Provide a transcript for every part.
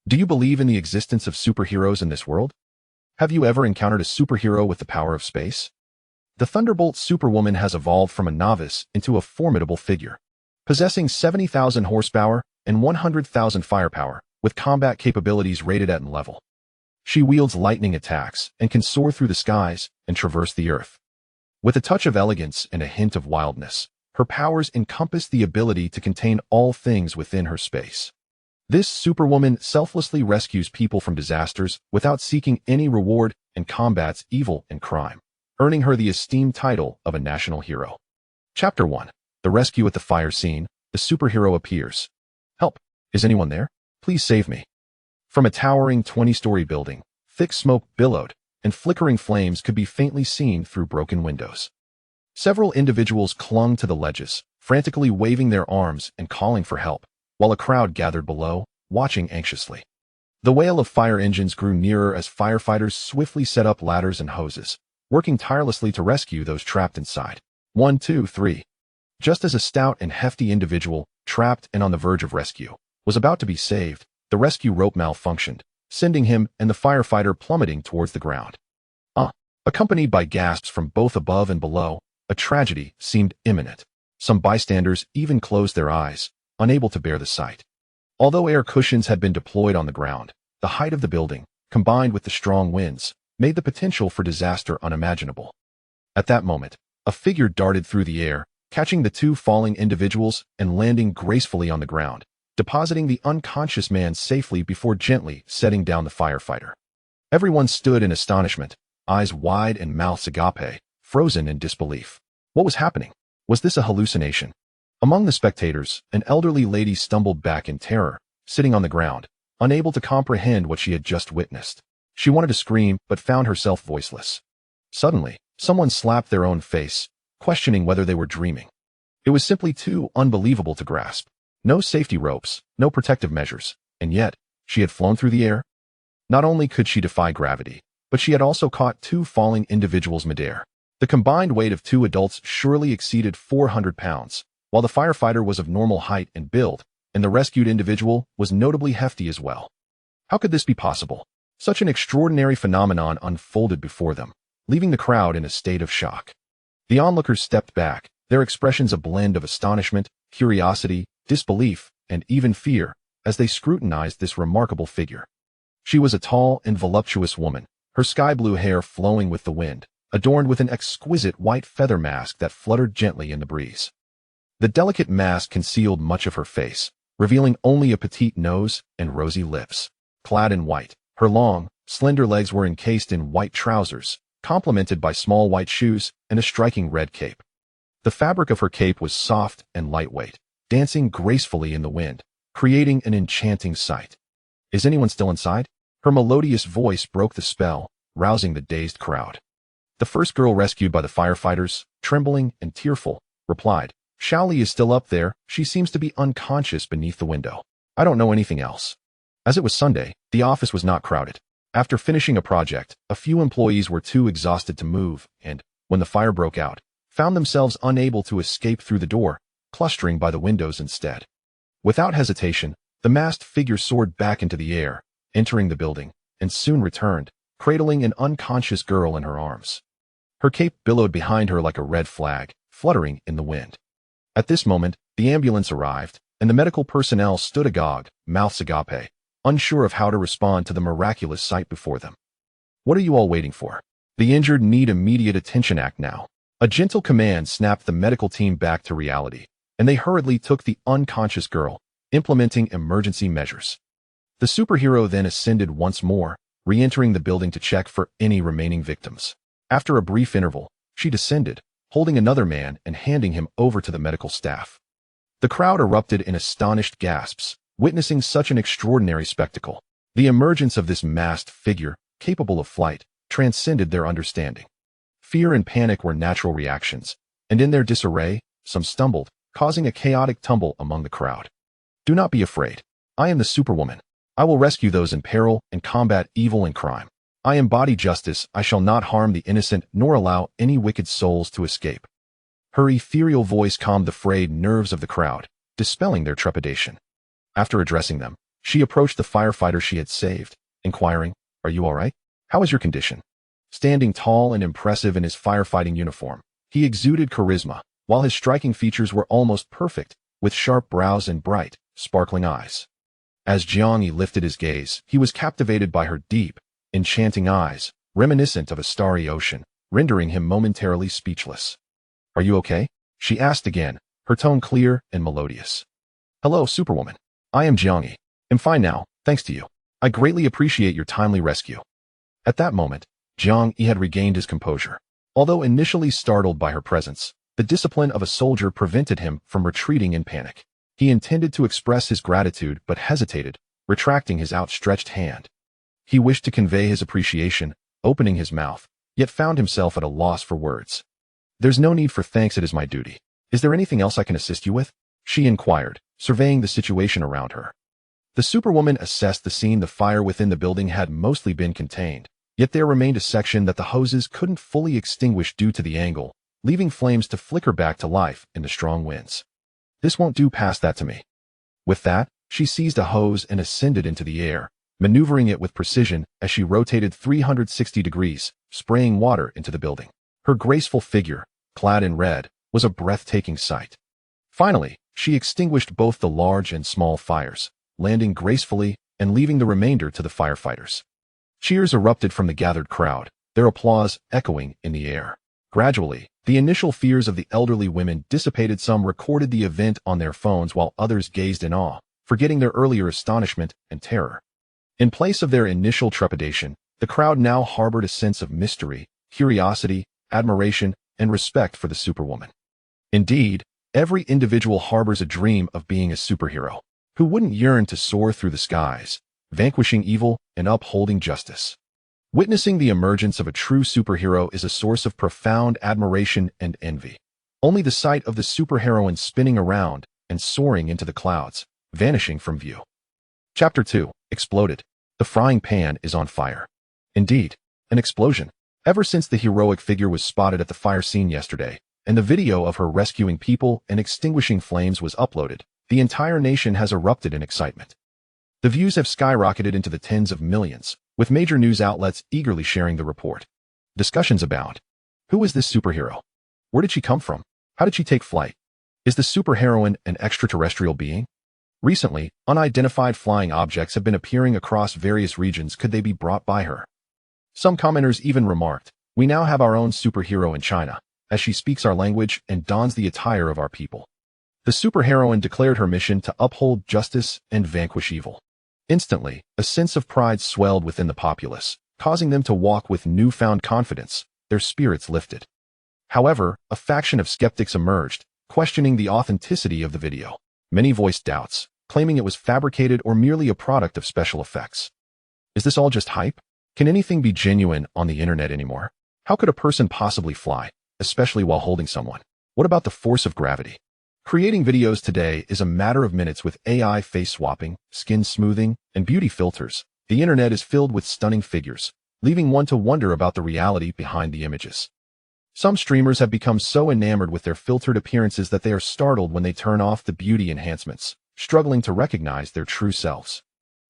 Do you believe in the existence of superheroes in this world? Have you ever encountered a superhero with the power of space? The Thunderbolt Superwoman has evolved from a novice into a formidable figure. Possessing 70,000 horsepower and 100,000 firepower, with combat capabilities rated at level. She wields lightning attacks and can soar through the skies and traverse the earth. With a touch of elegance and a hint of wildness, her powers encompass the ability to contain all things within her space. This superwoman selflessly rescues people from disasters without seeking any reward and combats evil and crime, earning her the esteemed title of a national hero. Chapter 1. The rescue at the fire scene. The superhero appears. Help! Is anyone there? Please save me. From a towering 20-story building, thick smoke billowed, and flickering flames could be faintly seen through broken windows. Several individuals clung to the ledges, frantically waving their arms and calling for help, while a crowd gathered below, watching anxiously. The wail of fire engines grew nearer as firefighters swiftly set up ladders and hoses, working tirelessly to rescue those trapped inside. 1, 2, 3. Just as a stout and hefty individual, trapped and on the verge of rescue, was about to be saved, the rescue rope malfunctioned, sending him and the firefighter plummeting towards the ground. Accompanied by gasps from both above and below, a tragedy seemed imminent. Some bystanders even closed their eyes, unable to bear the sight. Although air cushions had been deployed on the ground, the height of the building, combined with the strong winds, made the potential for disaster unimaginable. At that moment, a figure darted through the air, catching the two falling individuals and landing gracefully on the ground, depositing the unconscious man safely before gently setting down the firefighter. Everyone stood in astonishment, eyes wide and mouths agape, frozen in disbelief. What was happening? Was this a hallucination? Among the spectators, an elderly lady stumbled back in terror, sitting on the ground, unable to comprehend what she had just witnessed. She wanted to scream, but found herself voiceless. Suddenly, someone slapped their own face, questioning whether they were dreaming. It was simply too unbelievable to grasp. No safety ropes, no protective measures, and yet, she had flown through the air. Not only could she defy gravity, but she had also caught two falling individuals midair. The combined weight of two adults surely exceeded 400 pounds, while the firefighter was of normal height and build, and the rescued individual was notably hefty as well. How could this be possible? Such an extraordinary phenomenon unfolded before them, leaving the crowd in a state of shock. The onlookers stepped back, their expressions a blend of astonishment, curiosity, disbelief, and even fear, as they scrutinized this remarkable figure. She was a tall and voluptuous woman, her sky-blue hair flowing with the wind, adorned with an exquisite white feather mask that fluttered gently in the breeze. The delicate mask concealed much of her face, revealing only a petite nose and rosy lips. Clad in white, her long, slender legs were encased in white trousers, complemented by small white shoes and a striking red cape. The fabric of her cape was soft and lightweight, dancing gracefully in the wind, creating an enchanting sight. Is anyone still inside? Her melodious voice broke the spell, rousing the dazed crowd. The first girl rescued by the firefighters, trembling and tearful, replied, "Shaoli is still up there. She seems to be unconscious beneath the window. I don't know anything else." As it was Sunday, the office was not crowded. After finishing a project, a few employees were too exhausted to move and, when the fire broke out, found themselves unable to escape through the door, clustering by the windows instead. Without hesitation, the masked figure soared back into the air, entering the building, and soon returned, cradling an unconscious girl in her arms. Her cape billowed behind her like a red flag, fluttering in the wind. At this moment, the ambulance arrived, and the medical personnel stood agog, mouths agape, unsure of how to respond to the miraculous sight before them. What are you all waiting for? The injured need immediate attention. Act now. A gentle command snapped the medical team back to reality, and they hurriedly took the unconscious girl, implementing emergency measures. The superhero then ascended once more, re-entering the building to check for any remaining victims. After a brief interval, she descended, holding another man and handing him over to the medical staff. The crowd erupted in astonished gasps, witnessing such an extraordinary spectacle. The emergence of this masked figure, capable of flight, transcended their understanding. Fear and panic were natural reactions, and in their disarray, some stumbled, causing a chaotic tumble among the crowd. Do not be afraid. I am the Superwoman. I will rescue those in peril and combat evil and crime. I embody justice. I shall not harm the innocent nor allow any wicked souls to escape. Her ethereal voice calmed the frayed nerves of the crowd, dispelling their trepidation. After addressing them, She approached the firefighter she had saved, inquiring, "Are you all right? How is your condition?" Standing tall and impressive in his firefighting uniform, he exuded charisma, while his striking features were almost perfect, with sharp brows and bright, sparkling eyes. As Jiang Yi lifted his gaze, he was captivated by her deep, enchanting eyes, reminiscent of a starry ocean, rendering him momentarily speechless. "Are you okay?" she asked again, her tone clear and melodious. "Hello, Superwoman. I am Jiang Yi. I'm fine now, thanks to you. I greatly appreciate your timely rescue." At that moment, Jiang Yi had regained his composure. Although initially startled by her presence, the discipline of a soldier prevented him from retreating in panic. He intended to express his gratitude but hesitated, retracting his outstretched hand. He wished to convey his appreciation, opening his mouth, yet found himself at a loss for words. "There's no need for thanks, it is my duty. Is there anything else I can assist you with?" she inquired, surveying the situation around her. The Superwoman assessed the scene. The fire within the building had mostly been contained, yet there remained a section that the hoses couldn't fully extinguish due to the angle, leaving flames to flicker back to life in the strong winds. "This won't do, pass that to me." With that, she seized a hose and ascended into the air, maneuvering it with precision as she rotated 360 degrees, spraying water into the building. Her graceful figure, clad in red, was a breathtaking sight. Finally, she extinguished both the large and small fires, landing gracefully and leaving the remainder to the firefighters. Cheers erupted from the gathered crowd, their applause echoing in the air. Gradually, the initial fears of the elderly women dissipated. Some recorded the event on their phones while others gazed in awe, forgetting their earlier astonishment and terror. In place of their initial trepidation, the crowd now harbored a sense of mystery, curiosity, admiration, and respect for the Superwoman. Indeed, every individual harbors a dream of being a superhero. Who wouldn't yearn to soar through the skies, vanquishing evil and upholding justice? Witnessing the emergence of a true superhero is a source of profound admiration and envy. Only the sight of the superheroine spinning around and soaring into the clouds, vanishing from view. Chapter 2. Exploded. The frying pan is on fire. Indeed, an explosion. Ever since the heroic figure was spotted at the fire scene yesterday, and the video of her rescuing people and extinguishing flames was uploaded, the entire nation has erupted in excitement. The views have skyrocketed into the tens of millions, with major news outlets eagerly sharing the report. Discussions abound. Who is this superhero? Where did she come from? How did she take flight? Is the superheroine an extraterrestrial being? Recently, unidentified flying objects have been appearing across various regions. Could they be brought by her? Some commenters even remarked, "We now have our own superhero in China, as she speaks our language and dons the attire of our people." The superheroine declared her mission to uphold justice and vanquish evil. Instantly, a sense of pride swelled within the populace, causing them to walk with newfound confidence, their spirits lifted. However, a faction of skeptics emerged, questioning the authenticity of the video. Many voiced doubts, claiming it was fabricated or merely a product of special effects. Is this all just hype? Can anything be genuine on the internet anymore? How could a person possibly fly, especially while holding someone? What about the force of gravity? Creating videos today is a matter of minutes with AI face swapping, skin smoothing, and beauty filters. The internet is filled with stunning figures, leaving one to wonder about the reality behind the images. Some streamers have become so enamored with their filtered appearances that they are startled when they turn off the beauty enhancements, struggling to recognize their true selves.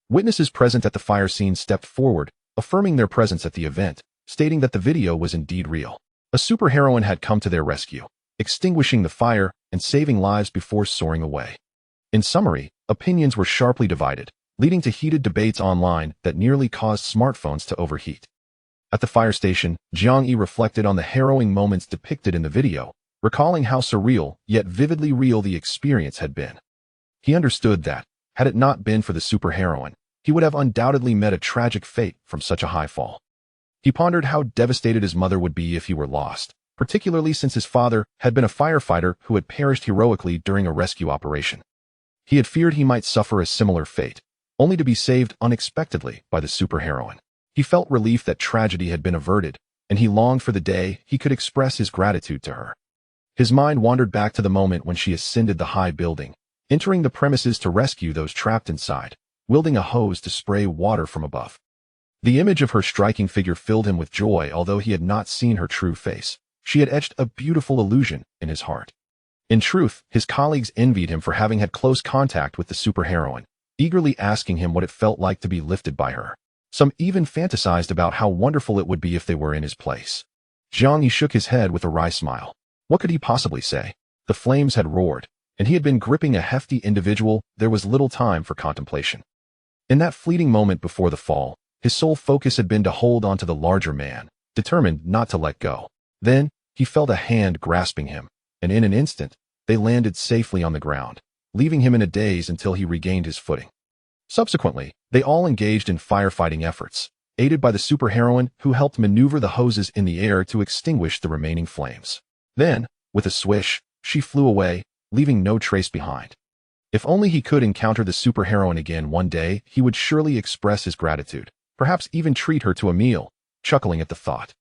Witnesses present at the fire scene stepped forward, affirming their presence at the event, stating that the video was indeed real. A superheroine had come to their rescue, extinguishing the fire and saving lives before soaring away. In summary, opinions were sharply divided, leading to heated debates online that nearly caused smartphones to overheat. At the fire station, Jiang Yi reflected on the harrowing moments depicted in the video, recalling how surreal yet vividly real the experience had been. He understood that, had it not been for the superheroine, he would have undoubtedly met a tragic fate from such a high fall. He pondered how devastated his mother would be if he were lost, particularly since his father had been a firefighter who had perished heroically during a rescue operation. He had feared he might suffer a similar fate, only to be saved unexpectedly by the superheroine. He felt relief that tragedy had been averted, and he longed for the day he could express his gratitude to her. His mind wandered back to the moment when she ascended the high building, entering the premises to rescue those trapped inside, wielding a hose to spray water from above. The image of her striking figure filled him with joy. Although he had not seen her true face, she had etched a beautiful illusion in his heart. In truth, his colleagues envied him for having had close contact with the superheroine, eagerly asking him what it felt like to be lifted by her. Some even fantasized about how wonderful it would be if they were in his place. Jiang Yi shook his head with a wry smile. What could he possibly say? The flames had roared, and he had been gripping a hefty individual. There was little time for contemplation. In that fleeting moment before the fall, his sole focus had been to hold onto the larger man, determined not to let go. Then, he felt a hand grasping him, and in an instant, they landed safely on the ground, leaving him in a daze until he regained his footing. Subsequently, they all engaged in firefighting efforts, aided by the superheroine who helped maneuver the hoses in the air to extinguish the remaining flames. Then, with a swish, she flew away, leaving no trace behind. If only he could encounter the superheroine again one day, he would surely express his gratitude, perhaps even treat her to a meal, chuckling at the thought.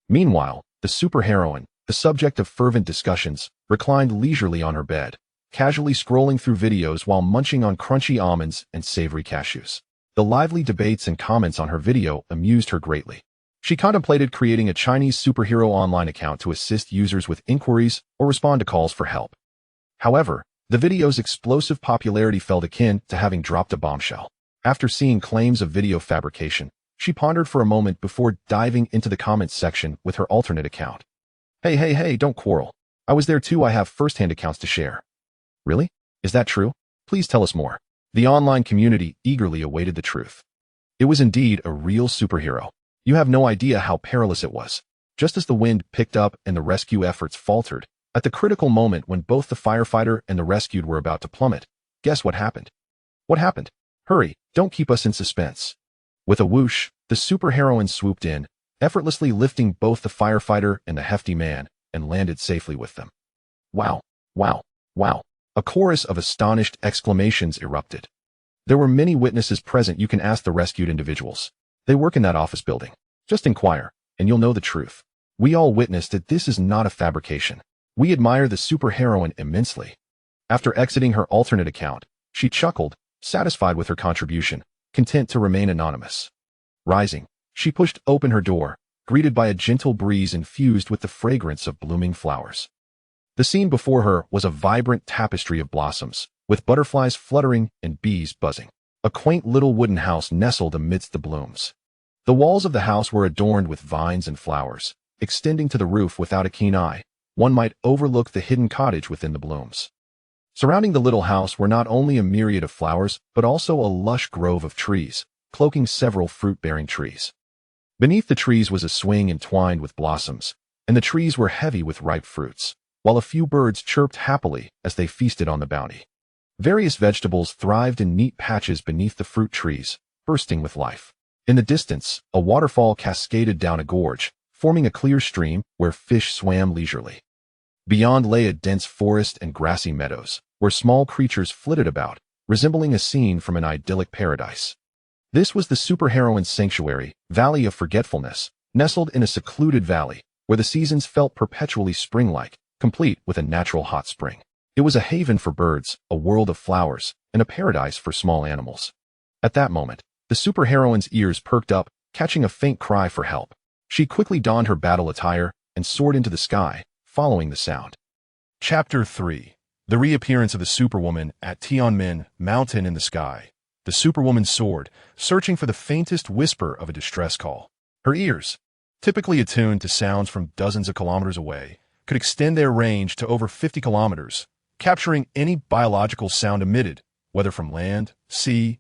Meanwhile, the superheroine, the subject of fervent discussions, reclined leisurely on her bed, casually scrolling through videos while munching on crunchy almonds and savory cashews. The lively debates and comments on her video amused her greatly. She contemplated creating a Chinese superhero online account to assist users with inquiries or respond to calls for help. However, the video's explosive popularity felt akin to having dropped a bombshell. After seeing claims of video fabrication, she pondered for a moment before diving into the comments section with her alternate account. Hey, don't quarrel. I was there too. I have first-hand accounts to share. Really? Is that true? Please tell us more. The online community eagerly awaited the truth. It was indeed a real superhero. You have no idea how perilous it was. Just as the wind picked up and the rescue efforts faltered, at the critical moment when both the firefighter and the rescued were about to plummet, guess what happened? What happened? Hurry, don't keep us in suspense. With a whoosh, the superheroine swooped in, effortlessly lifting both the firefighter and the hefty man, and landed safely with them. Wow, wow, wow. A chorus of astonished exclamations erupted. There were many witnesses present. You can ask the rescued individuals. They work in that office building. Just inquire, and you'll know the truth. We all witnessed that this is not a fabrication. We admire the superheroine immensely. After exiting her alternate account, she chuckled, satisfied with her contribution, content to remain anonymous. Rising, she pushed open her door, greeted by a gentle breeze infused with the fragrance of blooming flowers. The scene before her was a vibrant tapestry of blossoms, with butterflies fluttering and bees buzzing. A quaint little wooden house nestled amidst the blooms. The walls of the house were adorned with vines and flowers, extending to the roof. Without a keen eye, one might overlook the hidden cottage within the blooms. Surrounding the little house were not only a myriad of flowers, but also a lush grove of trees, cloaking several fruit-bearing trees. Beneath the trees was a swing entwined with blossoms, and the trees were heavy with ripe fruits, while a few birds chirped happily as they feasted on the bounty. Various vegetables thrived in neat patches beneath the fruit trees, bursting with life. In the distance, a waterfall cascaded down a gorge, forming a clear stream where fish swam leisurely. Beyond lay a dense forest and grassy meadows, where small creatures flitted about, resembling a scene from an idyllic paradise. This was the superheroine's sanctuary, Valley of Forgetfulness, nestled in a secluded valley, where the seasons felt perpetually spring-like, complete with a natural hot spring. It was a haven for birds, a world of flowers, and a paradise for small animals. At that moment, the superheroine's ears perked up, catching a faint cry for help. She quickly donned her battle attire and soared into the sky, following the sound. Chapter 3. The reappearance of the Superwoman at Tianmen Mountain in the sky. The Superwoman soared, searching for the faintest whisper of a distress call. Her ears, typically attuned to sounds from dozens of kilometers away, could extend their range to over 50 kilometers, capturing any biological sound emitted, whether from land, sea,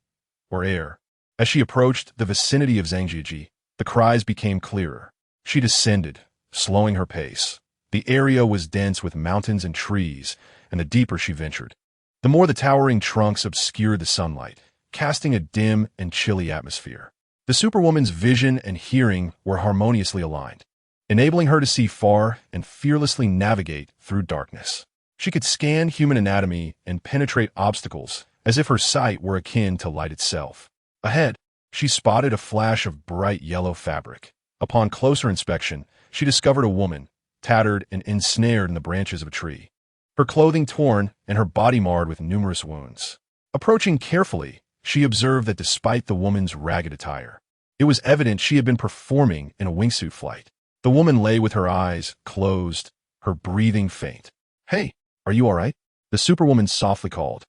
or air. As she approached the vicinity of Zhangjiajie, the cries became clearer. She descended, slowing her pace. The area was dense with mountains and trees, and the deeper she ventured, the more the towering trunks obscured the sunlight, casting a dim and chilly atmosphere. The Superwoman's vision and hearing were harmoniously aligned, enabling her to see far and fearlessly navigate through darkness. She could scan human anatomy and penetrate obstacles as if her sight were akin to light itself. Ahead, she spotted a flash of bright yellow fabric. Upon closer inspection, she discovered a woman, tattered and ensnared in the branches of a tree, her clothing torn and her body marred with numerous wounds. Approaching carefully, she observed that despite the woman's ragged attire, it was evident she had been performing in a wingsuit flight. The woman lay with her eyes closed, her breathing faint. "Hey, are you all right?" the Superwoman softly called.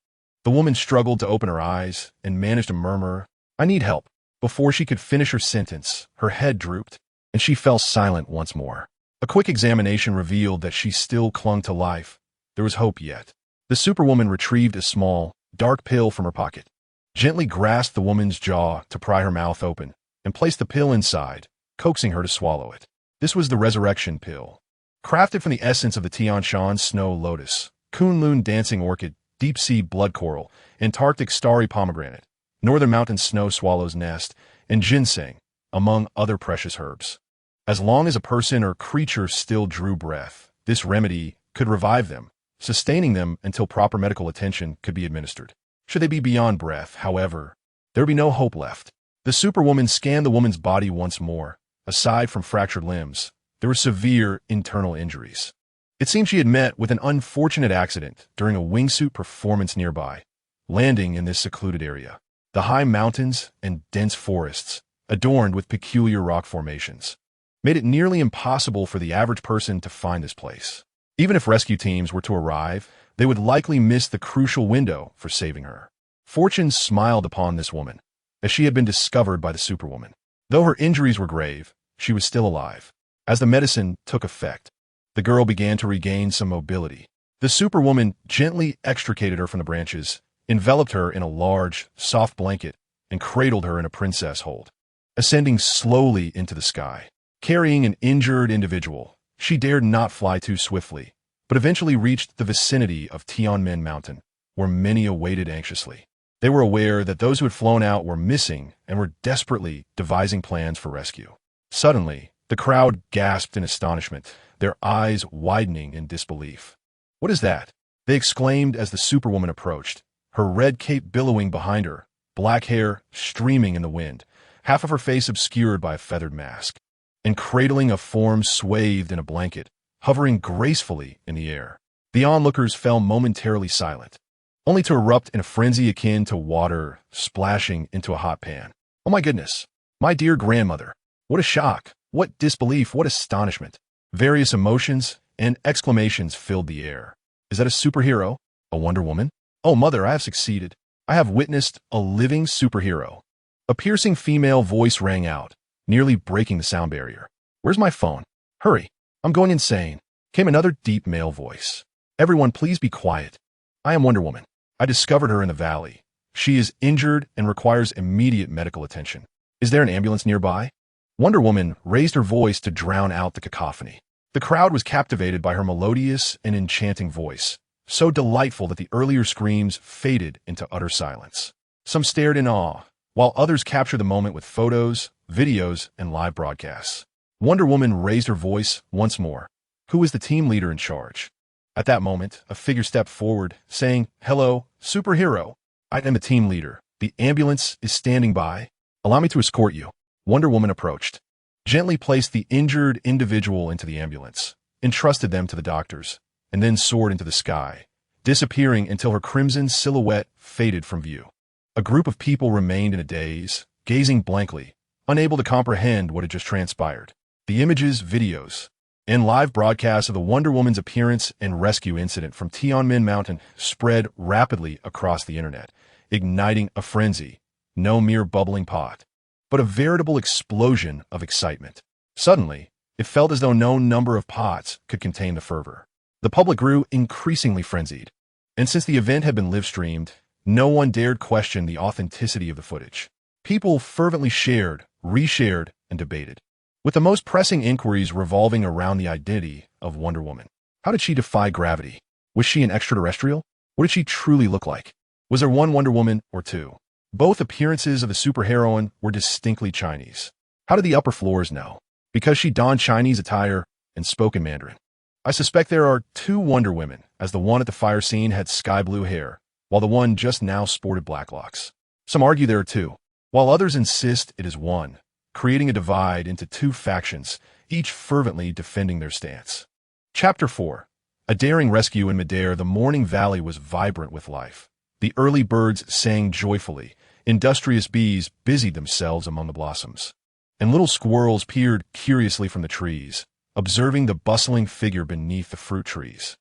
The woman struggled to open her eyes and managed to murmur, "I need help." Before she could finish her sentence, her head drooped, and she fell silent once more. A quick examination revealed that she still clung to life. There was hope yet. The superwoman retrieved a small, dark pill from her pocket, gently grasped the woman's jaw to pry her mouth open, and placed the pill inside, coaxing her to swallow it. This was the resurrection pill. Crafted from the essence of the Tian Shan snow lotus, Kunlun dancing orchid, deep-sea blood coral, Antarctic starry pomegranate, northern mountain snow swallow's nest, and ginseng, among other precious herbs. As long as a person or creature still drew breath, this remedy could revive them, sustaining them until proper medical attention could be administered. Should they be beyond breath, however, there would be no hope left. The superwoman scanned the woman's body once more. Aside from fractured limbs, there were severe internal injuries. It seemed she had met with an unfortunate accident during a wingsuit performance nearby, landing in this secluded area. The high mountains and dense forests, adorned with peculiar rock formations, made it nearly impossible for the average person to find this place. Even if rescue teams were to arrive, they would likely miss the crucial window for saving her. Fortune smiled upon this woman, as she had been discovered by the superwoman. Though her injuries were grave, she was still alive. As the medicine took effect, the girl began to regain some mobility. The superwoman gently extricated her from the branches, enveloped her in a large, soft blanket, and cradled her in a princess hold. Ascending slowly into the sky, carrying an injured individual, she dared not fly too swiftly, but eventually reached the vicinity of Tianmen Mountain, where many awaited anxiously. They were aware that those who had flown out were missing and were desperately devising plans for rescue. Suddenly, the crowd gasped in astonishment, their eyes widening in disbelief. "What is that?" they exclaimed as the superwoman approached, her red cape billowing behind her, black hair streaming in the wind, half of her face obscured by a feathered mask, and cradling a form swathed in a blanket, hovering gracefully in the air. The onlookers fell momentarily silent, only to erupt in a frenzy akin to water splashing into a hot pan. "Oh my goodness! My dear grandmother! What a shock! What disbelief! What astonishment!" Various emotions and exclamations filled the air. "Is that a superhero? A Wonder Woman? Oh, mother, I have succeeded. I have witnessed a living superhero." A piercing female voice rang out, nearly breaking the sound barrier. "Where's my phone? Hurry! I'm going insane," came another deep male voice. "Everyone, please be quiet. I am Wonder Woman. I discovered her in the valley. She is injured and requires immediate medical attention. Is there an ambulance nearby?" Wonder Woman raised her voice to drown out the cacophony. The crowd was captivated by her melodious and enchanting voice, so delightful that the earlier screams faded into utter silence. Some stared in awe, while others captured the moment with photos, videos, and live broadcasts. Wonder Woman raised her voice once more. "Who is the team leader in charge?" At that moment, a figure stepped forward, saying, "Hello, superhero. I am the team leader. The ambulance is standing by. Allow me to escort you." Wonder Woman approached, gently placed the injured individual into the ambulance, entrusted them to the doctors, and then soared into the sky, disappearing until her crimson silhouette faded from view. A group of people remained in a daze, gazing blankly, unable to comprehend what had just transpired. The images, videos, and live broadcasts of the Wonder Woman's appearance and rescue incident from Tianmen Mountain spread rapidly across the internet, igniting a frenzy, no mere bubbling pot, but a veritable explosion of excitement. Suddenly, it felt as though no number of pots could contain the fervor. The public grew increasingly frenzied, and since the event had been live-streamed, no one dared question the authenticity of the footage. People fervently shared, reshared, and debated, with the most pressing inquiries revolving around the identity of Wonder Woman. How did she defy gravity? Was she an extraterrestrial? What did she truly look like? Was there one Wonder Woman or two? Both appearances of the superheroine were distinctly Chinese. How did the upper floors know? Because she donned Chinese attire and spoke in Mandarin. I suspect there are two Wonder Women, as the one at the fire scene had sky blue hair, while the one just now sported black locks. Some argue there are two, while others insist it is one, creating a divide into two factions, each fervently defending their stance. Chapter 4. A daring rescue in midair. The morning valley was vibrant with life. The early birds sang joyfully, industrious bees busied themselves among the blossoms, and little squirrels peered curiously from the trees, observing the bustling figure beneath the fruit trees.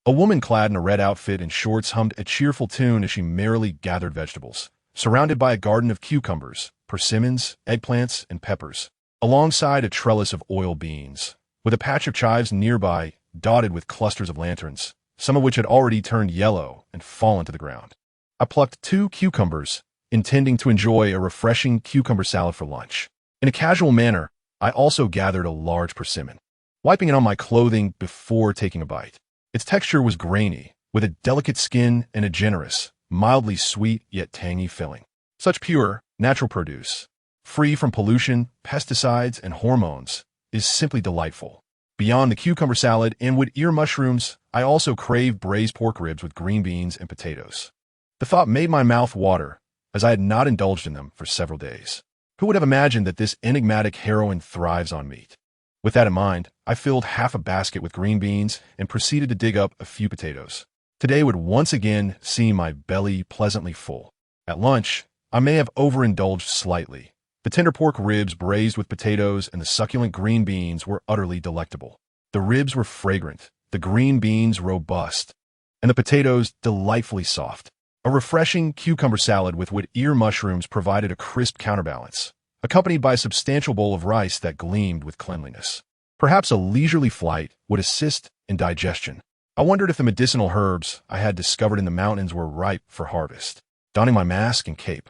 A woman clad in a red outfit and shorts hummed a cheerful tune as she merrily gathered vegetables, surrounded by a garden of cucumbers, persimmons, eggplants, and peppers, alongside a trellis of oil beans, with a patch of chives nearby dotted with clusters of lanterns, some of which had already turned yellow and fallen to the ground. I plucked 2 cucumbers, intending to enjoy a refreshing cucumber salad for lunch. In a casual manner, I also gathered a large persimmon, wiping it on my clothing before taking a bite. Its texture was grainy, with a delicate skin and a generous, mildly sweet yet tangy filling. Such pure, natural produce, free from pollution, pesticides, and hormones, is simply delightful. Beyond the cucumber salad and wood ear mushrooms, I also craved braised pork ribs with green beans and potatoes. The thought made my mouth water, as I had not indulged in them for several days. Who would have imagined that this enigmatic heroine thrives on meat? With that in mind, I filled half a basket with green beans and proceeded to dig up a few potatoes. Today would once again see my belly pleasantly full. At lunch, I may have overindulged slightly. The tender pork ribs braised with potatoes and the succulent green beans were utterly delectable. The ribs were fragrant, the green beans robust, and the potatoes delightfully soft. A refreshing cucumber salad with wood ear mushrooms provided a crisp counterbalance, accompanied by a substantial bowl of rice that gleamed with cleanliness. Perhaps a leisurely flight would assist in digestion. I wondered if the medicinal herbs I had discovered in the mountains were ripe for harvest. Donning my mask and cape,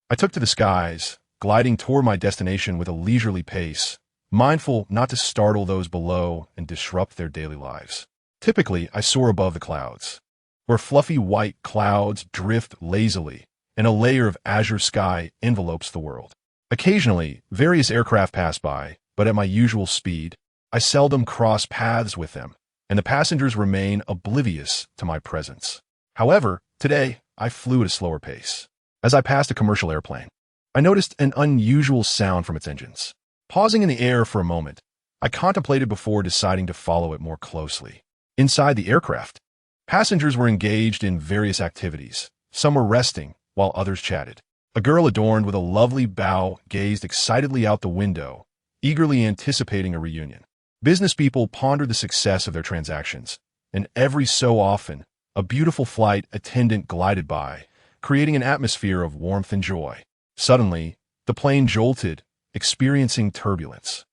I took to the skies, gliding toward my destination with a leisurely pace, mindful not to startle those below and disrupt their daily lives. Typically, I soar above the clouds, where fluffy white clouds drift lazily, and a layer of azure sky envelopes the world. Occasionally, various aircraft pass by, but at my usual speed, I seldom cross paths with them, and the passengers remain oblivious to my presence. However, today, I flew at a slower pace. As I passed a commercial airplane, I noticed an unusual sound from its engines. Pausing in the air for a moment, I contemplated before deciding to follow it more closely. Inside the aircraft, passengers were engaged in various activities. Some were resting, while others chatted. A girl adorned with a lovely bow gazed excitedly out the window, eagerly anticipating a reunion. Business people pondered the success of their transactions, and every so often, a beautiful flight attendant glided by, creating an atmosphere of warmth and joy. Suddenly, the plane jolted, experiencing turbulence,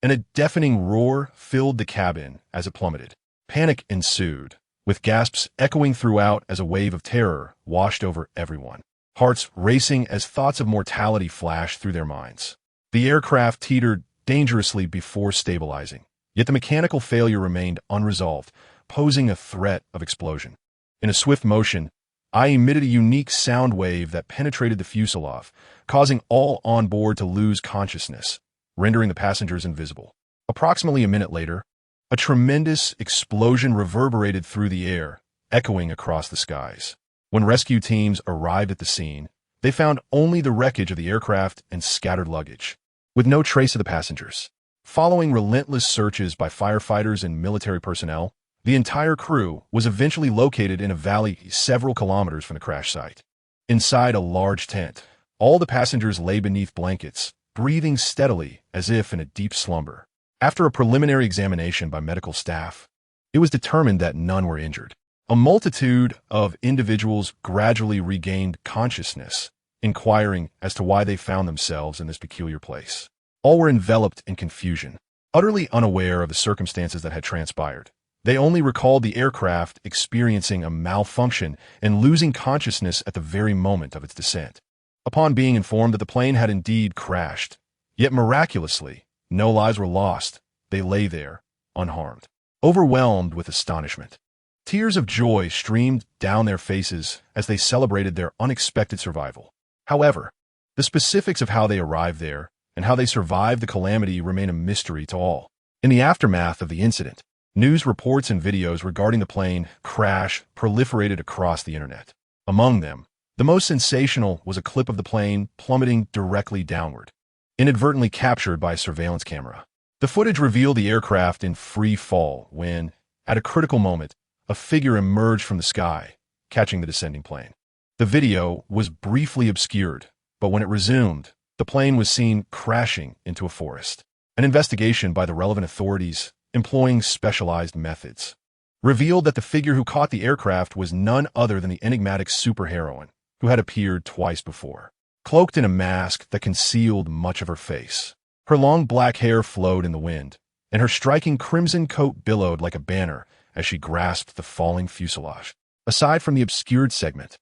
and a deafening roar filled the cabin as it plummeted. Panic ensued, with gasps echoing throughout as a wave of terror washed over everyone. Hearts racing as thoughts of mortality flashed through their minds. The aircraft teetered dangerously before stabilizing, yet the mechanical failure remained unresolved, posing a threat of explosion. In a swift motion, I emitted a unique sound wave that penetrated the fuselage, causing all on board to lose consciousness, rendering the passengers invisible. Approximately a minute later, a tremendous explosion reverberated through the air, echoing across the skies. When rescue teams arrived at the scene, they found only the wreckage of the aircraft and scattered luggage, with no trace of the passengers. Following relentless searches by firefighters and military personnel, the entire crew was eventually located in a valley several kilometers from the crash site. Inside a large tent, all the passengers lay beneath blankets, breathing steadily as if in a deep slumber. After a preliminary examination by medical staff, it was determined that none were injured. A multitude of individuals gradually regained consciousness, inquiring as to why they found themselves in this peculiar place. All were enveloped in confusion, utterly unaware of the circumstances that had transpired. They only recalled the aircraft experiencing a malfunction and losing consciousness at the very moment of its descent. Upon being informed that the plane had indeed crashed, yet miraculously, no lives were lost, they lay there, unharmed, overwhelmed with astonishment. Tears of joy streamed down their faces as they celebrated their unexpected survival. However, the specifics of how they arrived there and how they survived the calamity remain a mystery to all. In the aftermath of the incident, news reports and videos regarding the plane crash proliferated across the internet. Among them, the most sensational was a clip of the plane plummeting directly downward, inadvertently captured by a surveillance camera. The footage revealed the aircraft in free fall when, at a critical moment, a figure emerged from the sky, catching the descending plane. The video was briefly obscured, but when it resumed, the plane was seen crashing into a forest. An investigation by the relevant authorities, employing specialized methods, revealed that the figure who caught the aircraft was none other than the enigmatic superheroine who had appeared twice before. Cloaked in a mask that concealed much of her face, her long black hair flowed in the wind, and her striking crimson coat billowed like a banner as she grasped the falling fuselage. Aside from the obscured segment,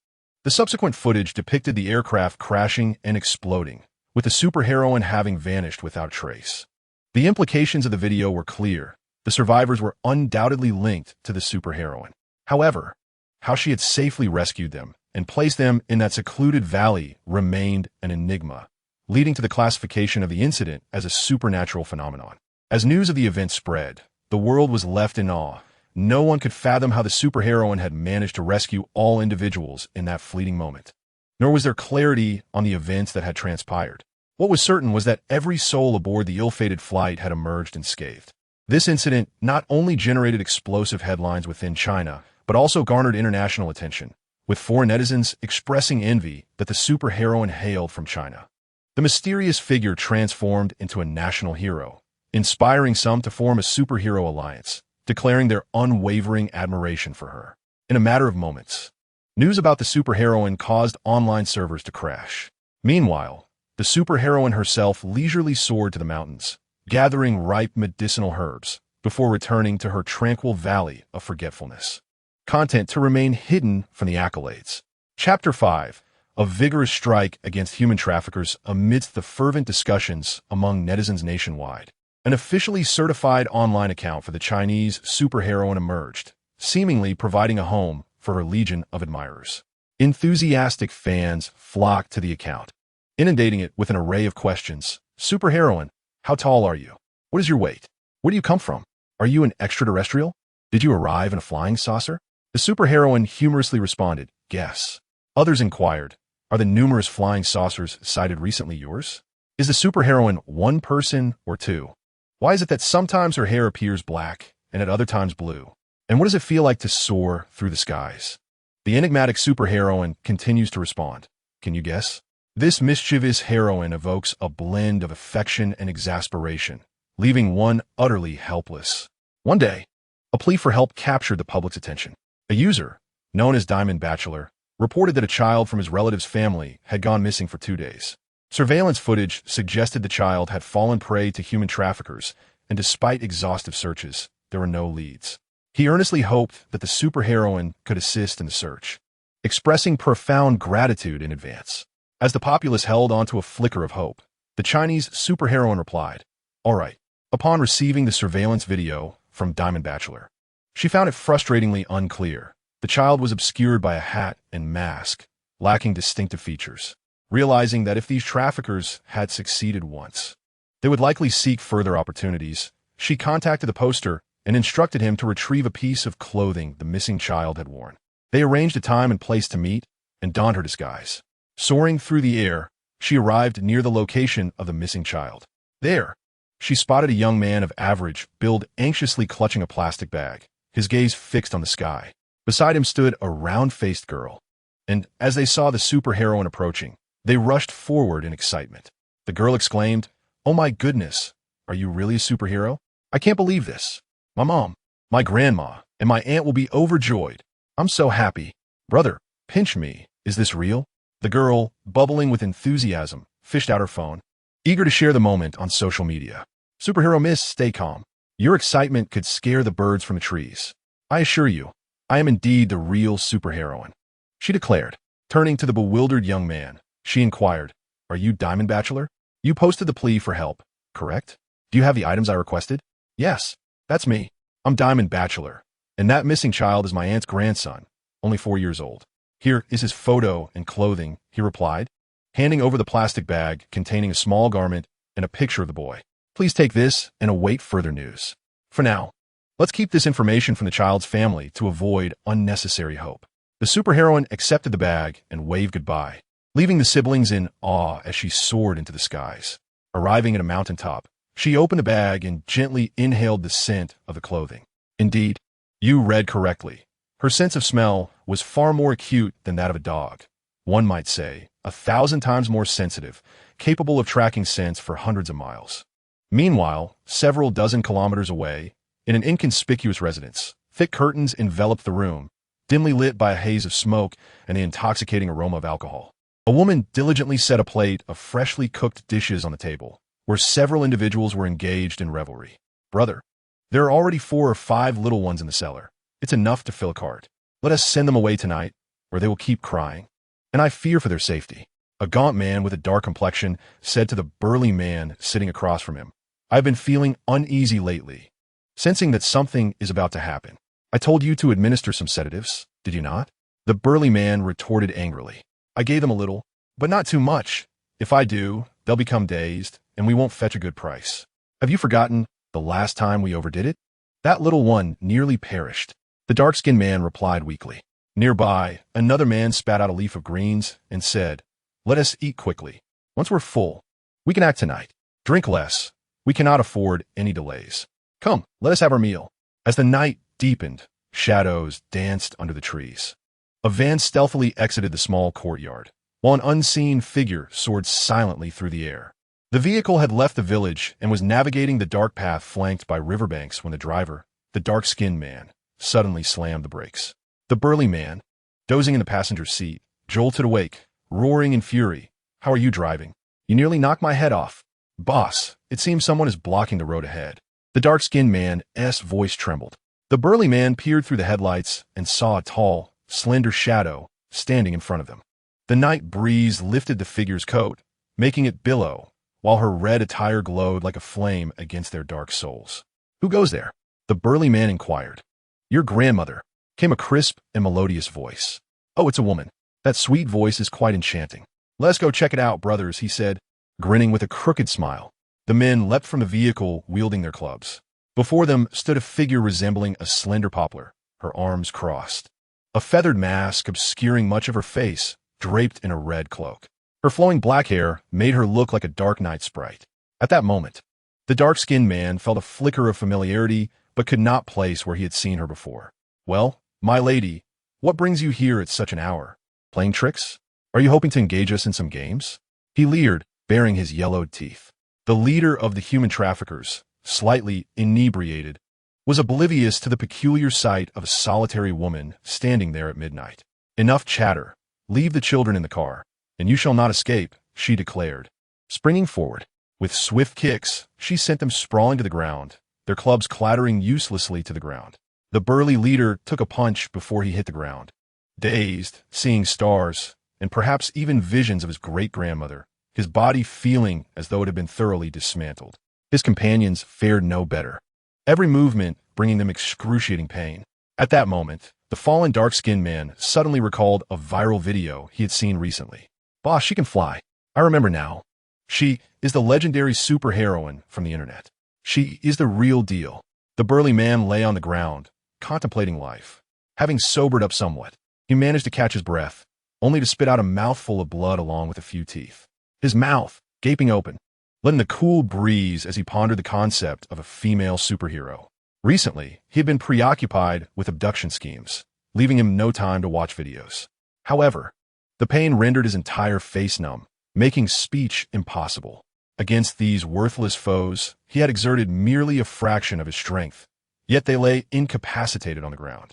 the subsequent footage depicted the aircraft crashing and exploding, with the superheroine having vanished without trace. The implications of the video were clear. The survivors were undoubtedly linked to the superheroine. However, how she had safely rescued them and placed them in that secluded valley remained an enigma, leading to the classification of the incident as a supernatural phenomenon. As news of the event spread, the world was left in awe. No one could fathom how the superheroine had managed to rescue all individuals in that fleeting moment. Nor was there clarity on the events that had transpired. What was certain was that every soul aboard the ill-fated flight had emerged unscathed. This incident not only generated explosive headlines within China, but also garnered international attention, with foreign netizens expressing envy that the superheroine hailed from China. The mysterious figure transformed into a national hero, inspiring some to form a superhero alliance, declaring their unwavering admiration for her. In a matter of moments, news about the superheroine caused online servers to crash. Meanwhile, the superheroine herself leisurely soared to the mountains, gathering ripe medicinal herbs before returning to her tranquil valley of forgetfulness. Content to remain hidden from the accolades. Chapter 5. A vigorous strike against human traffickers amidst the fervent discussions among netizens nationwide. An officially certified online account for the Chinese superheroine emerged, seemingly providing a home for her legion of admirers. Enthusiastic fans flocked to the account, inundating it with an array of questions. Superheroine, how tall are you? What is your weight? Where do you come from? Are you an extraterrestrial? Did you arrive in a flying saucer? The superheroine humorously responded, "Guess." Others inquired, "Are the numerous flying saucers sighted recently yours? Is the superheroine one person or two? Why is it that sometimes her hair appears black and at other times blue? And what does it feel like to soar through the skies?" The enigmatic superheroine continues to respond, "Can you guess?" This mischievous heroine evokes a blend of affection and exasperation, leaving one utterly helpless. One day, a plea for help captured the public's attention. A user, known as Diamond Bachelor, reported that a child from his relative's family had gone missing for 2 days. Surveillance footage suggested the child had fallen prey to human traffickers, and despite exhaustive searches, there were no leads. He earnestly hoped that the superheroine could assist in the search, expressing profound gratitude in advance. As the populace held onto a flicker of hope, the Chinese superheroine replied, "All right." Upon receiving the surveillance video from Diamond Bachelor, she found it frustratingly unclear. The child was obscured by a hat and mask, lacking distinctive features. Realizing that if these traffickers had succeeded once, they would likely seek further opportunities, she contacted the poster and instructed him to retrieve a piece of clothing the missing child had worn. They arranged a time and place to meet and donned her disguise. Soaring through the air, she arrived near the location of the missing child. There, she spotted a young man of average build anxiously clutching a plastic bag, his gaze fixed on the sky. Beside him stood a round-faced girl, and as they saw the superheroine approaching, they rushed forward in excitement. The girl exclaimed, "Oh my goodness, are you really a superhero? I can't believe this. My mom, my grandma, and my aunt will be overjoyed. I'm so happy. Brother, pinch me. Is this real?" The girl, bubbling with enthusiasm, fished out her phone, eager to share the moment on social media. "Superhero Miss, stay calm. Your excitement could scare the birds from the trees. I assure you, I am indeed the real superheroine," she declared. Turning to the bewildered young man, she inquired, "Are you Diamond Bachelor? You posted the plea for help, correct? Do you have the items I requested?" "Yes, that's me. I'm Diamond Bachelor, and that missing child is my aunt's grandson, only 4 years old. Here is his photo and clothing," he replied, handing over the plastic bag containing a small garment and a picture of the boy. "Please take this and await further news. For now, let's keep this information from the child's family to avoid unnecessary hope." The superheroine accepted the bag and waved goodbye, leaving the siblings in awe as she soared into the skies. Arriving at a mountaintop, she opened the bag and gently inhaled the scent of the clothing. Indeed, you read correctly. Her sense of smell was far more acute than that of a dog. One might say, 1,000 times more sensitive, capable of tracking scents for hundreds of miles. Meanwhile, several dozen kilometers away, in an inconspicuous residence, Thick curtains enveloped the room, dimly lit by a haze of smoke and the intoxicating aroma of alcohol. A woman diligently set a plate of freshly cooked dishes on the table, where several individuals were engaged in revelry. "Brother, there are already 4 or 5 little ones in the cellar. It's enough to fill a cart. Let us send them away tonight, or they will keep crying. And I fear for their safety." A gaunt man with a dark complexion said to the burly man sitting across from him, "I've been feeling uneasy lately, sensing that something is about to happen. I told you to administer some sedatives, did you not?" The burly man retorted angrily, "I gave them a little, but not too much. If I do, they'll become dazed, and we won't fetch a good price. Have you forgotten the last time we overdid it? That little one nearly perished." The dark-skinned man replied weakly. Nearby, another man spat out a leaf of greens and said, "Let us eat quickly. Once we're full, we can act tonight. Drink less. We cannot afford any delays. Come, let us have our meal." As the night deepened, shadows danced under the trees. A van stealthily exited the small courtyard, while an unseen figure soared silently through the air. The vehicle had left the village and was navigating the dark path flanked by riverbanks when the driver, the dark-skinned man, suddenly slammed the brakes. The burly man, dozing in the passenger seat, jolted awake, roaring in fury. "How are you driving? You nearly knocked my head off. Boss, it seems someone is blocking the road ahead." The dark-skinned man's voice trembled. The burly man peered through the headlights and saw a tall, slender shadow standing in front of them. The night breeze lifted the figure's coat, making it billow, while her red attire glowed like a flame against their dark souls. "Who goes there?" the burly man inquired. "Your grandmother," came a crisp and melodious voice. "Oh, it's a woman. That sweet voice is quite enchanting. Let's go check it out, brothers," he said, grinning with a crooked smile. The men leapt from the vehicle, wielding their clubs. Before them stood a figure resembling a slender poplar, her arms crossed, a feathered mask obscuring much of her face, draped in a red cloak. Her flowing black hair made her look like a dark night sprite. At that moment, the dark-skinned man felt a flicker of familiarity, but could not place where he had seen her before. "Well, my lady, what brings you here at such an hour? Playing tricks? Are you hoping to engage us in some games?" He leered, baring his yellowed teeth. The leader of the human traffickers, slightly inebriated, was oblivious to the peculiar sight of a solitary woman standing there at midnight. "Enough chatter. Leave the children in the car, and you shall not escape," she declared. Springing forward, with swift kicks, she sent them sprawling to the ground, their clubs clattering uselessly to the ground. The burly leader took a punch before he hit the ground. Dazed, seeing stars, and perhaps even visions of his great-grandmother, his body feeling as though it had been thoroughly dismantled. His companions fared no better, every movement bringing them excruciating pain. At that moment, the fallen dark-skinned man suddenly recalled a viral video he had seen recently. "Boss, she can fly. I remember now. She is the legendary superheroine from the internet. She is the real deal." The burly man lay on the ground, contemplating life. Having sobered up somewhat, he managed to catch his breath, only to spit out a mouthful of blood along with a few teeth. His mouth, gaping open, letting the cool breeze as he pondered the concept of a female superhero. Recently, he had been preoccupied with abduction schemes, leaving him no time to watch videos. However, the pain rendered his entire face numb, making speech impossible. Against these worthless foes, he had exerted merely a fraction of his strength, yet they lay incapacitated on the ground.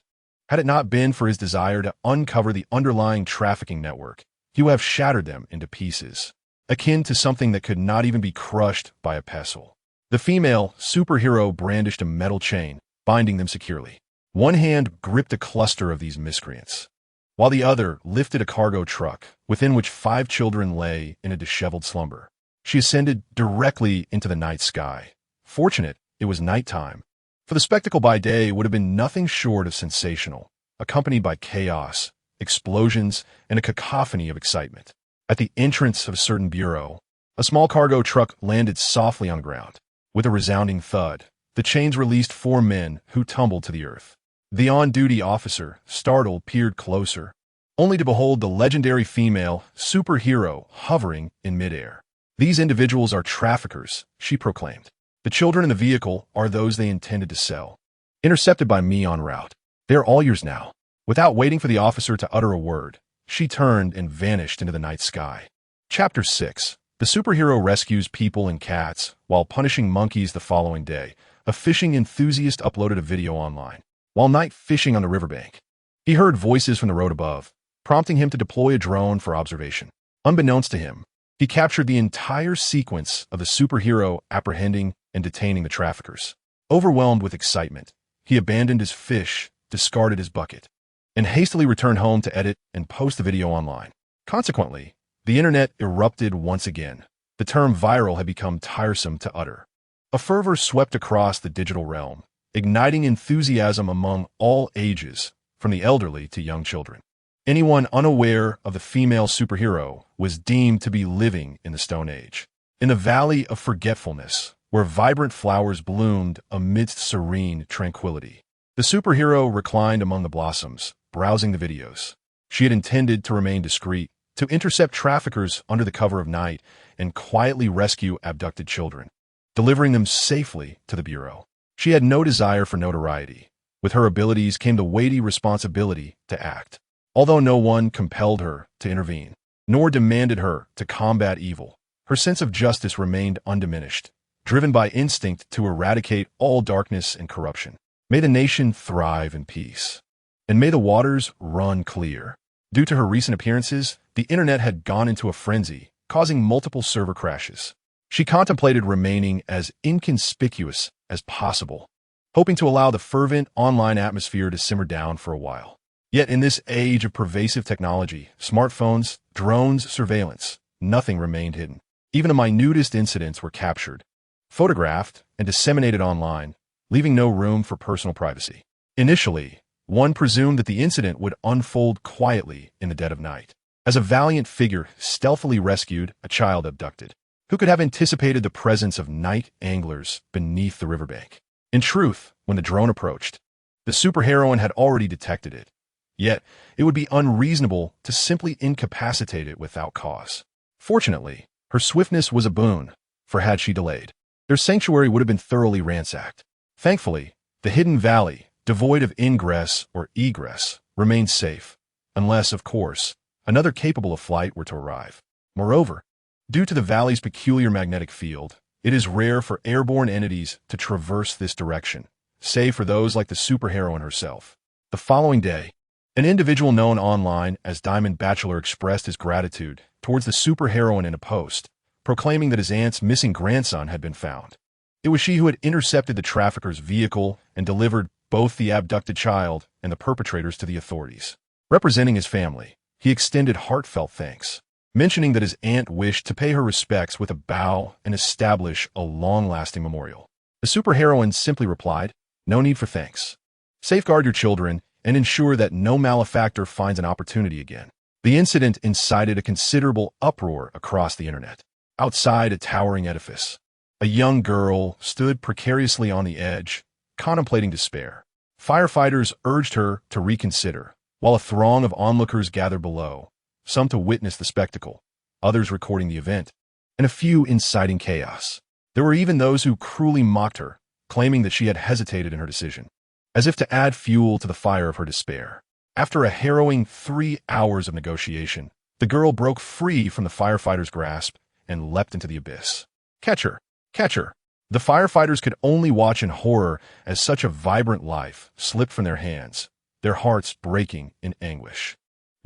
Had it not been for his desire to uncover the underlying trafficking network, he would have shattered them into pieces, akin to something that could not even be crushed by a pestle. The female superhero brandished a metal chain, binding them securely. One hand gripped a cluster of these miscreants, while the other lifted a cargo truck, within which 5 children lay in a disheveled slumber. She ascended directly into the night sky. Fortunate it was nighttime, for the spectacle by day would have been nothing short of sensational, accompanied by chaos, explosions, and a cacophony of excitement. At the entrance of a certain bureau, a small cargo truck landed softly on the ground. With a resounding thud, the chains released 4 men who tumbled to the earth. The on-duty officer, startled, peered closer, only to behold the legendary female superhero hovering in midair. "These individuals are traffickers," she proclaimed. "The children in the vehicle are those they intended to sell. Intercepted by me en route. They are all yours now." Without waiting for the officer to utter a word, she turned and vanished into the night sky. Chapter 6. The superhero rescues people and cats while punishing monkeys. The following day, a fishing enthusiast uploaded a video online. while night fishing on the riverbank. He heard voices from the road above, prompting him to deploy a drone for observation. Unbeknownst to him, he captured the entire sequence of the superhero apprehending and detaining the traffickers. Overwhelmed with excitement, he abandoned his fish, discarded his bucket, and hastily returned home to edit and post the video online. Consequently, the internet erupted once again. The term viral had become tiresome to utter. A fervor swept across the digital realm, igniting enthusiasm among all ages, from the elderly to young children. Anyone unaware of the female superhero was deemed to be living in the Stone Age. In the Valley of Forgetfulness, where vibrant flowers bloomed amidst serene tranquility, the superhero reclined among the blossoms, browsing the videos. She had intended to remain discreet, to intercept traffickers under the cover of night and quietly rescue abducted children, delivering them safely to the Bureau. She had no desire for notoriety. With her abilities came the weighty responsibility to act. Although no one compelled her to intervene, nor demanded her to combat evil, her sense of justice remained undiminished, driven by instinct to eradicate all darkness and corruption. May the nation thrive in peace, and may the waters run clear. Due to her recent appearances, the internet had gone into a frenzy, causing multiple server crashes. She contemplated remaining as inconspicuous as possible, hoping to allow the fervent online atmosphere to simmer down for a while. Yet in this age of pervasive technology, smartphones, drones, surveillance, nothing remained hidden. Even the minutest incidents were captured, photographed, and disseminated online, leaving no room for personal privacy. Initially, one presumed that the incident would unfold quietly in the dead of night, as a valiant figure stealthily rescued a child abducted. Who could have anticipated the presence of night anglers beneath the riverbank? In truth, when the drone approached, the superheroine had already detected it. Yet, it would be unreasonable to simply incapacitate it without cause. Fortunately, her swiftness was a boon, for had she delayed, their sanctuary would have been thoroughly ransacked. Thankfully, the hidden valley, devoid of ingress or egress, remained safe, unless, of course, another capable of flight were to arrive. Moreover, due to the valley's peculiar magnetic field, it is rare for airborne entities to traverse this direction, save for those like the superheroine herself. The following day, an individual known online as Diamond Bachelor expressed his gratitude towards the superheroine in a post, proclaiming that his aunt's missing grandson had been found. It was she who had intercepted the trafficker's vehicle and delivered both the abducted child and the perpetrators to the authorities. Representing his family, he extended heartfelt thanks, mentioning that his aunt wished to pay her respects with a bow and establish a long-lasting memorial. The superheroine simply replied, "No need for thanks. Safeguard your children and ensure that no malefactor finds an opportunity again." The incident incited a considerable uproar across the internet. Outside a towering edifice, a young girl stood precariously on the edge, contemplating despair. Firefighters urged her to reconsider, while a throng of onlookers gathered below, some to witness the spectacle, others recording the event, and a few inciting chaos. There were even those who cruelly mocked her, claiming that she had hesitated in her decision, as if to add fuel to the fire of her despair. After a harrowing 3 hours of negotiation, the girl broke free from the firefighters' grasp and leapt into the abyss. "Catch her! Catch her!" The firefighters could only watch in horror as such a vibrant life slipped from their hands, their hearts breaking in anguish.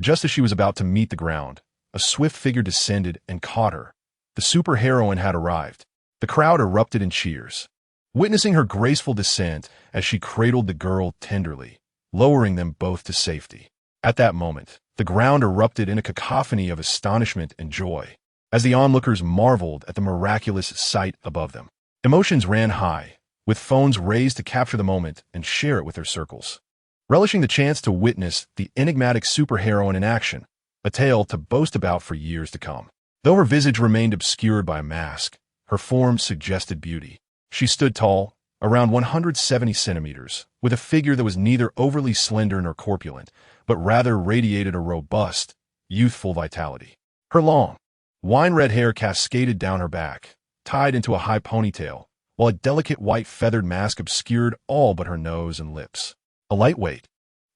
Just as she was about to meet the ground, a swift figure descended and caught her. The superheroine had arrived. The crowd erupted in cheers, witnessing her graceful descent as she cradled the girl tenderly, lowering them both to safety. At that moment, the ground erupted in a cacophony of astonishment and joy, as the onlookers marveled at the miraculous sight above them. Emotions ran high, with phones raised to capture the moment and share it with their circles, relishing the chance to witness the enigmatic superheroine in action, a tale to boast about for years to come. Though her visage remained obscured by a mask, her form suggested beauty. She stood tall, around 170 centimeters, with a figure that was neither overly slender nor corpulent, but rather radiated a robust, youthful vitality. Her long, wine-red hair cascaded down her back, tied into a high ponytail, while a delicate white feathered mask obscured all but her nose and lips. A lightweight,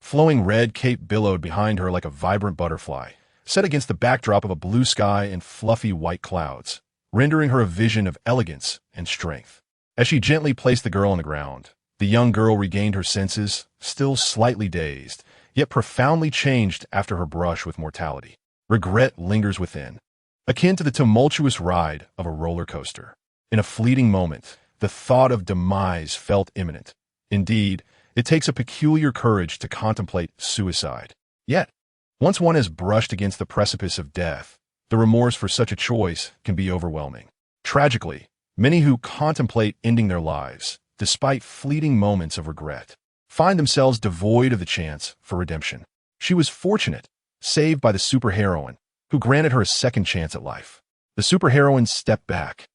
flowing red cape billowed behind her like a vibrant butterfly, set against the backdrop of a blue sky and fluffy white clouds, rendering her a vision of elegance and strength. As she gently placed the girl on the ground, The young girl regained her senses, still slightly dazed, yet profoundly changed after her brush with mortality. Regret lingers within, akin to the tumultuous ride of a roller coaster. In a fleeting moment, the thought of demise felt imminent. Indeed, it takes a peculiar courage to contemplate suicide. Yet, once one has brushed against the precipice of death, the remorse for such a choice can be overwhelming. Tragically, many who contemplate ending their lives, despite fleeting moments of regret, find themselves devoid of the chance for redemption. She was fortunate, saved by the superheroine, who granted her a second chance at life. The superheroine stepped back,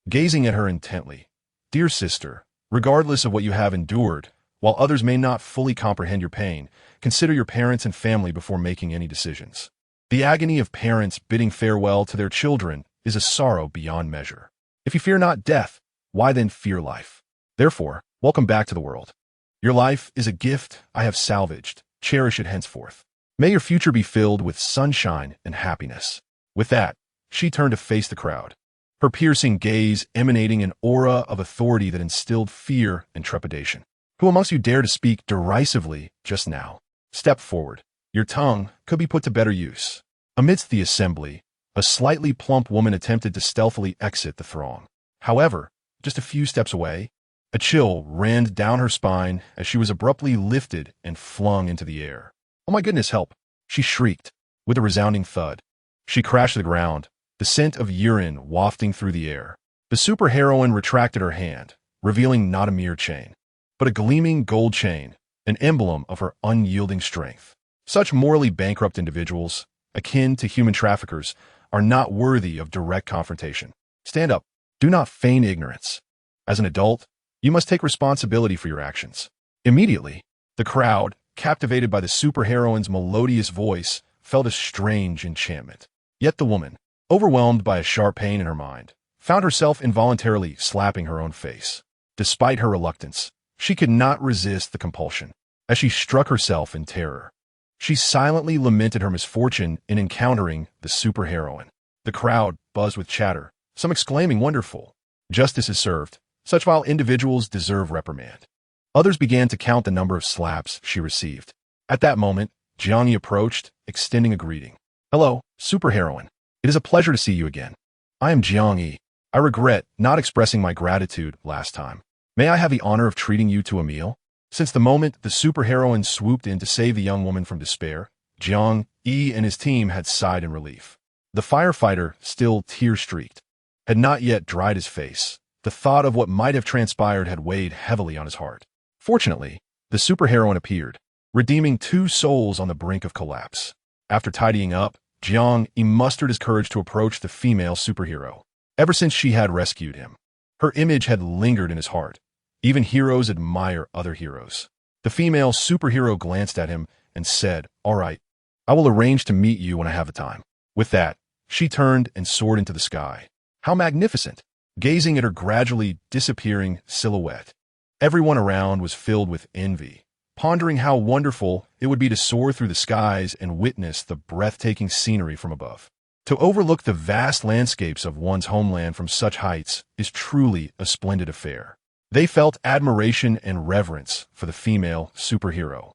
gazing at her intently. "Dear sister, regardless of what you have endured, while others may not fully comprehend your pain, consider your parents and family before making any decisions. The agony of parents bidding farewell to their children is a sorrow beyond measure. If you fear not death, why then fear life? Therefore, welcome back to the world. Your life is a gift I have salvaged. Cherish it henceforth. May your future be filled with sunshine and happiness." With that, she turned to face the crowd, her piercing gaze emanating an aura of authority that instilled fear and trepidation. "Who amongst you dare to speak derisively just now? Step forward. Your tongue could be put to better use." Amidst the assembly, a slightly plump woman attempted to stealthily exit the throng. However, just a few steps away, a chill ran down her spine as she was abruptly lifted and flung into the air. "Oh my goodness, help!" she shrieked. With a resounding thud, she crashed to the ground, the scent of urine wafting through the air. The superheroine retracted her hand, revealing not a mere chain, but a gleaming gold chain, an emblem of her unyielding strength. Such morally bankrupt individuals, akin to human traffickers, are not worthy of direct confrontation. Stand up. Do not feign ignorance. As an adult, you must take responsibility for your actions. Immediately, the crowd, captivated by the superheroine's melodious voice, felt a strange enchantment. Yet the woman, overwhelmed by a sharp pain in her mind, found herself involuntarily slapping her own face. Despite her reluctance, she could not resist the compulsion. As she struck herself in terror, she silently lamented her misfortune in encountering the superheroine. The crowd buzzed with chatter, some exclaiming, "Wonderful! Justice is served. Such vile individuals deserve reprimand." Others began to count the number of slaps she received. At that moment, Jiangyi approached, extending a greeting. "Hello, superheroine. It is a pleasure to see you again. I am Jiangyi. I regret not expressing my gratitude last time. May I have the honor of treating you to a meal?" Since the moment the superheroine swooped in to save the young woman from despair, Jiang Yi and his team had sighed in relief. The firefighter, still tear-streaked, had not yet dried his face. The thought of what might have transpired had weighed heavily on his heart. Fortunately, the superheroine appeared, redeeming two souls on the brink of collapse. After tidying up, Jiang Yi mustered his courage to approach the female superhero. Ever since she had rescued him, her image had lingered in his heart. Even heroes admire other heroes. The female superhero glanced at him and said, "All right, I will arrange to meet you when I have the time." With that, she turned and soared into the sky. How magnificent! Gazing at her gradually disappearing silhouette, everyone around was filled with envy, pondering how wonderful it would be to soar through the skies and witness the breathtaking scenery from above. To overlook the vast landscapes of one's homeland from such heights is truly a splendid affair. They felt admiration and reverence for the female superhero,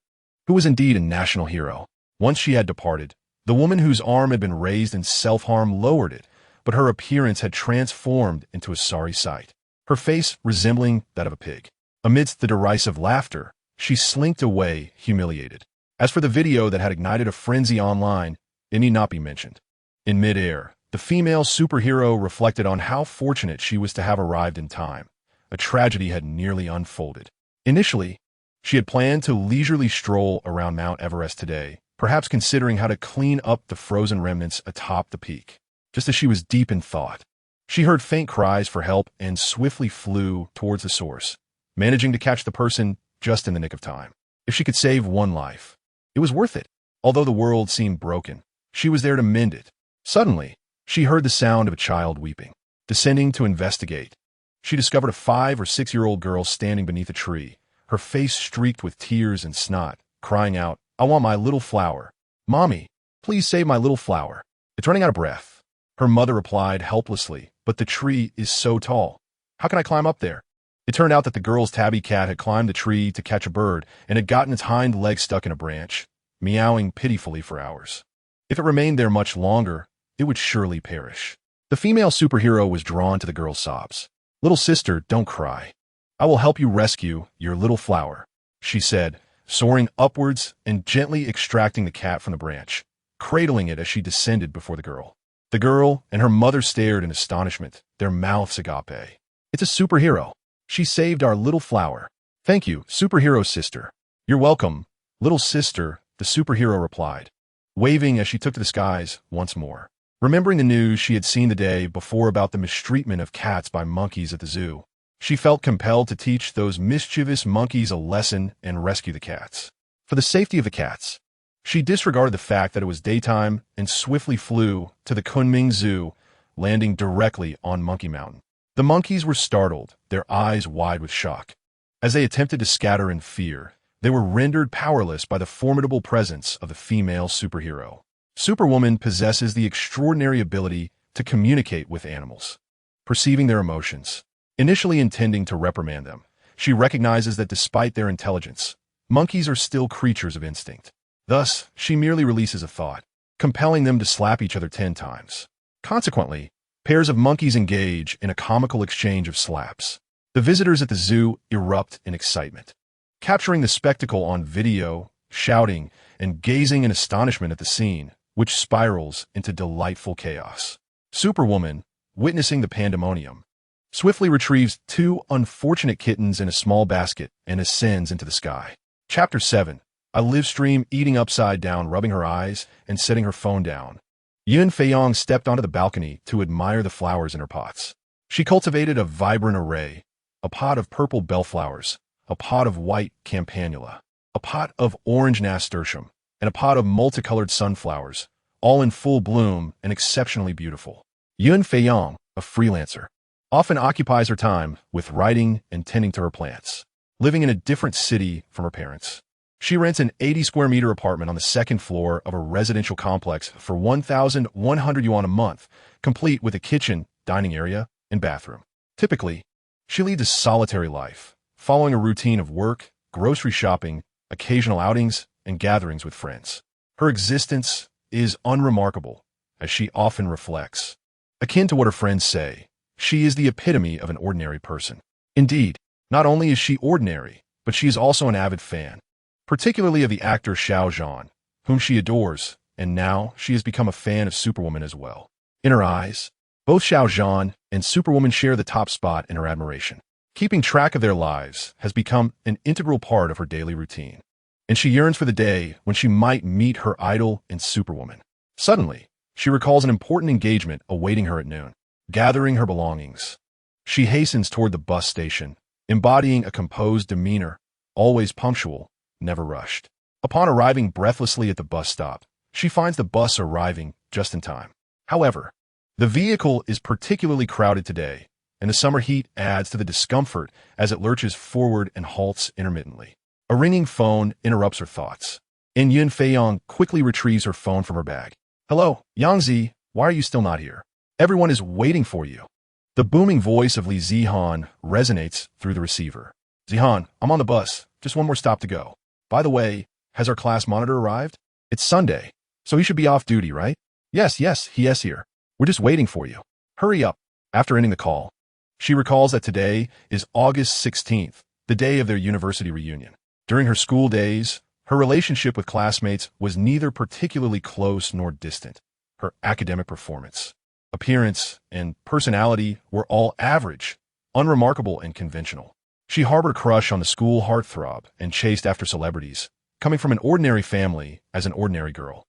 who was indeed a national hero. Once she had departed, the woman whose arm had been raised in self-harm lowered it, but her appearance had transformed into a sorry sight, her face resembling that of a pig. Amidst the derisive laughter, she slinked away, humiliated. As for the video that had ignited a frenzy online, it need not be mentioned. In midair, the female superhero reflected on how fortunate she was to have arrived in time. A tragedy had nearly unfolded. Initially, she had planned to leisurely stroll around Mount Everest today, perhaps considering how to clean up the frozen remnants atop the peak. Just as she was deep in thought, she heard faint cries for help and swiftly flew towards the source, managing to catch the person just in the nick of time. If she could save one life, it was worth it. Although the world seemed broken, she was there to mend it. Suddenly, she heard the sound of a child weeping. Descending to investigate, she discovered a 5 or 6-year-old girl standing beneath a tree, her face streaked with tears and snot, crying out, "I want my little flower. Mommy, please save my little flower. It's running out of breath." Her mother replied helplessly, "But the tree is so tall. How can I climb up there?" It turned out that the girl's tabby cat had climbed the tree to catch a bird and had gotten its hind leg stuck in a branch, meowing pitifully for hours. If it remained there much longer, it would surely perish. The female superhero was drawn to the girl's sobs. "Little sister, don't cry. I will help you rescue your little flower," she said, soaring upwards and gently extracting the cat from the branch, cradling it as she descended before the girl. The girl and her mother stared in astonishment, their mouths agape. "It's a superhero. She saved our little flower. Thank you, superhero sister." "You're welcome, little sister," the superhero replied, waving as she took to the skies once more. Remembering the news she had seen the day before about the mistreatment of cats by monkeys at the zoo, she felt compelled to teach those mischievous monkeys a lesson and rescue the cats. For the safety of the cats, she disregarded the fact that it was daytime and swiftly flew to the Kunming Zoo, landing directly on Monkey Mountain. The monkeys were startled, their eyes wide with shock. As they attempted to scatter in fear, they were rendered powerless by the formidable presence of the female superhero. Superwoman possesses the extraordinary ability to communicate with animals, perceiving their emotions. Initially intending to reprimand them, she recognizes that despite their intelligence, monkeys are still creatures of instinct. Thus, she merely releases a thought, compelling them to slap each other 10 times. Consequently, pairs of monkeys engage in a comical exchange of slaps. The visitors at the zoo erupt in excitement, capturing the spectacle on video, shouting, and gazing in astonishment at the scene, which spirals into delightful chaos. Superwoman, witnessing the pandemonium, swiftly retrieves 2 unfortunate kittens in a small basket and ascends into the sky. Chapter 7. A live stream eating upside down, rubbing her eyes and setting her phone down. Yun Feiyong stepped onto the balcony to admire the flowers in her pots. She cultivated a vibrant array, a pot of purple bellflowers, a pot of white campanula, a pot of orange nasturtium, and a pot of multicolored sunflowers, all in full bloom and exceptionally beautiful. Yun Feiyong, a freelancer, often occupies her time with writing and tending to her plants. Living in a different city from her parents, she rents an 80-square-meter apartment on the 2nd floor of a residential complex for 1,100 yuan a month, complete with a kitchen, dining area, and bathroom. Typically, she leads a solitary life, following a routine of work, grocery shopping, occasional outings, and gatherings with friends. Her existence is unremarkable, as she often reflects. Akin to what her friends say, she is the epitome of an ordinary person. Indeed, not only is she ordinary, but she is also an avid fan, particularly of the actor Xiao Zhan, whom she adores, and now she has become a fan of Superwoman as well. In her eyes, both Xiao Zhan and Superwoman share the top spot in her admiration. Keeping track of their lives has become an integral part of her daily routine, and she yearns for the day when she might meet her idol in Superwoman. Suddenly, she recalls an important engagement awaiting her at noon. Gathering her belongings, she hastens toward the bus station, embodying a composed demeanor, always punctual, never rushed. Upon arriving breathlessly at the bus stop, she finds the bus arriving just in time. However, the vehicle is particularly crowded today, and the summer heat adds to the discomfort as it lurches forward and halts intermittently. A ringing phone interrupts her thoughts, and Yun Feiyong quickly retrieves her phone from her bag. "Hello, Yangzi, why are you still not here? Everyone is waiting for you." The booming voice of Li Zihan resonates through the receiver. "Zihan, I'm on the bus. Just one more stop to go. By the way, has our class monitor arrived? It's Sunday, so he should be off duty, right?" Yes, he is here. We're just waiting for you. Hurry up." After ending the call, she recalls that today is August 16th, the day of their university reunion. During her school days, her relationship with classmates was neither particularly close nor distant. Her academic performance, appearance, and personality were all average, unremarkable, and conventional. She harbored a crush on the school heartthrob and chased after celebrities, coming from an ordinary family as an ordinary girl.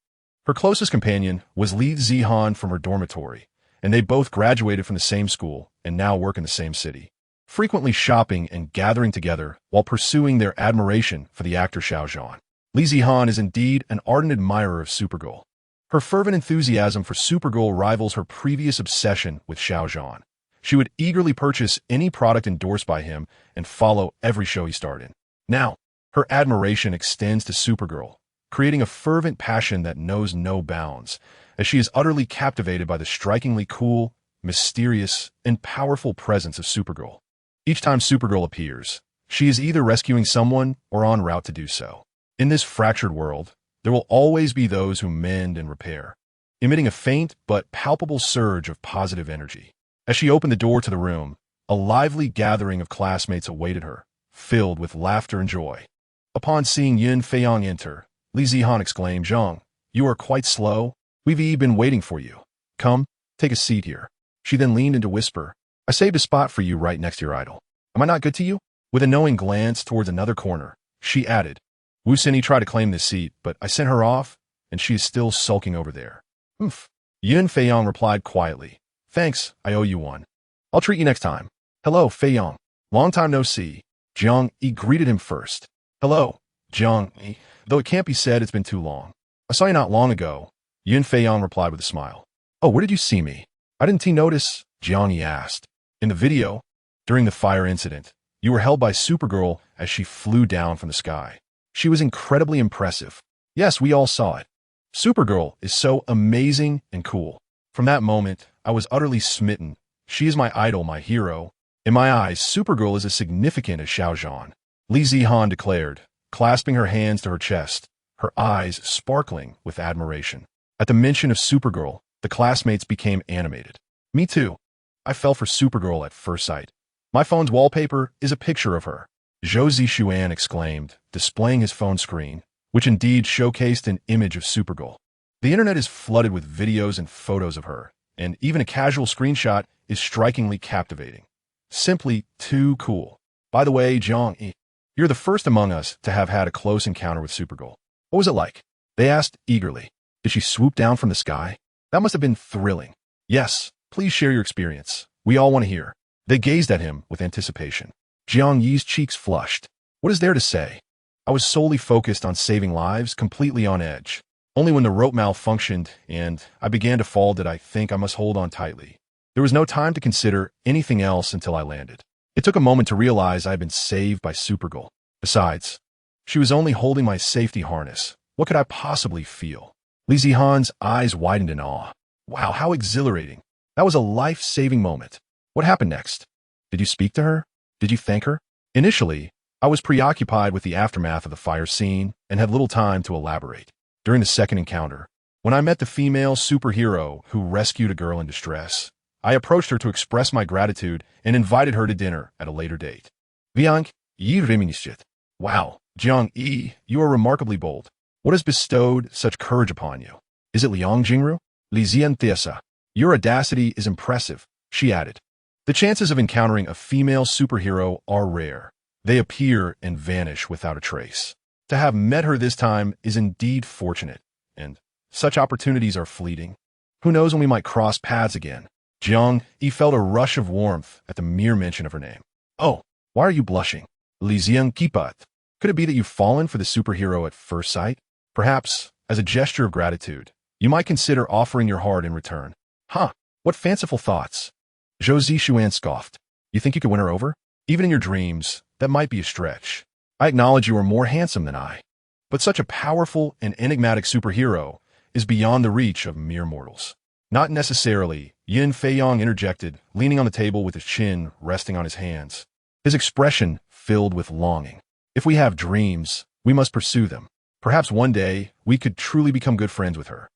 Her closest companion was Li Zihan from her dormitory, and they both graduated from the same school and now work in the same city, frequently shopping and gathering together while pursuing their admiration for the actor Xiao Zhan. Li Zihan is indeed an ardent admirer of Supergirl. Her fervent enthusiasm for Supergirl rivals her previous obsession with Xiao Zhan. She would eagerly purchase any product endorsed by him and follow every show he starred in. Now, her admiration extends to Supergirl, creating a fervent passion that knows no bounds, as she is utterly captivated by the strikingly cool, mysterious, and powerful presence of Supergirl. Each time Supergirl appears, she is either rescuing someone or en route to do so. In this fractured world, there will always be those who mend and repair, emitting a faint but palpable surge of positive energy. As she opened the door to the room, a lively gathering of classmates awaited her, filled with laughter and joy. Upon seeing Yun Feiyong enter, Li Zihan exclaimed, "Zhang, you are quite slow. We've been waiting for you. Come, take a seat here." She then leaned in to whisper, "I saved a spot for you right next to your idol. Am I not good to you?" With a knowing glance towards another corner, she added, "Wu Xinyi tried to claim this seat, but I sent her off, and she is still sulking over there." "Oof." Yun Feiyong replied quietly, "Thanks, I owe you one. I'll treat you next time." "Hello, Feiyong. Long time no see." Jiang Yi greeted him first. "Hello, Jiang Yi. Though it can't be said it's been too long. I saw you not long ago." Yun Feiyong replied with a smile. "Oh, where did you see me? I didn't notice," Jiang Yi asked. "In the video, during the fire incident, you were held by Supergirl as she flew down from the sky. She was incredibly impressive. Yes, we all saw it. Supergirl is so amazing and cool. From that moment, I was utterly smitten. She is my idol, my hero. In my eyes, Supergirl is as significant as Xiao Zhan," Li Zihan declared, clasping her hands to her chest, her eyes sparkling with admiration. At the mention of Supergirl, the classmates became animated. "Me too. I fell for Supergirl at first sight. My phone's wallpaper is a picture of her," Zhou Zishuan exclaimed, displaying his phone screen, which indeed showcased an image of Supergirl. "The internet is flooded with videos and photos of her, and even a casual screenshot is strikingly captivating. Simply too cool. By the way, Jiang Yi, you're the first among us to have had a close encounter with Supergirl. What was it like?" they asked eagerly. "Did she swoop down from the sky? That must have been thrilling." "Yes, please share your experience. We all want to hear." They gazed at him with anticipation. Jiang Yi's cheeks flushed. "What is there to say? I was solely focused on saving lives, completely on edge. Only when the rope malfunctioned and I began to fall did I think I must hold on tightly. There was no time to consider anything else until I landed. It took a moment to realize I had been saved by Supergirl. Besides, she was only holding my safety harness. What could I possibly feel?" Li Zihan's eyes widened in awe. "Wow, how exhilarating. That was a life-saving moment. What happened next? Did you speak to her? Did you thank her?" "Initially, I was preoccupied with the aftermath of the fire scene and had little time to elaborate. During the second encounter, when I met the female superhero who rescued a girl in distress, I approached her to express my gratitude and invited her to dinner at a later date." "Viang Yi reminisced. Wow, Jiang Yi, you are remarkably bold. What has bestowed such courage upon you? Is it Liang Jingru?" "Li Zian Thiesa. Your audacity is impressive," she added. "The chances of encountering a female superhero are rare. They appear and vanish without a trace. To have met her this time is indeed fortunate, and such opportunities are fleeting. Who knows when we might cross paths again." Jiang Yi felt a rush of warmth at the mere mention of her name. "Oh, why are you blushing? Li Zian Kipat. Could it be that you've fallen for the superhero at first sight? Perhaps, as a gesture of gratitude, you might consider offering your heart in return." "Huh, what fanciful thoughts." Zhou Zishuan scoffed. "You think you could win her over? Even in your dreams, that might be a stretch. I acknowledge you are more handsome than I. But such a powerful and enigmatic superhero is beyond the reach of mere mortals." "Not necessarily," Yin Feiyong interjected, leaning on the table with his chin resting on his hands, his expression filled with longing. "If we have dreams, we must pursue them. Perhaps one day we could truly become good friends with her.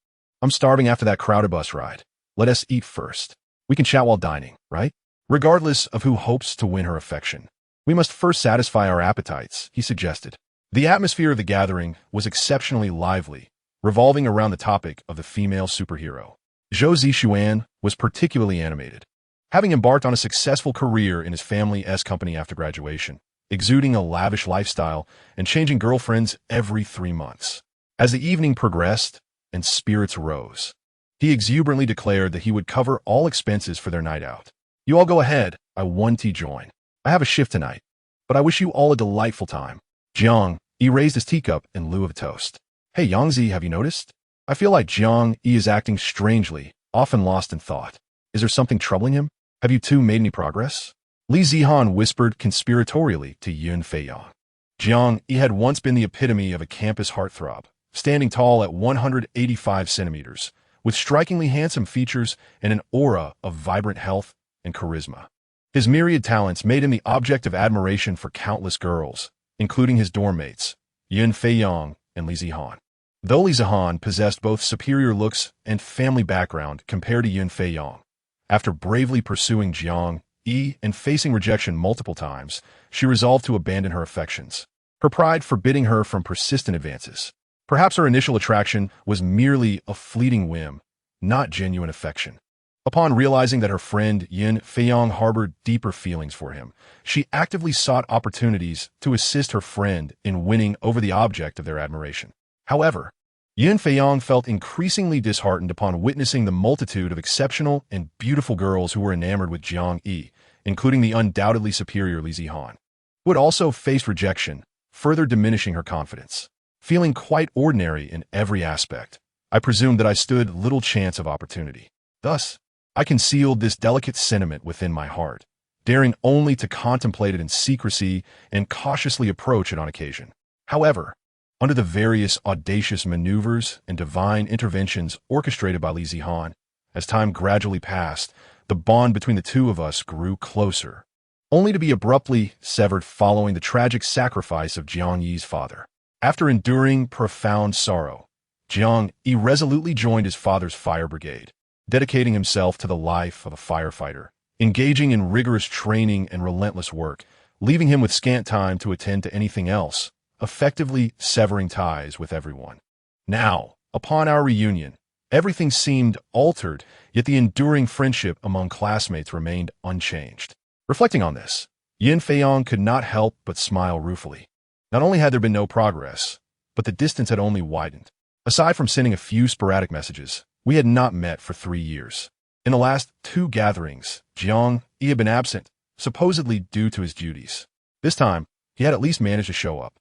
I'm starving after that crowded bus ride. Let us eat first. We can chat while dining, right? Regardless of who hopes to win her affection, we must first satisfy our appetites," he suggested. The atmosphere of the gathering was exceptionally lively, revolving around the topic of the female superhero. Zhou Zishuan was particularly animated. Having embarked on a successful career in his family's company after graduation, exuding a lavish lifestyle and changing girlfriends every 3 months. As the evening progressed and spirits rose, he exuberantly declared that he would cover all expenses for their night out. "You all go ahead, I want to join. I have a shift tonight, but I wish you all a delightful time." Jiang Yi raised his teacup in lieu of a toast. "Hey Yangzi, have you noticed? I feel like Jiang Yi is acting strangely, often lost in thought. Is there something troubling him? Have you two made any progress?" Li Zihan whispered conspiratorially to Yun Feiyong. Jiang Yi had once been the epitome of a campus heartthrob, standing tall at 185 centimeters, with strikingly handsome features and an aura of vibrant health and charisma. His myriad talents made him the object of admiration for countless girls, including his dorm mates, Yun Feiyong and Li Zihan. Though Li Zihan possessed both superior looks and family background compared to Yun Feiyong, after bravely pursuing Jiang Yi and facing rejection multiple times, she resolved to abandon her affections, her pride forbidding her from persistent advances. Perhaps her initial attraction was merely a fleeting whim, not genuine affection. Upon realizing that her friend Yin Feiyong harbored deeper feelings for him, she actively sought opportunities to assist her friend in winning over the object of their admiration. However, Yin Feiyong felt increasingly disheartened upon witnessing the multitude of exceptional and beautiful girls who were enamored with Jiang Yi, including the undoubtedly superior Li Zihan, who had also faced rejection, further diminishing her confidence. Feeling quite ordinary in every aspect, I presumed that I stood little chance of opportunity. Thus, I concealed this delicate sentiment within my heart, daring only to contemplate it in secrecy and cautiously approach it on occasion. However, under the various audacious maneuvers and divine interventions orchestrated by Li Zihan, as time gradually passed, the bond between the two of us grew closer, only to be abruptly severed following the tragic sacrifice of Jiang Yi's father. After enduring profound sorrow, Jiang Yi resolutely joined his father's fire brigade, dedicating himself to the life of a firefighter, engaging in rigorous training and relentless work, leaving him with scant time to attend to anything else, effectively severing ties with everyone. Now, upon our reunion, everything seemed altered, yet the enduring friendship among classmates remained unchanged. Reflecting on this, Yin Feiyong could not help but smile ruefully. Not only had there been no progress, but the distance had only widened. Aside from sending a few sporadic messages, we had not met for 3 years. In the last 2 gatherings, Jiang Yi had been absent, supposedly due to his duties. This time, he had at least managed to show up.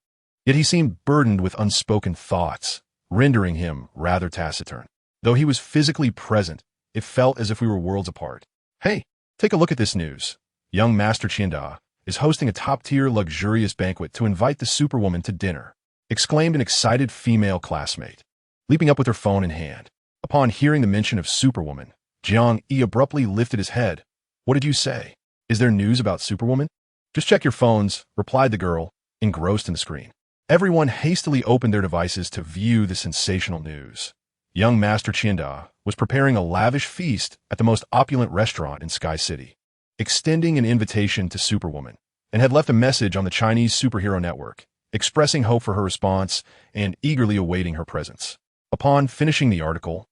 Yet he seemed burdened with unspoken thoughts, rendering him rather taciturn. Though he was physically present, it felt as if we were worlds apart. Hey, take a look at this news. Young Master Qianda is hosting a top-tier luxurious banquet to invite the Superwoman to dinner, exclaimed an excited female classmate, leaping up with her phone in hand. Upon hearing the mention of Superwoman, Jiang Yi abruptly lifted his head. What did you say? Is there news about Superwoman? Just check your phones, replied the girl, engrossed in the screen. Everyone hastily opened their devices to view the sensational news. Young Master Qianda was preparing a lavish feast at the most opulent restaurant in Sky City, extending an invitation to Superwoman, and had left a message on the Chinese superhero network, expressing hope for her response and eagerly awaiting her presence. Upon finishing the article,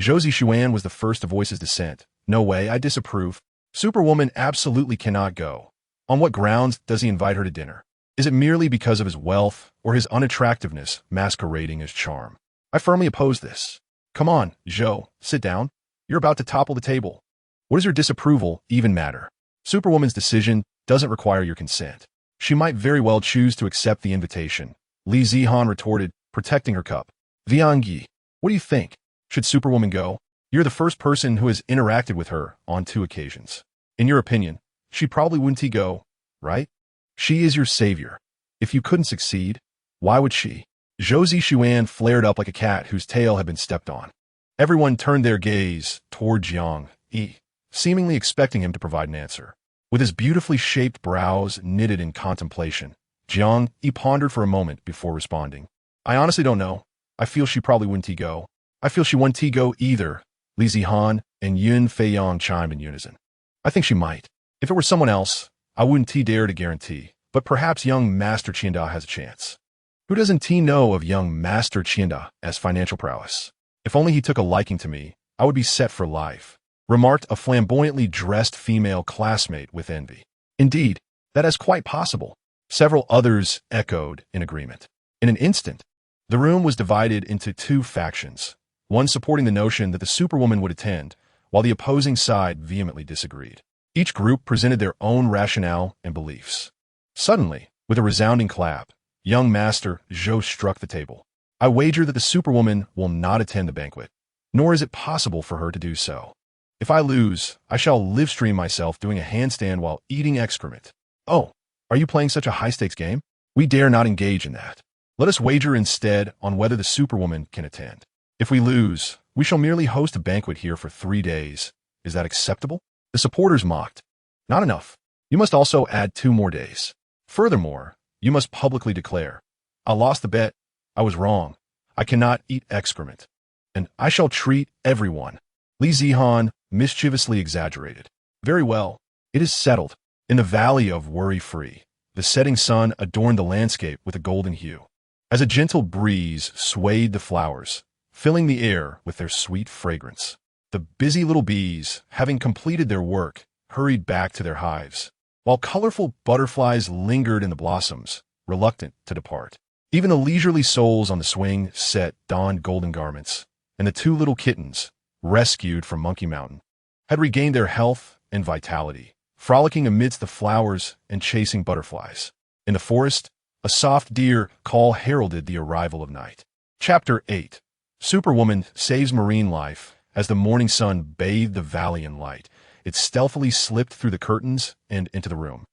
Zhou Zixuan was the first to voice his dissent. No way, I disapprove. Superwoman absolutely cannot go. On what grounds does he invite her to dinner? Is it merely because of his wealth or his unattractiveness masquerading as charm? I firmly oppose this. Come on, Zhou, sit down. You're about to topple the table. What does your disapproval even matter? Superwoman's decision doesn't require your consent. She might very well choose to accept the invitation, Li Zihan retorted, protecting her cup. Viang Yi, what do you think? Should Superwoman go? You're the first person who has interacted with her on 2 occasions. In your opinion, she probably wouldn't go, right? She is your savior. If you couldn't succeed, why would she? Zhou Zixuan flared up like a cat whose tail had been stepped on. Everyone turned their gaze toward Jiang Yi, seemingly expecting him to provide an answer. With his beautifully shaped brows knitted in contemplation, Jiang Yi pondered for a moment before responding. I honestly don't know. I feel she probably wouldn't go. I feel she wouldn't go either, Li Zihan and Yun Feiyong chimed in unison. I think she might. If it were someone else, I wouldn't dare to guarantee, but perhaps young Master Qianda has a chance. Who doesn't know of young Master Qianda as financial prowess? If only he took a liking to me, I would be set for life, remarked a flamboyantly dressed female classmate with envy. Indeed, that is quite possible. Several others echoed in agreement. In an instant, the room was divided into 2 factions, one supporting the notion that the Superwoman would attend, while the opposing side vehemently disagreed. Each group presented their own rationale and beliefs. Suddenly, with a resounding clap, young Master Zhou struck the table. I wager that the Superwoman will not attend the banquet, nor is it possible for her to do so. If I lose, I shall live-stream myself doing a handstand while eating excrement. Oh, are you playing such a high-stakes game? We dare not engage in that. Let us wager instead on whether the Superwoman can attend. If we lose, we shall merely host a banquet here for 3 days. Is that acceptable? The supporters mocked. Not enough. You must also add 2 more days. Furthermore, you must publicly declare, I lost the bet, I was wrong, I cannot eat excrement, and I shall treat everyone. Li Zihan mischievously exaggerated. Very well, it is settled. In the valley of Worry-Free, the setting sun adorned the landscape with a golden hue. As a gentle breeze swayed the flowers, filling the air with their sweet fragrance, the busy little bees, having completed their work, hurried back to their hives, while colorful butterflies lingered in the blossoms, reluctant to depart. Even the leisurely souls on the swing set donned golden garments, and the 2 little kittens, rescued from Monkey Mountain, had regained their health and vitality, frolicking amidst the flowers and chasing butterflies. In the forest, a soft deer call heralded the arrival of night. Chapter 8. Superwoman saves marine life. As the morning sun bathed the valley in light, it stealthily slipped through the curtains and into the room,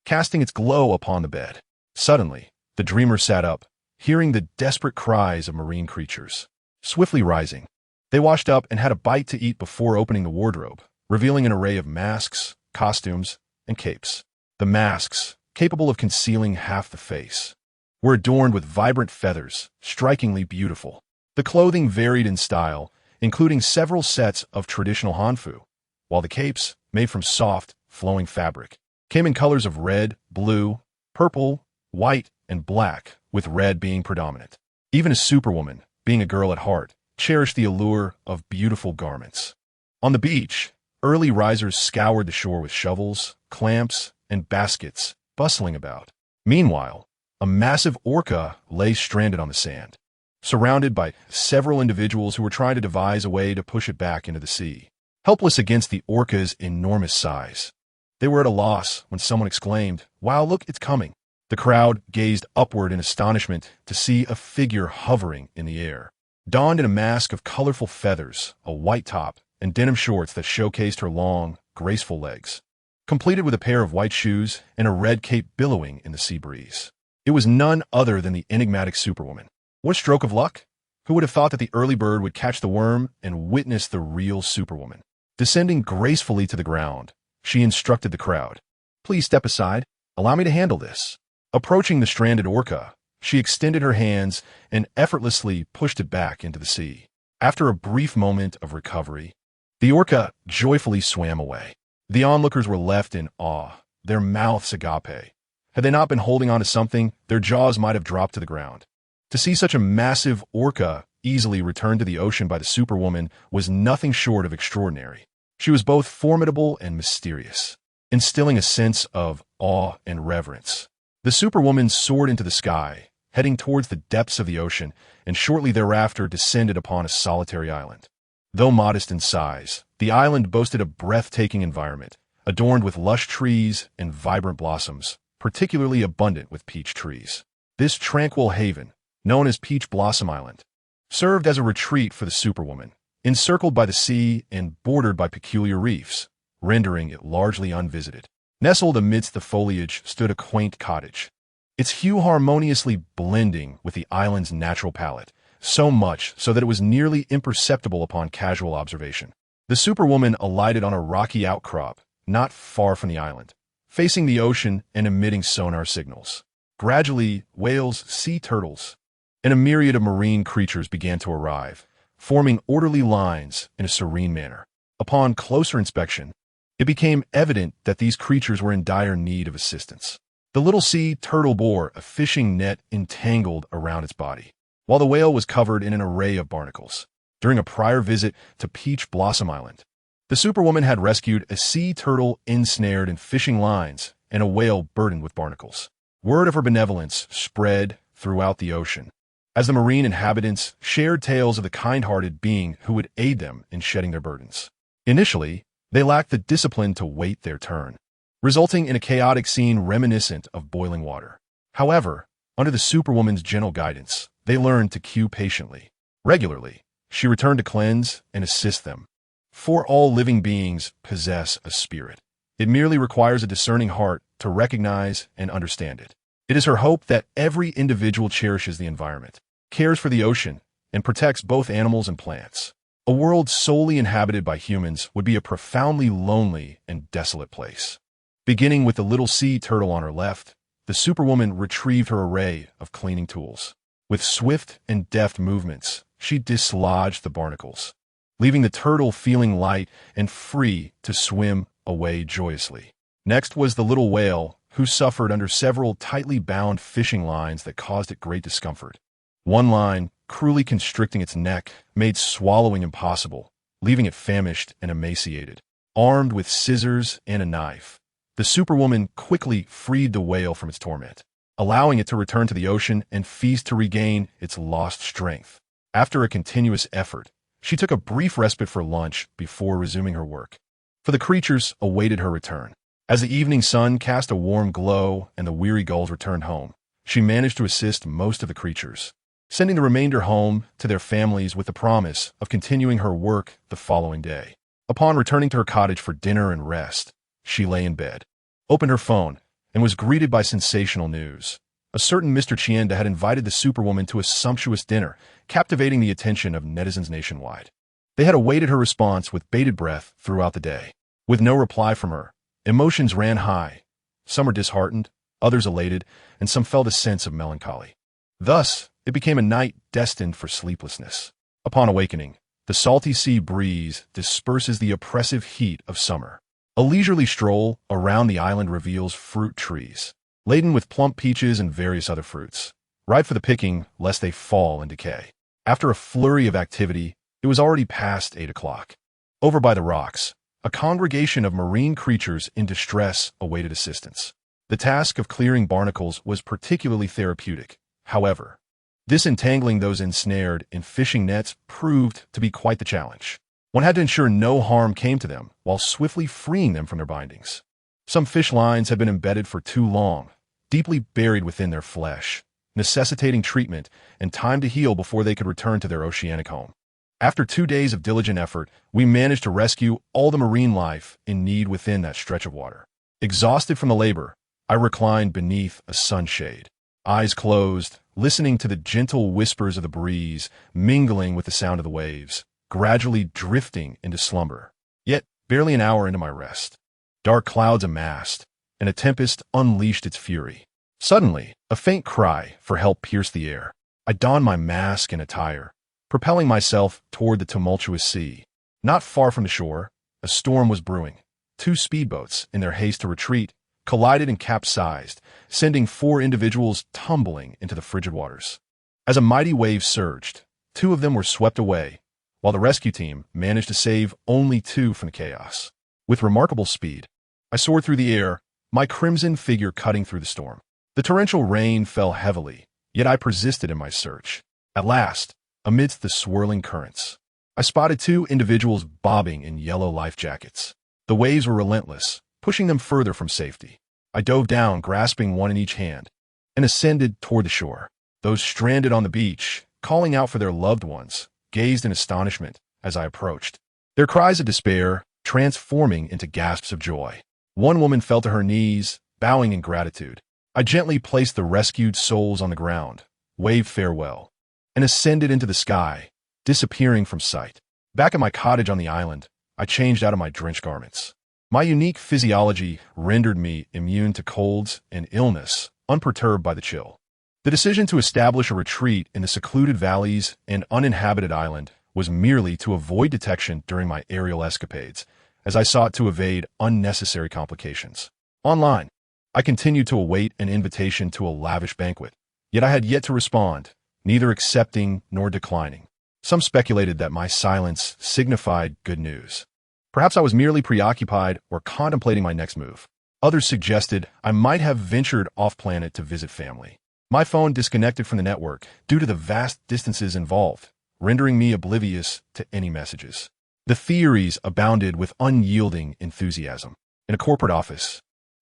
casting its glow upon the bed. Suddenly, the dreamer sat up, hearing the desperate cries of marine creatures. Swiftly rising, they washed up and had a bite to eat before opening the wardrobe, revealing an array of masks, costumes, and capes. The masks, capable of concealing half the face, were adorned with vibrant feathers, strikingly beautiful. The clothing varied in style, including several sets of traditional hanfu, while the capes, made from soft, flowing fabric, came in colors of red, blue, purple, white, and black, with red being predominant. Even a superwoman, being a girl at heart, cherished the allure of beautiful garments. On the beach, early risers scoured the shore with shovels, clamps, and baskets, bustling about. Meanwhile, a massive orca lay stranded on the sand, surrounded by several individuals who were trying to devise a way to push it back into the sea. Helpless against the orca's enormous size, they were at a loss when someone exclaimed, "Wow, look, it's coming." The crowd gazed upward in astonishment to see a figure hovering in the air, donned in a mask of colorful feathers, a white top, and denim shorts that showcased her long, graceful legs, completed with a pair of white shoes and a red cape billowing in the sea breeze. It was none other than the enigmatic Superwoman. What a stroke of luck! Who would have thought that the early bird would catch the worm and witness the real Superwoman? Descending gracefully to the ground, she instructed the crowd, "Please step aside. Allow me to handle this." Approaching the stranded orca, she extended her hands and effortlessly pushed it back into the sea. After a brief moment of recovery, the orca joyfully swam away. The onlookers were left in awe, their mouths agape. Had they not been holding on to something, their jaws might have dropped to the ground. To see such a massive orca easily returned to the ocean by the Superwoman was nothing short of extraordinary. She was both formidable and mysterious, instilling a sense of awe and reverence. The Superwoman soared into the sky, heading towards the depths of the ocean, and shortly thereafter descended upon a solitary island. Though modest in size, the island boasted a breathtaking environment, adorned with lush trees and vibrant blossoms, particularly abundant with peach trees. This tranquil haven, known as Peach Blossom Island, served as a retreat for the Superwoman, encircled by the sea and bordered by peculiar reefs, rendering it largely unvisited. Nestled amidst the foliage stood a quaint cottage, its hue harmoniously blending with the island's natural palette, so much so that it was nearly imperceptible upon casual observation. The Superwoman alighted on a rocky outcrop not far from the island, facing the ocean and emitting sonar signals. Gradually, whales, sea turtles, and a myriad of marine creatures began to arrive, forming orderly lines in a serene manner. Upon closer inspection, it became evident that these creatures were in dire need of assistance. The little sea turtle bore a fishing net entangled around its body, while the whale was covered in an array of barnacles. During a prior visit to Peach Blossom Island, the Superwoman had rescued a sea turtle ensnared in fishing lines and a whale burdened with barnacles. Word of her benevolence spread throughout the ocean, as the marine inhabitants shared tales of the kind-hearted being who would aid them in shedding their burdens. Initially, they lacked the discipline to wait their turn, resulting in a chaotic scene reminiscent of boiling water. However, under the Superwoman's gentle guidance, they learned to queue patiently. Regularly, she returned to cleanse and assist them. For all living beings possess a spirit. It merely requires a discerning heart to recognize and understand it. It is her hope that every individual cherishes the environment, cares for the ocean, and protects both animals and plants. A world solely inhabited by humans would be a profoundly lonely and desolate place. Beginning with the little sea turtle on her left, the Superwoman retrieved her array of cleaning tools. With swift and deft movements, she dislodged the barnacles, leaving the turtle feeling light and free to swim away joyously. Next was the little whale, who suffered under several tightly bound fishing lines that caused it great discomfort. One line, cruelly constricting its neck, made swallowing impossible, leaving it famished and emaciated. Armed with scissors and a knife, the Superwoman quickly freed the whale from its torment, allowing it to return to the ocean and feast to regain its lost strength. After a continuous effort, she took a brief respite for lunch before resuming her work. For the creatures awaited her return. As the evening sun cast a warm glow and the weary gulls returned home, she managed to assist most of the creatures, sending the remainder home to their families with the promise of continuing her work the following day. Upon returning to her cottage for dinner and rest, she lay in bed, opened her phone, and was greeted by sensational news. A certain Mr. Chienda had invited the Superwoman to a sumptuous dinner, captivating the attention of netizens nationwide. They had awaited her response with bated breath throughout the day. With no reply from her, emotions ran high. Some were disheartened, others elated, and some felt a sense of melancholy. Thus, it became a night destined for sleeplessness. Upon awakening, the salty sea breeze disperses the oppressive heat of summer. A leisurely stroll around the island reveals fruit trees, laden with plump peaches and various other fruits, ripe for the picking lest they fall and decay. After a flurry of activity, it was already past 8 o'clock. Over by the rocks, a congregation of marine creatures in distress awaited assistance. The task of clearing barnacles was particularly therapeutic. However, disentangling those ensnared in fishing nets proved to be quite the challenge. One had to ensure no harm came to them while swiftly freeing them from their bindings. Some fish lines had been embedded for too long, deeply buried within their flesh, necessitating treatment and time to heal before they could return to their oceanic home. After 2 days of diligent effort, we managed to rescue all the marine life in need within that stretch of water. Exhausted from the labor, I reclined beneath a sunshade, eyes closed, listening to the gentle whispers of the breeze mingling with the sound of the waves, gradually drifting into slumber. Yet, barely an hour into my rest, dark clouds amassed, and a tempest unleashed its fury. Suddenly, a faint cry for help pierced the air. I donned my mask and attire, propelling myself toward the tumultuous sea. Not far from the shore, a storm was brewing. 2 speedboats, in their haste to retreat, collided and capsized, sending 4 individuals tumbling into the frigid waters. As a mighty wave surged, 2 of them were swept away, while the rescue team managed to save only 2 from the chaos. With remarkable speed, I soared through the air, my crimson figure cutting through the storm. The torrential rain fell heavily, yet I persisted in my search. At last, amidst the swirling currents, I spotted 2 individuals bobbing in yellow life jackets. The waves were relentless, pushing them further from safety. I dove down, grasping one in each hand, and ascended toward the shore. Those stranded on the beach, calling out for their loved ones, gazed in astonishment as I approached, their cries of despair transforming into gasps of joy. One woman fell to her knees, bowing in gratitude. I gently placed the rescued souls on the ground, waved farewell, and ascended into the sky, disappearing from sight. Back at my cottage on the island, I changed out of my drenched garments. My unique physiology rendered me immune to colds and illness, unperturbed by the chill. The decision to establish a retreat in the secluded valleys and uninhabited island was merely to avoid detection during my aerial escapades, as I sought to evade unnecessary complications. Online, I continued to await an invitation to a lavish banquet, yet I had yet to respond, neither accepting nor declining. Some speculated that my silence signified good news. Perhaps I was merely preoccupied or contemplating my next move. Others suggested I might have ventured off-planet to visit family. My phone disconnected from the network due to the vast distances involved, rendering me oblivious to any messages. The theories abounded with unyielding enthusiasm. In a corporate office,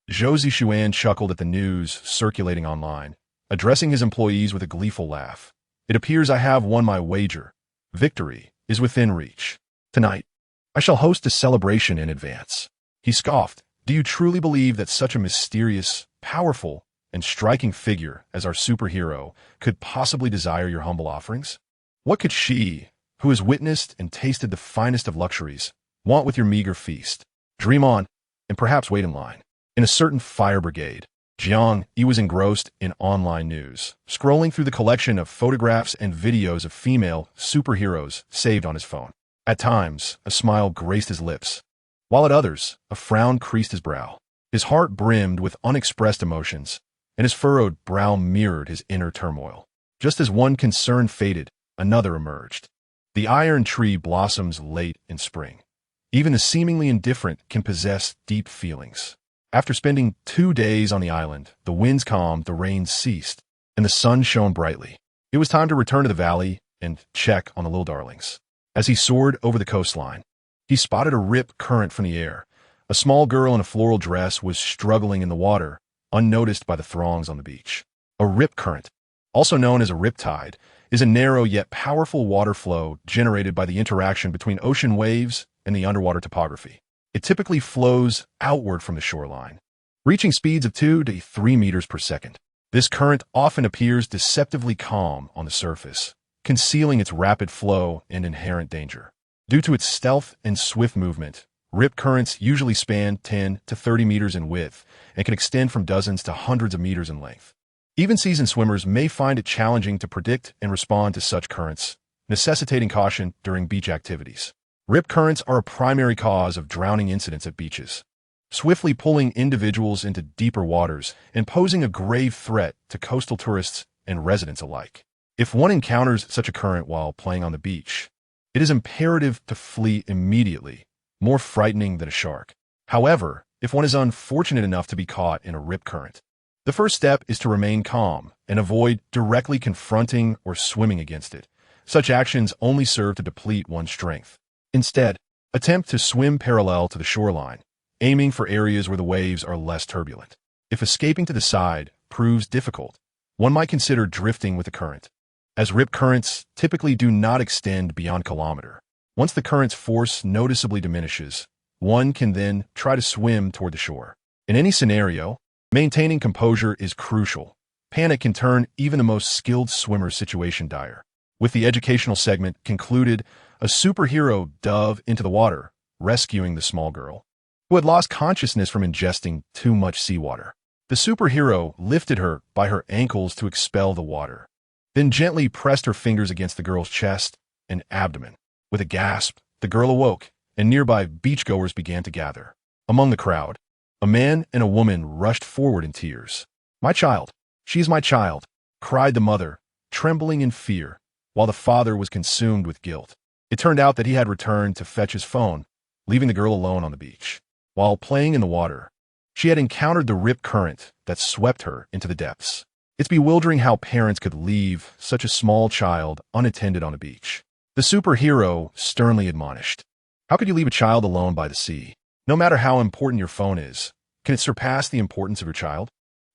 Josie Xuan chuckled at the news circulating online, addressing his employees with a gleeful laugh. It appears I have won my wager. Victory is within reach. Tonight, I shall host a celebration in advance. He scoffed. Do you truly believe that such a mysterious, powerful, and striking figure as our superhero could possibly desire your humble offerings? What could she, who has witnessed and tasted the finest of luxuries, want with your meager feast? Dream on, and perhaps wait in line. In a certain fire brigade, Jiang, he was engrossed in online news, scrolling through the collection of photographs and videos of female superheroes saved on his phone. At times, a smile graced his lips, while at others, a frown creased his brow. His heart brimmed with unexpressed emotions, and his furrowed brow mirrored his inner turmoil. Just as one concern faded, another emerged. The iron tree blossoms late in spring. Even the seemingly indifferent can possess deep feelings. After spending 2 days on the island, the winds calmed, the rain ceased, and the sun shone brightly. It was time to return to the valley and check on the little darlings. As he soared over the coastline, he spotted a rip current from the air. A small girl in a floral dress was struggling in the water, unnoticed by the throngs on the beach. A rip current, also known as a rip tide, is a narrow yet powerful water flow generated by the interaction between ocean waves and the underwater topography. It typically flows outward from the shoreline, reaching speeds of 2 to 3 meters per second. This current often appears deceptively calm on the surface, concealing its rapid flow and inherent danger. Due to its stealth and swift movement, rip currents usually span 10 to 30 meters in width and can extend from dozens to hundreds of meters in length. Even seasoned swimmers may find it challenging to predict and respond to such currents, necessitating caution during beach activities. Rip currents are a primary cause of drowning incidents at beaches, swiftly pulling individuals into deeper waters and posing a grave threat to coastal tourists and residents alike. If one encounters such a current while playing on the beach, it is imperative to flee immediately, more frightening than a shark. However, if one is unfortunate enough to be caught in a rip current, the first step is to remain calm and avoid directly confronting or swimming against it. Such actions only serve to deplete one's strength. Instead, attempt to swim parallel to the shoreline, aiming for areas where the waves are less turbulent. If escaping to the side proves difficult, one might consider drifting with the current, as rip currents typically do not extend beyond a kilometer. Once the current's force noticeably diminishes, one can then try to swim toward the shore. In any scenario, maintaining composure is crucial. Panic can turn even the most skilled swimmer's situation dire. With the educational segment concluded, a superhero dove into the water, rescuing the small girl, who had lost consciousness from ingesting too much seawater. The superhero lifted her by her ankles to expel the water, then gently pressed her fingers against the girl's chest and abdomen. With a gasp, the girl awoke, and nearby beachgoers began to gather. Among the crowd, a man and a woman rushed forward in tears. "My child, she is my child," cried the mother, trembling in fear, while the father was consumed with guilt. It turned out that he had returned to fetch his phone, leaving the girl alone on the beach. While playing in the water, she had encountered the rip current that swept her into the depths. It's bewildering how parents could leave such a small child unattended on a beach. The superhero sternly admonished, "How could you leave a child alone by the sea? No matter how important your phone is, can it surpass the importance of your child?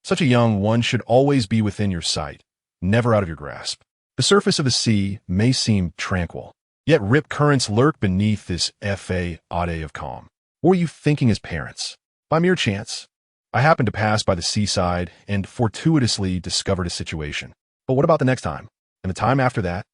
Such a young one should always be within your sight, never out of your grasp." The surface of the sea may seem tranquil, yet rip currents lurk beneath this facade of calm. What were you thinking as parents? By mere chance, I happened to pass by the seaside and fortuitously discovered a situation. But what about the next time? And the time after that?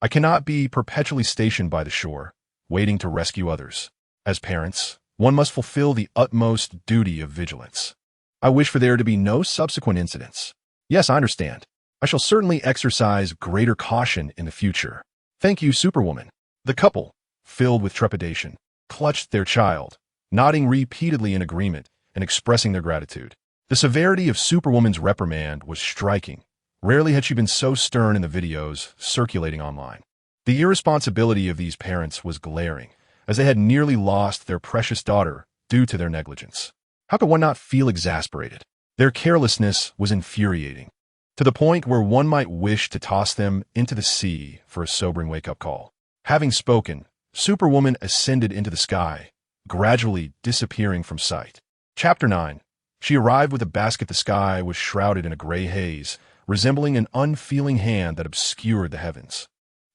I cannot be perpetually stationed by the shore, waiting to rescue others. As parents, one must fulfill the utmost duty of vigilance. I wish for there to be no subsequent incidents. Yes, I understand. I shall certainly exercise greater caution in the future. Thank you, Superwoman. The couple, filled with trepidation, clutched their child, nodding repeatedly in agreement and expressing their gratitude. The severity of Superwoman's reprimand was striking. Rarely had she been so stern in the videos circulating online. The irresponsibility of these parents was glaring, as they had nearly lost their precious daughter due to their negligence. How could one not feel exasperated? Their carelessness was infuriating, to the point where one might wish to toss them into the sea for a sobering wake-up call. Having spoken, Superwoman ascended into the sky, gradually disappearing from sight. Chapter 9. She arrived with a basket. The sky was shrouded in a gray haze, resembling an unfeeling hand that obscured the heavens,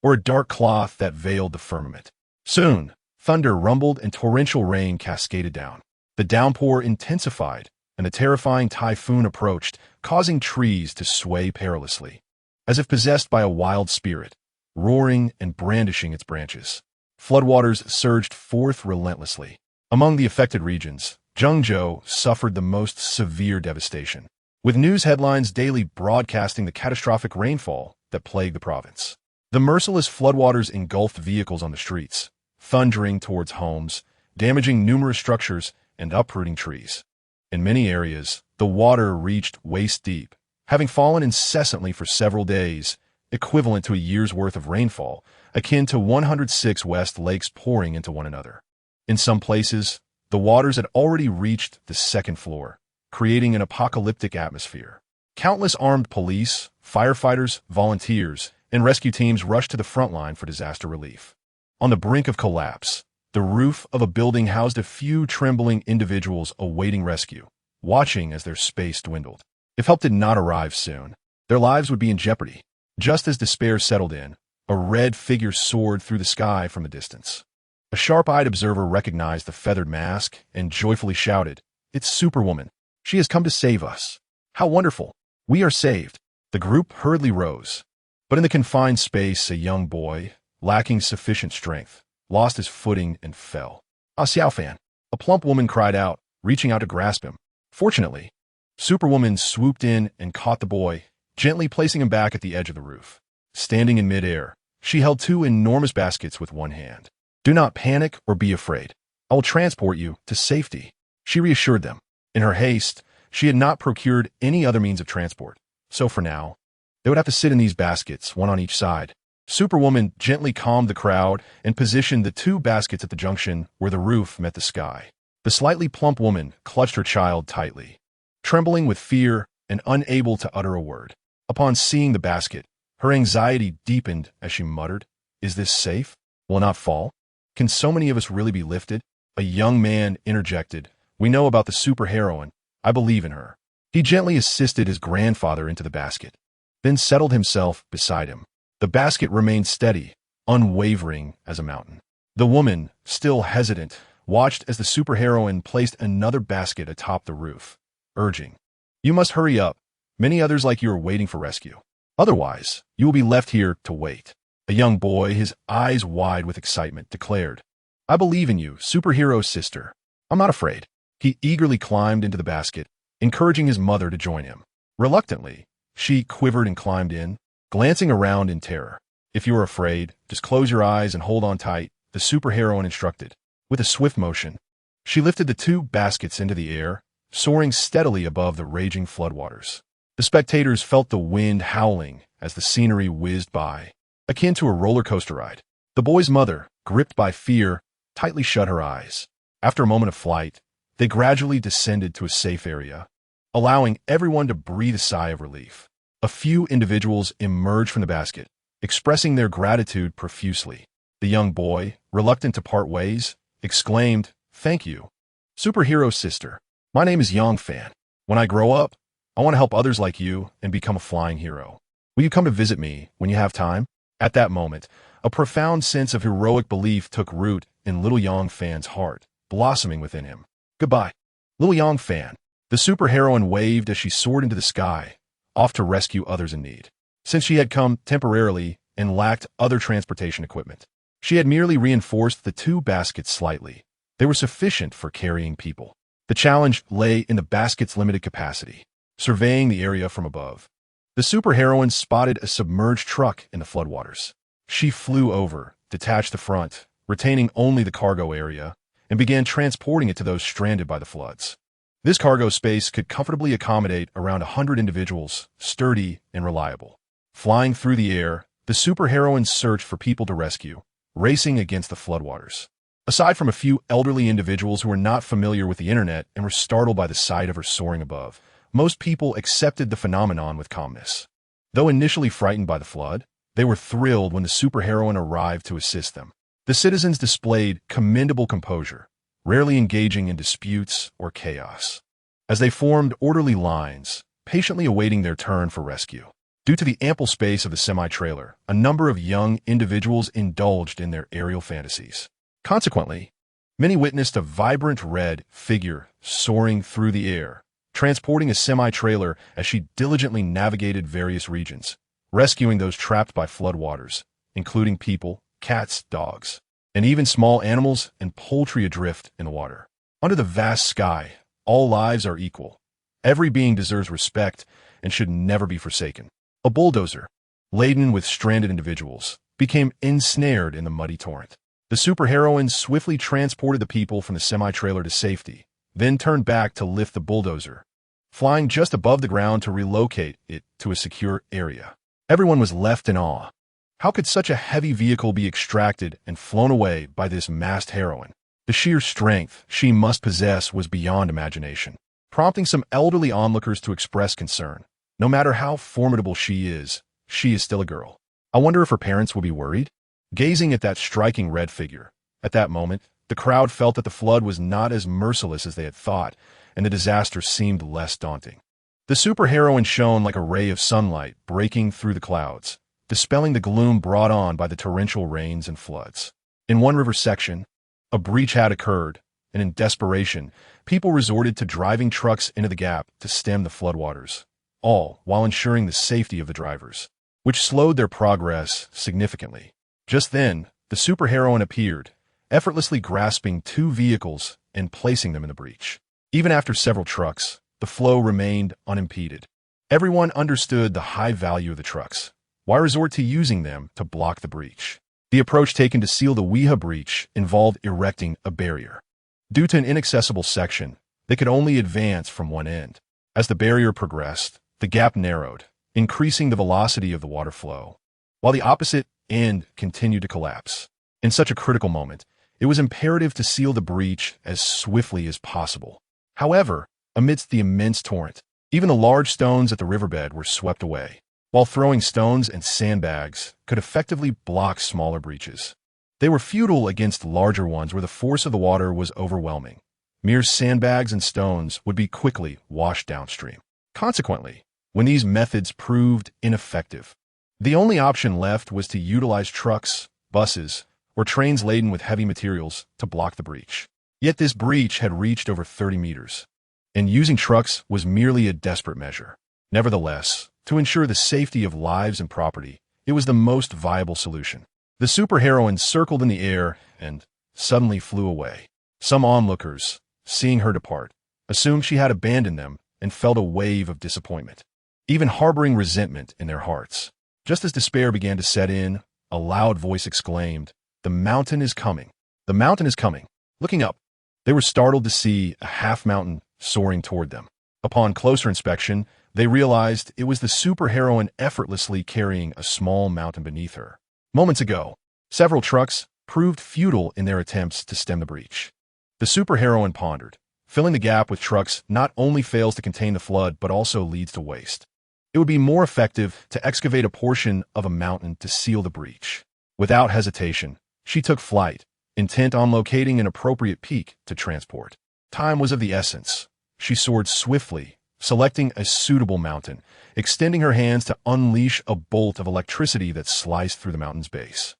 or a dark cloth that veiled the firmament. Soon, thunder rumbled and torrential rain cascaded down. The downpour intensified, and the terrifying typhoon approached, causing trees to sway perilously, as if possessed by a wild spirit, roaring and brandishing its branches. Floodwaters surged forth relentlessly. Among the affected regions, Zhengzhou suffered the most severe devastation, with news headlines daily broadcasting the catastrophic rainfall that plagued the province. The merciless floodwaters engulfed vehicles on the streets, thundering towards homes, damaging numerous structures and uprooting trees. In many areas, the water reached waist-deep, having fallen incessantly for several days, equivalent to a year's worth of rainfall, akin to 106 West lakes pouring into one another. In some places, the waters had already reached the second floor, creating an apocalyptic atmosphere. Countless armed police, firefighters, volunteers, and rescue teams rushed to the front line for disaster relief. On the brink of collapse, the roof of a building housed a few trembling individuals awaiting rescue, watching as their space dwindled. If help did not arrive soon, their lives would be in jeopardy. Just as despair settled in, a red figure soared through the sky from a distance. A sharp-eyed observer recognized the feathered mask and joyfully shouted, "It's Superwoman. She has come to save us. How wonderful! We are saved." The group hurriedly rose, but in the confined space, a young boy, lacking sufficient strength, lost his footing and fell. "Ah, Xiaofan!" A plump woman cried out, reaching out to grasp him. Fortunately, Superwoman swooped in and caught the boy, gently placing him back at the edge of the roof. Standing in midair, she held two enormous baskets with one hand. "Do not panic or be afraid. I will transport you to safety," she reassured them. In her haste, she had not procured any other means of transport, so for now, they would have to sit in these baskets, one on each side. Superwoman gently calmed the crowd and positioned the two baskets at the junction where the roof met the sky. The slightly plump woman clutched her child tightly, trembling with fear and unable to utter a word. Upon seeing the basket, her anxiety deepened as she muttered, "Is this safe? Will it not fall? Can so many of us really be lifted?" A young man interjected, "We know about the superheroine. I believe in her." He gently assisted his grandfather into the basket, then settled himself beside him. The basket remained steady, unwavering as a mountain. The woman, still hesitant, watched as the superheroine placed another basket atop the roof, urging, "You must hurry up. Many others like you are waiting for rescue. Otherwise, you will be left here to wait." A young boy, his eyes wide with excitement, declared, "I believe in you, superhero sister. I'm not afraid." He eagerly climbed into the basket, encouraging his mother to join him. Reluctantly, she quivered and climbed in, glancing around in terror. "If you are afraid, just close your eyes and hold on tight," the superheroine instructed. With a swift motion, she lifted the two baskets into the air, soaring steadily above the raging floodwaters. The spectators felt the wind howling as the scenery whizzed by, akin to a roller coaster ride. The boy's mother, gripped by fear, tightly shut her eyes. After a moment of flight, they gradually descended to a safe area, allowing everyone to breathe a sigh of relief. A few individuals emerged from the basket, expressing their gratitude profusely. The young boy, reluctant to part ways, exclaimed, "Thank you, superhero sister. My name is Yang Fan. When I grow up, I want to help others like you and become a flying hero. Will you come to visit me when you have time?" At that moment, a profound sense of heroic belief took root in little Yang Fan's heart, blossoming within him. "Goodbye, little Yang Fan." The superheroine waved as she soared into the sky, off to rescue others in need. Since she had come temporarily and lacked other transportation equipment, she had merely reinforced the two baskets slightly. They were sufficient for carrying people. The challenge lay in the basket's limited capacity. Surveying the area from above, the superheroine spotted a submerged truck in the floodwaters. She flew over, detached the front, retaining only the cargo area, and began transporting it to those stranded by the floods. This cargo space could comfortably accommodate around 100 individuals, sturdy and reliable. Flying through the air, the superheroine searched for people to rescue, racing against the floodwaters. Aside from a few elderly individuals who were not familiar with the internet and were startled by the sight of her soaring above, most people accepted the phenomenon with calmness. Though initially frightened by the flood, they were thrilled when the superheroine arrived to assist them. The citizens displayed commendable composure, rarely engaging in disputes or chaos, as they formed orderly lines, patiently awaiting their turn for rescue. Due to the ample space of the semi-trailer, a number of young individuals indulged in their aerial fantasies. Consequently, many witnessed a vibrant red figure soaring through the air, transporting a semi-trailer as she diligently navigated various regions, rescuing those trapped by floodwaters, including people, cats, dogs, and even small animals and poultry adrift in the water. Under the vast sky, all lives are equal. Every being deserves respect and should never be forsaken. A bulldozer, laden with stranded individuals, became ensnared in the muddy torrent. The superheroine swiftly transported the people from the semi-trailer to safety, then turned back to lift the bulldozer, flying just above the ground to relocate it to a secure area. Everyone was left in awe. How could such a heavy vehicle be extracted and flown away by this masked heroine? The sheer strength she must possess was beyond imagination, prompting some elderly onlookers to express concern. No matter how formidable she is still a girl. I wonder if her parents will be worried? Gazing at that striking red figure, at that moment, the crowd felt that the flood was not as merciless as they had thought, and the disaster seemed less daunting. The superheroine shone like a ray of sunlight breaking through the clouds, dispelling the gloom brought on by the torrential rains and floods. In one river section, a breach had occurred, and in desperation, people resorted to driving trucks into the gap to stem the floodwaters, all while ensuring the safety of the drivers, which slowed their progress significantly. Just then, the superheroine appeared, effortlessly grasping two vehicles and placing them in the breach. Even after several trucks, the flow remained unimpeded. Everyone understood the high value of the trucks. Why resort to using them to block the breach? The approach taken to seal the Weha breach involved erecting a barrier. Due to an inaccessible section, they could only advance from one end. As the barrier progressed, the gap narrowed, increasing the velocity of the water flow, while the opposite end continued to collapse. In such a critical moment, it was imperative to seal the breach as swiftly as possible. However, amidst the immense torrent, even the large stones at the riverbed were swept away, while throwing stones and sandbags could effectively block smaller breaches. They were futile against larger ones where the force of the water was overwhelming. Mere sandbags and stones would be quickly washed downstream. Consequently, when these methods proved ineffective, the only option left was to utilize trucks, buses, or trains laden with heavy materials to block the breach. Yet this breach had reached over 30 meters, and using trucks was merely a desperate measure. Nevertheless, to ensure the safety of lives and property, it was the most viable solution. The superheroine circled in the air and suddenly flew away. Some onlookers, seeing her depart, assumed she had abandoned them and felt a wave of disappointment, even harboring resentment in their hearts. Just as despair began to set in, a loud voice exclaimed, "The mountain is coming! The mountain is coming!" Looking up, they were startled to see a half-mountain soaring toward them. Upon closer inspection, they realized it was the superheroine effortlessly carrying a small mountain beneath her. Moments ago, several trucks proved futile in their attempts to stem the breach. The superheroine pondered, filling the gap with trucks not only fails to contain the flood but also leads to waste. It would be more effective to excavate a portion of a mountain to seal the breach. Without hesitation, she took flight, intent on locating an appropriate peak to transport. Time was of the essence. She soared swiftly, selecting a suitable mountain, extending her hands to unleash a bolt of electricity that sliced through the mountain's base.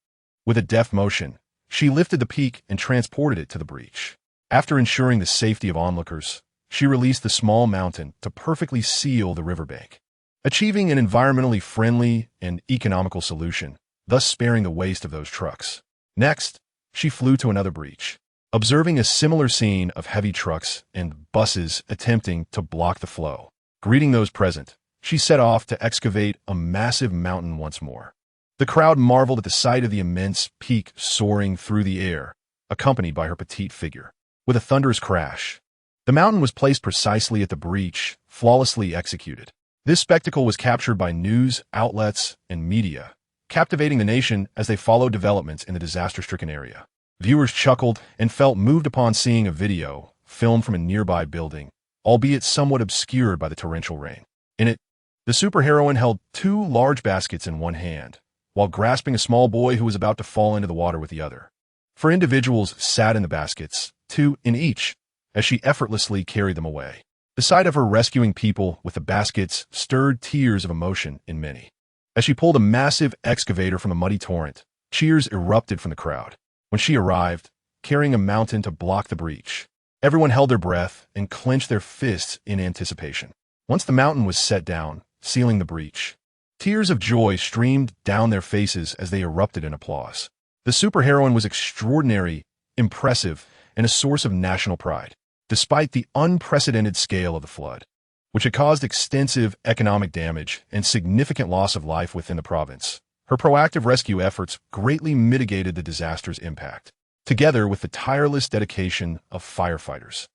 With a deft motion, she lifted the peak and transported it to the breach. After ensuring the safety of onlookers, she released the small mountain to perfectly seal the riverbank, achieving an environmentally friendly and economical solution, thus sparing the waste of those trucks. Next, she flew to another breach. Observing a similar scene of heavy trucks and buses attempting to block the flow, greeting those present, she set off to excavate a massive mountain once more. The crowd marveled at the sight of the immense peak soaring through the air, accompanied by her petite figure. With a thunderous crash, the mountain was placed precisely at the breach, flawlessly executed. This spectacle was captured by news outlets and media, captivating the nation as they followed developments in the disaster-stricken area. Viewers chuckled and felt moved upon seeing a video filmed from a nearby building, albeit somewhat obscured by the torrential rain. In it, the superheroine held two large baskets in one hand, while grasping a small boy who was about to fall into the water with the other. 4 individuals sat in the baskets, 2 in each, as she effortlessly carried them away. The sight of her rescuing people with the baskets stirred tears of emotion in many. As she pulled a massive excavator from the muddy torrent, cheers erupted from the crowd. When she arrived, carrying a mountain to block the breach, everyone held their breath and clenched their fists in anticipation. Once the mountain was set down, sealing the breach, tears of joy streamed down their faces as they erupted in applause. The superheroine was extraordinary, impressive, and a source of national pride. despite the unprecedented scale of the flood, which had caused extensive economic damage and significant loss of life within the province. Her proactive rescue efforts greatly mitigated the disaster's impact, together with the tireless dedication of firefighters,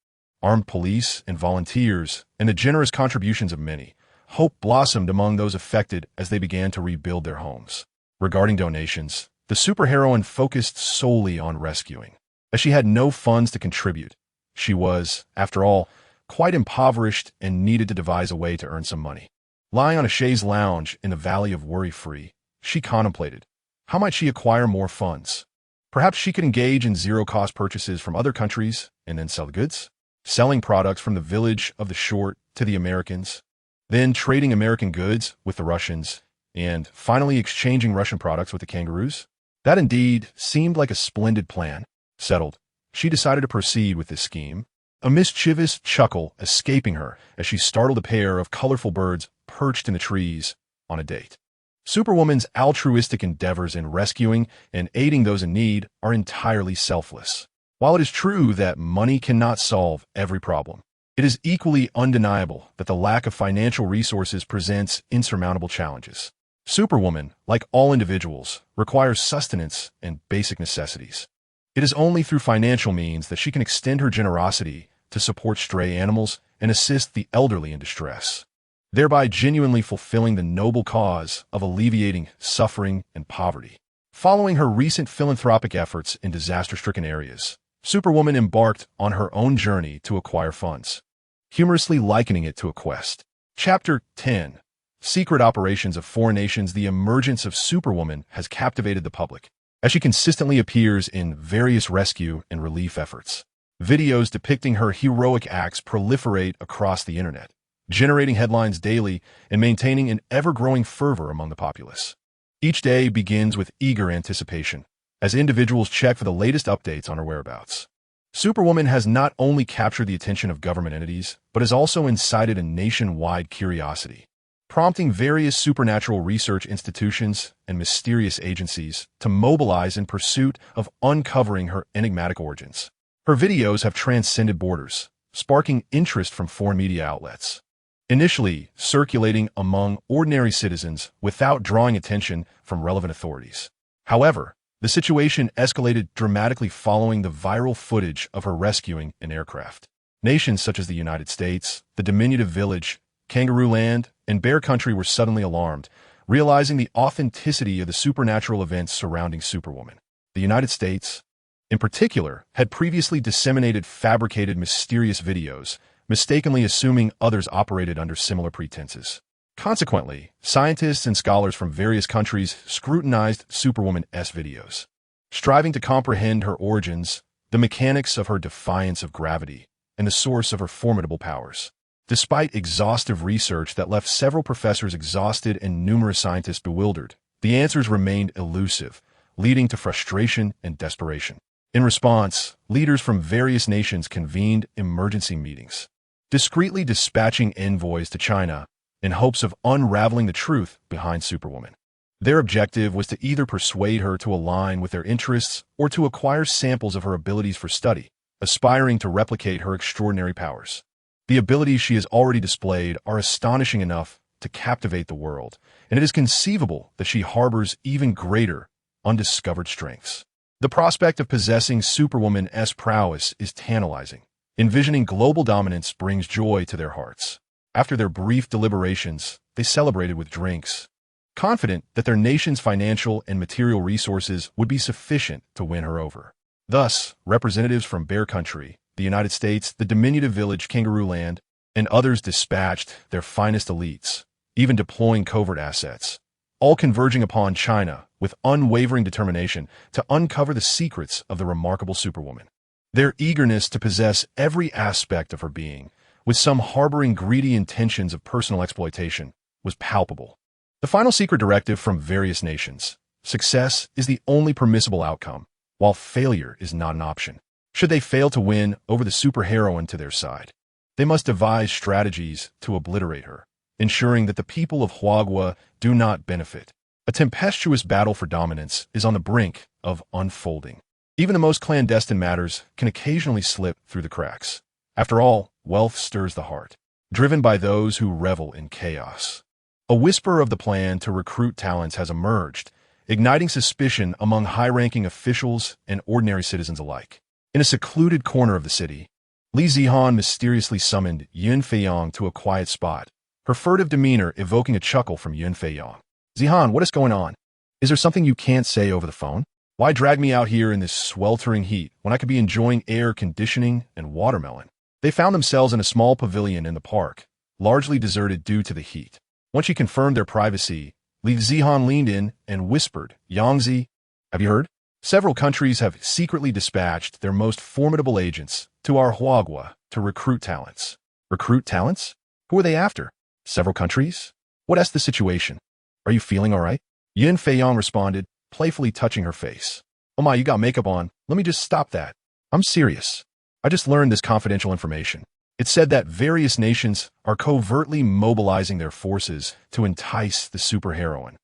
armed police, and volunteers, and the generous contributions of many. Hope blossomed among those affected as they began to rebuild their homes. Regarding donations, the superheroine focused solely on rescuing. As she had no funds to contribute, she was, after all, quite impoverished and needed to devise a way to earn some money. Lying on a chaise lounge in the valley of worry-free, she contemplated, how might she acquire more funds? Perhaps she could engage in zero-cost purchases from other countries and then sell the goods, selling products from the village of the short to the Americans, then trading American goods with the Russians, and finally exchanging Russian products with the kangaroos. That indeed seemed like a splendid plan. Settled, she decided to proceed with this scheme, a mischievous chuckle escaping her as she startled a pair of colorful birds perched in the trees on a date. Superwoman's altruistic endeavors in rescuing and aiding those in need are entirely selfless. While it is true that money cannot solve every problem, it is equally undeniable that the lack of financial resources presents insurmountable challenges. Superwoman, like all individuals, requires sustenance and basic necessities. It is only through financial means that she can extend her generosity to support stray animals and assist the elderly in distress, thereby genuinely fulfilling the noble cause of alleviating suffering and poverty. Following her recent philanthropic efforts in disaster-stricken areas, Superwoman embarked on her own journey to acquire funds, humorously likening it to a quest. Chapter 10. Secret Operations of Foreign Nations. The emergence of Superwoman has captivated the public, as she consistently appears in various rescue and relief efforts. Videos depicting her heroic acts proliferate across the internet, generating headlines daily and maintaining an ever-growing fervor among the populace. Each day begins with eager anticipation, as individuals check for the latest updates on her whereabouts. Superwoman has not only captured the attention of government entities, but has also incited a nationwide curiosity, prompting various supernatural research institutions and mysterious agencies to mobilize in pursuit of uncovering her enigmatic origins. Her videos have transcended borders, sparking interest from foreign media outlets, initially circulating among ordinary citizens without drawing attention from relevant authorities. However, the situation escalated dramatically following the viral footage of her rescuing an aircraft. Nations such as the United States, the diminutive village, Kangaroo Land, and Bear Country were suddenly alarmed, realizing the authenticity of the supernatural events surrounding Superwoman. The United States, in particular, had previously disseminated fabricated mysterious videos, mistakenly assuming others operated under similar pretenses. Consequently, scientists and scholars from various countries scrutinized Superwoman's videos, striving to comprehend her origins, the mechanics of her defiance of gravity, and the source of her formidable powers. Despite exhaustive research that left several professors exhausted and numerous scientists bewildered, the answers remained elusive, leading to frustration and desperation. In response, leaders from various nations convened emergency meetings, discreetly dispatching envoys to China in hopes of unraveling the truth behind Superwoman. Their objective was to either persuade her to align with their interests or to acquire samples of her abilities for study, aspiring to replicate her extraordinary powers. The abilities she has already displayed are astonishing enough to captivate the world, and it is conceivable that she harbors even greater, undiscovered strengths. The prospect of possessing Superwoman's prowess is tantalizing. Envisioning global dominance brings joy to their hearts. After their brief deliberations, they celebrated with drinks, confident that their nation's financial and material resources would be sufficient to win her over. Thus, representatives from Bear Country, the United States, the diminutive village Kangaroo Land, and others dispatched their finest elites, even deploying covert assets, all converging upon China with unwavering determination to uncover the secrets of the remarkable Superwoman. Their eagerness to possess every aspect of her being, with some harboring greedy intentions of personal exploitation, was palpable. The final secret directive from various nations: success is the only permissible outcome, while failure is not an option. Should they fail to win over the superheroine to their side, they must devise strategies to obliterate her, ensuring that the people of Huagua do not benefit. A tempestuous battle for dominance is on the brink of unfolding. Even the most clandestine matters can occasionally slip through the cracks, After all, wealth stirs the heart, driven by those who revel in chaos. A whisper of the plan to recruit talents has emerged, igniting suspicion among high-ranking officials and ordinary citizens alike. In a secluded corner of the city, Li Zihan mysteriously summoned Yun Feiyong to a quiet spot, her furtive demeanor evoking a chuckle from Yun Feiyong. Zihan, what is going on? Is there something you can't say over the phone? Why drag me out here in this sweltering heat when I could be enjoying air conditioning and watermelon? They found themselves in a small pavilion in the park, largely deserted due to the heat. Once she confirmed their privacy, Li Zihan leaned in and whispered, Yangzi, have you heard? Several countries have secretly dispatched their most formidable agents to our Huagua to recruit talents. Recruit talents? Who are they after? Several countries? What's the situation? Are you feeling all right? Yun Feiyong responded, playfully touching her face. Oh my, you got makeup on. Let me just stop that. I'm serious. I just learned this confidential information. It said that various nations are covertly mobilizing their forces to entice the superheroine,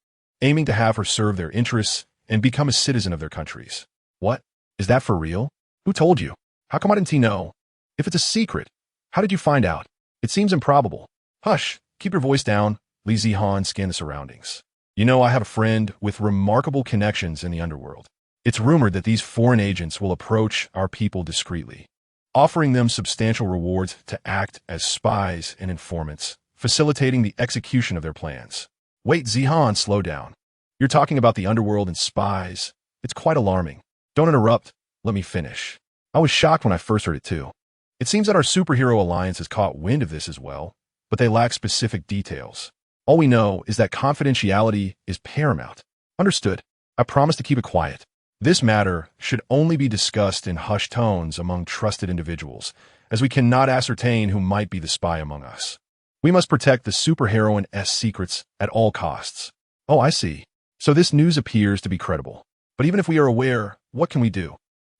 aiming to have her serve their interests and become a citizen of their countries. What? Is that for real? Who told you? How come I didn't know? If it's a secret, how did you find out? It seems improbable. Hush, keep your voice down. Li Zihan scanned the surroundings. You know, I have a friend with remarkable connections in the underworld. It's rumored that these foreign agents will approach our people discreetly, offering them substantial rewards to act as spies and informants, facilitating the execution of their plans. Wait, Zihan, slow down. You're talking about the underworld and spies. It's quite alarming. Don't interrupt. Let me finish. I was shocked when I first heard it too. It seems that our superhero alliance has caught wind of this as well, but they lack specific details. All we know is that confidentiality is paramount. Understood. I promise to keep it quiet. This matter should only be discussed in hushed tones among trusted individuals, as we cannot ascertain who might be the spy among us. We must protect the superheroine's secrets at all costs. Oh, I see. So this news appears to be credible. But even if we are aware, what can we do?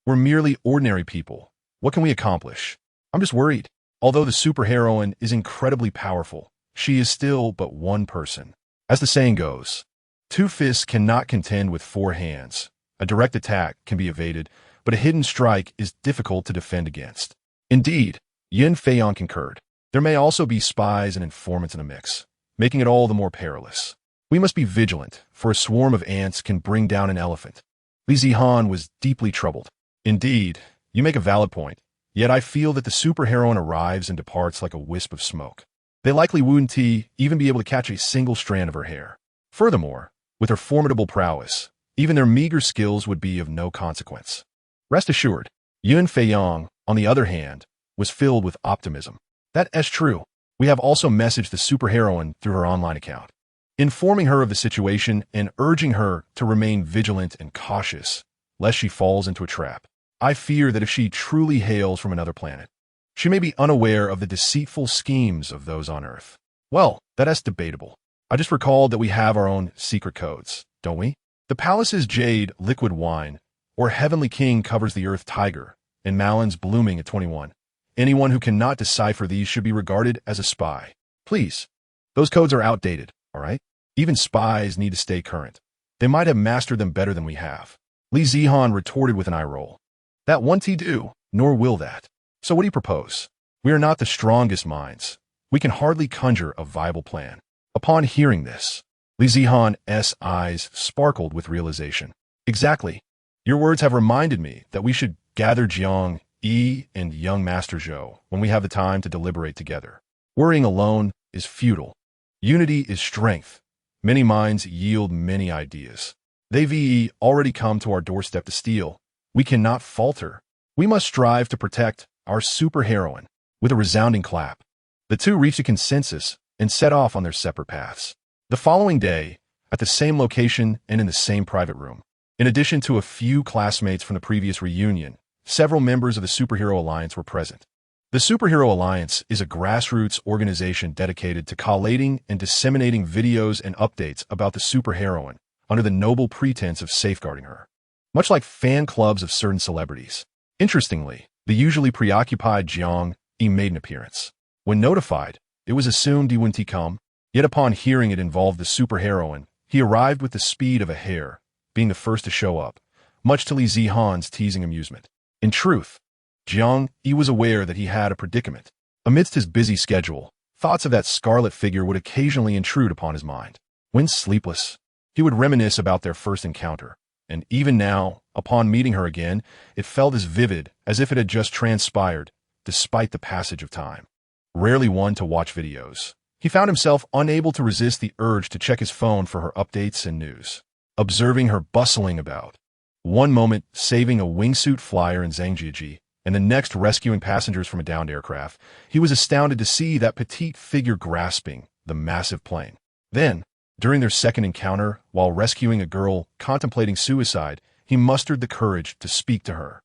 We're merely ordinary people. What can we accomplish? I'm just worried. Although the superheroine is incredibly powerful, she is still but one person. As the saying goes, two fists cannot contend with four hands. A direct attack can be evaded, but a hidden strike is difficult to defend against. Indeed, Yun Feiyong concurred. There may also be spies and informants in a mix, making it all the more perilous. We must be vigilant, for a swarm of ants can bring down an elephant. Li Zihan was deeply troubled. Indeed, you make a valid point, yet I feel that the superheroine arrives and departs like a wisp of smoke. They likely wouldn't even be able to catch a single strand of her hair. Furthermore, with her formidable prowess, even their meager skills would be of no consequence. Rest assured, Yun Feiyong, on the other hand, was filled with optimism. That is true. We have also messaged the superheroine through her online account, informing her of the situation and urging her to remain vigilant and cautious, lest she falls into a trap. I fear that if she truly hails from another planet, she may be unaware of the deceitful schemes of those on Earth. Well, that is debatable. I just recalled that we have our own secret codes, don't we? The palace's jade liquid wine, or Heavenly King covers the Earth tiger, and Malon's blooming at 21. Anyone who cannot decipher these should be regarded as a spy. Please, those codes are outdated, all right? Even spies need to stay current. They might have mastered them better than we have. Li Zihan retorted with an eye roll. That won't do, nor will that. So what do you propose? We are not the strongest minds. We can hardly conjure a viable plan. Upon hearing this, Li Zihan's eyes sparkled with realization. Exactly. Your words have reminded me that we should gather Jiang Yi and young Master Zhou when we have the time to deliberate together. Worrying alone is futile. Unity is strength. Many minds yield many ideas. They've already come to our doorstep to steal. We cannot falter. We must strive to protect our superheroine. With a resounding clap, the two reached a consensus and set off on their separate paths. The following day, at the same location and in the same private room, in addition to a few classmates from the previous reunion, several members of the Superhero Alliance were present. The Superhero Alliance is a grassroots organization dedicated to collating and disseminating videos and updates about the superheroine under the noble pretense of safeguarding her, much like fan clubs of certain celebrities. Interestingly, the usually preoccupied Jiang Yi made an appearance. When notified, it was assumed he wouldn't come, yet upon hearing it involved the superheroine, he arrived with the speed of a hare, being the first to show up, much to Li Zihan's teasing amusement. In truth, Jiang Yi was aware that he had a predicament. Amidst his busy schedule, thoughts of that scarlet figure would occasionally intrude upon his mind. When sleepless, he would reminisce about their first encounter, and even now, upon meeting her again, it felt as vivid as if it had just transpired, despite the passage of time. Rarely one to watch videos, he found himself unable to resist the urge to check his phone for her updates and news. Observing her bustling about, one moment saving a wingsuit flyer in Zhangjiajie, and the next rescuing passengers from a downed aircraft, he was astounded to see that petite figure grasping the massive plane. Then, during their second encounter, while rescuing a girl contemplating suicide, he mustered the courage to speak to her.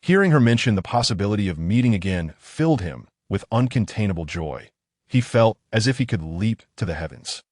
Hearing her mention the possibility of meeting again filled him with uncontainable joy. He felt as if he could leap to the heavens.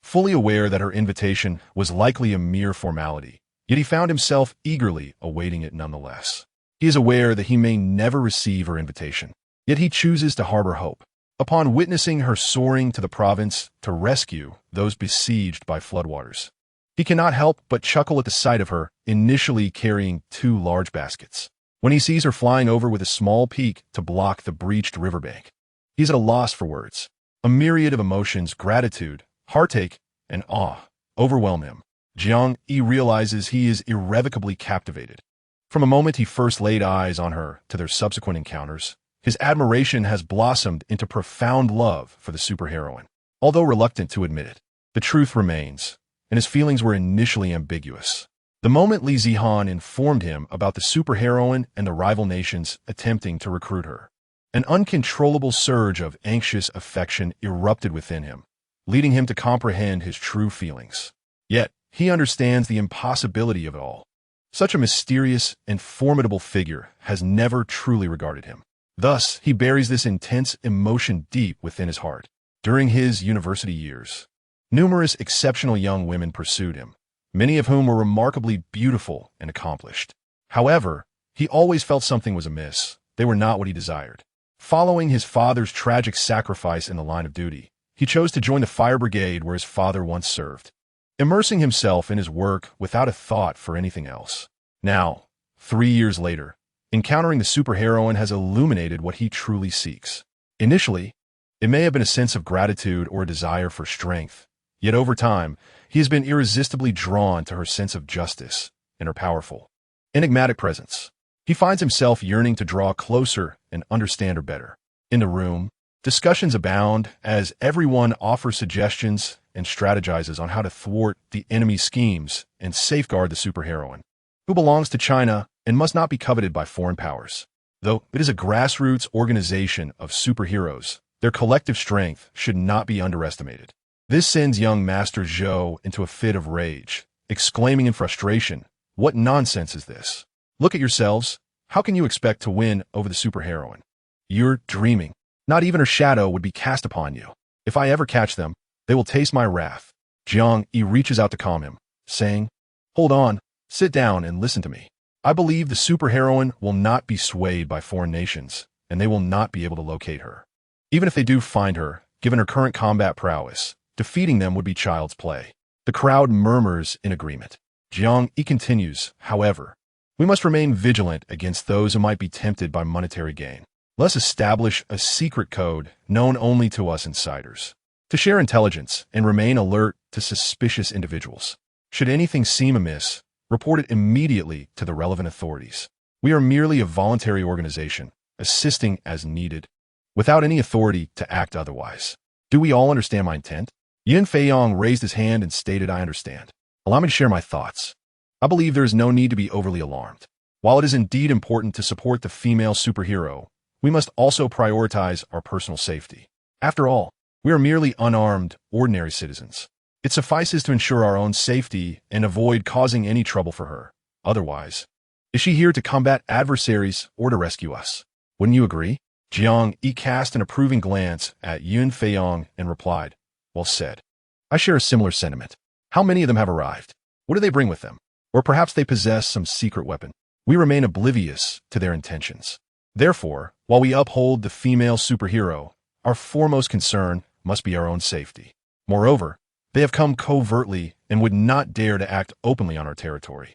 Fully aware that her invitation was likely a mere formality, yet he found himself eagerly awaiting it nonetheless. He is aware that he may never receive her invitation, yet he chooses to harbor hope. Upon witnessing her soaring to the province to rescue those besieged by floodwaters, he cannot help but chuckle at the sight of her, initially carrying 2 large baskets. When he sees her flying over with a small peak to block the breached riverbank, he's at a loss for words. A myriad of emotions, gratitude, heartache, and awe overwhelm him. Jiang Yi realizes he is irrevocably captivated. From the moment he first laid eyes on her to their subsequent encounters, his admiration has blossomed into profound love for the superheroine. Although reluctant to admit it, the truth remains, and his feelings were initially ambiguous. The moment Li Zihan informed him about the superheroine and the rival nations attempting to recruit her, an uncontrollable surge of anxious affection erupted within him, leading him to comprehend his true feelings. Yet, he understands the impossibility of it all. Such a mysterious and formidable figure has never truly regarded him. Thus, he buries this intense emotion deep within his heart. During his university years, numerous exceptional young women pursued him, many of whom were remarkably beautiful and accomplished. However, he always felt something was amiss. They were not what he desired. Following his father's tragic sacrifice in the line of duty, he chose to join the fire brigade where his father once served, immersing himself in his work without a thought for anything else. Now, 3 years later, encountering the superheroine has illuminated what he truly seeks. Initially, it may have been a sense of gratitude or a desire for strength, yet over time, he has been irresistibly drawn to her sense of justice and her powerful, enigmatic presence. He finds himself yearning to draw closer and understand her better. In the room, discussions abound as everyone offers suggestions and strategizes on how to thwart the enemy's schemes and safeguard the superheroine, who belongs to China and must not be coveted by foreign powers. Though it is a grassroots organization of superheroes, their collective strength should not be underestimated. This sends young Master Zhou into a fit of rage, exclaiming in frustration, "What nonsense is this? Look at yourselves. How can you expect to win over the superheroine? You're dreaming. Not even her shadow would be cast upon you. If I ever catch them, they will taste my wrath." Jiang Yi reaches out to calm him, saying, "Hold on, sit down and listen to me. I believe the superheroine will not be swayed by foreign nations, and they will not be able to locate her. Even if they do find her, given her current combat prowess, defeating them would be child's play." The crowd murmurs in agreement. Jiang Yi continues, "However, we must remain vigilant against those who might be tempted by monetary gain. Let's establish a secret code known only to us insiders, to share intelligence and remain alert to suspicious individuals. Should anything seem amiss, report it immediately to the relevant authorities. We are merely a voluntary organization, assisting as needed, without any authority to act otherwise. Do we all understand my intent?" Yin Feiyong raised his hand and stated, "I understand. Allow me to share my thoughts. I believe there is no need to be overly alarmed. While it is indeed important to support the female superhero, we must also prioritize our personal safety. After all, we are merely unarmed, ordinary citizens. It suffices to ensure our own safety and avoid causing any trouble for her. Otherwise, is she here to combat adversaries or to rescue us? Wouldn't you agree?" Jiang Yi cast an approving glance at Yun Feiyong and replied, "Well said. I share a similar sentiment. How many of them have arrived? What do they bring with them? Or perhaps they possess some secret weapon. We remain oblivious to their intentions. Therefore, while we uphold the female superhero, our foremost concern must be our own safety. Moreover, they have come covertly and would not dare to act openly on our territory.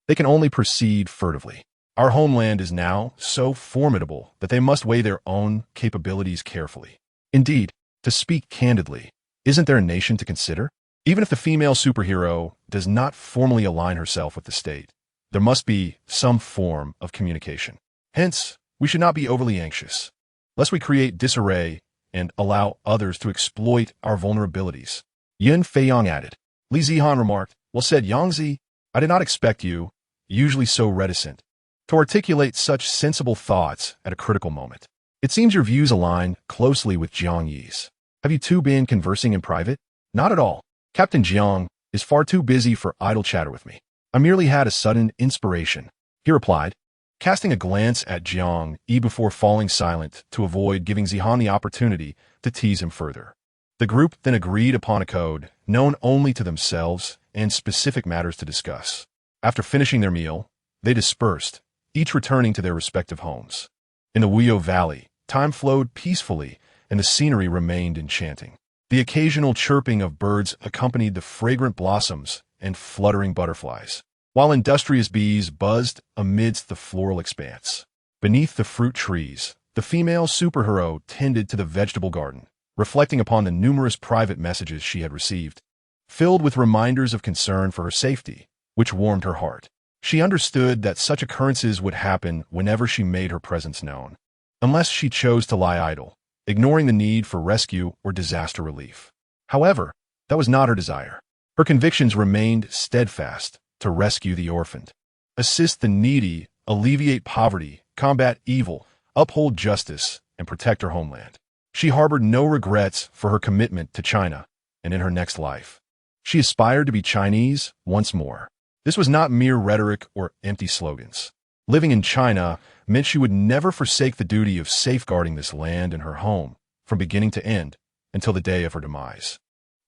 They can only proceed furtively. Our homeland is now so formidable that they must weigh their own capabilities carefully. Indeed, to speak candidly, isn't there a nation to consider? Even if the female superhero does not formally align herself with the state, there must be some form of communication. Hence, we should not be overly anxious, lest we create disarray and allow others to exploit our vulnerabilities. Yin Feiyong added. Li Zihan remarked, well said, Yangzi, I did not expect you, usually so reticent, to articulate such sensible thoughts at a critical moment. It seems your views align closely with Jiang Yi's. Have you two been conversing in private? Not at all. Captain Jiang is far too busy for idle chatter with me. I merely had a sudden inspiration, he replied, casting a glance at Jiang Yi before falling silent to avoid giving Zihan the opportunity to tease him further. The group then agreed upon a code known only to themselves and specific matters to discuss. After finishing their meal, they dispersed, each returning to their respective homes. In the Wuyo Valley, time flowed peacefully and the scenery remained enchanting. The occasional chirping of birds accompanied the fragrant blossoms and fluttering butterflies, while industrious bees buzzed amidst the floral expanse. Beneath the fruit trees, the female superhero tended to the vegetable garden, reflecting upon the numerous private messages she had received, filled with reminders of concern for her safety, which warmed her heart. She understood that such occurrences would happen whenever she made her presence known, unless she chose to lie idle, ignoring the need for rescue or disaster relief. However, that was not her desire. Her convictions remained steadfast: to rescue the orphaned, assist the needy, alleviate poverty, combat evil, uphold justice, and protect her homeland. She harbored no regrets for her commitment to China, and in her next life, she aspired to be Chinese once more. This was not mere rhetoric or empty slogans. Living in China meant she would never forsake the duty of safeguarding this land and her home, from beginning to end, until the day of her demise.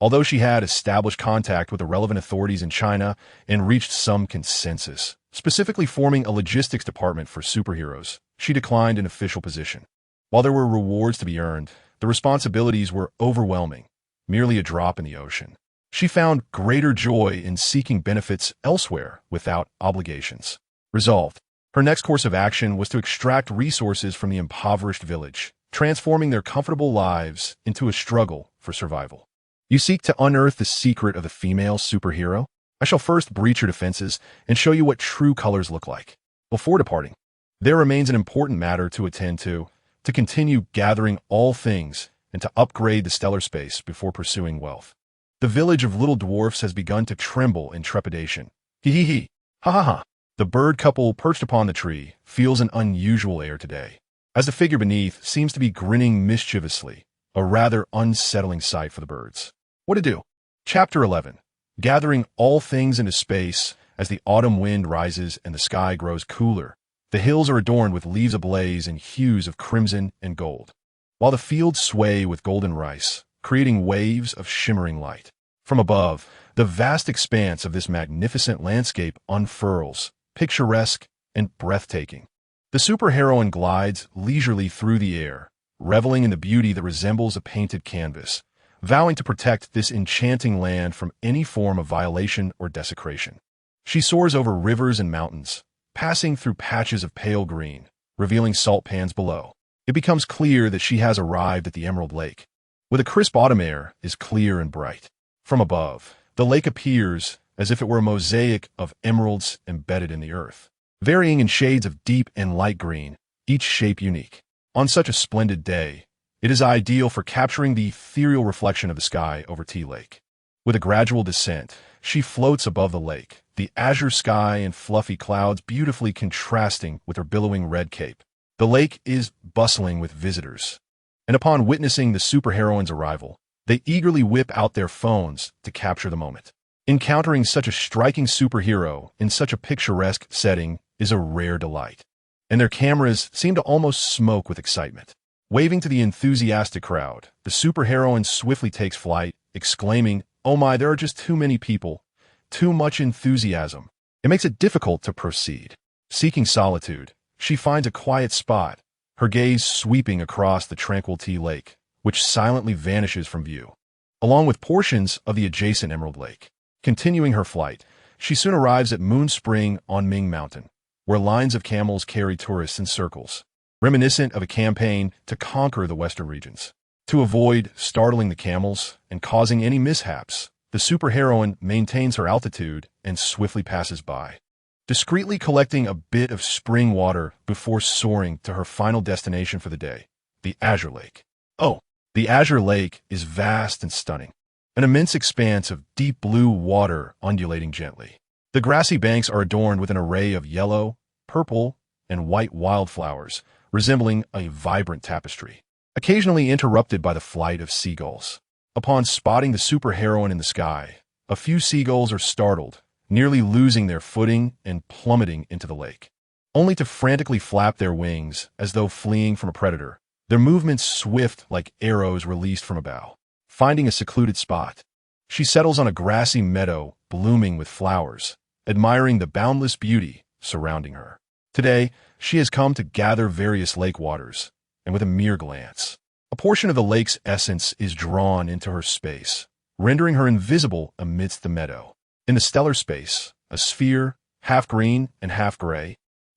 Although she had established contact with the relevant authorities in China and reached some consensus, specifically forming a logistics department for superheroes, she declined an official position. While there were rewards to be earned, the responsibilities were overwhelming, merely a drop in the ocean. She found greater joy in seeking benefits elsewhere without obligations. Resolved, her next course of action was to extract resources from the impoverished village, transforming their comfortable lives into a struggle for survival. You seek to unearth the secret of the female superhero? I shall first breach your defenses and show you what true colors look like. Before departing, there remains an important matter to attend to continue gathering all things and to upgrade the stellar space before pursuing wealth. The village of little dwarfs has begun to tremble in trepidation. Hee hee hee. Ha ha ha. The bird couple perched upon the tree feels an unusual air today, as the figure beneath seems to be grinning mischievously, a rather unsettling sight for the birds. What to do? Chapter 11. Gathering all things into space as the autumn wind rises and the sky grows cooler. The hills are adorned with leaves ablaze in hues of crimson and gold, while the fields sway with golden rice, creating waves of shimmering light. From above, the vast expanse of this magnificent landscape unfurls, picturesque and breathtaking. The superheroine glides leisurely through the air, reveling in the beauty that resembles a painted canvas, vowing to protect this enchanting land from any form of violation or desecration. She soars over rivers and mountains, passing through patches of pale green, revealing salt pans below. It becomes clear that she has arrived at the Emerald Lake, where the crisp autumn air is clear and bright. From above, the lake appears as if it were a mosaic of emeralds embedded in the earth, varying in shades of deep and light green, each shape unique. On such a splendid day, it is ideal for capturing the ethereal reflection of the sky over Tea Lake. With a gradual descent, she floats above the lake, the azure sky and fluffy clouds beautifully contrasting with her billowing red cape. The lake is bustling with visitors, and upon witnessing the superheroine's arrival, they eagerly whip out their phones to capture the moment. Encountering such a striking superhero in such a picturesque setting is a rare delight, and their cameras seem to almost smoke with excitement. Waving to the enthusiastic crowd, the superheroine swiftly takes flight, exclaiming, "Oh my, there are just too many people. Too much enthusiasm." It makes it difficult to proceed. Seeking solitude, she finds a quiet spot, her gaze sweeping across the tranquil Tea Lake, which silently vanishes from view, along with portions of the adjacent Emerald Lake. Continuing her flight, she soon arrives at Moon Spring on Ming Mountain, where lines of camels carry tourists in circles, reminiscent of a campaign to conquer the western regions. To avoid startling the camels and causing any mishaps, the superheroine maintains her altitude and swiftly passes by, discreetly collecting a bit of spring water before soaring to her final destination for the day, the Azure Lake. Oh, the Azure Lake is vast and stunning, an immense expanse of deep blue water undulating gently. The grassy banks are adorned with an array of yellow, purple, and white wildflowers, resembling a vibrant tapestry, occasionally interrupted by the flight of seagulls. Upon spotting the superheroine in the sky, a few seagulls are startled, nearly losing their footing and plummeting into the lake, only to frantically flap their wings as though fleeing from a predator, their movements swift like arrows released from a bow. Finding a secluded spot, she settles on a grassy meadow blooming with flowers, admiring the boundless beauty surrounding her. Today, she has come to gather various lake waters, and with a mere glance, a portion of the lake's essence is drawn into her space, rendering her invisible amidst the meadow. In the stellar space, a sphere, half green and half gray,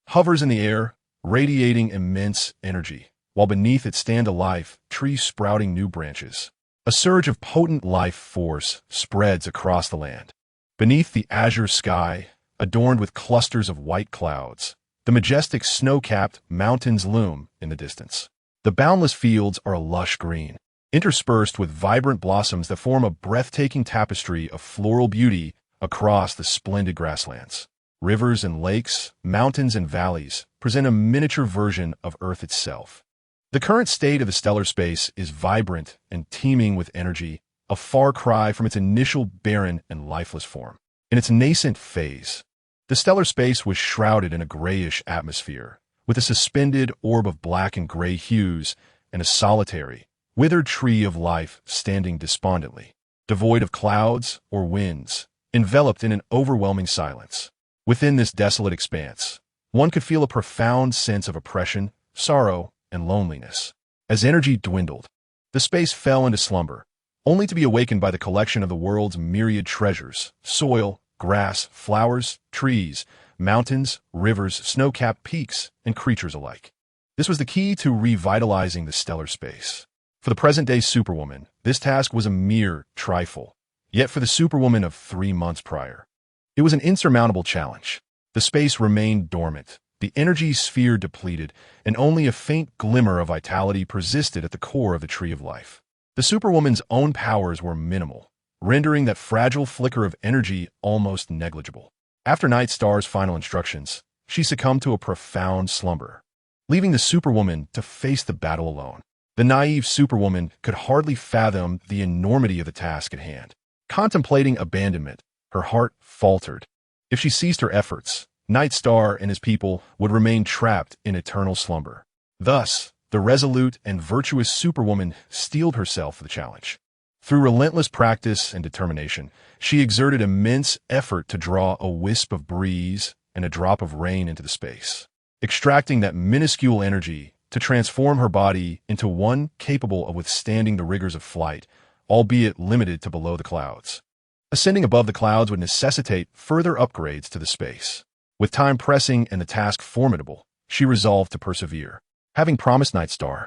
hovers in the air, radiating immense energy, while beneath it stand alive trees sprouting new branches. A surge of potent life force spreads across the land. Beneath the azure sky, adorned with clusters of white clouds, the majestic snow-capped mountains loom in the distance. The boundless fields are a lush green, interspersed with vibrant blossoms that form a breathtaking tapestry of floral beauty across the splendid grasslands. Rivers and lakes, mountains and valleys present a miniature version of Earth itself. The current state of the stellar space is vibrant and teeming with energy, a far cry from its initial barren and lifeless form. In its nascent phase, the stellar space was shrouded in a grayish atmosphere, with a suspended orb of black and gray hues and a solitary, withered tree of life standing despondently, devoid of clouds or winds, enveloped in an overwhelming silence. Within this desolate expanse, one could feel a profound sense of oppression, sorrow, and loneliness. As energy dwindled, the space fell into slumber, only to be awakened by the collection of the world's myriad treasures: soil, grass, flowers, trees, mountains, rivers, snow-capped peaks, and creatures alike. This was the key to revitalizing the stellar space. For the present-day Superwoman, this task was a mere trifle. Yet for the Superwoman of 3 months prior, it was an insurmountable challenge. The space remained dormant, the energy sphere depleted, and only a faint glimmer of vitality persisted at the core of the Tree of Life. The Superwoman's own powers were minimal, rendering that fragile flicker of energy almost negligible. After Nightstar's final instructions, she succumbed to a profound slumber, leaving the Superwoman to face the battle alone. The naive Superwoman could hardly fathom the enormity of the task at hand. Contemplating abandonment, her heart faltered. If she ceased her efforts, Nightstar and his people would remain trapped in eternal slumber. Thus, the resolute and virtuous Superwoman steeled herself for the challenge. Through relentless practice and determination, she exerted immense effort to draw a wisp of breeze and a drop of rain into the space, extracting that minuscule energy to transform her body into one capable of withstanding the rigors of flight, albeit limited to below the clouds. Ascending above the clouds would necessitate further upgrades to the space. With time pressing and the task formidable, she resolved to persevere. Having promised Nightstar,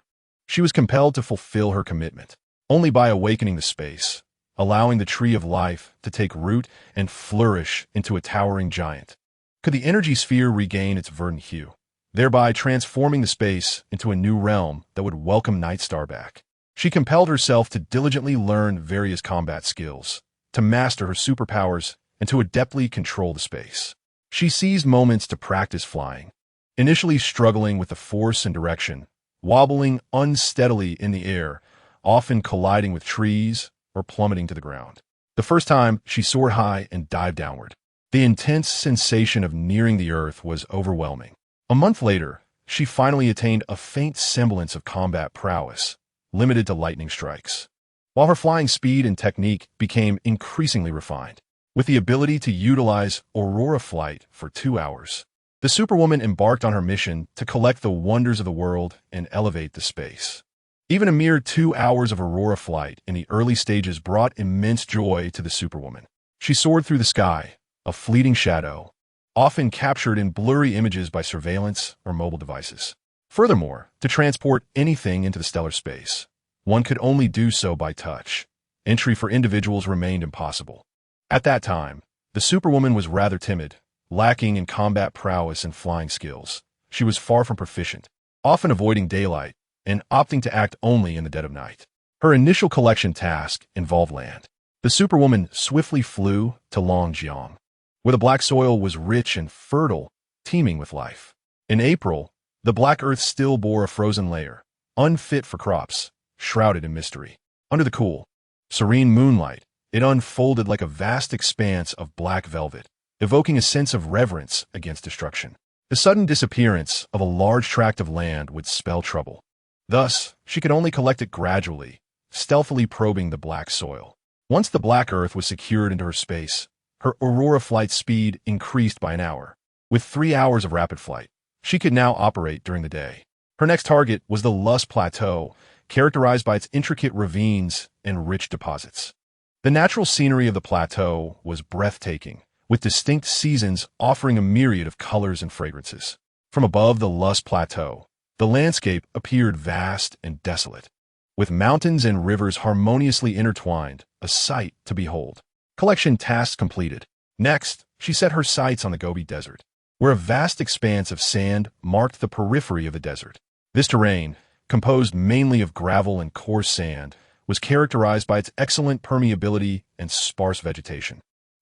she was compelled to fulfill her commitment. Only by awakening the space, allowing the Tree of Life to take root and flourish into a towering giant, could the energy sphere regain its verdant hue, thereby transforming the space into a new realm that would welcome Nightstar back. She compelled herself to diligently learn various combat skills, to master her superpowers, and to adeptly control the space. She seized moments to practice flying, initially struggling with the force and direction, wobbling unsteadily in the air, often colliding with trees or plummeting to the ground. The first time, she soared high and dived downward. The intense sensation of nearing the earth was overwhelming. A month later, she finally attained a faint semblance of combat prowess, limited to lightning strikes, while her flying speed and technique became increasingly refined. With the ability to utilize aurora flight for 2 hours, the Superwoman embarked on her mission to collect the wonders of the world and elevate the space. Even a mere 2 hours of aurora flight in the early stages brought immense joy to the Superwoman. She soared through the sky, a fleeting shadow, often captured in blurry images by surveillance or mobile devices. Furthermore, to transport anything into the stellar space, one could only do so by touch. Entry for individuals remained impossible. At that time, the Superwoman was rather timid, lacking in combat prowess and flying skills. She was far from proficient, often avoiding daylight and opting to act only in the dead of night. Her initial collection task involved land. The Superwoman swiftly flew to Longjiang, where the black soil was rich and fertile, teeming with life. In April, the black earth still bore a frozen layer, unfit for crops, shrouded in mystery. Under the cool, serene moonlight, it unfolded like a vast expanse of black velvet, evoking a sense of reverence against destruction. The sudden disappearance of a large tract of land would spell trouble. Thus, she could only collect it gradually, stealthily probing the black soil. Once the black earth was secured into her space, her Aurora flight speed increased by an hour. With 3 hours of rapid flight, she could now operate during the day. Her next target was the Lush Plateau, characterized by its intricate ravines and rich deposits. The natural scenery of the plateau was breathtaking, with distinct seasons offering a myriad of colors and fragrances. From above the Lush Plateau, the landscape appeared vast and desolate, with mountains and rivers harmoniously intertwined, a sight to behold. Collection tasks completed. Next, she set her sights on the Gobi Desert, where a vast expanse of sand marked the periphery of the desert. This terrain, composed mainly of gravel and coarse sand, was characterized by its excellent permeability and sparse vegetation,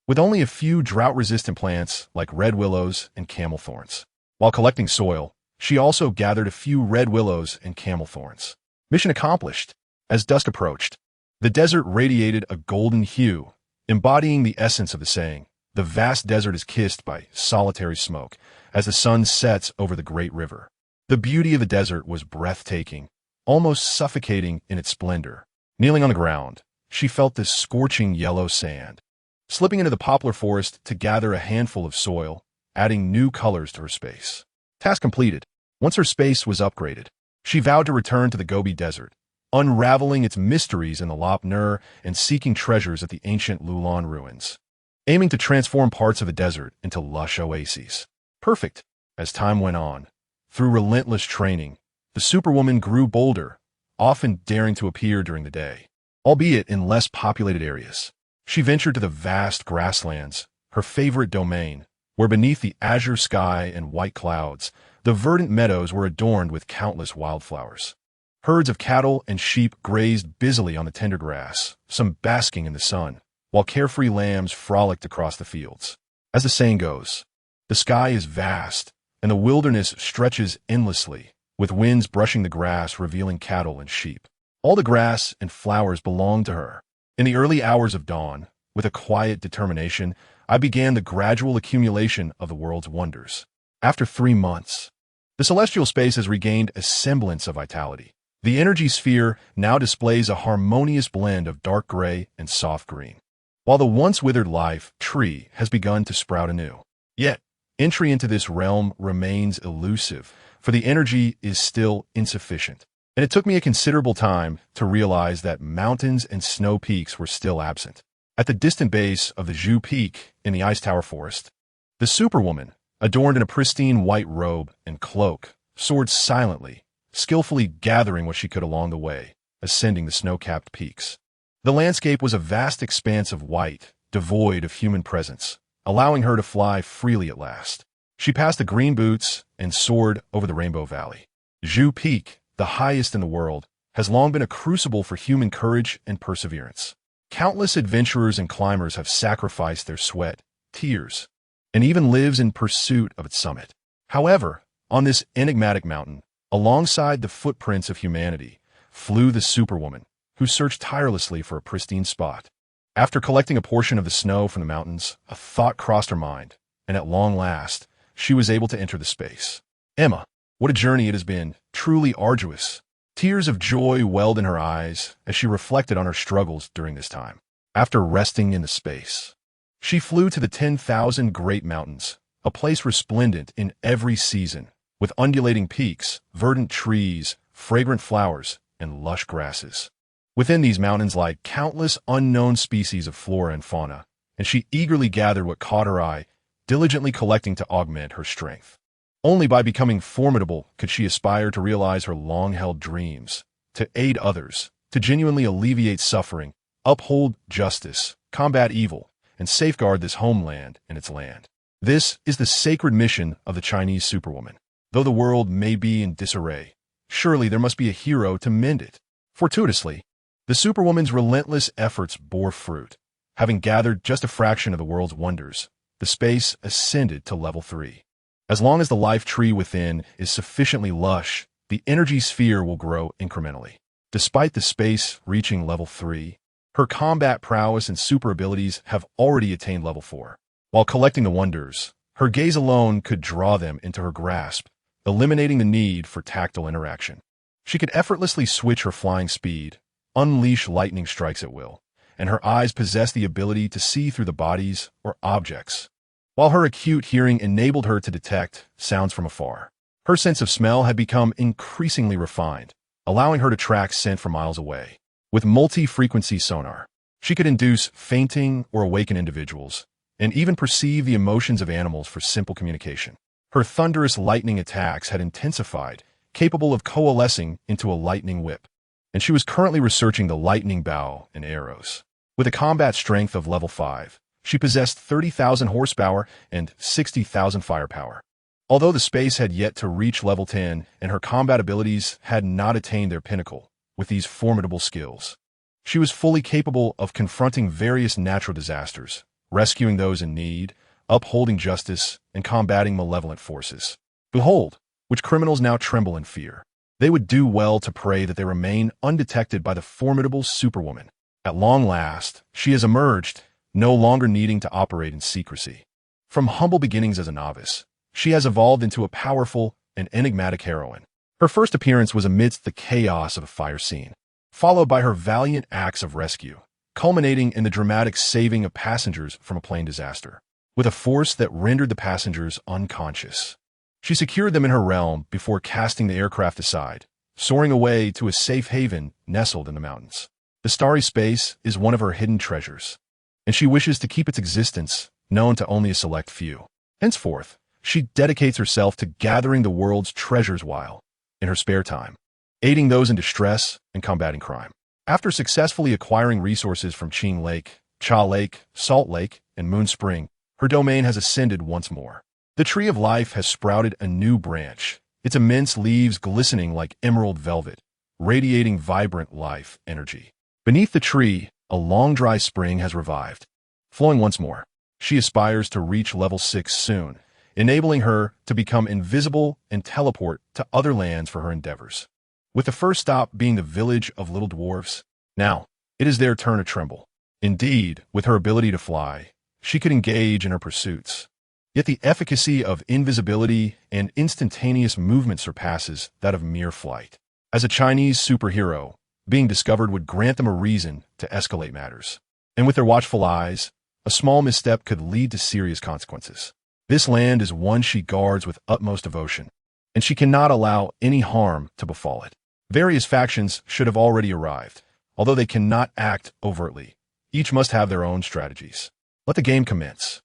with only a few drought-resistant plants like red willows and camel thorns. While collecting soil, she also gathered a few red willows and camel thorns. Mission accomplished. As dusk approached, the desert radiated a golden hue, embodying the essence of the saying, "The vast desert is kissed by solitary smoke," as the sun sets over the great river. The beauty of the desert was breathtaking, almost suffocating in its splendor. Kneeling on the ground, she felt the scorching yellow sand. Slipping into the poplar forest to gather a handful of soil, adding new colors to her space. Task completed. Once her space was upgraded, she vowed to return to the Gobi Desert, unraveling its mysteries in the Lop Nur and seeking treasures at the ancient Lulan ruins, aiming to transform parts of the desert into lush oases. Perfect. As time went on, through relentless training, the Superwoman grew bolder, often daring to appear during the day, albeit in less populated areas. She ventured to the vast grasslands, her favorite domain, where beneath the azure sky and white clouds, the verdant meadows were adorned with countless wildflowers. Herds of cattle and sheep grazed busily on the tender grass, some basking in the sun, while carefree lambs frolicked across the fields. As the saying goes, the sky is vast, and the wilderness stretches endlessly, with winds brushing the grass revealing cattle and sheep. All the grass and flowers belonged to her. In the early hours of dawn, with a quiet determination, I began the gradual accumulation of the world's wonders. After 3 months, the celestial space has regained a semblance of vitality. The energy sphere now displays a harmonious blend of dark gray and soft green, while the once withered life tree has begun to sprout anew. Yet, entry into this realm remains elusive, for the energy is still insufficient, and it took me a considerable time to realize that mountains and snow peaks were still absent. At the distant base of the Zhu Peak in the Ice Tower Forest, the Superwoman, adorned in a pristine white robe and cloak, soared silently, skillfully gathering what she could along the way, ascending the snow-capped peaks. The landscape was a vast expanse of white, devoid of human presence, allowing her to fly freely at last. She passed the green boots and soared over the Rainbow Valley. Zhu Peak, the highest in the world, has long been a crucible for human courage and perseverance. Countless adventurers and climbers have sacrificed their sweat, tears, and even lives in pursuit of its summit. However, on this enigmatic mountain, alongside the footprints of humanity, flew the Superwoman, who searched tirelessly for a pristine spot. After collecting a portion of the snow from the mountains, a thought crossed her mind, and at long last, she was able to enter the space. Emma, what a journey it has been, truly arduous. Tears of joy welled in her eyes as she reflected on her struggles during this time. After resting in the space, she flew to the 10,000 Great Mountains, a place resplendent in every season, with undulating peaks, verdant trees, fragrant flowers, and lush grasses. Within these mountains lie countless unknown species of flora and fauna, and she eagerly gathered what caught her eye, diligently collecting to augment her strength. Only by becoming formidable could she aspire to realize her long-held dreams, to aid others, to genuinely alleviate suffering, uphold justice, combat evil, and safeguard this homeland and its land. This is the sacred mission of the Chinese Superwoman. Though the world may be in disarray, surely there must be a hero to mend it. Fortuitously, the Superwoman's relentless efforts bore fruit. Having gathered just a fraction of the world's wonders, the space ascended to level 3. As long as the life tree within is sufficiently lush, the energy sphere will grow incrementally. Despite the space reaching level 3, her combat prowess and super abilities have already attained level 4. While collecting the wonders, her gaze alone could draw them into her grasp, eliminating the need for tactile interaction. She could effortlessly switch her flying speed, unleash lightning strikes at will, and her eyes possess the ability to see through the bodies or objects, while her acute hearing enabled her to detect sounds from afar. Her sense of smell had become increasingly refined, allowing her to track scent from miles away. With multi-frequency sonar, she could induce fainting or awaken individuals, and even perceive the emotions of animals for simple communication. Her thunderous lightning attacks had intensified, capable of coalescing into a lightning whip, and she was currently researching the lightning bow and arrows. With a combat strength of level 5, she possessed 30,000 horsepower and 60,000 firepower. Although the space had yet to reach level 10 and her combat abilities had not attained their pinnacle, with these formidable skills, she was fully capable of confronting various natural disasters, rescuing those in need, upholding justice, and combating malevolent forces. Behold, which criminals now tremble in fear. They would do well to pray that they remain undetected by the formidable Superwoman. At long last, she has emerged, no longer needing to operate in secrecy. From humble beginnings as a novice, she has evolved into a powerful and enigmatic heroine. Her first appearance was amidst the chaos of a fire scene, followed by her valiant acts of rescue, culminating in the dramatic saving of passengers from a plane disaster. With a force that rendered the passengers unconscious, she secured them in her realm before casting the aircraft aside, soaring away to a safe haven nestled in the mountains. The starry space is one of her hidden treasures, and she wishes to keep its existence known to only a select few. Henceforth, she dedicates herself to gathering the world's treasures while, in her spare time, aiding those in distress and combating crime. After successfully acquiring resources from Qing Lake, Cha Lake, Salt Lake, and Moon Spring, her domain has ascended once more. The tree of life has sprouted a new branch, its immense leaves glistening like emerald velvet, radiating vibrant life energy. Beneath the tree, a long dry spring has revived. Flowing once more, she aspires to reach level 6 soon, enabling her to become invisible and teleport to other lands for her endeavors. With the first stop being the village of little dwarfs, now it is their turn to tremble. Indeed, with her ability to fly, she could engage in her pursuits. Yet the efficacy of invisibility and instantaneous movement surpasses that of mere flight. As a Chinese superhero, being discovered would grant them a reason to escalate matters. And with their watchful eyes, a small misstep could lead to serious consequences. This land is one she guards with utmost devotion, and she cannot allow any harm to befall it. Various factions should have already arrived, although they cannot act overtly. Each must have their own strategies. Let the game commence.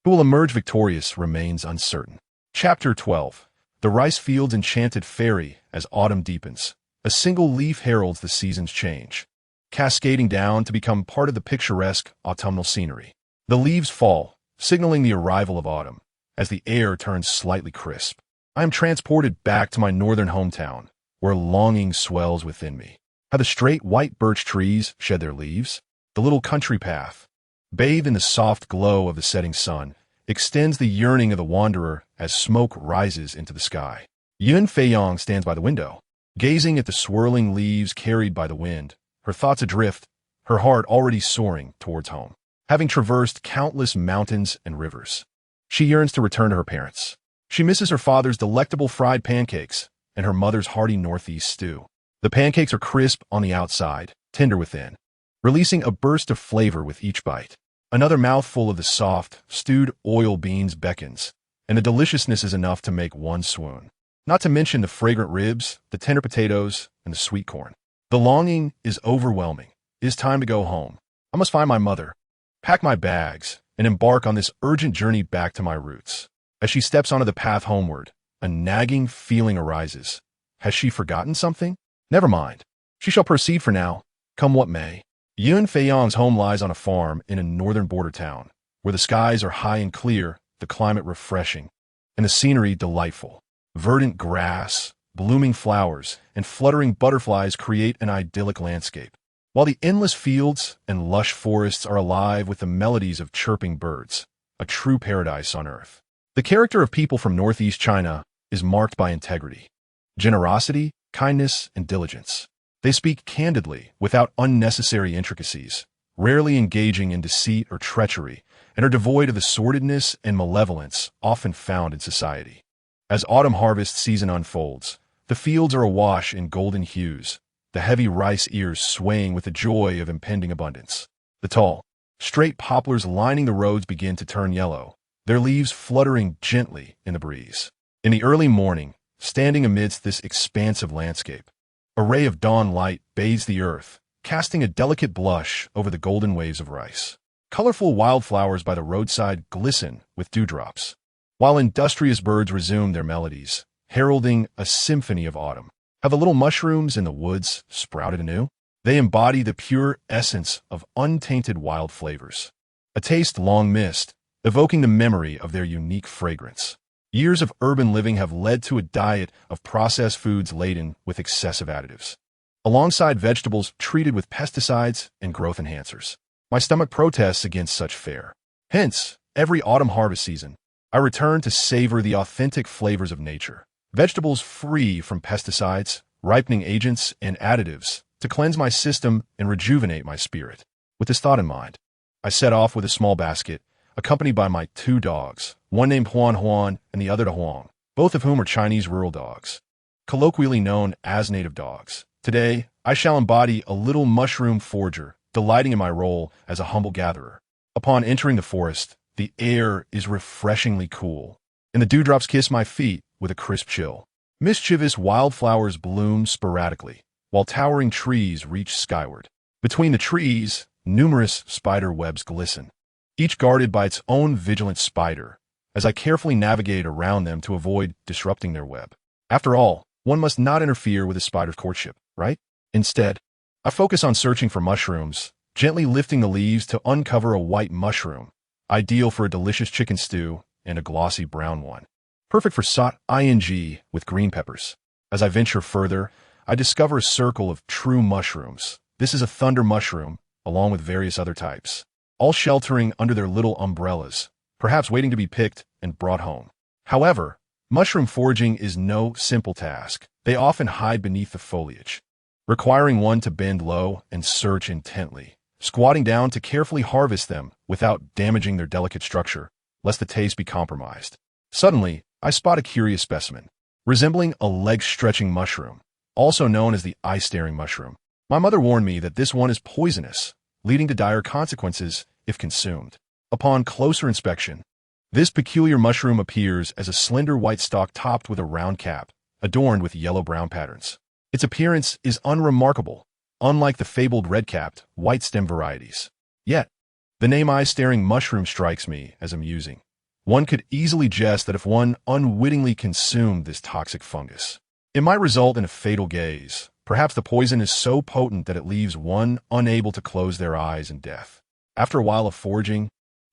Who will emerge victorious remains uncertain. Chapter 12. The rice fields enchanted fairy as autumn deepens. A single leaf heralds the season's change, cascading down to become part of the picturesque autumnal scenery. The leaves fall, signaling the arrival of autumn, as the air turns slightly crisp. I am transported back to my northern hometown, where longing swells within me. How the straight white birch trees shed their leaves. The little country path, bathed in the soft glow of the setting sun, extends the yearning of the wanderer as smoke rises into the sky. Yun Feiyong stands by the window, gazing at the swirling leaves carried by the wind, her thoughts adrift, her heart already soaring towards home. Having traversed countless mountains and rivers, she yearns to return to her parents. She misses her father's delectable fried pancakes and her mother's hearty northeast stew. The pancakes are crisp on the outside, tender within, releasing a burst of flavor with each bite. Another mouthful of the soft, stewed oil beans beckons, and the deliciousness is enough to make one swoon. Not to mention the fragrant ribs, the tender potatoes, and the sweet corn. The longing is overwhelming. It is time to go home. I must find my mother, pack my bags, and embark on this urgent journey back to my roots. As she steps onto the path homeward, a nagging feeling arises. Has she forgotten something? Never mind. She shall proceed for now, come what may. Yun Feiyang's home lies on a farm in a northern border town, where the skies are high and clear, the climate refreshing, and the scenery delightful. Verdant grass, blooming flowers, and fluttering butterflies create an idyllic landscape, while the endless fields and lush forests are alive with the melodies of chirping birds, a true paradise on earth. The character of people from northeast China is marked by integrity, generosity, kindness, and diligence. They speak candidly, without unnecessary intricacies, rarely engaging in deceit or treachery, and are devoid of the sordidness and malevolence often found in society. As autumn harvest season unfolds, the fields are awash in golden hues, the heavy rice ears swaying with the joy of impending abundance. The tall, straight poplars lining the roads begin to turn yellow, their leaves fluttering gently in the breeze. In the early morning, standing amidst this expansive landscape, a ray of dawn light bathes the earth, casting a delicate blush over the golden waves of rice. Colorful wildflowers by the roadside glisten with dewdrops, while industrious birds resume their melodies, heralding a symphony of autumn. Have the little mushrooms in the woods sprouted anew? They embody the pure essence of untainted wild flavors, a taste long missed, evoking the memory of their unique fragrance. Years of urban living have led to a diet of processed foods laden with excessive additives, alongside vegetables treated with pesticides and growth enhancers. My stomach protests against such fare. Hence, every autumn harvest season, I return to savor the authentic flavors of nature. Vegetables free from pesticides, ripening agents, and additives to cleanse my system and rejuvenate my spirit. With this thought in mind, I set off with a small basket, accompanied by my 2 dogs, one named Huan Huan and the other to Huang, both of whom are Chinese rural dogs, colloquially known as native dogs. Today, I shall embody a little mushroom forager, delighting in my role as a humble gatherer. Upon entering the forest, the air is refreshingly cool, and the dewdrops kiss my feet with a crisp chill. Mischievous wildflowers bloom sporadically, while towering trees reach skyward. Between the trees, numerous spider webs glisten, each guarded by its own vigilant spider, as I carefully navigate around them to avoid disrupting their web. After all, one must not interfere with a spider's courtship, right? Instead, I focus on searching for mushrooms, gently lifting the leaves to uncover a white mushroom, ideal for a delicious chicken stew and a glossy brown one, perfect for sot ing with green peppers. As I venture further, I discover a circle of true mushrooms. This is a thunder mushroom, along with various other types, all sheltering under their little umbrellas, perhaps waiting to be picked and brought home. However, mushroom foraging is no simple task. They often hide beneath the foliage, requiring one to bend low and search intently, squatting down to carefully harvest them without damaging their delicate structure, lest the taste be compromised. Suddenly, I spot a curious specimen, resembling a leg-stretching mushroom, also known as the eye-staring mushroom. My mother warned me that this one is poisonous, leading to dire consequences if consumed. Upon closer inspection, this peculiar mushroom appears as a slender white stalk topped with a round cap, adorned with yellow-brown patterns. Its appearance is unremarkable, unlike the fabled red-capped, white-stem varieties. Yet, the name eye-staring mushroom strikes me as amusing. One could easily jest that if one unwittingly consumed this toxic fungus, it might result in a fatal gaze. Perhaps the poison is so potent that it leaves one unable to close their eyes in death. After a while of foraging,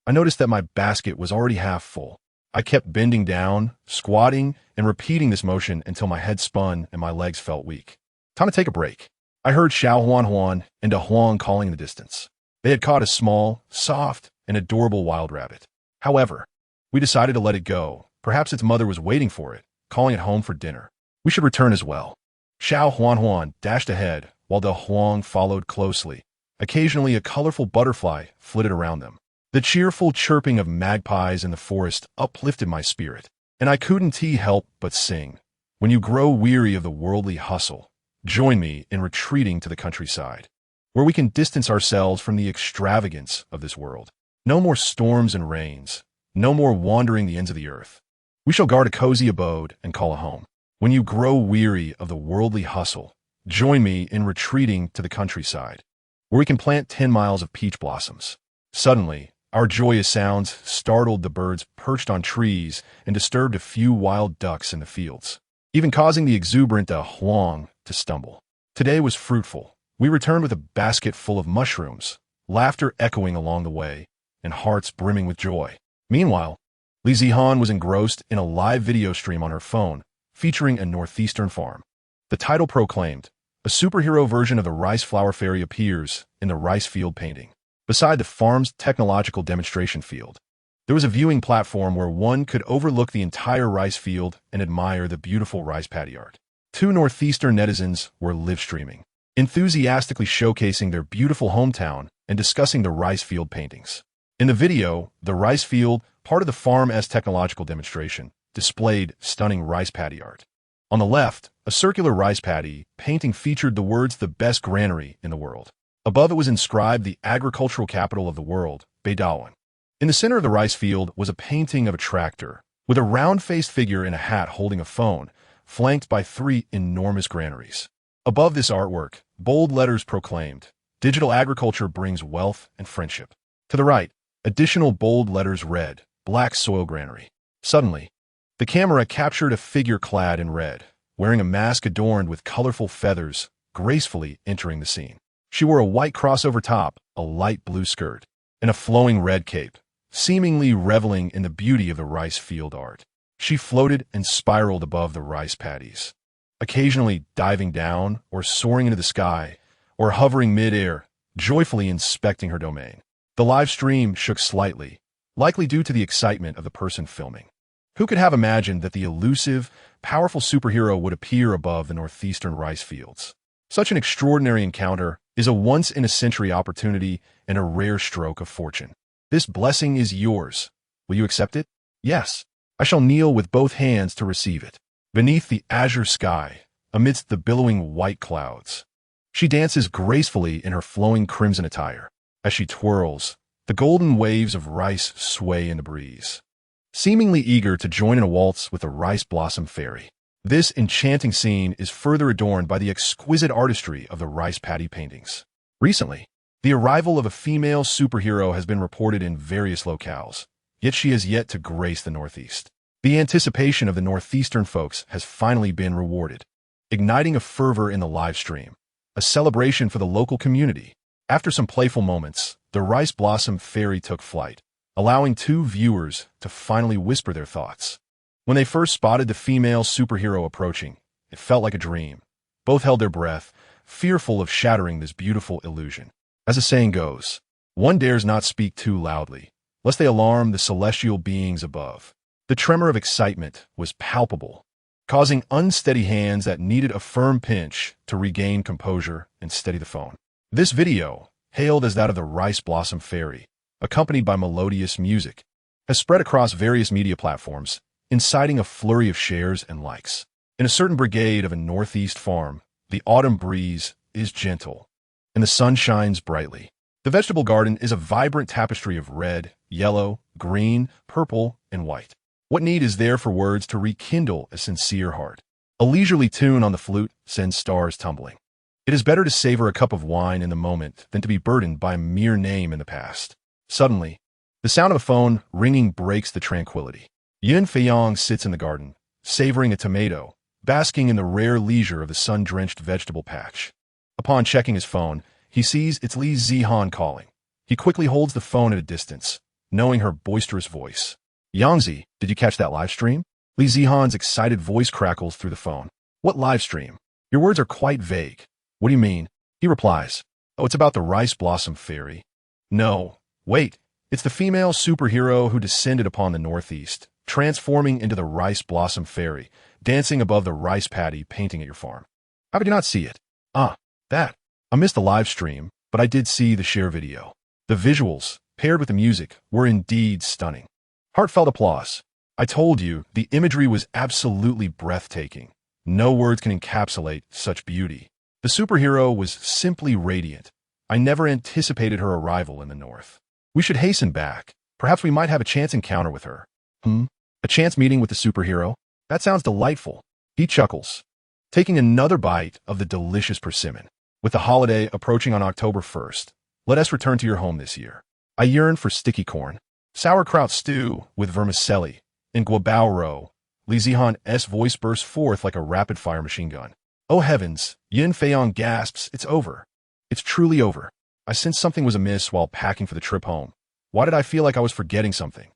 I noticed that my basket was already half full. I kept bending down, squatting, and repeating this motion until my head spun and my legs felt weak. Time to take a break. I heard Xiao Huan Huan and a Huang calling in the distance. They had caught a small, soft, and adorable wild rabbit. However, we decided to let it go. Perhaps its mother was waiting for it, calling it home for dinner. We should return as well. Xiao Huan Huan dashed ahead, while the Huang followed closely. Occasionally, a colorful butterfly flitted around them. The cheerful chirping of magpies in the forest uplifted my spirit, and I couldn't help but sing. When you grow weary of the worldly hustle, join me in retreating to the countryside, where we can distance ourselves from the extravagance of this world. No more storms and rains, no more wandering the ends of the earth. We shall guard a cozy abode and call a home. When you grow weary of the worldly hustle, join me in retreating to the countryside, where we can plant 10 miles of peach blossoms. Suddenly, Our joyous sounds startled the birds perched on trees and disturbed a few wild ducks in the fields, even causing the exuberant Huang to stumble. Today was fruitful. We returned with a basket full of mushrooms, laughter echoing along the way, and hearts brimming with joy. Meanwhile, Li Zihan was engrossed in a live video stream on her phone, featuring a northeastern farm. The title proclaimed, "A superhero version of the rice flower fairy appears in the rice field painting." Beside the farm's technological demonstration field, there was a viewing platform where one could overlook the entire rice field and admire the beautiful rice paddy art. Two northeastern netizens were live streaming, enthusiastically showcasing their beautiful hometown and discussing the rice field paintings. In the video, the rice field, part of the farm's technological demonstration, displayed stunning rice paddy art. On the left, a circular rice paddy painting featured the words "the best granary in the world." Above it was inscribed "the agricultural capital of the world, Beidawan." In the center of the rice field was a painting of a tractor, with a round-faced figure in a hat holding a phone, flanked by three enormous granaries. Above this artwork, bold letters proclaimed, "Digital agriculture brings wealth and friendship." To the right, additional bold letters read, "Black soil granary." Suddenly, the camera captured a figure clad in red, wearing a mask adorned with colorful feathers, gracefully entering the scene. She wore a white crossover top, a light blue skirt, and a flowing red cape, seemingly reveling in the beauty of the rice field art. She floated and spiraled above the rice paddies, occasionally diving down or soaring into the sky, or hovering mid-air, joyfully inspecting her domain. The live stream shook slightly, likely due to the excitement of the person filming. Who could have imagined that the elusive, powerful superhero would appear above the northeastern rice fields? Such an extraordinary encounter is a once-in-a-century opportunity and a rare stroke of fortune. This blessing is yours. Will you accept it? Yes. I shall kneel with both hands to receive it. Beneath the azure sky, amidst the billowing white clouds, she dances gracefully in her flowing crimson attire. As she twirls, the golden waves of rice sway in the breeze, seemingly eager to join in a waltz with the rice blossom fairy. This enchanting scene is further adorned by the exquisite artistry of the rice paddy paintings. Recently, the arrival of a female superhero has been reported in various locales, yet she has yet to grace the Northeast. The anticipation of the Northeastern folks has finally been rewarded, igniting a fervor in the live stream, a celebration for the local community. After some playful moments, the rice blossom fairy took flight, allowing two viewers to finally whisper their thoughts. When they first spotted the female superhero approaching, it felt like a dream. Both held their breath, fearful of shattering this beautiful illusion. As the saying goes, one dares not speak too loudly, lest they alarm the celestial beings above. The tremor of excitement was palpable, causing unsteady hands that needed a firm pinch to regain composure and steady the phone. This video, hailed as that of the Rice Blossom Fairy, accompanied by melodious music, has spread across various media platforms, inciting a flurry of shares and likes. In a certain brigade of a northeast farm, the autumn breeze is gentle, and the sun shines brightly. The vegetable garden is a vibrant tapestry of red, yellow, green, purple, and white. What need is there for words to rekindle a sincere heart? A leisurely tune on the flute sends stars tumbling. It is better to savor a cup of wine in the moment than to be burdened by a mere name in the past. Suddenly, the sound of a phone ringing breaks the tranquility. Yun Feiyong sits in the garden, savoring a tomato, basking in the rare leisure of the sun-drenched vegetable patch. Upon checking his phone, he sees it's Li Zihan calling. He quickly holds the phone at a distance, knowing her boisterous voice. "Yangzi, did you catch that live stream?" Li Zihan's excited voice crackles through the phone. "What live stream? Your words are quite vague." "What do you mean?" He replies. "Oh, it's about the Rice Blossom Fairy." "No, wait. It's the female superhero who descended upon the Northeast, transforming into the Rice Blossom Fairy, dancing above the rice paddy painting at your farm." "How could you not see it?" "Ah, that. I missed the live stream, but I did see the share video. The visuals, paired with the music, were indeed stunning. Heartfelt applause. I told you, the imagery was absolutely breathtaking. No words can encapsulate such beauty. The superhero was simply radiant. I never anticipated her arrival in the North. We should hasten back. Perhaps we might have a chance encounter with her." A chance meeting with the superhero? That sounds delightful. He chuckles, taking another bite of the delicious persimmon. With the holiday approaching on October 1st, let us return to your home this year. I yearn for sticky corn, sauerkraut stew with vermicelli, and guabao. Li Zihan's voice bursts forth like a rapid-fire machine gun. Oh heavens, Yin Feiyong gasps, it's over. It's truly over. I sensed something was amiss while packing for the trip home. Why did I feel like I was forgetting something?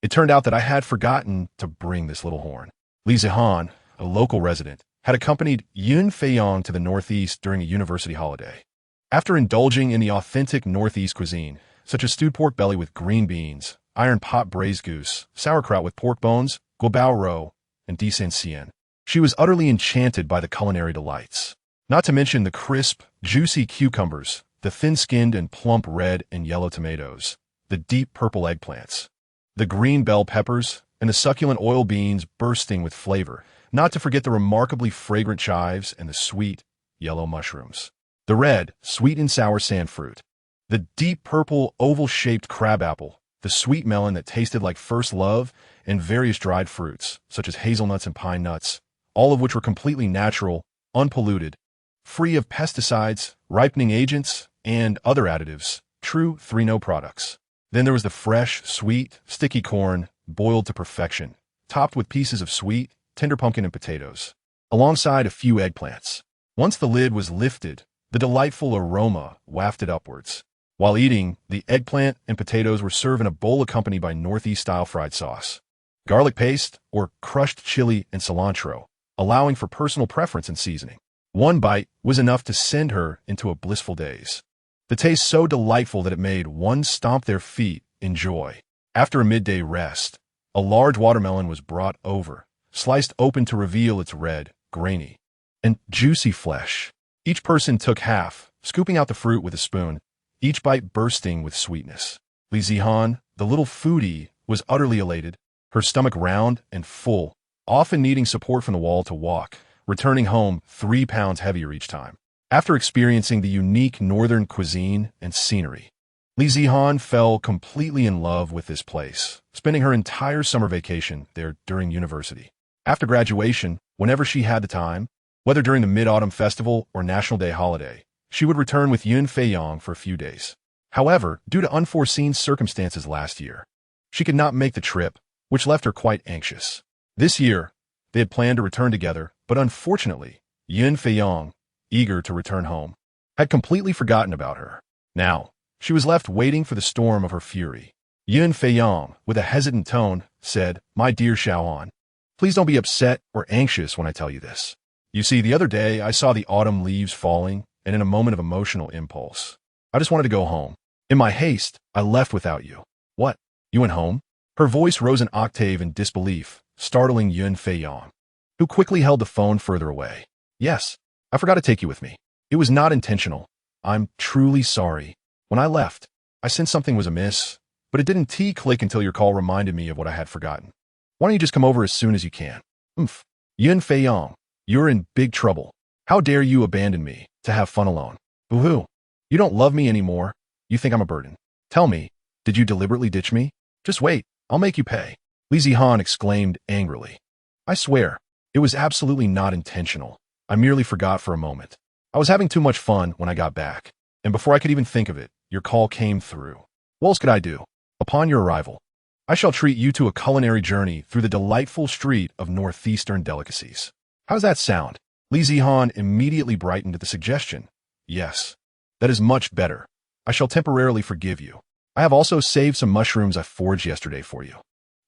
It turned out that I had forgotten to bring this little horn. Li Zihan, a local resident, had accompanied Yin Feiyong to the Northeast during a university holiday. After indulging in the authentic Northeast cuisine, such as stewed pork belly with green beans, iron pot braised goose, sauerkraut with pork bones, guabao, and disancien, she was utterly enchanted by the culinary delights. Not to mention the crisp, juicy cucumbers, the thin-skinned and plump red and yellow tomatoes, the deep purple eggplants, the green bell peppers, and the succulent oil beans bursting with flavor, not to forget the remarkably fragrant chives and the sweet, yellow mushrooms, the red, sweet and sour sand fruit, the deep purple, oval-shaped crabapple, the sweet melon that tasted like first love, and various dried fruits, such as hazelnuts and pine nuts, all of which were completely natural, unpolluted, free of pesticides, ripening agents, and other additives, true 3-No products. Then there was the fresh, sweet, sticky corn, boiled to perfection, topped with pieces of sweet, tender pumpkin and potatoes, alongside a few eggplants. Once the lid was lifted, the delightful aroma wafted upwards. While eating, the eggplant and potatoes were served in a bowl accompanied by Northeast-style fried sauce, garlic paste, or crushed chili and cilantro, allowing for personal preference and seasoning. One bite was enough to send her into a blissful daze. The taste so delightful that it made one stomp their feet in joy. After a midday rest, a large watermelon was brought over, sliced open to reveal its red, grainy, and juicy flesh. Each person took half, scooping out the fruit with a spoon, each bite bursting with sweetness. Li Zihan, the little foodie, was utterly elated, her stomach round and full, often needing support from the wall to walk, returning home 3 pounds heavier each time. After experiencing the unique northern cuisine and scenery, Li Zihan fell completely in love with this place, spending her entire summer vacation there during university. After graduation, whenever she had the time, whether during the Mid-Autumn Festival or National Day holiday, she would return with Yin Feiyong for a few days. However, due to unforeseen circumstances last year, she could not make the trip, which left her quite anxious. This year, they had planned to return together, but unfortunately, Yin Feiyong, eager to return home, had completely forgotten about her. Now, she was left waiting for the storm of her fury. Yin Feiyong, with a hesitant tone, said, "My dear Xiaoan, please don't be upset or anxious when I tell you this. You see, the other day I saw the autumn leaves falling, and in a moment of emotional impulse, I just wanted to go home. In my haste, I left without you." "What? You went home?" Her voice rose an octave in disbelief, startling Yin Feiyong, who quickly held the phone further away. "Yes, I forgot to take you with me. It was not intentional. I'm truly sorry. When I left, I sensed something was amiss, but it didn't click until your call reminded me of what I had forgotten. Why don't you just come over as soon as you can?" "Oomph. Yin Feiyong, you're in big trouble. How dare you abandon me to have fun alone? Boo-hoo. You don't love me anymore. You think I'm a burden. Tell me, did you deliberately ditch me? Just wait, I'll make you pay." Li Zihan exclaimed angrily. "I swear, it was absolutely not intentional. I merely forgot for a moment. I was having too much fun when I got back, and before I could even think of it, your call came through. What else could I do? Upon your arrival, I shall treat you to a culinary journey through the delightful street of northeastern delicacies. How does that sound?" Li Zihan immediately brightened at the suggestion. "Yes, that is much better. I shall temporarily forgive you. I have also saved some mushrooms I foraged yesterday for you.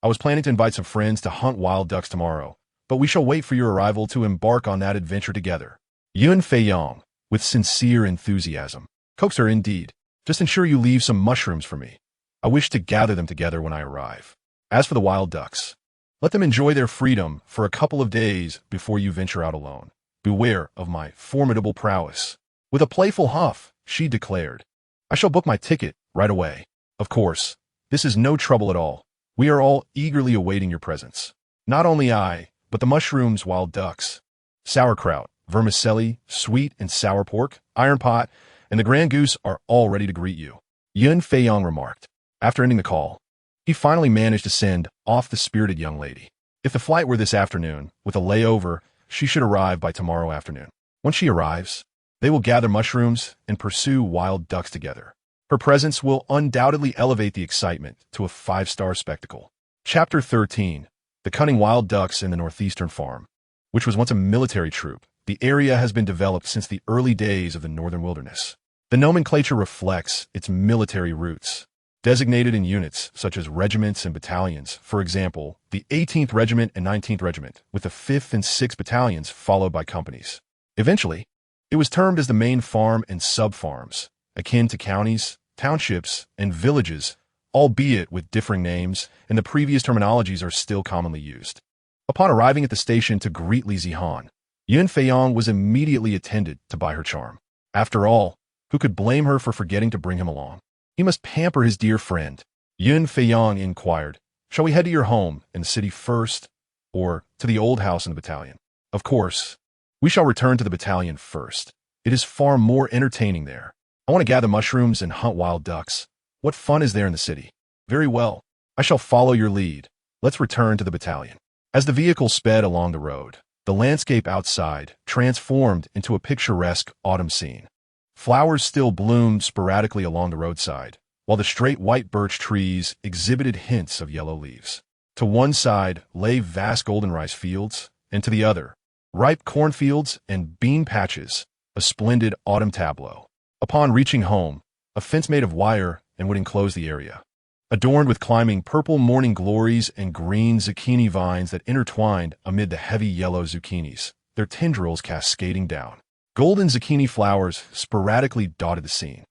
I was planning to invite some friends to hunt wild ducks tomorrow, but we shall wait for your arrival to embark on that adventure together." Yin Feiyong, with sincere enthusiasm, coaxed her indeed. "Just ensure you leave some mushrooms for me. I wish to gather them together when I arrive. As for the wild ducks, let them enjoy their freedom for a couple of days before you venture out alone. Beware of my formidable prowess." With a playful huff, she declared, "I shall book my ticket right away. Of course, this is no trouble at all. We are all eagerly awaiting your presence. Not only I, but the mushrooms, wild ducks, sauerkraut, vermicelli, sweet and sour pork, iron pot, and the grand goose are all ready to greet you," Yin Feiyong remarked. After ending the call, he finally managed to send off the spirited young lady. If the flight were this afternoon, with a layover, she should arrive by tomorrow afternoon. Once she arrives, they will gather mushrooms and pursue wild ducks together. Her presence will undoubtedly elevate the excitement to a 5-star spectacle. Chapter 13. The Cunning Wild Ducks in the Northeastern Farm. Which was once a military troop, the area has been developed since the early days of the northern wilderness. The nomenclature reflects its military roots, designated in units such as regiments and battalions. For example, the 18th Regiment and 19th Regiment, with the 5th and 6th battalions followed by companies. Eventually, it was termed as the main farm and sub-farms, akin to counties, townships, and villages, albeit with differing names, and the previous terminologies are still commonly used. Upon arriving at the station to greet Li Zihan, Yun Feiyong was immediately attended to by her charm. After all, who could blame her for forgetting to bring him along? He must pamper his dear friend. Yun Feiyong inquired, "Shall we head to your home in the city first, or to the old house in the battalion?" "Of course, we shall return to the battalion first. It is far more entertaining there. I want to gather mushrooms and hunt wild ducks. What fun is there in the city?" "Very well. I shall follow your lead. Let's return to the battalion." As the vehicle sped along the road, the landscape outside transformed into a picturesque autumn scene. Flowers still bloomed sporadically along the roadside, while the straight white birch trees exhibited hints of yellow leaves. To one side lay vast golden rice fields, and to the other, ripe cornfields and bean patches, a splendid autumn tableau. Upon reaching home, a fence made of wire and would enclose the area, adorned with climbing purple morning glories and green zucchini vines that intertwined amid the heavy yellow zucchinis, their tendrils cascading down. Golden zucchini flowers sporadically dotted the scene.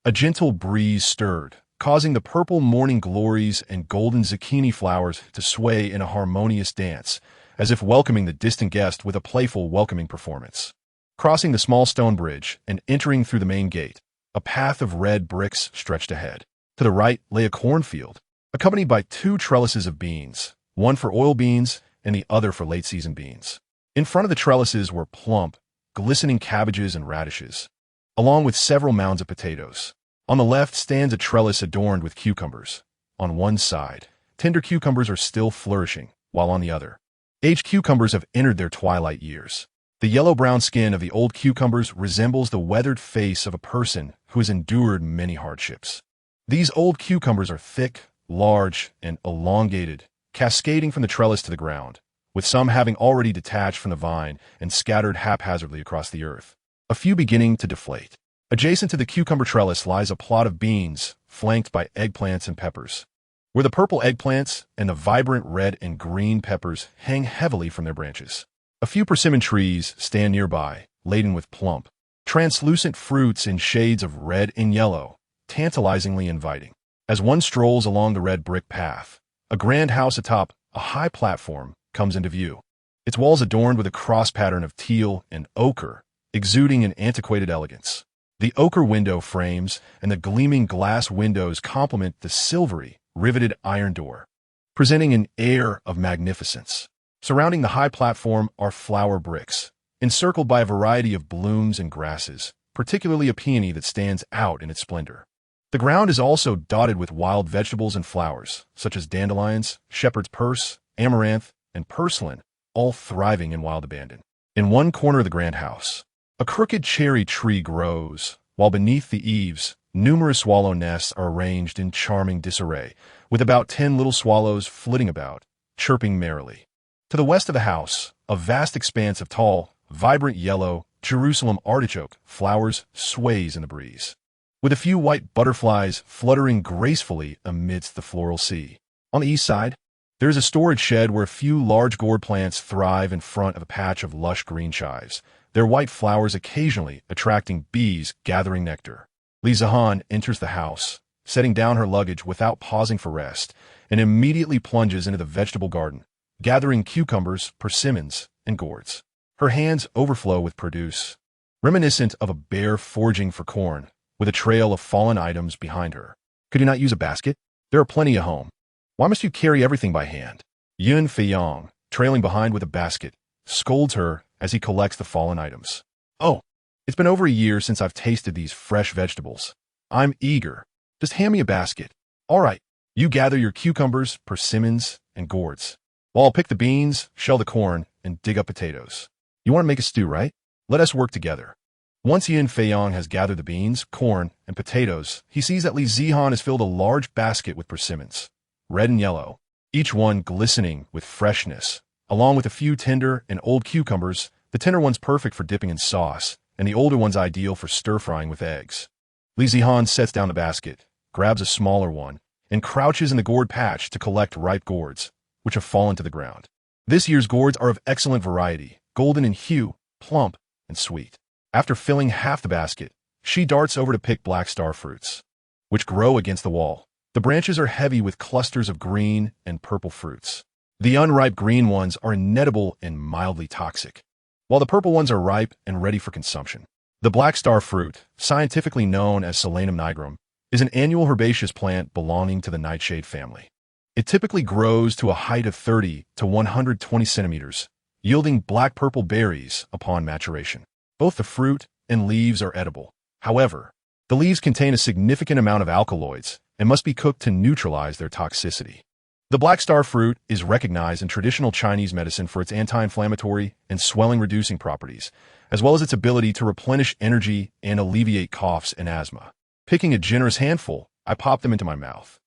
A gentle breeze stirred, causing the purple morning glories and golden zucchini flowers to sway in a harmonious dance, as if welcoming the distant guest with a playful welcoming performance. Crossing the small stone bridge and entering through the main gate, a path of red bricks stretched ahead. To the right lay a cornfield, accompanied by 2 trellises of beans, one for oil beans and the other for late-season beans. In front of the trellises were plump, glistening cabbages and radishes, along with several mounds of potatoes. On the left stands a trellis adorned with cucumbers. On one side, tender cucumbers are still flourishing, while on the other, aged cucumbers have entered their twilight years. The yellow-brown skin of the old cucumbers resembles the weathered face of a person who has endured many hardships. These old cucumbers are thick, large, and elongated, cascading from the trellis to the ground, with some having already detached from the vine and scattered haphazardly across the earth, a few beginning to deflate. Adjacent to the cucumber trellis lies a plot of beans, flanked by eggplants and peppers, where the purple eggplants and the vibrant red and green peppers hang heavily from their branches. A few persimmon trees stand nearby, laden with plump, translucent fruits in shades of red and yellow, tantalizingly inviting. As one strolls along the red brick path, a grand house atop a high platform comes into view, its walls adorned with a cross pattern of teal and ochre, exuding an antiquated elegance. The ochre window frames and the gleaming glass windows complement the silvery, riveted iron door, presenting an air of magnificence. Surrounding the high platform are flower bricks, encircled by a variety of blooms and grasses, particularly a peony that stands out in its splendor. The ground is also dotted with wild vegetables and flowers, such as dandelions, shepherd's purse, amaranth, and purslane, all thriving in wild abandon. In one corner of the grand house, a crooked cherry tree grows, while beneath the eaves, numerous swallow nests are arranged in charming disarray, with about 10 little swallows flitting about, chirping merrily. To the west of the house, a vast expanse of tall, vibrant yellow Jerusalem artichoke flowers sways in the breeze, with a few white butterflies fluttering gracefully amidst the floral sea. On the east side, there is a storage shed where a few large gourd plants thrive in front of a patch of lush green chives, their white flowers occasionally attracting bees gathering nectar. Li Zihan enters the house, setting down her luggage without pausing for rest, and immediately plunges into the vegetable garden, gathering cucumbers, persimmons, and gourds. Her hands overflow with produce, reminiscent of a bear foraging for corn, with a trail of fallen items behind her. Could you not use a basket? There are plenty at home. Why must you carry everything by hand? Yun Feiyong, trailing behind with a basket, scolds her as he collects the fallen items. "Oh, it's been over a year since I've tasted these fresh vegetables. I'm eager. Just hand me a basket." "All right, you gather your cucumbers, persimmons, and gourds, while I'll pick the beans, shell the corn, and dig up potatoes. You want to make a stew, right? Let us work together." Once Yin Feiyong has gathered the beans, corn, and potatoes, he sees that Li Zihan has filled a large basket with persimmons, red and yellow, each one glistening with freshness. Along with a few tender and old cucumbers, the tender one's perfect for dipping in sauce, and the older one's ideal for stir-frying with eggs. Li Zihan sets down the basket, grabs a smaller one, and crouches in the gourd patch to collect ripe gourds, which have fallen to the ground. This year's gourds are of excellent variety, golden in hue, plump, and sweet. After filling half the basket, she darts over to pick black star fruits, which grow against the wall. The branches are heavy with clusters of green and purple fruits. The unripe green ones are inedible and mildly toxic, while the purple ones are ripe and ready for consumption. The black star fruit, scientifically known as Solanum nigrum, is an annual herbaceous plant belonging to the nightshade family. It typically grows to a height of 30 to 120 centimeters, yielding black-purple berries upon maturation. Both the fruit and leaves are edible. However, the leaves contain a significant amount of alkaloids and must be cooked to neutralize their toxicity. The black star fruit is recognized in traditional Chinese medicine for its anti-inflammatory and swelling-reducing properties, as well as its ability to replenish energy and alleviate coughs and asthma. Picking a generous handful, I popped them into my mouth.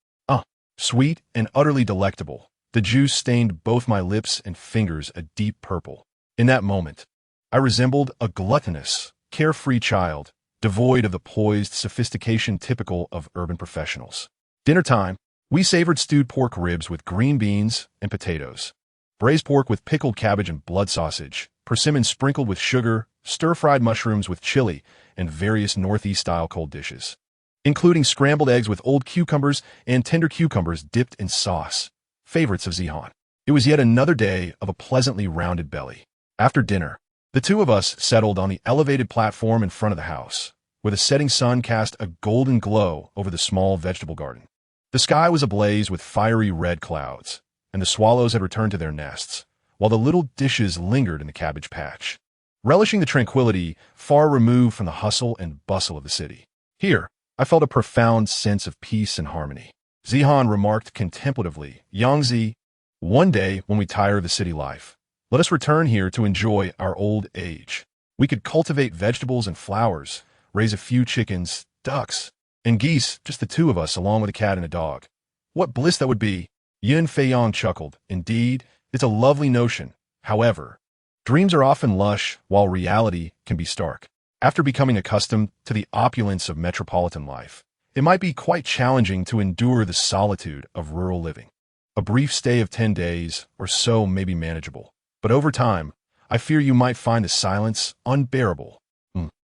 Sweet and utterly delectable, the juice stained both my lips and fingers a deep purple. In that moment, I resembled a gluttonous, carefree child, devoid of the poised sophistication typical of urban professionals. Dinner time, we savored stewed pork ribs with green beans and potatoes, braised pork with pickled cabbage and blood sausage, persimmons sprinkled with sugar, stir-fried mushrooms with chili, and various Northeast-style cold dishes, including scrambled eggs with old cucumbers and tender cucumbers dipped in sauce, favorites of Zihan. It was yet another day of a pleasantly rounded belly. After dinner, the two of us settled on the elevated platform in front of the house, where the setting sun cast a golden glow over the small vegetable garden. The sky was ablaze with fiery red clouds, and the swallows had returned to their nests, while the little dishes lingered in the cabbage patch, relishing the tranquility far removed from the hustle and bustle of the city. Here, I felt a profound sense of peace and harmony. Zihan remarked contemplatively, "Yangzi, one day when we tire of the city life, let us return here to enjoy our old age. We could cultivate vegetables and flowers, raise a few chickens, ducks, and geese, just the two of us along with a cat and a dog. What bliss that would be." Yin Feiyong chuckled. "Indeed, it's a lovely notion. However, dreams are often lush, while reality can be stark. After becoming accustomed to the opulence of metropolitan life, it might be quite challenging to endure the solitude of rural living. A brief stay of 10 days or so may be manageable, but over time, I fear you might find the silence unbearable."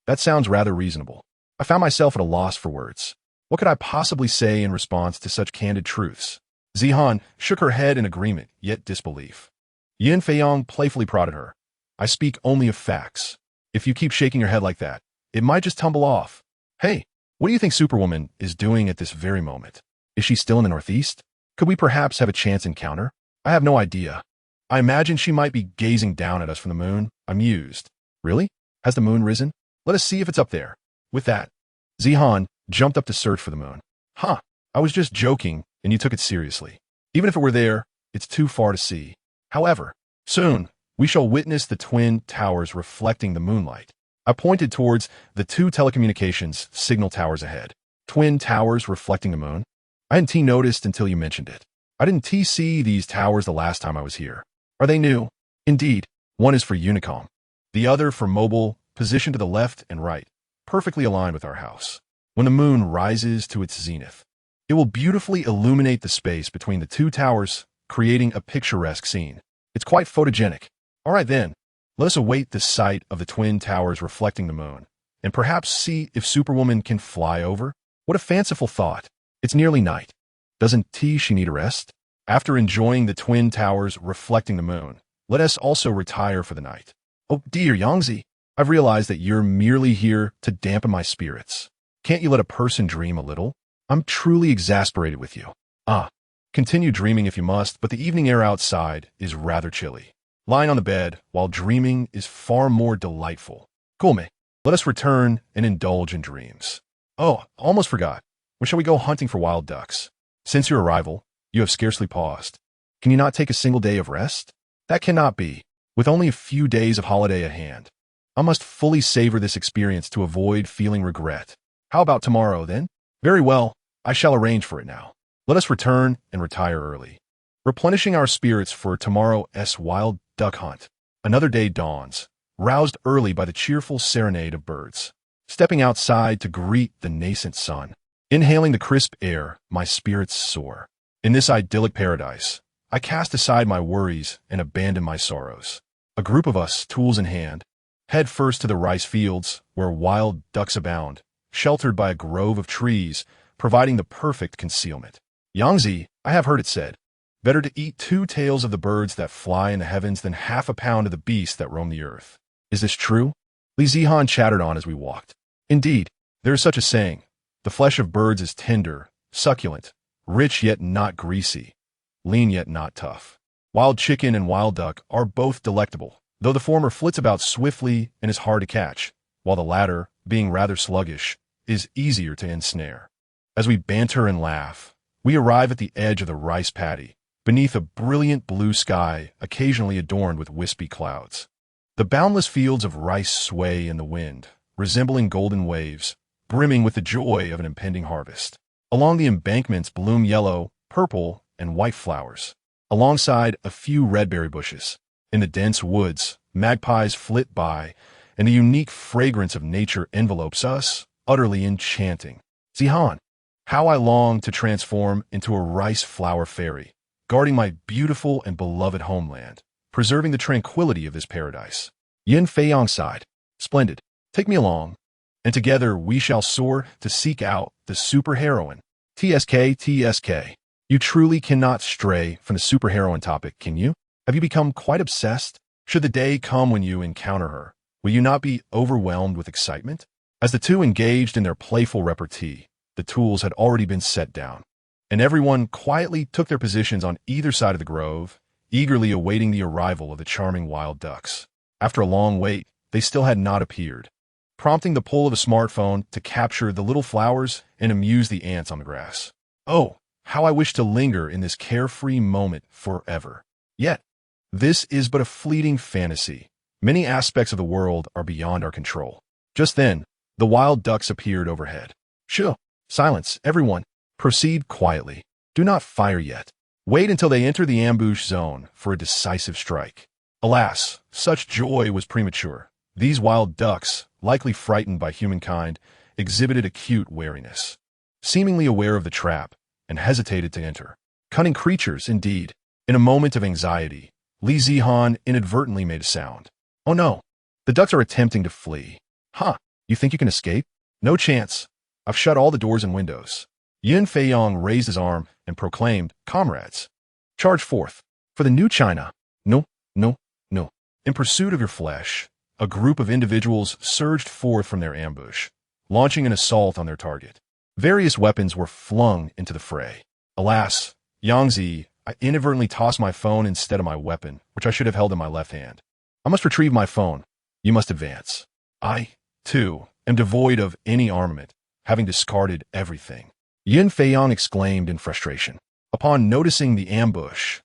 That sounds rather reasonable. I found myself at a loss for words. What could I possibly say in response to such candid truths? Zihan shook her head in agreement, yet disbelief. Yin Feiyong playfully prodded her. "I speak only of facts. If you keep shaking your head like that, it might just tumble off. Hey, what do you think Superwoman is doing at this very moment? Is she still in the Northeast? Could we perhaps have a chance encounter? I have no idea. I imagine she might be gazing down at us from the moon." I mused. "Really? Has the moon risen? Let us see if it's up there." With that, Zihan jumped up to search for the moon. I was just joking, and you took it seriously. Even if it were there, it's too far to see. However, soon, we shall witness the twin towers reflecting the moonlight. I pointed towards the two telecommunications signal towers ahead. Twin towers reflecting the moon? I hadn't noticed until you mentioned it. I didn't see these towers the last time I was here. Are they new? Indeed, one is for Unicom. The other for mobile, positioned to the left and right, perfectly aligned with our house. When the moon rises to its zenith, it will beautifully illuminate the space between the two towers, creating a picturesque scene. It's quite photogenic. All right then, let us await the sight of the twin towers reflecting the moon, and perhaps see if Superwoman can fly over. What a fanciful thought. It's nearly night. Doesn't she need a rest? After enjoying the twin towers reflecting the moon, let us also retire for the night. Oh dear Yangzi, I've realized that you're merely here to dampen my spirits. Can't you let a person dream a little? I'm truly exasperated with you. Continue dreaming if you must, but the evening air outside is rather chilly. Lying on the bed while dreaming is far more delightful. Come, let us return and indulge in dreams. Oh, almost forgot. When shall we go hunting for wild ducks? Since your arrival, you have scarcely paused. Can you not take a single day of rest? That cannot be, with only a few days of holiday at hand. I must fully savor this experience to avoid feeling regret. How about tomorrow, then? Very well, I shall arrange for it now. Let us return and retire early, replenishing our spirits for tomorrow's wild duck hunt. Another day dawns, roused early by the cheerful serenade of birds. Stepping outside to greet the nascent sun, inhaling the crisp air, my spirits soar. In this idyllic paradise, I cast aside my worries and abandon my sorrows. A group of us, tools in hand, head first to the rice fields where wild ducks abound, sheltered by a grove of trees, providing the perfect concealment. Yangtze, I have heard it said, better to eat 2 tails of the birds that fly in the heavens than half a pound of the beasts that roam the earth. Is this true? Li Zihan chattered on as we walked. Indeed, there is such a saying. The flesh of birds is tender, succulent, rich yet not greasy, lean yet not tough. Wild chicken and wild duck are both delectable, though the former flits about swiftly and is hard to catch, while the latter, being rather sluggish, is easier to ensnare. As we banter and laugh, we arrive at the edge of the rice paddy, beneath a brilliant blue sky occasionally adorned with wispy clouds. The boundless fields of rice sway in the wind, resembling golden waves, brimming with the joy of an impending harvest. Along the embankments bloom yellow, purple, and white flowers, alongside a few redberry bushes. In the dense woods, magpies flit by, and the unique fragrance of nature envelopes us, utterly enchanting. Zihan, how I long to transform into a rice flower fairy, guarding my beautiful and beloved homeland, preserving the tranquility of this paradise. Yin Feiyang sighed. Splendid. Take me along, and together we shall soar to seek out the superheroine. TSK. You truly cannot stray from the superheroine topic, can you? Have you become quite obsessed? Should the day come when you encounter her, will you not be overwhelmed with excitement? As the two engaged in their playful repartee, the tools had already been set down, and everyone quietly took their positions on either side of the grove, eagerly awaiting the arrival of the charming wild ducks. After a long wait, they still had not appeared, prompting the pull of a smartphone to capture the little flowers and amuse the ants on the grass. Oh, how I wish to linger in this carefree moment forever. Yet, this is but a fleeting fantasy. Many aspects of the world are beyond our control. Just then, the wild ducks appeared overhead. Shh! Silence, everyone. Proceed quietly. Do not fire yet. Wait until they enter the ambush zone for a decisive strike. Alas, such joy was premature. These wild ducks, likely frightened by humankind, exhibited acute wariness, seemingly aware of the trap, and hesitated to enter. Cunning creatures, indeed. In a moment of anxiety, Li Zihan inadvertently made a sound. Oh no, the ducks are attempting to flee. Huh, you think you can escape? No chance. I've shut all the doors and windows. Yin Feiyang raised his arm and proclaimed, Comrades, charge forth. For the new China. No. In pursuit of your flesh, a group of individuals surged forth from their ambush, launching an assault on their target. Various weapons were flung into the fray. Alas, Yangtze, I inadvertently tossed my phone instead of my weapon, which I should have held in my left hand. I must retrieve my phone. You must advance. I, too, am devoid of any armament, having discarded everything. Yin Feiyang exclaimed in frustration. Upon noticing the ambush,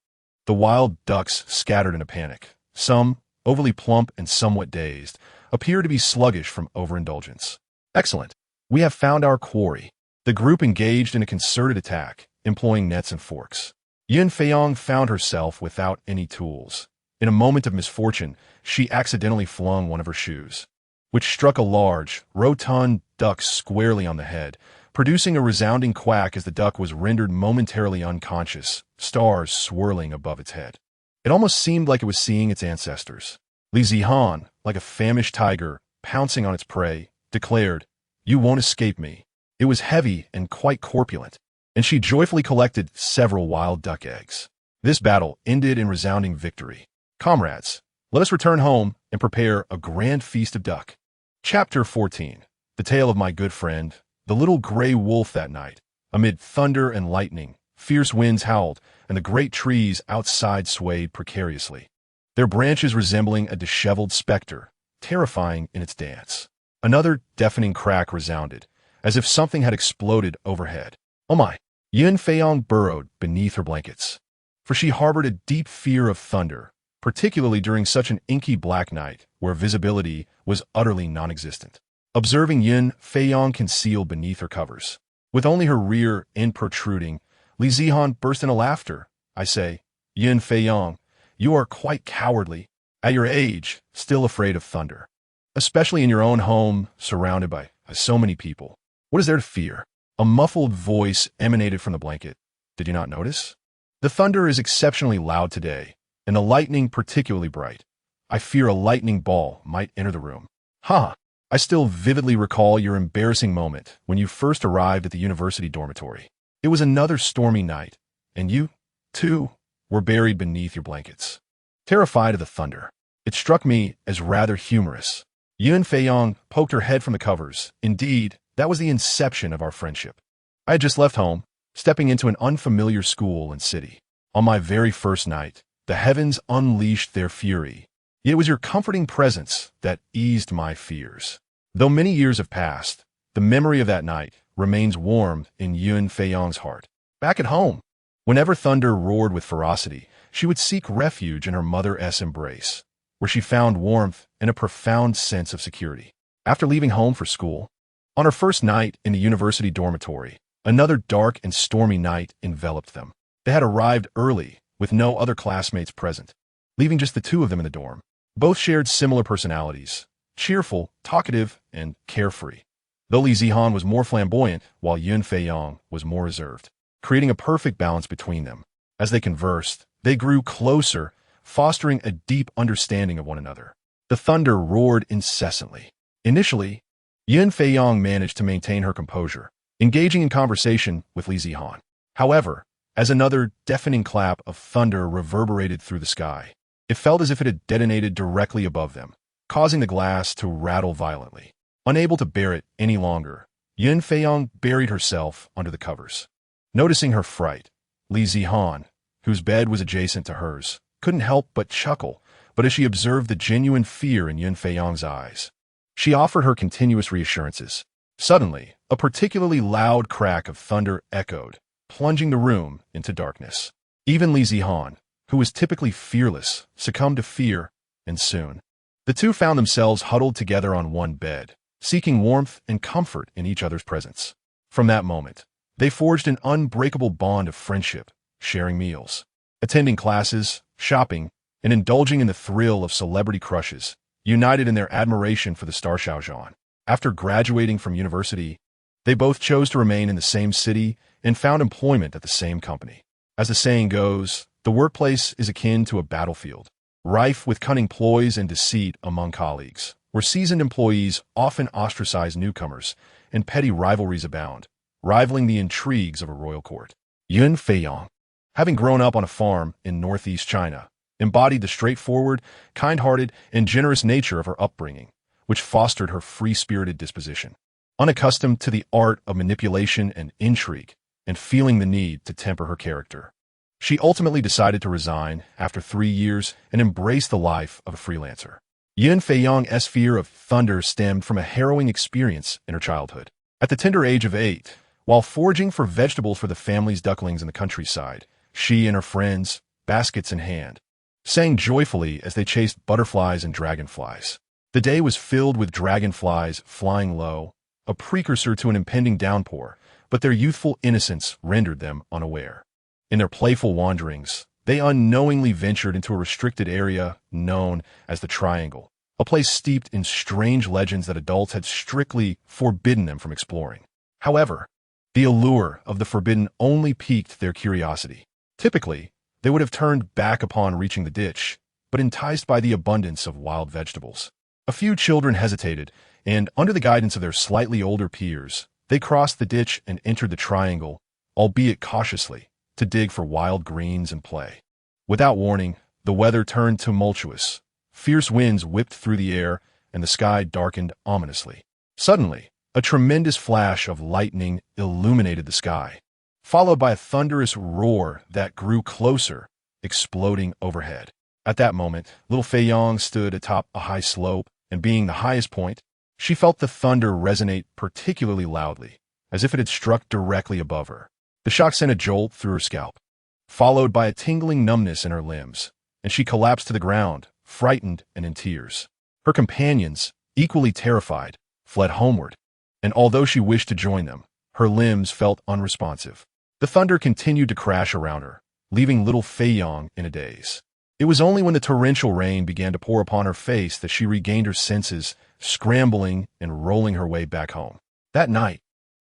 the wild ducks scattered in a panic. Some, overly plump and somewhat dazed, appear to be sluggish from overindulgence. Excellent. We have found our quarry. The group engaged in a concerted attack, employing nets and forks. Yin Feiyang found herself without any tools. In a moment of misfortune, she accidentally flung one of her shoes, which struck a large, rotund duck squarely on the head, producing a resounding quack as the duck was rendered momentarily unconscious, stars swirling above its head. It almost seemed like it was seeing its ancestors. Li Zihan, like a famished tiger, pouncing on its prey, declared, You won't escape me. It was heavy and quite corpulent, and she joyfully collected several wild duck eggs. This battle ended in resounding victory. Comrades, let us return home and prepare a grand feast of duck. Chapter 14. The tale of my good friend, the little gray wolf that night. Amid thunder and lightning, fierce winds howled, and the great trees outside swayed precariously, their branches resembling a disheveled specter, terrifying in its dance. Another deafening crack resounded, as if something had exploded overhead. Oh my! Yin Feiyang burrowed beneath her blankets, for she harbored a deep fear of thunder, particularly during such an inky black night where visibility was utterly non-existent. Observing Yun Feiyong concealed beneath her covers, with only her rear end protruding, Li Zihan burst into laughter. I say, Yun Feiyong, you are quite cowardly. At your age, still afraid of thunder. Especially in your own home, surrounded by so many people. What is there to fear? A muffled voice emanated from the blanket. Did you not notice? The thunder is exceptionally loud today, and the lightning particularly bright. I fear a lightning ball might enter the room. Ha! I still vividly recall your embarrassing moment when you first arrived at the university dormitory. It was another stormy night, and you, too, were buried beneath your blankets. Terrified of the thunder, it struck me as rather humorous. Yun Feiyong poked her head from the covers. Indeed, that was the inception of our friendship. I had just left home, stepping into an unfamiliar school and city. On my very first night, the heavens unleashed their fury. Yet it was your comforting presence that eased my fears. Though many years have passed, the memory of that night remains warm in Yun Feiyong's heart. Back at home, whenever thunder roared with ferocity, she would seek refuge in her mother's embrace, where she found warmth and a profound sense of security. After leaving home for school, on her first night in the university dormitory, another dark and stormy night enveloped them. They had arrived early, with no other classmates present, leaving just the two of them in the dorm. Both shared similar personalities, cheerful, talkative, and carefree. Though Li Zihan was more flamboyant, while Yun Feiyong was more reserved, creating a perfect balance between them. As they conversed, they grew closer, fostering a deep understanding of one another. The thunder roared incessantly. Initially, Yun Feiyong managed to maintain her composure, engaging in conversation with Li Zihan. However, as another deafening clap of thunder reverberated through the sky, it felt as if it had detonated directly above them, causing the glass to rattle violently. Unable to bear it any longer, Yun Feiyong buried herself under the covers. Noticing her fright, Li Zihan, whose bed was adjacent to hers, couldn't help but chuckle, but as she observed the genuine fear in Yun Feiyong's eyes, she offered her continuous reassurances. Suddenly, a particularly loud crack of thunder echoed, plunging the room into darkness. Even Li Zihan, who was typically fearless, succumbed to fear, and soon, the two found themselves huddled together on one bed, seeking warmth and comfort in each other's presence. From that moment, they forged an unbreakable bond of friendship, sharing meals, attending classes, shopping, and indulging in the thrill of celebrity crushes, united in their admiration for the star Xiaozhan. After graduating from university, they both chose to remain in the same city and found employment at the same company. As the saying goes, the workplace is akin to a battlefield, rife with cunning ploys and deceit among colleagues, where seasoned employees often ostracize newcomers and petty rivalries abound, rivaling the intrigues of a royal court. Yun Feiyong, having grown up on a farm in northeast China, embodied the straightforward, kind-hearted, and generous nature of her upbringing, which fostered her free-spirited disposition. Unaccustomed to the art of manipulation and intrigue, and feeling the need to temper her character, she ultimately decided to resign after 3 years and embrace the life of a freelancer. Yun Feiyong's fear of thunder stemmed from a harrowing experience in her childhood. At the tender age of 8, while foraging for vegetables for the family's ducklings in the countryside, she and her friends, baskets in hand, sang joyfully as they chased butterflies and dragonflies. The day was filled with dragonflies flying low, a precursor to an impending downpour, but their youthful innocence rendered them unaware. In their playful wanderings, they unknowingly ventured into a restricted area known as the Triangle, a place steeped in strange legends that adults had strictly forbidden them from exploring. However, the allure of the forbidden only piqued their curiosity. Typically, they would have turned back upon reaching the ditch, but enticed by the abundance of wild vegetables. A few children hesitated, and under the guidance of their slightly older peers, they crossed the ditch and entered the Triangle, albeit cautiously, to dig for wild greens and play. Without warning, the weather turned tumultuous. Fierce winds whipped through the air, and the sky darkened ominously. Suddenly, a tremendous flash of lightning illuminated the sky, followed by a thunderous roar that grew closer, exploding overhead. At that moment, little Feiyong stood atop a high slope, and being the highest point, she felt the thunder resonate particularly loudly, as if it had struck directly above her. The shock sent a jolt through her scalp, followed by a tingling numbness in her limbs. and she collapsed to the ground, frightened and in tears. Her companions, equally terrified, fled homeward, and although she wished to join them, her limbs felt unresponsive. The thunder continued to crash around her, leaving little Fei Yong in a daze. It was only when the torrential rain began to pour upon her face that she regained her senses, scrambling and rolling her way back home. That night,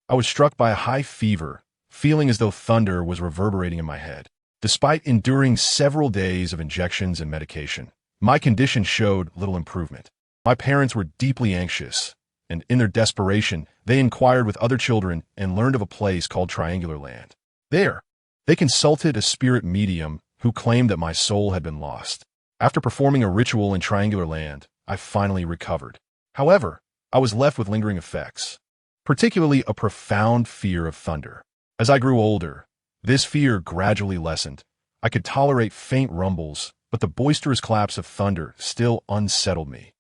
I was struck by a high fever, feeling as though thunder was reverberating in my head. Despite enduring several days of injections and medication, my condition showed little improvement. My parents were deeply anxious, and in their desperation, they inquired with other children and learned of a place called Triangular Land. There, they consulted a spirit medium who claimed that my soul had been lost. After performing a ritual in Triangular Land, I finally recovered. However, I was left with lingering effects, particularly a profound fear of thunder. As I grew older, this fear gradually lessened. I could tolerate faint rumbles, but the boisterous claps of thunder still unsettled me,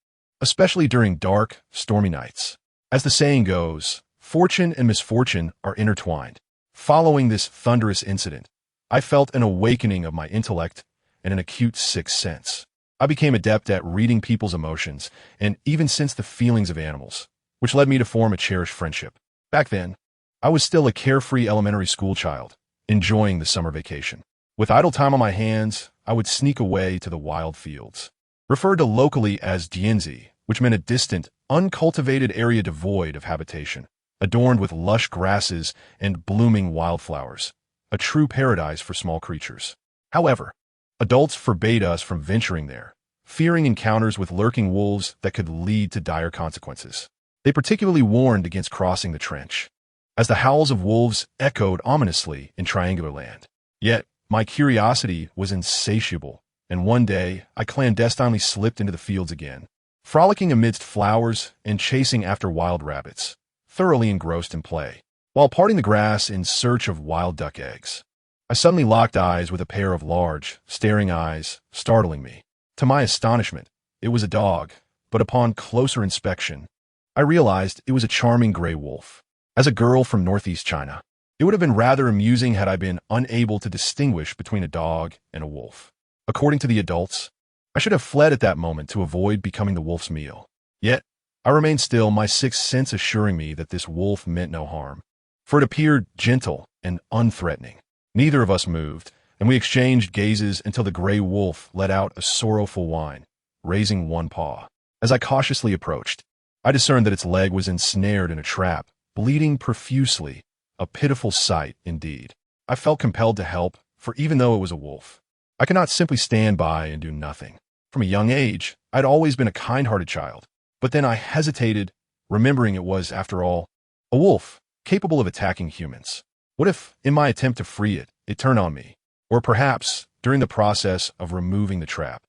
especially during dark, stormy nights. As the saying goes, fortune and misfortune are intertwined. Following this thunderous incident, I felt an awakening of my intellect and an acute sixth sense. I became adept at reading people's emotions and even sensed the feelings of animals, which led me to form a cherished friendship. Back then, I was still a carefree elementary school child, enjoying the summer vacation. With idle time on my hands, I would sneak away to the wild fields, referred to locally as Dianzi, which meant a distant, uncultivated area devoid of habitation, adorned with lush grasses and blooming wildflowers, a true paradise for small creatures. However, adults forbade us from venturing there, fearing encounters with lurking wolves that could lead to dire consequences. They particularly warned against crossing the trench, as the howls of wolves echoed ominously in Triangular Land. Yet, my curiosity was insatiable, and one day I clandestinely slipped into the fields again, frolicking amidst flowers and chasing after wild rabbits, thoroughly engrossed in play. While parting the grass in search of wild duck eggs, I suddenly locked eyes with a pair of large, staring eyes, startling me. To my astonishment, it was a dog, but upon closer inspection, I realized it was a charming gray wolf. As a girl from northeast China, it would have been rather amusing had I been unable to distinguish between a dog and a wolf. According to the adults, I should have fled at that moment to avoid becoming the wolf's meal. Yet, I remained still, my sixth sense assuring me that this wolf meant no harm, for it appeared gentle and unthreatening. Neither of us moved, and we exchanged gazes until the gray wolf let out a sorrowful whine, raising one paw. As I cautiously approached, I discerned that its leg was ensnared in a trap, bleeding profusely, a pitiful sight indeed. I felt compelled to help, for even though it was a wolf, I could not simply stand by and do nothing. From a young age, I'd always been a kind-hearted child, but then I hesitated, remembering it was, after all, a wolf, capable of attacking humans. What if, in my attempt to free it, it turned on me? Or perhaps, during the process of removing the trap,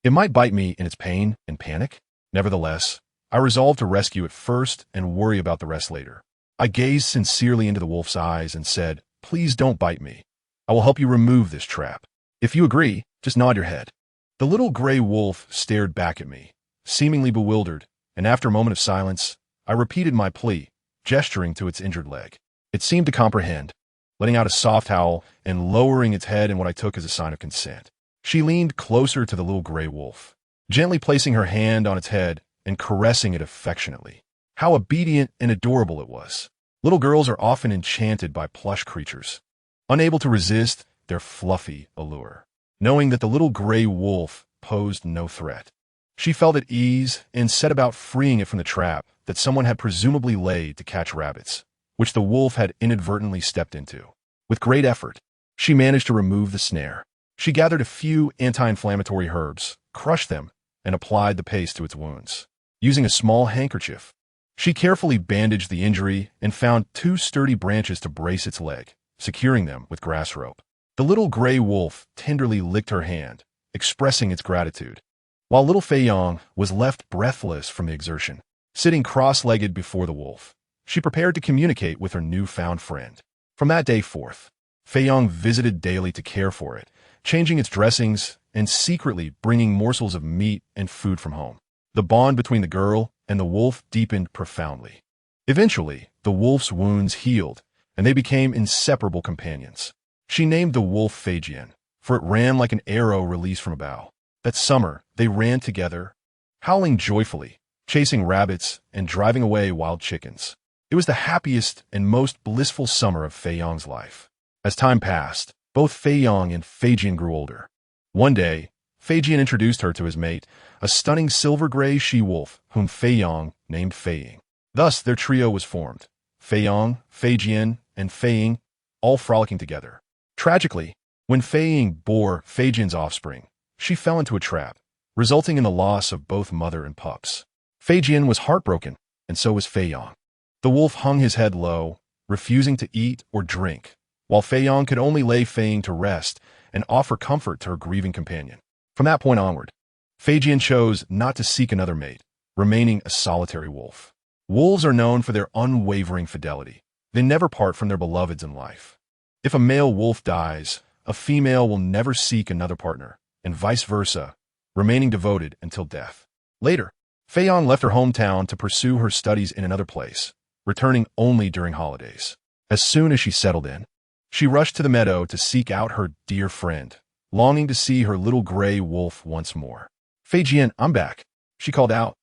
it might bite me in its pain and panic? Nevertheless, I resolved to rescue it first and worry about the rest later. I gazed sincerely into the wolf's eyes and said, "Please don't bite me. I will help you remove this trap. If you agree, just nod your head." The little gray wolf stared back at me, seemingly bewildered, and after a moment of silence, I repeated my plea, gesturing to its injured leg. It seemed to comprehend, letting out a soft howl and lowering its head in what I took as a sign of consent. She leaned closer to the little gray wolf, gently placing her hand on its head and caressing it affectionately. How obedient and adorable it was. Little girls are often enchanted by plush creatures, unable to resist their fluffy allure. Knowing that the little gray wolf posed no threat, she felt at ease and set about freeing it from the trap that someone had presumably laid to catch rabbits, which the wolf had inadvertently stepped into. With great effort, she managed to remove the snare. She gathered a few anti-inflammatory herbs, crushed them, and applied the paste to its wounds. Using a small handkerchief, she carefully bandaged the injury and found 2 sturdy branches to brace its leg, securing them with grass rope. The little gray wolf tenderly licked her hand, expressing its gratitude, while little Fei Yong was left breathless from the exertion. Sitting cross-legged before the wolf, she prepared to communicate with her newfound friend. From that day forth, Fei Yong visited daily to care for it, changing its dressings and secretly bringing morsels of meat and food from home. The bond between the girl and the wolf deepened profoundly. Eventually, the wolf's wounds healed, and they became inseparable companions. She named the wolf Fei Jian, for it ran like an arrow released from a bow. That summer, they ran together, howling joyfully, chasing rabbits and driving away wild chickens. It was the happiest and most blissful summer of Fei Yong's life. As time passed, both Fei Yong and Fei Jian grew older. One day, Fei Jian introduced her to his mate, a stunning silver-gray she-wolf whom Fei Yong named Fei Ying. Thus, their trio was formed: Fei Yong, Fei Jian, and Fei Ying, all frolicking together. Tragically, when Fei Ying bore Fei Jian's offspring, she fell into a trap, resulting in the loss of both mother and pups. Fei Jian was heartbroken, and so was Fei Yong. The wolf hung his head low, refusing to eat or drink, while Fei Yong could only lay Fei Ying to rest and offer comfort to her grieving companion. From that point onward, Fei Jian chose not to seek another mate, remaining a solitary wolf. Wolves are known for their unwavering fidelity. They never part from their beloveds in life. If a male wolf dies, a female will never seek another partner, and vice versa, remaining devoted until death. Later, Fei Yong left her hometown to pursue her studies in another place, returning only during holidays. As soon as she settled in, she rushed to the meadow to seek out her dear friend, longing to see her little gray wolf once more. "Fei Jian, I'm back," she called out,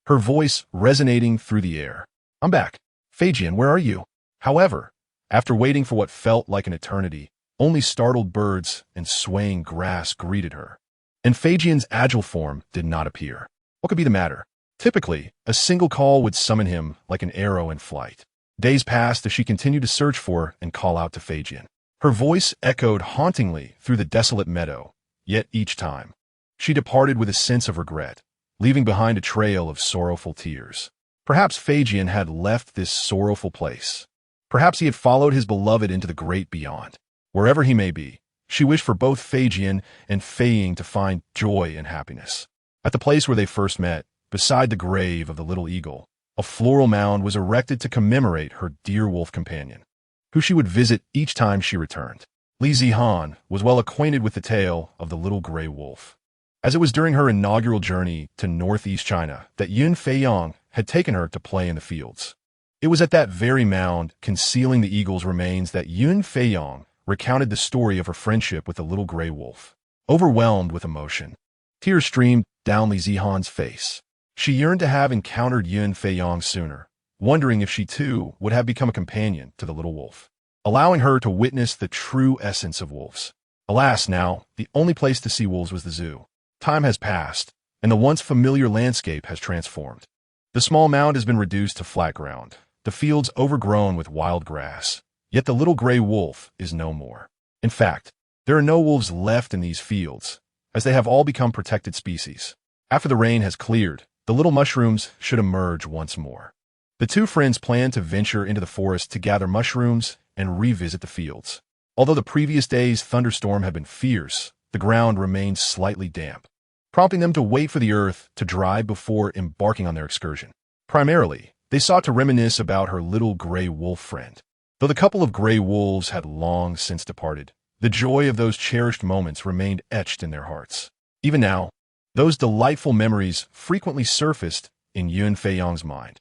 her voice resonating through the air. "I'm back. Fei Jian, where are you?" However, after waiting for what felt like an eternity, only startled birds and swaying grass greeted her. And Fei Jian's agile form did not appear. What could be the matter? Typically, a single call would summon him like an arrow in flight. Days passed as she continued to search for and call out to Fei Jian. Her voice echoed hauntingly through the desolate meadow, yet each time, she departed with a sense of regret, leaving behind a trail of sorrowful tears. Perhaps Fei Jian had left this sorrowful place. Perhaps he had followed his beloved into the great beyond. Wherever he may be, she wished for both Fei Jian and Fei Ying to find joy and happiness. At the place where they first met, beside the grave of the little eagle, a floral mound was erected to commemorate her dear wolf companion, who she would visit each time she returned. Li Zihan was well acquainted with the tale of the little gray wolf, as it was during her inaugural journey to northeast China that Yun Fei Yong had taken her to play in the fields. It was at that very mound, concealing the eagle's remains, that Yun Fei Yong recounted the story of her friendship with the little gray wolf. Overwhelmed with emotion, tears streamed down Li Zihan's face. She yearned to have encountered Yun Fei Yong sooner, wondering if she too would have become a companion to the little wolf, allowing her to witness the true essence of wolves. Alas, now, the only place to see wolves was the zoo. Time has passed, and the once familiar landscape has transformed. The small mound has been reduced to flat ground, the fields overgrown with wild grass. Yet the little gray wolf is no more. In fact, there are no wolves left in these fields, as they have all become protected species. After the rain has cleared, the little mushrooms should emerge once more. The two friends plan to venture into the forest to gather mushrooms and revisit the fields. Although the previous day's thunderstorm had been fierce, the ground remained slightly damp, prompting them to wait for the earth to dry before embarking on their excursion. Primarily, they sought to reminisce about her little gray wolf friend. Though the couple of gray wolves had long since departed, the joy of those cherished moments remained etched in their hearts. Even now, those delightful memories frequently surfaced in Yun Fei Yong's mind.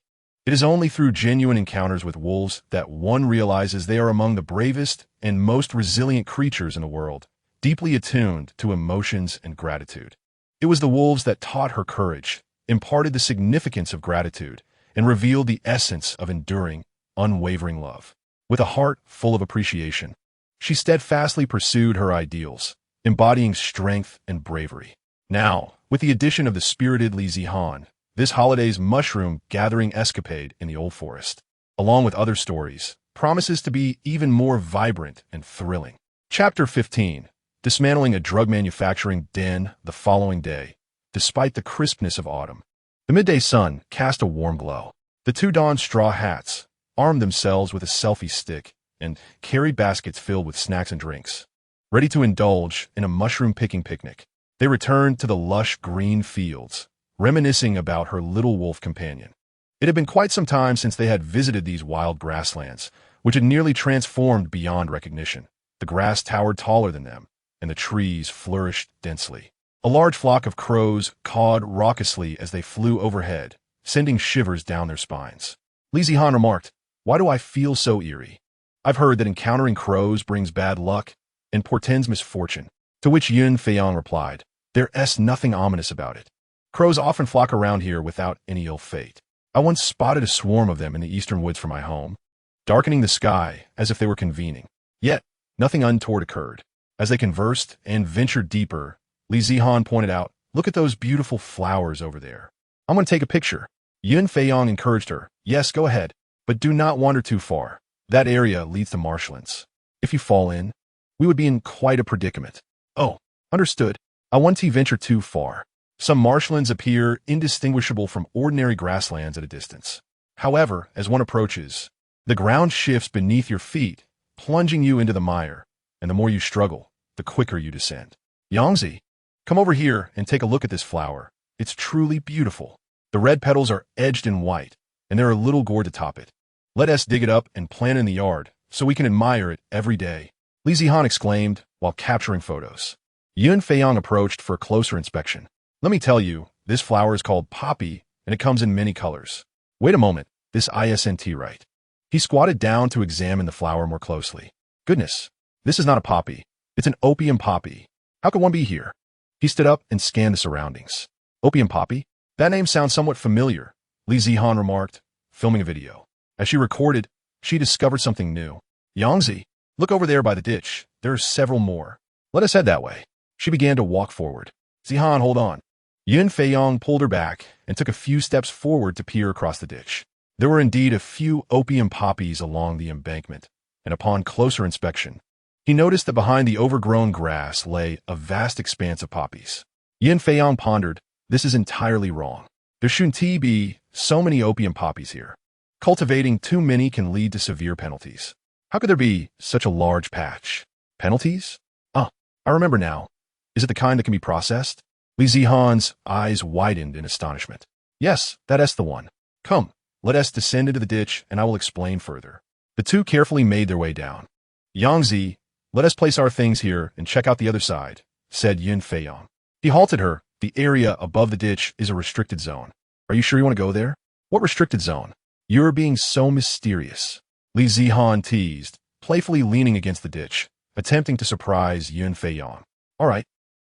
It is only through genuine encounters with wolves that one realizes they are among the bravest and most resilient creatures in the world, deeply attuned to emotions and gratitude. It was the wolves that taught her courage, imparted the significance of gratitude, and revealed the essence of enduring, unwavering love. With a heart full of appreciation, she steadfastly pursued her ideals, embodying strength and bravery. Now, with the addition of the spirited Li Zihan, this holiday's mushroom gathering escapade in the old forest, along with other stories, promises to be even more vibrant and thrilling. Chapter 15. Dismantling a drug manufacturing den the following day, despite the crispness of autumn. The midday sun cast a warm glow. The two donned straw hats, armed themselves with a selfie stick, and carried baskets filled with snacks and drinks. Ready to indulge in a mushroom-picking picnic, they returned to the lush green fields, reminiscing about her little wolf companion. It had been quite some time since they had visited these wild grasslands, which had nearly transformed beyond recognition. The grass towered taller than them, and the trees flourished densely. A large flock of crows cawed raucously as they flew overhead, sending shivers down their spines. Li Zihan remarked, "Why do I feel so eerie? I've heard that encountering crows brings bad luck and portends misfortune." To which Yun Fei Yong replied, There's nothing ominous about it. Crows often flock around here without any ill fate. I once spotted a swarm of them in the eastern woods from my home, darkening the sky as if they were convening. Yet, nothing untoward occurred. As they conversed and ventured deeper, Li Zihan pointed out, "Look at those beautiful flowers over there. I'm going to take a picture." Yun Feiyong encouraged her, "Yes, go ahead, but do not wander too far. That area leads to marshlands. If you fall in, we would be in quite a predicament." "Oh, understood. I won't venture too far." Some marshlands appear indistinguishable from ordinary grasslands at a distance. However, as one approaches, the ground shifts beneath your feet, plunging you into the mire, and the more you struggle, the quicker you descend. "Yangzi, come over here and take a look at this flower. It's truly beautiful. The red petals are edged in white, and there are little gourd to top it. Let us dig it up and plant it in the yard so we can admire it every day," Li Zihan exclaimed while capturing photos. Yun Feiyong approached for a closer inspection. "Let me tell you, this flower is called poppy, and it comes in many colors." "Wait a moment, this isn't right." He squatted down to examine the flower more closely. "Goodness, this is not a poppy. It's an opium poppy. How could one be here?" He stood up and scanned the surroundings. "Opium poppy? That name sounds somewhat familiar," Li Zihan remarked, filming a video. As she recorded, she discovered something new. "Yangzi, look over there by the ditch. There are several more. Let us head that way." She began to walk forward. "Zihan, hold on." Yun Feiyong pulled her back and took a few steps forward to peer across the ditch. There were indeed a few opium poppies along the embankment, and upon closer inspection, he noticed that behind the overgrown grass lay a vast expanse of poppies. Yun Feiyong pondered, "This is entirely wrong. There shouldn't be so many opium poppies here. Cultivating too many can lead to severe penalties. How could there be such a large patch? Penalties? Ah, I remember now. Is it the kind that can be processed?" Li Zihan's eyes widened in astonishment. "Yes, that's the one. Come, let us descend into the ditch and I will explain further." The two carefully made their way down. "Yangzi, let us place our things here and check out the other side," said Yun Feiyong. He halted her. "The area above the ditch is a restricted zone. Are you sure you want to go there?" "What restricted zone? You're being so mysterious," Li Zihan teased, playfully leaning against the ditch, attempting to surprise Yun Feiyong. "All right,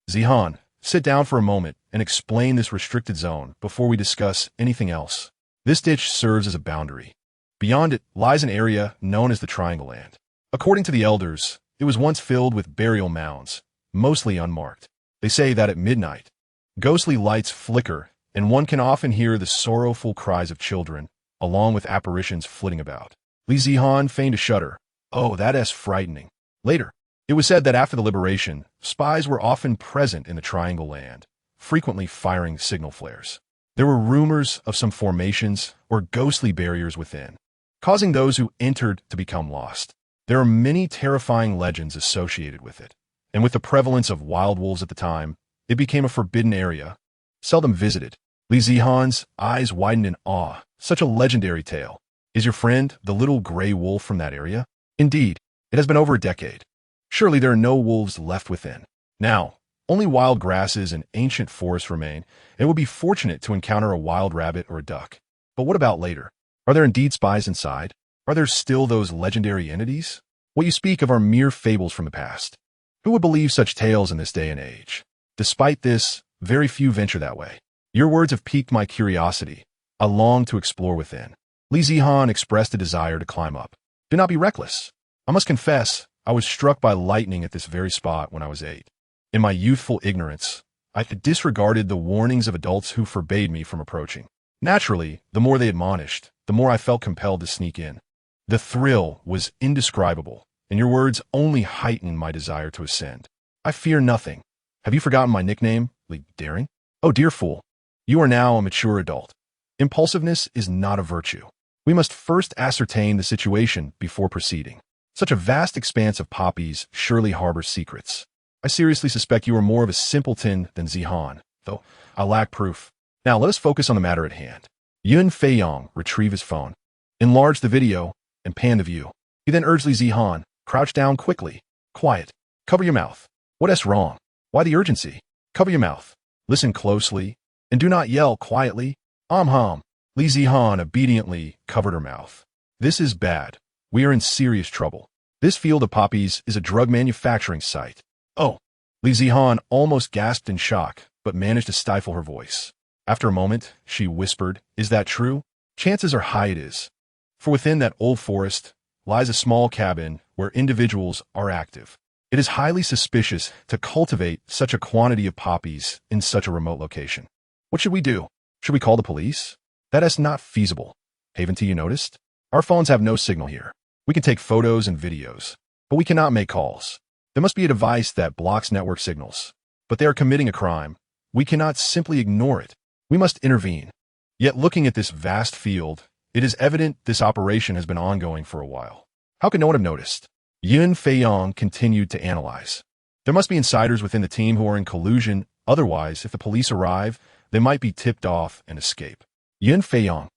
Zihan, sit down for a moment and explain this restricted zone before we discuss anything else. This ditch serves as a boundary. Beyond it lies an area known as the Triangle Land. According to the elders, it was once filled with burial mounds, mostly unmarked. They say that at midnight, ghostly lights flicker, and one can often hear the sorrowful cries of children, along with apparitions flitting about." Li Zihan feigned a shudder. "Oh, that's frightening." Later, it was said that after the liberation, spies were often present in the Triangle Land, frequently firing signal flares. There were rumors of some formations or ghostly barriers within, causing those who entered to become lost. There are many terrifying legends associated with it, and with the prevalence of wild wolves at the time, it became a forbidden area, seldom visited. Li Zihan's eyes widened in awe. "Such a legendary tale. Is your friend the little gray wolf from that area?" "Indeed, it has been over a decade. Surely there are no wolves left within. Now, only wild grasses and ancient forests remain, and it would be fortunate to encounter a wild rabbit or a duck. But what about later? Are there indeed spies inside? Are there still those legendary entities? What you speak of are mere fables from the past. Who would believe such tales in this day and age? Despite this, very few venture that way. Your words have piqued my curiosity. I long to explore within." Li Zihan expressed a desire to climb up. "Do not be reckless. I must confess, I was struck by lightning at this very spot when I was 8. In my youthful ignorance, I had disregarded the warnings of adults who forbade me from approaching. Naturally, the more they admonished, the more I felt compelled to sneak in. The thrill was indescribable, and your words only heightened my desire to ascend. I fear nothing. Have you forgotten my nickname, Li Daring? Oh, dear fool. You are now a mature adult. Impulsiveness is not a virtue. We must first ascertain the situation before proceeding. Such a vast expanse of poppies surely harbors secrets. I seriously suspect you are more of a simpleton than Zihan, though I lack proof. Now let us focus on the matter at hand." Yun Feiyong retrieved his phone, enlarged the video, and panned the view. He then urged Li Zihan, "Crouch down quickly. Quiet. Cover your mouth. What's wrong? Why the urgency? Cover your mouth. Listen closely, and do not yell quietly. Hum. Li Zihan obediently covered her mouth. "This is bad. We are in serious trouble. This field of poppies is a drug manufacturing site." "Oh." Li Zihan almost gasped in shock, but managed to stifle her voice. After a moment, she whispered, "Is that true?" "Chances are high it is. For within that old forest lies a small cabin where individuals are active. It is highly suspicious to cultivate such a quantity of poppies in such a remote location. What should we do? Should we call the police? That is not feasible. Haven't you noticed? Our phones have no signal here. We can take photos and videos, but we cannot make calls. There must be a device that blocks network signals. But they are committing a crime. We cannot simply ignore it. We must intervene." Yet looking at this vast field, it is evident this operation has been ongoing for a while. How could no one have noticed? Yun Feiyong continued to analyze. There must be insiders within the team who are in collusion. Otherwise, if the police arrive, they might be tipped off and escape. Yun Feiyong,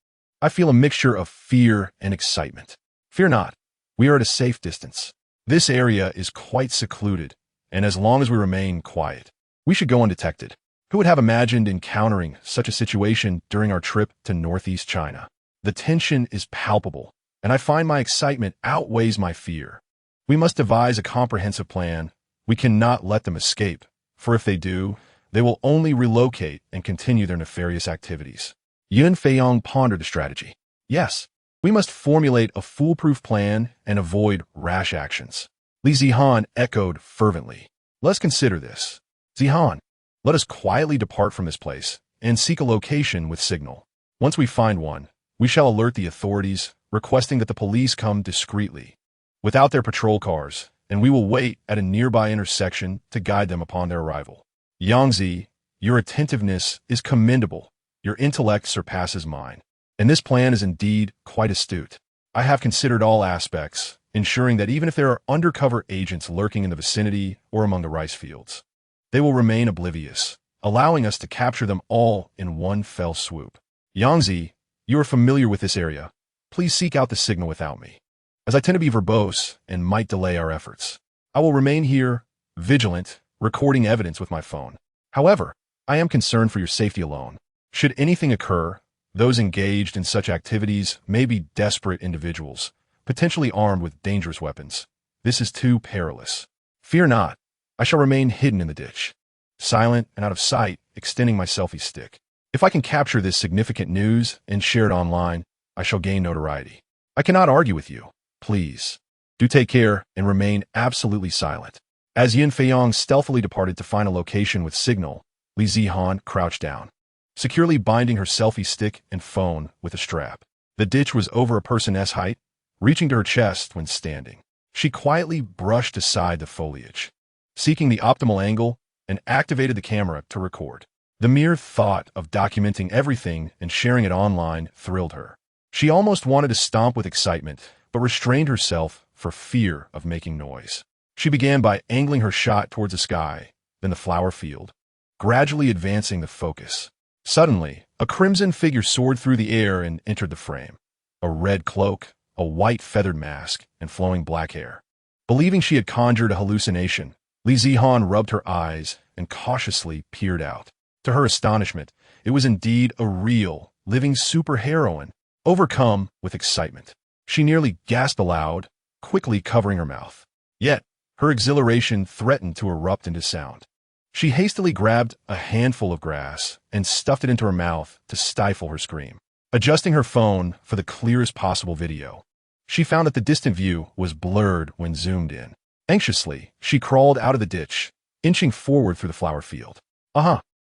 I feel a mixture of fear and excitement. Fear not. We are at a safe distance. This area is quite secluded, and as long as we remain quiet, we should go undetected. Who would have imagined encountering such a situation during our trip to northeast China? The tension is palpable, and I find my excitement outweighs my fear. We must devise a comprehensive plan. We cannot let them escape, for if they do, they will only relocate and continue their nefarious activities. Yun Feiyong pondered the strategy. Yes, we must formulate a foolproof plan and avoid rash actions. Li Zihan echoed fervently. Let's consider this. Zihan, let us quietly depart from this place and seek a location with signal. Once we find one, we shall alert the authorities, requesting that the police come discreetly, without their patrol cars, and we will wait at a nearby intersection to guide them upon their arrival. Yangzi, your attentiveness is commendable. Your intellect surpasses mine. And this plan is indeed quite astute. I have considered all aspects, ensuring that even if there are undercover agents lurking in the vicinity or among the rice fields, they will remain oblivious, allowing us to capture them all in one fell swoop. Yangzi, you are familiar with this area. Please seek out the signal without me, as I tend to be verbose and might delay our efforts. I will remain here, vigilant, recording evidence with my phone. However, I am concerned for your safety alone. Should anything occur, those engaged in such activities may be desperate individuals, potentially armed with dangerous weapons. This is too perilous. Fear not. I shall remain hidden in the ditch, silent and out of sight, extending my selfie stick. If I can capture this significant news and share it online, I shall gain notoriety. I cannot argue with you. Please, do take care and remain absolutely silent. As Yin Feiyong stealthily departed to find a location with signal, Li Zihan crouched down, securely binding her selfie stick and phone with a strap. The ditch was over a person's height, reaching to her chest when standing. She quietly brushed aside the foliage, seeking the optimal angle, and activated the camera to record. The mere thought of documenting everything and sharing it online thrilled her. She almost wanted to stomp with excitement, but restrained herself for fear of making noise. She began by angling her shot towards the sky, then the flower field, gradually advancing the focus. Suddenly, a crimson figure soared through the air and entered the frame. A red cloak, a white feathered mask, and flowing black hair. Believing she had conjured a hallucination, Li Zihan rubbed her eyes and cautiously peered out. To her astonishment, it was indeed a real, living superheroine. Overcome with excitement, she nearly gasped aloud, quickly covering her mouth. Yet, her exhilaration threatened to erupt into sound. She hastily grabbed a handful of grass and stuffed it into her mouth to stifle her scream. Adjusting her phone for the clearest possible video, she found that the distant view was blurred when zoomed in. Anxiously, she crawled out of the ditch, inching forward through the flower field.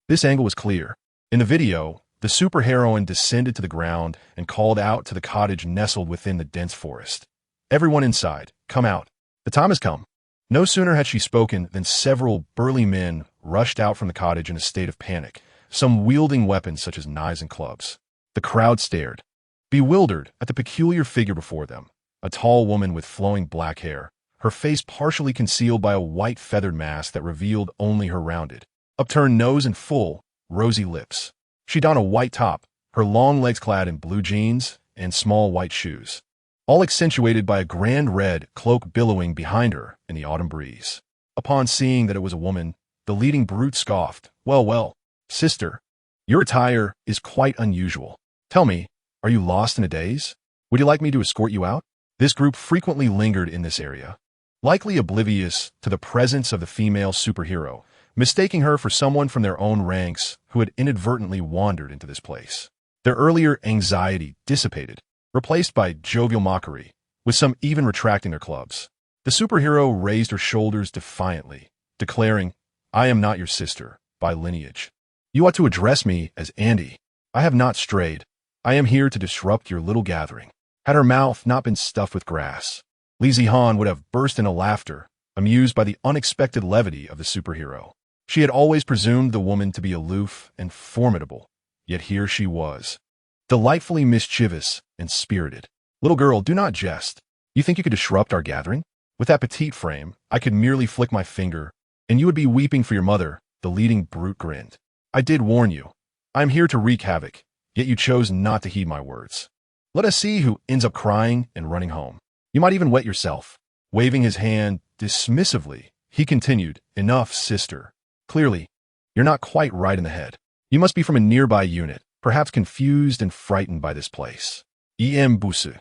This angle was clear. In the video, the superheroine descended to the ground and called out to the cottage nestled within the dense forest. "Everyone inside, come out. The time has come." No sooner had she spoken than several burly men rushed out from the cottage in a state of panic, some wielding weapons such as knives and clubs. The crowd stared, bewildered at the peculiar figure before them, a tall woman with flowing black hair, her face partially concealed by a white feathered mask that revealed only her rounded, upturned nose and full, rosy lips. She donned a white top, her long legs clad in blue jeans and small white shoes, all accentuated by a grand red cloak billowing behind her in the autumn breeze. Upon seeing that it was a woman, the leading brute scoffed. Well, sister, your attire is quite unusual. Tell me, are you lost in a daze? Would you like me to escort you out?" This group frequently lingered in this area, likely oblivious to the presence of the female superhero, mistaking her for someone from their own ranks who had inadvertently wandered into this place. Their earlier anxiety dissipated, replaced by jovial mockery, with some even retracting their clubs. The superhero raised her shoulders defiantly, declaring, "I am not your sister, by lineage. You ought to address me as Andy. I have not strayed. I am here to disrupt your little gathering." Had her mouth not been stuffed with grass, Li Zihan would have burst into laughter, amused by the unexpected levity of the superhero. She had always presumed the woman to be aloof and formidable, yet here she was, delightfully mischievous and spirited. "Little girl, do not jest. You think you could disrupt our gathering? With that petite frame, I could merely flick my finger, and you would be weeping for your mother." The leading brute grinned. "I did warn you. I am here to wreak havoc, yet you chose not to heed my words. Let us see who ends up crying and running home. You might even wet yourself." Waving his hand dismissively, he continued, "Enough, sister. Clearly, you're not quite right in the head. You must be from a nearby unit, perhaps confused and frightened by this place. Busu.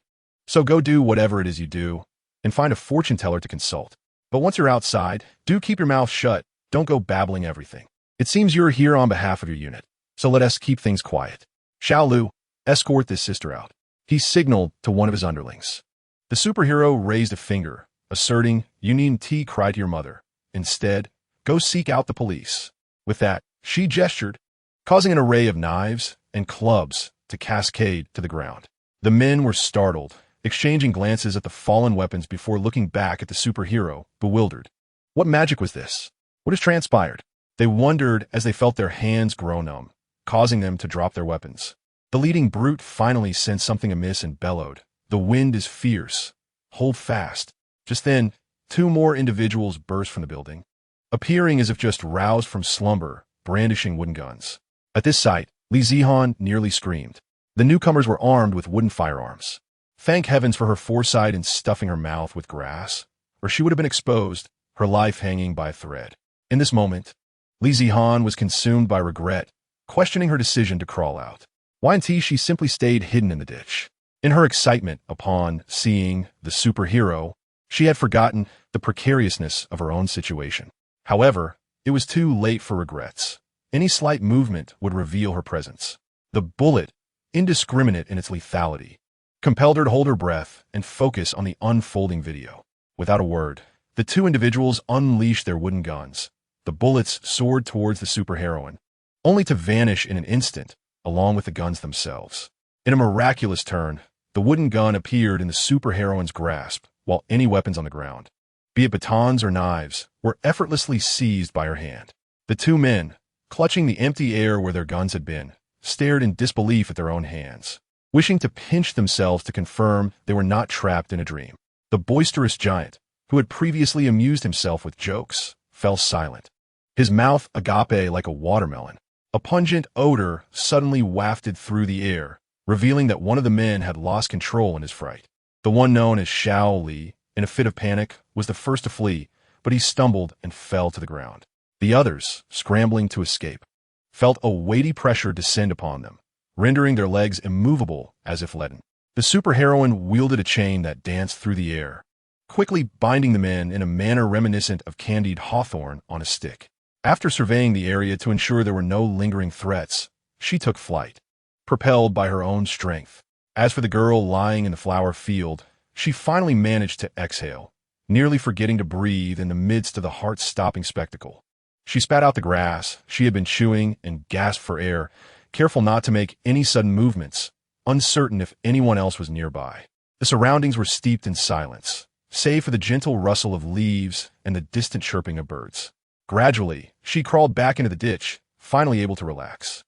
So go do whatever it is you do, and find a fortune teller to consult. But once you're outside, do keep your mouth shut. Don't go babbling everything. It seems you're here on behalf of your unit, so let us keep things quiet. Xiao Lu, escort this sister out." He signaled to one of his underlings. The superhero raised a finger, asserting, "You needn't cry to your mother. Instead, go seek out the police." With that, she gestured, causing an array of knives and clubs to cascade to the ground. The men were startled, exchanging glances at the fallen weapons before looking back at the superhero, bewildered. What magic was this? What has transpired? They wondered as they felt their hands grow numb, causing them to drop their weapons. The leading brute finally sensed something amiss and bellowed, "The wind is fierce. Hold fast." Just then, two more individuals burst from the building, appearing as if just roused from slumber, brandishing wooden guns. At this sight, Li Zihan nearly screamed. The newcomers were armed with wooden firearms. Thank heavens for her foresight in stuffing her mouth with grass, or she would have been exposed, her life hanging by a thread. In this moment, Li Zihan was consumed by regret, questioning her decision to crawl out. Why hadn't she simply stayed hidden in the ditch? In her excitement upon seeing the superhero, she had forgotten the precariousness of her own situation. However, it was too late for regrets. Any slight movement would reveal her presence. The bullet, indiscriminate in its lethality, compelled her to hold her breath and focus on the unfolding video. Without a word, the two individuals unleashed their wooden guns. The bullets soared towards the superheroine, only to vanish in an instant, along with the guns themselves. In a miraculous turn, the wooden gun appeared in the superheroine's grasp, while any weapons on the ground, be it batons or knives, were effortlessly seized by her hand. The two men, clutching the empty air where their guns had been, stared in disbelief at their own hands, wishing to pinch themselves to confirm they were not trapped in a dream. The boisterous giant, who had previously amused himself with jokes, fell silent, his mouth agape like a watermelon. A pungent odor suddenly wafted through the air, revealing that one of the men had lost control in his fright. The one known as Xiao Li, in a fit of panic, was the first to flee, but he stumbled and fell to the ground. The others, scrambling to escape, felt a weighty pressure descend upon them, rendering their legs immovable as if leaden. The superheroine wielded a chain that danced through the air, quickly binding the men in a manner reminiscent of candied hawthorn on a stick. After surveying the area to ensure there were no lingering threats, she took flight, propelled by her own strength. As for the girl lying in the flower field, she finally managed to exhale, nearly forgetting to breathe in the midst of the heart-stopping spectacle. She spat out the grass she had been chewing and gasped for air, careful not to make any sudden movements, uncertain if anyone else was nearby. The surroundings were steeped in silence, save for the gentle rustle of leaves and the distant chirping of birds. Gradually, she crawled back into the ditch, finally able to relax.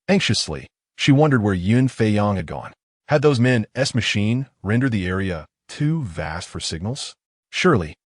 Anxiously, she wondered where Yun Feiyang had gone. Had those men S-machine rendered the area too vast for signals? Surely,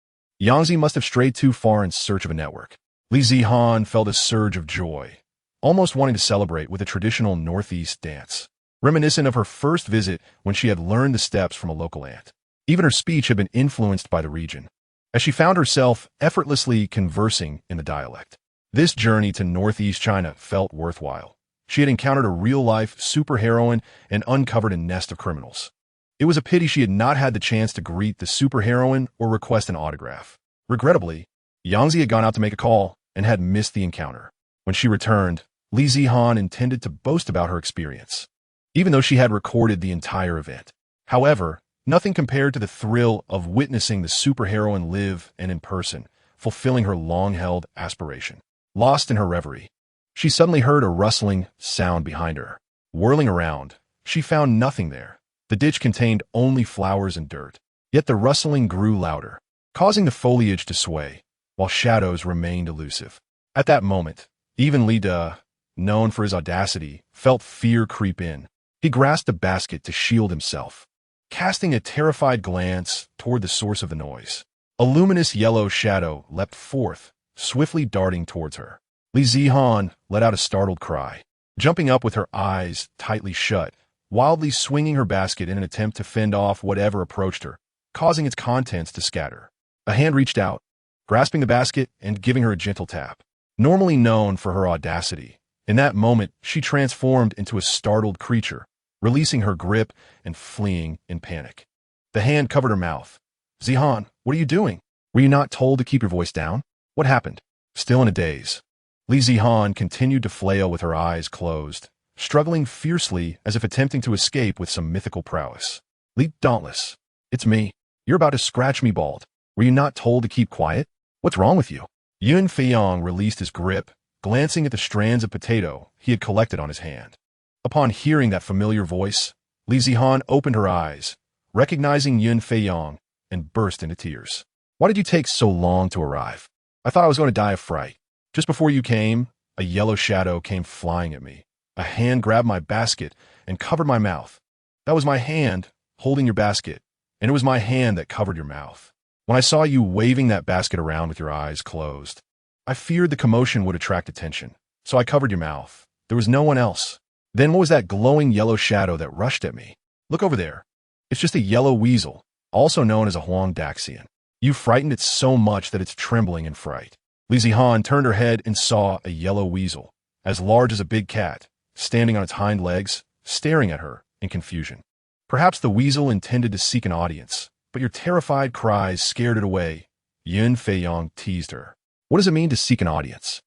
Yangzi must have strayed too far in search of a network. Li Zihan felt a surge of joy, almost wanting to celebrate with a traditional Northeast dance, reminiscent of her first visit when she had learned the steps from a local aunt. Even her speech had been influenced by the region, as she found herself effortlessly conversing in the dialect. This journey to Northeast China felt worthwhile. She had encountered a real-life superheroine and uncovered a nest of criminals. It was a pity she had not had the chance to greet the superheroine or request an autograph. Regrettably, Yangzi had gone out to make a call, and had missed the encounter. When she returned, Li Zihan intended to boast about her experience, even though she had recorded the entire event. However, nothing compared to the thrill of witnessing the superheroine live and in person, fulfilling her long-held aspiration. Lost in her reverie, she suddenly heard a rustling sound behind her. Whirling around, she found nothing there. The ditch contained only flowers and dirt. Yet the rustling grew louder, causing the foliage to sway, while shadows remained elusive. At that moment, even Li De, known for his audacity, felt fear creep in. He grasped a basket to shield himself, casting a terrified glance toward the source of the noise. A luminous yellow shadow leapt forth, swiftly darting towards her. Li Zihan let out a startled cry, jumping up with her eyes tightly shut, wildly swinging her basket in an attempt to fend off whatever approached her, causing its contents to scatter. A hand reached out, grasping the basket and giving her a gentle tap. Normally known for her audacity, in that moment she transformed into a startled creature, releasing her grip and fleeing in panic. The hand covered her mouth. "Zihan, what are you doing? Were you not told to keep your voice down? What happened?" Still in a daze, Li Zihan continued to flail with her eyes closed, struggling fiercely as if attempting to escape with some mythical prowess. "Li Dauntless, it's me. You're about to scratch me bald. Were you not told to keep quiet? What's wrong with you?" Yun Feiyong released his grip, glancing at the strands of potato he had collected on his hand. Upon hearing that familiar voice, Li Zihan opened her eyes, recognizing Yun Feiyong, and burst into tears. "Why did you take so long to arrive? I thought I was going to die of fright. Just before you came, a yellow shadow came flying at me. A hand grabbed my basket and covered my mouth. That was my hand holding your basket, and it was my hand that covered your mouth. When I saw you waving that basket around with your eyes closed, I feared the commotion would attract attention, so I covered your mouth. There was no one else. Then what was that glowing yellow shadow that rushed at me? Look over there. It's just a yellow weasel, also known as a Huang Daxian. You frightened it so much that it's trembling in fright." Li Zihan turned her head and saw a yellow weasel, as large as a big cat, standing on its hind legs, staring at her in confusion. Perhaps the weasel intended to seek an audience, but your terrified cries scared it away. Yun Feiyong teased her. "What does it mean to seek an audience?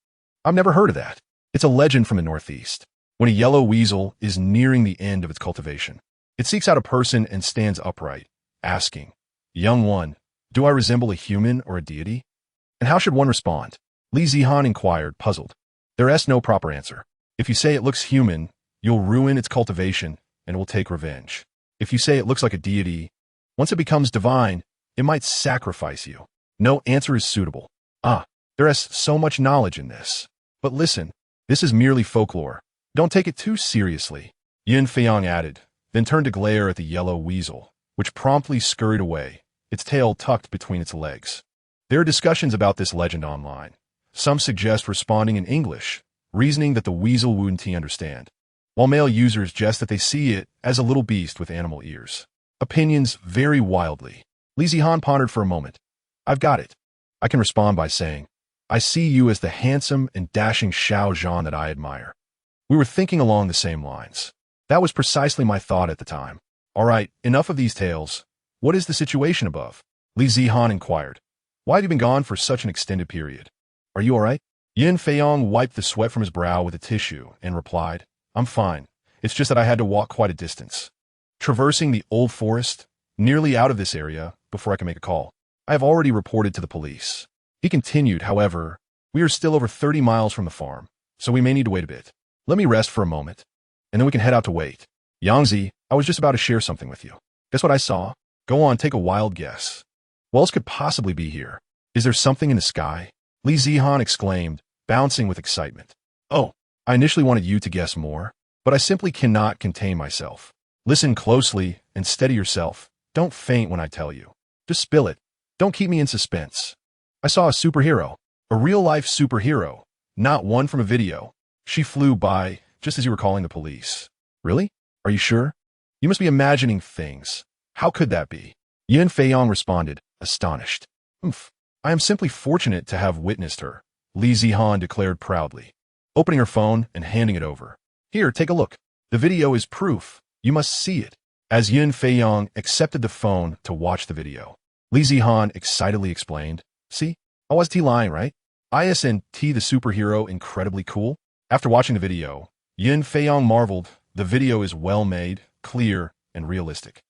I've never heard of that. It's a legend from the Northeast. When a yellow weasel is nearing the end of its cultivation, it seeks out a person and stands upright, asking, 'Young one, do I resemble a human or a deity? And how should one respond?'" Li Zihan inquired, puzzled. "There is no proper answer. If you say it looks human, you'll ruin its cultivation and it will take revenge. If you say it looks like a deity, once it becomes divine, it might sacrifice you. No answer is suitable. There is so much knowledge in this. But listen, this is merely folklore. Don't take it too seriously," Yun Feiyong added, then turned to glare at the yellow weasel, which promptly scurried away, its tail tucked between its legs. There are discussions about this legend online. Some suggest responding in English, reasoning that the weasel wouldn't understand, while male users jest that they see it as a little beast with animal ears. Opinions vary wildly. Li Zihan pondered for a moment. "I've got it. I can respond by saying, I see you as the handsome and dashing Xiao Zhan that I admire." We were thinking along the same lines. That was precisely my thought at the time. "All right, enough of these tales. What is the situation above?" Li Zihan inquired. "Why have you been gone for such an extended period? Are you all right?" Yun Feiyong wiped the sweat from his brow with a tissue and replied, "I'm fine. It's just that I had to walk quite a distance, traversing the old forest, nearly out of this area, before I can make a call. I have already reported to the police." He continued, "However, we are still over 30 miles from the farm, so we may need to wait a bit. Let me rest for a moment, and then we can head out to wait. Yangzi, I was just about to share something with you. Guess what I saw? Go on, take a wild guess. What else could possibly be here? Is there something in the sky?" Li Zihan exclaimed, bouncing with excitement. "Oh, I initially wanted you to guess more, but I simply cannot contain myself. Listen closely and steady yourself. Don't faint when I tell you. Just spill it. Don't keep me in suspense. I saw a superhero, a real-life superhero, not one from a video. She flew by just as you were calling the police." "Really? Are you sure? You must be imagining things. How could that be?" Yun Feiyong responded, astonished. "I am simply fortunate to have witnessed her," Li Zihan declared proudly, opening her phone and handing it over. "Here, take a look. The video is proof. You must see it." As Yun Feiyong accepted the phone to watch the video, Li Zihan excitedly explained, "See, I wasn't lying, right? Isn't the superhero incredibly cool? After watching the video, Yin Feiyong marveled, the video is well made, clear, and realistic.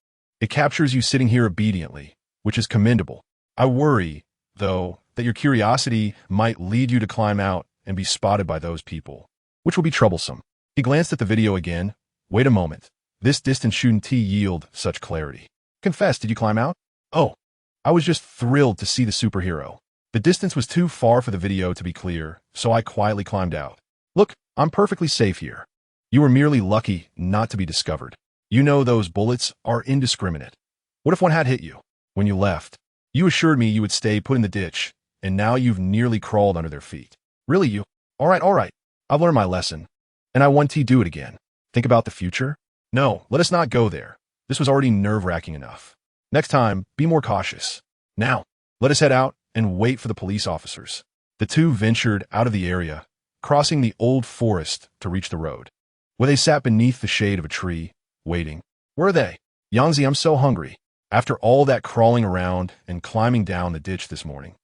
It captures you sitting here obediently, which is commendable. I worry, though, that your curiosity might lead you to climb out and be spotted by those people, which will be troublesome. He glanced at the video again. Wait a moment. This distance shouldn't yield such clarity. Confess, did you climb out? Oh, I was just thrilled to see the superhero. The distance was too far for the video to be clear, so I quietly climbed out. Look, I'm perfectly safe here. You were merely lucky not to be discovered. You know those bullets are indiscriminate. What if one had hit you? When you left, you assured me you would stay put in the ditch, and now you've nearly crawled under their feet. Really, you? All right. I've learned my lesson, and I want to do it again. Think about the future? No, let us not go there. This was already nerve-wracking enough. Next time, be more cautious. Now, let us head out and wait for the police officers. The two ventured out of the area, crossing the old forest to reach the road, where they sat beneath the shade of a tree, waiting. Where are they? Yangzi, I'm so hungry. After all that crawling around and climbing down the ditch this morning,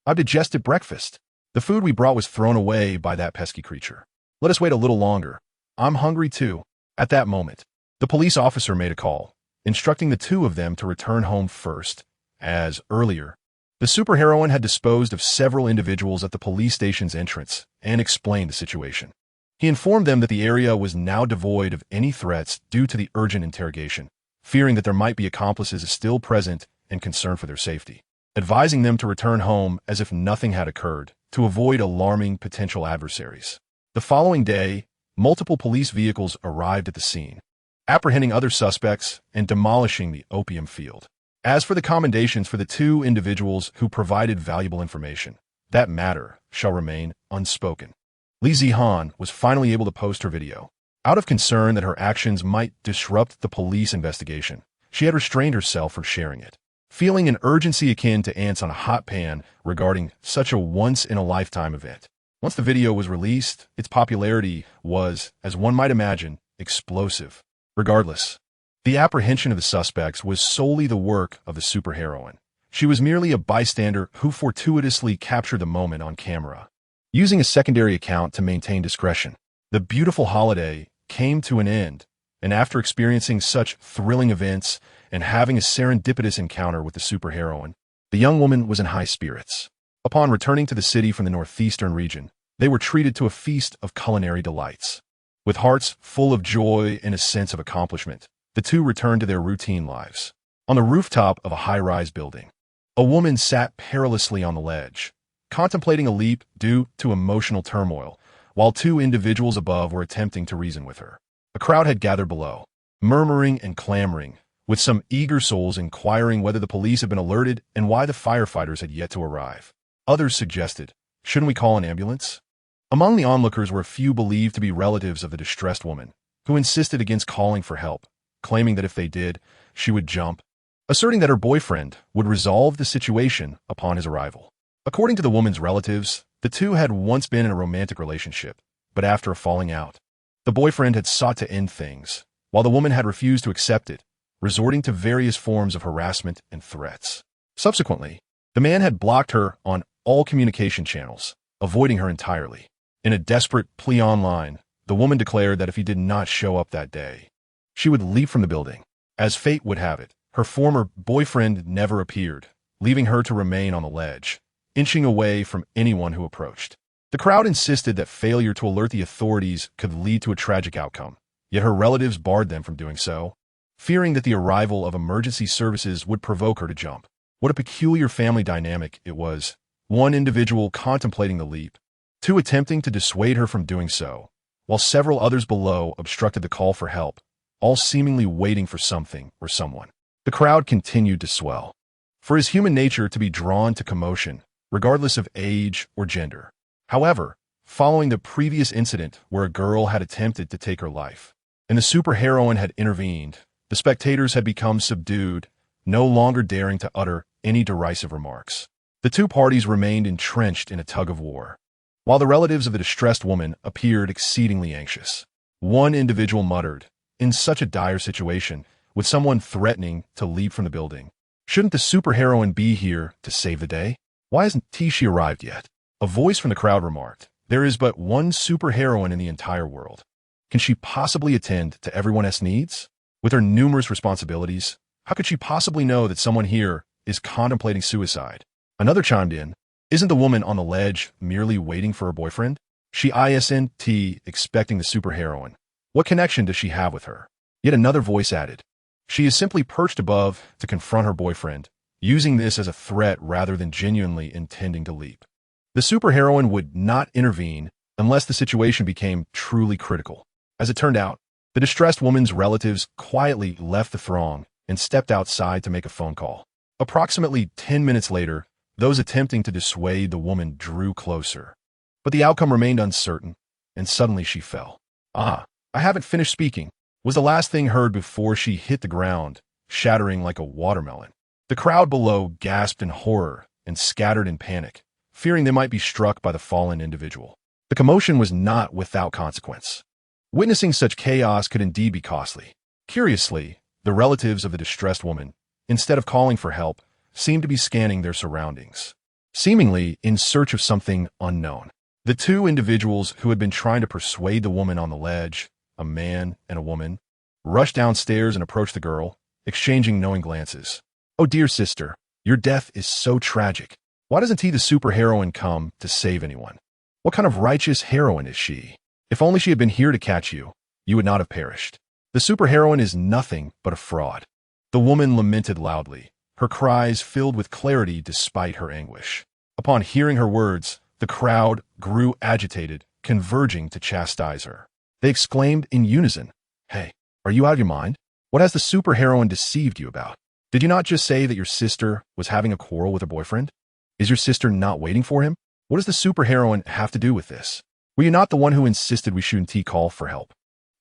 I've digested breakfast. The food we brought was thrown away by that pesky creature. Let us wait a little longer. I'm hungry too. At that moment, the police officer made a call, instructing the two of them to return home first, as earlier, the superheroine had disposed of several individuals at the police station's entrance and explained the situation. He informed them that the area was now devoid of any threats due to the urgent interrogation, fearing that there might be accomplices still present and concern for their safety, advising them to return home as if nothing had occurred to avoid alarming potential adversaries. The following day, multiple police vehicles arrived at the scene, apprehending other suspects and demolishing the opium field. As for the commendations for the two individuals who provided valuable information, that matter shall remain unspoken. Li Zihan was finally able to post her video. Out of concern that her actions might disrupt the police investigation, she had restrained herself from sharing it, feeling an urgency akin to ants on a hot pan regarding such a once-in-a-lifetime event. Once the video was released, its popularity was, as one might imagine, explosive. Regardless, the apprehension of the suspects was solely the work of the superheroine. She was merely a bystander who fortuitously captured the moment on camera, using a secondary account to maintain discretion. The beautiful holiday came to an end, and after experiencing such thrilling events and having a serendipitous encounter with the superheroine, the young woman was in high spirits. Upon returning to the city from the northeastern region, they were treated to a feast of culinary delights. With hearts full of joy and a sense of accomplishment, the two returned to their routine lives. On the rooftop of a high-rise building, a woman sat perilously on the ledge, contemplating a leap due to emotional turmoil, while two individuals above were attempting to reason with her. A crowd had gathered below, murmuring and clamoring, with some eager souls inquiring whether the police had been alerted and why the firefighters had yet to arrive. Others suggested, shouldn't we call an ambulance? Among the onlookers were a few believed to be relatives of the distressed woman, who insisted against calling for help, claiming that if they did, she would jump, asserting that her boyfriend would resolve the situation upon his arrival. According to the woman's relatives, the two had once been in a romantic relationship, but after a falling out, the boyfriend had sought to end things, while the woman had refused to accept it, resorting to various forms of harassment and threats. Subsequently, the man had blocked her on all communication channels, avoiding her entirely. In a desperate plea online, the woman declared that if he did not show up that day, she would leap from the building. As fate would have it, her former boyfriend never appeared, leaving her to remain on the ledge, inching away from anyone who approached. The crowd insisted that failure to alert the authorities could lead to a tragic outcome, yet her relatives barred them from doing so, fearing that the arrival of emergency services would provoke her to jump. What a peculiar family dynamic it was, one individual contemplating the leap, two attempting to dissuade her from doing so, while several others below obstructed the call for help, all seemingly waiting for something or someone. The crowd continued to swell. For it is human nature to be drawn to commotion, regardless of age or gender. However, following the previous incident where a girl had attempted to take her life, and the superheroine had intervened, the spectators had become subdued, no longer daring to utter any derisive remarks. The two parties remained entrenched in a tug-of-war, while the relatives of the distressed woman appeared exceedingly anxious. One individual muttered, in such a dire situation, with someone threatening to leap from the building, shouldn't the superheroine be here to save the day? Why hasn't she arrived yet? A voice from the crowd remarked, "There is but one superheroine in the entire world. Can she possibly attend to everyone's needs? With her numerous responsibilities, how could she possibly know that someone here is contemplating suicide?" Another chimed in, "Isn't the woman on the ledge merely waiting for her boyfriend? She isn't expecting the superheroine. What connection does she have with her?" Yet another voice added, "She is simply perched above to confront her boyfriend, using this as a threat rather than genuinely intending to leap." The superheroine would not intervene unless the situation became truly critical. As it turned out, the distressed woman's relatives quietly left the throng and stepped outside to make a phone call. Approximately 10 minutes later, those attempting to dissuade the woman drew closer. But the outcome remained uncertain, and suddenly she fell. "Ah, I haven't finished speaking," was the last thing heard before she hit the ground, shattering like a watermelon. The crowd below gasped in horror and scattered in panic, fearing they might be struck by the fallen individual. The commotion was not without consequence. Witnessing such chaos could indeed be costly. Curiously, the relatives of the distressed woman, instead of calling for help, seemed to be scanning their surroundings, seemingly in search of something unknown. The two individuals who had been trying to persuade the woman on the ledge, a man and a woman, rushed downstairs and approached the girl, exchanging knowing glances. "Oh, dear sister, your death is so tragic. Why doesn't the superheroine come to save anyone? What kind of righteous heroine is she? If only she had been here to catch you, you would not have perished. The superheroine is nothing but a fraud." The woman lamented loudly, her cries filled with clarity despite her anguish. Upon hearing her words, the crowd grew agitated, converging to chastise her. They exclaimed in unison, "Hey, are you out of your mind? What has the superheroine deceived you about? Did you not just say that your sister was having a quarrel with her boyfriend? Is your sister not waiting for him? What does the superheroine have to do with this? Were you not the one who insisted we shouldn't call for help?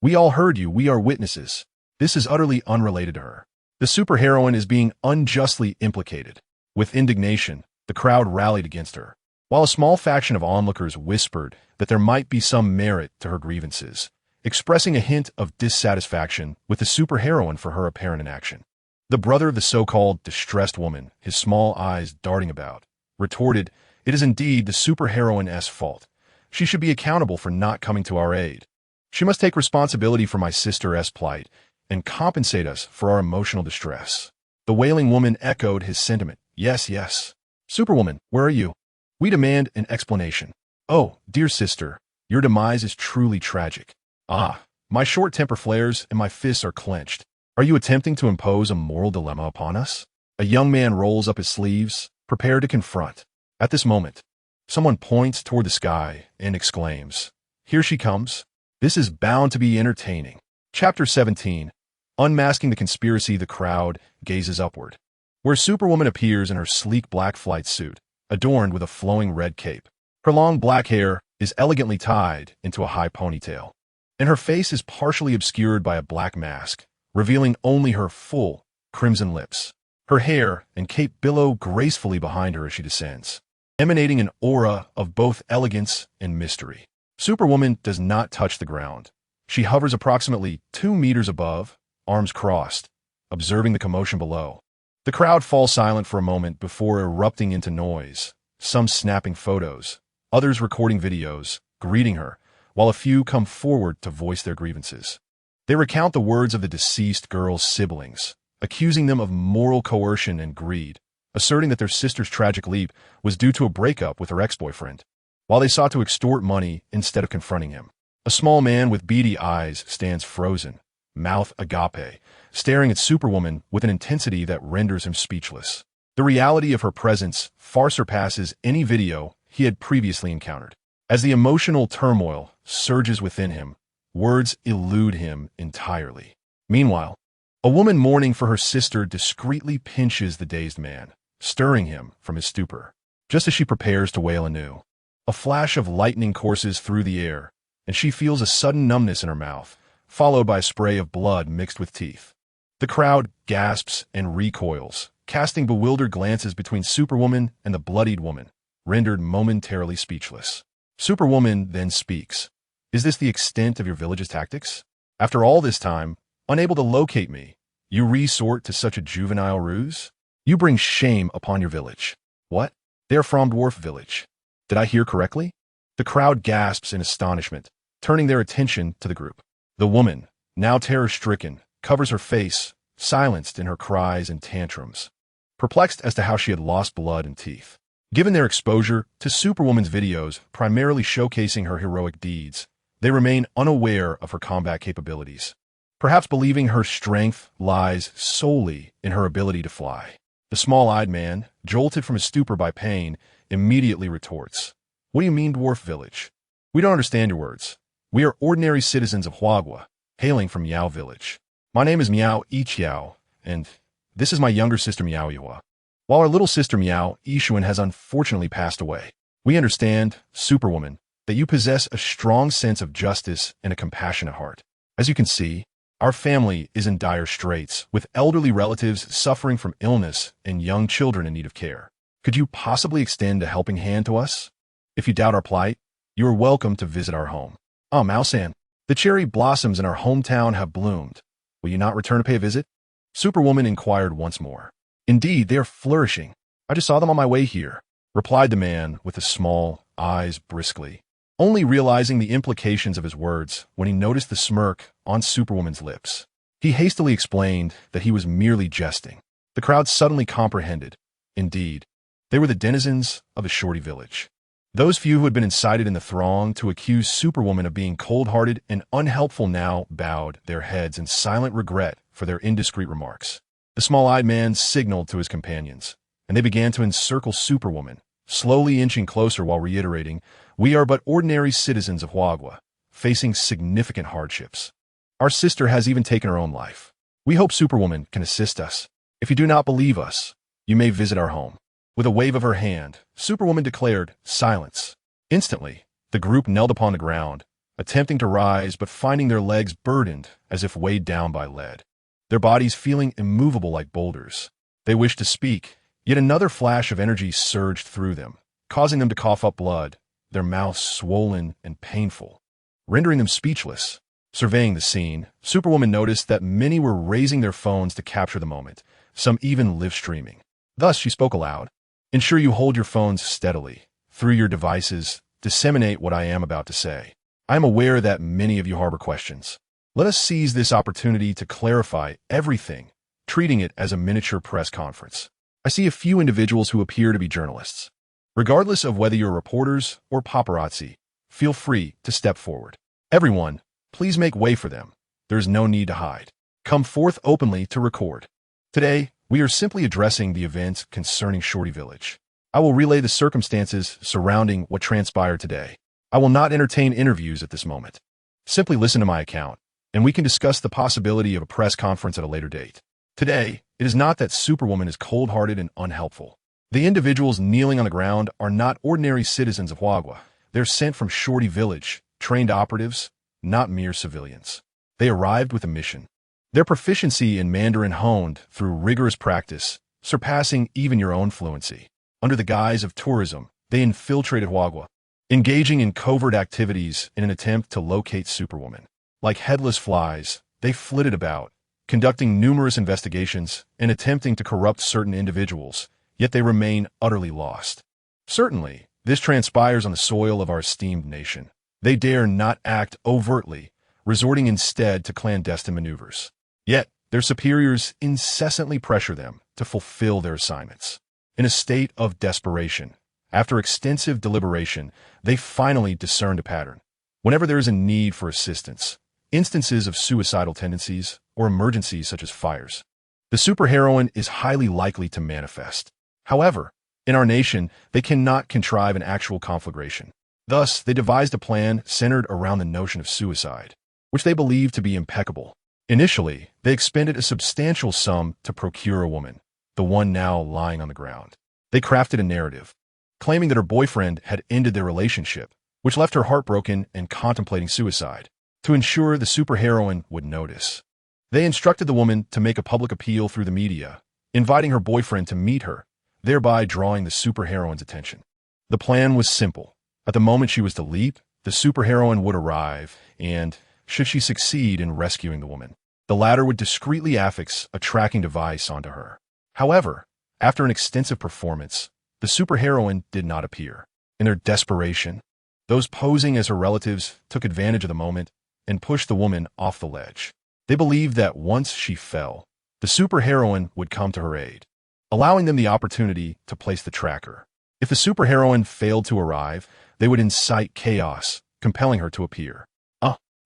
We all heard you. We are witnesses. This is utterly unrelated to her. The superheroine is being unjustly implicated." With indignation, the crowd rallied against her, while a small faction of onlookers whispered that there might be some merit to her grievances, expressing a hint of dissatisfaction with the superheroine for her apparent inaction. The brother of the so-called distressed woman, his small eyes darting about, retorted, "It is indeed the superheroine's fault. She should be accountable for not coming to our aid. She must take responsibility for my sister's plight and compensate us for our emotional distress." The wailing woman echoed his sentiment. "Yes, yes. Superwoman, where are you? We demand an explanation. Oh, dear sister, your demise is truly tragic. Ah, my short temper flares and my fists are clenched. Are you attempting to impose a moral dilemma upon us?" A young man rolls up his sleeves, prepared to confront. At this moment, someone points toward the sky and exclaims, "Here she comes. This is bound to be entertaining." Chapter 17. Unmasking the conspiracy. The crowd gazes upward, where Superwoman appears in her sleek black flight suit, adorned with a flowing red cape. Her long black hair is elegantly tied into a high ponytail, and her face is partially obscured by a black mask, revealing only her full, crimson lips. Her hair and cape billow gracefully behind her as she descends, emanating an aura of both elegance and mystery. Superwoman does not touch the ground. She hovers approximately 2 meters above, arms crossed, observing the commotion below. The crowd falls silent for a moment before erupting into noise, some snapping photos, others recording videos, greeting her, while a few come forward to voice their grievances. They recount the words of the deceased girl's siblings, accusing them of moral coercion and greed, asserting that their sister's tragic leap was due to a breakup with her ex-boyfriend, while they sought to extort money instead of confronting him. A small man with beady eyes stands frozen, mouth agape, staring at Superwoman with an intensity that renders him speechless. The reality of her presence far surpasses any video he had previously encountered. As the emotional turmoil surges within him, words elude him entirely. Meanwhile, a woman mourning for her sister discreetly pinches the dazed man, stirring him from his stupor, just as she prepares to wail anew. A flash of lightning courses through the air, and she feels a sudden numbness in her mouth, followed by a spray of blood mixed with teeth. The crowd gasps and recoils, casting bewildered glances between Superwoman and the bloodied woman, rendered momentarily speechless. Superwoman then speaks. "Is this the extent of your village's tactics? After all this time, unable to locate me, you resort to such a juvenile ruse? You bring shame upon your village." "What? They are from Dwarf Village. Did I hear correctly? The crowd gasps in astonishment, turning their attention to the group. The woman, now terror-stricken, covers her face, silenced in her cries and tantrums, perplexed as to how she had lost blood and teeth. Given their exposure to Superwoman's videos primarily showcasing her heroic deeds, they remain unaware of her combat capabilities, perhaps believing her strength lies solely in her ability to fly. The small-eyed man, jolted from his stupor by pain, immediately retorts, "What do you mean, dwarf village? We don't understand your words. We are ordinary citizens of Huagua, hailing from Miao village. My name is Miao Ichiao, and this is my younger sister Miao Yua. While our little sister Miao Ishuan has unfortunately passed away, we understand, Superwoman, that you possess a strong sense of justice and a compassionate heart. As you can see, our family is in dire straits, with elderly relatives suffering from illness and young children in need of care. Could you possibly extend a helping hand to us? If you doubt our plight, you are welcome to visit our home. Mao-san, the cherry blossoms in our hometown have bloomed. Will you not return to pay a visit?" Superwoman inquired once more. "Indeed, they are flourishing. I just saw them on my way here," replied the man with his small eyes briskly, only realizing the implications of his words when he noticed the smirk on Superwoman's lips. He hastily explained that he was merely jesting. The crowd suddenly comprehended. Indeed, they were the denizens of a shorty village. Those few who had been incited in the throng to accuse Superwoman of being cold-hearted and unhelpful now bowed their heads in silent regret for their indiscreet remarks. The small-eyed man signaled to his companions, and they began to encircle Superwoman, slowly inching closer while reiterating, "We are but ordinary citizens of Huagua, facing significant hardships. Our sister has even taken her own life. We hope Superwoman can assist us. If you do not believe us, you may visit our home." With a wave of her hand, Superwoman declared, "Silence." Instantly, the group knelt upon the ground, attempting to rise but finding their legs burdened as if weighed down by lead, their bodies feeling immovable like boulders. They wished to speak, yet another flash of energy surged through them, causing them to cough up blood, their mouths swollen and painful, rendering them speechless. Surveying the scene, Superwoman noticed that many were raising their phones to capture the moment, some even live streaming. Thus she spoke aloud. "Ensure you hold your phones steadily. Through your devices, disseminate what I am about to say. I am aware that many of you harbor questions. Let us seize this opportunity to clarify everything, treating it as a miniature press conference. I see a few individuals who appear to be journalists. Regardless of whether you're reporters or paparazzi, feel free to step forward. Everyone, please make way for them. There is no need to hide. Come forth openly to record. Today, we are simply addressing the events concerning Shorty Village. I will relay the circumstances surrounding what transpired today. I will not entertain interviews at this moment. Simply listen to my account, and we can discuss the possibility of a press conference at a later date. Today, it is not that Superwoman is cold-hearted and unhelpful. The individuals kneeling on the ground are not ordinary citizens of Huagua. They're sent from Shorty Village, trained operatives, not mere civilians. They arrived with a mission. Their proficiency in Mandarin honed through rigorous practice, surpassing even your own fluency. Under the guise of tourism, they infiltrated Huagua, engaging in covert activities in an attempt to locate Superwoman. Like headless flies, they flitted about, conducting numerous investigations and attempting to corrupt certain individuals, yet they remain utterly lost. Certainly, this transpires on the soil of our esteemed nation. They dare not act overtly, resorting instead to clandestine maneuvers. Yet, their superiors incessantly pressure them to fulfill their assignments. In a state of desperation, after extensive deliberation, they finally discerned a pattern. Whenever there is a need for assistance, instances of suicidal tendencies, or emergencies such as fires, the superheroine is highly likely to manifest. However, in our nation, they cannot contrive an actual conflagration. Thus, they devised a plan centered around the notion of suicide, which they believed to be impeccable. Initially, they expended a substantial sum to procure a woman, the one now lying on the ground. They crafted a narrative, claiming that her boyfriend had ended their relationship, which left her heartbroken and contemplating suicide. To ensure the superheroine would notice, they instructed the woman to make a public appeal through the media, inviting her boyfriend to meet her, thereby drawing the superheroine's attention. The plan was simple. At the moment she was to leap, the superheroine would arrive, and, should she succeed in rescuing the woman, the latter would discreetly affix a tracking device onto her. However, after an extensive performance, the superheroine did not appear. In their desperation, those posing as her relatives took advantage of the moment and pushed the woman off the ledge. They believed that once she fell, the superheroine would come to her aid, allowing them the opportunity to place the tracker. If the superheroine failed to arrive, they would incite chaos, compelling her to appear.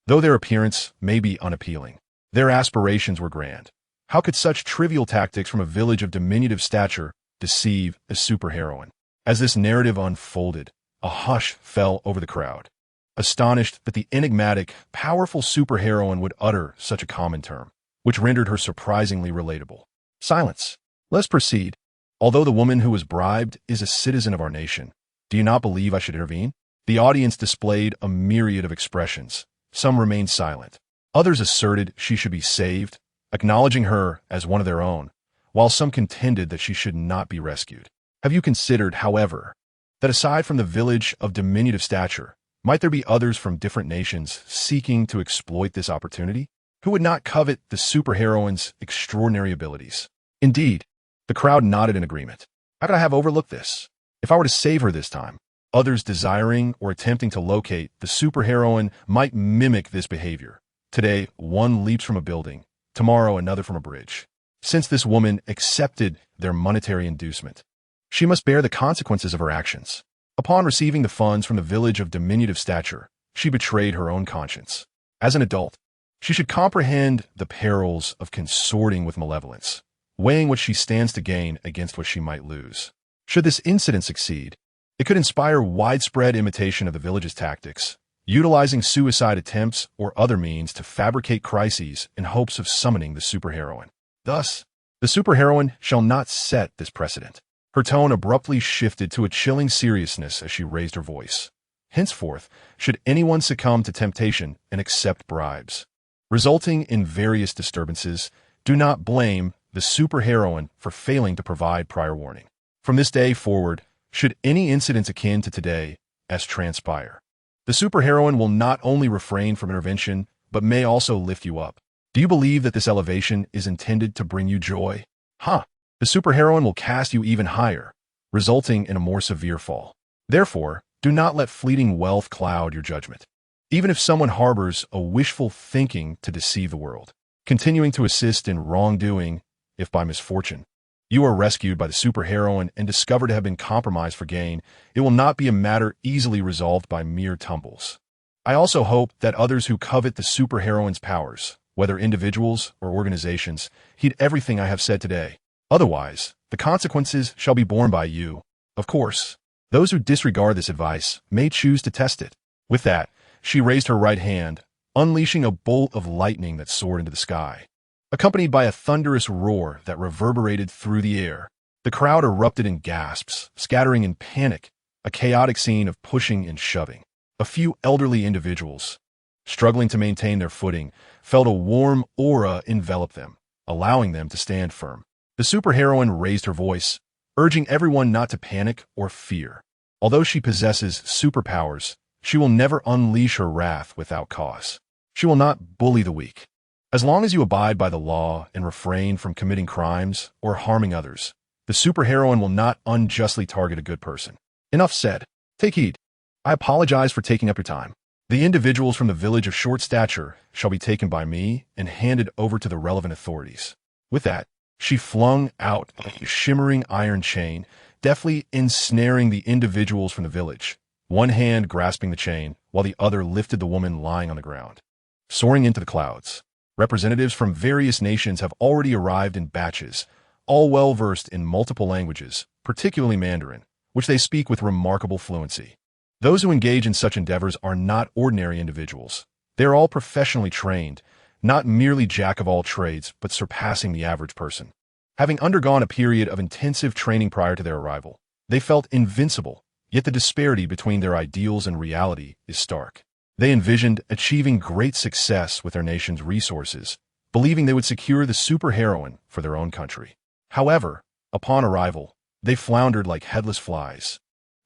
Though their appearance may be unappealing, their aspirations were grand. How could such trivial tactics from a village of diminutive stature deceive a superheroine? As this narrative unfolded, a hush fell over the crowd, astonished that the enigmatic, powerful superheroine would utter such a common term, which rendered her surprisingly relatable. Silence. Let's proceed. Although the woman who was bribed is a citizen of our nation, do you not believe I should intervene? The audience displayed a myriad of expressions. Some remained silent. Others asserted she should be saved, acknowledging her as one of their own, while some contended that she should not be rescued. Have you considered, however, that aside from the village of diminutive stature, might there be others from different nations seeking to exploit this opportunity? Who would not covet the superheroine's extraordinary abilities? Indeed, the crowd nodded in agreement. How could I have overlooked this? If I were to save her this time, others desiring or attempting to locate the superheroine might mimic this behavior. Today, one leaps from a building, tomorrow another from a bridge. Since this woman accepted their monetary inducement, she must bear the consequences of her actions. Upon receiving the funds from the village of diminutive stature, she betrayed her own conscience. As an adult, she should comprehend the perils of consorting with malevolence, weighing what she stands to gain against what she might lose. Should this incident succeed, it could inspire widespread imitation of the village's tactics, utilizing suicide attempts or other means to fabricate crises in hopes of summoning the superheroine. Thus, the superheroine shall not set this precedent. Her tone abruptly shifted to a chilling seriousness as she raised her voice. Henceforth, should anyone succumb to temptation and accept bribes, resulting in various disturbances, do not blame the superheroine for failing to provide prior warning. From this day forward, should any incidents akin to today as transpire, the superheroine will not only refrain from intervention, but may also lift you up. Do you believe that this elevation is intended to bring you joy? The superheroine will cast you even higher, resulting in a more severe fall. Therefore, do not let fleeting wealth cloud your judgment. Even if someone harbors a wishful thinking to deceive the world, continuing to assist in wrongdoing, if by misfortune you are rescued by the superheroine and discovered to have been compromised for gain, it will not be a matter easily resolved by mere tumbles. I also hope that others who covet the superheroine's powers, whether individuals or organizations, heed everything I have said today. Otherwise, the consequences shall be borne by you. Of course, those who disregard this advice may choose to test it. With that, she raised her right hand, unleashing a bolt of lightning that soared into the sky, accompanied by a thunderous roar that reverberated through the air. The crowd erupted in gasps, scattering in panic, a chaotic scene of pushing and shoving. A few elderly individuals, struggling to maintain their footing, felt a warm aura envelop them, allowing them to stand firm. The superheroine raised her voice, urging everyone not to panic or fear. Although she possesses superpowers, she will never unleash her wrath without cause. She will not bully the weak. As long as you abide by the law and refrain from committing crimes or harming others, the superheroine will not unjustly target a good person. Enough said. Take heed. I apologize for taking up your time. The individuals from the village of short stature shall be taken by me and handed over to the relevant authorities. With that, she flung out a shimmering iron chain, deftly ensnaring the individuals from the village, one hand grasping the chain while the other lifted the woman lying on the ground. Soaring into the clouds, representatives from various nations have already arrived in batches, all well-versed in multiple languages, particularly Mandarin, which they speak with remarkable fluency. Those who engage in such endeavors are not ordinary individuals. They are all professionally trained, not merely jack-of-all-trades, but surpassing the average person. Having undergone a period of intensive training prior to their arrival, they felt invincible, yet the disparity between their ideals and reality is stark. They envisioned achieving great success with their nation's resources, believing they would secure the superheroine for their own country. However, upon arrival, they floundered like headless flies,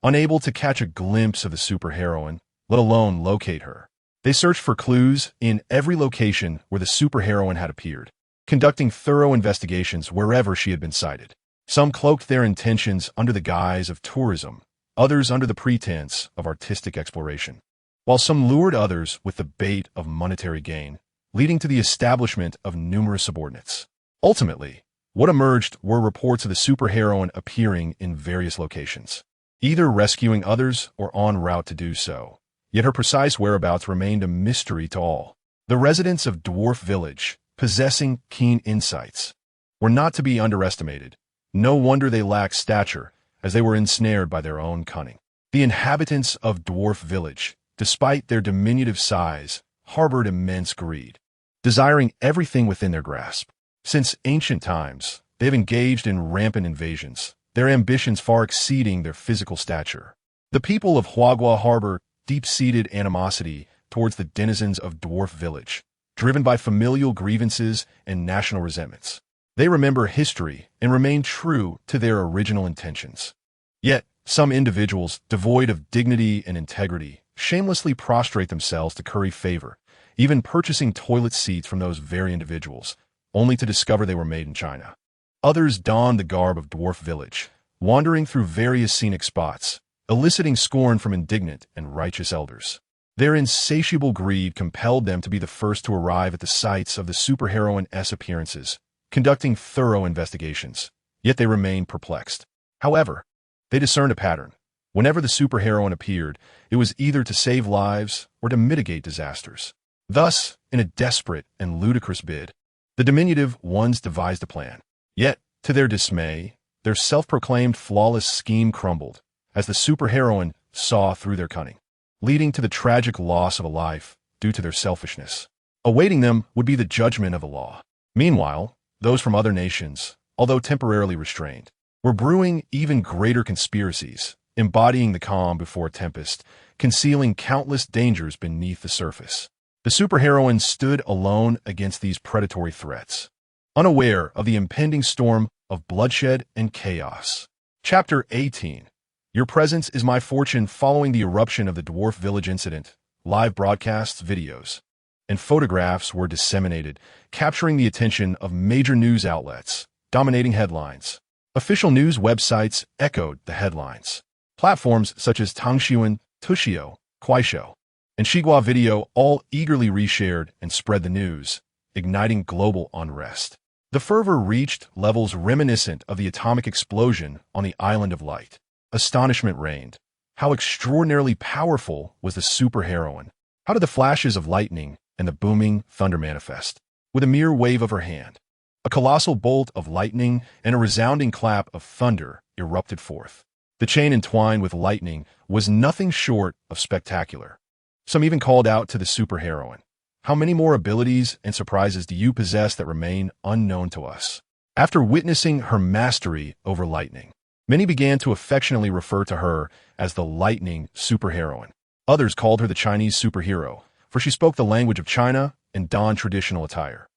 unable to catch a glimpse of the superheroine, let alone locate her. They searched for clues in every location where the superheroine had appeared, conducting thorough investigations wherever she had been sighted. Some cloaked their intentions under the guise of tourism, others under the pretense of artistic exploration, while some lured others with the bait of monetary gain, leading to the establishment of numerous subordinates. Ultimately, what emerged were reports of the superheroine appearing in various locations, either rescuing others or en route to do so. Yet her precise whereabouts remained a mystery to all. The residents of Dwarf Village, possessing keen insights, were not to be underestimated. No wonder they lacked stature, as they were ensnared by their own cunning. The inhabitants of Dwarf Village, despite their diminutive size, harbored immense greed, desiring everything within their grasp. Since ancient times, they have engaged in rampant invasions, their ambitions far exceeding their physical stature. The people of Huagua harbor deep-seated animosity towards the denizens of Dwarf Village, driven by familial grievances and national resentments. They remember history and remain true to their original intentions. Yet, some individuals, devoid of dignity and integrity, shamelessly prostrate themselves to curry favor, even purchasing toilet seats from those very individuals, only to discover they were made in China. Others don the garb of Dwarf Village, wandering through various scenic spots, eliciting scorn from indignant and righteous elders. Their insatiable greed compelled them to be the first to arrive at the sites of the superheroine's appearances, conducting thorough investigations. Yet they remained perplexed. However, they discerned a pattern. Whenever the superheroine appeared, it was either to save lives or to mitigate disasters. Thus, in a desperate and ludicrous bid, the diminutive ones devised a plan. Yet, to their dismay, their self-proclaimed flawless scheme crumbled, as the superheroine saw through their cunning, leading to the tragic loss of a life due to their selfishness. Awaiting them would be the judgment of the law. Meanwhile, those from other nations, although temporarily restrained, were brewing even greater conspiracies, embodying the calm before a tempest, concealing countless dangers beneath the surface. The superheroine stood alone against these predatory threats, unaware of the impending storm of bloodshed and chaos. Chapter 18. Your presence is my fortune. Following the eruption of the Dwarf Village incident, live broadcasts, videos, and photographs were disseminated, capturing the attention of major news outlets, dominating headlines. Official news websites echoed the headlines. Platforms such as Tangshuan, Tushio, Kuaishou, and Xigua Video all eagerly reshared and spread the news, igniting global unrest. The fervor reached levels reminiscent of the atomic explosion on the Island of Light. Astonishment reigned. How extraordinarily powerful was the superheroine? How did the flashes of lightning and the booming thunder manifest? With a mere wave of her hand, a colossal bolt of lightning and a resounding clap of thunder erupted forth. The chain entwined with lightning was nothing short of spectacular. Some even called out to the superheroine, "How many more abilities and surprises do you possess that remain unknown to us?" After witnessing her mastery over lightning, many began to affectionately refer to her as the lightning superheroine. Others called her the Chinese superhero, for she spoke the language of China and donned traditional attire.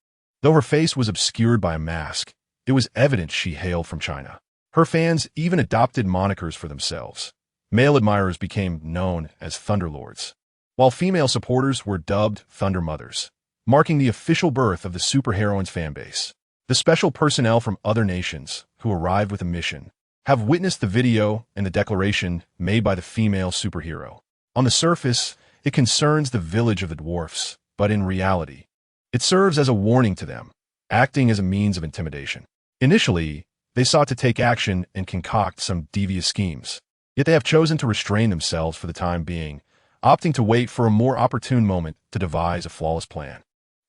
Though her face was obscured by a mask, it was evident she hailed from China. Her fans even adopted monikers for themselves. Male admirers became known as Thunderlords, while female supporters were dubbed Thunder Mothers, marking the official birth of the superheroine's fanbase. The special personnel from other nations, who arrived with a mission, have witnessed the video and the declaration made by the female superhero. On the surface, it concerns the village of the dwarfs, but in reality, it serves as a warning to them, acting as a means of intimidation. Initially, they sought to take action and concoct some devious schemes, yet they have chosen to restrain themselves for the time being, opting to wait for a more opportune moment to devise a flawless plan.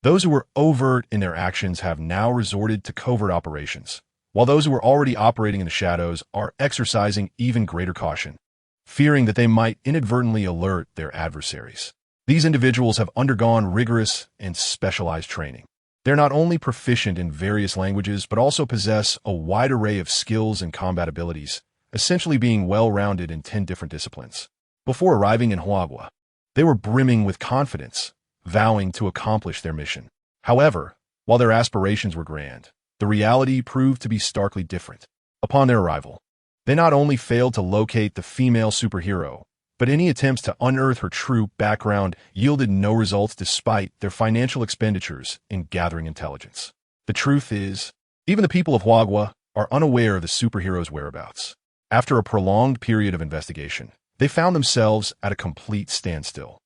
Those who were overt in their actions have now resorted to covert operations, while those who were already operating in the shadows are exercising even greater caution, fearing that they might inadvertently alert their adversaries. These individuals have undergone rigorous and specialized training. They're not only proficient in various languages, but also possess a wide array of skills and combat abilities, essentially being well-rounded in 10 different disciplines. Before arriving in Huagua, they were brimming with confidence, vowing to accomplish their mission. However, while their aspirations were grand, the reality proved to be starkly different. Upon their arrival, they not only failed to locate the female superhero, but any attempts to unearth her true background yielded no results despite their financial expenditures in gathering intelligence. The truth is, even the people of Huagua are unaware of the superhero's whereabouts. After a prolonged period of investigation, they found themselves at a complete standstill,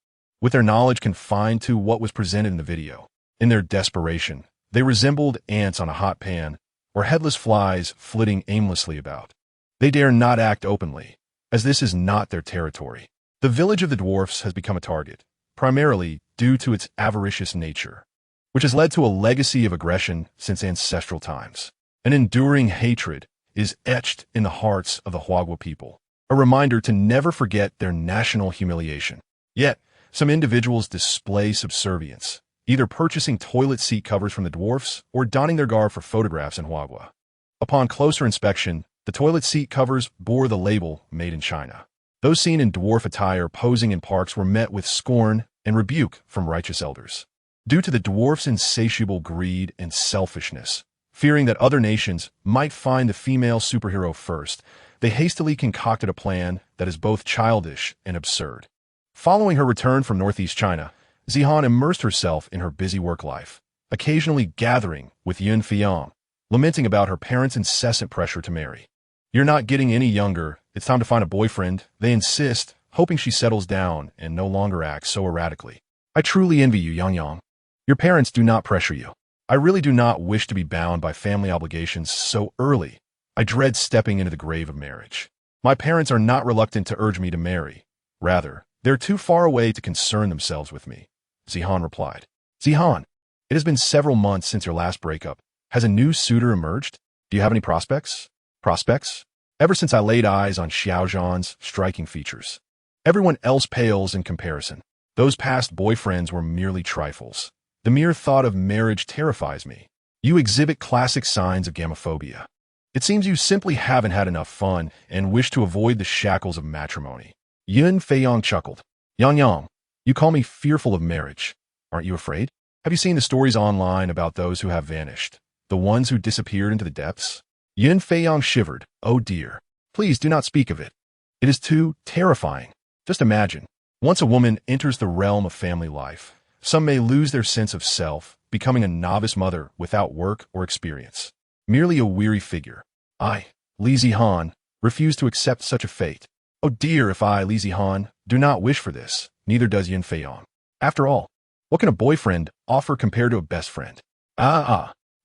with their knowledge confined to what was presented in the video. In their desperation, they resembled ants on a hot pan or headless flies flitting aimlessly about. They dare not act openly, as this is not their territory. The village of the dwarfs has become a target, primarily due to its avaricious nature, which has led to a legacy of aggression since ancestral times. An enduring hatred is etched in the hearts of the Huagua people, a reminder to never forget their national humiliation. Yet, some individuals display subservience, either purchasing toilet seat covers from the dwarfs or donning their garb for photographs in Huagua. Upon closer inspection, the toilet seat covers bore the label "Made in China." Those seen in dwarf attire posing in parks were met with scorn and rebuke from righteous elders. Due to the dwarfs' insatiable greed and selfishness, fearing that other nations might find the female superhero first, they hastily concocted a plan that is both childish and absurd. Following her return from northeast China, Zihan immersed herself in her busy work life, occasionally gathering with Yun Feiyang, lamenting about her parents' incessant pressure to marry. "You're not getting any younger. It's time to find a boyfriend," they insist, hoping she settles down and no longer acts so erratically. "I truly envy you, Yang Yang. Your parents do not pressure you. I really do not wish to be bound by family obligations so early. I dread stepping into the grave of marriage. My parents are not reluctant to urge me to marry. Rather, they're too far away to concern themselves with me," Zihan replied. "Zihan, it has been several months since your last breakup. Has a new suitor emerged? Do you have any prospects?" "Prospects? Ever since I laid eyes on Xiaozhan's striking features. Everyone else pales in comparison. Those past boyfriends were merely trifles. The mere thought of marriage terrifies me. You exhibit classic signs of gamophobia. It seems you simply haven't had enough fun and wish to avoid the shackles of matrimony." Yun Feiyang chuckled. "Yang Yang, you call me fearful of marriage. Aren't you afraid? Have you seen the stories online about those who have vanished? The ones who disappeared into the depths?" Yun Feiyang shivered. "Oh dear. Please do not speak of it. It is too terrifying. Just imagine. Once a woman enters the realm of family life, some may lose their sense of self, becoming a novice mother without work or experience. Merely a weary figure. I, Li Zihan, refuse to accept such a fate. Oh dear, if I, Li Zihan, do not wish for this, neither does Yun Feiyang. After all, what can a boyfriend offer compared to a best friend?"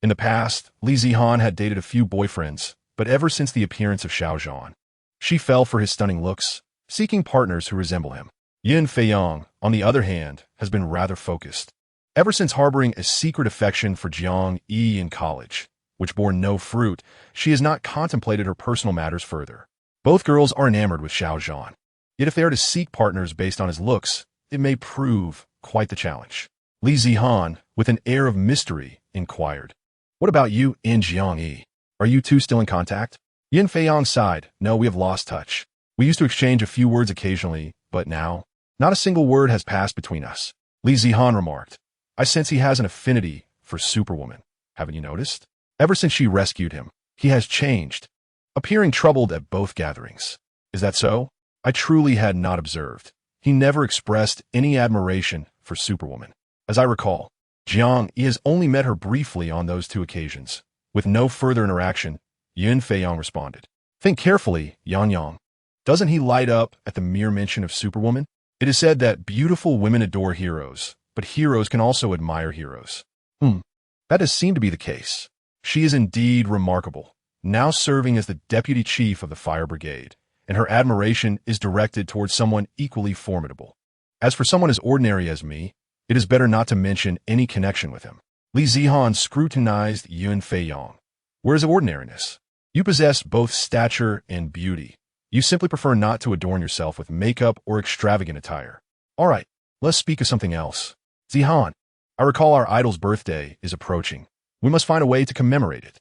In the past, Li Zihan had dated a few boyfriends, but ever since the appearance of Xiaozhan, she fell for his stunning looks, seeking partners who resemble him. Yun Feiyang, on the other hand, has been rather focused. Ever since harboring a secret affection for Jiang Yi in college, which bore no fruit, she has not contemplated her personal matters further. Both girls are enamored with Xiaozhan. Yet if they are to seek partners based on his looks, it may prove quite the challenge. Li Zihan, with an air of mystery, inquired, "What about you and Jiang Yi? Are you two still in contact?" Yun Feiyang sighed. "No, we have lost touch. We used to exchange a few words occasionally, but now, not a single word has passed between us." Li Zihan remarked, "I sense he has an affinity for Superwoman. Haven't you noticed? Ever since she rescued him, he has changed, appearing troubled at both gatherings. Is that so? I truly had not observed. He never expressed any admiration for Superwoman. As I recall, Jiang Yi has only met her briefly on those two occasions. With no further interaction, Yun Feiyang responded. Think carefully, Yang Yang. Doesn't he light up at the mere mention of Superwoman? It is said that beautiful women adore heroes, but heroes can also admire heroes. That does seem to be the case. She is indeed remarkable, now serving as the deputy chief of the fire brigade, and her admiration is directed towards someone equally formidable. As for someone as ordinary as me, it is better not to mention any connection with him." Li Zihan scrutinized Yun Feiyang. "Where is ordinariness? You possess both stature and beauty. You simply prefer not to adorn yourself with makeup or extravagant attire. All right, let's speak of something else. Zihan, I recall our idol's birthday is approaching. We must find a way to commemorate it.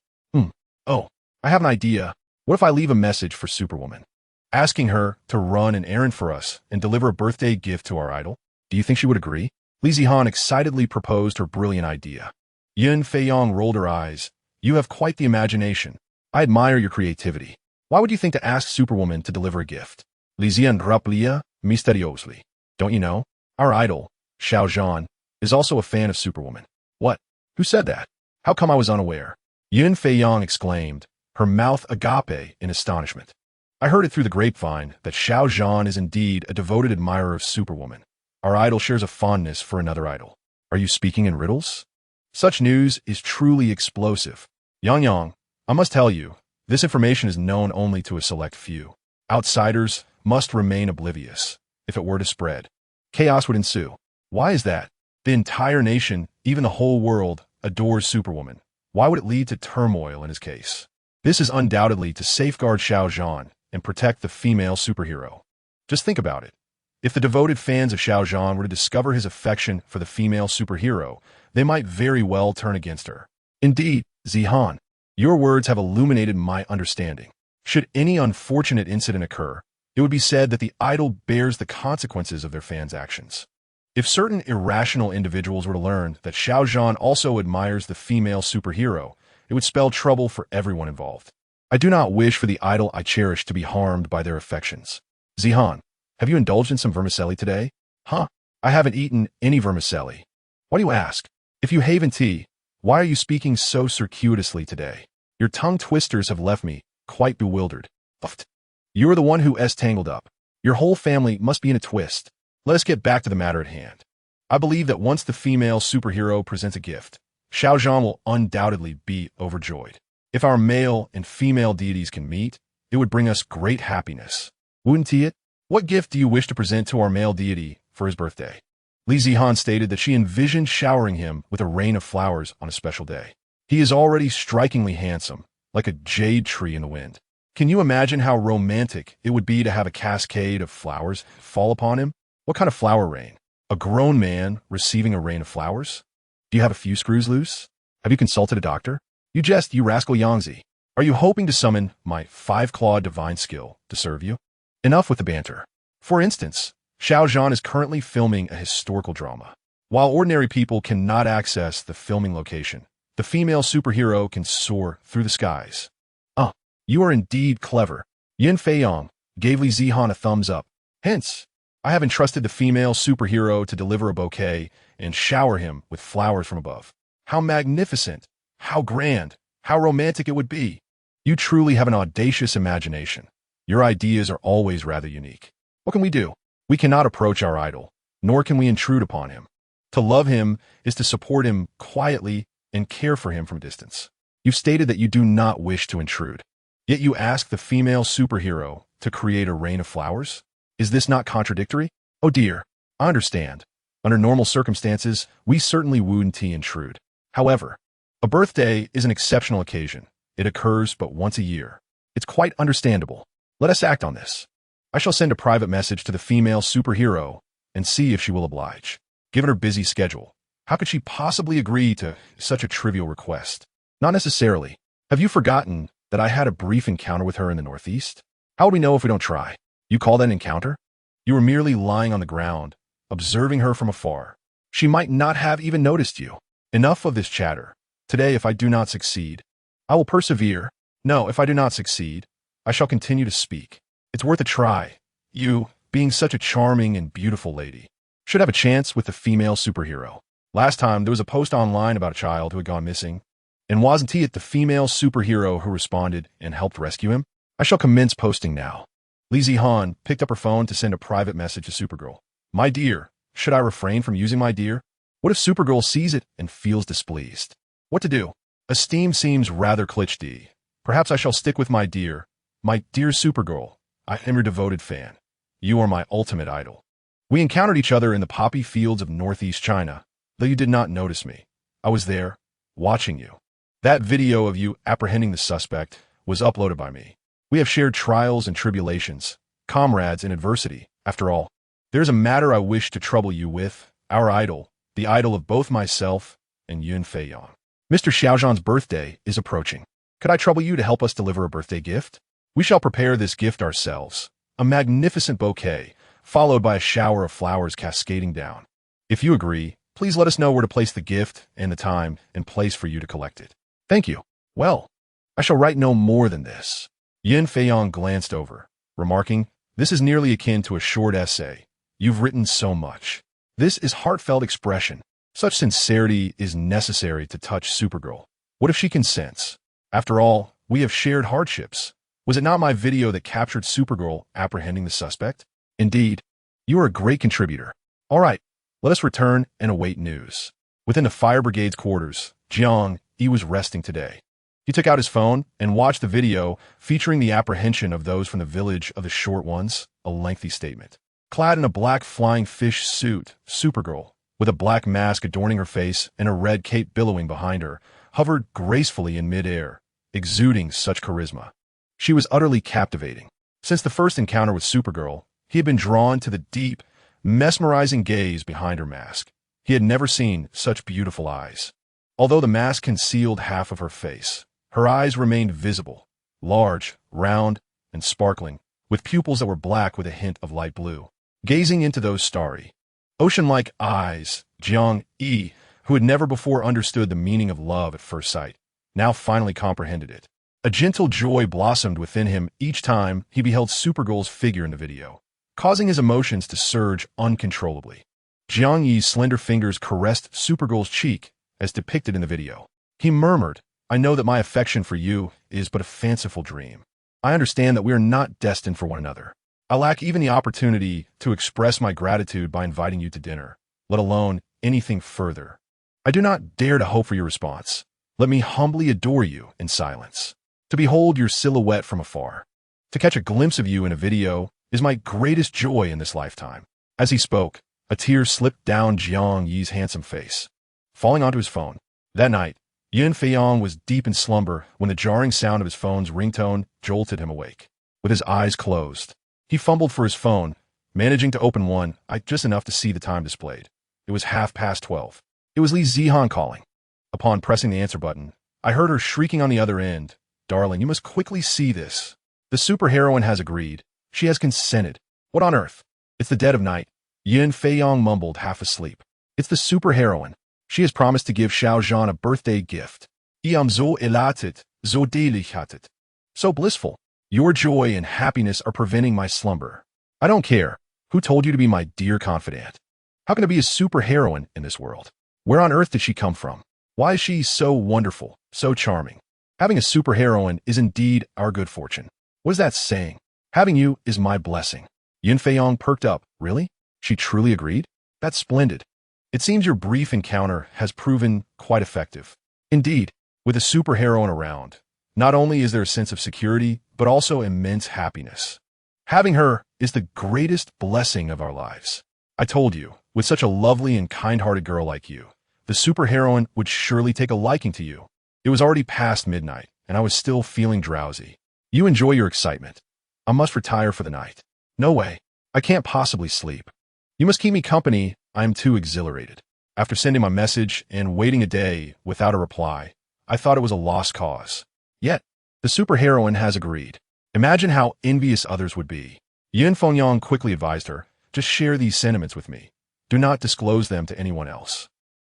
Oh, I have an idea. What if I leave a message for Superwoman, asking her to run an errand for us and deliver a birthday gift to our idol? Do you think she would agree?" Li Zihan excitedly proposed her brilliant idea. Yun Feiyang rolled her eyes. "You have quite the imagination. I admire your creativity. Why would you think to ask Superwoman to deliver a gift?" Li Zihan raplia mysteriously. "Don't you know? Our idol, Xiaozhan, is also a fan of Superwoman." "What? Who said that? How come I was unaware?" Yun Feiyang exclaimed, her mouth agape in astonishment. I heard it through the grapevine that Xiao Zhan is indeed a devoted admirer of Superwoman. Our idol shares a fondness for another idol. Are you speaking in riddles? Such news is truly explosive. Yang Yang, I must tell you, this information is known only to a select few. Outsiders must remain oblivious. If it were to spread, chaos would ensue. Why is that? The entire nation, even the whole world, adores Superwoman. Why would it lead to turmoil in his case? This is undoubtedly to safeguard Xiao Zhan and protect the female superhero. Just think about it. If the devoted fans of Xiao Zhan were to discover his affection for the female superhero, they might very well turn against her. Indeed, Zihan, your words have illuminated my understanding. Should any unfortunate incident occur, it would be said that the idol bears the consequences of their fans' actions. If certain irrational individuals were to learn that Xiao Zhan also admires the female superhero, it would spell trouble for everyone involved. I do not wish for the idol I cherish to be harmed by their affections. Zihan, have you indulged in some vermicelli today? Huh? I haven't eaten any vermicelli. Why do you ask? If you haven't tea, why are you speaking so circuitously today? Your tongue twisters have left me quite bewildered. You are the one who is tangled up. Your whole family must be in a twist. Let us get back to the matter at hand. I believe that once the female superhero presents a gift, Xiao Zhan will undoubtedly be overjoyed. If our male and female deities can meet, it would bring us great happiness. Wouldn't it? What gift do you wish to present to our male deity for his birthday? Li Zihan stated that she envisioned showering him with a rain of flowers on a special day. He is already strikingly handsome, like a jade tree in the wind. Can you imagine how romantic it would be to have a cascade of flowers fall upon him? What kind of flower rain? A grown man receiving a rain of flowers? Do you have a few screws loose? Have you consulted a doctor? You jest, you rascal Yangzi. Are you hoping to summon my five-clawed divine skill to serve you? Enough with the banter. For instance, Xiao Zhan is currently filming a historical drama. While ordinary people cannot access the filming location, the female superhero can soar through the skies. You are indeed clever. Yin Feiyong gave Li Zihan a thumbs up. Hence, I have entrusted the female superhero to deliver a bouquet and shower him with flowers from above. How magnificent, how grand, how romantic it would be. You truly have an audacious imagination. Your ideas are always rather unique. What can we do? We cannot approach our idol, nor can we intrude upon him. To love him is to support him quietly and care for him from a distance. You've stated that you do not wish to intrude. Yet you ask the female superhero to create a rain of flowers? Is this not contradictory? Oh dear, I understand. Under normal circumstances, we certainly wouldn't intrude. However, a birthday is an exceptional occasion. It occurs but once a year. It's quite understandable. Let us act on this. I shall send a private message to the female superhero and see if she will oblige. Given her busy schedule, how could she possibly agree to such a trivial request? Not necessarily. Have you forgotten that I had a brief encounter with her in the Northeast? How would we know if we don't try? You call that an encounter? You were merely lying on the ground, observing her from afar. She might not have even noticed you. Enough of this chatter. Today, if I do not succeed, I will persevere. No, if I do not succeed, I shall continue to speak. It's worth a try. You, being such a charming and beautiful lady, should have a chance with the female superhero. Last time, there was a post online about a child who had gone missing. And wasn't it the female superhero who responded and helped rescue him? I shall commence posting now. Li Zihan picked up her phone to send a private message to Supergirl. My dear, should I refrain from using my dear? What if Supergirl sees it and feels displeased? What to do? Esteem seems rather cliché. Perhaps I shall stick with my dear Supergirl. I am your devoted fan. You are my ultimate idol. We encountered each other in the poppy fields of Northeast China, though you did not notice me. I was there, watching you. That video of you apprehending the suspect was uploaded by me. We have shared trials and tribulations, comrades in adversity. After all, there's a matter I wish to trouble you with, our idol, the idol of both myself and Yun Feiyong. Mr. Xiao Zhan's birthday is approaching. Could I trouble you to help us deliver a birthday gift? We shall prepare this gift ourselves, a magnificent bouquet, followed by a shower of flowers cascading down. If you agree, please let us know where to place the gift and the time and place for you to collect it. Thank you. Well, I shall write no more than this. Yin Feiyong glanced over, remarking, this is nearly akin to a short essay. You've written so much. This is heartfelt expression. Such sincerity is necessary to touch Supergirl. What if she consents? After all, we have shared hardships. Was it not my video that captured Supergirl apprehending the suspect? Indeed, you are a great contributor. All right, let us return and await news. Within the fire brigade's quarters, Jiang Yi was resting today. He took out his phone and watched the video featuring the apprehension of those from the village of the Short Ones, a lengthy statement. Clad in a black flying fish suit, Supergirl, with a black mask adorning her face and a red cape billowing behind her, hovered gracefully in midair, exuding such charisma. She was utterly captivating. Since the first encounter with Supergirl, he had been drawn to the deep, mesmerizing gaze behind her mask. He had never seen such beautiful eyes. Although the mask concealed half of her face, her eyes remained visible, large, round, and sparkling, with pupils that were black with a hint of light blue. Gazing into those starry, ocean-like eyes, Jiang Yi, who had never before understood the meaning of love at first sight, now finally comprehended it. A gentle joy blossomed within him each time he beheld Supergirl's figure in the video, causing his emotions to surge uncontrollably. Jiang Yi's slender fingers caressed Supergirl's cheek as depicted in the video. He murmured, "I know that my affection for you is but a fanciful dream. I understand that we are not destined for one another. I lack even the opportunity to express my gratitude by inviting you to dinner, let alone anything further. I do not dare to hope for your response. Let me humbly adore you in silence. To behold your silhouette from afar, to catch a glimpse of you in a video is my greatest joy in this lifetime." As he spoke, a tear slipped down Jiang Yi's handsome face, falling onto his phone. That night, Yin Feiyong was deep in slumber when the jarring sound of his phone's ringtone jolted him awake. With his eyes closed, he fumbled for his phone, managing to open one just enough to see the time displayed. It was 12:30. It was Li Zihan calling. Upon pressing the answer button, I heard her shrieking on the other end, "Darling, you must quickly see this. The superheroine has agreed. She has consented." "What on earth?" "It's the dead of night," Yin Feiyong mumbled, half asleep. "It's the superheroine. She has promised to give Xiao Zhan a birthday gift. I am so elated, so delicated. So blissful. Your joy and happiness are preventing my slumber. I don't care. Who told you to be my dear confidant? How can there be a superheroine in this world? Where on earth did she come from? Why is she so wonderful, so charming? Having a superheroine is indeed our good fortune. What is that saying? Having you is my blessing." Yin Feiyong perked up. "Really? She truly agreed? That's splendid. It seems your brief encounter has proven quite effective. Indeed, with a superheroine around, not only is there a sense of security, but also immense happiness. Having her is the greatest blessing of our lives. I told you, with such a lovely and kind-hearted girl like you, the superheroine would surely take a liking to you." It was already past midnight, and I was still feeling drowsy. "You enjoy your excitement. I must retire for the night." "No way. I can't possibly sleep. You must keep me company. I am too exhilarated." After sending my message and waiting a day without a reply, I thought it was a lost cause. Yet, the superheroine has agreed. Imagine how envious others would be. Yin Fengyang quickly advised her, "Just share these sentiments with me. Do not disclose them to anyone else.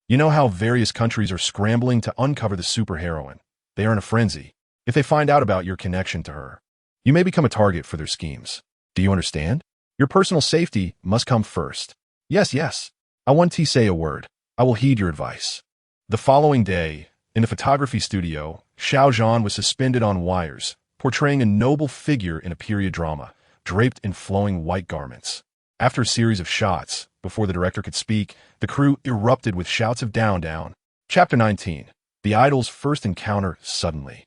You know how various countries are scrambling to uncover the superheroine. They are in a frenzy. If they find out about your connection to her, you may become a target for their schemes. Do you understand? Your personal safety must come first." Yes. I want to say a word. I will heed your advice." The following day, in the photography studio, Xiao Zhan was suspended on wires, portraying a noble figure in a period drama, draped in flowing white garments. After a series of shots, before the director could speak, the crew erupted with shouts of "Down, down." Chapter 19. The idol's first encounter suddenly.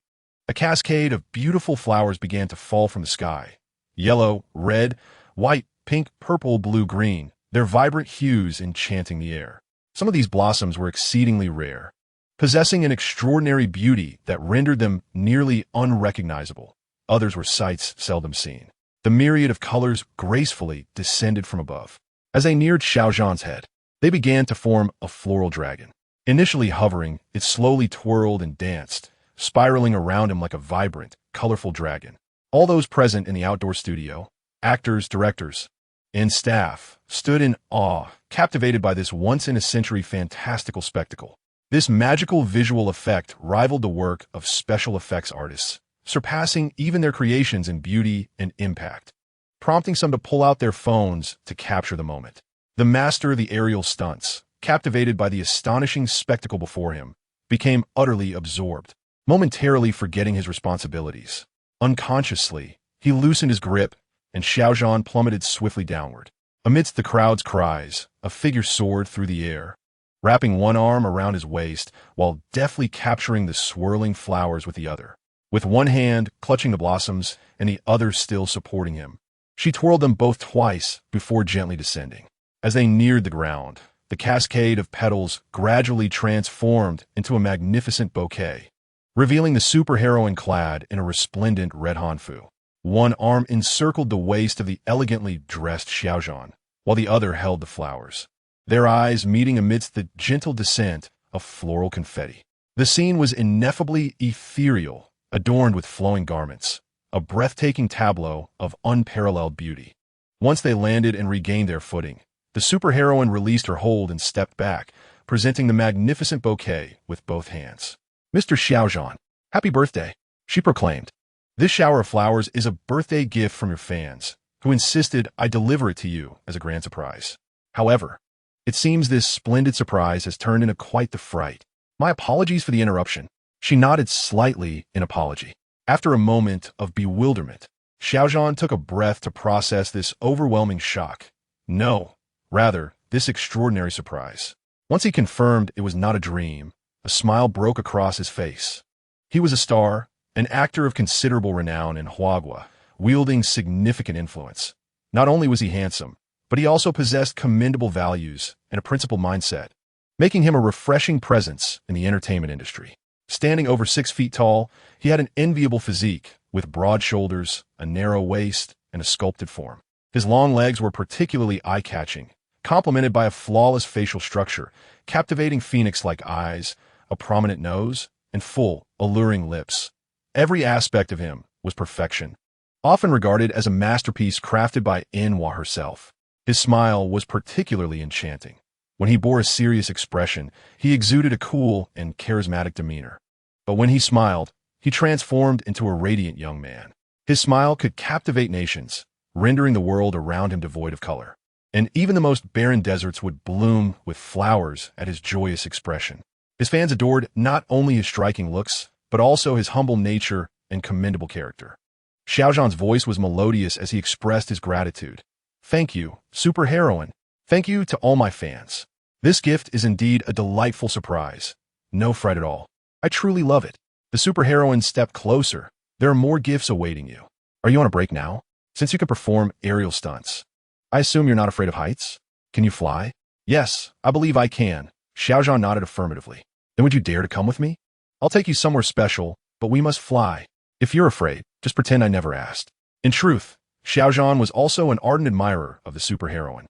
A cascade of beautiful flowers began to fall from the sky. Yellow, red, white, pink, purple, blue, green, their vibrant hues enchanting the air. Some of these blossoms were exceedingly rare, possessing an extraordinary beauty that rendered them nearly unrecognizable. Others were sights seldom seen. The myriad of colors gracefully descended from above. As they neared Xiao Zhan's head, they began to form a floral dragon. Initially hovering, it slowly twirled and danced, spiraling around him like a vibrant, colorful dragon. All those present in the outdoor studio, actors, directors, and staff, stood in awe, captivated by this once-in-a-century fantastical spectacle. This magical visual effect rivaled the work of special effects artists, surpassing even their creations in beauty and impact, prompting some to pull out their phones to capture the moment. The master of the aerial stunts, captivated by the astonishing spectacle before him, became utterly absorbed, momentarily forgetting his responsibilities. Unconsciously, he loosened his grip, and Xiaozhan plummeted swiftly downward. Amidst the crowd's cries, a figure soared through the air, wrapping one arm around his waist while deftly capturing the swirling flowers with the other. With one hand clutching the blossoms and the other still supporting him, she twirled them both twice before gently descending. As they neared the ground, the cascade of petals gradually transformed into a magnificent bouquet, revealing the superheroine clad in a resplendent red hanfu. One arm encircled the waist of the elegantly dressed Xiaozhan, while the other held the flowers, their eyes meeting amidst the gentle descent of floral confetti. The scene was ineffably ethereal, adorned with flowing garments, a breathtaking tableau of unparalleled beauty. Once they landed and regained their footing, the superheroine released her hold and stepped back, presenting the magnificent bouquet with both hands. "Mr. Xiaozhan, happy birthday," she proclaimed. "This shower of flowers is a birthday gift from your fans, who insisted I deliver it to you as a grand surprise. However, it seems this splendid surprise has turned into quite the fright. My apologies for the interruption." She nodded slightly in apology. After a moment of bewilderment, Xiaozhan took a breath to process this overwhelming shock. No, rather, this extraordinary surprise. Once he confirmed it was not a dream, a smile broke across his face. He was a star, an actor of considerable renown in Huagua, wielding significant influence. Not only was he handsome, but he also possessed commendable values and a principled mindset, making him a refreshing presence in the entertainment industry. Standing over 6 feet tall, he had an enviable physique, with broad shoulders, a narrow waist, and a sculpted form. His long legs were particularly eye-catching, complemented by a flawless facial structure, captivating phoenix-like eyes, a prominent nose, and full, alluring lips. Every aspect of him was perfection, often regarded as a masterpiece crafted by Enwa herself. His smile was particularly enchanting. When he bore a serious expression, he exuded a cool and charismatic demeanor. But when he smiled, he transformed into a radiant young man. His smile could captivate nations, rendering the world around him devoid of color. And even the most barren deserts would bloom with flowers at his joyous expression. His fans adored not only his striking looks, but also his humble nature and commendable character. Xiaozhan's voice was melodious as he expressed his gratitude. "Thank you, superheroine. Thank you to all my fans. This gift is indeed a delightful surprise. No fret at all. I truly love it." The superheroine stepped closer. "There are more gifts awaiting you. Are you on a break now? Since you can perform aerial stunts. I assume you're not afraid of heights? Can you fly?" "Yes, I believe I can." Xiaozhan nodded affirmatively. "Then would you dare to come with me? I'll take you somewhere special, but we must fly. If you're afraid, just pretend I never asked." In truth, Xiaozhan was also an ardent admirer of the superheroine,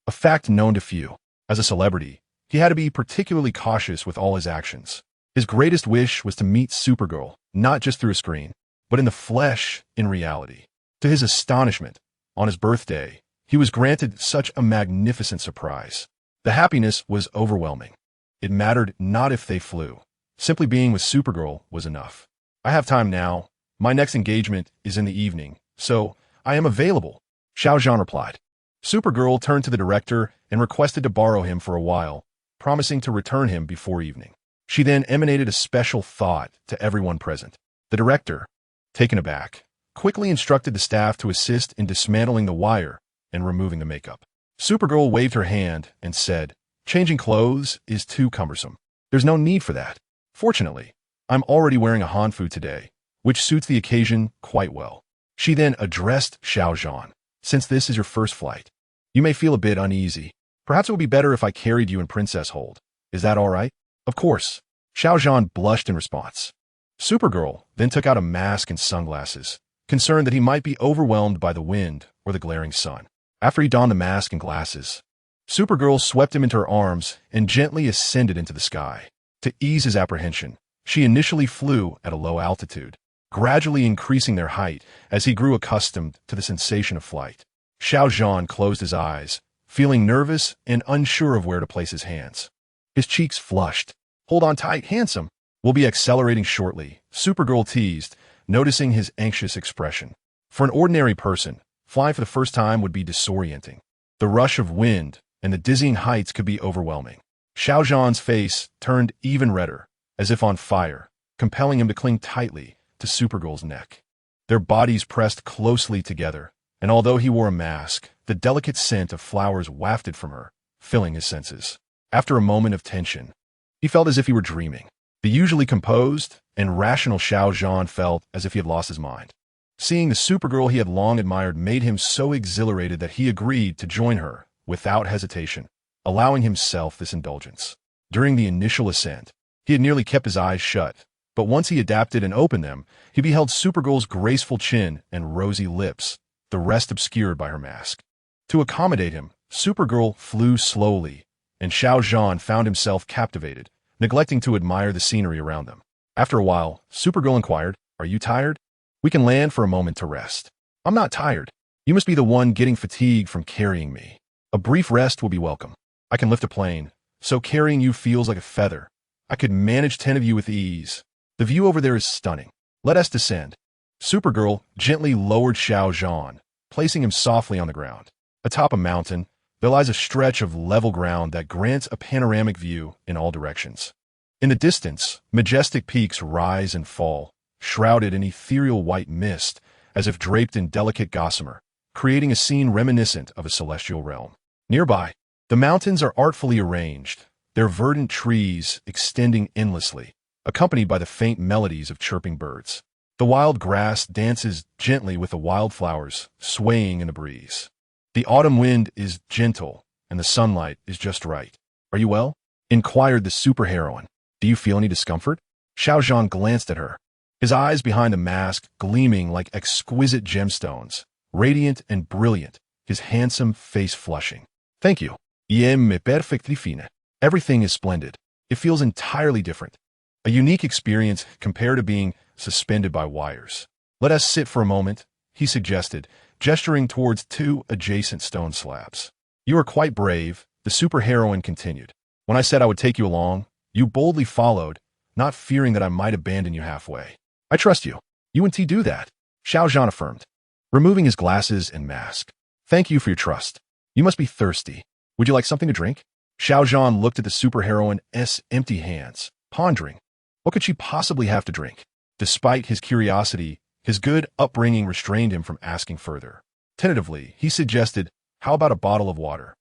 a fact known to few. As a celebrity, he had to be particularly cautious with all his actions. His greatest wish was to meet Supergirl, not just through a screen, but in the flesh, in reality. To his astonishment, on his birthday, he was granted such a magnificent surprise. The happiness was overwhelming. It mattered not if they flew. Simply being with Supergirl was enough. "I have time now. My next engagement is in the evening, so I am available," Xiaozhan replied. Supergirl turned to the director and requested to borrow him for a while, promising to return him before evening. She then emanated a special thought to everyone present. The director, taken aback, quickly instructed the staff to assist in dismantling the wire and removing the makeup. Supergirl waved her hand and said, "Changing clothes is too cumbersome. There's no need for that. Fortunately, I'm already wearing a hanfu today, which suits the occasion quite well." She then addressed Xiaozhan. "Since this is your first flight, you may feel a bit uneasy. Perhaps it would be better if I carried you in princess hold. Is that all right?" "Of course." Xiaozhan blushed in response. Supergirl then took out a mask and sunglasses, concerned that he might be overwhelmed by the wind or the glaring sun. After he donned the mask and glasses, Supergirl swept him into her arms and gently ascended into the sky. To ease his apprehension, she initially flew at a low altitude, gradually increasing their height as he grew accustomed to the sensation of flight. Xiaozhan closed his eyes, feeling nervous and unsure of where to place his hands. His cheeks flushed. "Hold on tight, handsome. We'll be accelerating shortly," Supergirl teased, noticing his anxious expression. For an ordinary person, flying for the first time would be disorienting. The rush of wind and the dizzying heights could be overwhelming. Xiaozhan's face turned even redder, as if on fire, compelling him to cling tightly to Supergirl's neck. their bodies pressed closely together, and although he wore a mask, the delicate scent of flowers wafted from her, filling his senses. After a moment of tension, he felt as if he were dreaming. The usually composed and rational Xiao Zhan felt as if he had lost his mind. Seeing the Supergirl he had long admired made him so exhilarated that he agreed to join her without hesitation, allowing himself this indulgence. During the initial ascent, he had nearly kept his eyes shut, but once he adapted and opened them, he beheld Supergirl's graceful chin and rosy lips, the rest obscured by her mask. To accommodate him, Supergirl flew slowly, and Xiao Zhan found himself captivated, neglecting to admire the scenery around them. After a while, Supergirl inquired, "Are you tired? We can land for a moment to rest." "I'm not tired. You must be the one getting fatigued from carrying me. A brief rest will be welcome. I can lift a plane, so carrying you feels like a feather. I could manage 10 of you with ease. The view over there is stunning. Let us descend." Supergirl gently lowered Xiao Zhan, placing him softly on the ground. Atop a mountain, there lies a stretch of level ground that grants a panoramic view in all directions. In the distance, majestic peaks rise and fall, shrouded in ethereal white mist, as if draped in delicate gossamer, creating a scene reminiscent of a celestial realm. Nearby, the mountains are artfully arranged, their verdant trees extending endlessly, accompanied by the faint melodies of chirping birds. The wild grass dances gently with the wildflowers, swaying in the breeze. The autumn wind is gentle, and the sunlight is just right. "Are you well?" inquired the superheroine. "Do you feel any discomfort?" Xiao Zhan glanced at her, his eyes behind the mask gleaming like exquisite gemstones, radiant and brilliant, his handsome face flushing. "Thank you. Me perfectly fine. Everything is splendid. It feels entirely different. A unique experience compared to being suspended by wires. Let us sit for a moment," he suggested, gesturing towards 2 adjacent stone slabs. "You are quite brave," the superheroine continued. "When I said I would take you along, you boldly followed, not fearing that I might abandon you halfway. I trust you. You and T do that," Xiao Zhan affirmed, removing his glasses and mask. "Thank you for your trust. You must be thirsty. Would you like something to drink?" Xiao Zhan looked at the superheroine's empty hands, pondering. What could she possibly have to drink? Despite his curiosity, his good upbringing restrained him from asking further. Tentatively, he suggested, "How about a bottle of water?"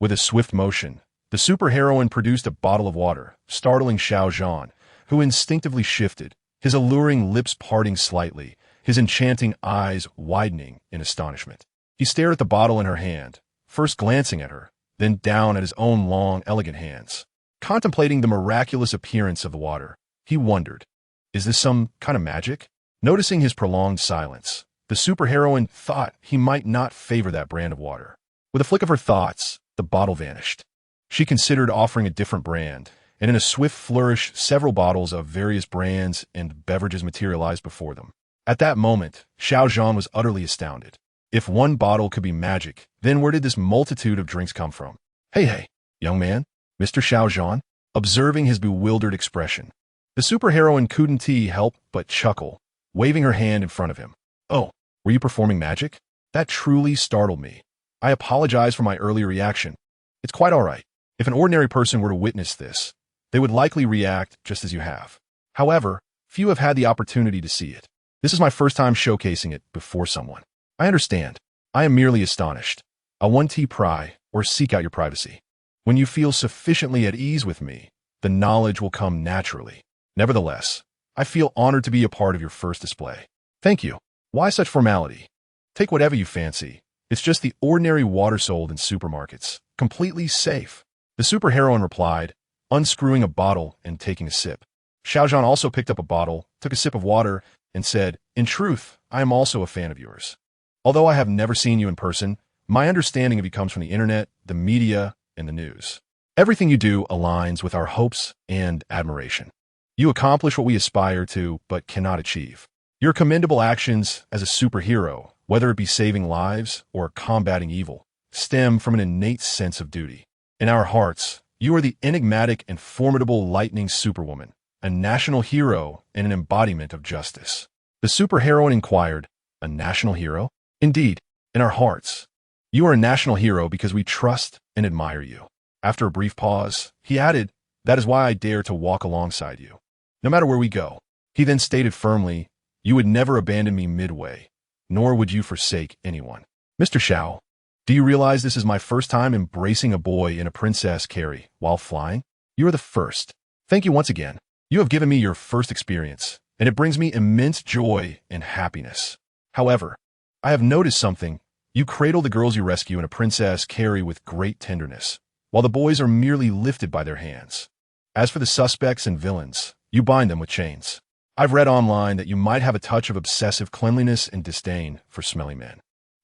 With a swift motion, the superheroine produced a bottle of water, startling Xiao Zhan, who instinctively shifted, his alluring lips parting slightly, his enchanting eyes widening in astonishment. He stared at the bottle in her hand, first glancing at her, then down at his own long, elegant hands. Contemplating the miraculous appearance of the water, he wondered, is this some kind of magic? Noticing his prolonged silence, the superheroine thought he might not favor that brand of water. With a flick of her thoughts, the bottle vanished. She considered offering a different brand, and in a swift flourish, several bottles of various brands and beverages materialized before them. At that moment, Xiao Zhan was utterly astounded. If one bottle could be magic, then where did this multitude of drinks come from? Hey, young man, Mr. Xiao Zhan, observing his bewildered expression. The superheroine couldn't help but chuckle, waving her hand in front of him. "Oh, were you performing magic? That truly startled me. I apologize for my earlier reaction. It's quite all right. If an ordinary person were to witness this, they would likely react just as you have. However, few have had the opportunity to see it. This is my first time showcasing it before someone. I understand. I am merely astonished. I want to pry or seek out your privacy. When you feel sufficiently at ease with me, the knowledge will come naturally. Nevertheless, I feel honored to be a part of your first display. Thank you. Why such formality? Take whatever you fancy. It's just the ordinary water sold in supermarkets. Completely safe." The superheroine replied, unscrewing a bottle and taking a sip. Xiao Zhan also picked up a bottle, took a sip of water, and said, "In truth, I am also a fan of yours. Although I have never seen you in person, my understanding of you comes from the internet, the media, and the news. Everything you do aligns with our hopes and admiration. You accomplish what we aspire to but cannot achieve. Your commendable actions as a superhero, whether it be saving lives or combating evil, stem from an innate sense of duty. In our hearts, you are the enigmatic and formidable lightning superwoman, a national hero and an embodiment of justice." The superheroine inquired, "A national hero?" "Indeed, in our hearts. You are a national hero because we trust and admire you." After a brief pause, he added, "That is why I dare to walk alongside you, no matter where we go." He then stated firmly, You would never abandon me midway, nor would you forsake anyone. Mr. Xiao, do you realize this is my first time embracing a boy in a princess carry while flying? You are the first. Thank you once again. You have given me your first experience, and it brings me immense joy and happiness. However, I have noticed something. You cradle the girls you rescue in a princess carry with great tenderness, while the boys are merely lifted by their hands. As for the suspects and villains, you bind them with chains. I've read online that you might have a touch of obsessive cleanliness and disdain for smelly men.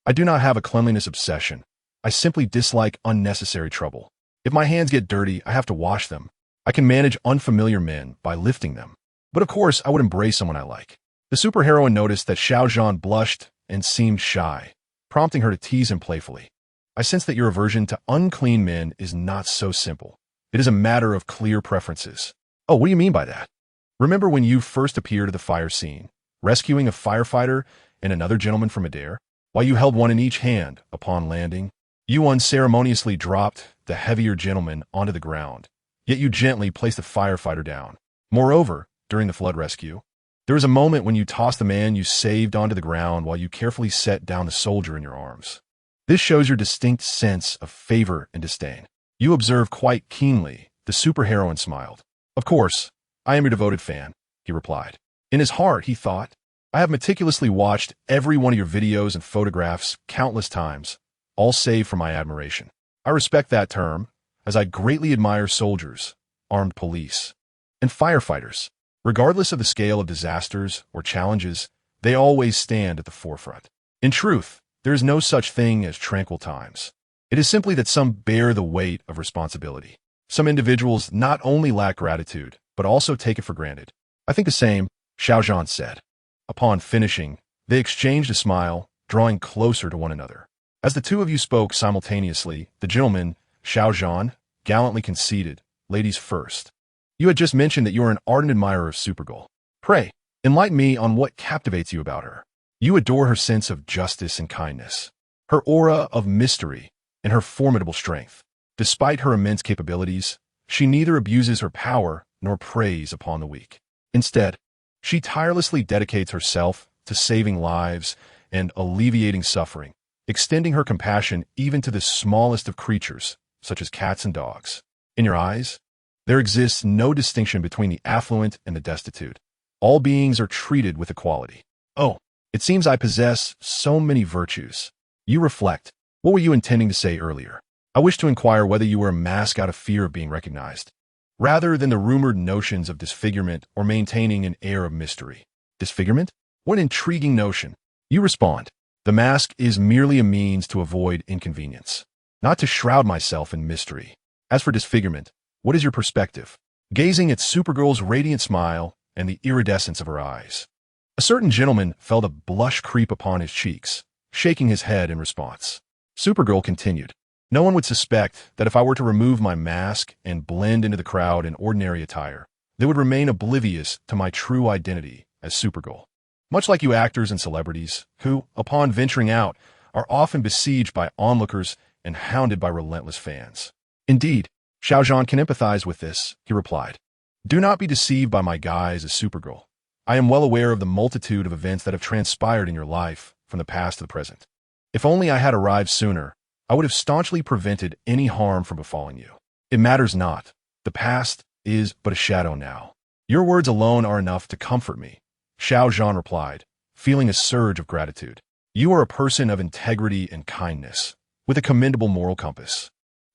I do not have a cleanliness obsession. I simply dislike unnecessary trouble. If my hands get dirty, I have to wash them. I can manage unfamiliar men by lifting them. But of course, I would embrace someone I like. The superheroine noticed that Xiao Zhan blushed and seemed shy, prompting her to tease him playfully. I sense that your aversion to unclean men is not so simple. It is a matter of clear preferences. Oh, what do you mean by that? Remember when you first appeared at the fire scene, rescuing a firefighter and another gentleman from a dare? While you held one in each hand upon landing, you unceremoniously dropped the heavier gentleman onto the ground, yet you gently placed the firefighter down. Moreover, during the flood rescue, there was a moment when you tossed the man you saved onto the ground while you carefully set down the soldier in your arms. This shows your distinct sense of favor and disdain. You observe quite keenly. The superheroine smiled. Of course, I am your devoted fan, he replied. In his heart, he thought, I have meticulously watched every one of your videos and photographs countless times, all save for my admiration. I respect that term, as I greatly admire soldiers, armed police, and firefighters. Regardless of the scale of disasters or challenges, they always stand at the forefront. In truth, there is no such thing as tranquil times. It is simply that some bear the weight of responsibility. Some individuals not only lack gratitude, but also take it for granted. I think the same, Xiao Zhan said. Upon finishing, they exchanged a smile, drawing closer to one another. As the two of you spoke simultaneously, the gentleman, Xiao Zhan, gallantly conceded, ladies first. You had just mentioned that you are an ardent admirer of Supergirl. Pray, enlighten me on what captivates you about her. You adore her sense of justice and kindness, her aura of mystery, and her formidable strength. Despite her immense capabilities, she neither abuses her power nor preys upon the weak. Instead, she tirelessly dedicates herself to saving lives and alleviating suffering, extending her compassion even to the smallest of creatures, such as cats and dogs. In your eyes, there exists no distinction between the affluent and the destitute. All beings are treated with equality. Oh, it seems I possess so many virtues. You reflect. What were you intending to say earlier? I wish to inquire whether you wear a mask out of fear of being recognized, rather than the rumored notions of disfigurement or maintaining an air of mystery. Disfigurement? What an intriguing notion. You respond. The mask is merely a means to avoid inconvenience, not to shroud myself in mystery. As for disfigurement, what is your perspective? Gazing at Supergirl's radiant smile and the iridescence of her eyes, a certain gentleman felt a blush creep upon his cheeks, shaking his head in response. Supergirl continued. No one would suspect that if I were to remove my mask and blend into the crowd in ordinary attire, they would remain oblivious to my true identity as Supergirl. Much like you actors and celebrities, who, upon venturing out, are often besieged by onlookers and hounded by relentless fans. Indeed, Xiao Zhan can empathize with this, he replied. Do not be deceived by my guise as Supergirl. I am well aware of the multitude of events that have transpired in your life from the past to the present. If only I had arrived sooner, I would have staunchly prevented any harm from befalling you. It matters not. The past is but a shadow now. Your words alone are enough to comfort me, Xiao Zhan replied, feeling a surge of gratitude. You are a person of integrity and kindness, with a commendable moral compass.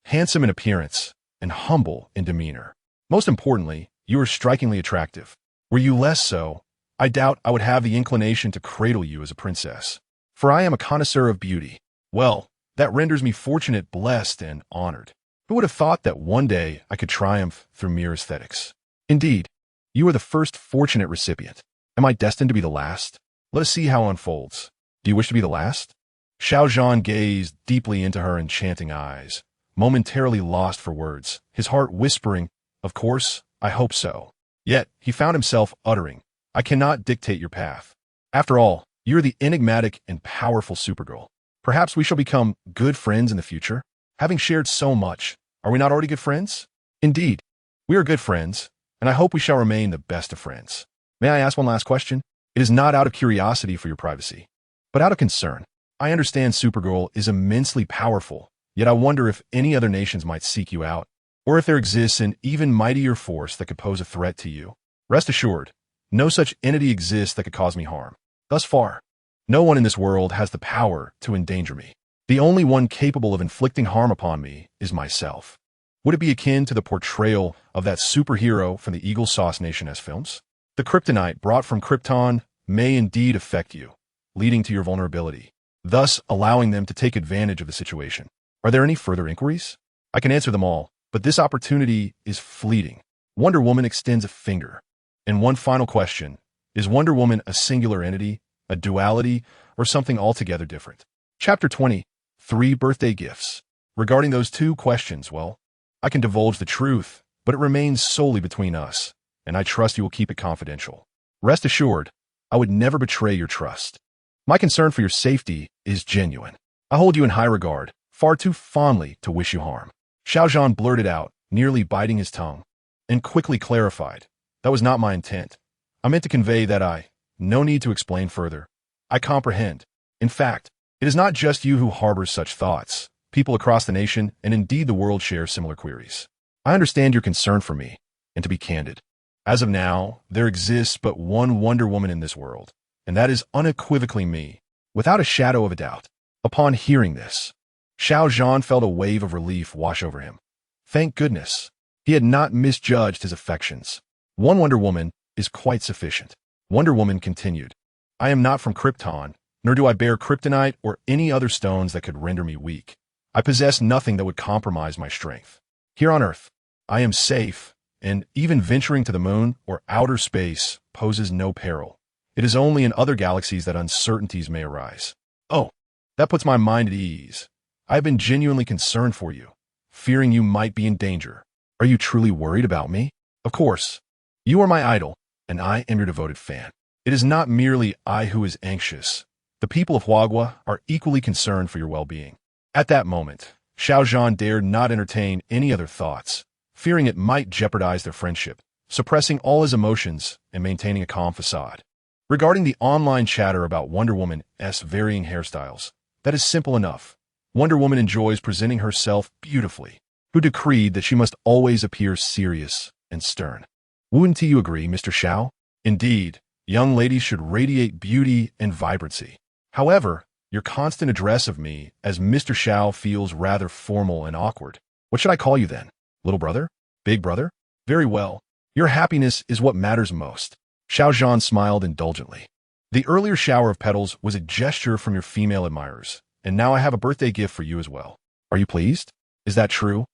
Handsome in appearance and humble in demeanor. Most importantly, you are strikingly attractive. Were you less so, I doubt I would have the inclination to cradle you as a princess. For I am a connoisseur of beauty. Well, that renders me fortunate, blessed, and honored. Who would have thought that one day I could triumph through mere aesthetics? Indeed, you are the first fortunate recipient. Am I destined to be the last? Let us see how it unfolds. Do you wish to be the last? Xiao Zhan gazed deeply into her enchanting eyes, momentarily lost for words, his heart whispering, of course, I hope so. Yet, he found himself uttering, I cannot dictate your path. After all, you are the enigmatic and powerful Supergirl. Perhaps we shall become good friends in the future? Having shared so much, are we not already good friends? Indeed, we are good friends, and I hope we shall remain the best of friends. May I ask one last question? It is not out of curiosity for your privacy, but out of concern. I understand Supergirl is immensely powerful, yet I wonder if any other nations might seek you out, or if there exists an even mightier force that could pose a threat to you. Rest assured, no such entity exists that could cause me harm. Thus far, no one in this world has the power to endanger me. The only one capable of inflicting harm upon me is myself. Would it be akin to the portrayal of that superhero from the Eagle Sauce Nation S films? The kryptonite brought from Krypton may indeed affect you, leading to your vulnerability, thus allowing them to take advantage of the situation. Are there any further inquiries? I can answer them all, but this opportunity is fleeting. Wonder Woman extends a finger. And one final question: is Wonder Woman a singular entity, a duality, or something altogether different? Chapter 20. 3 Birthday Gifts. Regarding those two questions, well, I can divulge the truth, but it remains solely between us, and I trust you will keep it confidential. Rest assured, I would never betray your trust. My concern for your safety is genuine. I hold you in high regard, far too fondly to wish you harm. Xiao Zhan blurted out, nearly biting his tongue, and quickly clarified, that was not my intent. I meant to convey that no need to explain further. I comprehend. In fact, it is not just you who harbors such thoughts. People across the nation, and indeed the world, share similar queries. I understand your concern for me, and to be candid, as of now, there exists but one Wonder Woman in this world, and that is unequivocally me, without a shadow of a doubt. Upon hearing this, Xiao Zhan felt a wave of relief wash over him. Thank goodness, he had not misjudged his affections. One Wonder Woman is quite sufficient. Wonder Woman continued, I am not from Krypton, nor do I bear kryptonite or any other stones that could render me weak. I possess nothing that would compromise my strength. Here on Earth, I am safe, and even venturing to the moon or outer space poses no peril. It is only in other galaxies that uncertainties may arise. Oh, that puts my mind at ease. I have been genuinely concerned for you, fearing you might be in danger. Are you truly worried about me? Of course. You are my idol, and I am your devoted fan. It is not merely I who is anxious. The people of Huagua are equally concerned for your well-being. At that moment, Xiao Zhan dared not entertain any other thoughts, fearing it might jeopardize their friendship, suppressing all his emotions and maintaining a calm facade. Regarding the online chatter about Wonder Woman's varying hairstyles, that is simple enough. Wonder Woman enjoys presenting herself beautifully, who decreed that she must always appear serious and stern. Wouldn't you agree, Mr. Xiao? Indeed, young ladies should radiate beauty and vibrancy. However, your constant address of me as Mr. Xiao feels rather formal and awkward. What should I call you then? Little brother? Big brother? Very well. Your happiness is what matters most. Xiao Zhan smiled indulgently. The earlier shower of petals was a gesture from your female admirers, and now I have a birthday gift for you as well. Are you pleased? Is that true?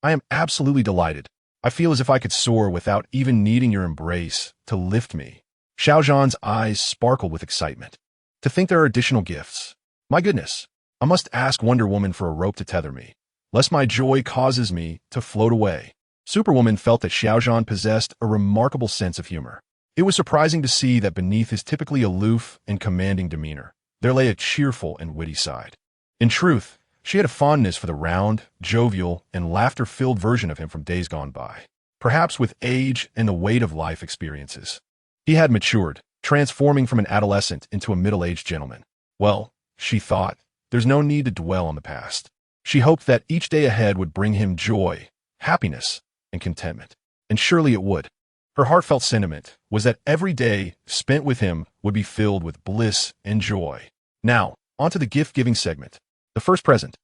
I am absolutely delighted. I feel as if I could soar without even needing your embrace to lift me. Xiao Zhan's eyes sparkled with excitement. To think there are additional gifts. My goodness, I must ask Wonder Woman for a rope to tether me, lest my joy causes me to float away. Superwoman felt that Xiao Zhan possessed a remarkable sense of humor. It was surprising to see that beneath his typically aloof and commanding demeanor, there lay a cheerful and witty side. In truth, she had a fondness for the round, jovial, and laughter-filled version of him from days gone by. Perhaps with age and the weight of life experiences, he had matured, transforming from an adolescent into a middle-aged gentleman. Well, she thought, there's no need to dwell on the past. She hoped that each day ahead would bring him joy, happiness, and contentment. And surely it would. Her heartfelt sentiment was that every day spent with him would be filled with bliss and joy. Now, onto the gift-giving segment. The first present.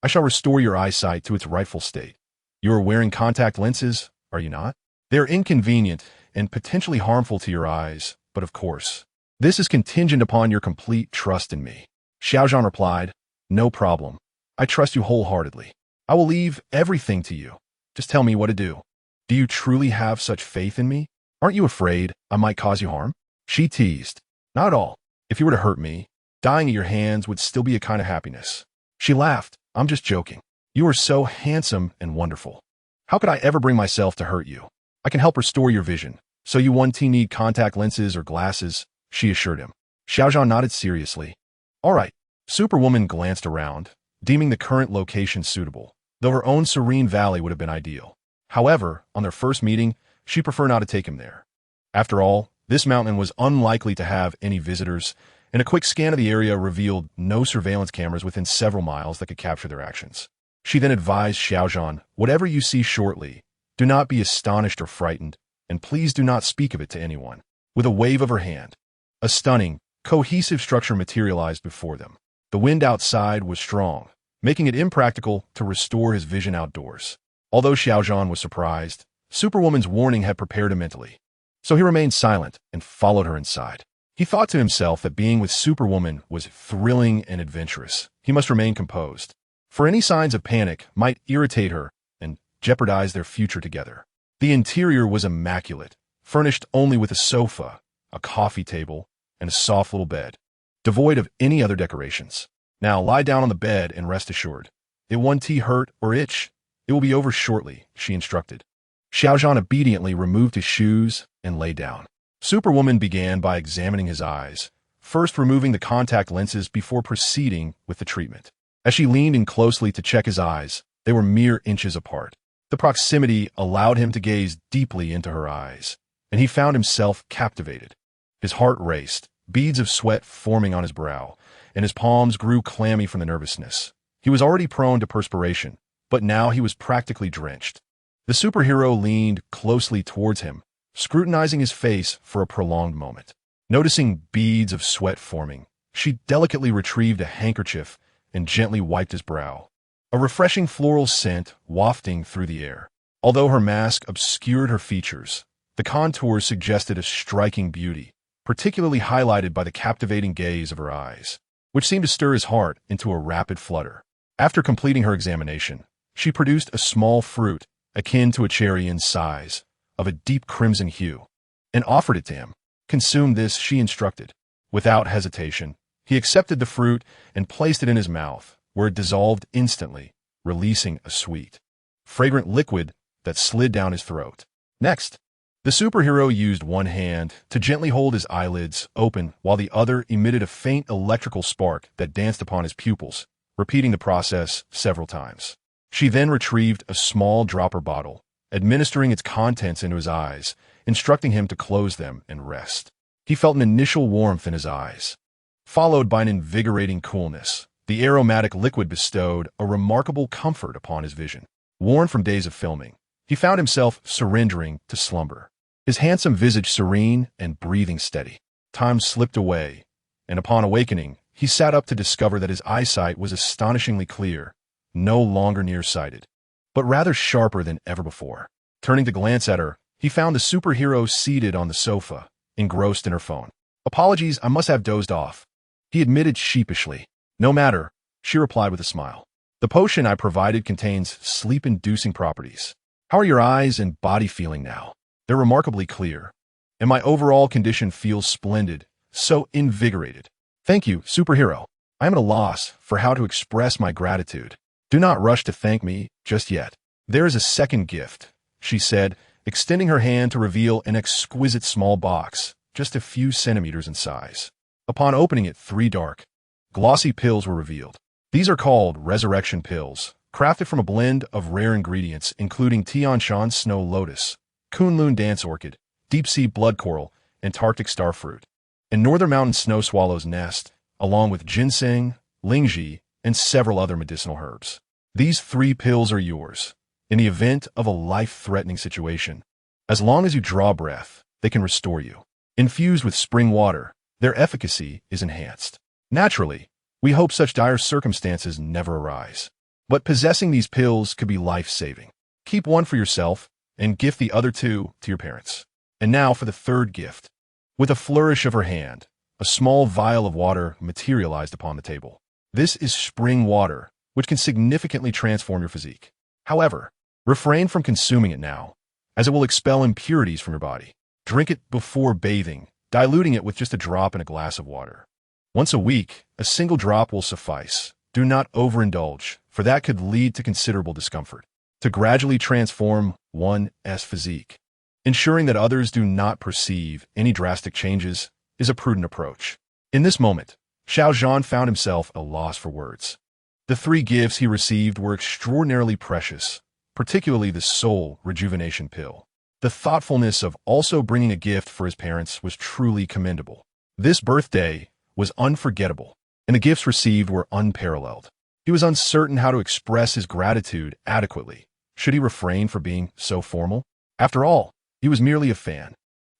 I shall restore your eyesight to its rightful state. You are wearing contact lenses, are you not? They are inconvenient and potentially harmful to your eyes, but of course, this is contingent upon your complete trust in me. Xiao Zhan replied, no problem. I trust you wholeheartedly. I will leave everything to you. Just tell me what to do. Do you truly have such faith in me? Aren't you afraid I might cause you harm? She teased. Not at all. If you were to hurt me, dying at your hands would still be a kind of happiness. She laughed. I'm just joking. You are so handsome and wonderful. How could I ever bring myself to hurt you? I can help restore your vision. So you won't need contact lenses or glasses, she assured him. Xiao Zhan nodded seriously. All right. Superwoman glanced around, deeming the current location suitable, though her own serene valley would have been ideal. However, on their first meeting, she preferred not to take him there. After all, This mountain was unlikely to have any visitors, and a quick scan of the area revealed no surveillance cameras within several miles that could capture their actions. She then advised Xiaozhan, "Whatever you see shortly, do not be astonished or frightened, and please do not speak of it to anyone." With a wave of her hand, a stunning, cohesive structure materialized before them. The wind outside was strong, making it impractical to restore his vision outdoors. Although Xiaozhan was surprised, Superwoman's warning had prepared him mentally. So he remained silent and followed her inside. He thought to himself that being with Superwoman was thrilling and adventurous. He must remain composed, for any signs of panic might irritate her and jeopardize their future together. The interior was immaculate, furnished only with a sofa, a coffee table, and a soft little bed, devoid of any other decorations. "Now lie down on the bed and rest assured. If one tea hurt or itch, it will be over shortly," she instructed. Xiaozhan obediently removed his shoes and lay down. Superwoman began by examining his eyes, first removing the contact lenses before proceeding with the treatment. As she leaned in closely to check his eyes, they were mere inches apart. The proximity allowed him to gaze deeply into her eyes, and he found himself captivated. His heart raced, beads of sweat forming on his brow, and his palms grew clammy from the nervousness. He was already prone to perspiration, but now he was practically drenched. The superhero leaned closely towards him, scrutinizing his face for a prolonged moment. Noticing beads of sweat forming, she delicately retrieved a handkerchief and gently wiped his brow, a refreshing floral scent wafting through the air. Although her mask obscured her features, the contours suggested a striking beauty, particularly highlighted by the captivating gaze of her eyes, which seemed to stir his heart into a rapid flutter. After completing her examination, she produced a small fruit akin to a cherry in size, of a deep crimson hue, and offered it to him. "Consume this," she instructed. Without hesitation, he accepted the fruit and placed it in his mouth, where it dissolved instantly, releasing a sweet, fragrant liquid that slid down his throat. Next, the superhero used one hand to gently hold his eyelids open while the other emitted a faint electrical spark that danced upon his pupils, repeating the process several times. She then retrieved a small dropper bottle, administering its contents into his eyes, instructing him to close them and rest. He felt an initial warmth in his eyes, followed by an invigorating coolness. The aromatic liquid bestowed a remarkable comfort upon his vision. Worn from days of filming, he found himself surrendering to slumber, his handsome visage serene and breathing steady. Time slipped away, and upon awakening, he sat up to discover that his eyesight was astonishingly clear, no longer nearsighted, but rather sharper than ever before. Turning to glance at her, he found the superhero seated on the sofa, engrossed in her phone. "Apologies, I must have dozed off," he admitted sheepishly. "No matter," she replied with a smile. "The potion I provided contains sleep-inducing properties. How are your eyes and body feeling now?" "They're remarkably clear, and my overall condition feels splendid, so invigorated." "Thank you, superhero. I am at a loss for how to express my gratitude. Do not rush to thank me just yet. There is a second gift," she said, extending her hand to reveal an exquisite small box, just a few centimeters in size. Upon opening it, 3 dark, glossy pills were revealed. These are called resurrection pills, crafted from a blend of rare ingredients including Tianshan snow lotus, Kunlun dance orchid, deep-sea blood coral, Antarctic starfruit, and northern mountain snow swallow's nest, along with ginseng, lingzhi, and several other medicinal herbs. These 3 pills are yours. In the event of a life-threatening situation, as long as you draw breath, they can restore you. Infused with spring water, their efficacy is enhanced. Naturally, we hope such dire circumstances never arise. But possessing these pills could be life-saving. Keep one for yourself and gift the other 2 to your parents. And now for the third gift. With a flourish of her hand, a small vial of water materialized upon the table. This is spring water, which can significantly transform your physique. However, refrain from consuming it now, as it will expel impurities from your body. Drink it before bathing, diluting it with just a drop in a glass of water. Once a week, a single drop will suffice. Do not overindulge, for that could lead to considerable discomfort. To gradually transform one's physique, ensuring that others do not perceive any drastic changes is a prudent approach. In this moment, Xiaozhan found himself at a loss for words. The 3 gifts he received were extraordinarily precious, particularly the soul rejuvenation pill. The thoughtfulness of also bringing a gift for his parents was truly commendable. This birthday was unforgettable, and the gifts received were unparalleled. He was uncertain how to express his gratitude adequately. Should he refrain from being so formal? After all, he was merely a fan.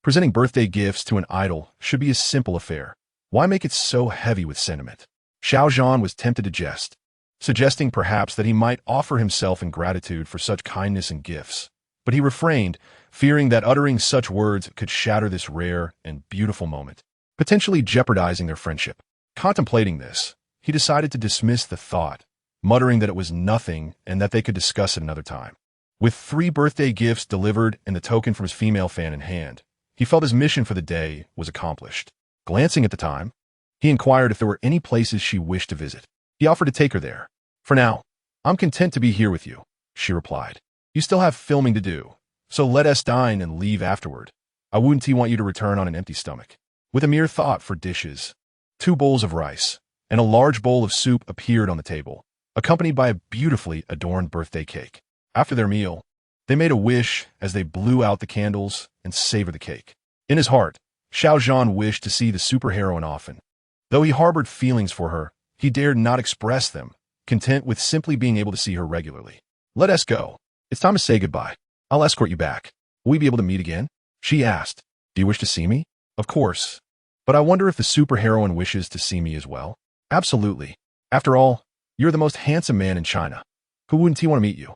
Presenting birthday gifts to an idol should be a simple affair. Why make it so heavy with sentiment? Xiao Zhan was tempted to jest, suggesting perhaps that he might offer himself in gratitude for such kindness and gifts. But he refrained, fearing that uttering such words could shatter this rare and beautiful moment, potentially jeopardizing their friendship. Contemplating this, he decided to dismiss the thought, muttering that it was nothing and that they could discuss it another time. With 3 birthday gifts delivered and the token from his female fan in hand, he felt his mission for the day was accomplished. Glancing at the time, he inquired if there were any places she wished to visit. He offered to take her there. "For now, I'm content to be here with you," she replied. "You still have filming to do, so let us dine and leave afterward. I wouldn't want you to return on an empty stomach." With a mere thought for dishes, 2 bowls of rice, and a large bowl of soup appeared on the table, accompanied by a beautifully adorned birthday cake. After their meal, they made a wish as they blew out the candles and savored the cake. In his heart, Xiao Zhan wished to see the superheroine often. Though he harbored feelings for her, he dared not express them, content with simply being able to see her regularly. "Let us go. It's time to say goodbye. I'll escort you back. Will we be able to meet again?" she asked. "Do you wish to see me?" "Of course. But I wonder if the superheroine wishes to see me as well." "Absolutely. After all, you're the most handsome man in China. Who wouldn't he want to meet you?"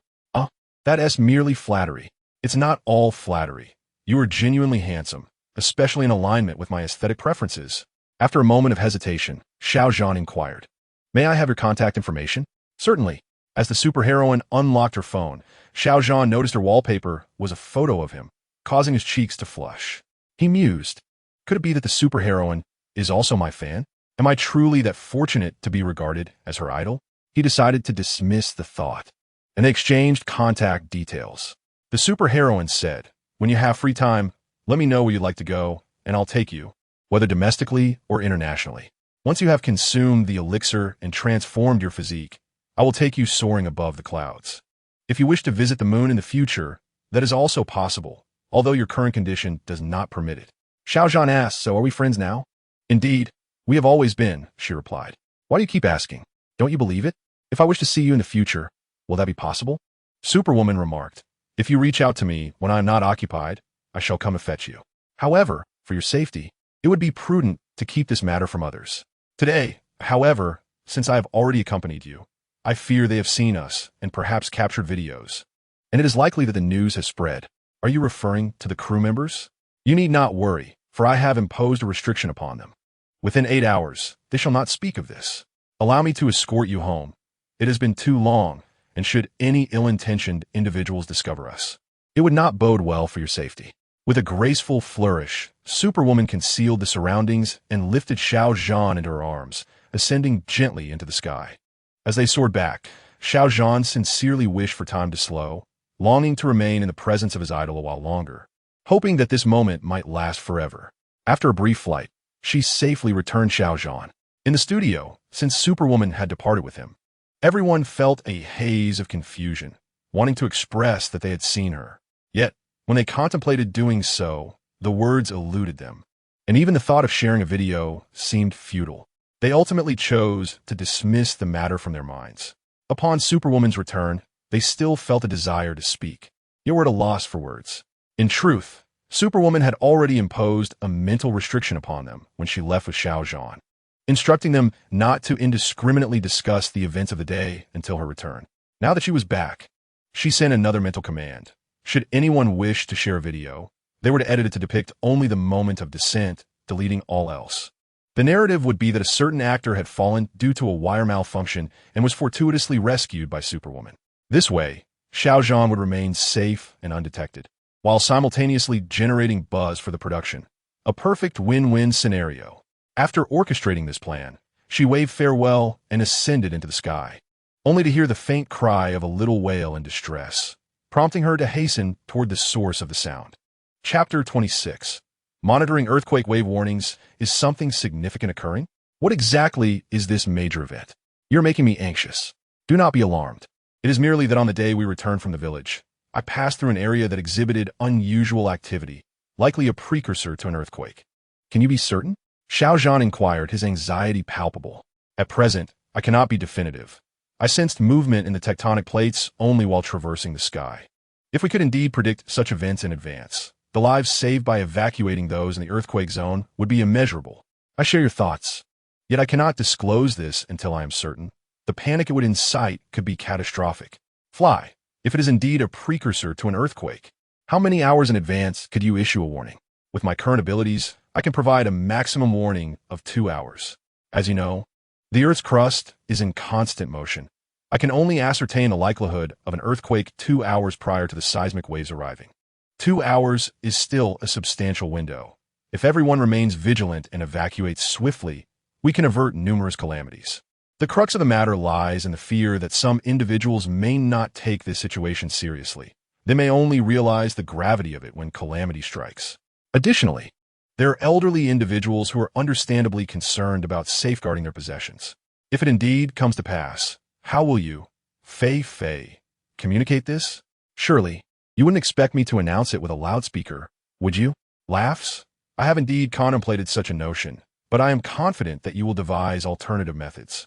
That's merely flattery." "It's not all flattery. You are genuinely handsome, especially in alignment with my aesthetic preferences." After a moment of hesitation, Xiao Zhan inquired, "May I have your contact information?" "Certainly." As the superheroine unlocked her phone, Xiao Zhan noticed her wallpaper was a photo of him, causing his cheeks to flush. He mused, "Could it be that the superheroine is also my fan? Am I truly that fortunate to be regarded as her idol?" He decided to dismiss the thought, and they exchanged contact details. The superheroine said, "When you have free time, let me know where you'd like to go, and I'll take you, whether domestically or internationally. Once you have consumed the elixir and transformed your physique, I will take you soaring above the clouds. If you wish to visit the moon in the future, that is also possible, although your current condition does not permit it." Xiao Zhan asked, "So are we friends now?" "Indeed, we have always been," she replied. "Why do you keep asking? Don't you believe it? If I wish to see you in the future, will that be possible?" Superwoman remarked, "If you reach out to me when I am not occupied, I shall come and fetch you. However, for your safety, it would be prudent to keep this matter from others. Today, however, since I have already accompanied you, I fear they have seen us and perhaps captured videos, and it is likely that the news has spread." "Are you referring to the crew members?" "You need not worry, for I have imposed a restriction upon them. Within 8 hours, they shall not speak of this. Allow me to escort you home. It has been too long, and should any ill-intentioned individuals discover us, it would not bode well for your safety." With a graceful flourish, Superwoman concealed the surroundings and lifted Xiao Zhan into her arms, ascending gently into the sky. As they soared back, Xiao Zhan sincerely wished for time to slow, longing to remain in the presence of his idol a while longer, hoping that this moment might last forever. After a brief flight, she safely returned Xiao Zhan. In the studio, since Superwoman had departed with him, everyone felt a haze of confusion, wanting to express that they had seen her. Yet, when they contemplated doing so, the words eluded them, and even the thought of sharing a video seemed futile. They ultimately chose to dismiss the matter from their minds. Upon Superwoman's return, they still felt a desire to speak, yet were at a loss for words. In truth, Superwoman had already imposed a mental restriction upon them when she left with Xiao Zhan, instructing them not to indiscriminately discuss the events of the day until her return. Now that she was back, she sent another mental command. Should anyone wish to share a video, they were to edit it to depict only the moment of descent, deleting all else. The narrative would be that a certain actor had fallen due to a wire malfunction and was fortuitously rescued by Superwoman. This way, Xiao Zhan would remain safe and undetected, while simultaneously generating buzz for the production. A perfect win-win scenario. After orchestrating this plan, she waved farewell and ascended into the sky, only to hear the faint cry of a little whale in distress, prompting her to hasten toward the source of the sound. Chapter 26. Monitoring earthquake wave warnings. Is something significant occurring? What exactly is this major event? You're making me anxious. Do not be alarmed. It is merely that on the day we return from the village, I passed through an area that exhibited unusual activity, likely a precursor to an earthquake. Can you be certain? Xiao Zhan inquired, his anxiety palpable. At present, I cannot be definitive. I sensed movement in the tectonic plates only while traversing the sky. If we could indeed predict such events in advance, the lives saved by evacuating those in the earthquake zone would be immeasurable. I share your thoughts. Yet I cannot disclose this until I am certain. The panic it would incite could be catastrophic. Fly, if it is indeed a precursor to an earthquake, how many hours in advance could you issue a warning? With my current abilities, I can provide a maximum warning of 2 hours. As you know, the Earth's crust is in constant motion. I can only ascertain the likelihood of an earthquake 2 hours prior to the seismic waves arriving. 2 hours is still a substantial window. If everyone remains vigilant and evacuates swiftly, we can avert numerous calamities. The crux of the matter lies in the fear that some individuals may not take this situation seriously. They may only realize the gravity of it when calamity strikes. Additionally, there are elderly individuals who are understandably concerned about safeguarding their possessions. If it indeed comes to pass, how will you, Fei, communicate this? Surely, you wouldn't expect me to announce it with a loudspeaker, would you? Laughs? I have indeed contemplated such a notion, but I am confident that you will devise alternative methods.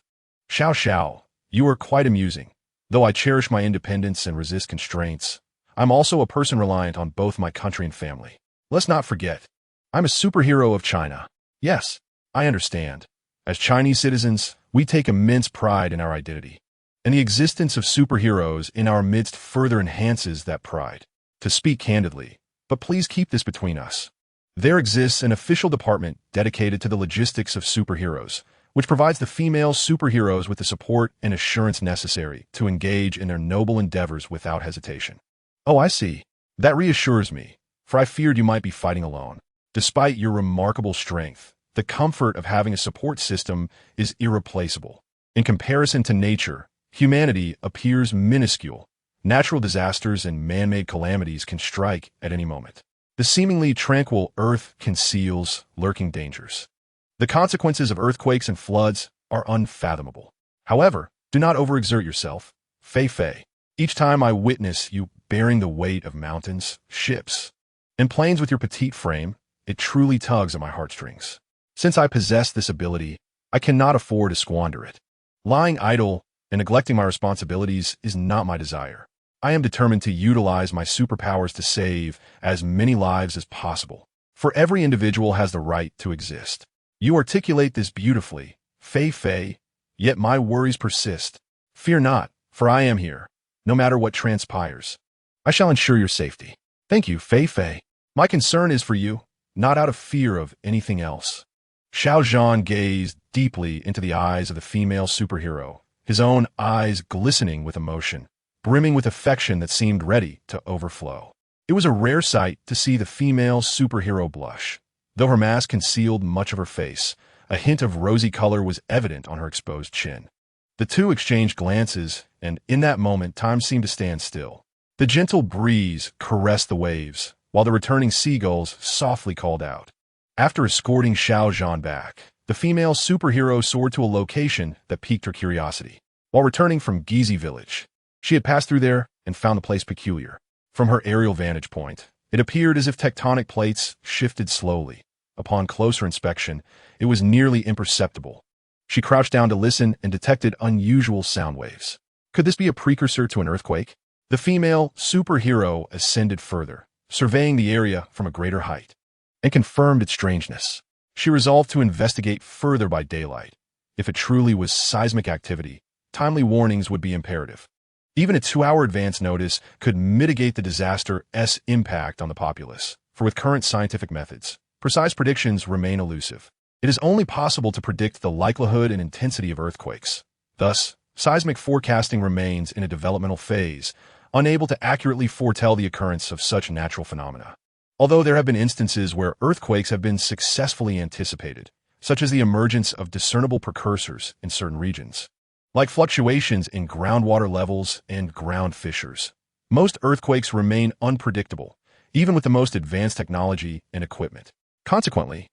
Xiao, you are quite amusing. Though I cherish my independence and resist constraints, I'm also a person reliant on both my country and family. Let's not forget, I'm a superhero of China. Yes, I understand. As Chinese citizens, we take immense pride in our identity. And the existence of superheroes in our midst further enhances that pride. To speak candidly, but please keep this between us. There exists an official department dedicated to the logistics of superheroes, which provides the female superheroes with the support and assurance necessary to engage in their noble endeavors without hesitation. Oh, I see. That reassures me, for I feared you might be fighting alone. Despite your remarkable strength, the comfort of having a support system is irreplaceable. In comparison to nature, humanity appears minuscule. Natural disasters and man-made calamities can strike at any moment. The seemingly tranquil earth conceals lurking dangers. The consequences of earthquakes and floods are unfathomable. However, do not overexert yourself, Fei. Each time I witness you bearing the weight of mountains, ships, and planes with your petite frame, it truly tugs at my heartstrings. Since I possess this ability, I cannot afford to squander it. Lying idle and neglecting my responsibilities is not my desire. I am determined to utilize my superpowers to save as many lives as possible. For every individual has the right to exist. You articulate this beautifully, Fei, yet my worries persist. Fear not, for I am here, no matter what transpires. I shall ensure your safety. Thank you, Fei. My concern is for you, not out of fear of anything else. Xiao Zhan gazed deeply into the eyes of the female superhero, his own eyes glistening with emotion, brimming with affection that seemed ready to overflow. It was a rare sight to see the female superhero blush. Though her mask concealed much of her face, a hint of rosy color was evident on her exposed chin. The two exchanged glances, and in that moment time seemed to stand still. The gentle breeze caressed the waves, while the returning seagulls softly called out. After escorting Xiao Zhan back, the female superhero soared to a location that piqued her curiosity. While returning from Gizi village, she had passed through there and found the place peculiar. From her aerial vantage point, it appeared as if tectonic plates shifted slowly. Upon closer inspection, it was nearly imperceptible. She crouched down to listen and detected unusual sound waves. Could this be a precursor to an earthquake? The female superhero ascended further, surveying the area from a greater height, and confirmed its strangeness. She resolved to investigate further by daylight. If it truly was seismic activity, timely warnings would be imperative. Even a 2-hour advance notice could mitigate the disaster's impact on the populace, for with current scientific methods, precise predictions remain elusive. It is only possible to predict the likelihood and intensity of earthquakes. Thus, seismic forecasting remains in a developmental phase, unable to accurately foretell the occurrence of such natural phenomena. Although there have been instances where earthquakes have been successfully anticipated, such as the emergence of discernible precursors in certain regions, like fluctuations in groundwater levels and ground fissures, most earthquakes remain unpredictable, even with the most advanced technology and equipment. Consequently,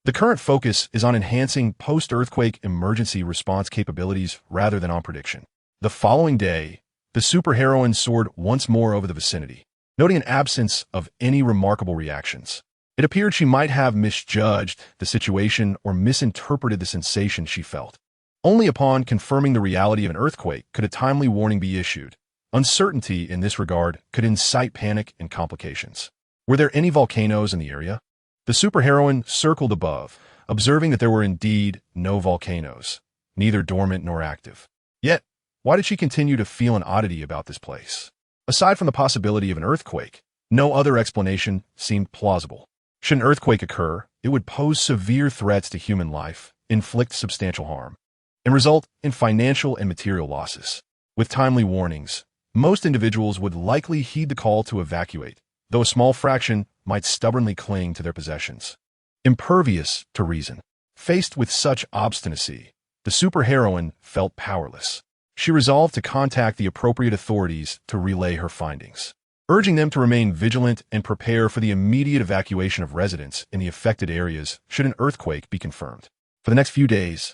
the current focus is on enhancing post-earthquake emergency response capabilities rather than on prediction. The following day, The superheroine soared once more over the vicinity, noting an absence of any remarkable reactions. It appeared she might have misjudged the situation or misinterpreted the sensation she felt. Only upon confirming the reality of an earthquake could a timely warning be issued. Uncertainty in this regard could incite panic and complications. Were there any volcanoes in the area? The superheroine circled above, observing that there were indeed no volcanoes, neither dormant nor active. Yet, why did she continue to feel an oddity about this place? Aside from the possibility of an earthquake, no other explanation seemed plausible. Should an earthquake occur, it would pose severe threats to human life, inflict substantial harm, and result in financial and material losses. With timely warnings, most individuals would likely heed the call to evacuate, though a small fraction might stubbornly cling to their possessions. Impervious to reason, faced with such obstinacy, the superheroine felt powerless. She resolved to contact the appropriate authorities to relay her findings, urging them to remain vigilant and prepare for the immediate evacuation of residents in the affected areas should an earthquake be confirmed. For the next few days,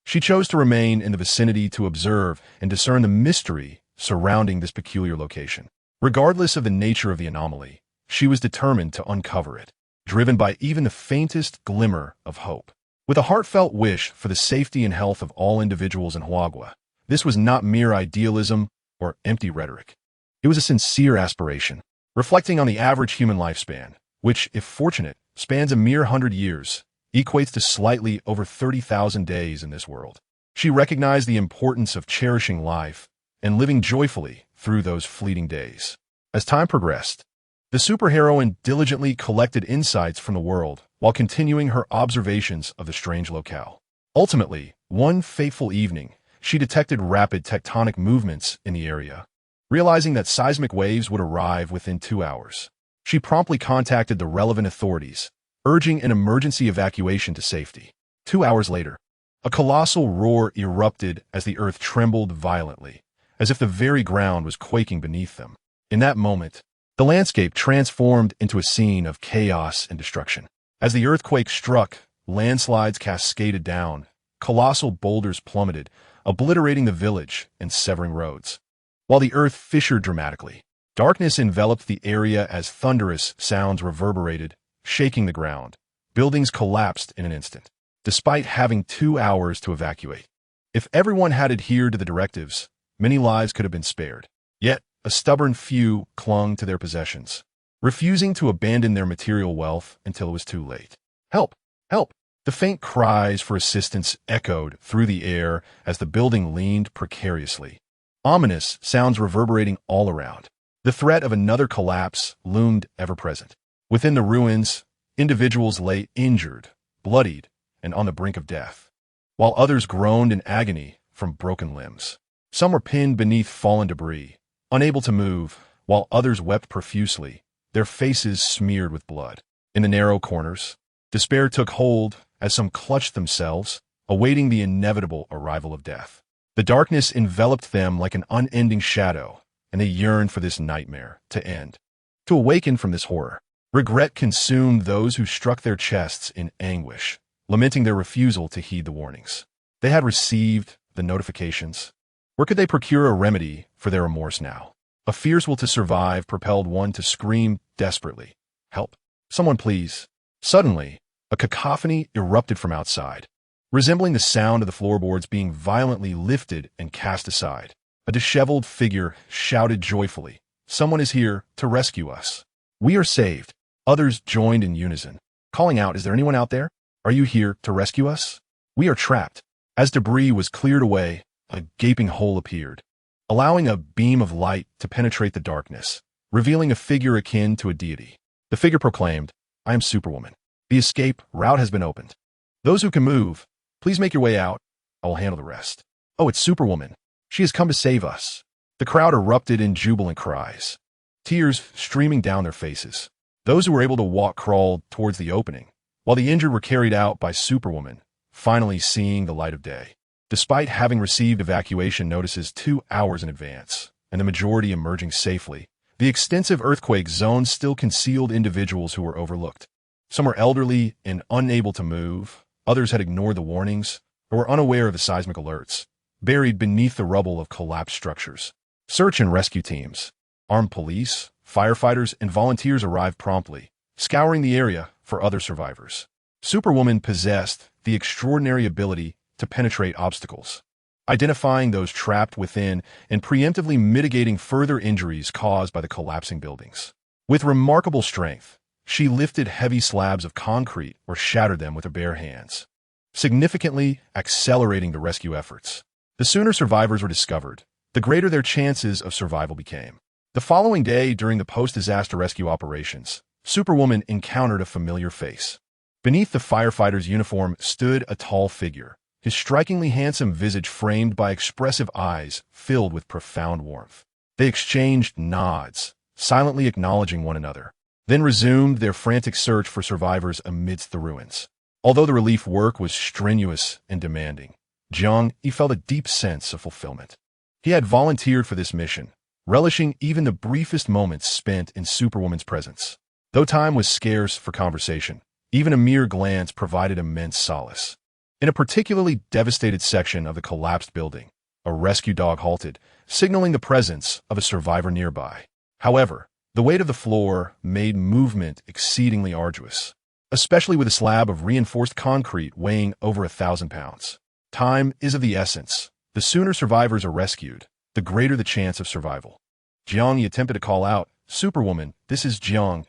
she chose to remain in the vicinity to observe and discern the mystery surrounding this peculiar location. Regardless of the nature of the anomaly, she was determined to uncover it, driven by even the faintest glimmer of hope. With a heartfelt wish for the safety and health of all individuals in Huagua, this was not mere idealism or empty rhetoric. It was a sincere aspiration, reflecting on the average human lifespan, which, if fortunate, spans a mere 100 years, equates to slightly over 30,000 days in this world. She recognized the importance of cherishing life and living joyfully through those fleeting days. As time progressed, the superheroine diligently collected insights from the world while continuing her observations of the strange locale. Ultimately, one fateful evening, she detected rapid tectonic movements in the area. Realizing that seismic waves would arrive within 2 hours, she promptly contacted the relevant authorities, urging an emergency evacuation to safety. 2 hours later, a colossal roar erupted as the earth trembled violently, as if the very ground was quaking beneath them. In that moment, the landscape transformed into a scene of chaos and destruction. As the earthquake struck, landslides cascaded down, colossal boulders plummeted, obliterating the village and severing roads. While the earth fissured dramatically, darkness enveloped the area as thunderous sounds reverberated, shaking the ground. Buildings collapsed in an instant, despite having 2 hours to evacuate. If everyone had adhered to the directives, many lives could have been spared. Yet, a stubborn few clung to their possessions, refusing to abandon their material wealth until it was too late. Help! Help! The faint cries for assistance echoed through the air as the building leaned precariously. Ominous sounds reverberating all around. The threat of another collapse loomed ever-present. Within the ruins, individuals lay injured, bloodied, and on the brink of death, while others groaned in agony from broken limbs. Some were pinned beneath fallen debris, unable to move, while others wept profusely, their faces smeared with blood. In the narrow corners, despair took hold as some clutched themselves, awaiting the inevitable arrival of death. The darkness enveloped them like an unending shadow, and they yearned for this nightmare to end, to awaken from this horror. Regret consumed those who struck their chests in anguish, lamenting their refusal to heed the warnings. They had received the notifications. Where could they procure a remedy for their remorse now? A fierce will to survive propelled one to scream desperately, "Help! Someone please!" Suddenly, a cacophony erupted from outside, resembling the sound of the floorboards being violently lifted and cast aside. A disheveled figure shouted joyfully, "Someone is here to rescue us. We are saved." Others joined in unison, calling out, "Is there anyone out there? Are you here to rescue us? We are trapped." As debris was cleared away, a gaping hole appeared, allowing a beam of light to penetrate the darkness, revealing a figure akin to a deity. The figure proclaimed, "I am Superwoman. The escape route has been opened. Those who can move, please make your way out. I will handle the rest." "Oh, it's Superwoman. She has come to save us." The crowd erupted in jubilant cries, tears streaming down their faces. Those who were able to walk crawled towards the opening, while the injured were carried out by Superwoman, finally seeing the light of day. Despite having received evacuation notices 2 hours in advance, and the majority emerging safely, the extensive earthquake zone still concealed individuals who were overlooked. Some were elderly and unable to move, others had ignored the warnings, or were unaware of the seismic alerts, buried beneath the rubble of collapsed structures. Search and rescue teams, armed police, firefighters, and volunteers arrive promptly, scouring the area for other survivors. Superwoman possessed the extraordinary ability to penetrate obstacles, identifying those trapped within and preemptively mitigating further injuries caused by the collapsing buildings. With remarkable strength, she lifted heavy slabs of concrete or shattered them with her bare hands, significantly accelerating the rescue efforts. The sooner survivors were discovered, the greater their chances of survival became. The following day, during the post-disaster rescue operations, Superwoman encountered a familiar face. Beneath the firefighter's uniform stood a tall figure, his strikingly handsome visage framed by expressive eyes filled with profound warmth. They exchanged nods, silently acknowledging one another, then resumed their frantic search for survivors amidst the ruins. Although the relief work was strenuous and demanding, he felt a deep sense of fulfillment. He had volunteered for this mission, relishing even the briefest moments spent in Superwoman's presence. Though time was scarce for conversation, even a mere glance provided immense solace. In a particularly devastated section of the collapsed building, a rescue dog halted, signaling the presence of a survivor nearby. However, the weight of the floor made movement exceedingly arduous, especially with a slab of reinforced concrete weighing over 1,000 pounds. Time is of the essence. The sooner survivors are rescued, the greater the chance of survival. Jiang attempted to call out, "Superwoman, this is Jiang.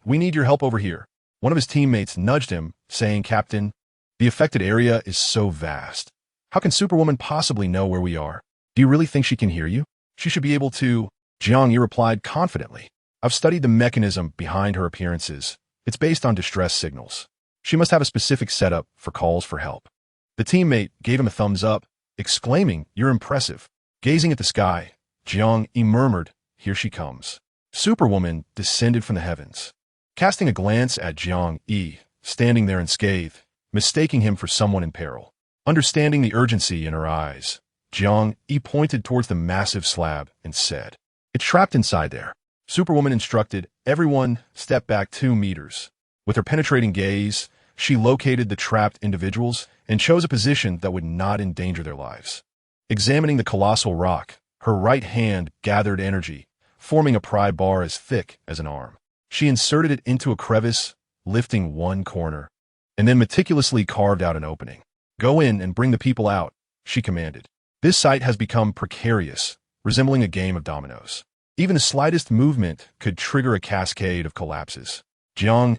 We need your help over here." One of his teammates nudged him, saying, "Captain, the affected area is so vast. How can Superwoman possibly know where we are? Do you really think she can hear you? She should be able to." Jiang replied confidently, "I've studied the mechanism behind her appearances. It's based on distress signals. She must have a specific setup for calls for help." The teammate gave him a thumbs up, exclaiming, "You're impressive." Gazing at the sky, Jiang murmured, "Here she comes." Superwoman descended from the heavens. Casting a glance at Jiang, standing there unscathed, mistaking him for someone in peril. Understanding the urgency in her eyes, Jiang pointed towards the massive slab and said, "It's trapped inside there." Superwoman instructed, "Everyone step back 2 meters." With her penetrating gaze, she located the trapped individuals and chose a position that would not endanger their lives. Examining the colossal rock, her right hand gathered energy, forming a pry bar as thick as an arm. She inserted it into a crevice, lifting one corner, and then meticulously carved out an opening. "Go in and bring the people out," she commanded. This site has become precarious, resembling a game of dominoes. Even the slightest movement could trigger a cascade of collapses. Jiang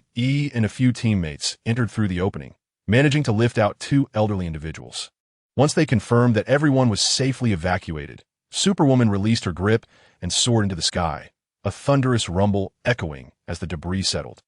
and a few teammates entered through the opening, managing to lift out 2 elderly individuals. Once they confirmed that everyone was safely evacuated, Superwoman released her grip and soared into the sky, a thunderous rumble echoing as the debris settled.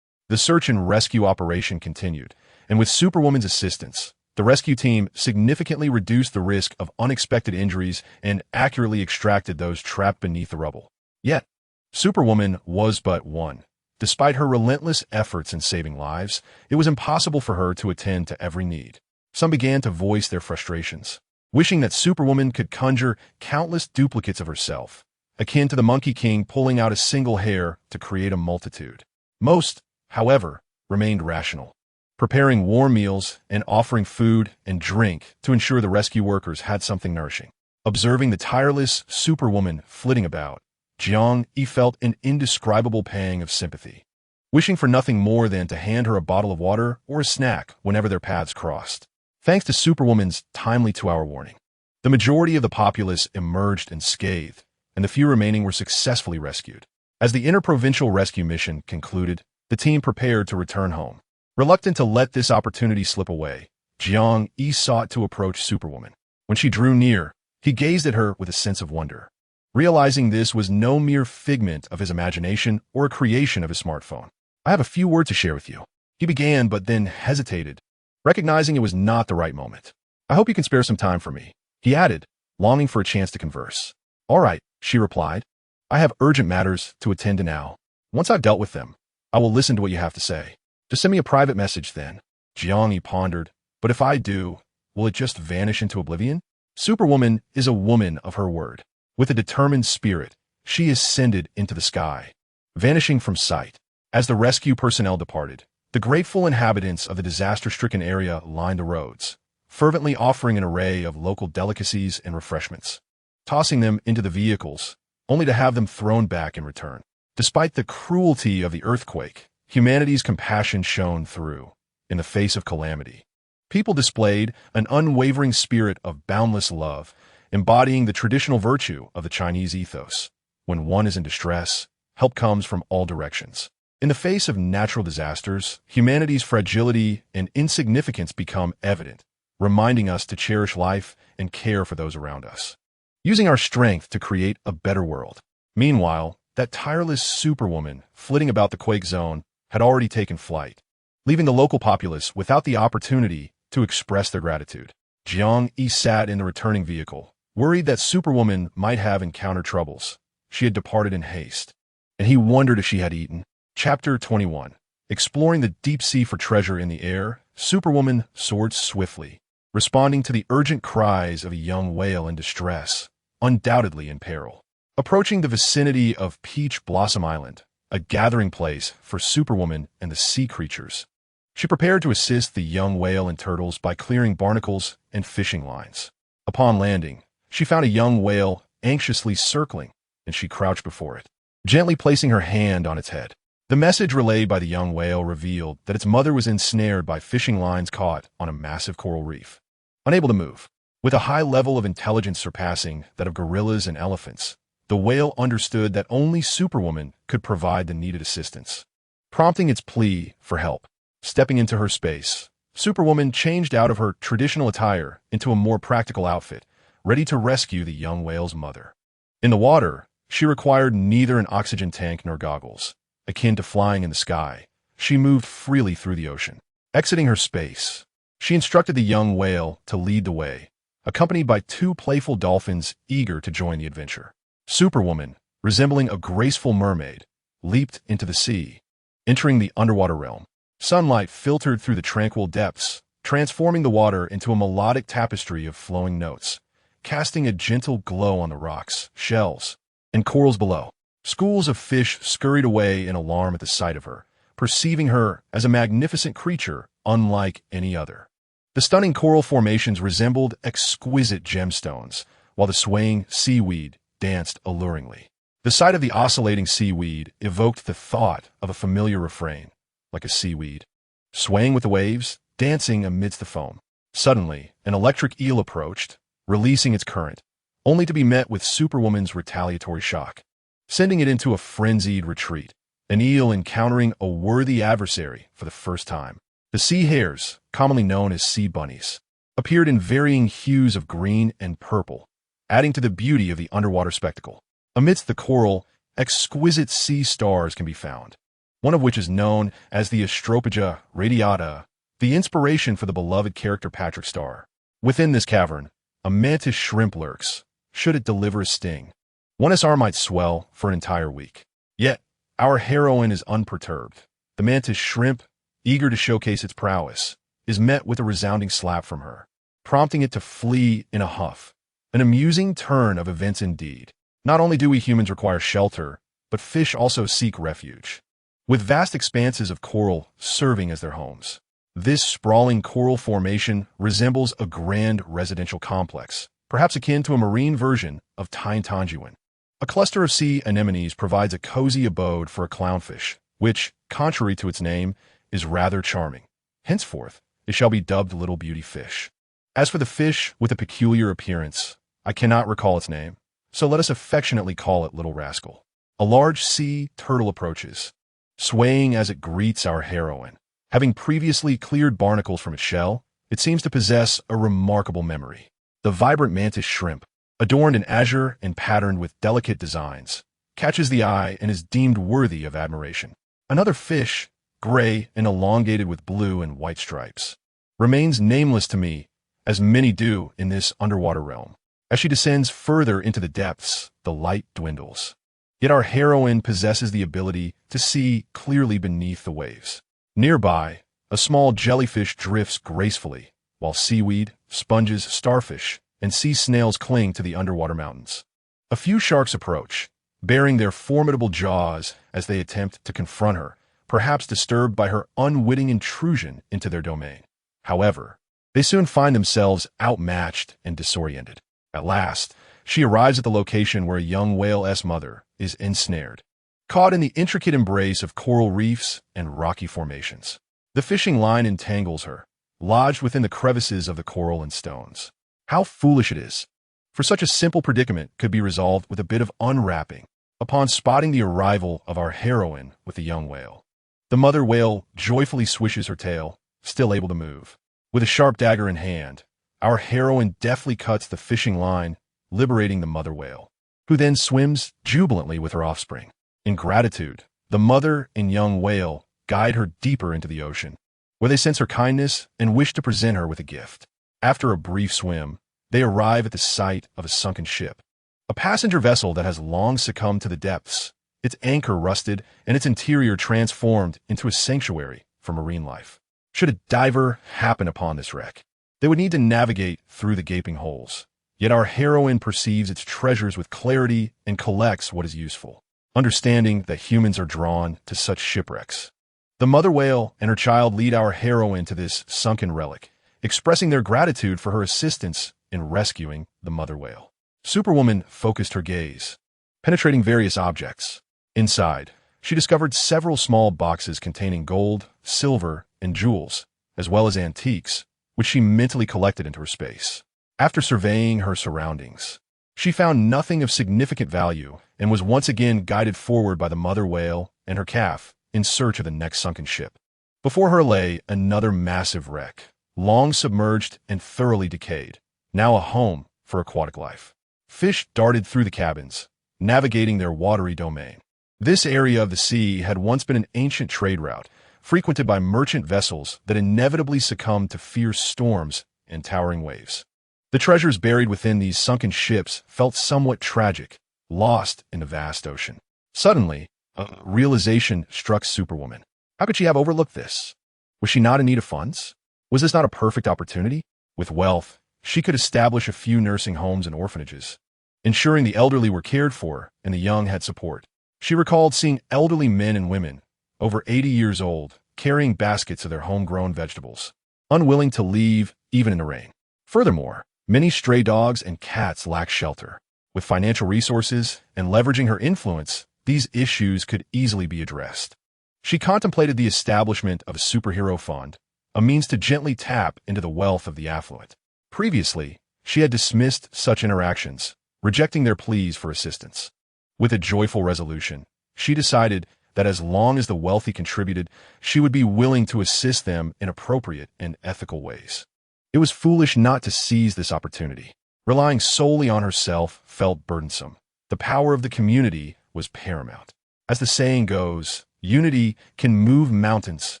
The search and rescue operation continued, and with Superwoman's assistance, the rescue team significantly reduced the risk of unexpected injuries and accurately extracted those trapped beneath the rubble. Yet, Superwoman was but one. Despite her relentless efforts in saving lives, it was impossible for her to attend to every need. Some began to voice their frustrations, wishing that Superwoman could conjure countless duplicates of herself, akin to the Monkey King pulling out a single hair to create a multitude. Most, however, remained rational, preparing warm meals and offering food and drink to ensure the rescue workers had something nourishing. Observing the tireless Superwoman flitting about, Jiang felt an indescribable pang of sympathy, wishing for nothing more than to hand her a bottle of water or a snack whenever their paths crossed. Thanks to Superwoman's timely 2-hour warning, the majority of the populace emerged unscathed, and the few remaining were successfully rescued. As the interprovincial rescue mission concluded, the team prepared to return home. Reluctant to let this opportunity slip away, Jiang sought to approach Superwoman. When she drew near, he gazed at her with a sense of wonder, realizing this was no mere figment of his imagination or a creation of his smartphone. "I have a few words to share with you," he began, but then hesitated, recognizing it was not the right moment. "I hope you can spare some time for me," he added, longing for a chance to converse. "All right," she replied. "I have urgent matters to attend to now. Once I've dealt with them, I will listen to what you have to say. Just send me a private message then." Jiang pondered, "But if I do, will it just vanish into oblivion?" Superwoman is a woman of her word. With a determined spirit, she ascended into the sky, vanishing from sight. As the rescue personnel departed, the grateful inhabitants of the disaster-stricken area lined the roads, fervently offering an array of local delicacies and refreshments. tossing them into the vehicles, only to have them thrown back in return. Despite the cruelty of the earthquake, humanity's compassion shone through. In the face of calamity, people displayed an unwavering spirit of boundless love, embodying the traditional virtue of the Chinese ethos. When one is in distress, help comes from all directions. In the face of natural disasters, humanity's fragility and insignificance become evident, reminding us to cherish life and care for those around us, using our strength to create a better world. Meanwhile, that tireless superwoman flitting about the quake zone had already taken flight, leaving the local populace without the opportunity to express their gratitude. Jiang Yi sat in the returning vehicle, worried that Superwoman might have encountered troubles. She had departed in haste, and he wondered if she had eaten. Chapter 21. Exploring the deep sea for treasure in the air, Superwoman soared swiftly, responding to the urgent cries of a young whale in distress, undoubtedly in peril. Approaching the vicinity of Peach Blossom Island, a gathering place for Superwoman and the sea creatures, she prepared to assist the young whale and turtles by clearing barnacles and fishing lines. Upon landing, she found a young whale anxiously circling, and she crouched before it, gently placing her hand on its head. The message relayed by the young whale revealed that its mother was ensnared by fishing lines caught on a massive coral reef. Unable to move, with a high level of intelligence surpassing that of gorillas and elephants, the whale understood that only Superwoman could provide the needed assistance, prompting its plea for help. Stepping into her space, Superwoman changed out of her traditional attire into a more practical outfit, ready to rescue the young whale's mother. In the water, she required neither an oxygen tank nor goggles. Akin to flying in the sky, she moved freely through the ocean. Exiting her space, she instructed the young whale to lead the way, accompanied by two playful dolphins eager to join the adventure. Superwoman, resembling a graceful mermaid, leaped into the sea, entering the underwater realm. Sunlight filtered through the tranquil depths, transforming the water into a melodic tapestry of flowing notes, casting a gentle glow on the rocks, shells, and corals below. Schools of fish scurried away in alarm at the sight of her, perceiving her as a magnificent creature unlike any other. The stunning coral formations resembled exquisite gemstones, while the swaying seaweed danced alluringly. The sight of the oscillating seaweed evoked the thought of a familiar refrain, like a seaweed, swaying with the waves, dancing amidst the foam. Suddenly, an electric eel approached, releasing its current, only to be met with Superwoman's retaliatory shock, sending it into a frenzied retreat. An eel encountering a worthy adversary for the first time. The sea hares, commonly known as sea bunnies, appeared in varying hues of green and purple, adding to the beauty of the underwater spectacle. Amidst the coral, exquisite sea stars can be found, one of which is known as the Astropagia radiata, the inspiration for the beloved character Patrick Star. Within this cavern, a mantis shrimp lurks, should it deliver a sting. One SR might swell for an entire week. Yet, our heroine is unperturbed. The mantis shrimp, eager to showcase its prowess, is met with a resounding slap from her, prompting it to flee in a huff. An amusing turn of events indeed. Not only do we humans require shelter, but fish also seek refuge, with vast expanses of coral serving as their homes. This sprawling coral formation resembles a grand residential complex, perhaps akin to a marine version of Tantanjuan. A cluster of sea anemones provides a cozy abode for a clownfish, which, contrary to its name, is rather charming. Henceforth, it shall be dubbed Little Beauty Fish. As for the fish with a peculiar appearance, I cannot recall its name, so let us affectionately call it Little Rascal. A large sea turtle approaches, swaying as it greets our heroine. Having previously cleared barnacles from its shell, it seems to possess a remarkable memory. The vibrant mantis shrimp, adorned in azure and patterned with delicate designs, catches the eye and is deemed worthy of admiration. Another fish, gray and elongated with blue and white stripes, remains nameless to me, as many do in this underwater realm. As she descends further into the depths, the light dwindles. Yet our heroine possesses the ability to see clearly beneath the waves. Nearby, a small jellyfish drifts gracefully, while seaweed, sponges, starfish, and sea snails cling to the underwater mountains. A few sharks approach, baring their formidable jaws as they attempt to confront her, perhaps disturbed by her unwitting intrusion into their domain. However, they soon find themselves outmatched and disoriented. At last, She arrives at the location where a young whale's mother is ensnared, caught in the intricate embrace of coral reefs and rocky formations. The fishing line entangles her, lodged within the crevices of the coral and stones. How foolish it is! For such a simple predicament could be resolved with a bit of unwrapping. Upon spotting the arrival of our heroine with the young whale, the mother whale joyfully swishes her tail, still able to move. With a sharp dagger in hand, our heroine deftly cuts the fishing line, liberating the mother whale, who then swims jubilantly with her offspring. In gratitude, the mother and young whale guide her deeper into the ocean, where they sense her kindness and wish to present her with a gift. After a brief swim, they arrive at the site of a sunken ship, a passenger vessel that has long succumbed to the depths, its anchor rusted and its interior transformed into a sanctuary for marine life. Should a diver happen upon this wreck, they would need to navigate through the gaping holes. Yet our heroine perceives its treasures with clarity and collects what is useful, understanding that humans are drawn to such shipwrecks. The mother whale and her child lead our heroine to this sunken relic, expressing their gratitude for her assistance in rescuing the mother whale. Superwoman focused her gaze, penetrating various objects. Inside, she discovered several small boxes containing gold, silver, and jewels, as well as antiques, which she mentally collected into her space. After surveying her surroundings, she found nothing of significant value and was once again guided forward by the mother whale and her calf in search of the next sunken ship. Before her lay another massive wreck, long submerged and thoroughly decayed, now a home for aquatic life. Fish darted through the cabins, navigating their watery domain. This area of the sea had once been an ancient trade route, frequented by merchant vessels that inevitably succumbed to fierce storms and towering waves. The treasures buried within these sunken ships felt somewhat tragic, lost in the vast ocean. Suddenly, a realization struck Superwoman. How could she have overlooked this? Was she not in need of funds? Was this not a perfect opportunity? With wealth, she could establish a few nursing homes and orphanages, ensuring the elderly were cared for and the young had support. She recalled seeing elderly men and women, over 80 years old, carrying baskets of their homegrown vegetables, unwilling to leave even in the rain. Furthermore, many stray dogs and cats lack shelter. With financial resources and leveraging her influence, these issues could easily be addressed. She contemplated the establishment of a superhero fund, a means to gently tap into the wealth of the affluent. Previously, she had dismissed such interactions, rejecting their pleas for assistance. With a joyful resolution, she decided that as long as the wealthy contributed, she would be willing to assist them in appropriate and ethical ways. It was foolish not to seize this opportunity. Relying solely on herself felt burdensome. The power of the community was paramount. As the saying goes, unity can move mountains.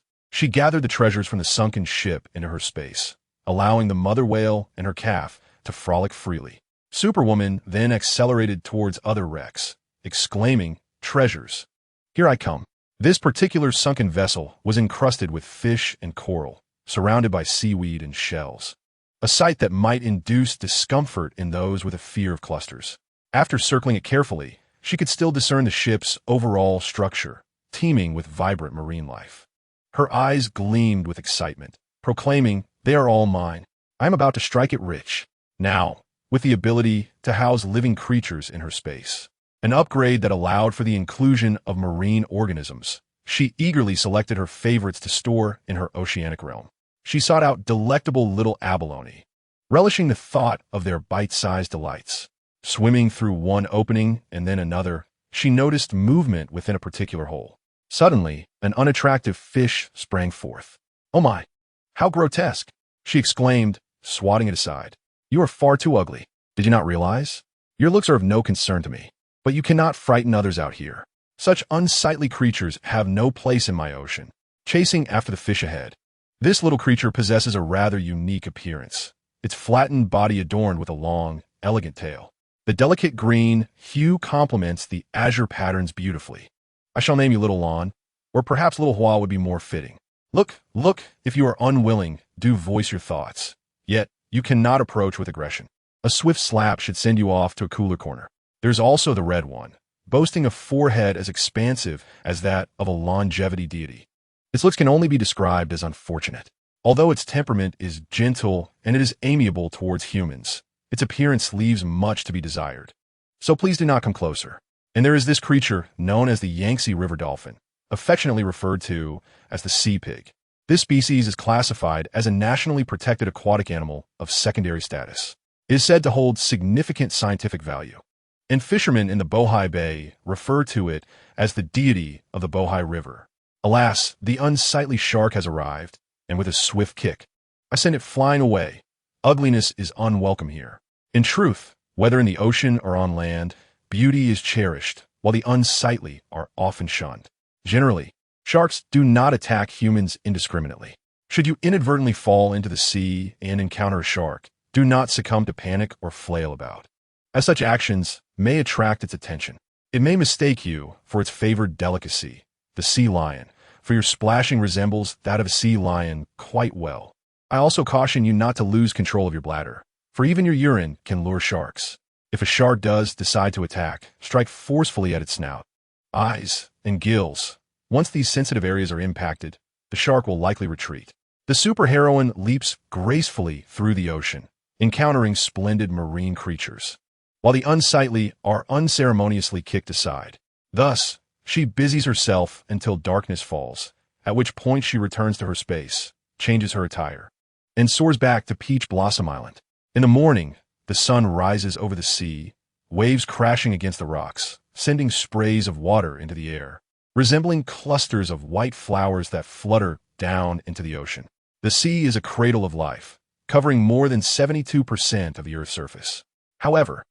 She gathered the treasures from the sunken ship into her space, allowing the mother whale and her calf to frolic freely. Superwoman then accelerated towards other wrecks, exclaiming, "Treasures! Here I come." This particular sunken vessel was encrusted with fish and coral, surrounded by seaweed and shells, a sight that might induce discomfort in those with a fear of clusters. After circling it carefully, she could still discern the ship's overall structure, teeming with vibrant marine life. Her eyes gleamed with excitement, proclaiming, "They are all mine. I am about to strike it rich." Now, with the ability to house living creatures in her space, an upgrade that allowed for the inclusion of marine organisms, she eagerly selected her favorites to store in her oceanic realm. She sought out delectable little abalone, relishing the thought of their bite-sized delights. Swimming through one opening and then another, she noticed movement within a particular hole. Suddenly, an unattractive fish sprang forth. "Oh my, how grotesque!" she exclaimed, swatting it aside. "You are far too ugly. Did you not realize? Your looks are of no concern to me, but you cannot frighten others out here. Such unsightly creatures have no place in my ocean." Chasing after the fish ahead, this little creature possesses a rather unique appearance, its flattened body adorned with a long, elegant tail. The delicate green hue complements the azure patterns beautifully. I shall name you Little Lawn, or perhaps Little Hua would be more fitting. Look, if you are unwilling, do voice your thoughts. Yet, you cannot approach with aggression. A swift slap should send you off to a cooler corner. There's also the red one, boasting a forehead as expansive as that of a longevity deity. Its looks can only be described as unfortunate. Although its temperament is gentle and it is amiable towards humans, its appearance leaves much to be desired. So please do not come closer. And there is this creature known as the Yangtze River dolphin, affectionately referred to as the sea pig. This species is classified as a nationally protected aquatic animal of secondary status. It is said to hold significant scientific value, and fishermen in the Bohai Bay refer to it as the deity of the Bohai River. Alas, the unsightly shark has arrived, and with a swift kick, I send it flying away. Ugliness is unwelcome here. In truth, whether in the ocean or on land, beauty is cherished, while the unsightly are often shunned. Generally, sharks do not attack humans indiscriminately. Should you inadvertently fall into the sea and encounter a shark, do not succumb to panic or flail about, as such actions may attract its attention. It may mistake you for its favored delicacy, the sea lion, for your splashing resembles that of a sea lion quite well. I also caution you not to lose control of your bladder, for even your urine can lure sharks. If a shark does decide to attack, strike forcefully at its snout, eyes, and gills. Once these sensitive areas are impacted, the shark will likely retreat. The superheroine leaps gracefully through the ocean, encountering splendid marine creatures, while the unsightly are unceremoniously kicked aside. Thus, she busies herself until darkness falls, at which point she returns to her space, changes her attire, and soars back to Peach Blossom Island. In the morning, the sun rises over the sea, waves crashing against the rocks, sending sprays of water into the air, resembling clusters of white flowers that flutter down into the ocean. The sea is a cradle of life, covering more than 72% of the Earth's surface. However,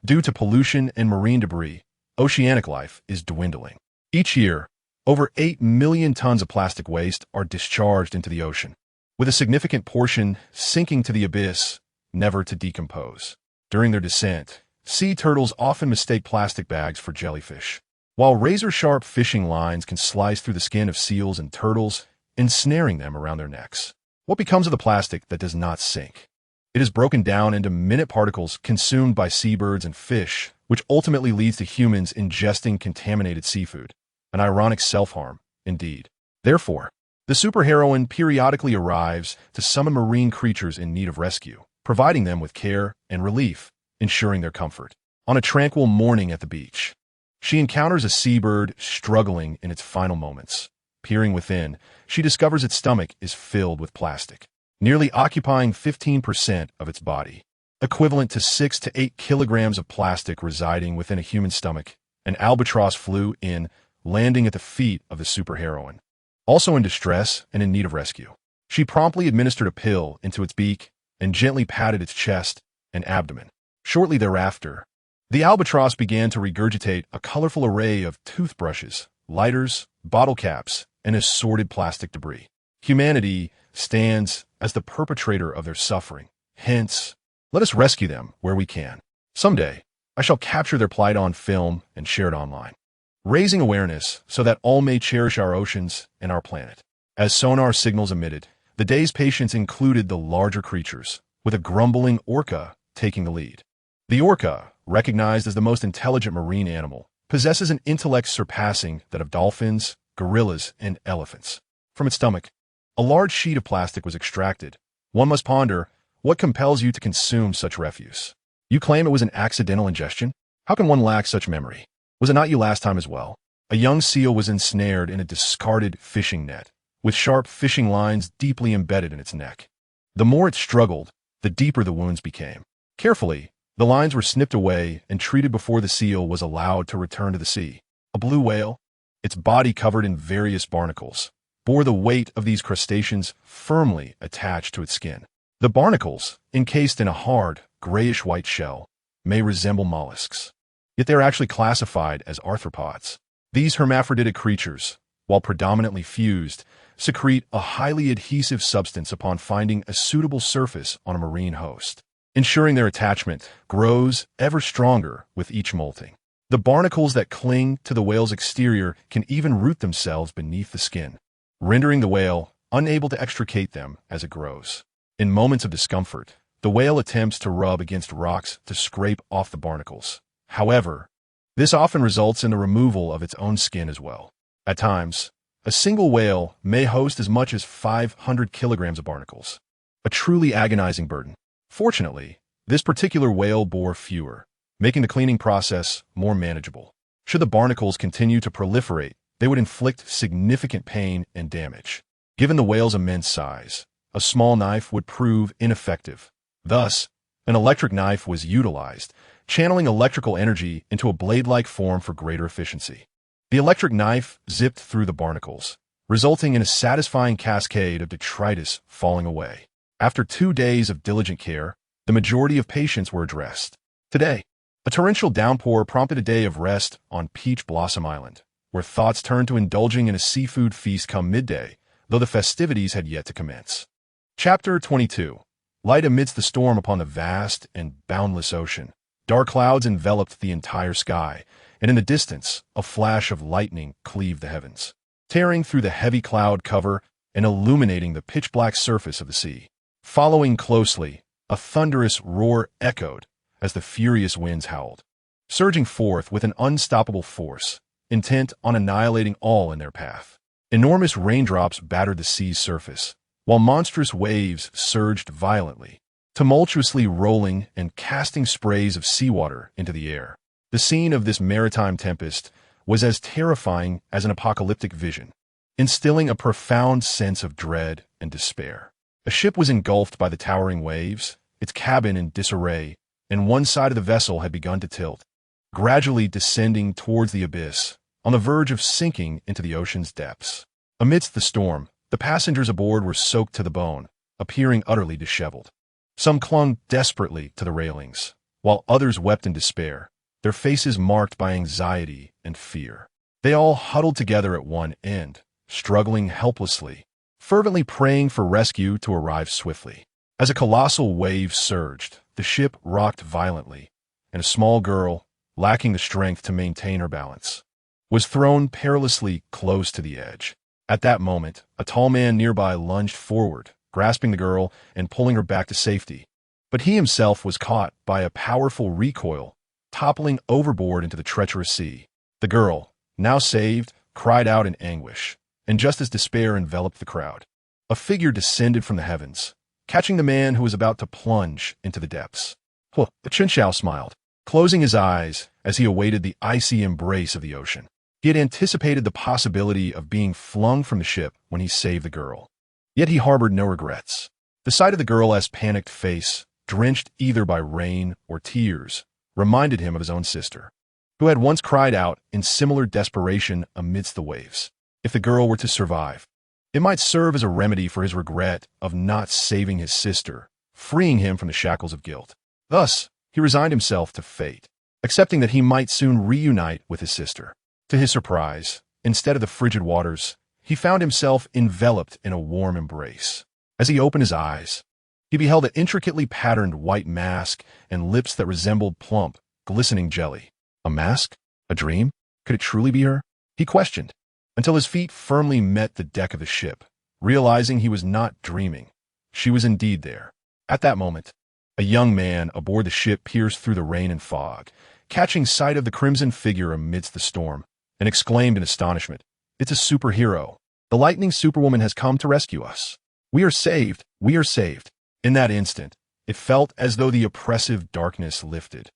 due to pollution and marine debris, oceanic life is dwindling. Each year, over 8 million tons of plastic waste are discharged into the ocean, with a significant portion sinking to the abyss, never to decompose. During their descent, sea turtles often mistake plastic bags for jellyfish, while razor-sharp fishing lines can slice through the skin of seals and turtles, ensnaring them around their necks. What becomes of the plastic that does not sink? It is broken down into minute particles consumed by seabirds and fish, which ultimately leads to humans ingesting contaminated seafood. An ironic self-harm, indeed. Therefore, the superheroine periodically arrives to summon marine creatures in need of rescue, providing them with care and relief, ensuring their comfort. On a tranquil morning at the beach, she encounters a seabird struggling in its final moments. Peering within, she discovers its stomach is filled with plastic, nearly occupying 15% of its body, equivalent to 6 to 8 kilograms of plastic residing within a human stomach. An albatross flew in, landing at the feet of the superheroine. Also in distress and in need of rescue, she promptly administered a pill into its beak and gently patted its chest and abdomen. Shortly thereafter, the albatross began to regurgitate a colorful array of toothbrushes, lighters, bottle caps, and assorted plastic debris. Humanity stands as the perpetrator of their suffering. Hence, let us rescue them where we can. Someday, I shall capture their plight on film and share it online, raising awareness so that all may cherish our oceans and our planet. As sonar signals emitted, the day's patients included the larger creatures, with a grumbling orca taking the lead. The orca, recognized as the most intelligent marine animal, possesses an intellect surpassing that of dolphins, gorillas, and elephants. From its stomach, a large sheet of plastic was extracted. One must ponder, what compels you to consume such refuse? You claim it was an accidental ingestion? How can one lack such memory? Was it not you last time as well? A young seal was ensnared in a discarded fishing net, with sharp fishing lines deeply embedded in its neck. The more it struggled, the deeper the wounds became. Carefully, the lines were snipped away and treated before the seal was allowed to return to the sea. A blue whale, its body covered in various barnacles, bore the weight of these crustaceans firmly attached to its skin. The barnacles, encased in a hard, grayish-white shell, may resemble mollusks, yet they are actually classified as arthropods. These hermaphroditic creatures, while predominantly fused, secrete a highly adhesive substance upon finding a suitable surface on a marine host, ensuring their attachment grows ever stronger with each molting. The barnacles that cling to the whale's exterior can even root themselves beneath the skin, rendering the whale unable to extricate them as it grows. In moments of discomfort, the whale attempts to rub against rocks to scrape off the barnacles. However, this often results in the removal of its own skin as well. At times, a single whale may host as much as 500 kilograms of barnacles, a truly agonizing burden. Fortunately, This particular whale bore fewer, making the cleaning process more manageable. Should the barnacles continue to proliferate, they would inflict significant pain and damage. Given the whale's immense size, a small knife would prove ineffective. Thus, an electric knife was utilized, channeling electrical energy into a blade-like form for greater efficiency. The electric knife zipped through the barnacles, resulting in a satisfying cascade of detritus falling away. After 2 days of diligent care, the majority of patients were addressed. Today, a torrential downpour prompted a day of rest on Peach Blossom Island, where thoughts turned to indulging in a seafood feast come midday, though the festivities had yet to commence. Chapter 22. Light amidst the storm upon the vast and boundless ocean. Dark clouds enveloped the entire sky, and in the distance, a flash of lightning cleaved the heavens, tearing through the heavy cloud cover and illuminating the pitch-black surface of the sea. Following closely, a thunderous roar echoed as the furious winds howled, surging forth with an unstoppable force, intent on annihilating all in their path. Enormous raindrops battered the sea's surface, while monstrous waves surged violently, tumultuously rolling and casting sprays of seawater into the air. The scene of this maritime tempest was as terrifying as an apocalyptic vision, instilling a profound sense of dread and despair. A ship was engulfed by the towering waves, its cabin in disarray, and one side of the vessel had begun to tilt, gradually descending towards the abyss, on the verge of sinking into the ocean's depths. Amidst the storm, the passengers aboard were soaked to the bone, appearing utterly disheveled. Some clung desperately to the railings, while others wept in despair, their faces marked by anxiety and fear. They all huddled together at one end, struggling helplessly, fervently praying for rescue to arrive swiftly. As a colossal wave surged, the ship rocked violently, and a small girl, lacking the strength to maintain her balance, was thrown perilously close to the edge. At that moment, a tall man nearby lunged forward, grasping the girl and pulling her back to safety. But he himself was caught by a powerful recoil, toppling overboard into the treacherous sea. The girl, now saved, cried out in anguish, and just as despair enveloped the crowd, a figure descended from the heavens, catching the man who was about to plunge into the depths. The Chen Xiao smiled, closing his eyes as he awaited the icy embrace of the ocean. He had anticipated the possibility of being flung from the ship when he saved the girl. Yet he harbored no regrets. The sight of the girl's panicked face, drenched either by rain or tears, reminded him of his own sister, who had once cried out in similar desperation amidst the waves. If the girl were to survive, it might serve as a remedy for his regret of not saving his sister, freeing him from the shackles of guilt. Thus, he resigned himself to fate, accepting that he might soon reunite with his sister. To his surprise, instead of the frigid waters, he found himself enveloped in a warm embrace. As he opened his eyes, he beheld an intricately patterned white mask and lips that resembled plump, glistening jelly. A mask? A dream? Could it truly be her? He questioned, until his feet firmly met the deck of the ship, realizing he was not dreaming. She was indeed there. At that moment, a young man aboard the ship pierced through the rain and fog, catching sight of the crimson figure amidst the storm, and exclaimed in astonishment, "It's a superhero. The lightning superwoman has come to rescue us. We are saved. We are saved." In that instant, it felt as though the oppressive darkness lifted,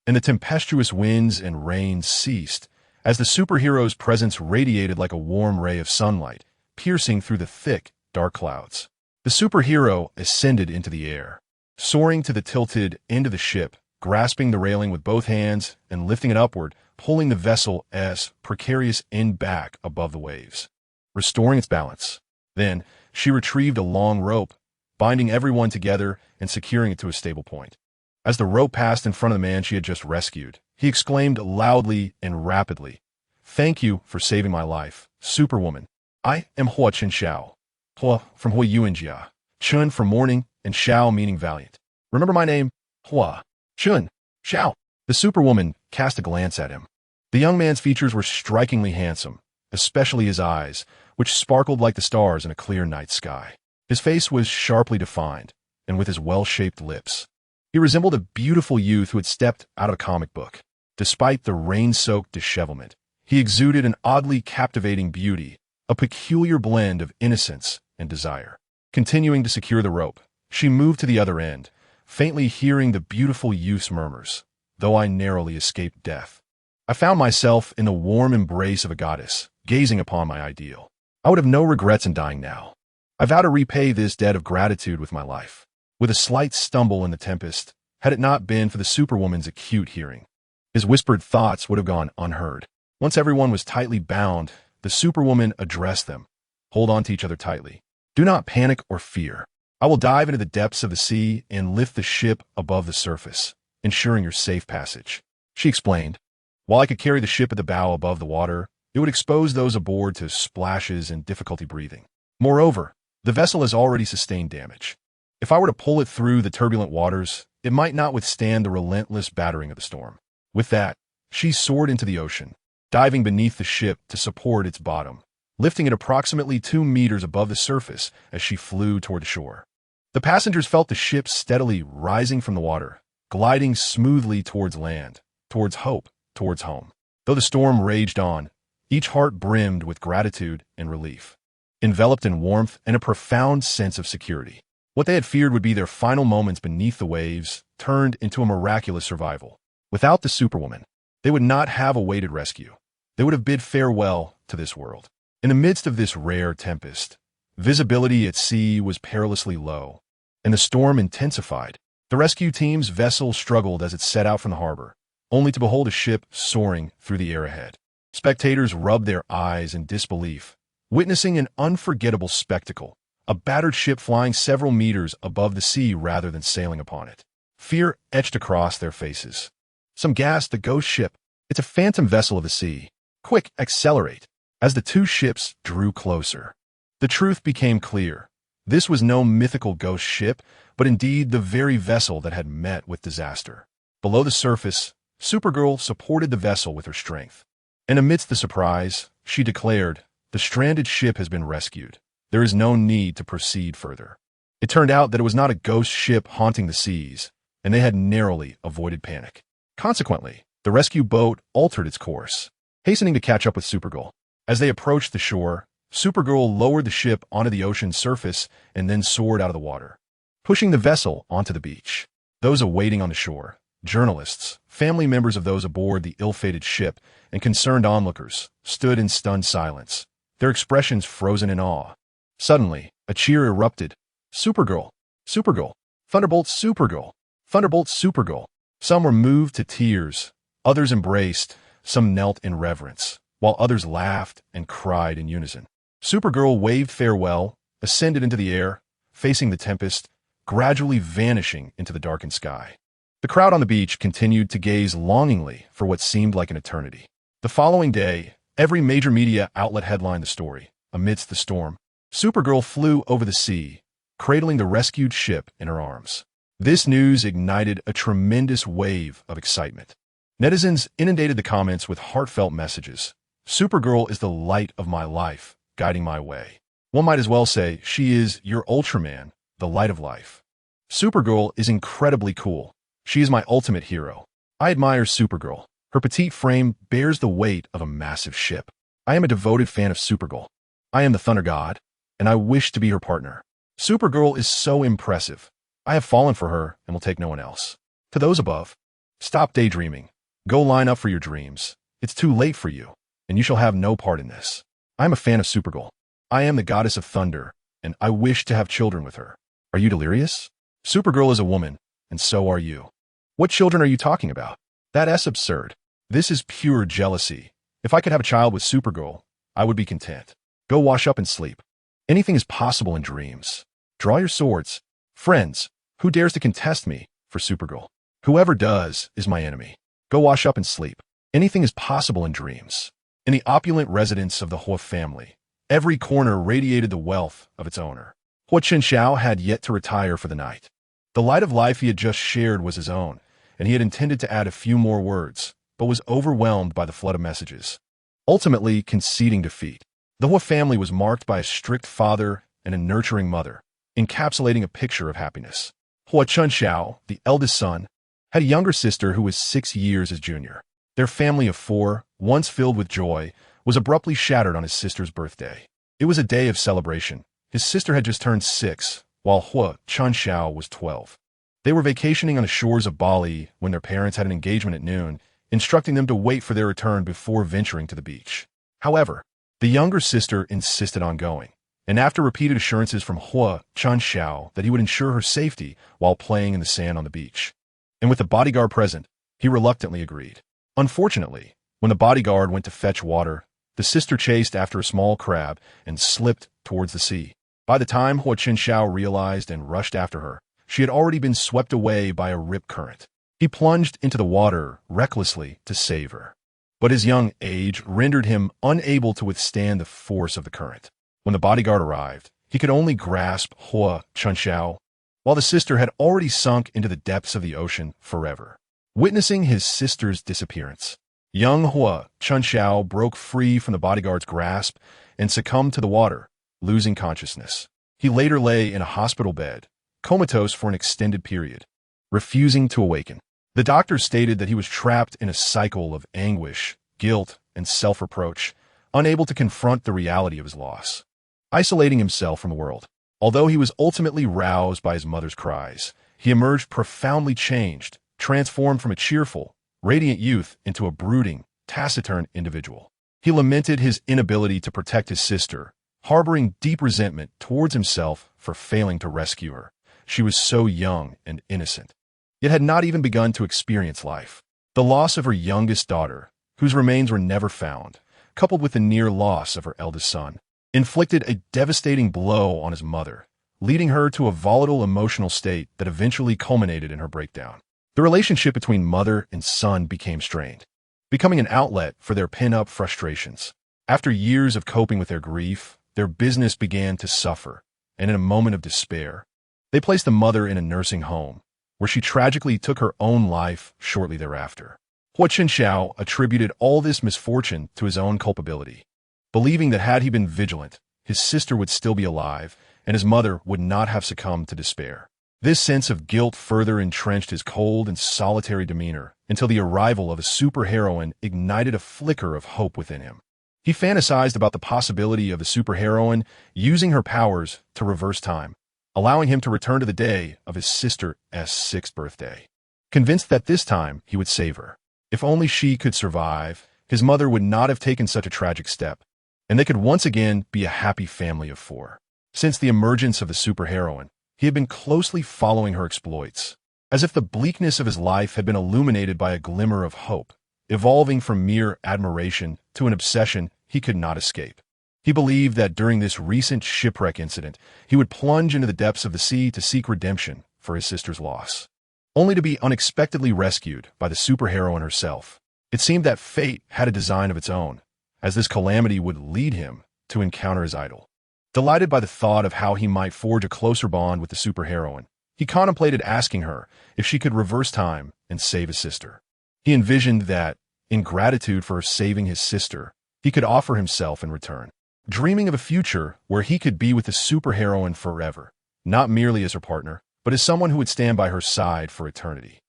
and the tempestuous winds and rains ceased, as the superhero's presence radiated like a warm ray of sunlight, piercing through the thick, dark clouds. The superhero ascended into the air, soaring to the tilted end of the ship, grasping the railing with both hands and lifting it upward, pulling the vessel's precarious end back above the waves, restoring its balance. Then, she retrieved a long rope, binding everyone together and securing it to a stable point. As the rope passed in front of the man she had just rescued, he exclaimed loudly and rapidly, "Thank you for saving my life, Superwoman. I am Hua Chen Xiao. Hua from Hua Yuanjia. Chun from morning, and Xiao meaning valiant. Remember my name? Hua. Chun. Xiao." The Superwoman cast a glance at him. The young man's features were strikingly handsome, especially his eyes, which sparkled like the stars in a clear night sky. His face was sharply defined, and with his well-shaped lips, he resembled a beautiful youth who had stepped out of a comic book. Despite the rain-soaked dishevelment, he exuded an oddly captivating beauty, a peculiar blend of innocence and desire. Continuing to secure the rope, she moved to the other end, faintly hearing the beautiful youth's murmurs, though I narrowly escaped death. I found myself in the warm embrace of a goddess, gazing upon my ideal. I would have no regrets in dying now. I vow to repay this debt of gratitude with my life. With a slight stumble in the tempest, had it not been for the superwoman's acute hearing, his whispered thoughts would have gone unheard. Once everyone was tightly bound, the superwoman addressed them. Hold on to each other tightly. Do not panic or fear. I will dive into the depths of the sea and lift the ship above the surface, ensuring your safe passage. She explained. While I could carry the ship at the bow above the water, it would expose those aboard to splashes and difficulty breathing. Moreover, the vessel has already sustained damage. If I were to pull it through the turbulent waters, it might not withstand the relentless battering of the storm. With that, she soared into the ocean, diving beneath the ship to support its bottom, lifting it approximately 2 meters above the surface as she flew toward the shore. The passengers felt the ship steadily rising from the water, gliding smoothly towards land, towards hope, towards home. Though the storm raged on, each heart brimmed with gratitude and relief, enveloped in warmth and a profound sense of security. What they had feared would be their final moments beneath the waves turned into a miraculous survival. Without the superwoman, they would not have awaited rescue. They would have bid farewell to this world. In the midst of this rare tempest, visibility at sea was perilously low, and the storm intensified. The rescue team's vessel struggled as it set out from the harbor, only to behold a ship soaring through the air ahead. Spectators rubbed their eyes in disbelief, witnessing an unforgettable spectacle, a battered ship flying several meters above the sea rather than sailing upon it. Fear etched across their faces. Some gasped, the ghost ship. It's a phantom vessel of the sea. Quick, accelerate. As the two ships drew closer, the truth became clear. This was no mythical ghost ship, but indeed the very vessel that had met with disaster. Below the surface, Supergirl supported the vessel with her strength. And amidst the surprise, she declared, the stranded ship has been rescued. There is no need to proceed further. It turned out that it was not a ghost ship haunting the seas, and they had narrowly avoided panic. Consequently, the rescue boat altered its course, hastening to catch up with Supergirl. As they approached the shore, Supergirl lowered the ship onto the ocean's surface and then soared out of the water, pushing the vessel onto the beach. Those awaiting on the shore, journalists, family members of those aboard the ill-fated ship, and concerned onlookers, stood in stunned silence, their expressions frozen in awe. Suddenly, a cheer erupted. Supergirl! Supergirl! Thunderbolt Supergirl! Thunderbolt Supergirl! Some were moved to tears, others embraced, some knelt in reverence, while others laughed and cried in unison. Supergirl waved farewell, ascended into the air, facing the tempest, gradually vanishing into the darkened sky. The crowd on the beach continued to gaze longingly for what seemed like an eternity. The following day, every major media outlet headlined the story. Amidst the storm, Supergirl flew over the sea, cradling the rescued ship in her arms. This news ignited a tremendous wave of excitement. Netizens inundated the comments with heartfelt messages. Supergirl is the light of my life, guiding my way. One might as well say she is your Ultraman, the light of life. Supergirl is incredibly cool. She is my ultimate hero. I admire Supergirl. Her petite frame bears the weight of a massive ship. I am a devoted fan of Supergirl. I am the Thunder God, and I wish to be her partner. Supergirl is so impressive. I have fallen for her and will take no one else. To those above, stop daydreaming. Go line up for your dreams. It's too late for you, and you shall have no part in this. I am a fan of Supergirl. I am the goddess of thunder, and I wish to have children with her. Are you delirious? Supergirl is a woman, and so are you. What children are you talking about? That's absurd. This is pure jealousy. If I could have a child with Supergirl, I would be content. Go wash up and sleep. Anything is possible in dreams. Draw your swords. Friends, who dares to contest me for Supergirl? Whoever does is my enemy. Go wash up and sleep. Anything is possible in dreams. In the opulent residence of the Hua family, every corner radiated the wealth of its owner. Hua Chen-Xiao had yet to retire for the night. The light of life he had just shared was his own, and he had intended to add a few more words, but was overwhelmed by the flood of messages, ultimately conceding defeat. The Hua family was marked by a strict father and a nurturing mother, encapsulating a picture of happiness. Hua Chen-Xiao, the eldest son, had a younger sister who was 6 years his junior. Their family of 4, once filled with joy, was abruptly shattered on his sister's birthday. It was a day of celebration. His sister had just turned 6, while Hua Chen-Xiao was 12. They were vacationing on the shores of Bali when their parents had an engagement at noon, instructing them to wait for their return before venturing to the beach. However, the younger sister insisted on going, and after repeated assurances from Hua Chunxiao that he would ensure her safety while playing in the sand on the beach, and with the bodyguard present, he reluctantly agreed. Unfortunately, when the bodyguard went to fetch water, the sister chased after a small crab and slipped towards the sea. By the time Hua Chunxiao realized and rushed after her, she had already been swept away by a rip current. He plunged into the water recklessly to save her, but his young age rendered him unable to withstand the force of the current. When the bodyguard arrived, he could only grasp Hua Chunxiao, while the sister had already sunk into the depths of the ocean forever. Witnessing his sister's disappearance, young Hua Chunxiao broke free from the bodyguard's grasp and succumbed to the water, losing consciousness. He later lay in a hospital bed, comatose for an extended period, refusing to awaken. The doctors stated that he was trapped in a cycle of anguish, guilt, and self-reproach, unable to confront the reality of his loss, isolating himself from the world. Although he was ultimately roused by his mother's cries, he emerged profoundly changed, transformed from a cheerful, radiant youth into a brooding, taciturn individual. He lamented his inability to protect his sister, harboring deep resentment towards himself for failing to rescue her. She was so young and innocent, yet had not even begun to experience life. The loss of her youngest daughter, whose remains were never found, coupled with the near loss of her eldest son, inflicted a devastating blow on his mother, leading her to a volatile emotional state that eventually culminated in her breakdown. The relationship between mother and son became strained, becoming an outlet for their pent-up frustrations. After years of coping with their grief, their business began to suffer, and in a moment of despair, they placed the mother in a nursing home, where she tragically took her own life shortly thereafter. Hua Chunxiao attributed all this misfortune to his own culpability, believing that had he been vigilant, his sister would still be alive, and his mother would not have succumbed to despair. This sense of guilt further entrenched his cold and solitary demeanor until the arrival of a superheroine ignited a flicker of hope within him. He fantasized about the possibility of the superheroine using her powers to reverse time, allowing him to return to the day of his sister's 6th birthday. Convinced that this time he would save her. If only she could survive, his mother would not have taken such a tragic step, and they could once again be a happy family of 4. Since the emergence of the superheroine, he had been closely following her exploits, as if the bleakness of his life had been illuminated by a glimmer of hope, evolving from mere admiration to an obsession he could not escape. He believed that during this recent shipwreck incident, he would plunge into the depths of the sea to seek redemption for his sister's loss, only to be unexpectedly rescued by the superheroine herself. It seemed that fate had a design of its own, as this calamity would lead him to encounter his idol. Delighted by the thought of how he might forge a closer bond with the superheroine, he contemplated asking her if she could reverse time and save his sister. He envisioned that, in gratitude for saving his sister, he could offer himself in return, dreaming of a future where he could be with the superheroine forever, not merely as her partner, but as someone who would stand by her side for eternity.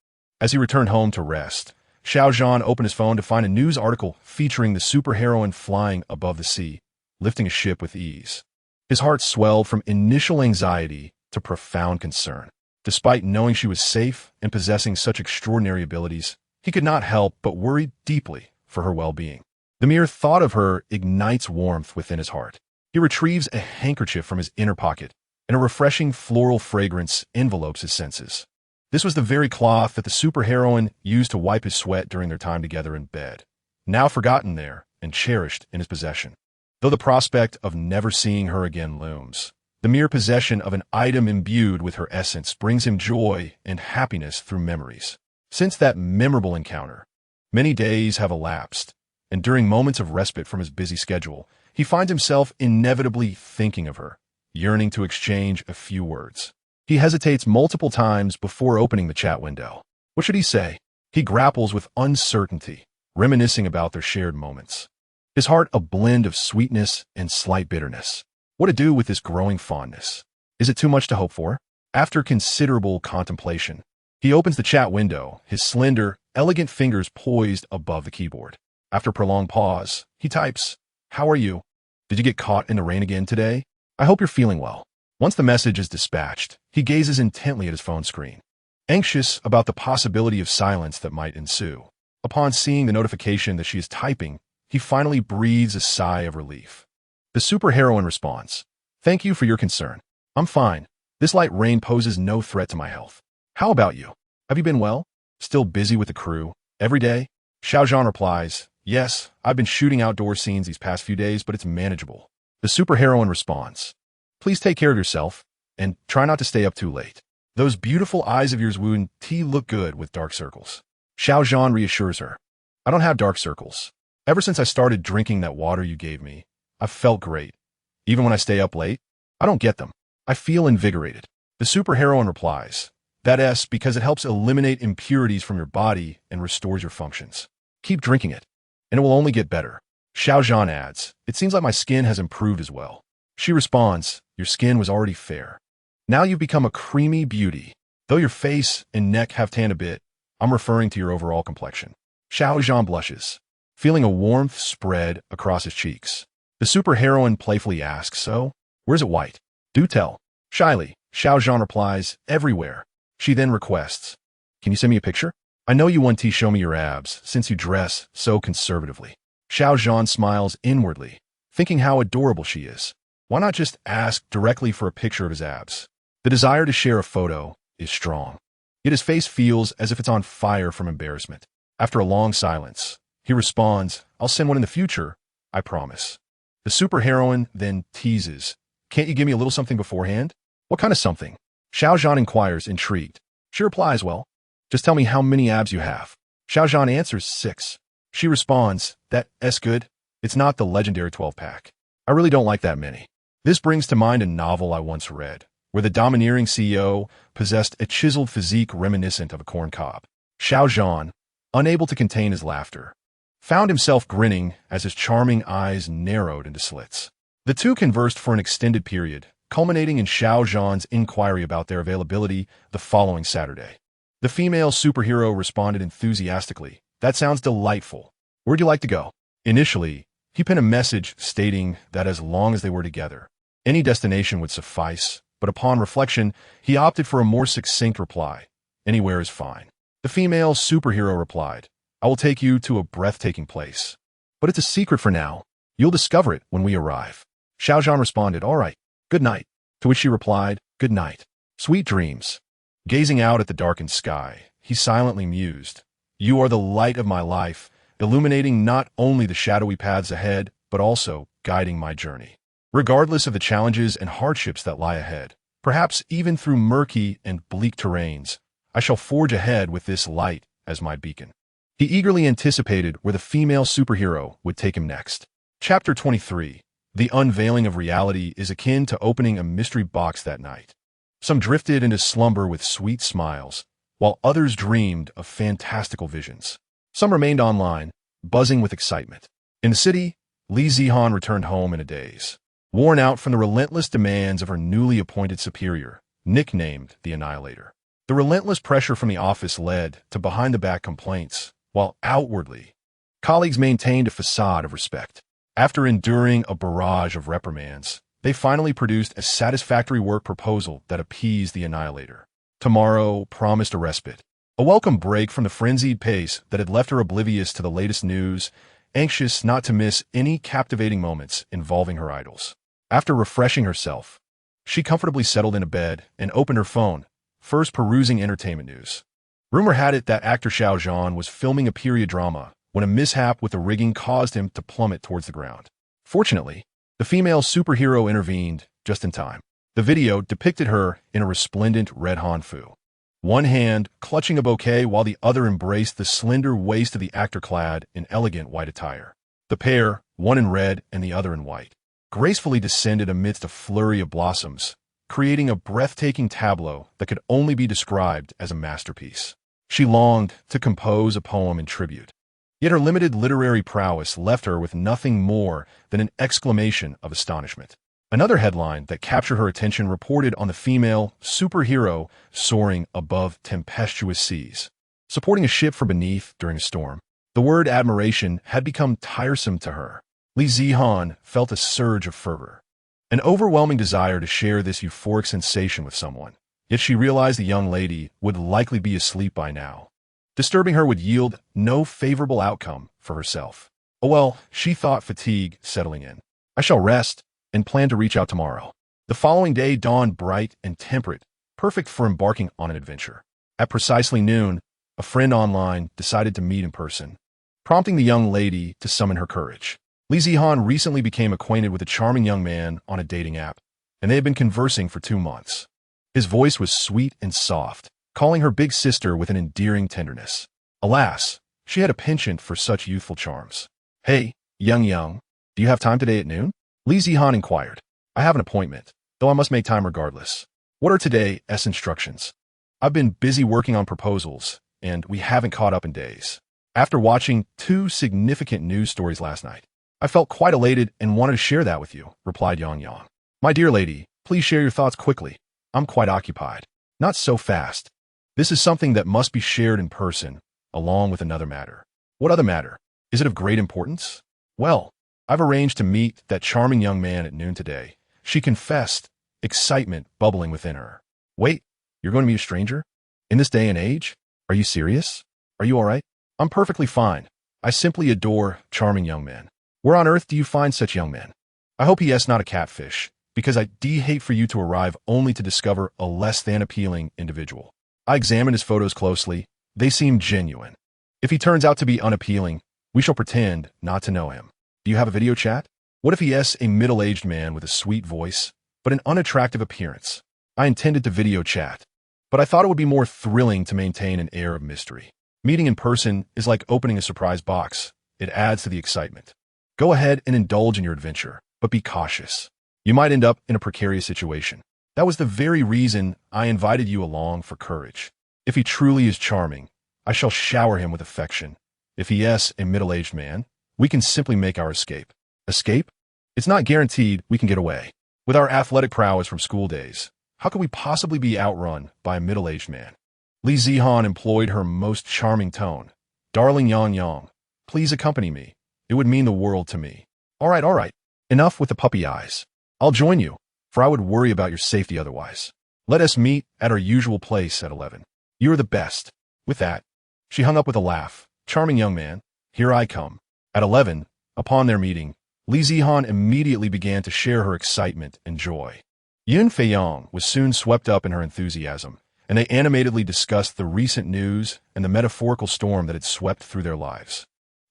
As he returned home to rest, Xiao Zhan opened his phone to find a news article featuring the superheroine flying above the sea, lifting a ship with ease. His heart swelled from initial anxiety to profound concern. Despite knowing she was safe and possessing such extraordinary abilities, he could not help but worry deeply for her well-being. The mere thought of her ignites warmth within his heart. He retrieves a handkerchief from his inner pocket, and a refreshing floral fragrance envelopes his senses. This was the very cloth that the superheroine used to wipe his sweat during their time together in bed, now forgotten there and cherished in his possession. Though the prospect of never seeing her again looms, the mere possession of an item imbued with her essence brings him joy and happiness through memories. Since that memorable encounter, many days have elapsed, and during moments of respite from his busy schedule, he finds himself inevitably thinking of her, yearning to exchange a few words. He hesitates multiple times before opening the chat window. What should he say? He grapples with uncertainty, reminiscing about their shared moments. His heart a blend of sweetness and slight bitterness. What to do with this growing fondness? Is it too much to hope for? After considerable contemplation, he opens the chat window, his slender, elegant fingers poised above the keyboard. After a prolonged pause, he types, "How are you? Did you get caught in the rain again today? I hope you're feeling well." Once the message is dispatched, he gazes intently at his phone screen. anxious about the possibility of silence that might ensue. Upon seeing the notification that she is typing, he finally breathes a sigh of relief. The superheroine responds, "Thank you for your concern. I'm fine. This light rain poses no threat to my health. How about you? Have you been well? Still busy with the crew? Every day?" Xiao Zhan replies, "Yes, I've been shooting outdoor scenes these past few days, but it's manageable." The superheroine responds, "Please take care of yourself, and try not to stay up too late. Those beautiful eyes of yours wound tea look good with dark circles." Xiao Zhan reassures her, "I don't have dark circles. Ever since I started drinking that water you gave me, I've felt great. Even when I stay up late, I don't get them. I feel invigorated." The superheroine replies, "That's because it helps eliminate impurities from your body and restores your functions. Keep drinking it, and it will only get better." Xiao Zhan adds, "It seems like my skin has improved as well." She responds, "Your skin was already fair. Now you've become a creamy beauty. Though your face and neck have tanned a bit, I'm referring to your overall complexion." Xiao Zhan blushes, feeling a warmth spread across his cheeks. The superheroine playfully asks, "So, where's it white? Do tell." Shyly, Xiao Zhan replies, "Everywhere." She then requests, "Can you send me a picture? I know you want to show me your abs, since you dress so conservatively." Xiao Zhan smiles inwardly, thinking how adorable she is. Why not just ask directly for a picture of his abs? The desire to share a photo is strong. Yet his face feels as if it's on fire from embarrassment. After a long silence, he responds, "I'll send one in the future, I promise." The superheroine then teases, "Can't you give me a little something beforehand?" "What kind of something?" Xiao Zhan inquires, intrigued. She replies, "Well, just tell me how many abs you have." Xiao Zhan answers, 6. She responds, "That's good. It's not the legendary 12-pack. I really don't like that many." This brings to mind a novel I once read, where the domineering CEO possessed a chiseled physique reminiscent of a corn cob. Xiao Zhan, unable to contain his laughter, found himself grinning as his charming eyes narrowed into slits. The two conversed for an extended period, culminating in Xiao Zhan's inquiry about their availability the following Saturday. The female superhero responded enthusiastically, "That sounds delightful. Where'd you like to go?" Initially, he penned a message stating that as long as they were together, any destination would suffice, but upon reflection, he opted for a more succinct reply, "Anywhere is fine." The female superhero replied, "I will take you to a breathtaking place. But it's a secret for now. You'll discover it when we arrive." Xiao Zhan responded, "All right, good night." To which she replied, "Good night. Sweet dreams." Gazing out at the darkened sky, he silently mused, "You are the light of my life, illuminating not only the shadowy paths ahead, but also guiding my journey. Regardless of the challenges and hardships that lie ahead, perhaps even through murky and bleak terrains, I shall forge ahead with this light as my beacon." He eagerly anticipated where the female superhero would take him next. Chapter 23. The unveiling of reality is akin to opening a mystery box that night. Some drifted into slumber with sweet smiles, while others dreamed of fantastical visions. Some remained online, buzzing with excitement. In the city, Li Zihan returned home in a daze, worn out from the relentless demands of her newly appointed superior, nicknamed the Annihilator. The relentless pressure from the office led to behind-the-back complaints, while outwardly, colleagues maintained a facade of respect. After enduring a barrage of reprimands, they finally produced a satisfactory work proposal that appeased the Annihilator. Tomorrow promised a respite, a welcome break from the frenzied pace that had left her oblivious to the latest news, anxious not to miss any captivating moments involving her idols. After refreshing herself, she comfortably settled in a bed and opened her phone, first perusing entertainment news. Rumor had it that actor Xiao Zhan was filming a period drama when a mishap with the rigging caused him to plummet towards the ground. Fortunately, the female superhero intervened just in time. The video depicted her in a resplendent red hanfu, one hand clutching a bouquet while the other embraced the slender waist of the actor clad in elegant white attire. The pair, one in red and the other in white, gracefully descended amidst a flurry of blossoms, creating a breathtaking tableau that could only be described as a masterpiece. She longed to compose a poem in tribute, yet her limited literary prowess left her with nothing more than an exclamation of astonishment. Another headline that captured her attention reported on the female superhero soaring above tempestuous seas, supporting a ship from beneath during a storm. The word admiration had become tiresome to her. Li Zihan felt a surge of fervor, an overwhelming desire to share this euphoric sensation with someone. Yet she realized the young lady would likely be asleep by now. Disturbing her would yield no favorable outcome for herself. Oh well, she thought, fatigue settling in. I shall rest and plan to reach out tomorrow. The following day dawned bright and temperate, perfect for embarking on an adventure. At precisely noon, a friend online decided to meet in person, prompting the young lady to summon her courage. Li Zihan recently became acquainted with a charming young man on a dating app, and they had been conversing for 2 months. His voice was sweet and soft, calling her big sister with an endearing tenderness. Alas, she had a penchant for such youthful charms. Hey, young, do you have time today at noon? Li Zihan inquired. I have an appointment, though I must make time regardless. What are today's instructions? I've been busy working on proposals, and we haven't caught up in days. After watching 2 significant news stories last night, I felt quite elated and wanted to share that with you, replied Yang. My dear lady, please share your thoughts quickly. I'm quite occupied. Not so fast. This is something that must be shared in person, along with another matter. What other matter? Is it of great importance? Well, I've arranged to meet that charming young man at noon today. She confessed, excitement bubbling within her. Wait, you're going to meet a stranger? In this day and age? Are you serious? Are you all right? I'm perfectly fine. I simply adore charming young men. Where on earth do you find such young men? I hope he is not a catfish, because I hate for you to arrive only to discover a less than appealing individual. I examined his photos closely. They seem genuine. If he turns out to be unappealing, we shall pretend not to know him. Do you have a video chat? What if he is a middle-aged man with a sweet voice, but an unattractive appearance? I intended to video chat, but I thought it would be more thrilling to maintain an air of mystery. Meeting in person is like opening a surprise box. It adds to the excitement. Go ahead and indulge in your adventure, but be cautious. You might end up in a precarious situation. That was the very reason I invited you along, for courage. If he truly is charming, I shall shower him with affection. If he is a middle-aged man, we can simply make our escape. Escape? It's not guaranteed we can get away. With our athletic prowess from school days, how could we possibly be outrun by a middle-aged man? Li Zihan employed her most charming tone. Darling Yang, please accompany me. It would mean the world to me. All right. Enough with the puppy eyes. I'll join you, for I would worry about your safety otherwise. Let us meet at our usual place at 11. You are the best. With that, she hung up with a laugh. Charming young man, here I come. At 11, upon their meeting, Li Zihan immediately began to share her excitement and joy. Yun Feiyang was soon swept up in her enthusiasm, and they animatedly discussed the recent news and the metaphorical storm that had swept through their lives.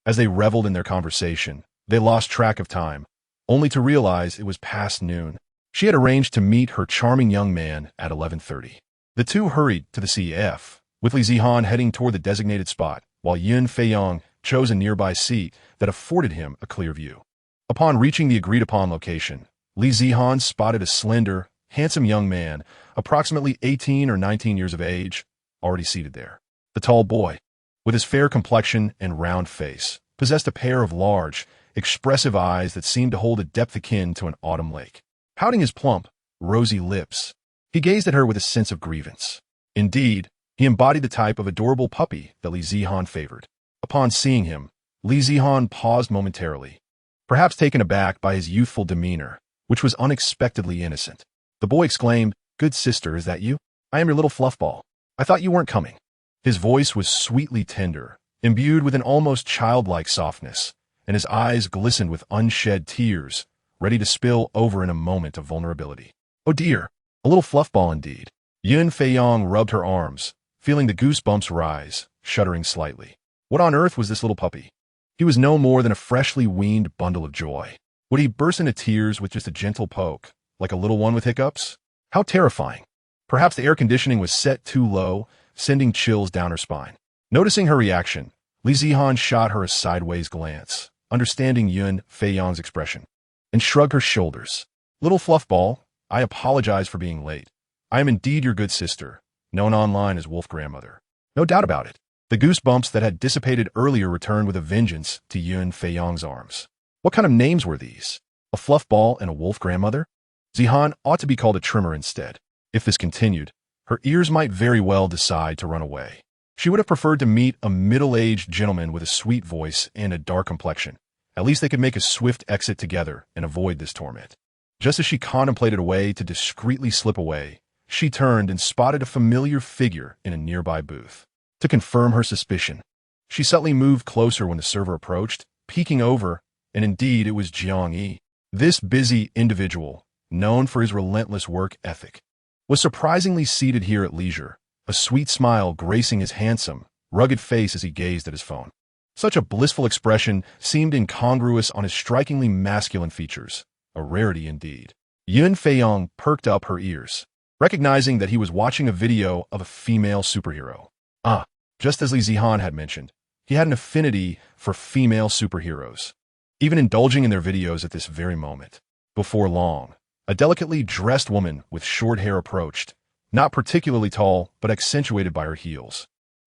As they reveled in their conversation, they lost track of time, only to realize it was past noon. She had arranged to meet her charming young man at 11:30. The two hurried to the CF, with Li Zihan heading toward the designated spot, while Yun Feiyang chose a nearby seat that afforded him a clear view. Upon reaching the agreed-upon location, Li Zihan spotted a slender, handsome young man, approximately 18 or 19 years of age, already seated there. The tall boy, with his fair complexion and round face, possessed a pair of large, expressive eyes that seemed to hold a depth akin to an autumn lake. Pouting his plump, rosy lips, he gazed at her with a sense of grievance. Indeed, he embodied the type of adorable puppy that Li Zihan favored. Upon seeing him, Li Zihan paused momentarily, perhaps taken aback by his youthful demeanor, which was unexpectedly innocent. The boy exclaimed, "Good sister, is that you? I am your little fluffball. I thought you weren't coming." His voice was sweetly tender, imbued with an almost childlike softness, and his eyes glistened with unshed tears, ready to spill over in a moment of vulnerability. Oh dear, a little fluffball indeed. Yun Feiyang rubbed her arms, feeling the goosebumps rise, shuddering slightly. What on earth was this little puppy? He was no more than a freshly weaned bundle of joy. Would he burst into tears with just a gentle poke, like a little one with hiccups? How terrifying. Perhaps the air conditioning was set too low, sending chills down her spine. Noticing her reaction, Li Zihan shot her a sideways glance, understanding Yun Feiyang's expression, and shrugged her shoulders. Little fluffball, I apologize for being late. I am indeed your good sister, known online as Wolf Grandmother. No doubt about it. The goosebumps that had dissipated earlier returned with a vengeance to Yun Feiyang's arms. What kind of names were these? A fluffball and a wolf grandmother? Zihan ought to be called a trimmer instead. If this continued, her ears might very well decide to run away. She would have preferred to meet a middle-aged gentleman with a sweet voice and a dark complexion. At least they could make a swift exit together and avoid this torment. Just as she contemplated a way to discreetly slip away, she turned and spotted a familiar figure in a nearby booth. To confirm her suspicion, she subtly moved closer when the server approached, peeking over, and indeed it was Jiang Yi. This busy individual, known for his relentless work ethic, was surprisingly seated here at leisure, a sweet smile gracing his handsome, rugged face as he gazed at his phone. Such a blissful expression seemed incongruous on his strikingly masculine features, a rarity indeed. Yun Feiyong perked up her ears, recognizing that he was watching a video of a female superhero. Just as Li Zihan had mentioned, he had an affinity for female superheroes, even indulging in their videos at this very moment. Before long, a delicately dressed woman with short hair approached, not particularly tall, but accentuated by her heels.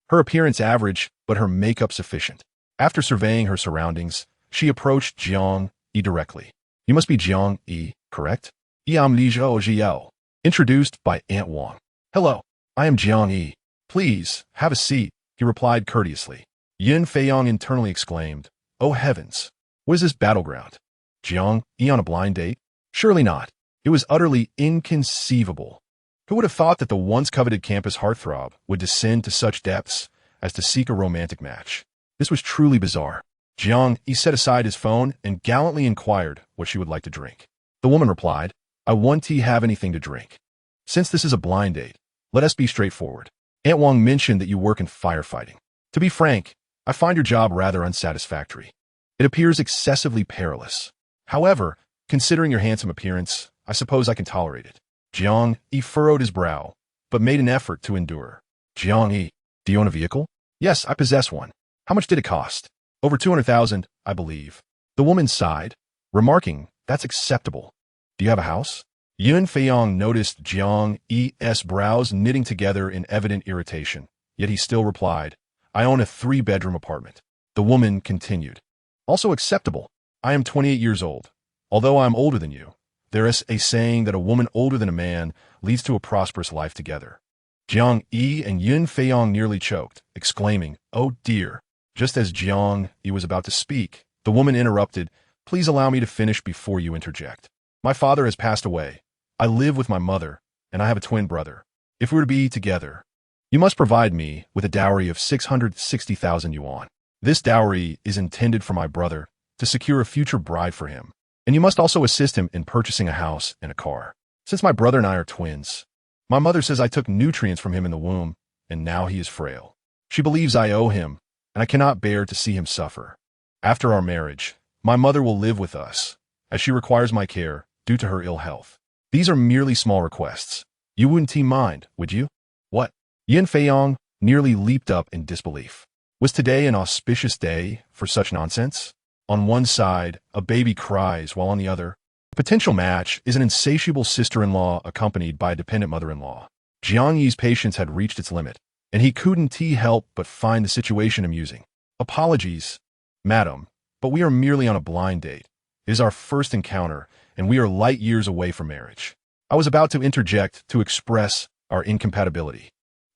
Her appearance average, but her makeup sufficient. After surveying her surroundings, she approached Jiang Yi directly. You must be Jiang Yi, correct? I'm Li Zhou. Introduced by Aunt Wang. Hello, I am Jiang Yi. Please, have a seat, he replied courteously. Yun Feiyong internally exclaimed, Oh heavens, what is this battleground? Jiang Yi on a blind date? Surely not. It was utterly inconceivable. Who would have thought that the once coveted campus heartthrob would descend to such depths as to seek a romantic match? This was truly bizarre. Jiang Yi set aside his phone and gallantly inquired what she would like to drink. The woman replied, I want to have anything to drink. Since this is a blind date, let us be straightforward. Aunt Wang mentioned that you work in firefighting. To be frank, I find your job rather unsatisfactory. It appears excessively perilous. However, considering your handsome appearance, I suppose I can tolerate it. Jiang Yi furrowed his brow, but made an effort to endure. Jiang Yi, do you own a vehicle? Yes, I possess one. How much did it cost? Over 200,000, I believe. The woman sighed, remarking, That's acceptable. Do you have a house? Yun Feiyong noticed Jiang Yi's brows knitting together in evident irritation, yet he still replied, I own a 3-bedroom apartment. The woman continued, Also acceptable. I am 28 years old. Although I am older than you, there is a saying that a woman older than a man leads to a prosperous life together. Jiang Yi and Yun Feiyong nearly choked, exclaiming, Oh dear. Just as Jiang Yi was about to speak, the woman interrupted, Please allow me to finish before you interject. My father has passed away. I live with my mother, and I have a twin brother. If we were to be together, you must provide me with a dowry of 660,000 yuan. This dowry is intended for my brother to secure a future bride for him, and you must also assist him in purchasing a house and a car. Since my brother and I are twins, my mother says I took nutrients from him in the womb, and now he is frail. She believes I owe him, and I cannot bear to see him suffer. After our marriage, my mother will live with us, as she requires my care due to her ill health. These are merely small requests. You wouldn't mind, would you? What? Yun Feiyong nearly leaped up in disbelief. Was today an auspicious day for such nonsense? On one side, a baby cries, while on the other, a potential match is an insatiable sister-in-law accompanied by a dependent mother-in-law. Jiang Yi's patience had reached its limit, and he couldn't help but find the situation amusing. Apologies, madam, but we are merely on a blind date. It is our first encounter, and we are light years away from marriage. I was about to interject to express our incompatibility.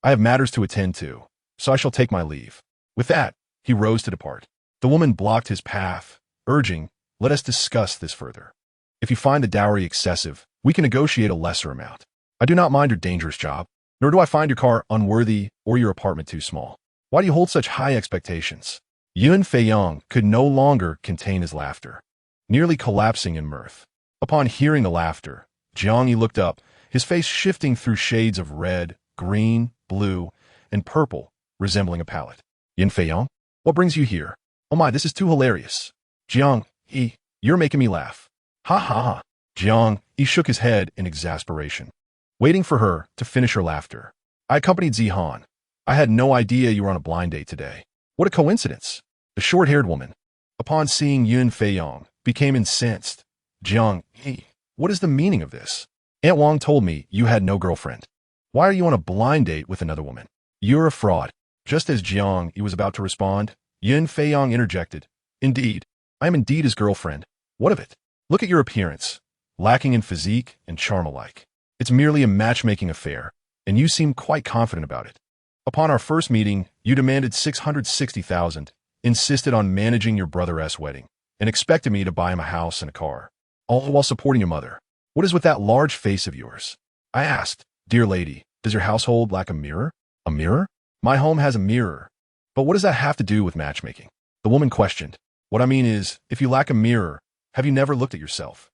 I have matters to attend to, so I shall take my leave. With that, he rose to depart. The woman blocked his path, urging, Let us discuss this further. If you find the dowry excessive, we can negotiate a lesser amount. I do not mind your dangerous job, nor do I find your car unworthy or your apartment too small. Why do you hold such high expectations? Yun Feiyong could no longer contain his laughter, nearly collapsing in mirth. Upon hearing the laughter, Jiang Yi looked up, his face shifting through shades of red, green, blue, and purple, resembling a palette. Yun Feiyong, what brings you here? Oh my, this is too hilarious. Jiang Yi, you're making me laugh. Ha ha ha. Jiang Yi shook his head in exasperation, waiting for her to finish her laughter. I accompanied Zihan. I had no idea you were on a blind date today. What a coincidence. The short-haired woman, upon seeing Yun Feiyong, became incensed. Jiang Yi, what is the meaning of this? Aunt Wang told me you had no girlfriend. Why are you on a blind date with another woman? You're a fraud. Just as Jiang Yi was about to respond, Yun Feiyong interjected. Indeed, I am indeed his girlfriend. What of it? Look at your appearance, lacking in physique and charm alike. It's merely a matchmaking affair, and you seem quite confident about it. Upon our first meeting, you demanded 660,000, insisted on managing your brother's wedding, and expected me to buy him a house and a car, all while supporting your mother. What is with that large face of yours? I asked, Dear lady, does your household lack a mirror? A mirror? My home has a mirror. But what does that have to do with matchmaking? The woman questioned. What I mean is, if you lack a mirror, have you never looked at yourself?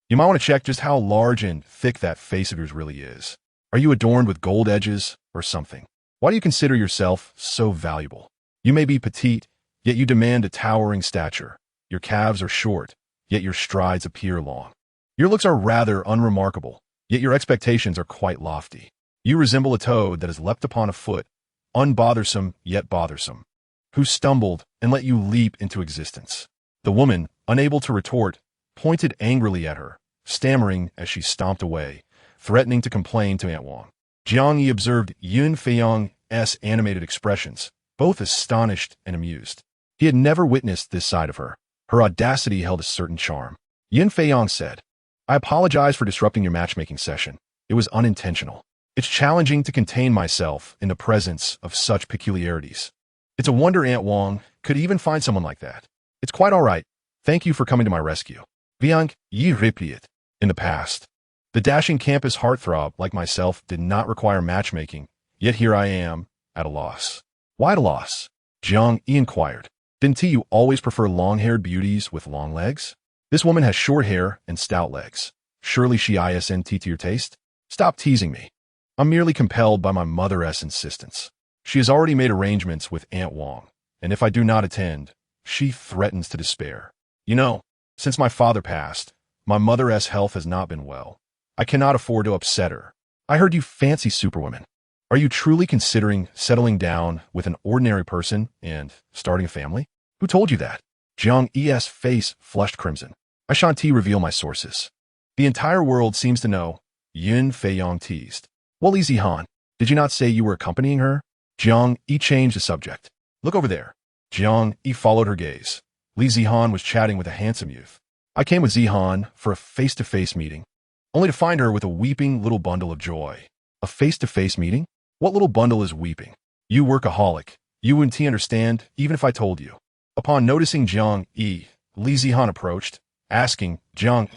You might want to check just how large and thick that face of yours really is. Are you adorned with gold edges or something? Why do you consider yourself so valuable? You may be petite, yet you demand a towering stature. Your calves are short, yet your strides appear long. Your looks are rather unremarkable, yet your expectations are quite lofty. You resemble a toad that has leapt upon a foot, unbothersome yet bothersome, who stumbled and let you leap into existence. The woman, unable to retort, pointed angrily at her, stammering as she stomped away, threatening to complain to Aunt Wang. Jiang Yi observed Yun Feiyang's animated expressions, both astonished and amused. He had never witnessed this side of her. Her audacity held a certain charm. Yun Feiyang said, I apologize for disrupting your matchmaking session. It was unintentional. It's challenging to contain myself in the presence of such peculiarities. It's a wonder Aunt Wang could even find someone like that. It's quite all right. Thank you for coming to my rescue. Viang Yi replied. In the past, the dashing campus heartthrob like myself did not require matchmaking, yet here I am, at a loss. Why at a loss? Jiang Yi inquired. Didn't you always prefer long-haired beauties with long legs? This woman has short hair and stout legs. Surely she isn't to your taste? Stop teasing me. I'm merely compelled by my mother's insistence. She has already made arrangements with Aunt Wang, and if I do not attend, she threatens to despair. You know, since my father passed, my mother's health has not been well. I cannot afford to upset her. I heard you fancy Superwoman. Are you truly considering settling down with an ordinary person and starting a family? Who told you that? Jiang Yi's face flushed crimson. I shan't reveal my sources. The entire world seems to know. Yun Feiyang teased. Well, Li Zihan, did you not say you were accompanying her? Jiang Yi changed the subject. Look over there. Jiang Yi followed her gaze. Li Zihan was chatting with a handsome youth. I came with Zihan for a face-to-face meeting, only to find her with a weeping little bundle of joy. A face-to-face meeting? What little bundle is weeping? You workaholic. You wouldn't understand, even if I told you. Upon noticing Jiang Yi, Li Zihan approached, asking, Jiang,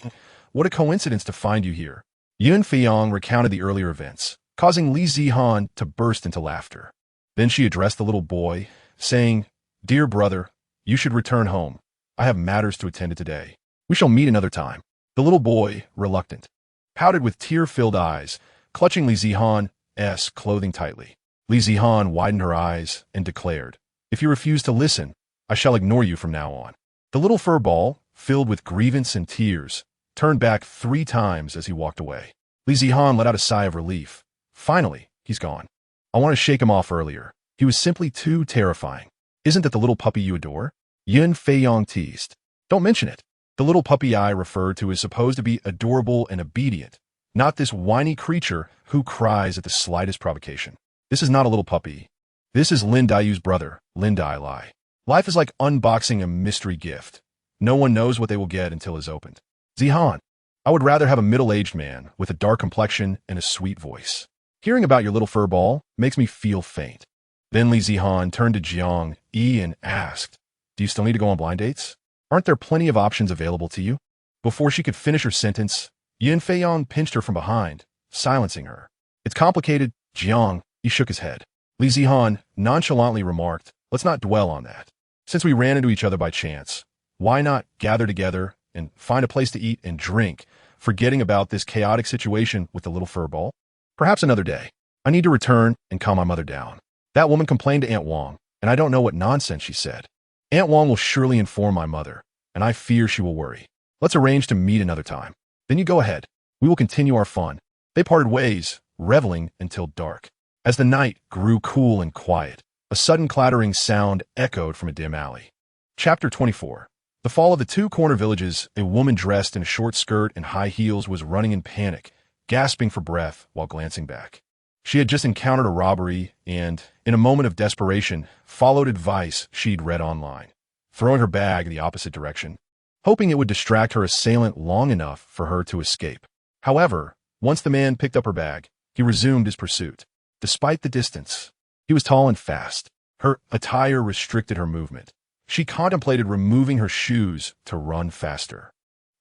what a coincidence to find you here. Yun Feiyang recounted the earlier events, causing Li Zihan to burst into laughter. Then she addressed the little boy, saying, Dear brother, you should return home. I have matters to attend to today. We shall meet another time. The little boy, reluctant, pouted with tear-filled eyes, clutching Li Zihan's clothing tightly. Li Zihan widened her eyes and declared, If you refuse to listen, I shall ignore you from now on. The little fur ball, filled with grievance and tears, turned back 3 times as he walked away. Li Zihan let out a sigh of relief. Finally, he's gone. I want to shake him off earlier. He was simply too terrifying. Isn't that the little puppy you adore? Yun Feiyang teased. Don't mention it. The little puppy I referred to is supposed to be adorable and obedient, not this whiny creature who cries at the slightest provocation. This is not a little puppy. This is Lin Dayu's brother, Lin Dai. Life is like unboxing a mystery gift. No one knows what they will get until it's opened. Zihan, I would rather have a middle-aged man with a dark complexion and a sweet voice. Hearing about your little fur ball makes me feel faint. Then Li Zihan turned to Jiang Yi and asked, Do you still need to go on blind dates? Aren't there plenty of options available to you? Before she could finish her sentence, Yun Feiyang pinched her from behind, silencing her. It's complicated, Jiang Yi shook his head. Li Zihan nonchalantly remarked, Let's not dwell on that. Since we ran into each other by chance, why not gather together and find a place to eat and drink, forgetting about this chaotic situation with the little fur ball? Perhaps another day. I need to return and calm my mother down. That woman complained to Aunt Wang, and I don't know what nonsense she said. Aunt Wang will surely inform my mother, and I fear she will worry. Let's arrange to meet another time. Then you go ahead. We will continue our fun. They parted ways, reveling until dark. As the night grew cool and quiet, a sudden clattering sound echoed from a dim alley. Chapter 24. The fall of the 2 corner villages, a woman dressed in a short skirt and high heels was running in panic, gasping for breath while glancing back. She had just encountered a robbery and, in a moment of desperation, followed advice she'd read online, throwing her bag in the opposite direction, hoping it would distract her assailant long enough for her to escape. However, once the man picked up her bag, he resumed his pursuit. Despite the distance, he was tall and fast. Her attire restricted her movement. She contemplated removing her shoes to run faster.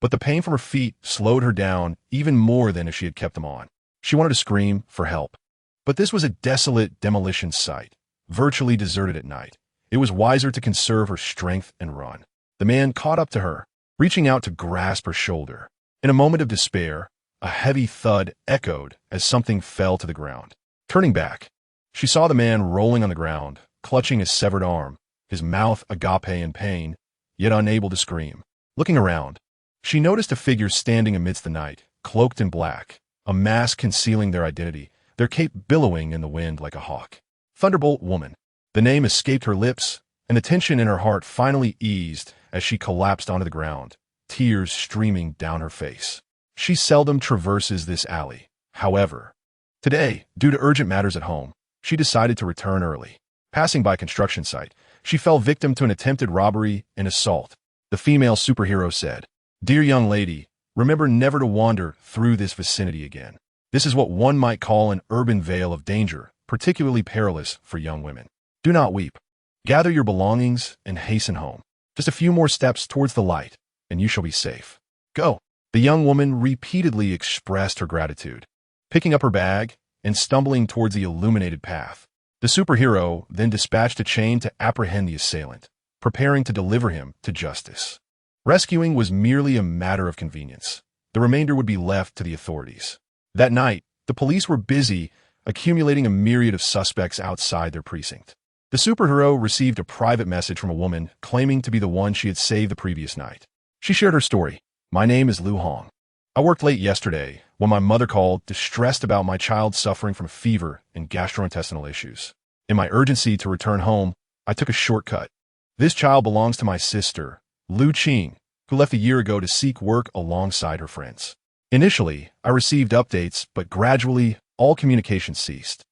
But the pain from her feet slowed her down even more than if she had kept them on. She wanted to scream for help. But this was a desolate demolition site, virtually deserted at night. It was wiser to conserve her strength and run. The man caught up to her, reaching out to grasp her shoulder. In a moment of despair, a heavy thud echoed as something fell to the ground. Turning back, she saw the man rolling on the ground, clutching his severed arm, his mouth agape in pain, yet unable to scream. Looking around, she noticed a figure standing amidst the night, cloaked in black, a mask concealing their identity, their cape billowing in the wind like a hawk. Thunderbolt Woman. The name escaped her lips, and the tension in her heart finally eased as she collapsed onto the ground, tears streaming down her face. She seldom traverses this alley. However, today, due to urgent matters at home, she decided to return early. Passing by a construction site, she fell victim to an attempted robbery and assault. The female superhero said, "Dear young lady, remember never to wander through this vicinity again. This is what one might call an urban veil of danger, particularly perilous for young women. Do not weep. Gather your belongings and hasten home. Just a few more steps towards the light, and you shall be safe. Go." The young woman repeatedly expressed her gratitude, picking up her bag and stumbling towards the illuminated path. The superhero then dispatched a chain to apprehend the assailant, preparing to deliver him to justice. Rescuing was merely a matter of convenience. The remainder would be left to the authorities. That night, the police were busy accumulating a myriad of suspects outside their precinct. The superhero received a private message from a woman claiming to be the one she had saved the previous night. She shared her story. "My name is Lu Hong. I worked late yesterday when my mother called, distressed about my child suffering from fever and gastrointestinal issues. In my urgency to return home, I took a shortcut. This child belongs to my sister, Lu Qing, who left a year ago to seek work alongside her friends. Initially, I received updates, but gradually, all communication ceased.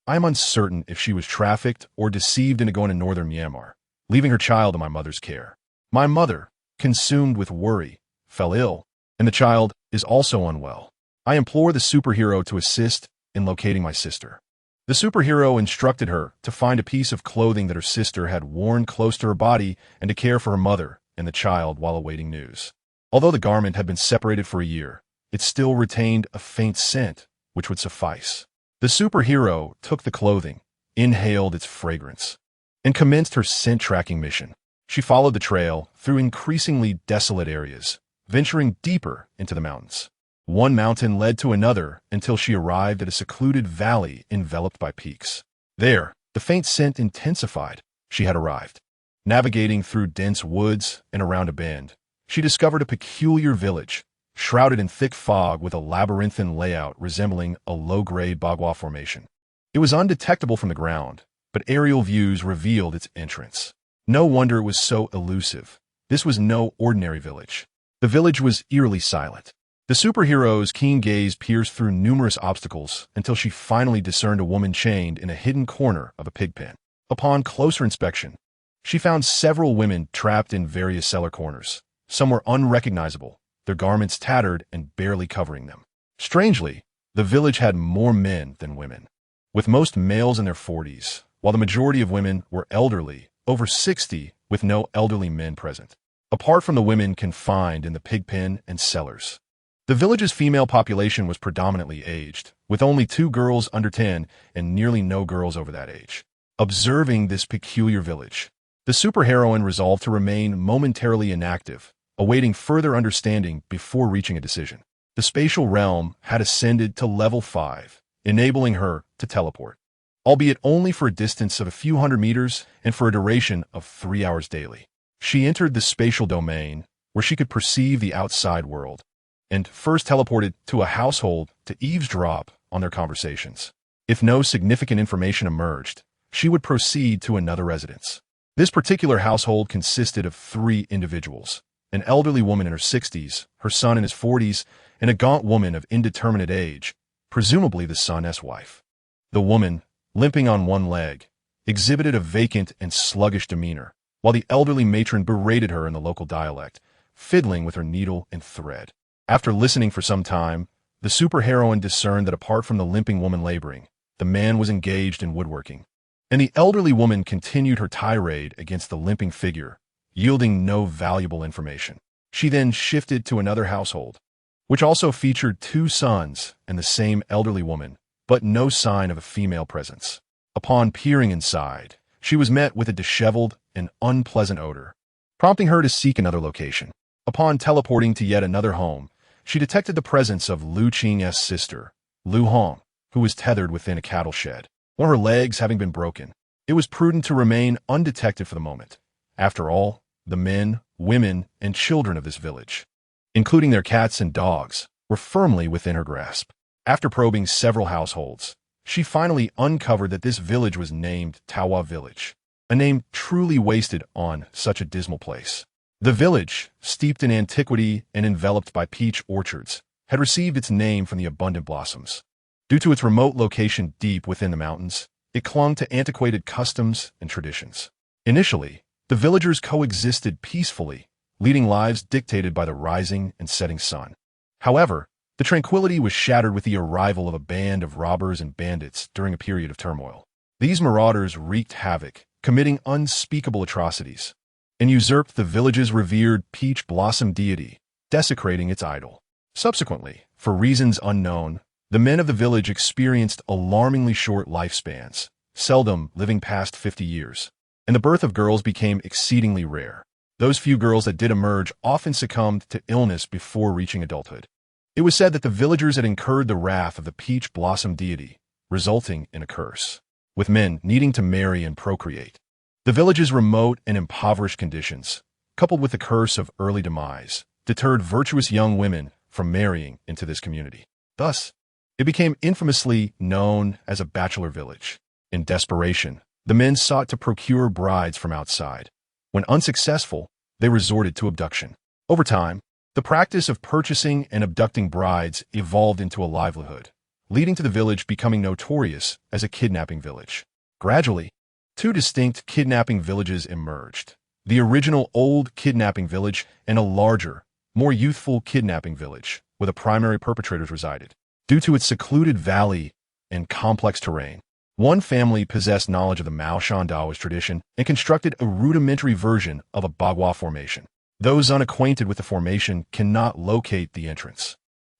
I am uncertain if she was trafficked or deceived into going to northern Myanmar, leaving her child in my mother's care. My mother, consumed with worry, fell ill, and the child is also unwell. I implore the superhero to assist in locating my sister." The superhero instructed her to find a piece of clothing that her sister had worn close to her body and to care for her mother and the child while awaiting news. Although the garment had been separated for a year, it still retained a faint scent, which would suffice. The superhero took the clothing, inhaled its fragrance, and commenced her scent-tracking mission. She followed the trail through increasingly desolate areas, venturing deeper into the mountains. One mountain led to another until she arrived at a secluded valley enveloped by peaks. There, the faint scent intensified. She had arrived. Navigating through dense woods and around a bend, she discovered a peculiar village, shrouded in thick fog with a labyrinthine layout resembling a low-grade bagua formation. It was undetectable from the ground, but aerial views revealed its entrance. No wonder it was so elusive. This was no ordinary village. The village was eerily silent. The superhero's keen gaze pierced through numerous obstacles until she finally discerned a woman chained in a hidden corner of a pig pen. Upon closer inspection, she found several women trapped in various cellar corners. Some were unrecognizable, their garments tattered and barely covering them. Strangely, the village had more men than women, with most males in their 40s, while the majority of women were elderly, over 60, with no elderly men present. Apart from the women confined in the pig pen and cellars, the village's female population was predominantly aged, with only 2 girls under 10 and nearly no girls over that age. Observing this peculiar village, the superheroine resolved to remain momentarily inactive, awaiting further understanding before reaching a decision. The spatial realm had ascended to level 5, enabling her to teleport, albeit only for a distance of a few hundred meters and for a duration of 3 hours daily. She entered the spatial domain, where she could perceive the outside world, and first teleported to a household to eavesdrop on their conversations. If no significant information emerged, she would proceed to another residence. This particular household consisted of 3 individuals: an elderly woman in her 60s, her son in his 40s, and a gaunt woman of indeterminate age, presumably the son's wife. The woman, limping on one leg, exhibited a vacant and sluggish demeanor, while the elderly matron berated her in the local dialect, fiddling with her needle and thread. After listening for some time, the superheroine discerned that apart from the limping woman laboring, the man was engaged in woodworking, and the elderly woman continued her tirade against the limping figure, yielding no valuable information. She then shifted to another household, which also featured 2 sons and the same elderly woman, but no sign of a female presence. Upon peering inside, she was met with a disheveled and unpleasant odor, prompting her to seek another location. Upon teleporting to yet another home, she detected the presence of Lu Qing's sister, Lu Hong, who was tethered within a cattle shed, one of her legs having been broken. It was prudent to remain undetected for the moment. After all, the men, women, and children of this village, including their cats and dogs, were firmly within her grasp. After probing several households, she finally uncovered that this village was named Tawa Village, a name truly wasted on such a dismal place. The village, steeped in antiquity and enveloped by peach orchards, had received its name from the abundant blossoms. Due to its remote location deep within the mountains, it clung to antiquated customs and traditions. Initially, the villagers coexisted peacefully, leading lives dictated by the rising and setting sun. However, the tranquility was shattered with the arrival of a band of robbers and bandits during a period of turmoil. These marauders wreaked havoc, committing unspeakable atrocities, and usurped the village's revered peach blossom deity, desecrating its idol. Subsequently, for reasons unknown, the men of the village experienced alarmingly short lifespans, seldom living past 50 years, and the birth of girls became exceedingly rare. Those few girls that did emerge often succumbed to illness before reaching adulthood. It was said that the villagers had incurred the wrath of the peach blossom deity, resulting in a curse, with men needing to marry and procreate. The village's remote and impoverished conditions, coupled with the curse of early demise, deterred virtuous young women from marrying into this community. Thus, it became infamously known as a bachelor village. In desperation, the men sought to procure brides from outside. When unsuccessful, they resorted to abduction. Over time, the practice of purchasing and abducting brides evolved into a livelihood, leading to the village becoming notorious as a kidnapping village. Gradually, 2 distinct kidnapping villages emerged: the original old kidnapping village and a larger, more youthful kidnapping village, where the primary perpetrators resided. Due to its secluded valley and complex terrain, one family possessed knowledge of the Mao Shan Daoist tradition and constructed a rudimentary version of a bagua formation. Those unacquainted with the formation cannot locate the entrance.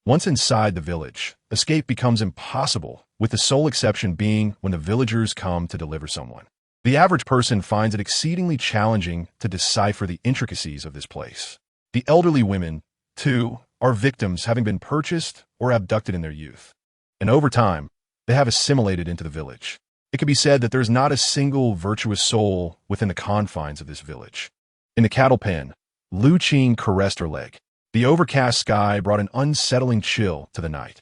Once inside the village, escape becomes impossible, with the sole exception being when the villagers come to deliver someone. The average person finds it exceedingly challenging to decipher the intricacies of this place. The elderly women, too, are victims having been purchased or abducted in their youth, and over time, they have assimilated into the village. It can be said that there is not a single virtuous soul within the confines of this village. In the cattle pen, Lu Qing caressed her leg. The overcast sky brought an unsettling chill to the night,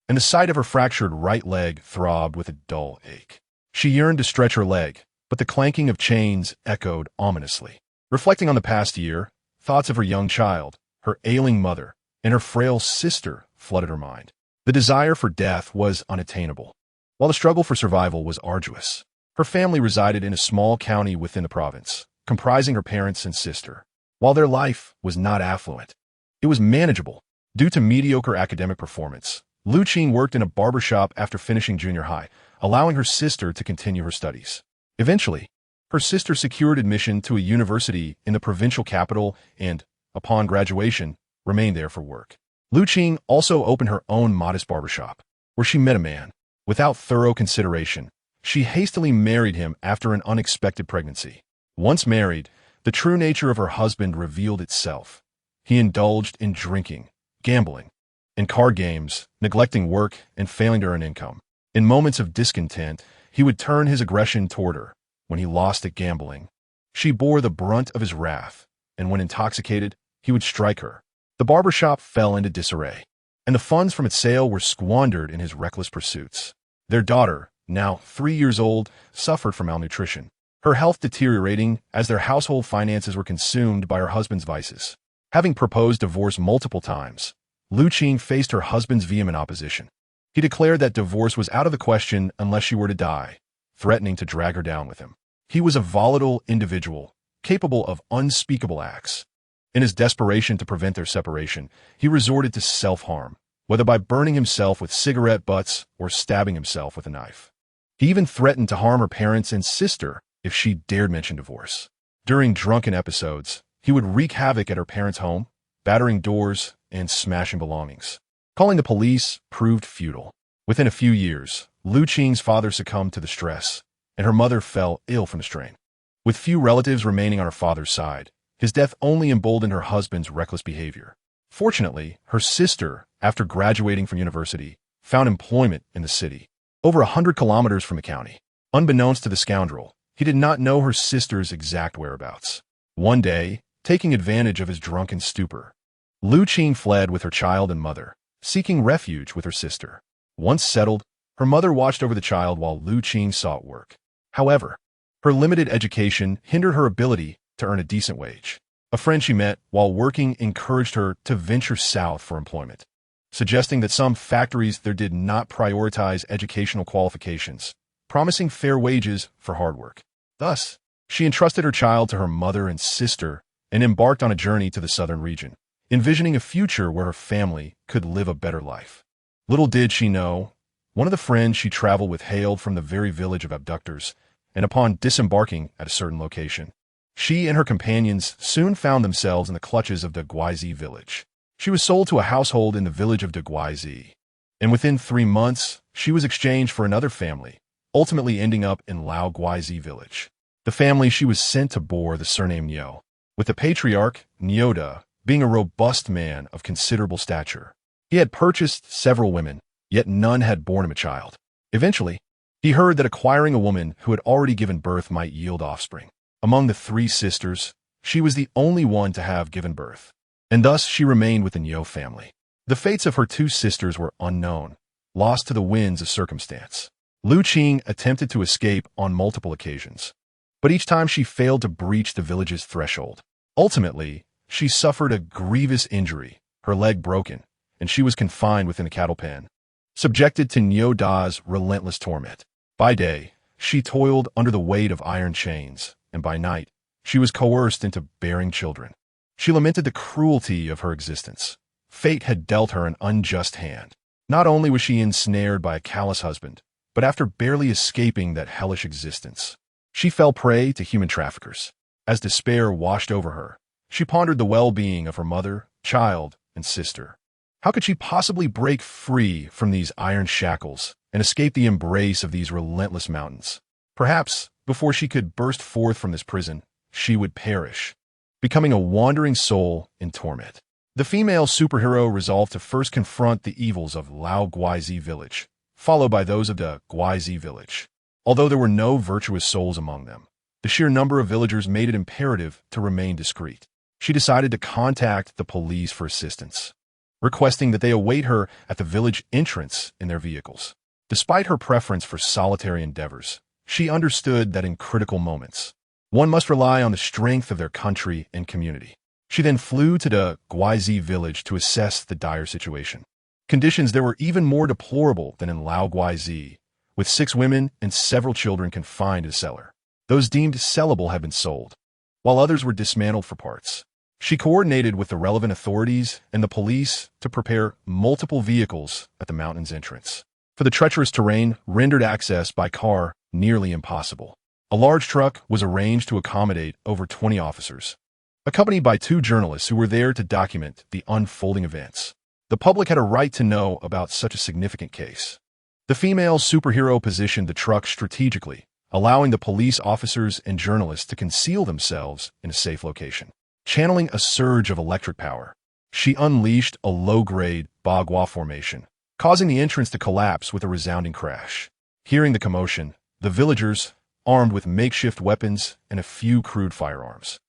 and the sight of her fractured right leg throbbed with a dull ache. She yearned to stretch her leg, but the clanking of chains echoed ominously. Reflecting on the past year, thoughts of her young child, her ailing mother, and her frail sister flooded her mind. The desire for death was unattainable, while the struggle for survival was arduous. Her family resided in a small county within the province, comprising her parents and sister. While their life was not affluent, it was manageable. Due to mediocre academic performance, Lu Qing worked in a barbershop after finishing junior high, allowing her sister to continue her studies. Eventually, her sister secured admission to a university in the provincial capital and, upon graduation, remained there for work. Lu Qing also opened her own modest barbershop, where she met a man. Without thorough consideration, she hastily married him after an unexpected pregnancy. Once married, the true nature of her husband revealed itself. He indulged in drinking, gambling, and card games, neglecting work and failing to earn income. In moments of discontent, he would turn his aggression toward her. When he lost at gambling, she bore the brunt of his wrath, and when intoxicated, he would strike her. The barbershop fell into disarray, and the funds from its sale were squandered in his reckless pursuits. Their daughter, now 3 years old, suffered from malnutrition, her health deteriorating as their household finances were consumed by her husband's vices. Having proposed divorce multiple times, Lu Qing faced her husband's vehement opposition. He declared that divorce was out of the question unless she were to die, threatening to drag her down with him. He was a volatile individual, capable of unspeakable acts. In his desperation to prevent their separation, he resorted to self-harm, whether by burning himself with cigarette butts or stabbing himself with a knife. He even threatened to harm her parents and sister if she dared mention divorce. During drunken episodes, he would wreak havoc at her parents' home, battering doors and smashing belongings. Calling the police proved futile. Within a few years, Lu Qing's father succumbed to the stress, and her mother fell ill from the strain. With few relatives remaining on her father's side, his death only emboldened her husband's reckless behavior. Fortunately, her sister, after graduating from university, found employment in the city, over 100 kilometers from the county. Unbeknownst to the scoundrel, he did not know her sister's exact whereabouts. One day, taking advantage of his drunken stupor, Lu Qing fled with her child and mother, seeking refuge with her sister. Once settled, her mother watched over the child while Lu Qing sought work. However, her limited education hindered her ability to earn a decent wage. A friend she met while working encouraged her to venture south for employment, suggesting that some factories there did not prioritize educational qualifications, promising fair wages for hard work. Thus, she entrusted her child to her mother and sister and embarked on a journey to the southern region, envisioning a future where her family could live a better life. Little did she know, one of the friends she traveled with hailed from the very village of abductors, and upon disembarking at a certain location, she and her companions soon found themselves in the clutches of the Guizi village. She was sold to a household in the village of de Guizi, and within 3 months, she was exchanged for another family, ultimately ending up in Lao Guizi village. The family she was sent to bore the surname Niu, with the patriarch, Nyoda, being a robust man of considerable stature. He had purchased several women, yet none had borne him a child. Eventually, he heard that acquiring a woman who had already given birth might yield offspring. Among the 3 sisters, she was the only one to have given birth, and thus she remained with the Niu family. The fates of her 2 sisters were unknown, lost to the winds of circumstance. Lu Qing attempted to escape on multiple occasions, but each time she failed to breach the village's threshold. Ultimately, she suffered a grievous injury, her leg broken, and she was confined within a cattle pen, subjected to Niu Da's relentless torment. By day, she toiled under the weight of iron chains, and by night, she was coerced into bearing children. She lamented the cruelty of her existence. Fate had dealt her an unjust hand. Not only was she ensnared by a callous husband, but after barely escaping that hellish existence, she fell prey to human traffickers. As despair washed over her, she pondered the well-being of her mother, child, and sister. How could she possibly break free from these iron shackles and escape the embrace of these relentless mountains? Perhaps, before she could burst forth from this prison, she would perish, becoming a wandering soul in torment. The female superhero resolved to first confront the evils of Lao Guizi village, followed by those of the Guizi village. Although there were no virtuous souls among them, the sheer number of villagers made it imperative to remain discreet. She decided to contact the police for assistance, requesting that they await her at the village entrance in their vehicles. Despite her preference for solitary endeavors, she understood that in critical moments, one must rely on the strength of their country and community. She then flew to the Guizi village to assess the dire situation. Conditions there were even more deplorable than in Lao Guizi, with 6 women and several children confined in a cellar. Those deemed sellable had been sold, while others were dismantled for parts. She coordinated with the relevant authorities and the police to prepare multiple vehicles at the mountain's entrance, for the treacherous terrain rendered access by car nearly impossible. A large truck was arranged to accommodate over 20 officers, accompanied by 2 journalists who were there to document the unfolding events. The public had a right to know about such a significant case. The female superhero positioned the truck strategically, allowing the police officers and journalists to conceal themselves in a safe location. Channeling a surge of electric power, she unleashed a low-grade bagua formation, causing the entrance to collapse with a resounding crash. Hearing the commotion, the villagers, armed with makeshift weapons and a few crude firearms,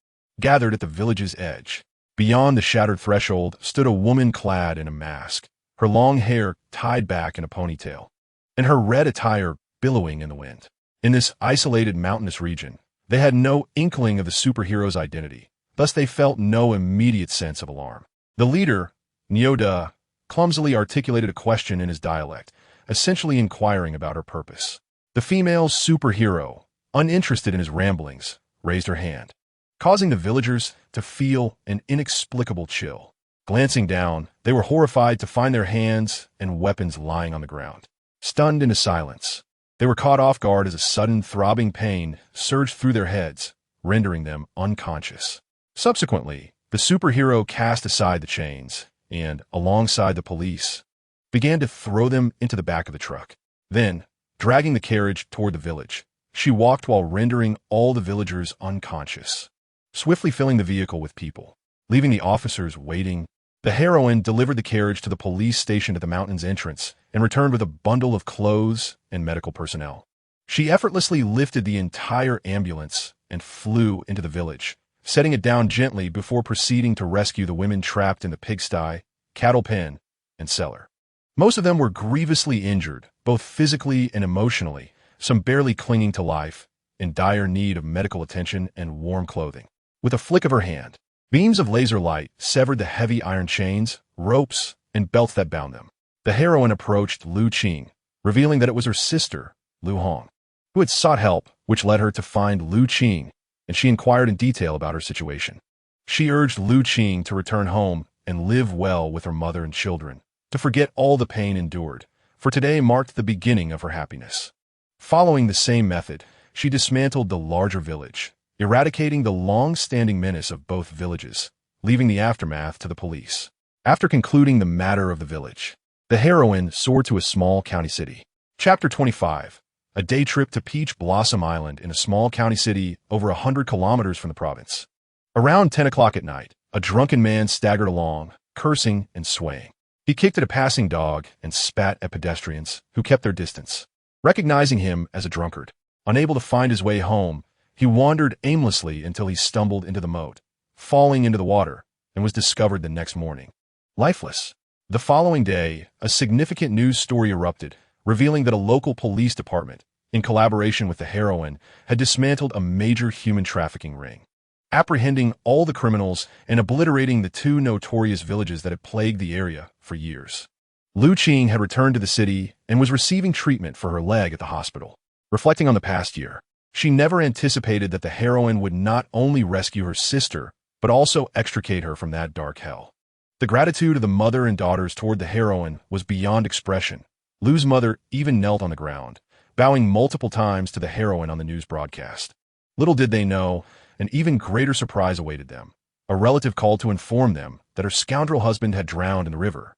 gathered at the village's edge. Beyond the shattered threshold stood a woman clad in a mask, her long hair tied back in a ponytail, and her red attire billowing in the wind. In this isolated mountainous region, they had no inkling of the superhero's identity, thus they felt no immediate sense of alarm. The leader, Nyoda, clumsily articulated a question in his dialect, essentially inquiring about her purpose. The female superhero, uninterested in his ramblings, raised her hand, causing the villagers to feel an inexplicable chill. Glancing down, they were horrified to find their hands and weapons lying on the ground. Stunned into silence, they were caught off guard as a sudden throbbing pain surged through their heads, rendering them unconscious. Subsequently, the superhero cast aside the chains and, alongside the police, began to throw them into the back of the truck. Then, dragging the carriage toward the village, she walked while rendering all the villagers unconscious, swiftly filling the vehicle with people. Leaving the officers waiting, the heroine delivered the carriage to the police station at the mountain's entrance and returned with a bundle of clothes and medical personnel. She effortlessly lifted the entire ambulance and flew into the village, setting it down gently before proceeding to rescue the women trapped in the pigsty, cattle pen, and cellar. Most of them were grievously injured, both physically and emotionally, some barely clinging to life, in dire need of medical attention and warm clothing. With a flick of her hand, beams of laser light severed the heavy iron chains, ropes, and belts that bound them. The heroine approached Lu Qing, revealing that it was her sister, Lu Hong, who had sought help, which led her to find Lu Qing, and she inquired in detail about her situation. She urged Lu Qing to return home and live well with her mother and children, to forget all the pain endured, for today marked the beginning of her happiness. Following the same method, she dismantled the larger village, eradicating the long-standing menace of both villages, leaving the aftermath to the police. After concluding the matter of the village, the heroine soared to a small county city. Chapter 25. A day trip to Peach Blossom Island in a small county city over 100 kilometers from the province. Around 10 o'clock at night, a drunken man staggered along, cursing and swaying. He kicked at a passing dog and spat at pedestrians, who kept their distance. Recognizing him as a drunkard, unable to find his way home, he wandered aimlessly until he stumbled into the moat, falling into the water, and was discovered the next morning, lifeless. The following day, a significant news story erupted, revealing that a local police department, in collaboration with the heroine, had dismantled a major human trafficking ring, apprehending all the criminals and obliterating the two notorious villages that had plagued the area for years. Lu Qing had returned to the city and was receiving treatment for her leg at the hospital. Reflecting on the past year, she never anticipated that the heroine would not only rescue her sister, but also extricate her from that dark hell. The gratitude of the mother and daughters toward the heroine was beyond expression. Lu's mother even knelt on the ground, bowing multiple times to the heroine on the news broadcast. Little did they know, an even greater surprise awaited them. A relative called to inform them that her scoundrel husband had drowned in the river,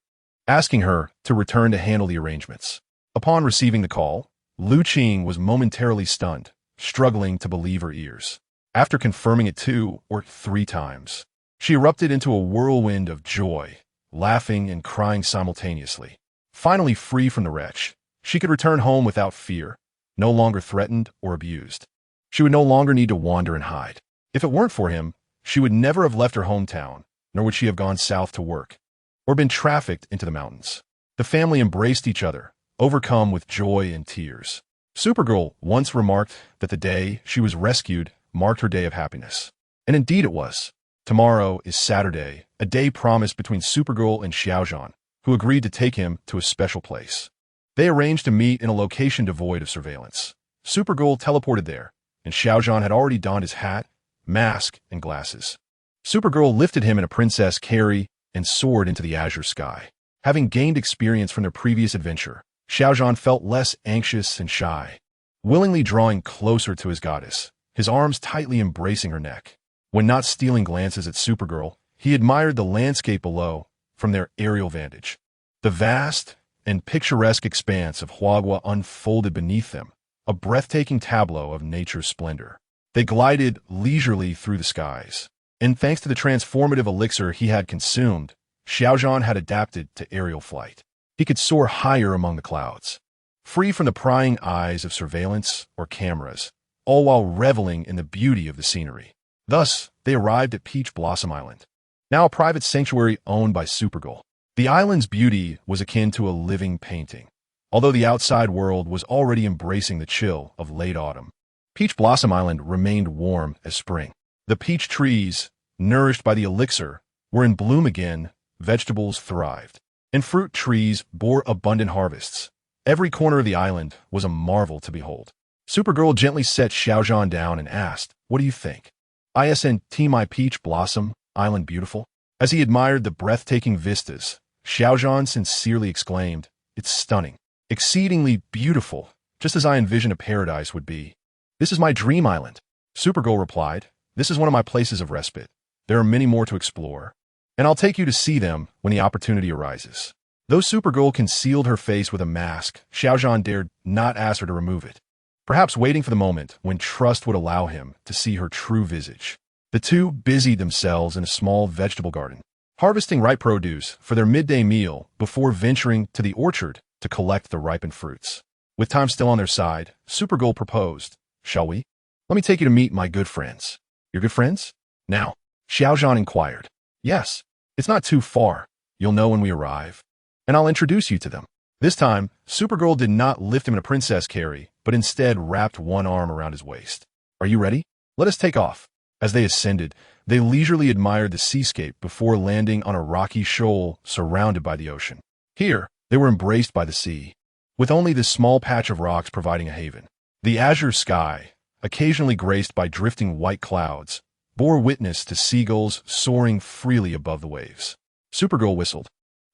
asking her to return to handle the arrangements. Upon receiving the call, Lu Qing was momentarily stunned, struggling to believe her ears. After confirming it 2 or 3 times, she erupted into a whirlwind of joy, laughing and crying simultaneously. Finally free from the wretch, she could return home without fear, no longer threatened or abused. She would no longer need to wander and hide. If it weren't for him, she would never have left her hometown, nor would she have gone south to work, or been trafficked into the mountains. The family embraced each other, overcome with joy and tears. Supergirl once remarked that the day she was rescued marked her day of happiness. And indeed it was. Tomorrow is Saturday, a day promised between Supergirl and Xiaozhan, who agreed to take him to a special place. They arranged to meet in a location devoid of surveillance. Supergirl teleported there, and Xiaozhan had already donned his hat, mask, and glasses. Supergirl lifted him in a princess carry and soared into the azure sky. Having gained experience from their previous adventure, Xiaozhan felt less anxious and shy, willingly drawing closer to his goddess, his arms tightly embracing her neck. When not stealing glances at Supergirl, he admired the landscape below from their aerial vantage. The vast and picturesque expanse of Huagua unfolded beneath them, a breathtaking tableau of nature's splendor. They glided leisurely through the skies, and thanks to the transformative elixir he had consumed, Xiaozhan had adapted to aerial flight. He could soar higher among the clouds, free from the prying eyes of surveillance or cameras, all while reveling in the beauty of the scenery. Thus, they arrived at Peach Blossom Island, now a private sanctuary owned by Supergirl. The island's beauty was akin to a living painting, although the outside world was already embracing the chill of late autumn. Peach Blossom Island remained warm as spring. The peach trees, nourished by the elixir, were in bloom again, vegetables thrived, and fruit trees bore abundant harvests. Every corner of the island was a marvel to behold. Supergirl gently set Xiaozhan down and asked, "What do you think? Isn't my Peach Blossom Island beautiful?" As he admired the breathtaking vistas, Xiaozhan sincerely exclaimed, "It's stunning, exceedingly beautiful, just as I envisioned a paradise would be. This is my dream island." Supergirl replied, "This is one of my places of respite. There are many more to explore." and I'll take you to see them when the opportunity arises. Though Supergirl concealed her face with a mask, Xiaozhan dared not ask her to remove it, perhaps waiting for the moment when trust would allow him to see her true visage. The two busied themselves in a small vegetable garden, harvesting ripe produce for their midday meal before venturing to the orchard to collect the ripened fruits. With time still on their side, Supergirl proposed, "Shall we? Let me take you to meet my good friends." "Your good friends?" "Now," Xiaozhan inquired. "Yes, it's not too far. You'll know when we arrive, and I'll introduce you to them." This time, Supergirl did not lift him in a princess carry, but instead wrapped one arm around his waist. "Are you ready? Let us take off." As they ascended, they leisurely admired the seascape before landing on a rocky shoal surrounded by the ocean. Here, they were embraced by the sea, with only this small patch of rocks providing a haven. The azure sky, occasionally graced by drifting white clouds, bore witness to seagulls soaring freely above the waves. Supergirl whistled,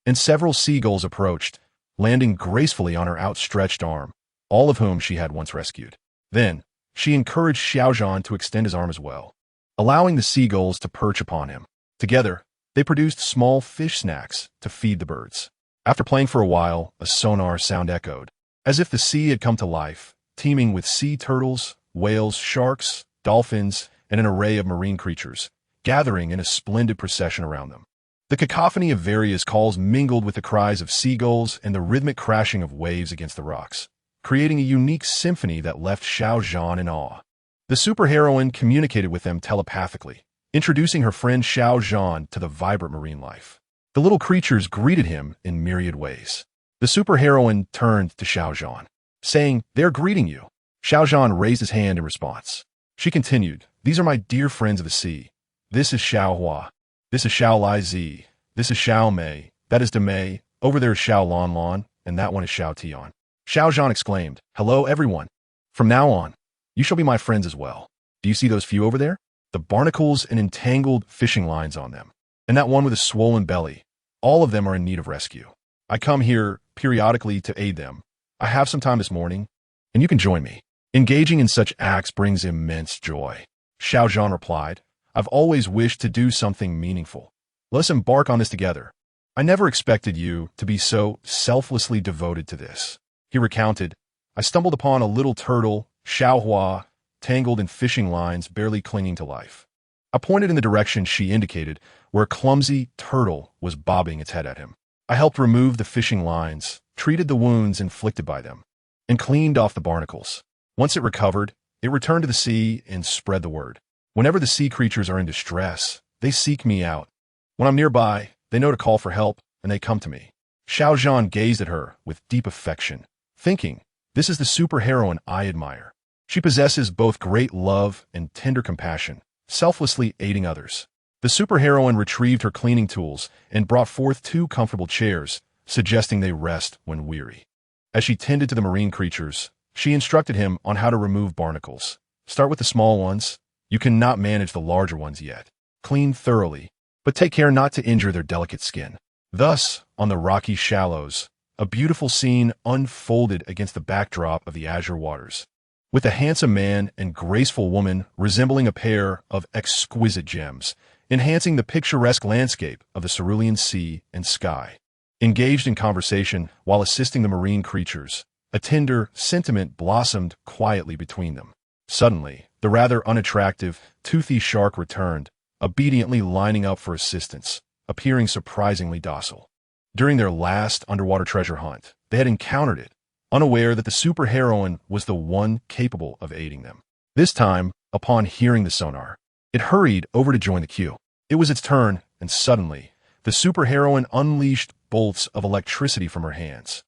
and several seagulls approached, landing gracefully on her outstretched arm, all of whom she had once rescued. Then, she encouraged Xiaozhan to extend his arm as well, allowing the seagulls to perch upon him. Together, they produced small fish snacks to feed the birds. After playing for a while, a sonar sound echoed, as if the sea had come to life, teeming with sea turtles, whales, sharks, dolphins, and an array of marine creatures, gathering in a splendid procession around them. The cacophony of various calls mingled with the cries of seagulls and the rhythmic crashing of waves against the rocks, creating a unique symphony that left Xiaozhan in awe. The superheroine communicated with them telepathically, introducing her friend Xiaozhan to the vibrant marine life. The little creatures greeted him in myriad ways. The superheroine turned to Xiaozhan, saying, "They're greeting you." Xiaozhan raised his hand in response. She continued, "These are my dear friends of the sea. This is Xiao Hua. This is Xiao Lai Zi. This is Xiao Mei. That is Demei. Over there is Xiao Lan Lan, and that one is Xiao Tian." Xiaozhan exclaimed, "Hello, everyone. From now on, you shall be my friends as well. Do you see those few over there? The barnacles and entangled fishing lines on them, and that one with a swollen belly. All of them are in need of rescue. I come here periodically to aid them. I have some time this morning, and you can join me." Engaging in such acts brings immense joy. Xiaozhan replied, "I've always wished to do something meaningful. Let us embark on this together. I never expected you to be so selflessly devoted to this." He recounted, "I stumbled upon a little turtle, Xiaohua, tangled in fishing lines, barely clinging to life. I pointed in the direction she indicated, where a clumsy turtle was bobbing its head at him. I helped remove the fishing lines, treated the wounds inflicted by them, and cleaned off the barnacles. Once it recovered, it returned to the sea and spread the word. Whenever the sea creatures are in distress, they seek me out. When I'm nearby, they know to call for help, and they come to me." Xiaozhan gazed at her with deep affection, thinking, "This is the superheroine I admire. She possesses both great love and tender compassion, selflessly aiding others." The superheroine retrieved her cleaning tools and brought forth 2 comfortable chairs, suggesting they rest when weary. As she tended to the marine creatures, she instructed him on how to remove barnacles. "Start with the small ones. You cannot manage the larger ones yet. Clean thoroughly, but take care not to injure their delicate skin." Thus, on the rocky shallows, a beautiful scene unfolded against the backdrop of the azure waters, with a handsome man and graceful woman resembling a pair of exquisite gems, enhancing the picturesque landscape of the cerulean sea and sky. Engaged in conversation while assisting the marine creatures, a tender sentiment blossomed quietly between them. Suddenly, the rather unattractive, toothy shark returned, obediently lining up for assistance, appearing surprisingly docile. During their last underwater treasure hunt, they had encountered it, unaware that the superheroine was the one capable of aiding them. This time, upon hearing the sonar, it hurried over to join the queue. It was its turn, and suddenly, the superheroine unleashed bolts of electricity from her hands,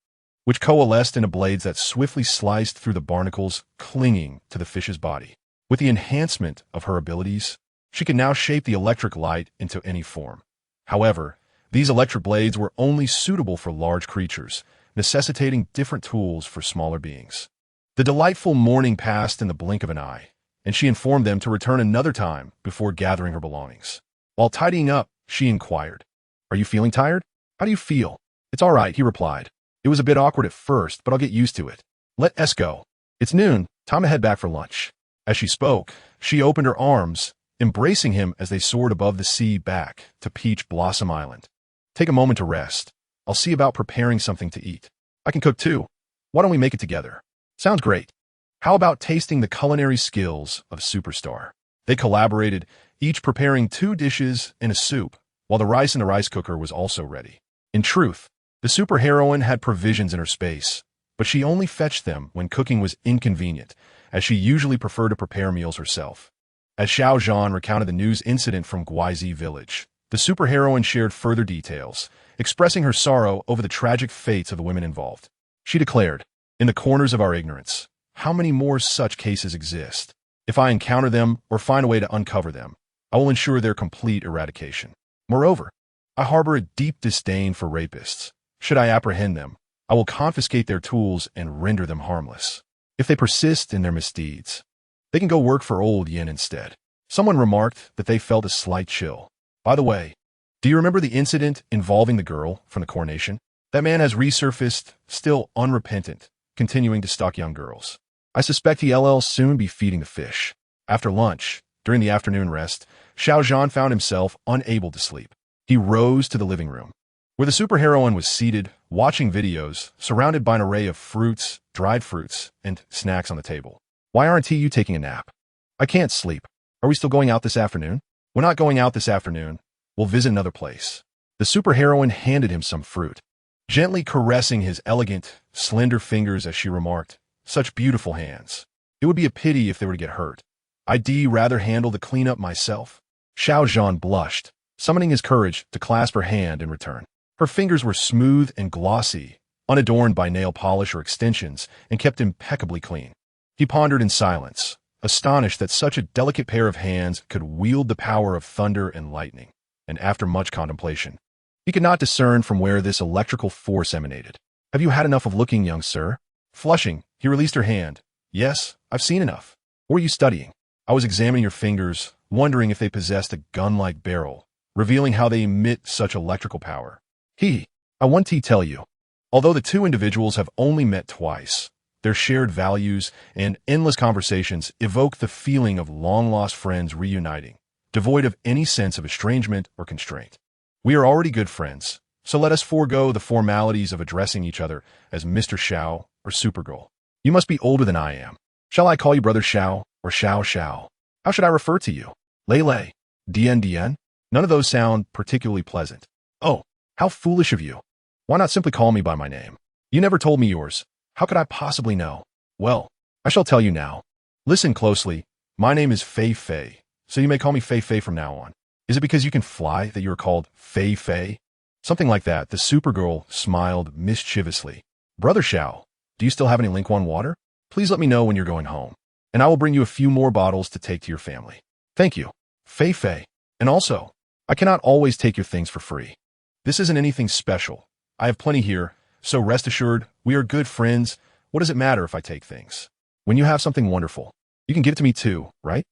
which coalesced into blades that swiftly sliced through the barnacles clinging to the fish's body. With the enhancement of her abilities, she could now shape the electric light into any form. However, these electric blades were only suitable for large creatures, necessitating different tools for smaller beings. The delightful morning passed in the blink of an eye, and she informed them to return another time before gathering her belongings. While tidying up, she inquired, "Are you feeling tired? How do you feel?" "It's all right," he replied. "It was a bit awkward at first, but I'll get used to it. Let us go. It's noon, time to head back for lunch." As she spoke, she opened her arms, embracing him as they soared above the sea back to Peach Blossom Island. Take a moment to rest. I'll see about preparing something to eat. I can cook too. Why don't we make it together? Sounds great. How about tasting the culinary skills of Superstar? They collaborated, each preparing 2 dishes and a soup, while the rice in the rice cooker was also ready. In truth, the superheroine had provisions in her space, but she only fetched them when cooking was inconvenient, as she usually preferred to prepare meals herself. As Xiao Zhan recounted the news incident from Guizi village, the superheroine shared further details, expressing her sorrow over the tragic fates of the women involved. She declared, "In the corners of our ignorance, how many more such cases exist? If I encounter them or find a way to uncover them, I will ensure their complete eradication. Moreover, I harbor a deep disdain for rapists. Should I apprehend them, I will confiscate their tools and render them harmless. If they persist in their misdeeds, they can go work for old Yin instead." Someone remarked that they felt a slight chill. By the way, do you remember the incident involving the girl from the coronation? That man has resurfaced, still unrepentant, continuing to stalk young girls. I suspect he'll soon be feeding the fish. After lunch, during the afternoon rest, Xiao Zhan found himself unable to sleep. He rose to the living room, where the superheroine was seated, watching videos, surrounded by an array of fruits, dried fruits, and snacks on the table. "Why aren't you taking a nap?" "I can't sleep. Are we still going out this afternoon?" "We're not going out this afternoon. We'll visit another place." The superheroine handed him some fruit, gently caressing his elegant, slender fingers as she remarked, "Such beautiful hands. It would be a pity if they were to get hurt. I'd rather handle the cleanup myself." Xiao Zhan blushed, summoning his courage to clasp her hand in return. Her fingers were smooth and glossy, unadorned by nail polish or extensions, and kept impeccably clean. He pondered in silence, astonished that such a delicate pair of hands could wield the power of thunder and lightning, and after much contemplation, he could not discern from where this electrical force emanated. "Have you had enough of looking, young sir?" Flushing, he released her hand. "Yes, I've seen enough. What were you studying?" "I was examining your fingers, wondering if they possessed a gun-like barrel, revealing how they emit such electrical power." I want to tell you, although the 2 individuals have only met twice, their shared values and endless conversations evoke the feeling of long-lost friends reuniting, devoid of any sense of estrangement or constraint. "We are already good friends, so let us forego the formalities of addressing each other as Mr. Xiao or Supergirl. You must be older than I am. Shall I call you Brother Xiao or Xiao Xiao? How should I refer to you? Lei, Dien Dien? None of those sound particularly pleasant." "Oh, how foolish of you. Why not simply call me by my name? You never told me yours. How could I possibly know?" "Well, I shall tell you now. Listen closely. My name is Fei Fei, so you may call me Fei Fei from now on. Is it because you can fly that you are called Fei Fei?" Something like that. The Supergirl smiled mischievously. "Brother Xiao, do you still have any Lingquan water? Please let me know when you're going home, and I will bring you a few more bottles to take to your family." "Thank you, Fei Fei. And also, I cannot always take your things for free. This isn't anything special. I have plenty here, so rest assured, we are good friends. What does it matter if I take things? When you have something wonderful, you can give it to me too, right?"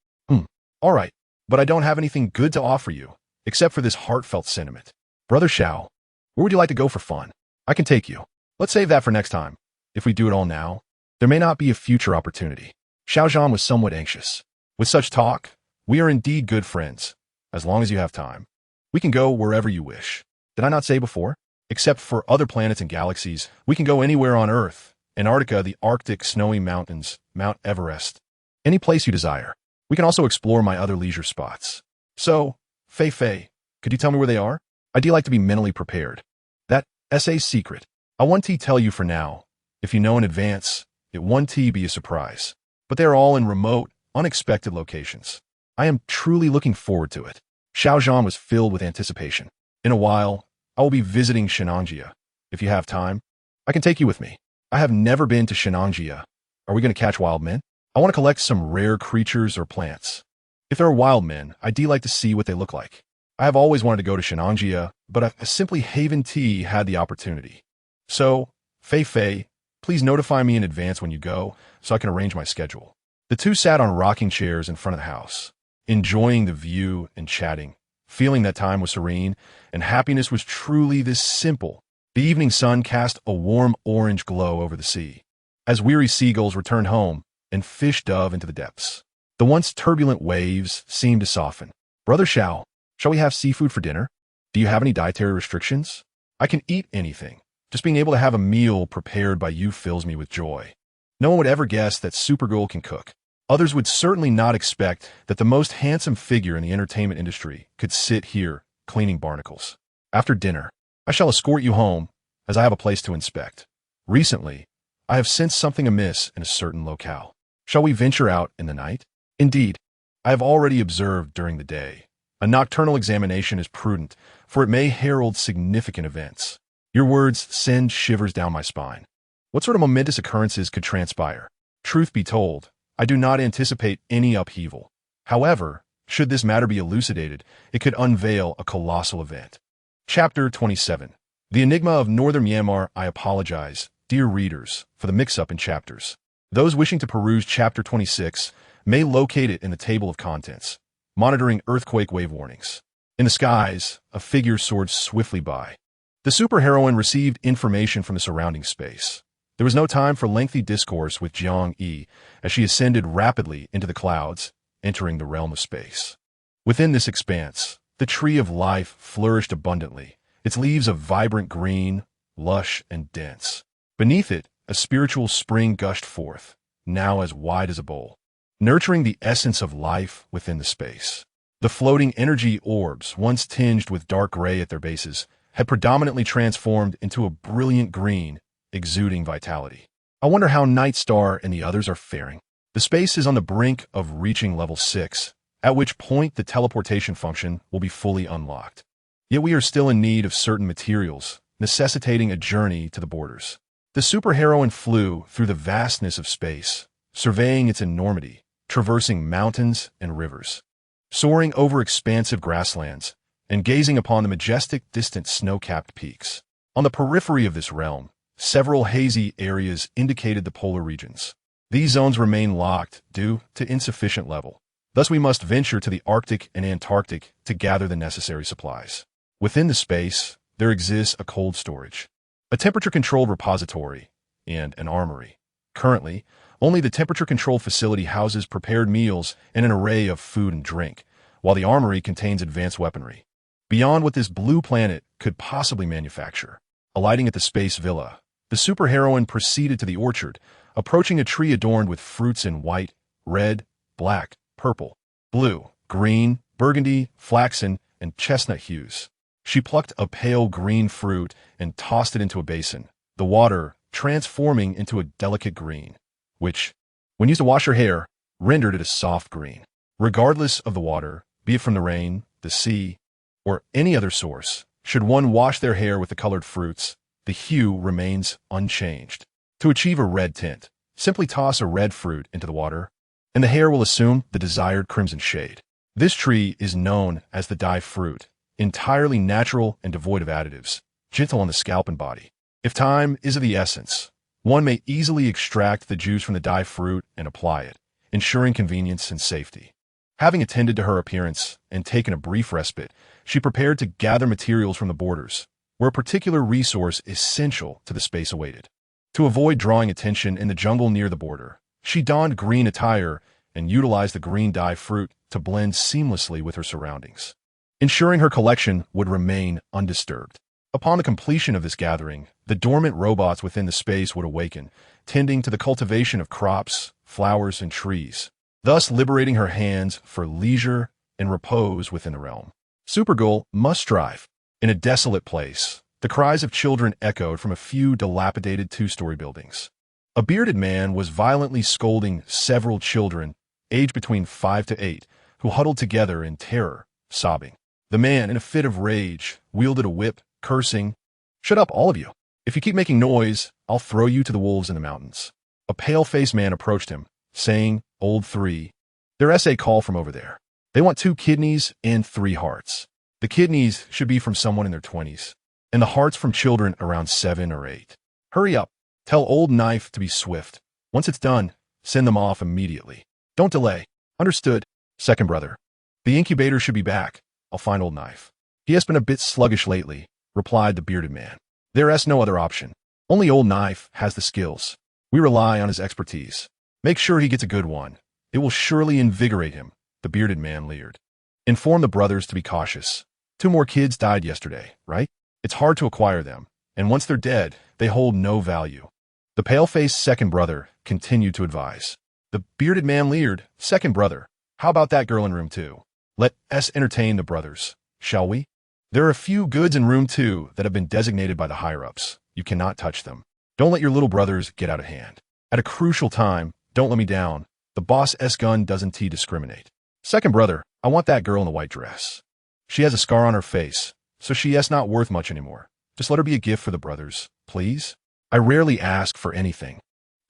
All right, but I don't have anything good to offer you, except for this heartfelt sentiment. Brother Xiao, where would you like to go for fun? I can take you. Let's save that for next time. If we do it all now, there may not be a future opportunity." Xiao Zhan was somewhat anxious. "With such talk, we are indeed good friends. As long as you have time, we can go wherever you wish. Did I not say before? Except for other planets and galaxies, we can go anywhere on Earth, Antarctica, the Arctic snowy mountains, Mount Everest. Any place you desire. We can also explore my other leisure spots. So, Fei Fei, could you tell me where they are? I'd like to be mentally prepared. That essay's secret. I want to tell you for now. If you know in advance, it won't be a surprise. But they're all in remote, unexpected locations. I am truly looking forward to it." Xiao Zhan was filled with anticipation. "In a while, I will be visiting Shenanjia. If you have time, I can take you with me. I have never been to Shenanjia. Are we going to catch wild men? I want to collect some rare creatures or plants. If there are wild men, I'd like to see what they look like. I have always wanted to go to Shenanjia, but I simply haven't had the opportunity. So, Fei Fei, please notify me in advance when you go, so I can arrange my schedule." The 2 sat on rocking chairs in front of the house, enjoying the view and chatting, feeling that time was serene, and happiness was truly this simple. The evening sun cast a warm orange glow over the sea, as weary seagulls returned home and fish dove into the depths. The once turbulent waves seemed to soften. Brother Shao, shall we have seafood for dinner? Do you have any dietary restrictions? I can eat anything. Just being able to have a meal prepared by you fills me with joy. No one would ever guess that Supergirl can cook. Others would certainly not expect that the most handsome figure in the entertainment industry could sit here cleaning barnacles. After dinner, I shall escort you home, as I have a place to inspect. Recently, I have sensed something amiss in a certain locale. Shall we venture out in the night? Indeed, I have already observed during the day. A nocturnal examination is prudent, for it may herald significant events. Your words send shivers down my spine. What sort of momentous occurrences could transpire? Truth be told, I do not anticipate any upheaval. However, should this matter be elucidated, it could unveil a colossal event. Chapter 27. The Enigma of Northern Myanmar. I apologize, dear readers, for the mix-up in chapters. Those wishing to peruse Chapter 26 may locate it in the table of contents, monitoring earthquake wave warnings. In the skies, a figure soared swiftly by. The superheroine received information from the surrounding space. There was no time for lengthy discourse with Jiang Yi as she ascended rapidly into the clouds, entering the realm of space. Within this expanse, the tree of life flourished abundantly, its leaves of vibrant green, lush and dense. Beneath it, a spiritual spring gushed forth, now as wide as a bowl, nurturing the essence of life within the space. The floating energy orbs, once tinged with dark gray at their bases, had predominantly transformed into a brilliant green, exuding vitality. I wonder how Nightstar and the others are faring. The space is on the brink of reaching level 6, at which point the teleportation function will be fully unlocked. Yet we are still in need of certain materials, necessitating a journey to the borders. The superheroine flew through the vastness of space, surveying its enormity, traversing mountains and rivers, soaring over expansive grasslands, and gazing upon the majestic, distant snow-capped peaks. On the periphery of this realm, several hazy areas indicated the polar regions. These zones remain locked due to insufficient level. Thus we must venture to the Arctic and Antarctic to gather the necessary supplies. Within the space, there exists a cold storage, a temperature-controlled repository, and an armory. Currently, only the temperature-controlled facility houses prepared meals and an array of food and drink, while the armory contains advanced weaponry, beyond what this blue planet could possibly manufacture. Alighting at the space villa, the superheroine proceeded to the orchard, approaching a tree adorned with fruits in white, red, black, purple, blue, green, burgundy, flaxen, and chestnut hues. She plucked a pale green fruit and tossed it into a basin, the water transforming into a delicate green, which, when used to wash her hair, rendered it a soft green. Regardless of the water, be it from the rain, the sea, or any other source, should one wash their hair with the colored fruits, the hue remains unchanged. To achieve a red tint, simply toss a red fruit into the water, and the hair will assume the desired crimson shade. This tree is known as the dye fruit, entirely natural and devoid of additives, gentle on the scalp and body. If time is of the essence, one may easily extract the juice from the dye fruit and apply it, ensuring convenience and safety. Having attended to her appearance and taken a brief respite, she prepared to gather materials from the borders, where a particular resource essential to the space awaited. To avoid drawing attention in the jungle near the border, she donned green attire and utilized the green dye fruit to blend seamlessly with her surroundings, ensuring her collection would remain undisturbed. Upon the completion of this gathering, the dormant robots within the space would awaken, tending to the cultivation of crops, flowers, and trees, thus liberating her hands for leisure and repose within the realm. Supergirl must strive. In a desolate place, the cries of children echoed from a few dilapidated two-story buildings. A bearded man was violently scolding several children, aged between 5 to 8, who huddled together in terror, sobbing. The man, in a fit of rage, wielded a whip, cursing, "Shut up, all of you. If you keep making noise, I'll throw you to the wolves in the mountains." A pale-faced man approached him, saying, "Old 3, their essay call from over there. They want 2 kidneys and 3 hearts. The kidneys should be from someone in their 20s, and the hearts from children around 7 or 8. Hurry up. Tell Old Knife to be swift. Once it's done, send them off immediately. Don't delay." "Understood, second brother. The incubator should be back. I'll find Old Knife. He has been a bit sluggish lately," replied the bearded man. "There is no other option. Only Old Knife has the skills. We rely on his expertise. Make sure he gets a good one. It will surely invigorate him, the bearded man leered. Inform the brothers to be cautious. 2 more kids died yesterday, right? It's hard to acquire them, and once they're dead, they hold no value. The pale-faced second brother continued to advise. The bearded man leered, Second brother, how about that girl in room 2? Let us entertain the brothers, shall we? There are a few goods in room 2 that have been designated by the higher-ups. You cannot touch them. Don't let your little brothers get out of hand. At a crucial time, don't let me down. The boss's gun doesn't discriminate. Second brother, I want that girl in the white dress. She has a scar on her face, so she is not worth much anymore. Just let her be a gift for the brothers, please. I rarely ask for anything.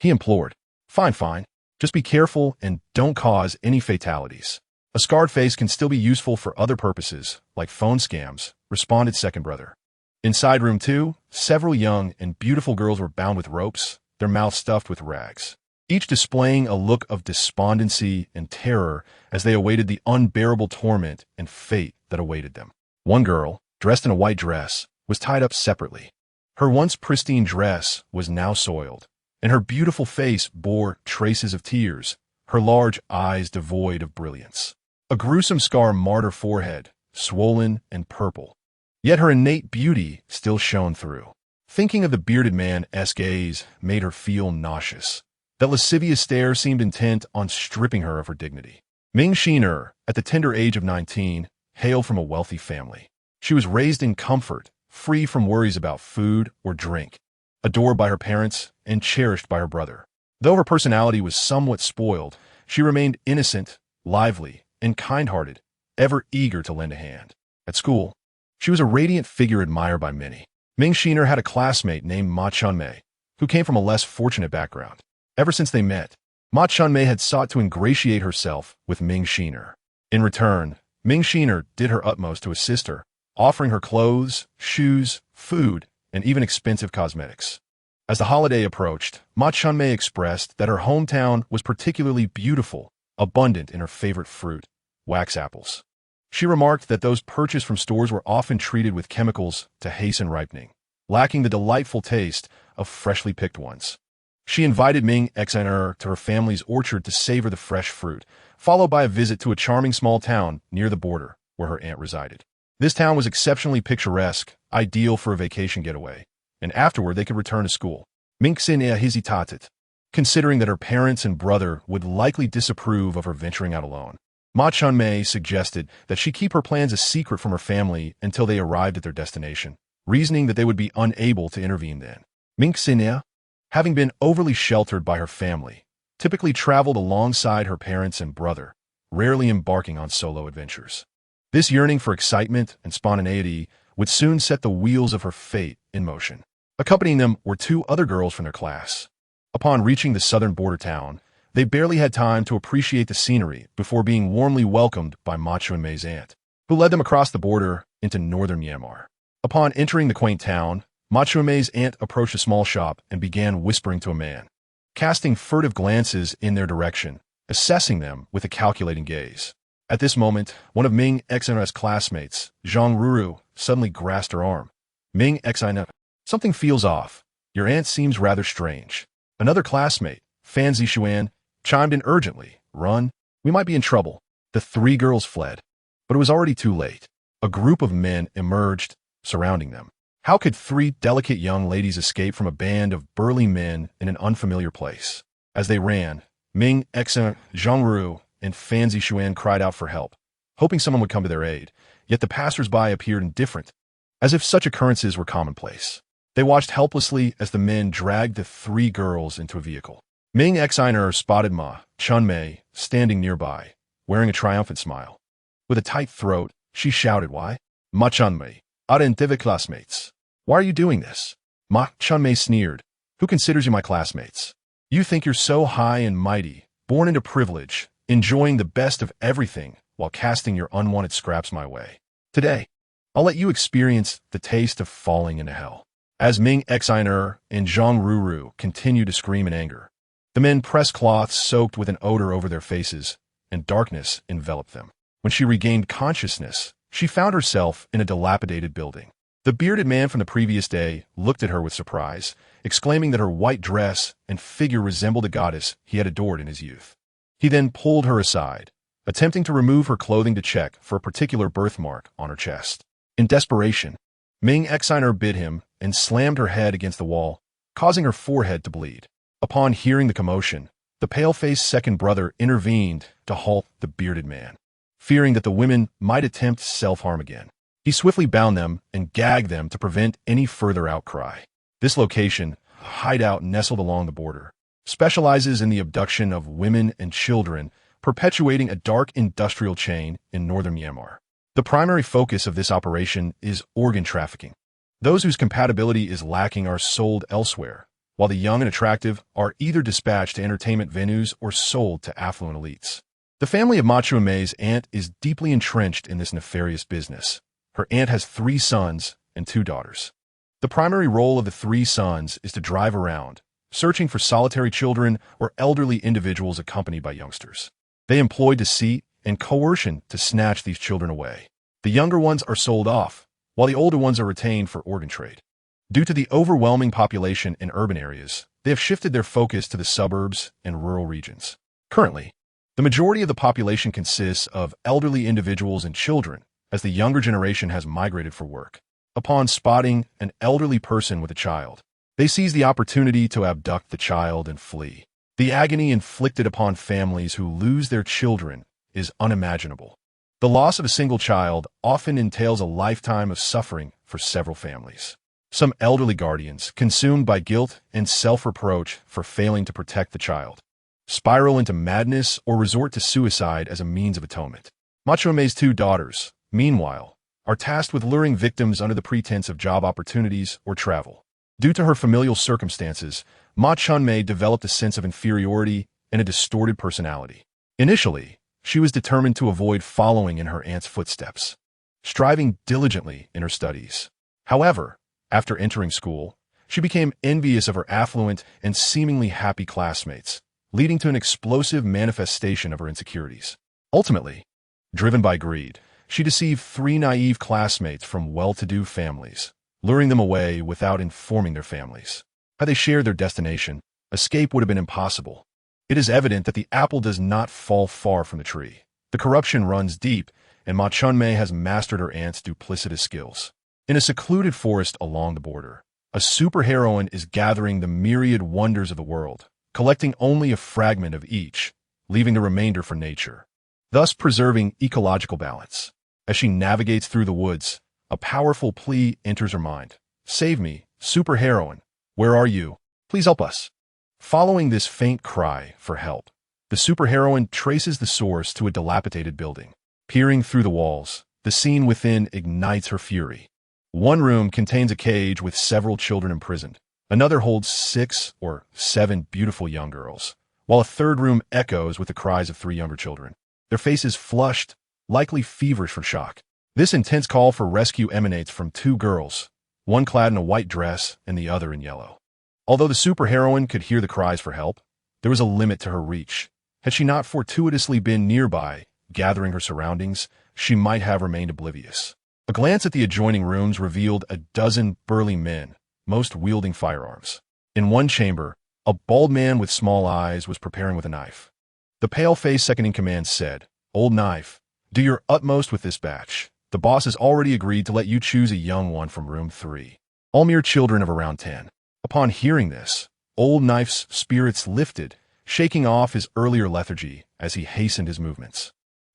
He implored. Fine, fine. Just be careful and don't cause any fatalities. A scarred face can still be useful for other purposes, like phone scams, responded second brother. Inside room 2, several young and beautiful girls were bound with ropes, their mouths stuffed with rags, each displaying a look of despondency and terror as they awaited the unbearable torment and fate that awaited them. One girl, dressed in a white dress, was tied up separately. Her once pristine dress was now soiled, and her beautiful face bore traces of tears, her large eyes devoid of brilliance. A gruesome scar marred her forehead, swollen and purple. Yet her innate beauty still shone through. Thinking of the bearded man's gaze made her feel nauseous. That lascivious stare seemed intent on stripping her of her dignity. Ming Shiner, at the tender age of 19, hailed from a wealthy family. She was raised in comfort, free from worries about food or drink, adored by her parents and cherished by her brother. Though her personality was somewhat spoiled, she remained innocent, lively, and kind-hearted, ever eager to lend a hand. At school, she was a radiant figure admired by many. Ming Shiner had a classmate named Ma Chunmei, who came from a less fortunate background. Ever since they met, Ma Chunmei had sought to ingratiate herself with Ming Shiner. In return, Ming Shiner did her utmost to assist her, offering her clothes, shoes, food, and even expensive cosmetics. As the holiday approached, Ma Chunmei expressed that her hometown was particularly beautiful, abundant in her favorite fruit, wax apples. She remarked that those purchased from stores were often treated with chemicals to hasten ripening, lacking the delightful taste of freshly picked ones. She invited Ming Xiner to her family's orchard to savor the fresh fruit, followed by a visit to a charming small town near the border where her aunt resided. This town was exceptionally picturesque, ideal for a vacation getaway, and afterward they could return to school. Ming Xiner hesitated, considering that her parents and brother would likely disapprove of her venturing out alone. Ma Chunmei suggested that she keep her plans a secret from her family until they arrived at their destination, reasoning that they would be unable to intervene then. Ming Xiner, having been overly sheltered by her family, typically traveled alongside her parents and brother, rarely embarking on solo adventures. This yearning for excitement and spontaneity would soon set the wheels of her fate in motion. Accompanying them were 2 other girls from their class. Upon reaching the southern border town, they barely had time to appreciate the scenery before being warmly welcomed by Ma Chunmei's aunt, who led them across the border into northern Myanmar. Upon entering the quaint town, Ma Chunmei's aunt approached a small shop and began whispering to a man, casting furtive glances in their direction, assessing them with a calculating gaze. At this moment, one of Ming Xiner's classmates, Zhang Ruru, suddenly grasped her arm. Ming Xiner, something feels off. Your aunt seems rather strange. Another classmate, Fan Zixuan, chimed in urgently. Run, we might be in trouble. The 3 girls fled, but it was already too late. A group of men emerged, surrounding them. How could 3 delicate young ladies escape from a band of burly men in an unfamiliar place? As they ran, Ming Xiner, Zhang Ruru, and Fan Zixuan cried out for help, hoping someone would come to their aid, yet the passers-by appeared indifferent, as if such occurrences were commonplace. They watched helplessly as the men dragged the 3 girls into a vehicle. Ming Xiner spotted Ma Chunmei standing nearby, wearing a triumphant smile. With a tight throat, she shouted, Why? Ma Chunmei, identive classmates. Why are you doing this? Ma Chunmei sneered. Who considers you my classmates? You think you're so high and mighty, born into privilege, enjoying the best of everything while casting your unwanted scraps my way. Today, I'll let you experience the taste of falling into hell. As Ming Xiner and Zhang Ruru continued to scream in anger, the men pressed cloths soaked with an odor over their faces, and darkness enveloped them. When she regained consciousness, she found herself in a dilapidated building. The bearded man from the previous day looked at her with surprise, exclaiming that her white dress and figure resembled a goddess he had adored in his youth. He then pulled her aside, attempting to remove her clothing to check for a particular birthmark on her chest. In desperation, Ming Exiner bit him and slammed her head against the wall, causing her forehead to bleed. Upon hearing the commotion, the pale-faced second brother intervened to halt the bearded man, fearing that the women might attempt self-harm again. He swiftly bound them and gagged them to prevent any further outcry. This location, a hideout nestled along the border, specializes in the abduction of women and children, perpetuating a dark industrial chain in northern Myanmar. The primary focus of this operation is organ trafficking. Those whose compatibility is lacking are sold elsewhere, while the young and attractive are either dispatched to entertainment venues or sold to affluent elites. The family of Ma Chua-mei's aunt is deeply entrenched in this nefarious business. Her aunt has 3 sons and 2 daughters. The primary role of the 3 sons is to drive around, searching for solitary children or elderly individuals accompanied by youngsters. They employ deceit and coercion to snatch these children away. The younger ones are sold off, while the older ones are retained for organ trade. Due to the overwhelming population in urban areas, they have shifted their focus to the suburbs and rural regions. Currently, the majority of the population consists of elderly individuals and children, as the younger generation has migrated for work. Upon spotting an elderly person with a child, they seize the opportunity to abduct the child and flee. The agony inflicted upon families who lose their children is unimaginable. The loss of a single child often entails a lifetime of suffering for several families. Some elderly guardians, consumed by guilt and self-reproach for failing to protect the child, spiral into madness or resort to suicide as a means of atonement. Ma Chua-mei's 2 daughters, meanwhile, are tasked with luring victims under the pretense of job opportunities or travel. Due to her familial circumstances, Ma Chua-mei developed a sense of inferiority and a distorted personality. Initially, she was determined to avoid following in her aunt's footsteps, striving diligently in her studies. However, after entering school, she became envious of her affluent and seemingly happy classmates, leading to an explosive manifestation of her insecurities. Ultimately, driven by greed, she deceived 3 naive classmates from well-to-do families, luring them away without informing their families. Had they shared their destination, escape would have been impossible. It is evident that the apple does not fall far from the tree. The corruption runs deep, and Ma Chua-mei has mastered her aunt's duplicitous skills. In a secluded forest along the border, a superheroine is gathering the myriad wonders of the world, collecting only a fragment of each, leaving the remainder for nature, thus preserving ecological balance. As she navigates through the woods, a powerful plea enters her mind. "Save me, superheroine. Where are you? Please help us." Following this faint cry for help, the superheroine traces the source to a dilapidated building. Peering through the walls, the scene within ignites her fury. One room contains a cage with several children imprisoned. Another holds 6 or 7 beautiful young girls, while a third room echoes with the cries of 3 younger children. Their faces flushed, likely feverish from shock. This intense call for rescue emanates from 2 girls, one clad in a white dress and the other in yellow. Although the superheroine could hear the cries for help, there was a limit to her reach. Had she not fortuitously been nearby, gathering her surroundings, she might have remained oblivious. A glance at the adjoining rooms revealed a dozen burly men, most wielding firearms. In one chamber, a bald man with small eyes was preparing with a knife. The pale-faced second-in-command said, "Old Knife, do your utmost with this batch. The boss has already agreed to let you choose a young one from room 3. All mere children of around 10. Upon hearing this, Old Knife's spirits lifted, shaking off his earlier lethargy as he hastened his movements.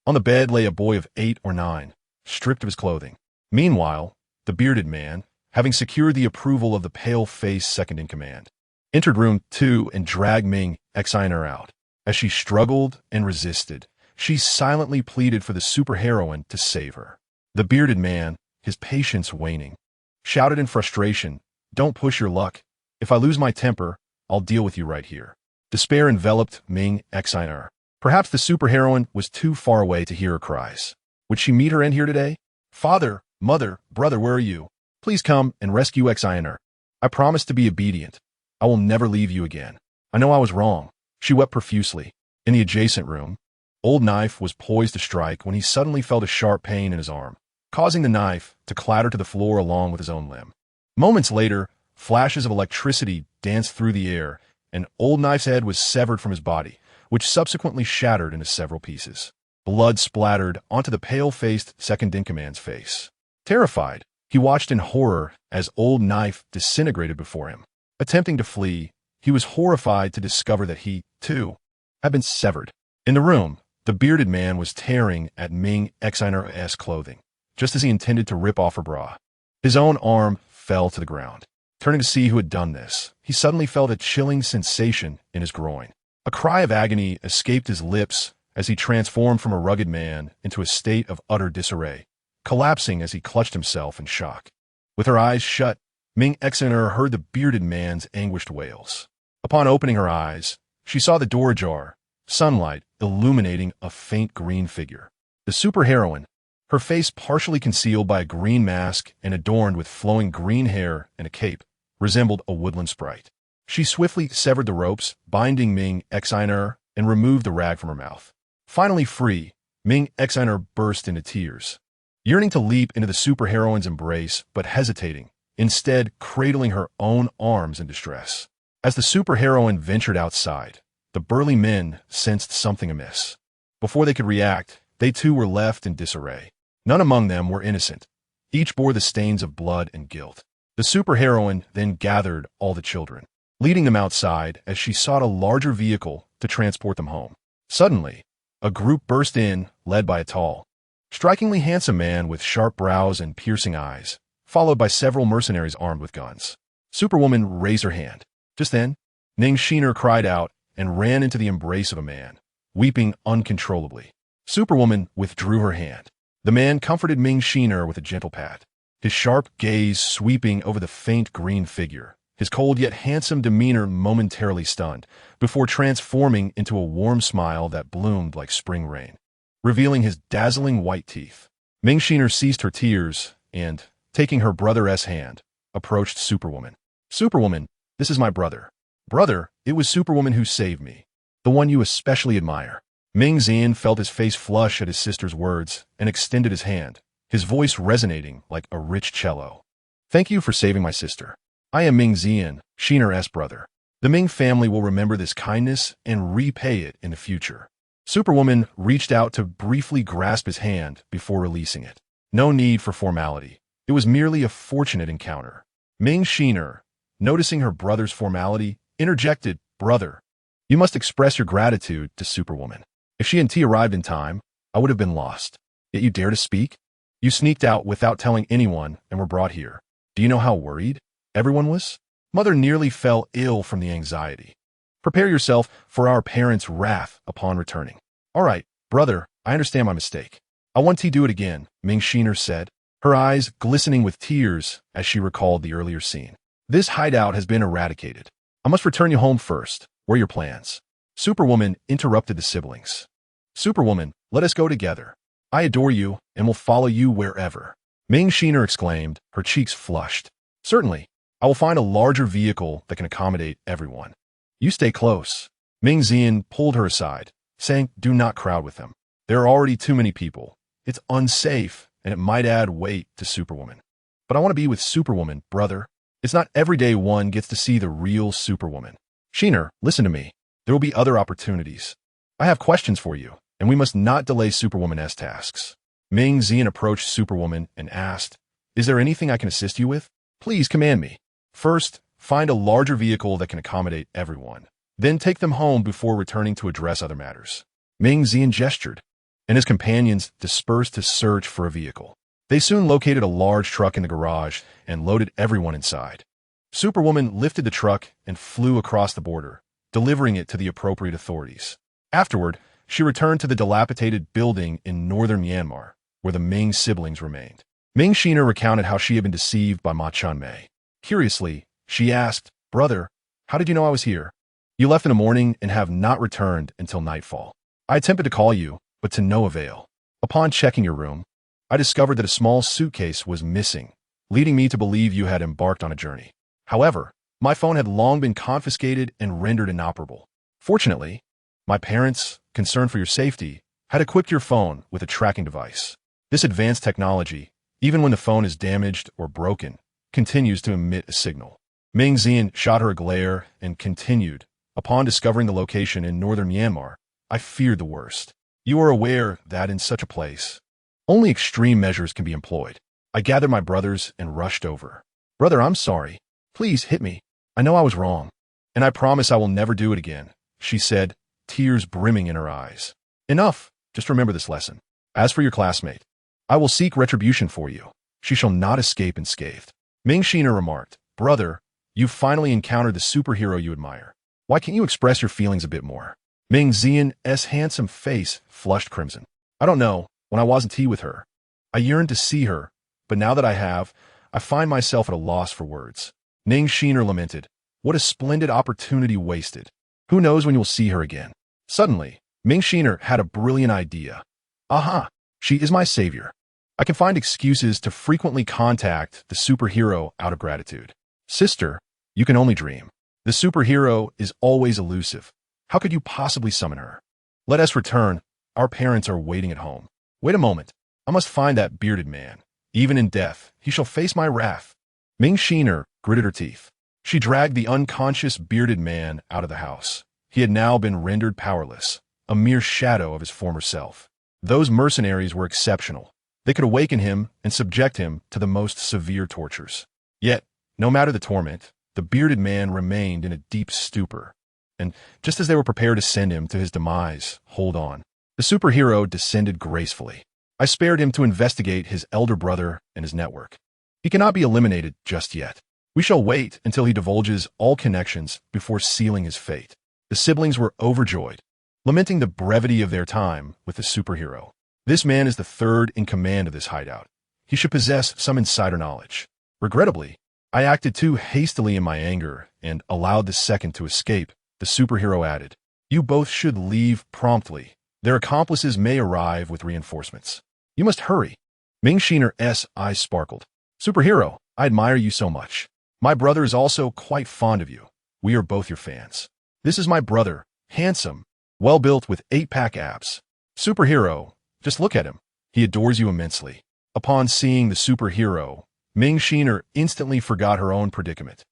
On the bed lay a boy of 8 or 9, stripped of his clothing. Meanwhile, the bearded man, having secured the approval of the pale-faced second-in-command, entered room 2 and dragged Ming Exiner out. As she struggled and resisted, she silently pleaded for the superheroine to save her. The bearded man, his patience waning, shouted in frustration, "Don't push your luck. If I lose my temper, I'll deal with you right here." Despair enveloped Ming Exiner. Perhaps the superheroine was too far away to hear her cries. Would she meet her end here today? "Father, mother, brother, where are you? Please come and rescue Exiner. I promise to be obedient. I will never leave you again. I know I was wrong." She wept profusely. In the adjacent room, Old Knife was poised to strike when he suddenly felt a sharp pain in his arm, causing the knife to clatter to the floor along with his own limb. Moments later, flashes of electricity danced through the air, and Old Knife's head was severed from his body, which subsequently shattered into several pieces. Blood splattered onto the pale-faced second-in-command's face. Terrified, he watched in horror as Old Knife disintegrated before him. Attempting to flee, he was horrified to discover that he, too, had been severed. In the room, the bearded man was tearing at Ming Xiner's clothing, just as he intended to rip off her bra. His own arm fell to the ground. Turning to see who had done this, he suddenly felt a chilling sensation in his groin. A cry of agony escaped his lips as he transformed from a rugged man into a state of utter disarray, collapsing as he clutched himself in shock. With her eyes shut, Ming Xiner heard the bearded man's anguished wails. Upon opening her eyes, she saw the door ajar, sunlight illuminating a faint green figure. The superheroine, her face partially concealed by a green mask and adorned with flowing green hair and a cape, resembled a woodland sprite. She swiftly severed the ropes, binding Ming Xiner, and removed the rag from her mouth. Finally free, Ming Xiner burst into tears, yearning to leap into the superheroine's embrace, but hesitating, instead cradling her own arms in distress. As the superheroine ventured outside, the burly men sensed something amiss. Before they could react, they too were left in disarray. None among them were innocent. Each bore the stains of blood and guilt. The superheroine then gathered all the children, leading them outside as she sought a larger vehicle to transport them home. Suddenly, a group burst in, led by a tall, strikingly handsome man with sharp brows and piercing eyes, followed by several mercenaries armed with guns. Superwoman raised her hand. Just then, Ming Xiner cried out and ran into the embrace of a man, weeping uncontrollably. Superwoman withdrew her hand. The man comforted Ming Xiner with a gentle pat, his sharp gaze sweeping over the faint green figure, his cold yet handsome demeanor momentarily stunned, before transforming into a warm smile that bloomed like spring rain, revealing his dazzling white teeth. Ming Xiner ceased her tears and, taking her brother's hand, approached Superwoman. Superwoman, this is my brother. Brother, it was Superwoman who saved me, the one you especially admire. Ming Xian felt his face flush at his sister's words and extended his hand, his voice resonating like a rich cello. Thank you for saving my sister. I am Ming Xian, Xiner's brother. The Ming family will remember this kindness and repay it in the future. Superwoman reached out to briefly grasp his hand before releasing it. No need for formality. It was merely a fortunate encounter. Ming Xiner, noticing her brother's formality, interjected, Brother, you must express your gratitude to Superwoman. If she and T arrived in time, I would have been lost. Yet you dare to speak? You sneaked out without telling anyone and were brought here. Do you know how worried everyone was? Mother nearly fell ill from the anxiety. Prepare yourself for our parents' wrath upon returning. All right, brother, I understand my mistake. I want to do it again, Ming Xiner said, her eyes glistening with tears as she recalled the earlier scene. This hideout has been eradicated. I must return you home first. What are your plans? Superwoman interrupted the siblings. Superwoman, let us go together. I adore you and will follow you wherever. Ming Xiner exclaimed, her cheeks flushed. Certainly, I will find a larger vehicle that can accommodate everyone. You stay close. Ming Xian pulled her aside, saying, do not crowd with them. There are already too many people. It's unsafe, and it might add weight to Superwoman. But I want to be with Superwoman, brother. It's not every day one gets to see the real Superwoman. Xiner, listen to me. There will be other opportunities. I have questions for you, and we must not delay Superwoman's tasks. Ming Xian approached Superwoman and asked, is there anything I can assist you with? Please command me. First, find a larger vehicle that can accommodate everyone. Then take them home before returning to address other matters. Ming Xian gestured, and his companions dispersed to search for a vehicle. They soon located a large truck in the garage and loaded everyone inside. Superwoman lifted the truck and flew across the border, delivering it to the appropriate authorities. Afterward, she returned to the dilapidated building in northern Myanmar, where the Ming siblings remained. Ming Xiner recounted how she had been deceived by Ma Chun-mei. Curiously, she asked, Brother, how did you know I was here? You left in the morning and have not returned until nightfall. I attempted to call you, but to no avail. Upon checking your room, I discovered that a small suitcase was missing, leading me to believe you had embarked on a journey. However, my phone had long been confiscated and rendered inoperable. Fortunately, my parents, concerned for your safety, had equipped your phone with a tracking device. This advanced technology, even when the phone is damaged or broken, continues to emit a signal. Ming Xian shot her a glare and continued, upon discovering the location in northern Myanmar, I feared the worst. You are aware that in such a place, only extreme measures can be employed. I gathered my brothers and rushed over. Brother, I'm sorry. Please hit me. I know I was wrong. And I promise I will never do it again, she said, tears brimming in her eyes. Enough. Just remember this lesson. As for your classmate, I will seek retribution for you. She shall not escape unscathed. Ming Shiner remarked, Brother, you've finally encountered the superhero you admire. Why can't you express your feelings a bit more? Ming Xian's handsome face flushed crimson. I don't know. When I was in tea with her, I yearned to see her, but now that I have, I find myself at a loss for words. Ming Shiner lamented, What a splendid opportunity wasted. Who knows when you'll see her again? Suddenly, Ming Shiner had a brilliant idea. Aha! She is my savior. I can find excuses to frequently contact the superhero out of gratitude. Sister, you can only dream. The superhero is always elusive. How could you possibly summon her? Let us return. Our parents are waiting at home. Wait a moment. I must find that bearded man. Even in death, he shall face my wrath. Ming Shiner gritted her teeth. She dragged the unconscious bearded man out of the house. He had now been rendered powerless, a mere shadow of his former self. Those mercenaries were exceptional. They could awaken him and subject him to the most severe tortures. Yet, no matter the torment, the bearded man remained in a deep stupor. And just as they were prepared to send him to his demise, hold on. The superhero descended gracefully. I spared him to investigate his elder brother and his network. He cannot be eliminated just yet. We shall wait until he divulges all connections before sealing his fate. The siblings were overjoyed, lamenting the brevity of their time with the superhero. This man is the third in command of this hideout. He should possess some insider knowledge. Regrettably, I acted too hastily in my anger and allowed the second to escape. The superhero added, You both should leave promptly. Their accomplices may arrive with reinforcements. You must hurry. Ming Shiner's eyes sparkled. Superhero, I admire you so much. My brother is also quite fond of you. We are both your fans. This is my brother, handsome, well-built with 8-pack abs. Superhero, just look at him. He adores you immensely. Upon seeing the superhero, Ming Shiner instantly forgot her own predicament,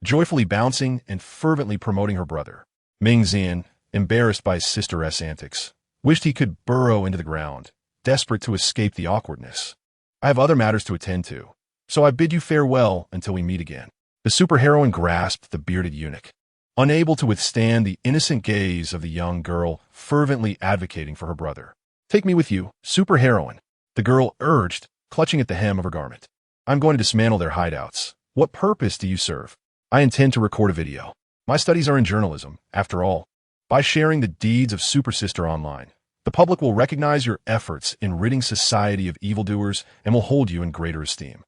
joyfully bouncing and fervently promoting her brother. Ming Xian, embarrassed by his sister's antics, wished he could burrow into the ground, desperate to escape the awkwardness. I have other matters to attend to, so I bid you farewell until we meet again. The superheroine grasped the bearded eunuch, unable to withstand the innocent gaze of the young girl fervently advocating for her brother. Take me with you, superheroine, the girl urged, clutching at the hem of her garment. I'm going to dismantle their hideouts. What purpose do you serve? I intend to record a video. My studies are in journalism, after all. By sharing the deeds of Super Sister online, the public will recognize your efforts in ridding society of evildoers and will hold you in greater esteem.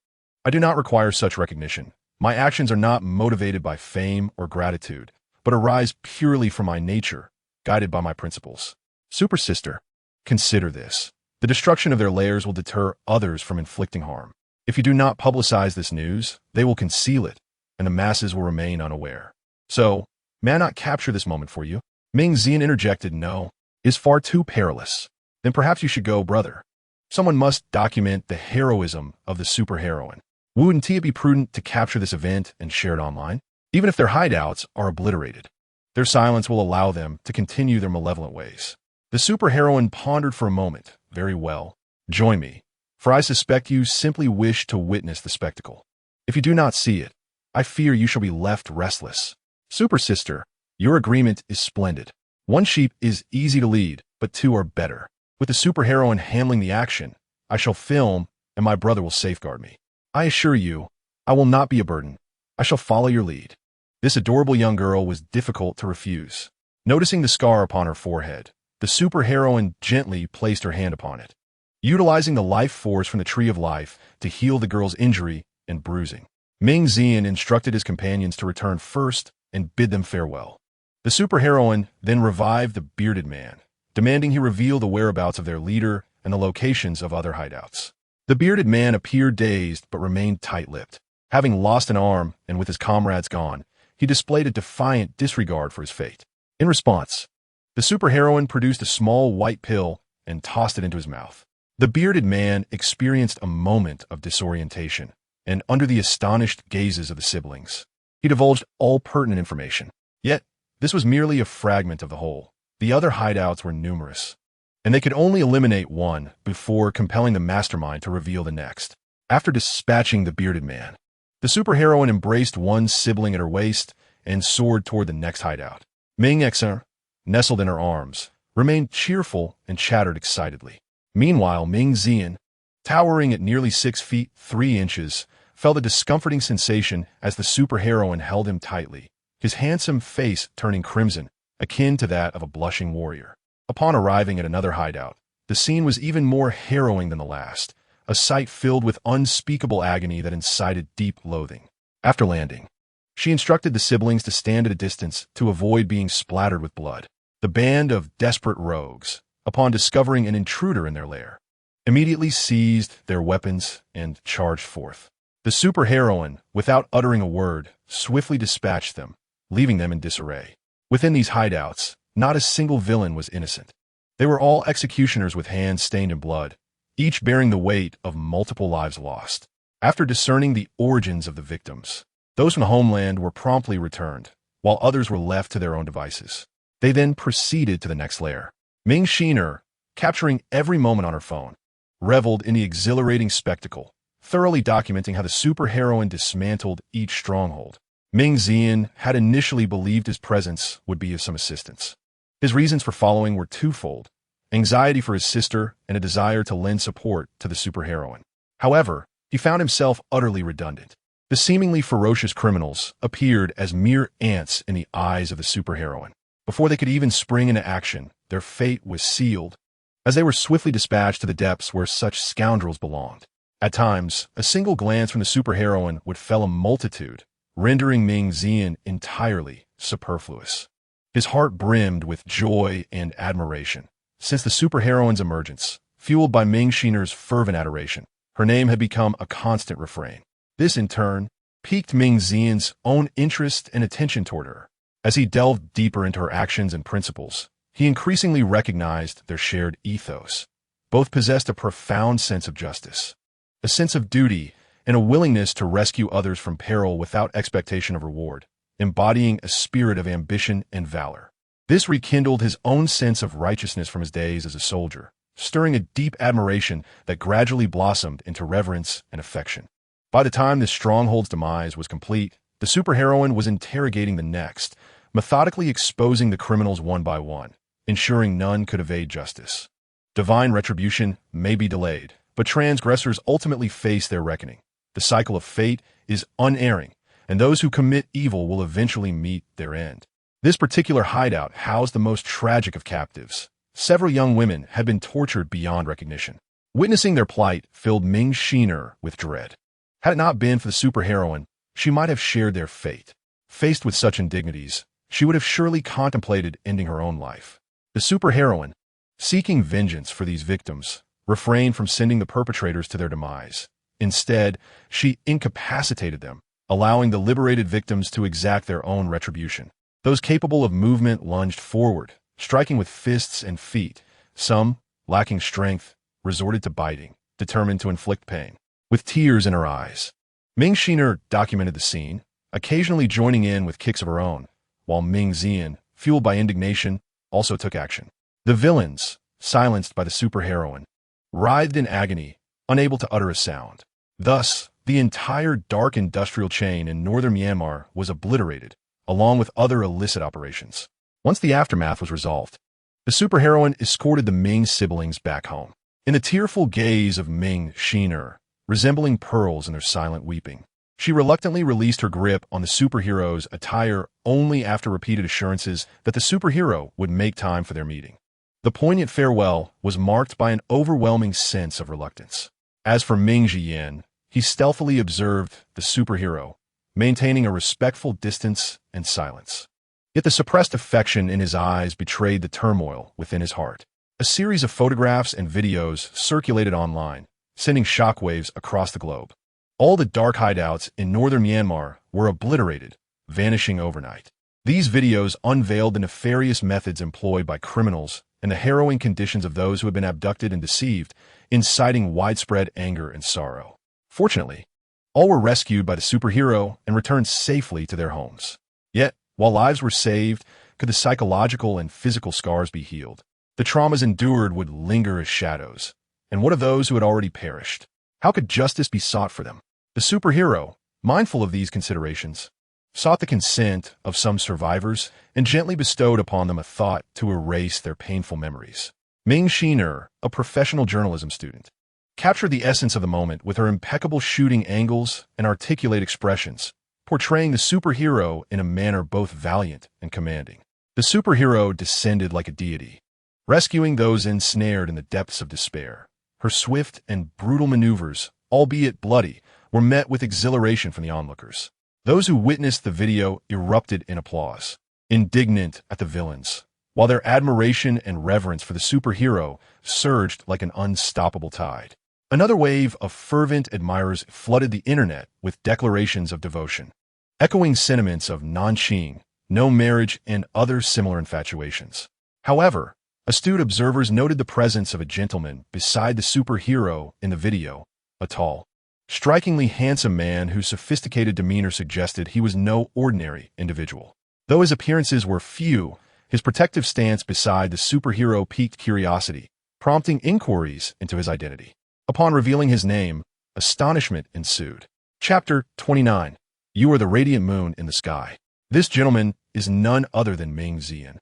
I do not require such recognition. My actions are not motivated by fame or gratitude, but arise purely from my nature, guided by my principles. Super Sister, consider this. The destruction of their lairs will deter others from inflicting harm. If you do not publicize this news, they will conceal it, and the masses will remain unaware. So, may I not capture this moment for you? Ming Xian interjected, No, it is far too perilous. Then perhaps you should go, brother. Someone must document the heroism of the superheroine. Wouldn't it be prudent to capture this event and share it online? Even if their hideouts are obliterated, their silence will allow them to continue their malevolent ways. The superheroine pondered for a moment. Very well. Join me, for I suspect you simply wish to witness the spectacle. If you do not see it, I fear you shall be left restless. Super Sister, your agreement is splendid. One sheep is easy to lead, but two are better. With the superheroine handling the action, I shall film, and my brother will safeguard me. I assure you, I will not be a burden. I shall follow your lead. This adorable young girl was difficult to refuse. Noticing the scar upon her forehead, the superheroine gently placed her hand upon it, utilizing the life force from the Tree of Life to heal the girl's injury and bruising. Ming Xian instructed his companions to return first and bid them farewell. The superheroine then revived the bearded man, demanding he reveal the whereabouts of their leader and the locations of other hideouts. The bearded man appeared dazed but remained tight-lipped. Having lost an arm and with his comrades gone, he displayed a defiant disregard for his fate. In response, the superheroine produced a small white pill and tossed it into his mouth. The bearded man experienced a moment of disorientation, and under the astonished gazes of the siblings, he divulged all pertinent information. Yet, this was merely a fragment of the whole. The other hideouts were numerous, and they could only eliminate one before compelling the mastermind to reveal the next. After dispatching the bearded man, the superheroine embraced one sibling at her waist and soared toward the next hideout. Ming Xer, nestled in her arms, remained cheerful and chattered excitedly. Meanwhile, Ming Xian, towering at nearly 6 feet 3 inches, felt a discomforting sensation as the superheroine held him tightly, his handsome face turning crimson, akin to that of a blushing warrior. Upon arriving at another hideout, the scene was even more harrowing than the last, a sight filled with unspeakable agony that incited deep loathing. After landing, she instructed the siblings to stand at a distance to avoid being splattered with blood. The band of desperate rogues, upon discovering an intruder in their lair, immediately seized their weapons and charged forth. The superheroine, without uttering a word, swiftly dispatched them, leaving them in disarray. Within these hideouts, not a single villain was innocent. They were all executioners with hands stained in blood, each bearing the weight of multiple lives lost. After discerning the origins of the victims, those from the homeland were promptly returned, while others were left to their own devices. They then proceeded to the next lair. Ming Xiner, capturing every moment on her phone, reveled in the exhilarating spectacle, thoroughly documenting how the superheroine dismantled each stronghold. Ming Xian had initially believed his presence would be of some assistance. His reasons for following were twofold: anxiety for his sister and a desire to lend support to the superheroine. However, he found himself utterly redundant. The seemingly ferocious criminals appeared as mere ants in the eyes of the superheroine. Before they could even spring into action, their fate was sealed, as they were swiftly dispatched to the depths where such scoundrels belonged. At times, a single glance from the superheroine would fell a multitude, rendering Ming Xian entirely superfluous. His heart brimmed with joy and admiration. Since the superheroine's emergence, fueled by Ming Xiner's fervent adoration, her name had become a constant refrain. This, in turn, piqued Ming Xian's own interest and attention toward her. As he delved deeper into her actions and principles, he increasingly recognized their shared ethos. Both possessed a profound sense of justice, a sense of duty, and a willingness to rescue others from peril without expectation of reward, embodying a spirit of ambition and valor. This rekindled his own sense of righteousness from his days as a soldier, stirring a deep admiration that gradually blossomed into reverence and affection. By the time this stronghold's demise was complete, the superheroine was interrogating the next, methodically exposing the criminals one by one, ensuring none could evade justice. Divine retribution may be delayed, but transgressors ultimately face their reckoning. The cycle of fate is unerring, and those who commit evil will eventually meet their end. This particular hideout housed the most tragic of captives. Several young women had been tortured beyond recognition. Witnessing their plight filled Ming Xiner with dread. Had it not been for the superheroine, she might have shared their fate. Faced with such indignities, she would have surely contemplated ending her own life. The superheroine, seeking vengeance for these victims, refrained from sending the perpetrators to their demise. Instead, she incapacitated them, allowing the liberated victims to exact their own retribution. Those capable of movement lunged forward, striking with fists and feet. Some, lacking strength, resorted to biting, determined to inflict pain. With tears in her eyes, Ming Xiner documented the scene, occasionally joining in with kicks of her own, while Ming Xian, fueled by indignation, also took action. The villains, silenced by the superheroine, writhed in agony, unable to utter a sound. Thus, the entire dark industrial chain in northern Myanmar was obliterated, along with other illicit operations. Once the aftermath was resolved, the superheroine escorted the Ming siblings back home. In the tearful gaze of Ming Xiner, resembling pearls in their silent weeping, she reluctantly released her grip on the superhero's attire only after repeated assurances that the superhero would make time for their meeting. The poignant farewell was marked by an overwhelming sense of reluctance. As for Ming Xian, he stealthily observed the superhero, maintaining a respectful distance and silence. Yet the suppressed affection in his eyes betrayed the turmoil within his heart. A series of photographs and videos circulated online, sending shockwaves across the globe. All the dark hideouts in northern Myanmar were obliterated, vanishing overnight. These videos unveiled the nefarious methods employed by criminals and the harrowing conditions of those who had been abducted and deceived, inciting widespread anger and sorrow. Fortunately, all were rescued by the superhero and returned safely to their homes. Yet, while lives were saved, could the psychological and physical scars be healed? The traumas endured would linger as shadows. And what of those who had already perished? How could justice be sought for them? The superhero, mindful of these considerations, sought the consent of some survivors and gently bestowed upon them a thought to erase their painful memories. Ming Shiner, a professional journalism student, captured the essence of the moment with her impeccable shooting angles and articulate expressions, portraying the superhero in a manner both valiant and commanding. The superhero descended like a deity, rescuing those ensnared in the depths of despair. Her swift and brutal maneuvers, albeit bloody, were met with exhilaration from the onlookers. Those who witnessed the video erupted in applause, indignant at the villains, while their admiration and reverence for the superhero surged like an unstoppable tide. Another wave of fervent admirers flooded the internet with declarations of devotion, echoing sentiments of Nanqing, no marriage, and other similar infatuations. However, astute observers noted the presence of a gentleman beside the superhero in the video, a tall, strikingly handsome man whose sophisticated demeanor suggested he was no ordinary individual. Though his appearances were few, his protective stance beside the superhero piqued curiosity, prompting inquiries into his identity. Upon revealing his name, astonishment ensued. Chapter 29. You are the radiant moon in the sky. This gentleman is none other than Ming Zian,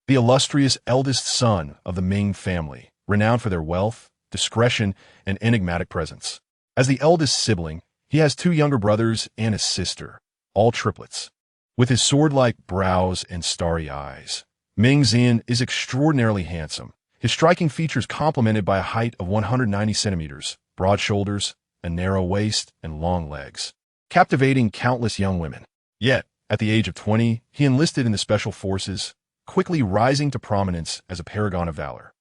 the illustrious eldest son of the Ming family, renowned for their wealth, discretion, and enigmatic presence. As the eldest sibling, he has two younger brothers and a sister, all triplets. With his sword-like brows and starry eyes, Ming Zian is extraordinarily handsome, his striking features complemented by a height of 190 centimeters, broad shoulders, a narrow waist, and long legs, captivating countless young women. Yet, at the age of 20, he enlisted in the Special Forces, quickly rising to prominence as a paragon of valor,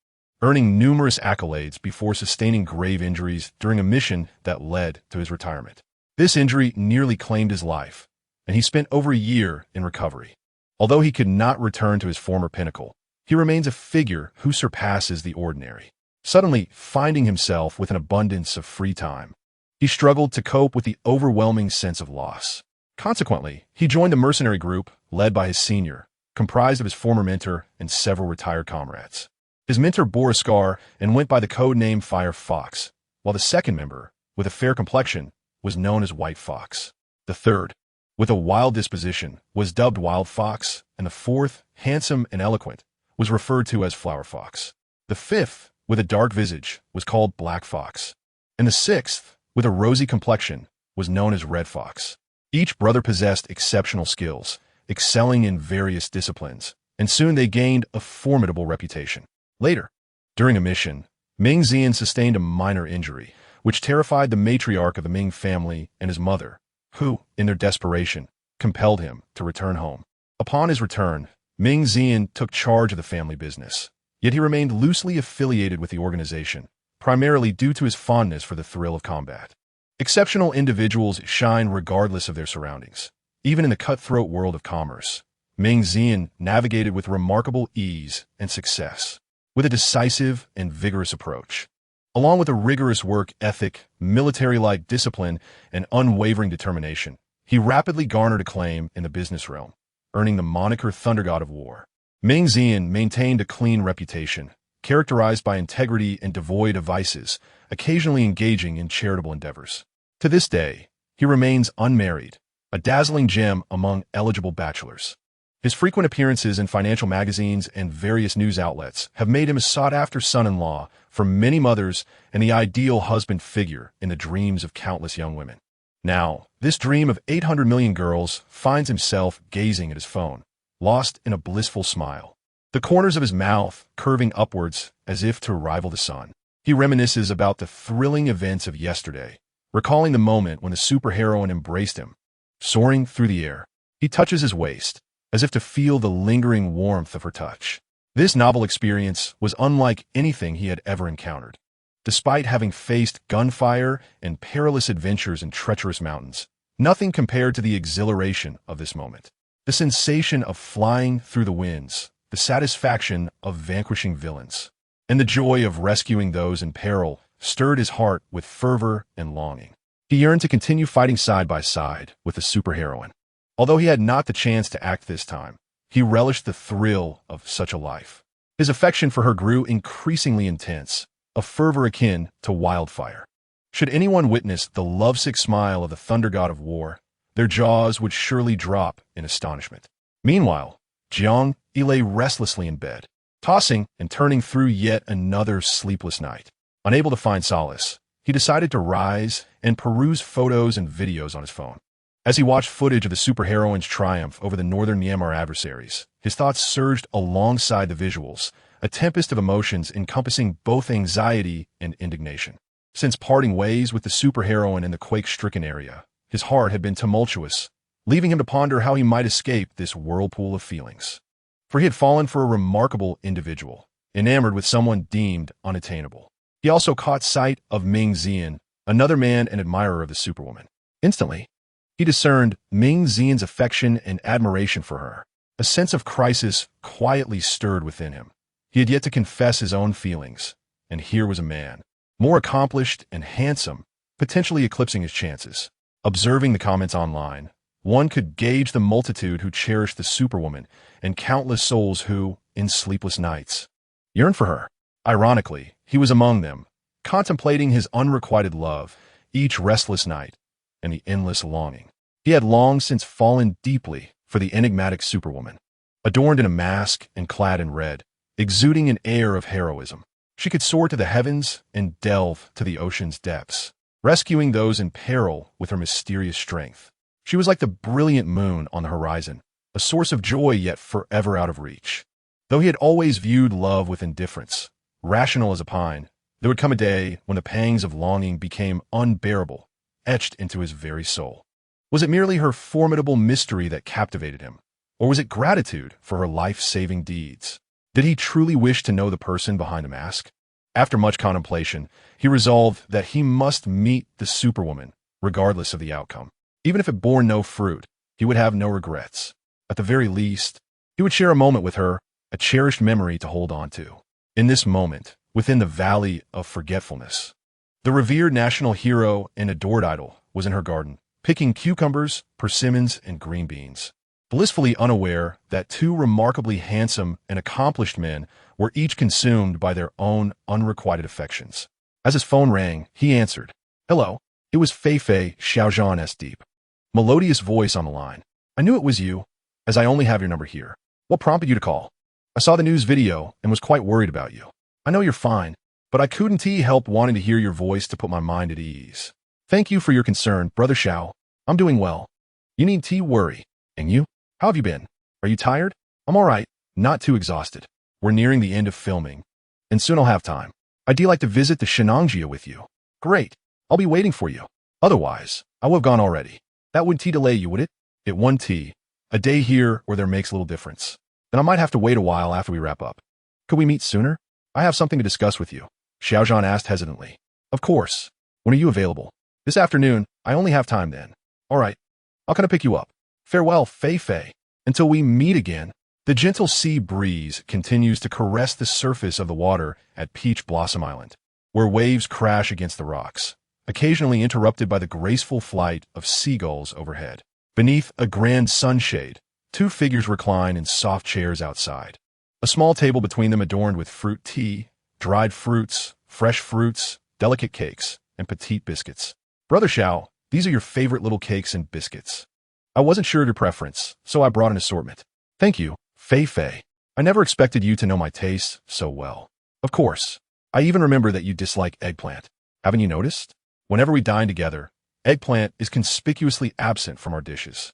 earning numerous accolades before sustaining grave injuries during a mission that led to his retirement. This injury nearly claimed his life, and he spent over a year in recovery. Although he could not return to his former pinnacle, he remains a figure who surpasses the ordinary. Suddenly, finding himself with an abundance of free time, he struggled to cope with the overwhelming sense of loss. Consequently, he joined a mercenary group led by his senior, comprised of his former mentor and several retired comrades. His mentor bore a scar and went by the code name Fire Fox, while the second member, with a fair complexion, was known as White Fox. The third, with a wild disposition, was dubbed Wild Fox, and the fourth, handsome and eloquent, was referred to as Flower Fox. The fifth, with a dark visage, was called Black Fox, and the sixth, with a rosy complexion, was known as Red Fox. Each brother possessed exceptional skills, excelling in various disciplines, and soon they gained a formidable reputation. Later, during a mission, Ming Zian sustained a minor injury, which terrified the matriarch of the Ming family and his mother, who, in their desperation, compelled him to return home. Upon his return, Ming Zian took charge of the family business, yet he remained loosely affiliated with the organization, primarily due to his fondness for the thrill of combat. Exceptional individuals shine regardless of their surroundings. Even in the cutthroat world of commerce, Ming Zian navigated with remarkable ease and success, with a decisive and vigorous approach. Along with a rigorous work ethic, military-like discipline, and unwavering determination, he rapidly garnered acclaim in the business realm, earning the moniker Thunder God of War. Ming Zian maintained a clean reputation, characterized by integrity and devoid of vices, occasionally engaging in charitable endeavors. To this day, he remains unmarried, a dazzling gem among eligible bachelors. His frequent appearances in financial magazines and various news outlets have made him a sought-after son-in-law for many mothers and the ideal husband figure in the dreams of countless young women. Now, this dream of 800 million girls finds himself gazing at his phone, lost in a blissful smile, the corners of his mouth curving upwards as if to rival the sun. He reminisces about the thrilling events of yesterday, recalling the moment when the superheroine embraced him. Soaring through the air, he touches his waist, as if to feel the lingering warmth of her touch. This novel experience was unlike anything he had ever encountered. Despite having faced gunfire and perilous adventures in treacherous mountains, nothing compared to the exhilaration of this moment. The sensation of flying through the winds, the satisfaction of vanquishing villains, and the joy of rescuing those in peril stirred his heart with fervor and longing. He yearned to continue fighting side by side with the superheroine. Although he had not the chance to act this time, He relished the thrill of such a life. His affection for her grew increasingly intense, a fervor akin to wildfire. Should anyone witness the lovesick smile of the thunder god of war, their jaws would surely drop in astonishment. Meanwhile, Jiang lay restlessly in bed, tossing and turning through yet another sleepless night. Unable to find solace, he decided to rise and peruse photos and videos on his phone. As he watched footage of the superheroine's triumph over the northern Myanmar adversaries, his thoughts surged alongside the visuals, a tempest of emotions encompassing both anxiety and indignation. Since parting ways with the superheroine in the quake-stricken area, his heart had been tumultuous, leaving him to ponder how he might escape this whirlpool of feelings. For he had fallen for a remarkable individual, enamored with someone deemed unattainable. He also caught sight of Ming Xian, another man and admirer of the Superwoman. Instantly, he discerned Ming Xian's affection and admiration for her. A sense of crisis quietly stirred within him. He had yet to confess his own feelings, and here was a man, more accomplished and handsome, potentially eclipsing his chances. Observing the comments online, one could gauge the multitude who cherished the Superwoman and countless souls who, in sleepless nights, yearned for her. Ironically, he was among them, contemplating his unrequited love, each restless night, and the endless longing. He had long since fallen deeply for the enigmatic Superwoman. Adorned in a mask and clad in red, exuding an air of heroism, she could soar to the heavens and delve to the ocean's depths, rescuing those in peril with her mysterious strength. She was like the brilliant moon on the horizon, a source of joy yet forever out of reach. Though he had always viewed love with indifference, rational as a pine, there would come a day when the pangs of longing became unbearable, etched into his very soul. Was it merely her formidable mystery that captivated him, or was it gratitude for her life-saving deeds? Did he truly wish to know the person behind the mask? After much contemplation, he resolved that he must meet the Superwoman, regardless of the outcome. Even if it bore no fruit, he would have no regrets. At the very least, he would share a moment with her, a cherished memory to hold on to. In this moment, within the valley of forgetfulness, the revered national hero and adored idol was in her garden, picking cucumbers, persimmons, and green beans, blissfully unaware that two remarkably handsome and accomplished men were each consumed by their own unrequited affections. As his phone rang, he answered. Hello. It was Fei Xiaozhan's deep, melodious voice on the line. I knew it was you, as I only have your number here. What prompted you to call? I saw the news video and was quite worried about you. I know you're fine, but I couldn't help wanting to hear your voice to put my mind at ease. Thank you for your concern, Brother Xiao. I'm doing well. You need tea worry. And you? How have you been? Are you tired? I'm all right, not too exhausted. We're nearing the end of filming, and soon I'll have time. I'd like to visit the Shenangjia with you. Great. I'll be waiting for you. Otherwise, I would have gone already. That wouldn't delay you, would it? It one tea. A day here or there makes little difference. Then I might have to wait a while after we wrap up. Could we meet sooner? I have something to discuss with you. Xiaozhan asked hesitantly. Of course. When are you available? This afternoon. I only have time then. All right. I'll come to pick you up. Farewell, Fei. Until we meet again. The gentle sea breeze continues to caress the surface of the water at Peach Blossom Island, where waves crash against the rocks, occasionally interrupted by the graceful flight of seagulls overhead. Beneath a grand sunshade, two figures recline in soft chairs outside. A small table between them adorned with fruit tea, dried fruits, fresh fruits, delicate cakes, and petite biscuits. Brother Xiao, these are your favorite little cakes and biscuits. I wasn't sure of your preference, so I brought an assortment. Thank you, Fei. I never expected you to know my tastes so well. Of course. I even remember that you dislike eggplant. Haven't you noticed? Whenever we dine together, eggplant is conspicuously absent from our dishes.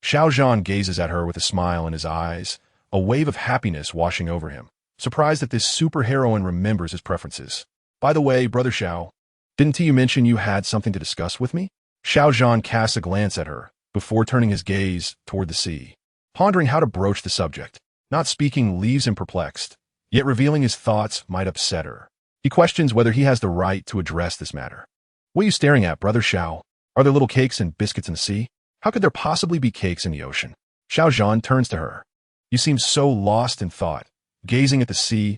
Xiaozhan gazes at her with a smile in his eyes, a wave of happiness washing over him, surprised that this superheroine remembers his preferences. By the way, Brother Xiao, didn't you mention you had something to discuss with me? Xiaozhan casts a glance at her, before turning his gaze toward the sea, pondering how to broach the subject. Not speaking leaves him perplexed, yet revealing his thoughts might upset her. He questions whether he has the right to address this matter. What are you staring at, Brother Xiao? Are there little cakes and biscuits in the sea? How could there possibly be cakes in the ocean? Xiaozhan turns to her. You seem so lost in thought. Gazing at the sea,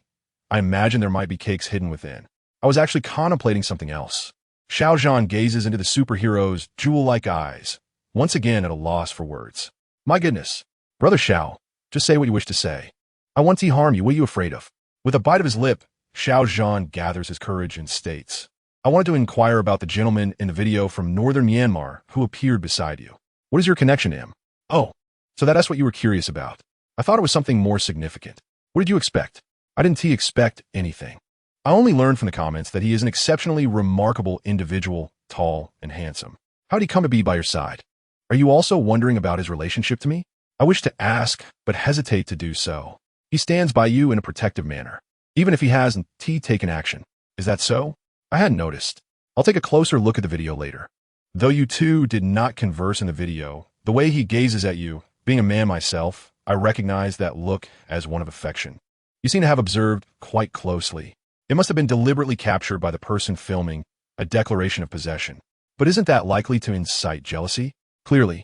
I imagine there might be cakes hidden within. I was actually contemplating something else. Xiaozhan gazes into the superhero's jewel-like eyes, once again at a loss for words. My goodness. Brother Xiao, Just say what you wish to say. I won't harm you. What are you afraid of? With a bite of his lip, Xiao Zhan gathers his courage and states, I wanted to inquire about the gentleman in the video from northern Myanmar who appeared beside you. What is your connection to him? Oh, so that's what you were curious about. I thought it was something more significant. What did you expect? I didn't expect anything. I only learned from the comments that he is an exceptionally remarkable individual, tall and handsome. How did he come to be by your side? Are you also wondering about his relationship to me? I wish to ask, but hesitate to do so. He stands by you in a protective manner, even if he hasn't taken action. Is that so? I hadn't noticed. I'll take a closer look at the video later. Though you two did not converse in the video, the way he gazes at you, being a man myself, I recognize that look as one of affection. You seem to have observed quite closely. It must have been deliberately captured by the person filming, a declaration of possession. But isn't that likely to incite jealousy? Clearly,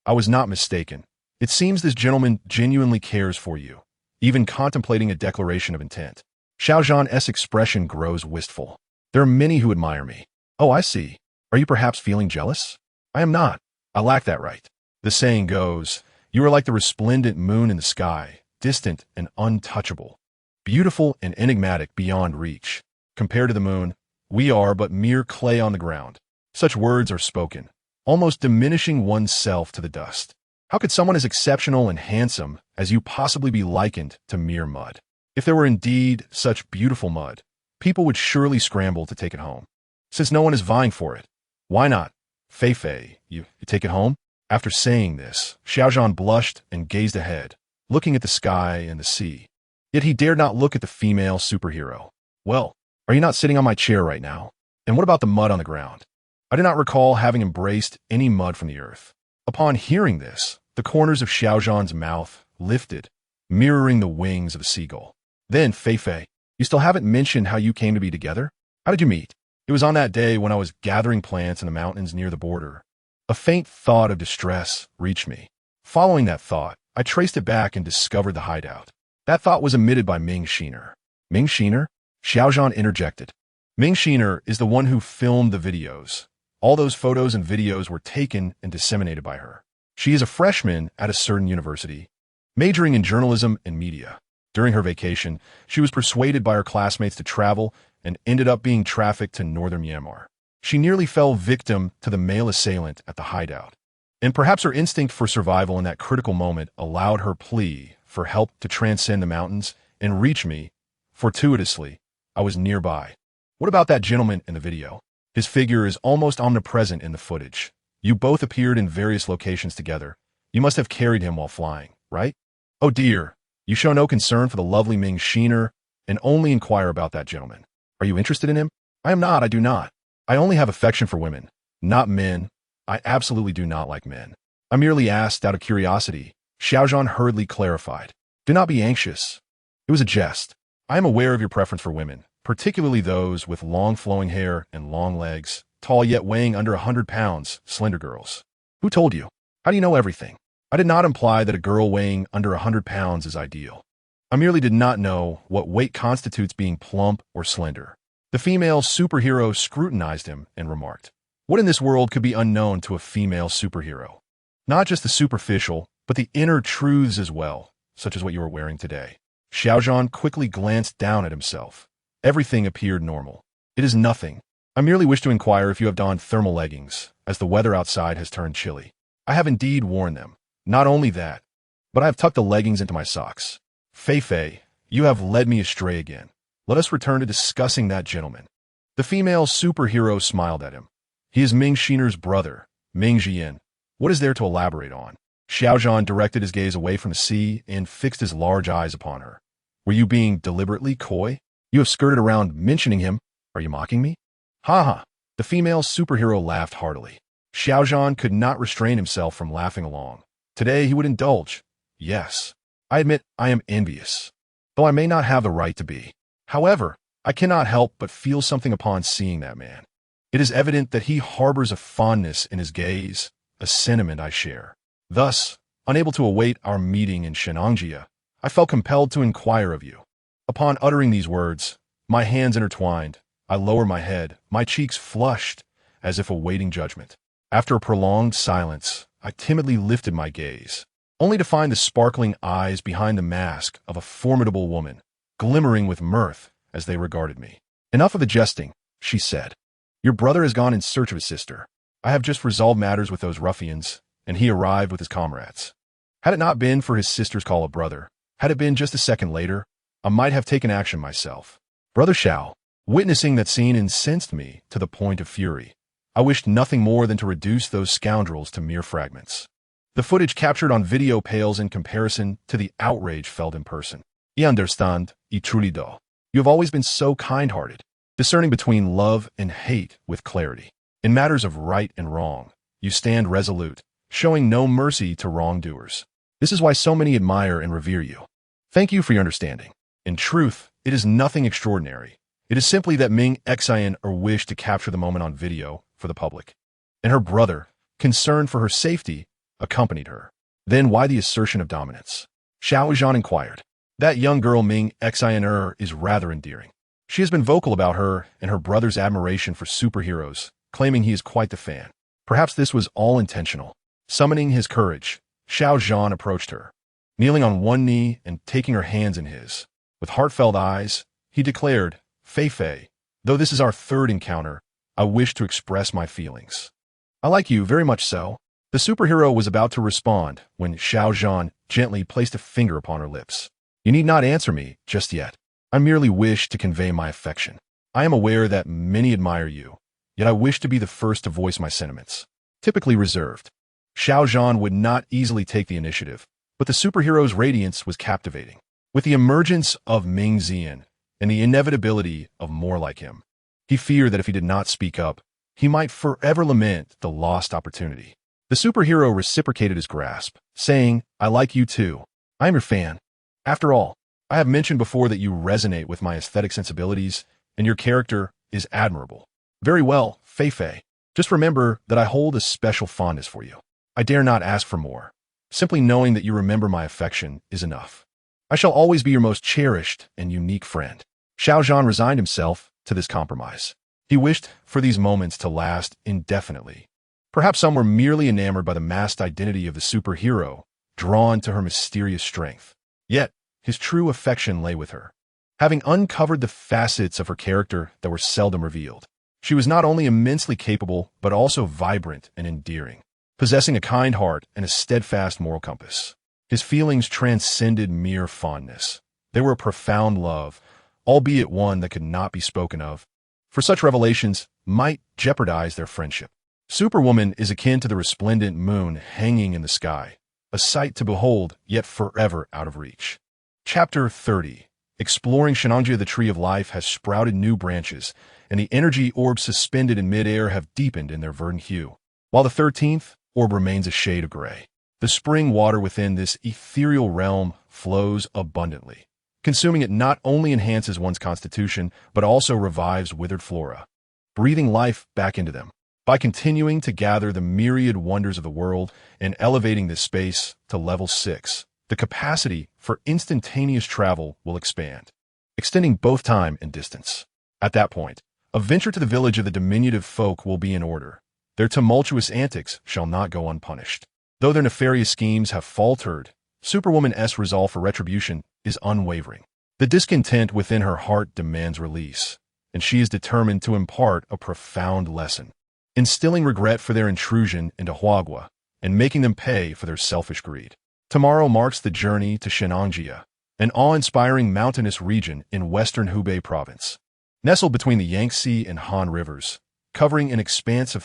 I was not mistaken. It seems this gentleman genuinely cares for you, even contemplating a declaration of intent. Xiao Zhan's expression grows wistful. There are many who admire me. Oh, I see. Are you perhaps feeling jealous? I am not. I lack that right. The saying goes, you are like the resplendent moon in the sky, distant and untouchable, beautiful and enigmatic beyond reach. Compared to the moon, we are but mere clay on the ground. Such words are spoken, almost diminishing oneself to the dust. How could someone as exceptional and handsome as you possibly be likened to mere mud? If there were indeed such beautiful mud, people would surely scramble to take it home. Since no one is vying for it, why not? Fei, you take it home? After saying this, Xiao Zhan blushed and gazed ahead, looking at the sky and the sea. Yet he dared not look at the female superhero. Well, are you not sitting on my chair right now? And what about the mud on the ground? I do not recall having embraced any mud from the earth. Upon hearing this, the corners of Xiao Zhan's mouth lifted, mirroring the wings of a seagull. Then, Fei, you still haven't mentioned how you came to be together? How did you meet? It was on that day when I was gathering plants in the mountains near the border. A faint thought of distress reached me. Following that thought, I traced it back and discovered the hideout. That thought was emitted by Ming Shiner. Ming Shiner? Xiao Zhan interjected. Ming Shiner is the one who filmed the videos. All those photos and videos were taken and disseminated by her. She is a freshman at a certain university, majoring in journalism and media. During her vacation, she was persuaded by her classmates to travel and ended up being trafficked to northern Myanmar. She nearly fell victim to the male assailant at the hideout. And perhaps her instinct for survival in that critical moment allowed her plea for help to transcend the mountains and reach me. Fortuitously, I was nearby. What about that gentleman in the video? His figure is almost omnipresent in the footage. You both appeared in various locations together. You must have carried him while flying, right? Oh dear, you show no concern for the lovely Ming Shiner and only inquire about that gentleman. Are you interested in him? I am not, I do not. I only have affection for women, not men. I absolutely do not like men. I merely asked out of curiosity. Xiao Zhan hurriedly clarified. Do not be anxious. It was a jest. I am aware of your preference for women, particularly those with long flowing hair and long legs, tall yet weighing under 100 pounds, slender girls. Who told you? How do you know everything? I did not imply that a girl weighing under 100 pounds is ideal. I merely did not know what weight constitutes being plump or slender. The female superhero scrutinized him and remarked, what in this world could be unknown to a female superhero? Not just the superficial, but the inner truths as well, such as what you are wearing today. Xiao Zhan quickly glanced down at himself. Everything appeared normal. It is nothing. I merely wish to inquire if you have donned thermal leggings, as the weather outside has turned chilly. I have indeed worn them. Not only that, but I have tucked the leggings into my socks. Fei, you have led me astray again. Let us return to discussing that gentleman. The female superhero smiled at him. He is Ming Shiner's brother, Ming Jian. What is there to elaborate on? Xiao Zhan directed his gaze away from the sea and fixed his large eyes upon her. Were you being deliberately coy? You have skirted around mentioning him. Are you mocking me? Ha ha. The female superhero laughed heartily. Xiao Zhan could not restrain himself from laughing along. Today he would indulge. Yes, I admit I am envious, though I may not have the right to be. However, I cannot help but feel something upon seeing that man. It is evident that he harbors a fondness in his gaze, a sentiment I share. Thus, unable to await our meeting in Shenangjia, I felt compelled to inquire of you. Upon uttering these words, my hands intertwined, I lower my head, my cheeks flushed, as if awaiting judgment. After a prolonged silence, I timidly lifted my gaze. only to find the sparkling eyes behind the mask of a formidable woman, glimmering with mirth as they regarded me. "Enough of the jesting," she said. "Your brother has gone in search of his sister. I have just resolved matters with those ruffians, and he arrived with his comrades. Had it not been for his sister's call of brother, had it been just a second later, I might have taken action myself." Brother Xiao, witnessing that scene, incensed me to the point of fury. I wished nothing more than to reduce those scoundrels to mere fragments. The footage captured on video pales in comparison to the outrage felt in person. "I understand, I truly do. You have always been so kind-hearted, discerning between love and hate with clarity. In matters of right and wrong, you stand resolute, showing no mercy to wrongdoers. This is why so many admire and revere you. Thank you for your understanding. In truth, it is nothing extraordinary. It is simply that Ming Xian wished to capture the moment on video for the public. And her brother, concerned for her safety, accompanied her. Then why the assertion of dominance?" Xiao Zhan inquired. "That young girl Ming Xian is rather endearing. She has been vocal about her and her brother's admiration for superheroes, claiming he is quite the fan. Perhaps this was all intentional." Summoning his courage, Xiao Zhan approached her. Kneeling on one knee and taking her hands in his, with heartfelt eyes, he declared, "Fei Fei, though this is our third encounter, I wish to express my feelings. I like you very much so." The superhero was about to respond when Xiao Zhan gently placed a finger upon her lips. "You need not answer me just yet. I merely wish to convey my affection. I am aware that many admire you, yet I wish to be the first to voice my sentiments." Typically reserved, Xiao Zhan would not easily take the initiative, but the superhero's radiance was captivating. With the emergence of Ming Xian and the inevitability of more like him, he feared that if he did not speak up, he might forever lament the lost opportunity. The superhero reciprocated his grasp, saying, "I like you too. I am your fan. After all, I have mentioned before that you resonate with my aesthetic sensibilities, and your character is admirable." "Very well, Fei Fei. Just remember that I hold a special fondness for you. I dare not ask for more. Simply knowing that you remember my affection is enough. I shall always be your most cherished and unique friend." Xiao Zhan resigned himself to this compromise. He wished for these moments to last indefinitely. Perhaps some were merely enamored by the masked identity of the superhero, drawn to her mysterious strength. Yet, his true affection lay with her. Having uncovered the facets of her character that were seldom revealed, she was not only immensely capable, but also vibrant and endearing, possessing a kind heart and a steadfast moral compass. His feelings transcended mere fondness. They were a profound love, albeit one that could not be spoken of, for such revelations might jeopardize their friendship. Superwoman is akin to the resplendent moon hanging in the sky, a sight to behold, yet forever out of reach. Chapter 30. Exploring Shenangjia, the tree of life has sprouted new branches, and the energy orbs suspended in midair have deepened in their verdant hue, while the 13th orb remains a shade of gray. The spring water within this ethereal realm flows abundantly. Consuming it not only enhances one's constitution, but also revives withered flora, breathing life back into them. By continuing to gather the myriad wonders of the world and elevating this space to level 6, the capacity for instantaneous travel will expand, extending both time and distance. At that point, a venture to the village of the diminutive folk will be in order. Their tumultuous antics shall not go unpunished. Though their nefarious schemes have faltered, Superwoman's resolve for retribution is unwavering. The discontent within her heart demands release, and she is determined to impart a profound lesson, instilling regret for their intrusion into Huagua and making them pay for their selfish greed. Tomorrow marks the journey to Shenangjia, an awe-inspiring mountainous region in western Hubei province. Nestled between the Yangtze and Han rivers, covering an expanse of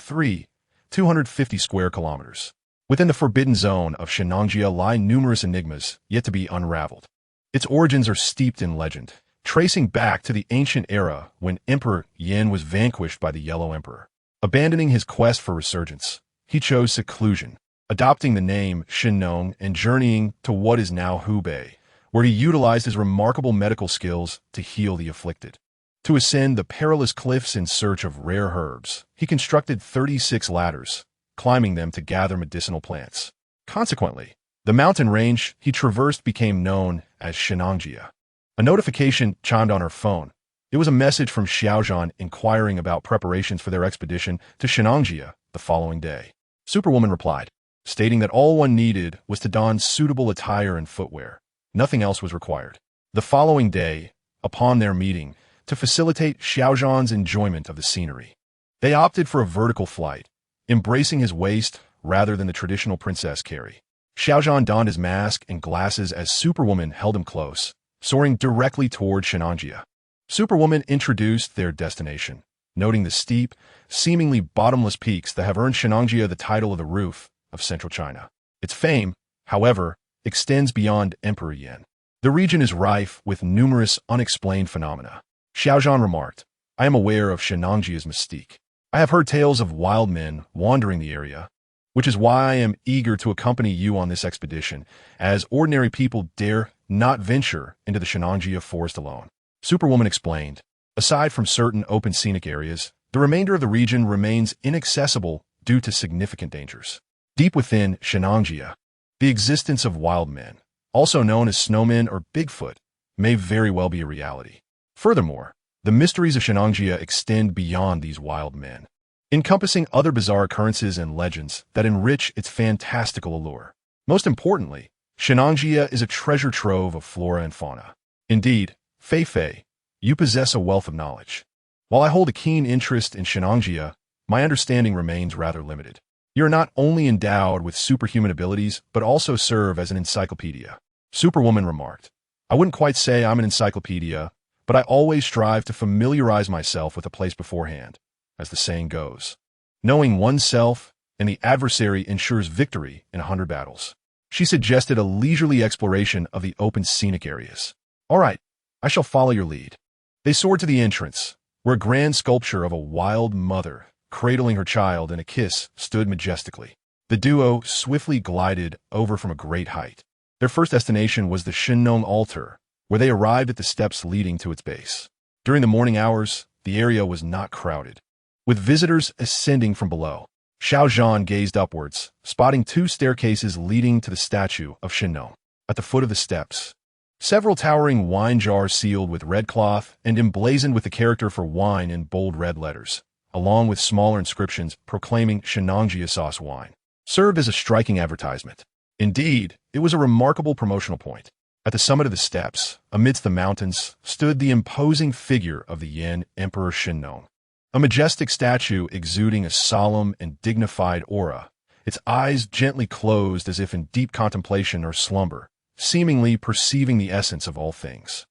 250 square kilometers. Within the forbidden zone of Shenangjia lie numerous enigmas yet to be unraveled. Its origins are steeped in legend, tracing back to the ancient era when Emperor Yin was vanquished by the Yellow Emperor. Abandoning his quest for resurgence, he chose seclusion, adopting the name Shinnong and journeying to what is now Hubei, where he utilized his remarkable medical skills to heal the afflicted. To ascend the perilous cliffs in search of rare herbs, he constructed 36 ladders, climbing them to gather medicinal plants. Consequently, the mountain range he traversed became known as Shenangjia. A notification chimed on her phone. It was a message from Xiao Zhan inquiring about preparations for their expedition to Shenangjia the following day. Superwoman replied, stating that all one needed was to don suitable attire and footwear. Nothing else was required. The following day, upon their meeting, to facilitate Xiaozhan's enjoyment of the scenery, they opted for a vertical flight, embracing his waist rather than the traditional princess carry. Xiaozhan donned his mask and glasses as Superwoman held him close, soaring directly toward Shenanjia. Superwoman introduced their destination, noting the steep, seemingly bottomless peaks that have earned Shenanjia the title of the roof of central China. Its fame, however, extends beyond Emperor Yan. The region is rife with numerous unexplained phenomena. Xiaozhan remarked, "I am aware of Shenanjia's mystique. I have heard tales of wild men wandering the area, which is why I am eager to accompany you on this expedition, as ordinary people dare not venture into the Shenanjia forest alone." Superwoman explained, "Aside from certain open scenic areas, the remainder of the region remains inaccessible due to significant dangers. Deep within Shenanjia, the existence of wild men, also known as snowmen or Bigfoot, may very well be a reality. Furthermore, the mysteries of Shenanjia extend beyond these wild men, encompassing other bizarre occurrences and legends that enrich its fantastical allure. Most importantly, Shenanjia is a treasure trove of flora and fauna. Indeed, Fei, you possess a wealth of knowledge. While I hold a keen interest in Shenanjia, my understanding remains rather limited. You are not only endowed with superhuman abilities, but also serve as an encyclopedia." Superwoman remarked, "I wouldn't quite say I'm an encyclopedia, but I always strive to familiarize myself with a place beforehand, as the saying goes. Knowing oneself and the adversary ensures victory in 100 battles." She suggested a leisurely exploration of the open scenic areas. "All right, I shall follow your lead." They soared to the entrance, where a grand sculpture of a wild mother, cradling her child in a kiss, stood majestically. The duo swiftly glided over from a great height. Their first destination was the Shinnong altar, where they arrived at the steps leading to its base. During the morning hours, the area was not crowded, with visitors ascending from below. Xiaozhan gazed upwards, spotting 2 staircases leading to the statue of Shinnong. At the foot of the steps, several towering wine jars sealed with red cloth and emblazoned with the character for wine in bold red letters, along with smaller inscriptions proclaiming Shenanjia sauce wine, served as a striking advertisement. Indeed, it was a remarkable promotional point. At the summit of the steps, amidst the mountains, stood the imposing figure of the Yan Emperor Shinnong, a majestic statue exuding a solemn and dignified aura, its eyes gently closed as if in deep contemplation or slumber, seemingly perceiving the essence of all things.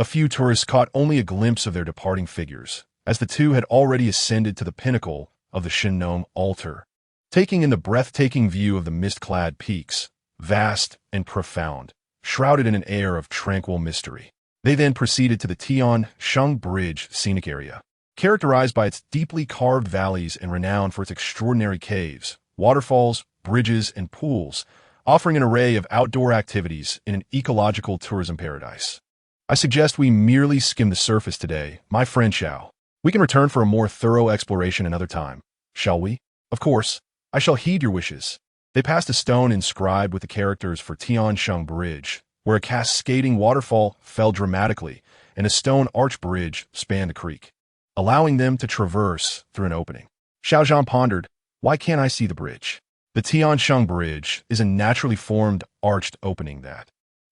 A few tourists caught only a glimpse of their departing figures, as the two had already ascended to the pinnacle of the Shinnong altar, taking in the breathtaking view of the mist-clad peaks, vast and profound, shrouded in an air of tranquil mystery. They then proceeded to the Tian-Sheng Bridge scenic area, characterized by its deeply carved valleys and renowned for its extraordinary caves, waterfalls, bridges, and pools, offering an array of outdoor activities in an ecological tourism paradise. "I suggest we merely skim the surface today, my friend Xiao. We can return for a more thorough exploration another time, shall we?" "Of course, I shall heed your wishes." They passed a stone inscribed with the characters for Tian-Sheng Bridge, where a cascading waterfall fell dramatically and a stone arch bridge spanned the creek, allowing them to traverse through an opening. Xiaozhan pondered, "Why can't I see the bridge?" The Tian-Sheng Bridge is a naturally formed arched opening that,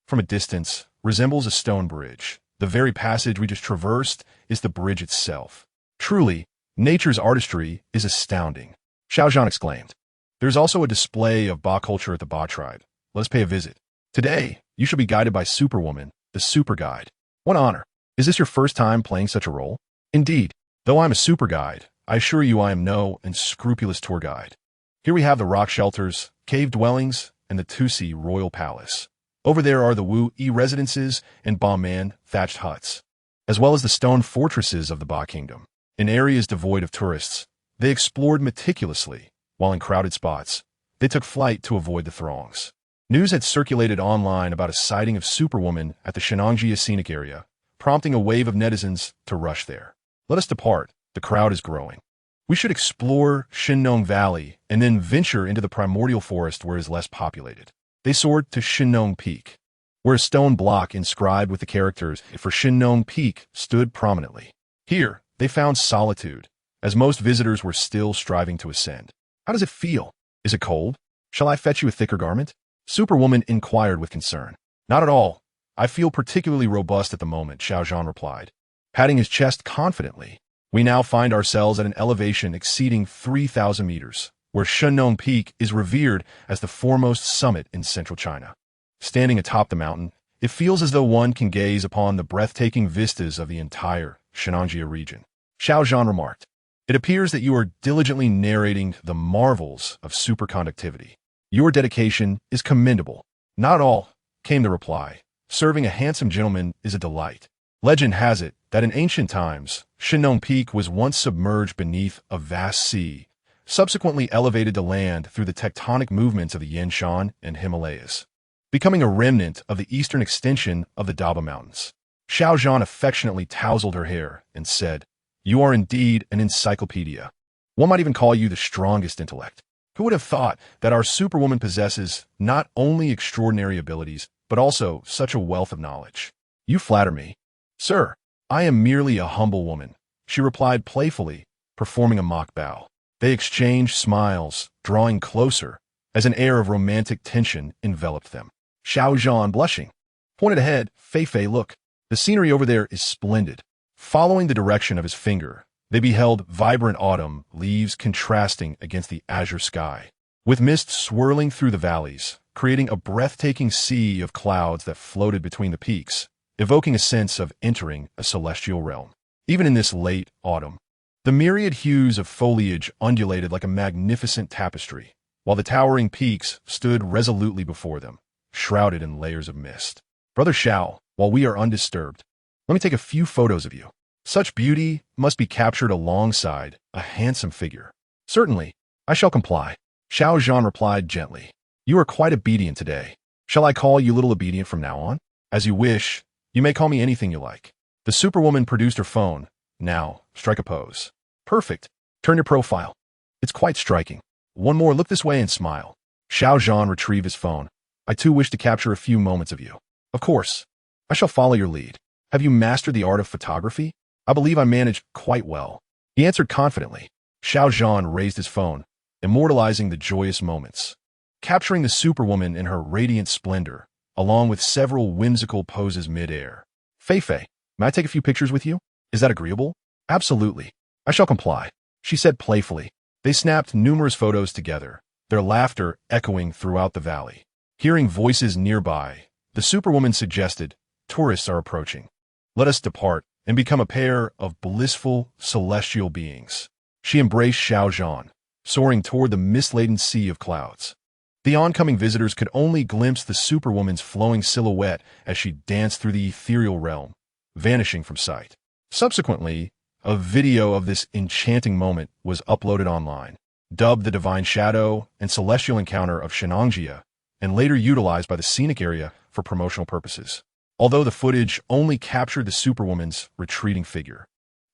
from a distance, resembles a stone bridge. The very passage we just traversed is the bridge itself. Truly, nature's artistry is astounding, Xiaozhan exclaimed. There's also a display of Ba culture at the Ba tribe. Let us pay a visit. Today, you shall be guided by Superwoman, the super guide. What honor. Is this your first time playing such a role? Indeed, though I'm a super guide, I assure you I am no unscrupulous tour guide. Here we have the rock shelters, cave dwellings, and the Tusi royal palace. Over there are the Wu-Yi residences and Ba-man thatched huts, as well as the stone fortresses of the Ba kingdom. In areas devoid of tourists, they explored meticulously, while in crowded spots, they took flight to avoid the throngs. News had circulated online about a sighting of Superwoman at the Shenanjia scenic area, prompting a wave of netizens to rush there. Let us depart. The crowd is growing. We should explore Shinnong Valley and then venture into the primordial forest where it is less populated. They soared to Shinnong Peak, where a stone block inscribed with the characters for Shinnong Peak stood prominently. Here, they found solitude, as most visitors were still striving to ascend. How does it feel? Is it cold? Shall I fetch you a thicker garment? Superwoman inquired with concern. Not at all. I feel particularly robust at the moment, Xiao Zhan replied, patting his chest confidently. We now find ourselves at an elevation exceeding 3,000 meters, where Shennong Peak is revered as the foremost summit in central China. Standing atop the mountain, it feels as though one can gaze upon the breathtaking vistas of the entire Shennongjia region. Xiao Zhan remarked, It appears that you are diligently narrating the marvels of superconductivity. Your dedication is commendable. Not at all, came the reply. Serving a handsome gentleman is a delight. Legend has it that in ancient times, Shennong Peak was once submerged beneath a vast sea, subsequently elevated to land through the tectonic movements of the Yanshan and Himalayas, becoming a remnant of the eastern extension of the Daba Mountains. Xiao Zhan affectionately tousled her hair and said, You are indeed an encyclopedia. One might even call you the strongest intellect. Who would have thought that our superwoman possesses not only extraordinary abilities, but also such a wealth of knowledge? You flatter me. Sir, I am merely a humble woman, she replied playfully, performing a mock bow. They exchanged smiles, drawing closer, as an air of romantic tension enveloped them. Xiao Zhan, blushing, pointed ahead. Fei, look. The scenery over there is splendid. Following the direction of his finger, they beheld vibrant autumn leaves contrasting against the azure sky, with mist swirling through the valleys, creating a breathtaking sea of clouds that floated between the peaks, evoking a sense of entering a celestial realm. Even in this late autumn, the myriad hues of foliage undulated like a magnificent tapestry, while the towering peaks stood resolutely before them, shrouded in layers of mist. Brother Xiao, while we are undisturbed, let me take a few photos of you. Such beauty must be captured alongside a handsome figure. Certainly, I shall comply. Xiao Zhan replied gently. You are quite obedient today. Shall I call you Little Obedient from now on? As you wish. You may call me anything you like. The superwoman produced her phone. Now, strike a pose. Perfect. Turn your profile. It's quite striking. One more, look this way and smile. Xiao Zhan retrieved his phone. I too wish to capture a few moments of you. Of course. I shall follow your lead. Have you mastered the art of photography? I believe I manage quite well. He answered confidently. Xiao Zhan raised his phone, immortalizing the joyous moments, capturing the superwoman in her radiant splendor, along with several whimsical poses mid-air. Fei, may I take a few pictures with you? Is that agreeable? Absolutely. I shall comply, she said playfully. They snapped numerous photos together, their laughter echoing throughout the valley. Hearing voices nearby, the superwoman suggested, Tourists are approaching. Let us depart and become a pair of blissful, celestial beings. She embraced Xiao Zhan, soaring toward the mist-laden sea of clouds. The oncoming visitors could only glimpse the superwoman's flowing silhouette as she danced through the ethereal realm, vanishing from sight. Subsequently, a video of this enchanting moment was uploaded online, dubbed the Divine Shadow and Celestial Encounter of Shennongjia, and later utilized by the scenic area for promotional purposes. Although the footage only captured the superwoman's retreating figure,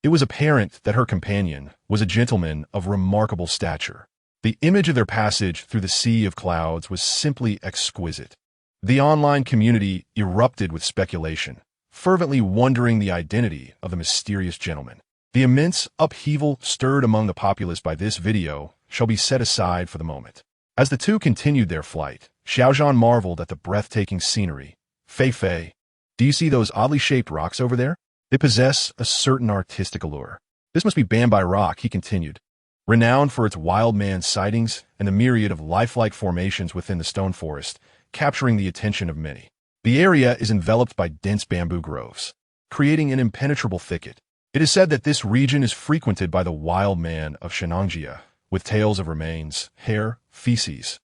it was apparent that her companion was a gentleman of remarkable stature. The image of their passage through the sea of clouds was simply exquisite. The online community erupted with speculation, fervently wondering the identity of the mysterious gentleman. The immense upheaval stirred among the populace by this video shall be set aside for the moment. As the two continued their flight, Xiao Zhan marveled at the breathtaking scenery. Fei, do you see those oddly shaped rocks over there? They possess a certain artistic allure. This must be Bambai Rock, he continued, renowned for its wild man sightings and the myriad of lifelike formations within the stone forest, capturing the attention of many. The area is enveloped by dense bamboo groves, creating an impenetrable thicket. It is said that this region is frequented by the wild man of Shennongjia, with tales of remains, hair, feces,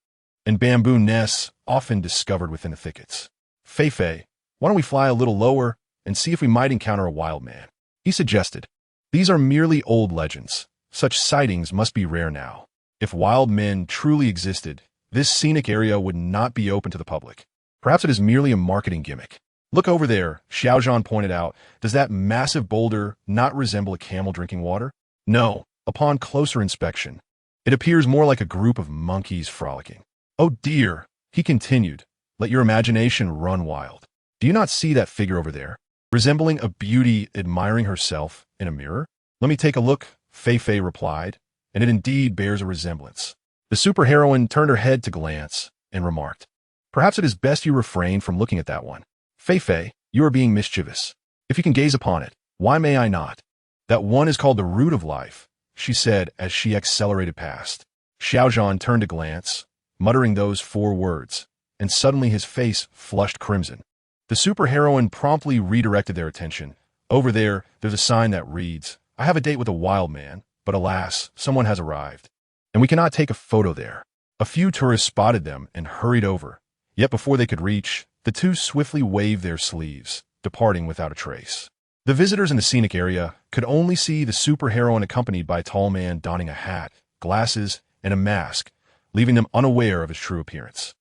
and bamboo nests often discovered within the thickets. Fei, why don't we fly a little lower and see if we might encounter a wild man? He suggested. These are merely old legends. Such sightings must be rare now. If wild men truly existed, this scenic area would not be open to the public. Perhaps it is merely a marketing gimmick. Look over there, Xiao Zhan pointed out. Does that massive boulder not resemble a camel drinking water? No. Upon closer inspection, it appears more like a group of monkeys frolicking. Oh dear, he continued. Let your imagination run wild. Do you not see that figure over there, resembling a beauty admiring herself in a mirror? Let me take a look, Fei replied, and it indeed bears a resemblance. The superheroine turned her head to glance and remarked, "Perhaps it is best you refrain from looking at that one. Fei, you are being mischievous. If you can gaze upon it, why may I not? That one is called the root of life," she said as she accelerated past. Xiaozhan turned to glance, muttering those 4 words, and suddenly his face flushed crimson. The superheroine promptly redirected their attention. "Over there's a sign that reads, 'I have a date with a wild man, but alas, someone has arrived, and we cannot take a photo there.'" A few tourists spotted them and hurried over, yet before they could reach, the two swiftly waved their sleeves, departing without a trace. The visitors in the scenic area could only see the superheroine accompanied by a tall man donning a hat, glasses, and a mask, leaving them unaware of his true appearance.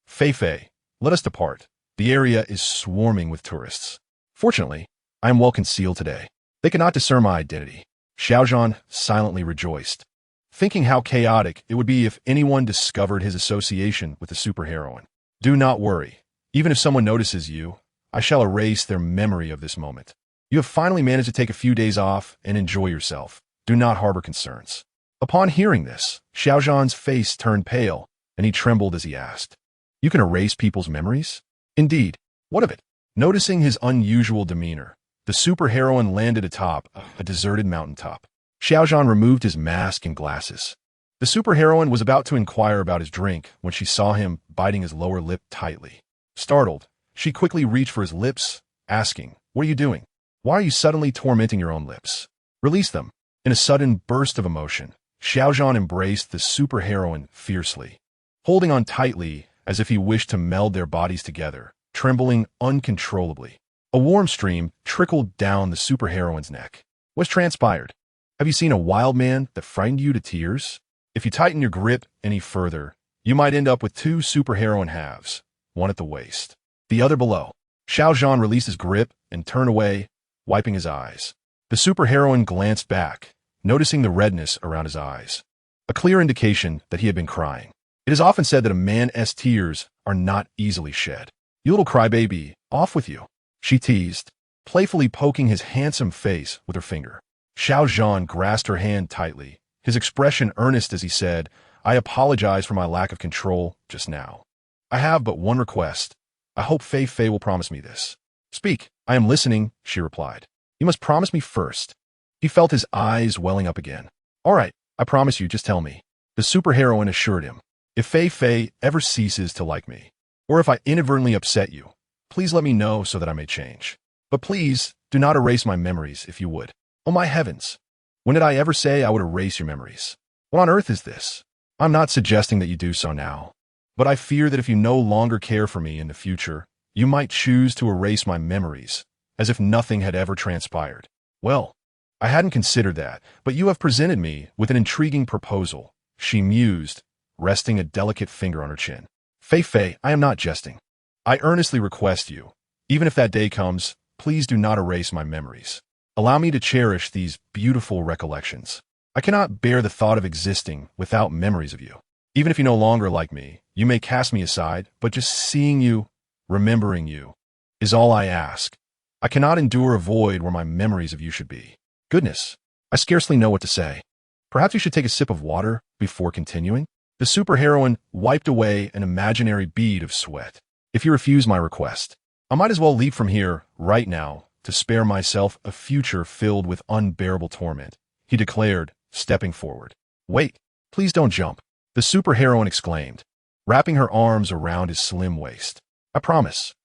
"Fei, let us depart. The area is swarming with tourists. Fortunately, I am well concealed today. They cannot discern my identity." Xiaozhan silently rejoiced, thinking how chaotic it would be if anyone discovered his association with the superheroine. "Do not worry. Even if someone notices you, I shall erase their memory of this moment. You have finally managed to take a few days off and enjoy yourself. Do not harbor concerns." Upon hearing this, Xiaozhan's face turned pale, and he trembled as he asked, "You can erase people's memories?" "Indeed. What of it?" Noticing his unusual demeanor, the superheroine landed atop a deserted mountaintop. Xiaozhan removed his mask and glasses. The superheroine was about to inquire about his drink when she saw him biting his lower lip tightly. Startled, she quickly reached for his lips, asking, "What are you doing? Why are you suddenly tormenting your own lips? Release them." In a sudden burst of emotion, Xiaozhan embraced the superheroine fiercely, holding on tightly as if he wished to meld their bodies together, trembling uncontrollably. A warm stream trickled down the superheroine's neck. "What's transpired? Have you seen a wild man that frightened you to tears? If you tighten your grip any further, you might end up with 2 superheroine halves, one at the waist, the other below." Xiaozhan released his grip and turned away, wiping his eyes. The superheroine glanced back, noticing the redness around his eyes, a clear indication that he had been crying. It is often said that a man's tears are not easily shed. "You little crybaby, off with you," she teased, playfully poking his handsome face with her finger. Xiaozhan grasped her hand tightly, his expression earnest as he said, "I apologize for my lack of control just now. I have but one request. I hope Fei will promise me this." "Speak, I am listening," she replied. "You must promise me first." He felt his eyes welling up again. "All right, I promise you, just tell me." The superheroine assured him, "If Fei ever ceases to like me, or if I inadvertently upset you, please let me know so that I may change. But please, do not erase my memories if you would." "Oh my heavens! When did I ever say I would erase your memories? What on earth is this?" "I'm not suggesting that you do so now, but I fear that if you no longer care for me in the future, you might choose to erase my memories, as if nothing had ever transpired." "Well, I hadn't considered that, but you have presented me with an intriguing proposal," she mused, resting a delicate finger on her chin. "Fei, I am not jesting. I earnestly request you, even if that day comes, please do not erase my memories. Allow me to cherish these beautiful recollections. I cannot bear the thought of existing without memories of you. Even if you no longer like me, you may cast me aside, but just seeing you, remembering you, is all I ask. I cannot endure a void where my memories of you should be." Goodness, I scarcely know what to say. Perhaps you should take a sip of water before continuing? The superheroine wiped away an imaginary bead of sweat. "If you refuse my request, I might as well leave from here right now to spare myself a future filled with unbearable torment," he declared, stepping forward. "Wait, please don't jump," the superheroine exclaimed, wrapping her arms around his slim waist. I promise.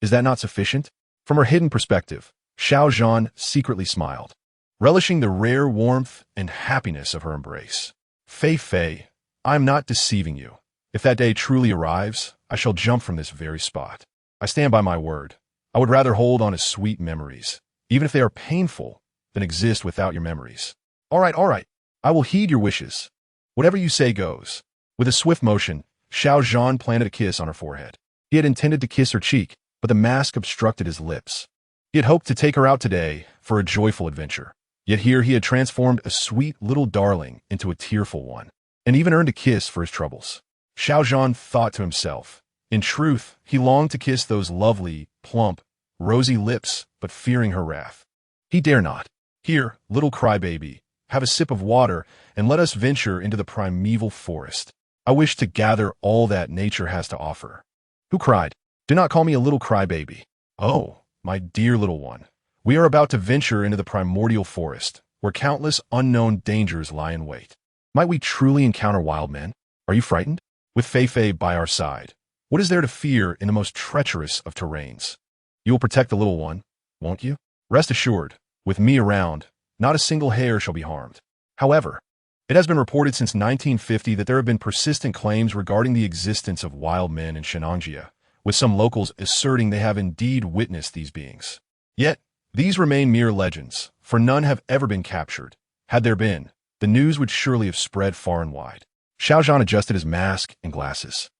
Is that not sufficient?" From her hidden perspective, Xiaozhan secretly smiled, relishing the rare warmth and happiness of her embrace. "Fei, I am not deceiving you. If that day truly arrives, I shall jump from this very spot. I stand by my word. I would rather hold on to sweet memories, even if they are painful, than exist without your memories." All right. I will heed your wishes. Whatever you say goes." With a swift motion, Xiaozhan planted a kiss on her forehead. He had intended to kiss her cheek, but the mask obstructed his lips. He had hoped to take her out today for a joyful adventure. Yet here he had transformed a sweet little darling into a tearful one, and even earned a kiss for his troubles. Xiaozhan thought to himself, in truth, he longed to kiss those lovely, plump, rosy lips, but fearing her wrath, he dare not. "Here, little crybaby, have a sip of water, and let us venture into the primeval forest. I wish to gather all that nature has to offer." Who cried, "Do not call me a little crybaby." "Oh, my dear little one, we are about to venture into the primordial forest, where countless unknown dangers lie in wait. Might we truly encounter wild men? Are you frightened? With Fei by our side, what is there to fear in the most treacherous of terrains? You will protect the little one, won't you? Rest assured, with me around, not a single hair shall be harmed." However, it has been reported since 1950 that there have been persistent claims regarding the existence of wild men in Shenanjia, with some locals asserting they have indeed witnessed these beings. Yet, these remain mere legends, for none have ever been captured. Had there been, the news would surely have spread far and wide. Xiao Zhan adjusted his mask and glasses.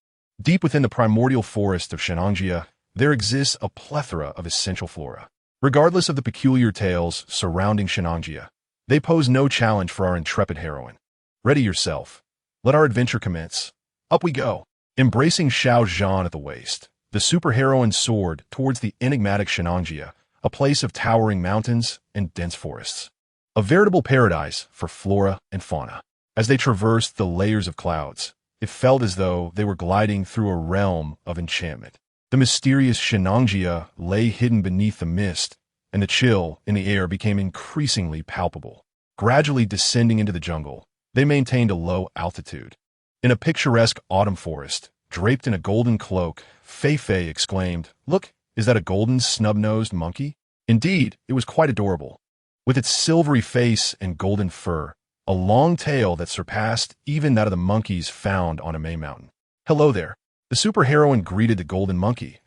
Deep within the primordial forest of Shenanjia, there exists a plethora of essential flora. Regardless of the peculiar tales surrounding Shenanjia, they pose no challenge for our intrepid heroine. Ready yourself. Let our adventure commence. Up we go. Embracing Xiao Zhan at the waist, the superheroine soared towards the enigmatic Shenanjia, a place of towering mountains and dense forests. A veritable paradise for flora and fauna. As they traversed the layers of clouds, it felt as though they were gliding through a realm of enchantment. The mysterious Shenanjia lay hidden beneath the mist, and the chill in the air became increasingly palpable. Gradually descending into the jungle, they maintained a low altitude. In a picturesque autumn forest, draped in a golden cloak, Fei exclaimed, "Look, is that a golden snub-nosed monkey?" Indeed, it was quite adorable. With its silvery face and golden fur, a long tail that surpassed even that of the monkeys found on a May mountain. "Hello there." The superheroine greeted the golden monkey,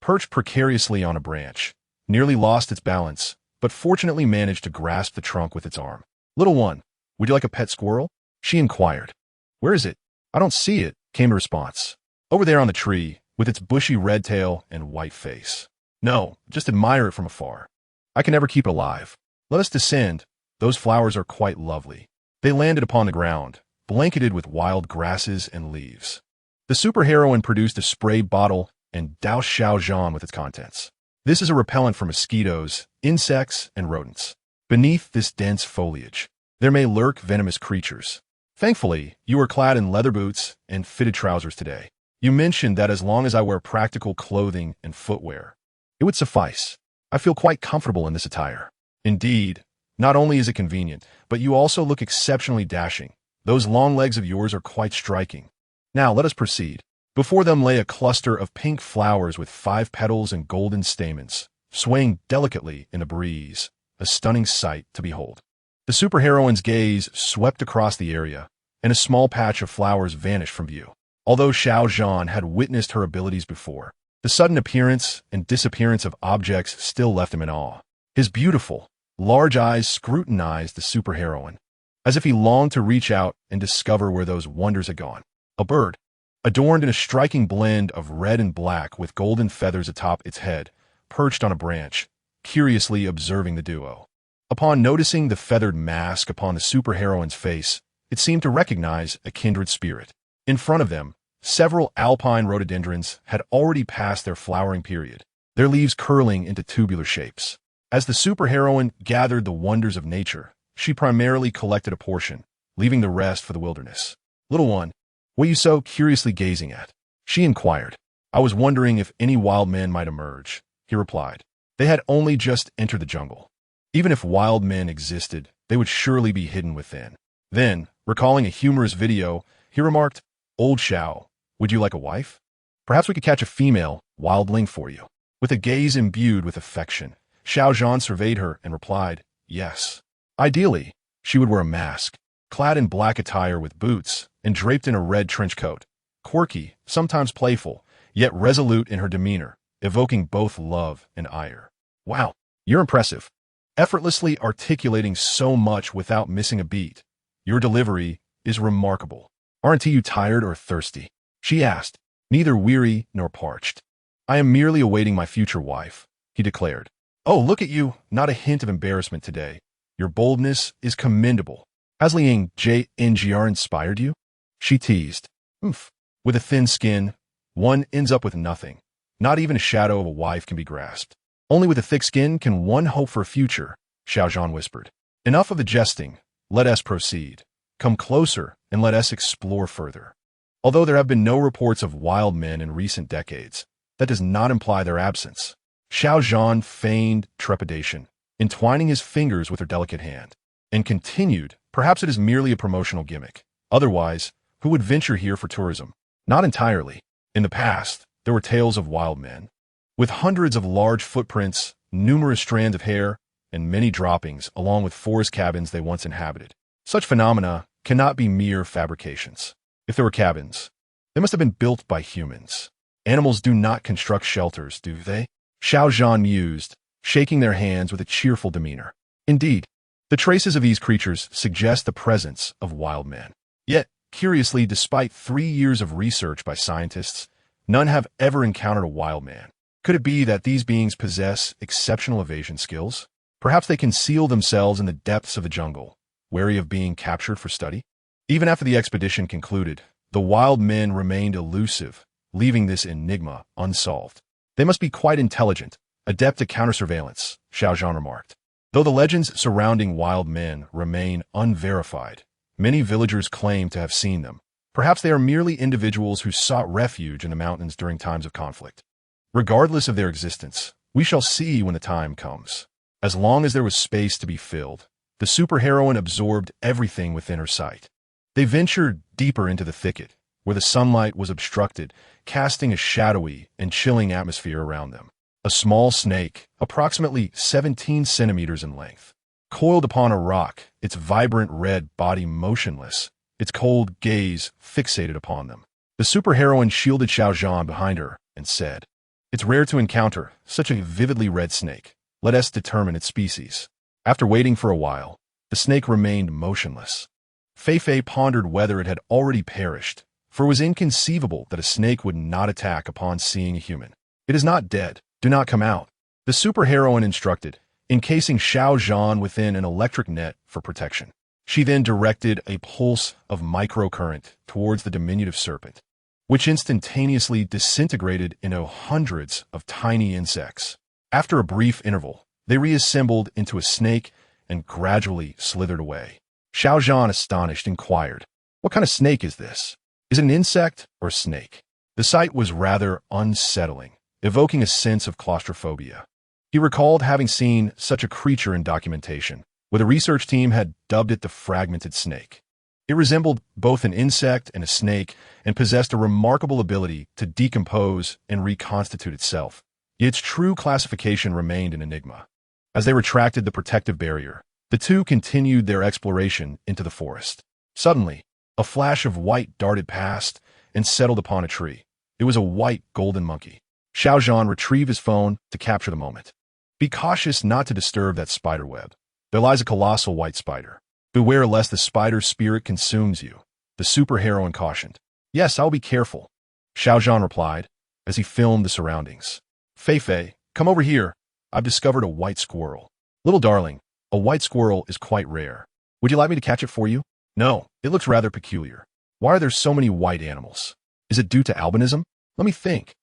perched precariously on a branch, nearly lost its balance, but fortunately managed to grasp the trunk with its arm. "Little one, would you like a pet squirrel?" she inquired. "Where is it?" "I don't see it," came the response. "Over there on the tree, with its bushy red tail and white face." "No, just admire it from afar. I can never keep it alive. Let us descend. Those flowers are quite lovely." They landed upon the ground, blanketed with wild grasses and leaves. The superheroine produced a spray bottle and doused Xiao Zhan with its contents. "This is a repellent for mosquitoes, insects, and rodents. Beneath this dense foliage, there may lurk venomous creatures. Thankfully, you are clad in leather boots and fitted trousers today. You mentioned that as long as I wear practical clothing and footwear, it would suffice. I feel quite comfortable in this attire." "Indeed. Not only is it convenient, but you also look exceptionally dashing. Those long legs of yours are quite striking. Now let us proceed." Before them lay a cluster of pink flowers with 5 petals and golden stamens, swaying delicately in the breeze, a stunning sight to behold. The superheroine's gaze swept across the area, and a small patch of flowers vanished from view. Although Xiao Zhan had witnessed her abilities before, the sudden appearance and disappearance of objects still left him in awe. His beautiful, large eyes scrutinized the superheroine, as if he longed to reach out and discover where those wonders had gone. A bird, adorned in a striking blend of red and black with golden feathers atop its head, perched on a branch, curiously observing the duo. Upon noticing the feathered mask upon the superheroine's face, it seemed to recognize a kindred spirit. In front of them, several alpine rhododendrons had already passed their flowering period, their leaves curling into tubular shapes. As the superheroine gathered the wonders of nature, she primarily collected a portion, leaving the rest for the wilderness. "Little one, what are you so curiously gazing at?" she inquired. "I was wondering if any wild men might emerge," he replied. They had only just entered the jungle. Even if wild men existed, they would surely be hidden within. Then, recalling a humorous video, he remarked, "Old Xiao, would you like a wife? Perhaps we could catch a female wildling for you." With a gaze imbued with affection, Xiao Zhan surveyed her and replied, "Yes." Ideally, she would wear a mask, clad in black attire with boots, and draped in a red trench coat. Quirky, sometimes playful, yet resolute in her demeanor, evoking both love and ire. "Wow, you're impressive. Effortlessly articulating so much without missing a beat. Your delivery is remarkable. Aren't you tired or thirsty?" she asked, neither weary nor parched. "I am merely awaiting my future wife," he declared. "Oh, look at you, not a hint of embarrassment today. Your boldness is commendable. Has Liang Jngr inspired you?" she teased. "Oomph. With a thin skin, one ends up with nothing. Not even a shadow of a wife can be grasped. Only with a thick skin can one hope for a future," Xiao Zhan whispered. "Enough of the jesting. Let us proceed. Come closer, and let us explore further. Although there have been no reports of wild men in recent decades, that does not imply their absence. Xiao Zhan feigned trepidation, entwining his fingers with her delicate hand, and continued, perhaps it is merely a promotional gimmick. Otherwise, who would venture here for tourism? Not entirely. In the past, there were tales of wild men, with hundreds of large footprints, numerous strands of hair, and many droppings, along with forest cabins they once inhabited. Such phenomena cannot be mere fabrications. If there were cabins, they must have been built by humans. Animals do not construct shelters, do they? Xiao Zhan mused, shaking their hands with a cheerful demeanor. Indeed, the traces of these creatures suggest the presence of wild men. Yet, curiously, despite 3 years of research by scientists, none have ever encountered a wild man. Could it be that these beings possess exceptional evasion skills? Perhaps they conceal themselves in the depths of the jungle, wary of being captured for study? Even after the expedition concluded, the wild men remained elusive, leaving this enigma unsolved. They must be quite intelligent, adept at counter-surveillance, Xiao Zhan remarked. Though the legends surrounding wild men remain unverified, many villagers claim to have seen them. Perhaps they are merely individuals who sought refuge in the mountains during times of conflict. Regardless of their existence, we shall see when the time comes. As long as there was space to be filled, the superheroine absorbed everything within her sight. They ventured deeper into the thicket, where the sunlight was obstructed, casting a shadowy and chilling atmosphere around them. A small snake, approximately 17 centimeters in length, coiled upon a rock, its vibrant red body motionless, its cold gaze fixated upon them. The superheroine shielded Xiao Zhan behind her and said, "It's rare to encounter such a vividly red snake. Let us determine its species." After waiting for a while, the snake remained motionless. Fei Fei pondered whether it had already perished, for it was inconceivable that a snake would not attack upon seeing a human. "It is not dead. Do not come out," the superheroine instructed, encasing Xiao Zhan within an electric net for protection. She then directed a pulse of microcurrent towards the diminutive serpent, which instantaneously disintegrated into hundreds of tiny insects. After a brief interval, they reassembled into a snake and gradually slithered away. Xiao Zhan, astonished, inquired, "What kind of snake is this? Is it an insect or a snake?" The sight was rather unsettling, evoking a sense of claustrophobia. He recalled having seen such a creature in documentation, where the research team had dubbed it the fragmented snake. It resembled both an insect and a snake and possessed a remarkable ability to decompose and reconstitute itself. Yet its true classification remained an enigma. As they retracted the protective barrier, the two continued their exploration into the forest. Suddenly, a flash of white darted past and settled upon a tree. It was a white golden monkey. Xiao Zhan retrieved his phone to capture the moment. "Be cautious not to disturb that spider web. There lies a colossal white spider. Beware lest the spider's spirit consumes you," the superheroine cautioned. "Yes, I'll be careful," Xiao Zhan replied as he filmed the surroundings. "Fei Fei, come over here. I've discovered a white squirrel." "Little darling, a white squirrel is quite rare. Would you like me to catch it for you?" "No, it looks rather peculiar. Why are there so many white animals? Is it due to albinism? Let me think.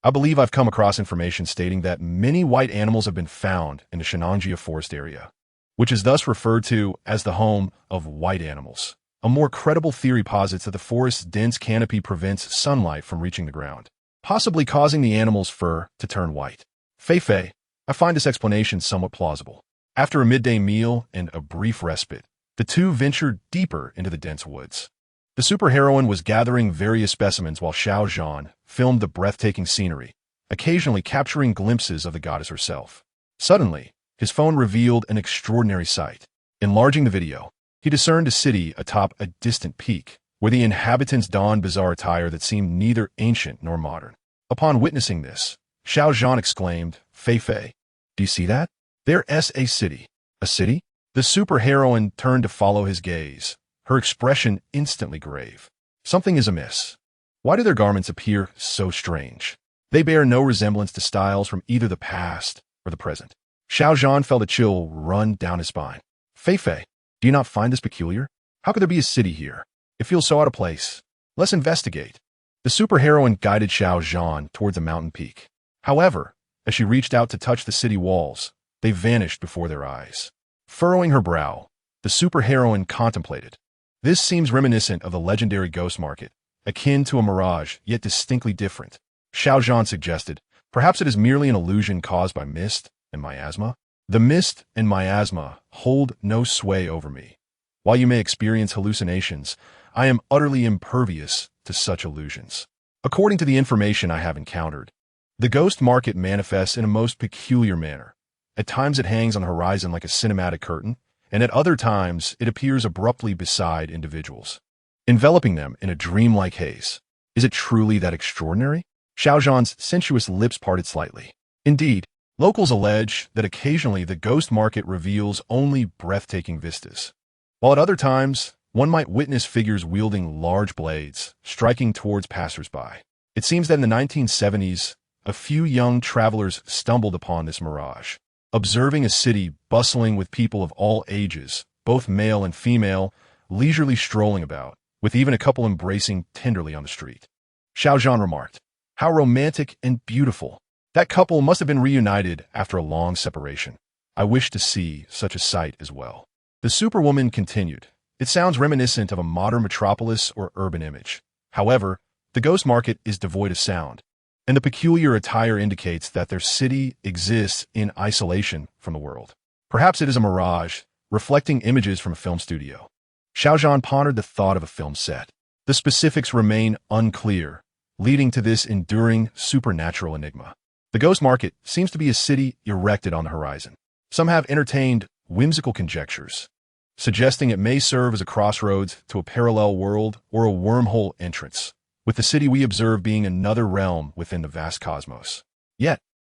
I believe I've come across information stating that many white animals have been found in the Shenanjia forest area, which is thus referred to as the home of white animals. A more credible theory posits that the forest's dense canopy prevents sunlight from reaching the ground, possibly causing the animal's fur to turn white. Fei Fei, I find this explanation somewhat plausible." After a midday meal and a brief respite, the two ventured deeper into the dense woods. The superheroine was gathering various specimens while Xiao Zhan filmed the breathtaking scenery, occasionally capturing glimpses of the goddess herself. Suddenly, his phone revealed an extraordinary sight. Enlarging the video, he discerned a city atop a distant peak, where the inhabitants donned bizarre attire that seemed neither ancient nor modern. Upon witnessing this, Xiao Zhan exclaimed, "Fei Fei, do you see that? There's a city." "A city?" The superheroine turned to follow his gaze, her expression instantly grave. "Something is amiss. Why do their garments appear so strange? They bear no resemblance to styles from either the past or the present." Xiao Zhan felt a chill run down his spine. "Fei Fei, do you not find this peculiar? How could there be a city here? It feels so out of place. Let's investigate." The superheroine guided Xiao Zhan towards a mountain peak. However, as she reached out to touch the city walls, they vanished before their eyes. Furrowing her brow, The superheroine contemplated. This seems reminiscent of the legendary ghost market, akin to a mirage, yet distinctly different. Xiao Zhan suggested, perhaps it is merely an illusion caused by mist and miasma? The mist and miasma hold no sway over me. While you may experience hallucinations, I am utterly impervious to such illusions. According to the information I have encountered, the ghost market manifests in a most peculiar manner. At times it hangs on the horizon like a cinematic curtain, and at other times it appears abruptly beside individuals, enveloping them in a dreamlike haze. Is it truly that extraordinary? Xiao Zhan's sensuous lips parted slightly. Indeed, locals allege that occasionally the ghost market reveals only breathtaking vistas, while at other times one might witness figures wielding large blades, striking towards passers-by. It seems that in the 1970s, a few young travelers stumbled upon this mirage, observing a city bustling with people of all ages, both male and female, leisurely strolling about, with even a couple embracing tenderly on the street. Xiao Zhan remarked, "How romantic and beautiful. That couple must have been reunited after a long separation. I wish to see such a sight as well." The Superwoman continued, "It sounds reminiscent of a modern metropolis or urban image. However, the ghost market is devoid of sound, and the peculiar attire indicates that their city exists in isolation from the world. Perhaps it is a mirage, reflecting images from a film studio." Xiao Zhan pondered the thought of a film set. The specifics remain unclear, leading to this enduring supernatural enigma. The ghost market seems to be a city erected on the horizon. Some have entertained whimsical conjectures, suggesting it may serve as a crossroads to a parallel world or a wormhole entrance, with the city we observe being another realm within the vast cosmos. Yet,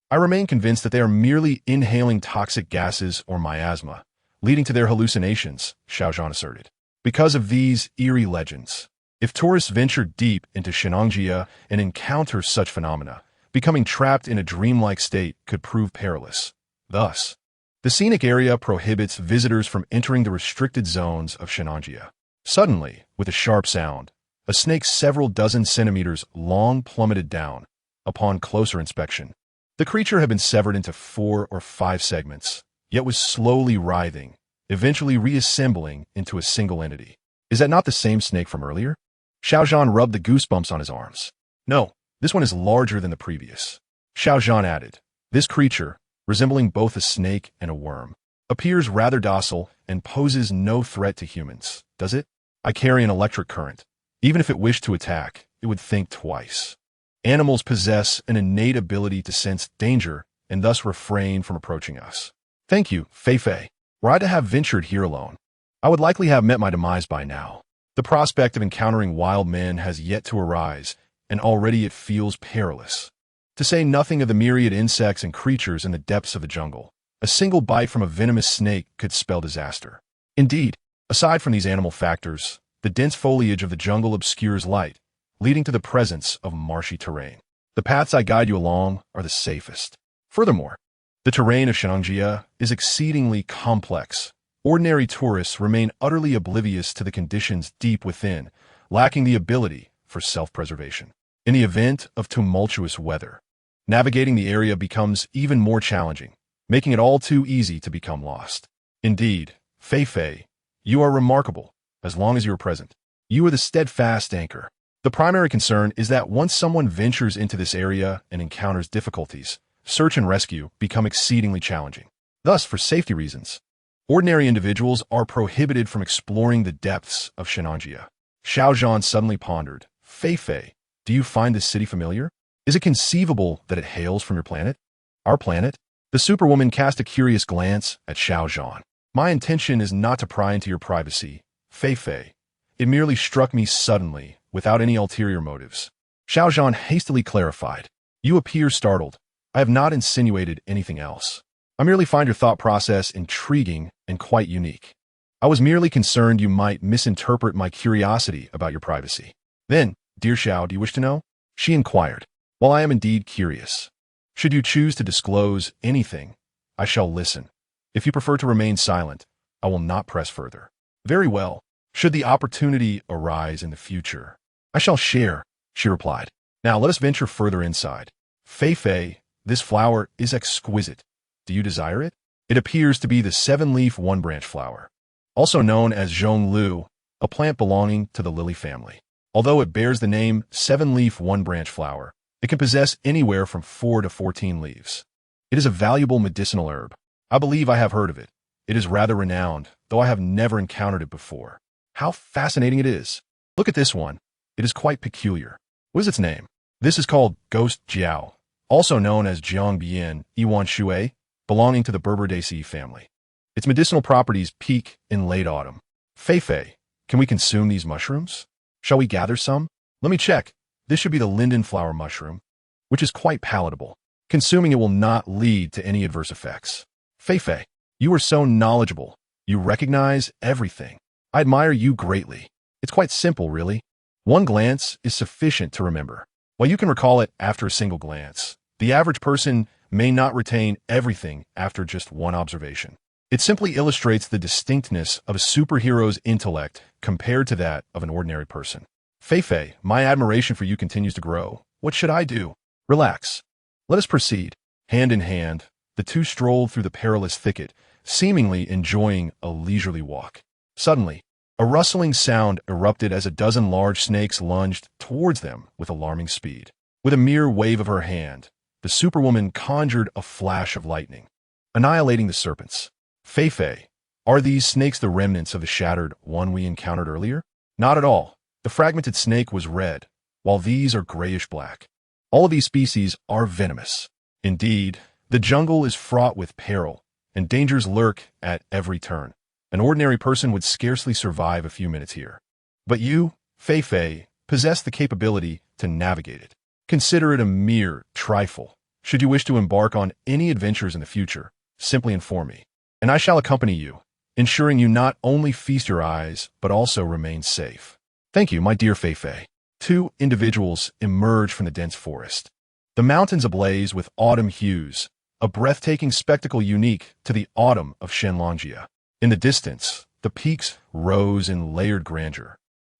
I remain convinced that they are merely inhaling toxic gases or miasma, leading to their hallucinations, Xiao Zhan asserted. Because of these eerie legends, if tourists venture deep into Shenangjia and encounter such phenomena, becoming trapped in a dreamlike state could prove perilous. Thus, the scenic area prohibits visitors from entering the restricted zones of Shenangjia. Suddenly, with a sharp sound, a snake several dozen centimeters long plummeted down. Upon closer inspection, the creature had been severed into 4 or 5 segments, yet was slowly writhing, eventually reassembling into a single entity. Is that not the same snake from earlier? Xiao Zhan rubbed the goosebumps on his arms. No, this one is larger than the previous. Xiao Zhan added, this creature, resembling both a snake and a worm, appears rather docile and poses no threat to humans, does it? I carry an electric current. Even if it wished to attack, it would think twice. Animals possess an innate ability to sense danger and thus refrain from approaching us. Thank you, Fei Fei. Were I to have ventured here alone, I would likely have met my demise by now. The prospect of encountering wild men has yet to arise, and already it feels perilous. To say nothing of the myriad insects and creatures in the depths of the jungle, a single bite from a venomous snake could spell disaster. Indeed, aside from these animal factors, the dense foliage of the jungle obscures light, leading to the presence of marshy terrain. The paths I guide you along are the safest. Furthermore, the terrain of Shenangjia is exceedingly complex. Ordinary tourists remain utterly oblivious to the conditions deep within, lacking the ability for self-preservation. In the event of tumultuous weather, navigating the area becomes even more challenging, making it all too easy to become lost. Indeed, Fei Fei, you are remarkable, as long as you are present. You are the steadfast anchor. The primary concern is that once someone ventures into this area and encounters difficulties, search and rescue become exceedingly challenging. Thus, for safety reasons, ordinary individuals are prohibited from exploring the depths of Shenangjia. Xiao Zhan suddenly pondered, Fei Fei, do you find this city familiar? Is it conceivable that it hails from your planet? Our planet? The Superwoman cast a curious glance at Xiao Zhan. My intention is not to pry into your privacy, Fei Fei. It merely struck me suddenly, without any ulterior motives. Xiao Zhan hastily clarified. You appear startled. I have not insinuated anything else. I merely find your thought process intriguing and quite unique. I was merely concerned you might misinterpret my curiosity about your privacy. Then, dear Xiao, do you wish to know? She inquired. While I am indeed curious, should you choose to disclose anything, I shall listen. If you prefer to remain silent, I will not press further. Very well. Should the opportunity arise in the future, I shall share, she replied. Now let us venture further inside. Fei Fei, this flower is exquisite. Do you desire it? It appears to be the 7-leaf one-branch flower. also known as zhonglu, a plant belonging to the lily family. Although it bears the name seven-leaf one-branch flower, it can possess anywhere from 4 to 14 leaves. It is a valuable medicinal herb. I believe I have heard of it. It is rather renowned, though I have never encountered it before. How fascinating it is. Look at this one. It is quite peculiar. What is its name? This is called Ghost Jiao, also known as Jiangbian Iwan Shui, belonging to the Berberdaceae family. Its medicinal properties peak in late autumn. Fei, can we consume these mushrooms? Shall we gather some? Let me check. This should be the linden flower mushroom, which is quite palatable. Consuming it will not lead to any adverse effects. Fei, you are so knowledgeable. You recognize everything. I admire you greatly. It's quite simple, really. One glance is sufficient to remember. While you can recall it after a single glance, the average person may not retain everything after just one observation. It simply illustrates the distinctness of a superhero's intellect compared to that of an ordinary person. Fei, my admiration for you continues to grow. What should I do? Relax. Let us proceed. Hand in hand, the two strolled through the perilous thicket, seemingly enjoying a leisurely walk. Suddenly, a rustling sound erupted as a dozen large snakes lunged towards them with alarming speed. With a mere wave of her hand, the Superwoman conjured a flash of lightning, annihilating the serpents. Fei, are these snakes the remnants of the shattered one we encountered earlier? Not at all. The fragmented snake was red, while these are grayish-black. All of these species are venomous. Indeed, the jungle is fraught with peril, and dangers lurk at every turn. An ordinary person would scarcely survive a few minutes here. But you, Fei, possess the capability to navigate it. Consider it a mere trifle. Should you wish to embark on any adventures in the future, simply inform me, and I shall accompany you, ensuring you not only feast your eyes, but also remain safe. Thank you, my dear Fei. Two individuals emerge from the dense forest. The mountains ablaze with autumn hues, a breathtaking spectacle unique to the autumn of Shenlanjia. In the distance, the peaks rose in layered grandeur,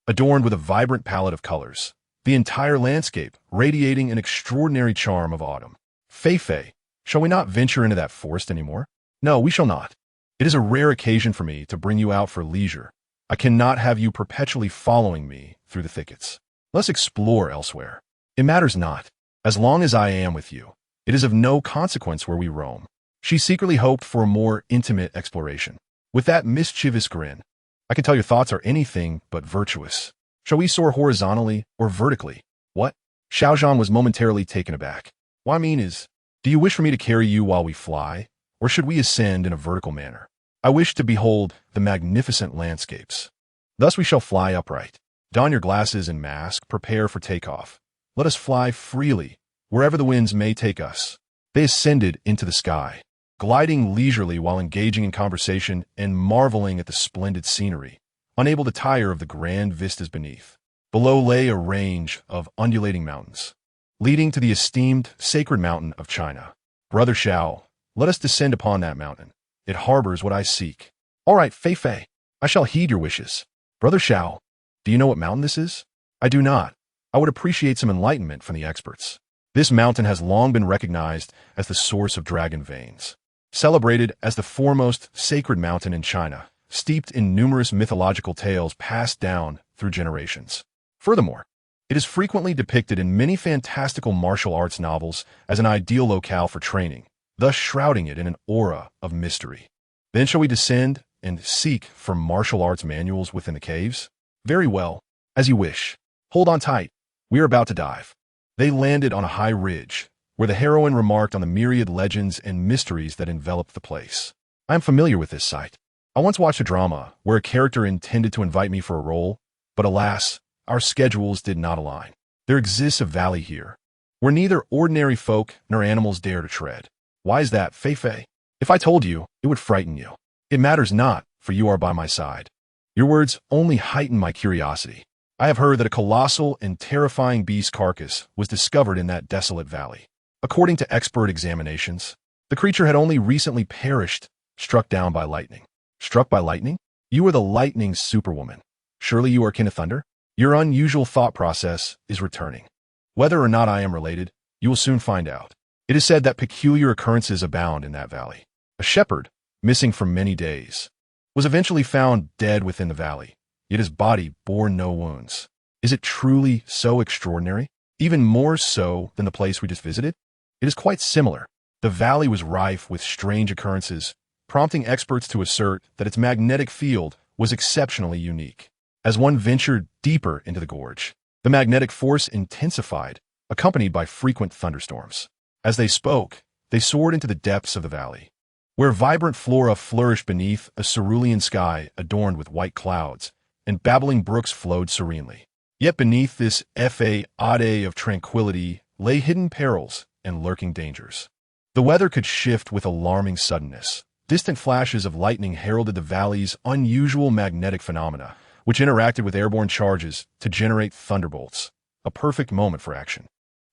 adorned with a vibrant palette of colors, the entire landscape radiating an extraordinary charm of autumn. Fei, shall we not venture into that forest anymore? No, we shall not. It is a rare occasion for me to bring you out for leisure. I cannot have you perpetually following me through the thickets. Let's explore elsewhere. It matters not. As long as I am with you, it is of no consequence where we roam. She secretly hoped for a more intimate exploration. With that mischievous grin, I can tell your thoughts are anything but virtuous. Shall we soar horizontally or vertically? What? Xiaozhan was momentarily taken aback. What I mean is, do you wish for me to carry you while we fly, or should we ascend in a vertical manner? I wish to behold the magnificent landscapes. Thus we shall fly upright. Don your glasses and mask, prepare for takeoff. Let us fly freely, wherever the winds may take us. They ascended into the sky, gliding leisurely while engaging in conversation and marveling at the splendid scenery, unable to tire of the grand vistas beneath. Below lay a range of undulating mountains, leading to the esteemed sacred mountain of China. Brother Xiao, let us descend upon that mountain. It harbors what I seek. All right, Fei, I shall heed your wishes. Brother Xiao, do you know what mountain this is? I do not. I would appreciate some enlightenment from the experts. This mountain has long been recognized as the source of dragon veins, celebrated as the foremost sacred mountain in China, steeped in numerous mythological tales passed down through generations. Furthermore, it is frequently depicted in many fantastical martial arts novels as an ideal locale for training, thus shrouding it in an aura of mystery. Then shall we descend and seek for martial arts manuals within the caves? Very well, as you wish. Hold on tight. We are about to dive. They landed on a high ridge, where the heroine remarked on the myriad legends and mysteries that enveloped the place. I am familiar with this site. I once watched a drama where a character intended to invite me for a role, but alas, our schedules did not align. There exists a valley here, where neither ordinary folk nor animals dare to tread. Why is that, Fei? If I told you, it would frighten you. It matters not, for you are by my side. Your words only heighten my curiosity. I have heard that a colossal and terrifying beast carcass was discovered in that desolate valley. According to expert examinations, the creature had only recently perished, struck down by lightning. Struck by lightning? You are the lightning superwoman. Surely you are kin of thunder? Your unusual thought process is returning. Whether or not I am related, you will soon find out. It is said that peculiar occurrences abound in that valley. A shepherd, missing for many days. was eventually found dead within the valley, yet his body bore no wounds. Is it truly so extraordinary? Even more so than the place we just visited? It is quite similar. The valley was rife with strange occurrences, prompting experts to assert that its magnetic field was exceptionally unique. As one ventured deeper into the gorge, the magnetic force intensified, accompanied by frequent thunderstorms. As they spoke, they soared into the depths of the valley, where vibrant flora flourished beneath a cerulean sky adorned with white clouds, and babbling brooks flowed serenely. Yet beneath this fade of tranquility lay hidden perils and lurking dangers. The weather could shift with alarming suddenness. Distant flashes of lightning heralded the valley's unusual magnetic phenomena, which interacted with airborne charges to generate thunderbolts, a perfect moment for action.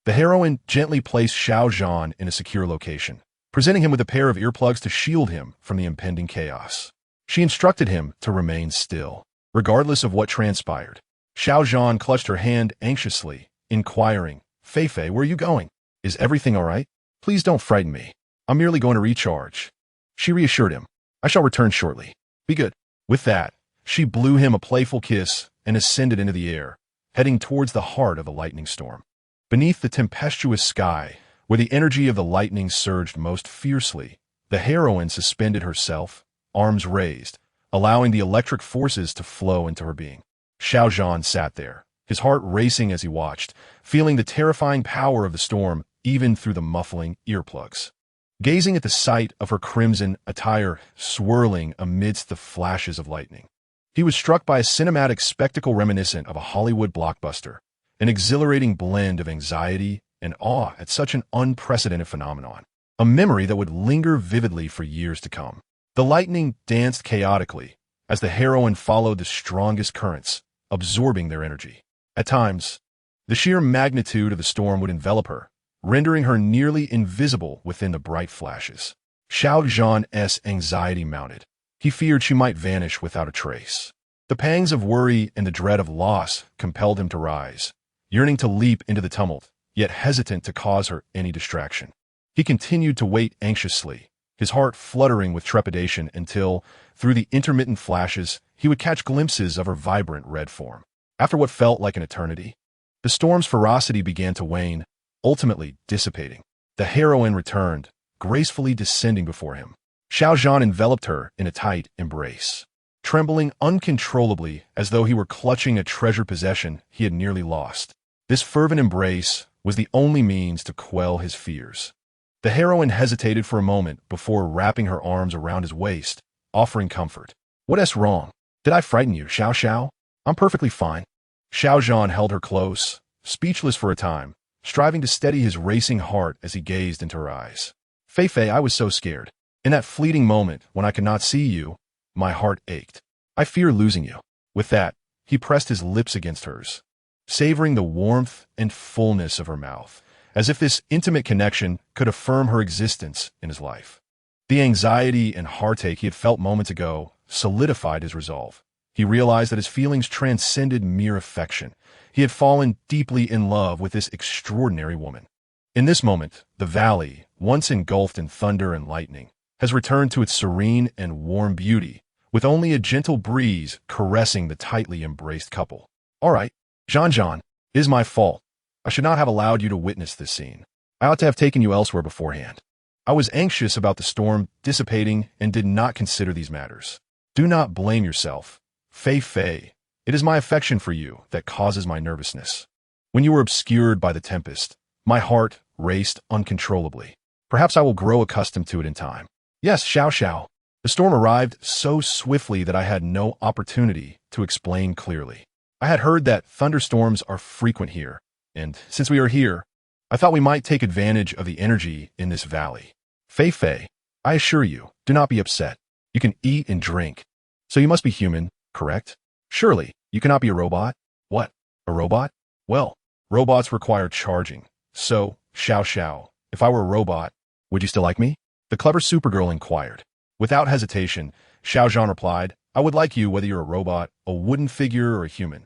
The heroine gently placed Xiao Zhan in a secure location, presenting him with a pair of earplugs to shield him from the impending chaos. She instructed him to remain still, regardless of what transpired. Xiao Zhan clutched her hand anxiously, inquiring, "Fei, where are you going? Is everything all right? Please don't frighten me. I'm merely going to recharge." She reassured him. "I shall return shortly. Be good." With that, she blew him a playful kiss and ascended into the air, heading towards the heart of the lightning storm. Beneath the tempestuous sky, where the energy of the lightning surged most fiercely, the heroine suspended herself, arms raised, allowing the electric forces to flow into her being. Xiao Zhan sat there, his heart racing as he watched, feeling the terrifying power of the storm even through the muffling earplugs. Gazing at the sight of her crimson attire swirling amidst the flashes of lightning, he was struck by a cinematic spectacle reminiscent of a Hollywood blockbuster, an exhilarating blend of anxiety and awe at such an unprecedented phenomenon, a memory that would linger vividly for years to come. The lightning danced chaotically as the heroine followed the strongest currents, absorbing their energy. At times, the sheer magnitude of the storm would envelop her, rendering her nearly invisible within the bright flashes. Xiao Zhan's anxiety mounted. He feared she might vanish without a trace. The pangs of worry and the dread of loss compelled him to rise, yearning to leap into the tumult, yet hesitant to cause her any distraction. He continued to wait anxiously, his heart fluttering with trepidation until, through the intermittent flashes, he would catch glimpses of her vibrant red form. After what felt like an eternity, the storm's ferocity began to wane, ultimately dissipating. The heroine returned, gracefully descending before him. Xiao Zhan enveloped her in a tight embrace, trembling uncontrollably as though he were clutching a treasured possession he had nearly lost. This fervent embrace was the only means to quell his fears. The heroine hesitated for a moment before wrapping her arms around his waist, offering comfort. "What's wrong? Did I frighten you, Xiao? I'm perfectly fine." Xiao Zhan held her close, speechless for a time, striving to steady his racing heart as he gazed into her eyes. "Fei, I was so scared. In that fleeting moment when I could not see you, my heart ached. I fear losing you." With that, he pressed his lips against hers, savoring the warmth and fullness of her mouth, as if this intimate connection could affirm her existence in his life. The anxiety and heartache he had felt moments ago solidified his resolve. He realized that his feelings transcended mere affection. He had fallen deeply in love with this extraordinary woman. In this moment, the valley, once engulfed in thunder and lightning, has returned to its serene and warm beauty, with only a gentle breeze caressing the tightly embraced couple. "All right, Zhan, it is my fault. I should not have allowed you to witness this scene. I ought to have taken you elsewhere beforehand. I was anxious about the storm dissipating and did not consider these matters. Do not blame yourself. Fei, it is my affection for you that causes my nervousness. When you were obscured by the tempest, my heart raced uncontrollably. Perhaps I will grow accustomed to it in time." "Yes, Xiao. The storm arrived so swiftly that I had no opportunity to explain clearly. I had heard that thunderstorms are frequent here, and since we are here, I thought we might take advantage of the energy in this valley. Fei, I assure you, do not be upset. You can eat and drink. So you must be human, correct? Surely, you cannot be a robot?" "What? A robot? Well, robots require charging. So, Xiao, if I were a robot, would you still like me?" the clever Supergirl inquired. Without hesitation, Xiao Zhan replied, "I would like you whether you're a robot, a wooden figure, or a human.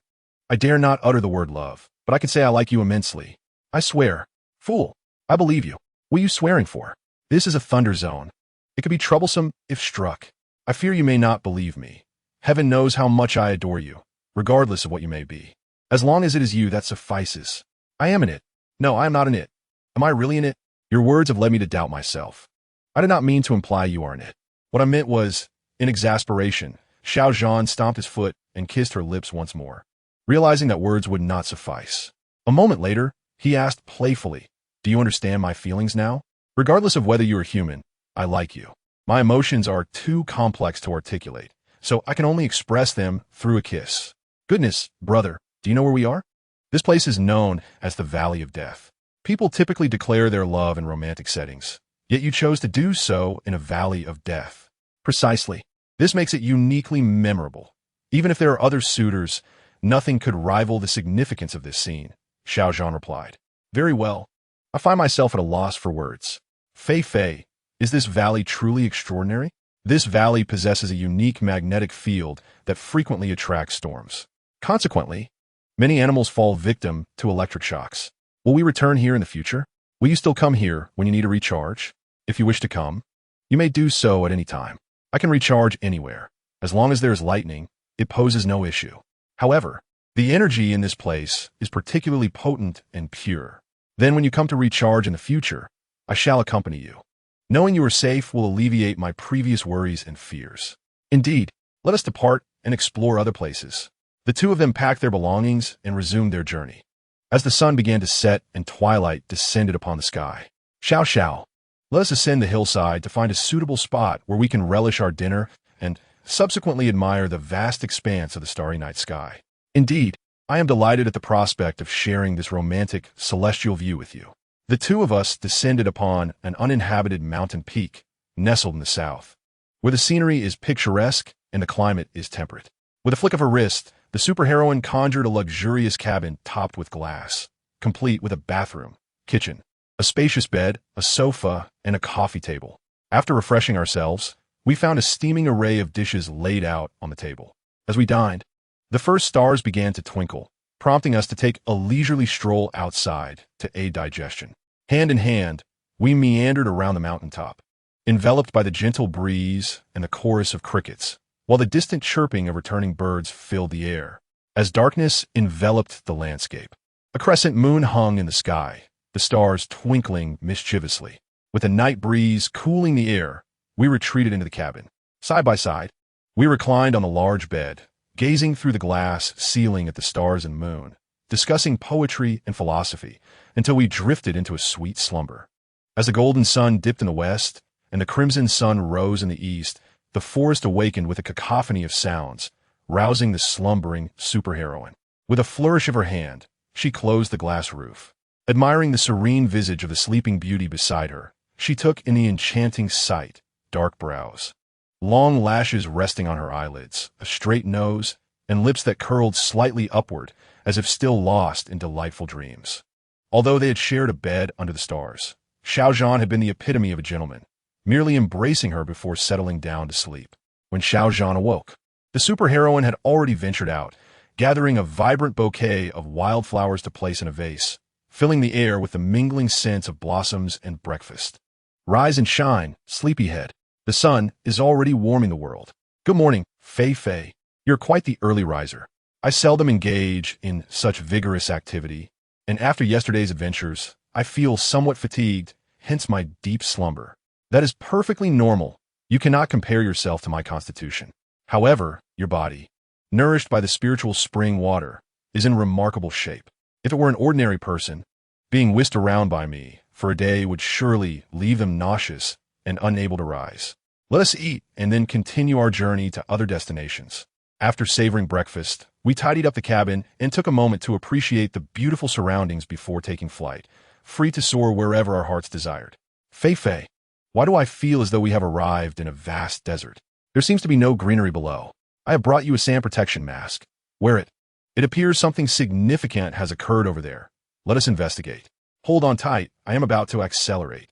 I dare not utter the word love, but I can say I like you immensely. I swear." "Fool, I believe you. What are you swearing for? This is a thunder zone. It could be troublesome if struck. I fear you may not believe me. Heaven knows how much I adore you, regardless of what you may be. As long as it is you, that suffices. I am in it. No, I am not in it. Am I really in it? Your words have led me to doubt myself. I did not mean to imply you are in it. What I meant was, in exasperation, Xiao Zhan stomped his foot and kissed her lips once more, realizing that words would not suffice. A moment later, he asked playfully, "Do you understand my feelings now? Regardless of whether you are human, I like you. My emotions are too complex to articulate, so I can only express them through a kiss. Goodness, brother, do you know where we are? This place is known as the Valley of Death. People typically declare their love in romantic settings, yet you chose to do so in a valley of death. Precisely. This makes it uniquely memorable. Even if there are other suitors, nothing could rival the significance of this scene," Xiao Zhan replied. "Very well. I find myself at a loss for words. Fei Fei, is this valley truly extraordinary? This valley possesses a unique magnetic field that frequently attracts storms. Consequently, many animals fall victim to electric shocks. Will we return here in the future? Will you still come here when you need a recharge? If you wish to come, you may do so at any time. I can recharge anywhere. As long as there is lightning, it poses no issue. However, the energy in this place is particularly potent and pure. Then when you come to recharge in the future, I shall accompany you. Knowing you are safe will alleviate my previous worries and fears. Indeed, let us depart and explore other places." The two of them packed their belongings and resumed their journey. As the sun began to set and twilight descended upon the sky, "Xiao Xiao, let us ascend the hillside to find a suitable spot where we can relish our dinner and subsequently admire the vast expanse of the starry night sky. Indeed, I am delighted at the prospect of sharing this romantic, celestial view with you." The two of us descended upon an uninhabited mountain peak, nestled in the south, where the scenery is picturesque and the climate is temperate. With a flick of her wrist, the superheroine conjured a luxurious cabin topped with glass, complete with a bathroom, kitchen, a spacious bed, a sofa, and a coffee table. After refreshing ourselves, we found a steaming array of dishes laid out on the table. As we dined, the first stars began to twinkle, prompting us to take a leisurely stroll outside to aid digestion. Hand in hand, we meandered around the mountaintop, enveloped by the gentle breeze and the chorus of crickets, while the distant chirping of returning birds filled the air. As darkness enveloped the landscape, a crescent moon hung in the sky, the stars twinkling mischievously. With a night breeze cooling the air, we retreated into the cabin. Side by side, we reclined on the large bed, gazing through the glass ceiling at the stars and moon, discussing poetry and philosophy until we drifted into a sweet slumber. As the golden sun dipped in the west and the crimson sun rose in the east, the forest awakened with a cacophony of sounds, rousing the slumbering superheroine. With a flourish of her hand, she closed the glass roof. Admiring the serene visage of the sleeping beauty beside her, she took in the enchanting sight, dark brows, long lashes resting on her eyelids, a straight nose, and lips that curled slightly upward as if still lost in delightful dreams. Although they had shared a bed under the stars, Xiao Zhan had been the epitome of a gentleman, merely embracing her before settling down to sleep. When Xiao Zhan awoke, the superheroine had already ventured out, gathering a vibrant bouquet of wildflowers to place in a vase, filling the air with the mingling scents of blossoms and breakfast. "Rise and shine, sleepyhead. The sun is already warming the world. Good morning, Fei Fei. You're quite the early riser. I seldom engage in such vigorous activity, and after yesterday's adventures, I feel somewhat fatigued, hence my deep slumber. That is perfectly normal. You cannot compare yourself to my constitution. However, your body, nourished by the spiritual spring water, is in remarkable shape. If it were an ordinary person, being whisked around by me for a day would surely leave them nauseous and unable to rise. Let us eat and then continue our journey to other destinations." After savoring breakfast, we tidied up the cabin and took a moment to appreciate the beautiful surroundings before taking flight, free to soar wherever our hearts desired. "Fei Fei, why do I feel as though we have arrived in a vast desert? There seems to be no greenery below. I have brought you a sand protection mask. Wear it. It appears something significant has occurred over there. Let us investigate. Hold on tight, I am about to accelerate."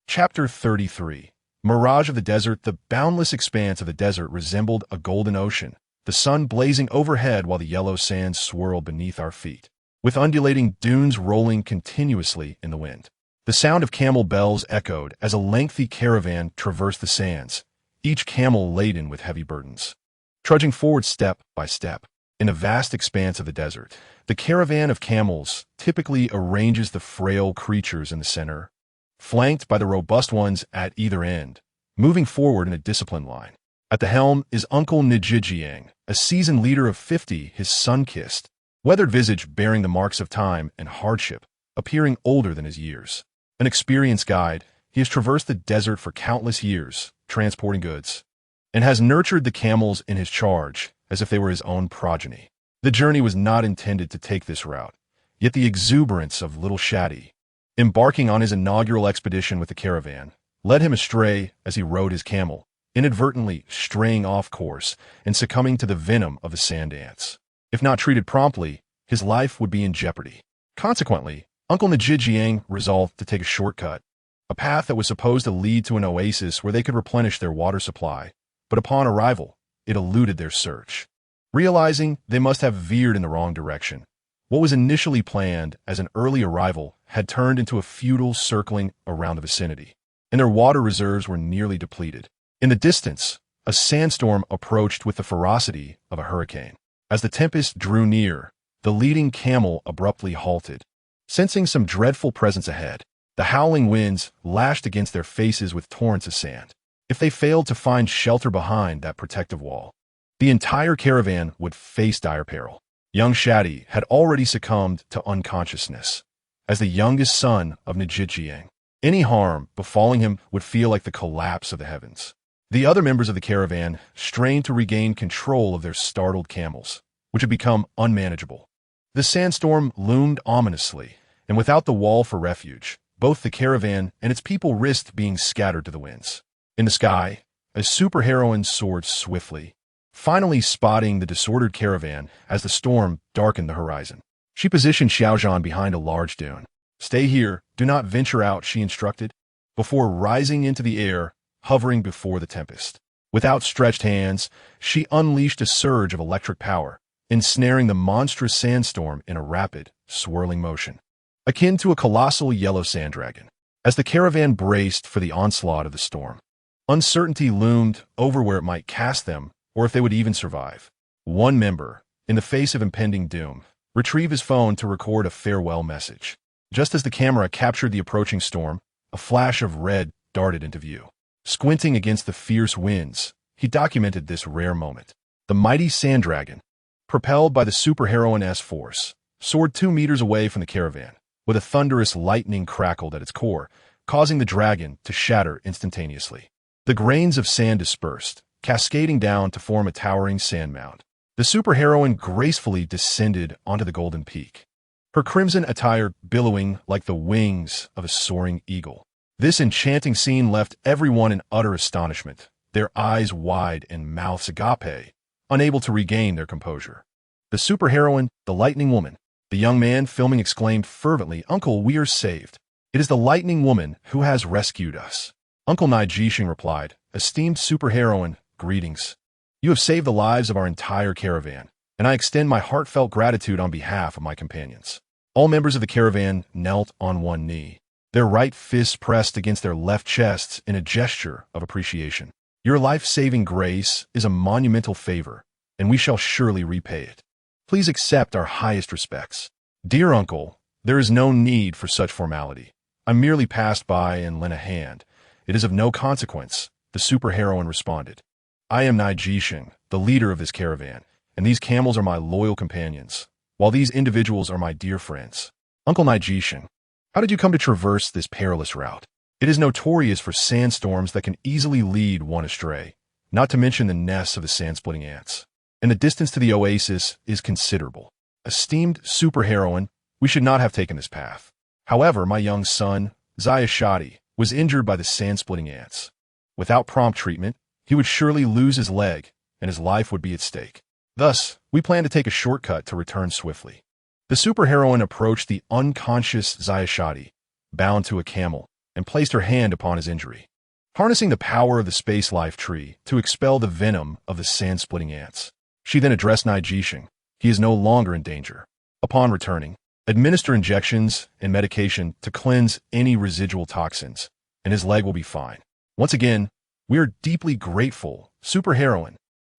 Chapter 33. Mirage of the desert. The boundless expanse of the desert resembled a golden ocean, the sun blazing overhead while the yellow sands swirled beneath our feet, with undulating dunes rolling continuously in the wind. The sound of camel bells echoed as a lengthy caravan traversed the sands, each camel laden with heavy burdens. Trudging forward step by step, in the vast expanse of the desert, the caravan of camels typically arranges the frail creatures in the center, flanked by the robust ones at either end, moving forward in a disciplined line. At the helm is Uncle Njijiang, a seasoned leader of 50, his sun-kissed, weathered visage bearing the marks of time and hardship, appearing older than his years. An experienced guide, he has traversed the desert for countless years, transporting goods, and has nurtured the camels in his charge as if they were his own progeny. The journey was not intended to take this route, yet the exuberance of little Shadi, embarking on his inaugural expedition with the caravan, led him astray as he rode his camel, inadvertently straying off course and succumbing to the venom of the sand ants. If not treated promptly, his life would be in jeopardy. Consequently, Uncle Njijiang resolved to take a shortcut, a path that was supposed to lead to an oasis where they could replenish their water supply, but upon arrival, it eluded their search. Realizing they must have veered in the wrong direction, what was initially planned as an early arrival had turned into a futile circling around the vicinity, and their water reserves were nearly depleted. In the distance, a sandstorm approached with the ferocity of a hurricane. As the tempest drew near, the leading camel abruptly halted. Sensing some dreadful presence ahead, the howling winds lashed against their faces with torrents of sand. If they failed to find shelter behind that protective wall, the entire caravan would face dire peril. Young Shadi had already succumbed to unconsciousness. As the youngest son of Njijiang, any harm befalling him would feel like the collapse of the heavens. The other members of the caravan strained to regain control of their startled camels, which had become unmanageable. The sandstorm loomed ominously, and without the wall for refuge, both the caravan and its people risked being scattered to the winds. In the sky, a superheroine soared swiftly, finally spotting the disordered caravan as the storm darkened the horizon. She positioned Xiaozhan behind a large dune. "Stay here, do not venture out," she instructed, before rising into the air, hovering before the tempest. With outstretched hands, she unleashed a surge of electric power, ensnaring the monstrous sandstorm in a rapid, swirling motion, akin to a colossal yellow sand dragon. As the caravan braced for the onslaught of the storm, uncertainty loomed over where it might cast them, or if they would even survive. One member, in the face of impending doom, retrieved his phone to record a farewell message. Just as the camera captured the approaching storm, a flash of red darted into view. Squinting against the fierce winds, he documented this rare moment. The mighty sand dragon, propelled by the superheroine's force, soared 2 meters away from the caravan, with a thunderous lightning crackled at its core, causing the dragon to shatter instantaneously. The grains of sand dispersed, cascading down to form a towering sand mound. The superheroine gracefully descended onto the golden peak, her crimson attire billowing like the wings of a soaring eagle. This enchanting scene left everyone in utter astonishment, their eyes wide and mouths agape, unable to regain their composure. The superheroine, the Lightning Woman, the young man filming exclaimed fervently, "Uncle, we are saved. It is the Lightning Woman who has rescued us." Uncle Nijishing replied, "Esteemed superheroine, greetings. You have saved the lives of our entire caravan, and I extend my heartfelt gratitude on behalf of my companions." All members of the caravan knelt on one knee, their right fists pressed against their left chests in a gesture of appreciation. "Your life-saving grace is a monumental favor, and we shall surely repay it. Please accept our highest respects." "Dear uncle, there is no need for such formality. I merely passed by and lent a hand. It is of no consequence," the superheroine responded. "I am Nijishing, the leader of this caravan, and these camels are my loyal companions, while these individuals are my dear friends." "Uncle Nijishing, how did you come to traverse this perilous route? It is notorious for sandstorms that can easily lead one astray, not to mention the nests of the sand-splitting ants. And the distance to the oasis is considerable. Esteemed superheroine, we should not have taken this path. However, my young son, Zayashadi, was injured by the sand-splitting ants. Without prompt treatment, he would surely lose his leg, and his life would be at stake. Thus, we plan to take a shortcut to return swiftly." The superheroine approached the unconscious Zayashadi, bound to a camel, and placed her hand upon his injury, harnessing the power of the space life tree to expel the venom of the sand-splitting ants. She then addressed Nijishing. "He is no longer in danger. Upon returning, administer injections and medication to cleanse any residual toxins, and his leg will be fine." Once again, We are deeply grateful, superheroine.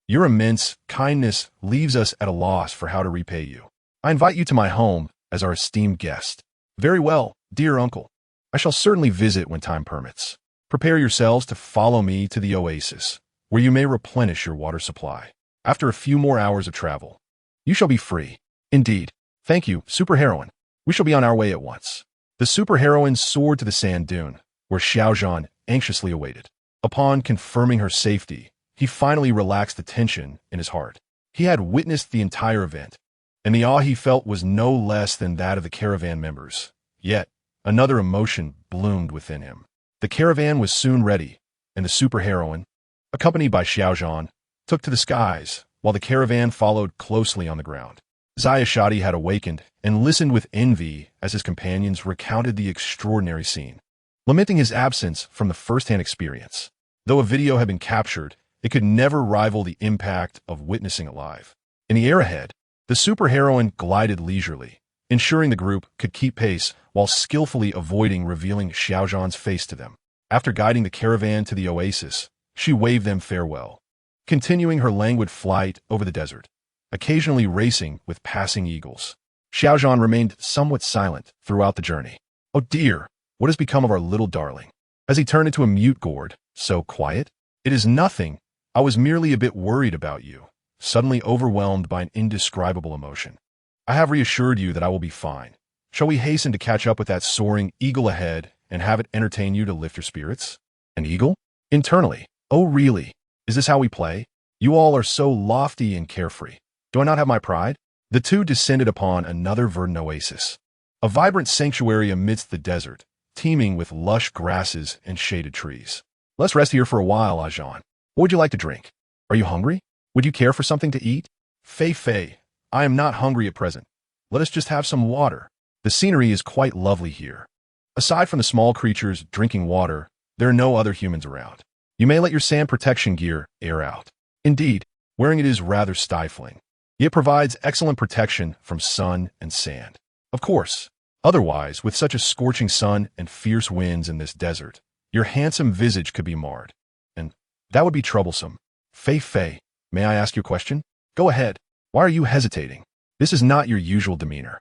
Your immense kindness leaves us at a loss for how to repay you. I invite you to my home as our esteemed guest. Very well, dear uncle. I shall certainly visit when time permits. Prepare yourselves to follow me to the oasis, where you may replenish your water supply. After a few more hours of travel, you shall be free. Indeed. Thank you, superheroine. We shall be on our way at once. The superheroine soared to the sand dune, where Xiaozhan anxiously awaited. Upon confirming her safety, he finally relaxed the tension in his heart. He had witnessed the entire event, and the awe he felt was no less than that of the caravan members. Yet, another emotion bloomed within him. The caravan was soon ready, and the superheroine, accompanied by Xiaozhan, took to the skies, while the caravan followed closely on the ground. Zayashadi had awakened and listened with envy as his companions recounted the extraordinary scene, lamenting his absence from the first-hand experience. Though a video had been captured, it could never rival the impact of witnessing it live. In the air ahead, the superheroine glided leisurely, ensuring the group could keep pace while skillfully avoiding revealing Xiaozhan's face to them. After guiding the caravan to the oasis, she waved them farewell, continuing her languid flight over the desert, occasionally racing with passing eagles. Xiaozhan remained somewhat silent throughout the journey. Oh dear, what has become of our little darling? As he turned into a mute gourd, so quiet? It is nothing. I was merely a bit worried about you, suddenly overwhelmed by an indescribable emotion. I have reassured you that I will be fine. Shall we hasten to catch up with that soaring eagle ahead and have it entertain you to lift your spirits? An eagle? Internally. Oh really? Is this how we play? You all are so lofty and carefree. Do I not have my pride? The two descended upon another verdant oasis, a vibrant sanctuary amidst the desert, teeming with lush grasses and shaded trees. Let's rest here for a while, Ajahn. What would you like to drink? Are you hungry? Would you care for something to eat? Fei, I am not hungry at present. Let us just have some water. The scenery is quite lovely here. Aside from the small creatures drinking water, there are no other humans around. You may let your sand protection gear air out. Indeed, wearing it is rather stifling. It provides excellent protection from sun and sand. Of course, otherwise, with such a scorching sun and fierce winds in this desert, your handsome visage could be marred. And that would be troublesome. Fei, may I ask you a question? Go ahead. Why are you hesitating? This is not your usual demeanor.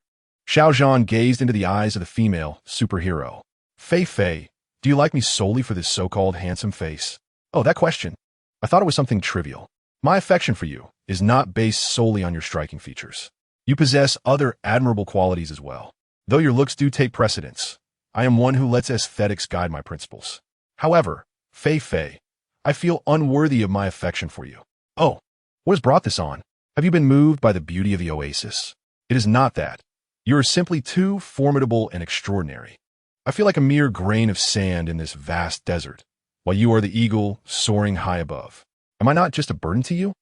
Xiaozhan gazed into the eyes of the female superhero. Fei, do you like me solely for this so-called handsome face? Oh, that question. I thought it was something trivial. My affection for you is not based solely on your striking features. You possess other admirable qualities as well. Though your looks do take precedence, I am one who lets aesthetics guide my principles. However, Fei, I feel unworthy of my affection for you. Oh, what has brought this on? Have you been moved by the beauty of the oasis? It is not that. You are simply too formidable and extraordinary. I feel like a mere grain of sand in this vast desert, while you are the eagle soaring high above. Am I not just a burden to you?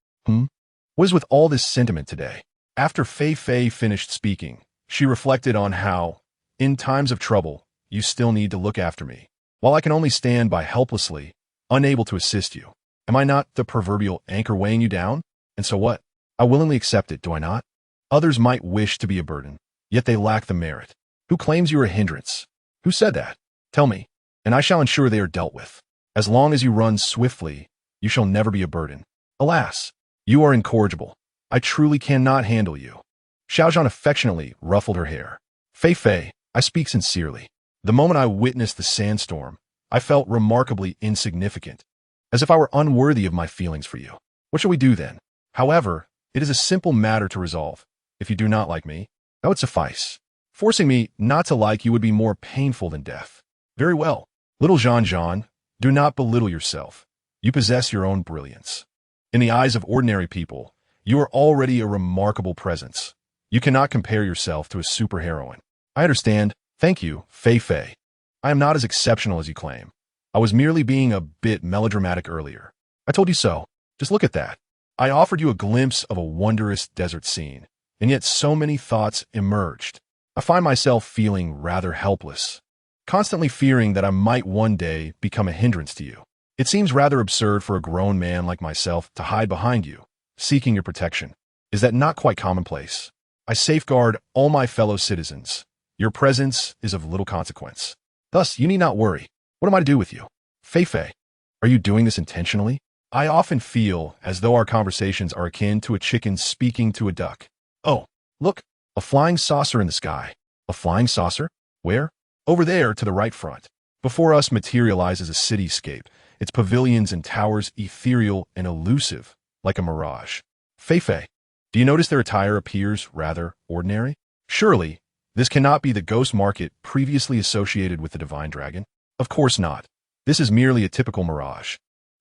What is with all this sentiment today? After Fei finished speaking, she reflected on how, in times of trouble, you still need to look after me, while I can only stand by helplessly, unable to assist you. Am I not the proverbial anchor weighing you down? And so what? I willingly accept it, do I not? Others might wish to be a burden, yet they lack the merit. Who claims you are a hindrance? Who said that? Tell me, and I shall ensure they are dealt with. As long as you run swiftly, you shall never be a burden. Alas, you are incorrigible. I truly cannot handle you. Xiaozhan affectionately ruffled her hair. Fei, I speak sincerely. The moment I witnessed the sandstorm, I felt remarkably insignificant, as if I were unworthy of my feelings for you. What shall we do then? However, it is a simple matter to resolve. If you do not like me, that would suffice. Forcing me not to like you would be more painful than death. Very well. Little Jean, do not belittle yourself. You possess your own brilliance. In the eyes of ordinary people, you are already a remarkable presence. You cannot compare yourself to a superheroine. I understand. Thank you, Fei. I am not as exceptional as you claim. I was merely being a bit melodramatic earlier. I told you so. Just look at that. I offered you a glimpse of a wondrous desert scene, and yet so many thoughts emerged. I find myself feeling rather helpless, constantly fearing that I might one day become a hindrance to you. It seems rather absurd for a grown man like myself to hide behind you, seeking your protection. Is that not quite commonplace? I safeguard all my fellow citizens. Your presence is of little consequence. Thus, you need not worry. What am I to do with you? Fei, Are you doing this intentionally? I often feel as though our conversations are akin to a chicken speaking to a duck. Oh, look, a flying saucer in the sky. A flying saucer? Where? Over there to the right front. Before us materializes a cityscape, its pavilions and towers ethereal and elusive, like a mirage. Feifei, do you notice their attire appears rather ordinary? Surely, this cannot be the ghost market previously associated with the divine dragon? Of course not. This is merely a typical mirage.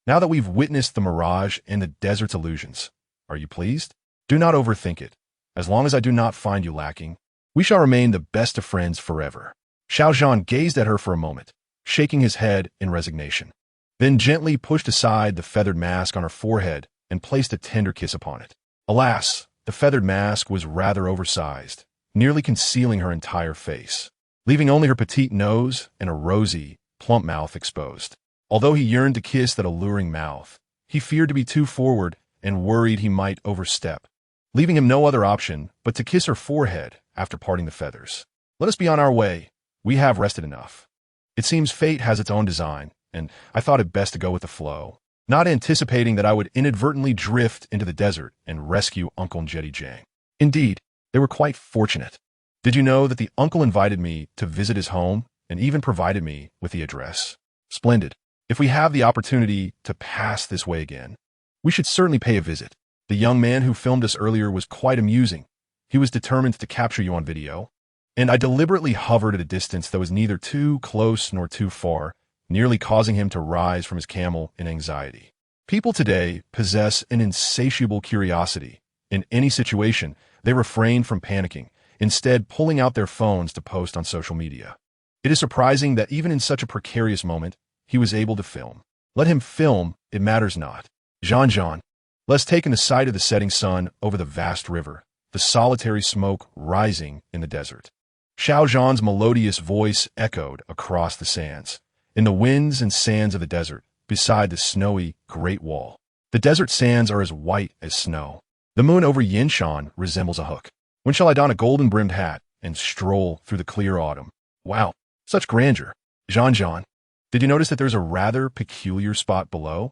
Now that we've witnessed the mirage and the desert's illusions, are you pleased? Do not overthink it. As long as I do not find you lacking, we shall remain the best of friends forever. Xiao Zhan gazed at her for a moment, shaking his head in resignation, then gently pushed aside the feathered mask on her forehead and placed a tender kiss upon it. Alas, the feathered mask was rather oversized, nearly concealing her entire face, leaving only her petite nose and a rosy, plump mouth exposed. Although he yearned to kiss that alluring mouth, he feared to be too forward and worried he might overstep, leaving him no other option but to kiss her forehead after parting the feathers. Let us be on our way. We have rested enough. It seems fate has its own design, and I thought it best to go with the flow, not anticipating that I would inadvertently drift into the desert and rescue Uncle Jetty Jang. Indeed, they were quite fortunate. Did you know that the uncle invited me to visit his home and even provided me with the address? Splendid. If we have the opportunity to pass this way again, we should certainly pay a visit. The young man who filmed us earlier was quite amusing. He was determined to capture you on video, and I deliberately hovered at a distance that was neither too close nor too far, nearly causing him to rise from his camel in anxiety. People today possess an insatiable curiosity. In any situation, they refrain from panicking, instead pulling out their phones to post on social media. It is surprising that even in such a precarious moment, he was able to film. Let him film, it matters not. Zhan, let's take in the sight of the setting sun over the vast river, the solitary smoke rising in the desert. Xiao Zhan's melodious voice echoed across the sands, in the winds and sands of the desert, beside the snowy Great Wall. The desert sands are as white as snow. The moon over Yinshan resembles a hook. When shall I don a golden-brimmed hat and stroll through the clear autumn? Wow, such grandeur. Zhan, did you notice that there's a rather peculiar spot below?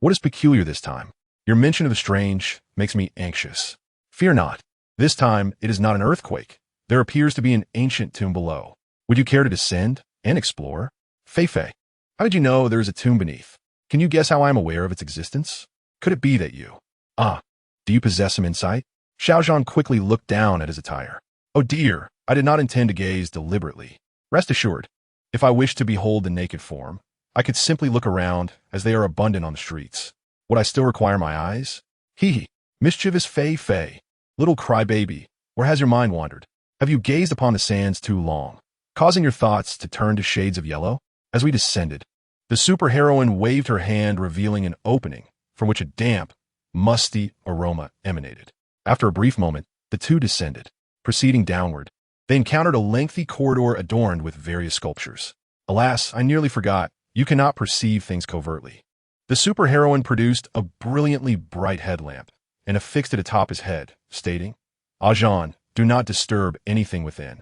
What is peculiar this time? Your mention of the strange makes me anxious. Fear not. This time, it is not an earthquake. There appears to be an ancient tomb below. Would you care to descend and explore? Feifei, how did you know there is a tomb beneath? Can you guess how I am aware of its existence? Could it be that you... do you possess some insight? Xiao Zhan quickly looked down at his attire. Oh dear, I did not intend to gaze deliberately. Rest assured, if I wished to behold the naked form, I could simply look around, as they are abundant on the streets. Would I still require my eyes? Hee, mischievous Feifei, little crybaby, where has your mind wandered? Have you gazed upon the sands too long, causing your thoughts to turn to shades of yellow? As we descended, the superheroine waved her hand, revealing an opening from which a damp, musty aroma emanated. After a brief moment, the two descended. Proceeding downward, they encountered a lengthy corridor adorned with various sculptures. Alas, I nearly forgot, you cannot perceive things covertly. The superheroine produced a brilliantly bright headlamp and affixed it atop his head, stating, Zhan, do not disturb anything within,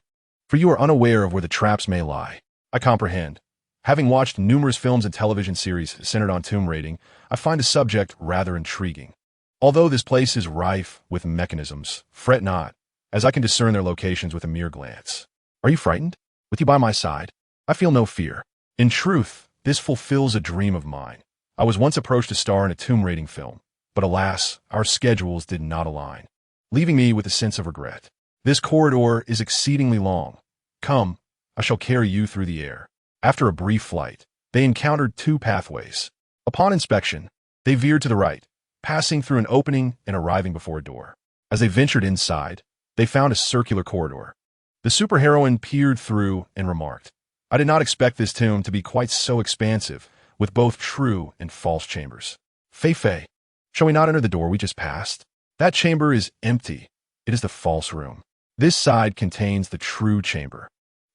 for you are unaware of where the traps may lie. I comprehend. Having watched numerous films and television series centered on tomb raiding, I find the subject rather intriguing. Although this place is rife with mechanisms, fret not, as I can discern their locations with a mere glance. Are you frightened? With you by my side, I feel no fear. In truth, this fulfills a dream of mine. I was once approached to star in a tomb raiding film, but alas, our schedules did not align, leaving me with a sense of regret. This corridor is exceedingly long. Come, I shall carry you through the air. After a brief flight, they encountered two pathways. Upon inspection, they veered to the right, passing through an opening and arriving before a door. As they ventured inside, they found a circular corridor. The superheroine peered through and remarked, I did not expect this tomb to be quite so expansive, with both true and false chambers. Feifei, shall we not enter the door we just passed? That chamber is empty. It is the false room. This side contains the true chamber,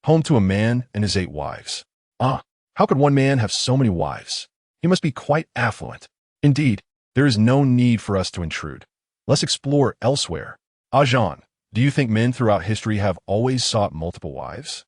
home to a man and his 8 wives. How could one man have so many wives? He must be quite affluent. Indeed, there is no need for us to intrude. Let's explore elsewhere. Zhan, do you think men throughout history have always sought multiple wives?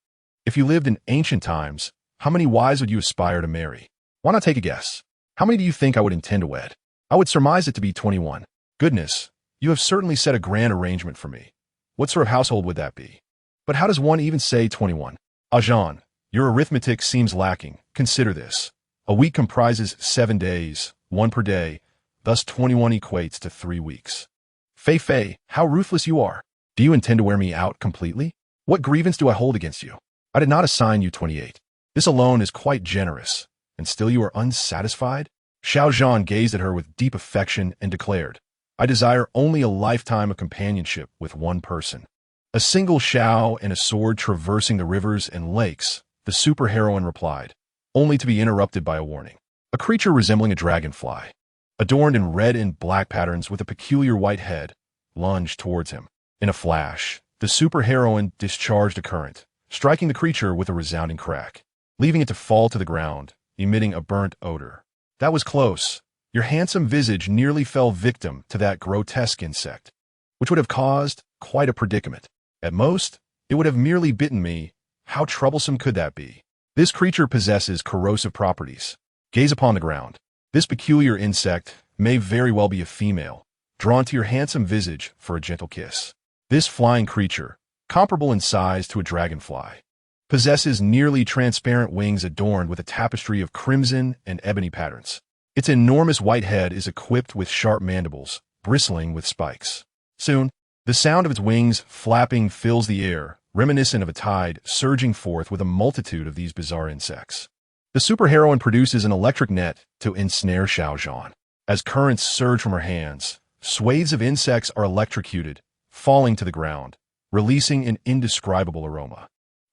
If you lived in ancient times, how many wives would you aspire to marry? Why not take a guess? How many do you think I would intend to wed? I would surmise it to be 21. Goodness, you have certainly set a grand arrangement for me. What sort of household would that be? But how does one even say 21? Jean, your arithmetic seems lacking. Consider this. A week comprises 7 days, 1 per day, thus 21 equates to 3 weeks. Fei, how ruthless you are. Do you intend to wear me out completely? What grievance do I hold against you? I did not assign you 28. This alone is quite generous, and still you are unsatisfied? Xiao Zhan gazed at her with deep affection and declared, I desire only a lifetime of companionship with one person. A single Xiao and a sword traversing the rivers and lakes, the superheroine replied, only to be interrupted by a warning. A creature resembling a dragonfly, adorned in red and black patterns with a peculiar white head, lunged towards him. In a flash, the superheroine discharged a current, striking the creature with a resounding crack, leaving it to fall to the ground, emitting a burnt odor. That was close. Your handsome visage nearly fell victim to that grotesque insect, which would have caused quite a predicament. At most, it would have merely bitten me. How troublesome could that be? This creature possesses corrosive properties. Gaze upon the ground. This peculiar insect may very well be a female, drawn to your handsome visage for a gentle kiss. This flying creature, comparable in size to a dragonfly, possesses nearly transparent wings adorned with a tapestry of crimson and ebony patterns. Its enormous white head is equipped with sharp mandibles, bristling with spikes. Soon, the sound of its wings flapping fills the air, reminiscent of a tide surging forth with a multitude of these bizarre insects. The superheroine produces an electric net to ensnare Xiao Zhan. As currents surge from her hands, swathes of insects are electrocuted, falling to the ground, releasing an indescribable aroma.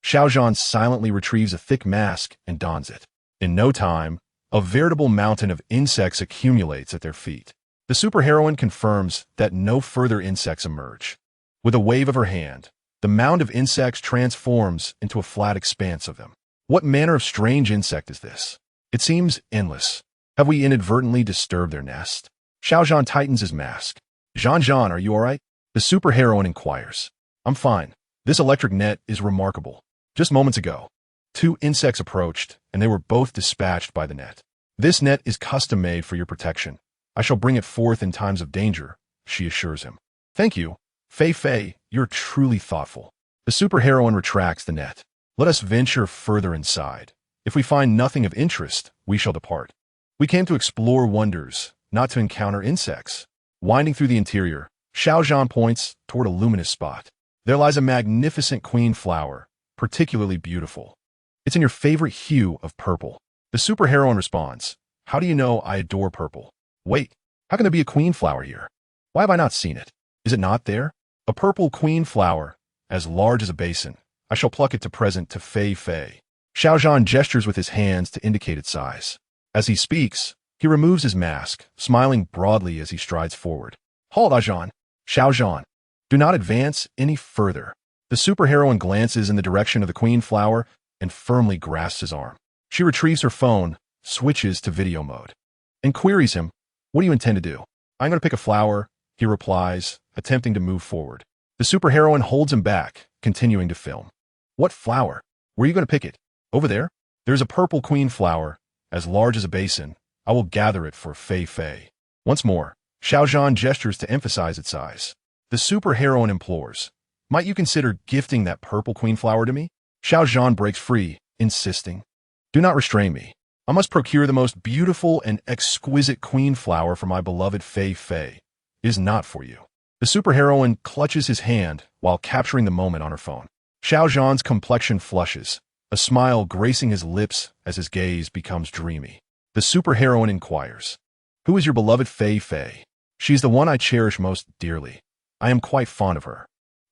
Xiao Zhan silently retrieves a thick mask and dons it. In no time, a veritable mountain of insects accumulates at their feet. The superheroine confirms that no further insects emerge. With a wave of her hand, the mound of insects transforms into a flat expanse of them. What manner of strange insect is this? It seems endless. Have we inadvertently disturbed their nest? Xiao Zhan tightens his mask. Zhan, are you all right? The superheroine inquires. I'm fine. This electric net is remarkable. Just moments ago, 2 insects approached, and they were both dispatched by the net. This net is custom-made for your protection. I shall bring it forth in times of danger, she assures him. Thank you. Fei, you're truly thoughtful. The superheroine retracts the net. Let us venture further inside. If we find nothing of interest, we shall depart. We came to explore wonders, not to encounter insects. Winding through the interior, Xiao Zhan points toward a luminous spot. There lies a magnificent queen flower, particularly beautiful. It's in your favorite hue of purple. The superheroine responds, How do you know I adore purple? Wait, how can there be a queen flower here? Why have I not seen it? Is it not there? A purple queen flower, as large as a basin. I shall pluck it to present to Fei. Xiao Zhan gestures with his hands to indicate its size. As he speaks, he removes his mask, smiling broadly as he strides forward. Halt, Zhan. Xiao Zhan. Do not advance any further. The superheroine glances in the direction of the queen flower and firmly grasps his arm. She retrieves her phone, switches to video mode, and queries him, What do you intend to do? I'm going to pick a flower, he replies, attempting to move forward. The superheroine holds him back, continuing to film. What flower? Where are you going to pick it? Over there? There's a purple queen flower, as large as a basin. I will gather it for Fei. Once more, Xiao Zhan gestures to emphasize its size. The superheroine implores, Might you consider gifting that purple queen flower to me? Xiao Zhan breaks free, insisting, Do not restrain me. I must procure the most beautiful and exquisite queen flower for my beloved Fei. It is not for you. The superheroine clutches his hand while capturing the moment on her phone. Xiao Zhan's complexion flushes, a smile gracing his lips as his gaze becomes dreamy. The superheroine inquires, Who is your beloved Fei? She's the one I cherish most dearly. I am quite fond of her.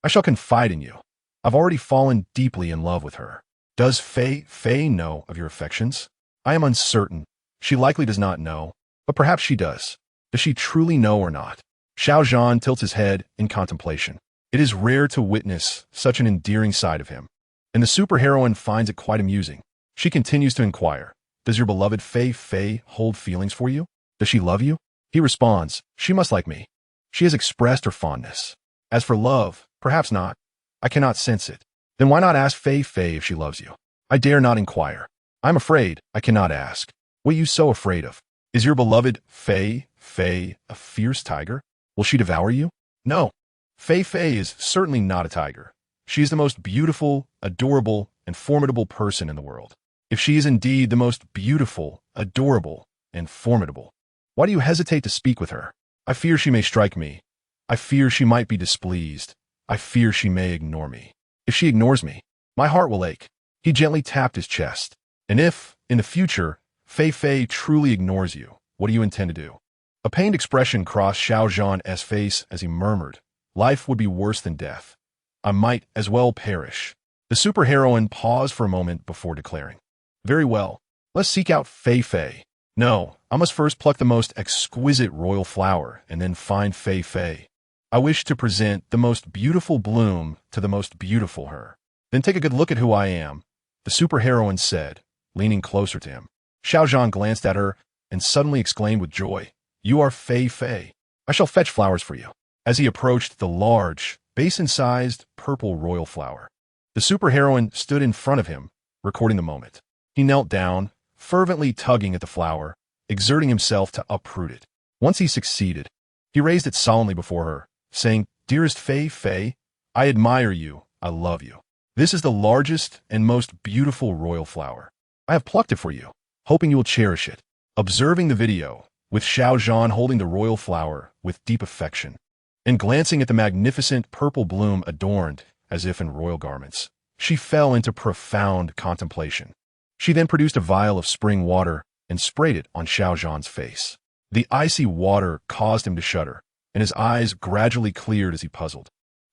I shall confide in you. I've already fallen deeply in love with her. Does Fei know of your affections? I am uncertain. She likely does not know, but perhaps she does. Does she truly know or not? Xiao Zhan tilts his head in contemplation. It is rare to witness such an endearing side of him, and the superheroine finds it quite amusing. She continues to inquire, Does your beloved Fei hold feelings for you? Does she love you? He responds, She must like me. She has expressed her fondness. As for love, perhaps not. I cannot sense it. Then why not ask Fei if she loves you? I dare not inquire. I'm afraid I cannot ask. What are you so afraid of? Is your beloved Fei a fierce tiger? Will she devour you? No. Fei is certainly not a tiger. She is the most beautiful, adorable, and formidable person in the world. If she is indeed the most beautiful, adorable, and formidable, why do you hesitate to speak with her? I fear she may strike me. I fear she might be displeased. I fear she may ignore me. If she ignores me, my heart will ache. He gently tapped his chest. And if, in the future, Fei truly ignores you, what do you intend to do? A pained expression crossed Xiao Zhan's face as he murmured, life would be worse than death. I might as well perish. The superheroine paused for a moment before declaring, very well, let's seek out Fei. No, I must first pluck the most exquisite royal flower and then find Fei. I wish to present the most beautiful bloom to the most beautiful her. Then take a good look at who I am, the superheroine said, leaning closer to him. Xiao Zhan glanced at her and suddenly exclaimed with joy, you are Fei. I shall fetch flowers for you. As he approached the large, basin-sized purple royal flower, the superheroine stood in front of him, recording the moment. He knelt down, fervently tugging at the flower, exerting himself to uproot it. Once he succeeded, he raised it solemnly before her, saying, dearest Fei, I admire you, I love you. This is the largest and most beautiful royal flower. I have plucked it for you, hoping you will cherish it. Observing the video, with Xiao Zhan holding the royal flower with deep affection, and glancing at the magnificent purple bloom adorned as if in royal garments, she fell into profound contemplation. She then produced a vial of spring water and sprayed it on Xiao Zhan's face. The icy water caused him to shudder, and his eyes gradually cleared as he puzzled.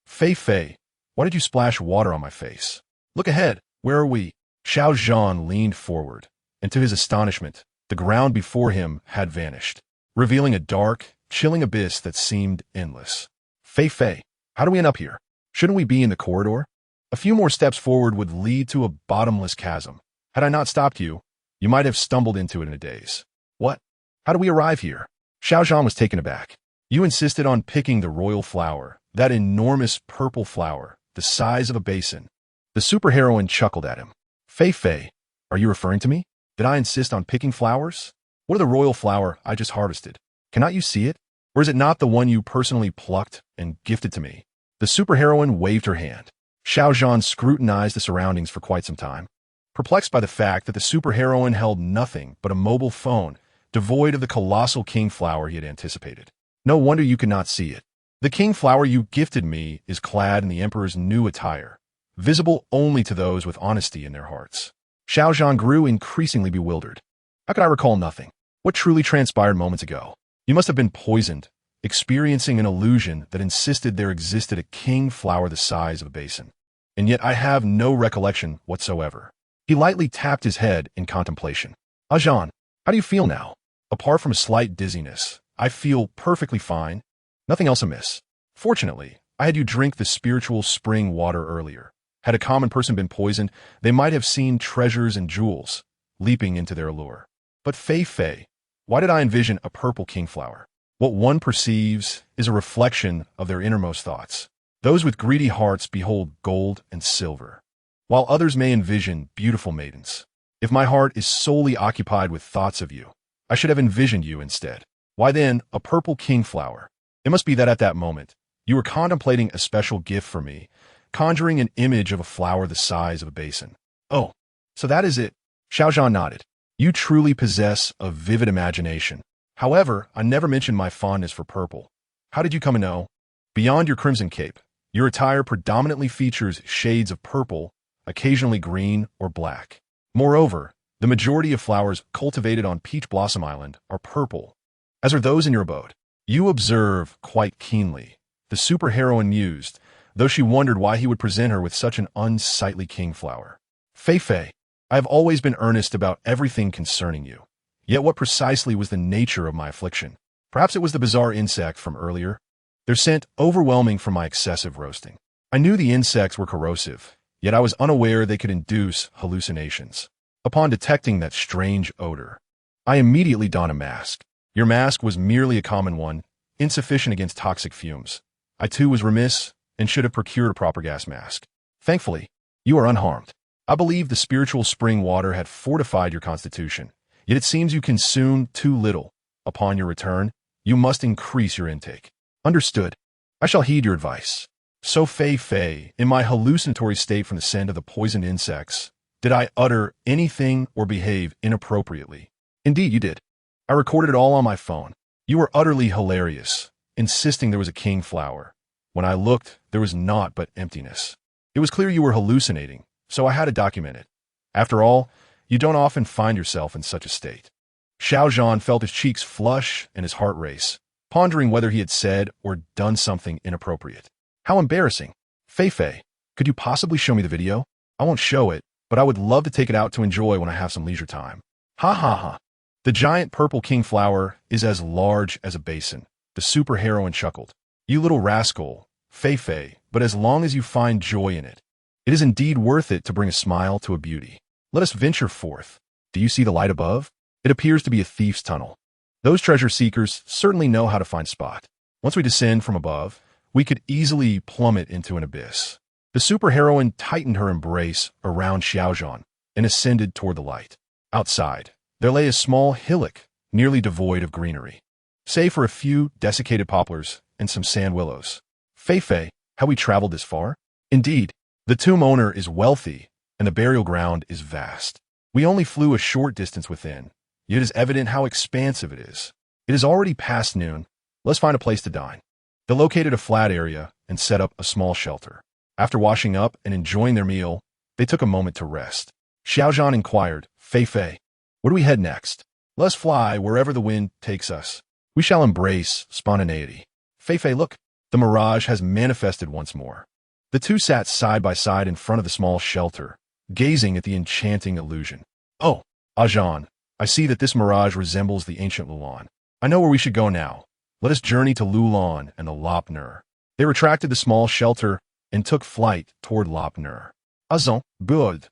Fei, why did you splash water on my face? Look ahead, where are we? Xiao Zhan leaned forward, and to his astonishment, the ground before him had vanished, revealing a dark, chilling abyss that seemed endless. Fei, how do we end up here? Shouldn't we be in the corridor? A few more steps forward would lead to a bottomless chasm. Had I not stopped you, you might have stumbled into it in a daze. What? How do we arrive here? Xiao Zhan was taken aback. You insisted on picking the royal flower, that enormous purple flower, the size of a basin. The superheroine chuckled at him. Fei, are you referring to me? Did I insist on picking flowers? What of the royal flower I just harvested? Cannot you see it? Or is it not the one you personally plucked and gifted to me? The superheroine waved her hand. Xiao Zhan scrutinized the surroundings for quite some time, perplexed by the fact that the superheroine held nothing but a mobile phone, devoid of the colossal king flower he had anticipated. No wonder you could not see it. The king flower you gifted me is clad in the emperor's new attire, visible only to those with honesty in their hearts. Xiao Zhan grew increasingly bewildered. How could I recall nothing? What truly transpired moments ago? You must have been poisoned, experiencing an illusion that insisted there existed a king flower the size of a basin. And yet I have no recollection whatsoever. He lightly tapped his head in contemplation. Zhan, how do you feel now? Apart from a slight dizziness, I feel perfectly fine. Nothing else amiss. Fortunately, I had you drink the spiritual spring water earlier. Had a common person been poisoned, they might have seen treasures and jewels, leaping into their allure. But Fei, why did I envision a purple king flower? What one perceives is a reflection of their innermost thoughts. Those with greedy hearts behold gold and silver, while others may envision beautiful maidens. If my heart is solely occupied with thoughts of you, I should have envisioned you instead. Why then, a purple king flower? It must be that at that moment, you were contemplating a special gift for me, conjuring an image of a flower the size of a basin. Oh, so that is it. Xiao Zhan nodded. You truly possess a vivid imagination. However, I never mentioned my fondness for purple. How did you come to know? Beyond your crimson cape, your attire predominantly features shades of purple, occasionally green or black. Moreover, the majority of flowers cultivated on Peach Blossom Island are purple, as are those in your abode. You observe quite keenly, the superheroine mused, though she wondered why he would present her with such an unsightly king flower. Fei, I have always been earnest about everything concerning you. Yet what precisely was the nature of my affliction? Perhaps it was the bizarre insect from earlier, their scent overwhelming from my excessive roasting. I knew the insects were corrosive, yet I was unaware they could induce hallucinations. Upon detecting that strange odor, I immediately donned a mask. Your mask was merely a common one, insufficient against toxic fumes. I too was remiss and should have procured a proper gas mask. Thankfully, you are unharmed. I believe the spiritual spring water had fortified your constitution, Yet it seems you consume too little. Upon your return, you must increase your intake. Understood. I shall heed your advice. So Fei, in my hallucinatory state from the scent of the poisoned insects, did I utter anything or behave inappropriately? Indeed, you did. I recorded it all on my phone. You were utterly hilarious, insisting there was a king flower. When I looked, there was naught but emptiness. It was clear you were hallucinating, so I had to document it. After all, you don't often find yourself in such a state. Xiao Zhan felt his cheeks flush and his heart race, pondering whether he had said or done something inappropriate. How embarrassing. Fei, could you possibly show me the video? I won't show it, but I would love to take it out to enjoy when I have some leisure time. Ha ha ha. The giant purple king flower is as large as a basin. The superheroine chuckled. You little rascal, Fei, but as long as you find joy in it, it is indeed worth it to bring a smile to a beauty. Let us venture forth. Do you see the light above? It appears to be a thief's tunnel. Those treasure seekers certainly know how to find spot. Once we descend from above, we could easily plummet into an abyss. The superheroine tightened her embrace around Xiao Zhan and ascended toward the light. Outside, there lay a small hillock, nearly devoid of greenery, save for a few desiccated poplars and some sand willows. Fei, have we traveled this far? Indeed, the tomb owner is wealthy, and the burial ground is vast. We only flew a short distance within, yet it is evident how expansive it is. It is already past noon. Let's find a place to dine. They located a flat area and set up a small shelter. After washing up and enjoying their meal, they took a moment to rest. Xiao Zhan inquired, Fei, where do we head next? Let's fly wherever the wind takes us. We shall embrace spontaneity. Fei, look, the mirage has manifested once more. The two sat side by side in front of the small shelter, gazing at the enchanting illusion. Oh, Zhan, I see that this mirage resembles the ancient Lulan. I know where we should go now. Let us journey to Lulan and the Lop Nur. They retracted the small shelter and took flight toward Lop Nur. Azon, Bud.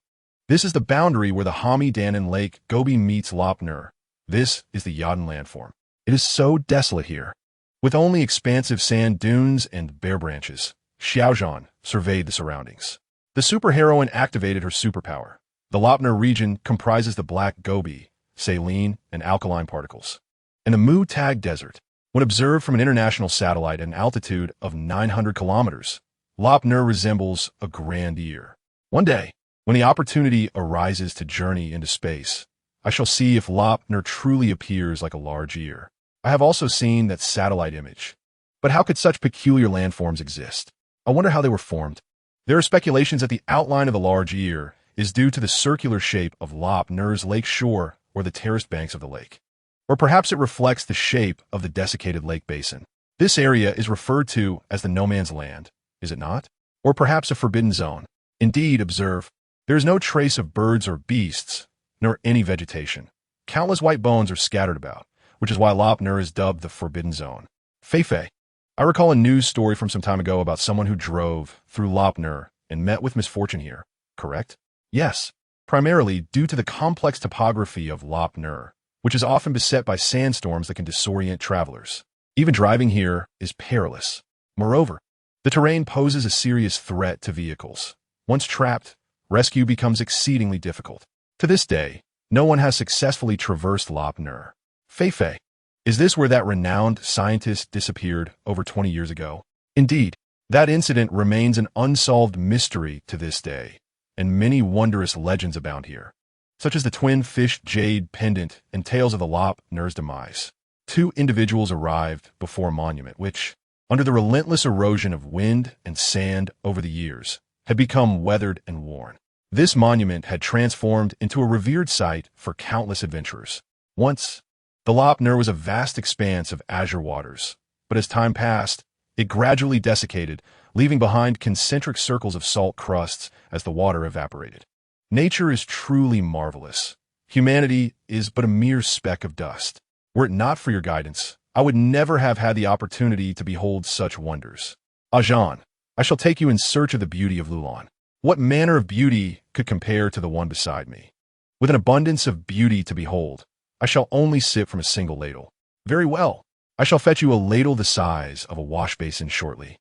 This is the boundary where the Hami Danan Lake Gobi meets Lop Nur. This is the Yaden landform. It is so desolate here. With only expansive sand dunes and bare branches, Xiao Zhan surveyed the surroundings. The superheroine activated her superpower. The Lop Nur region comprises the Black Gobi, saline, and alkaline particles, and the Mu Tag Desert. When observed from an international satellite at an altitude of 900 kilometers, Lop Nur resembles a grand ear. One day, when the opportunity arises to journey into space, I shall see if Lop Nur truly appears like a large ear. I have also seen that satellite image. But how could such peculiar landforms exist? I wonder how they were formed. There are speculations that the outline of the large ear is due to the circular shape of Lop Nur's lake shore or the terraced banks of the lake. Or perhaps it reflects the shape of the desiccated lake basin. This area is referred to as the no man's land, is it not? Or perhaps a forbidden zone. Indeed, observe, there is no trace of birds or beasts, nor any vegetation. Countless white bones are scattered about, which is why Lop Nur is dubbed the forbidden zone. Fei, I recall a news story from some time ago about someone who drove through Lop Nur and met with misfortune here, correct? Yes, primarily due to the complex topography of Lop Nur, which is often beset by sandstorms that can disorient travelers. Even driving here is perilous. Moreover, the terrain poses a serious threat to vehicles. Once trapped, rescue becomes exceedingly difficult. To this day, no one has successfully traversed Lop Nur. Fei, is this where that renowned scientist disappeared over 20 years ago? Indeed, that incident remains an unsolved mystery to this day, and many wondrous legends abound here, such as the twin fish jade pendant and tales of the Lop Nur's demise. Two individuals arrived before a monument which, under the relentless erosion of wind and sand over the years, had become weathered and worn. This monument had transformed into a revered site for countless adventurers. Once, the Lop Nur was a vast expanse of azure waters, but as time passed, it gradually desiccated, leaving behind concentric circles of salt crusts as the water evaporated. Nature is truly marvelous. Humanity is but a mere speck of dust. Were it not for your guidance, I would never have had the opportunity to behold such wonders. Zhan, I shall take you in search of the beauty of Lulan. What manner of beauty could compare to the one beside me? With an abundance of beauty to behold, I shall only sip from a single ladle. Very well. I shall fetch you a ladle the size of a wash basin shortly.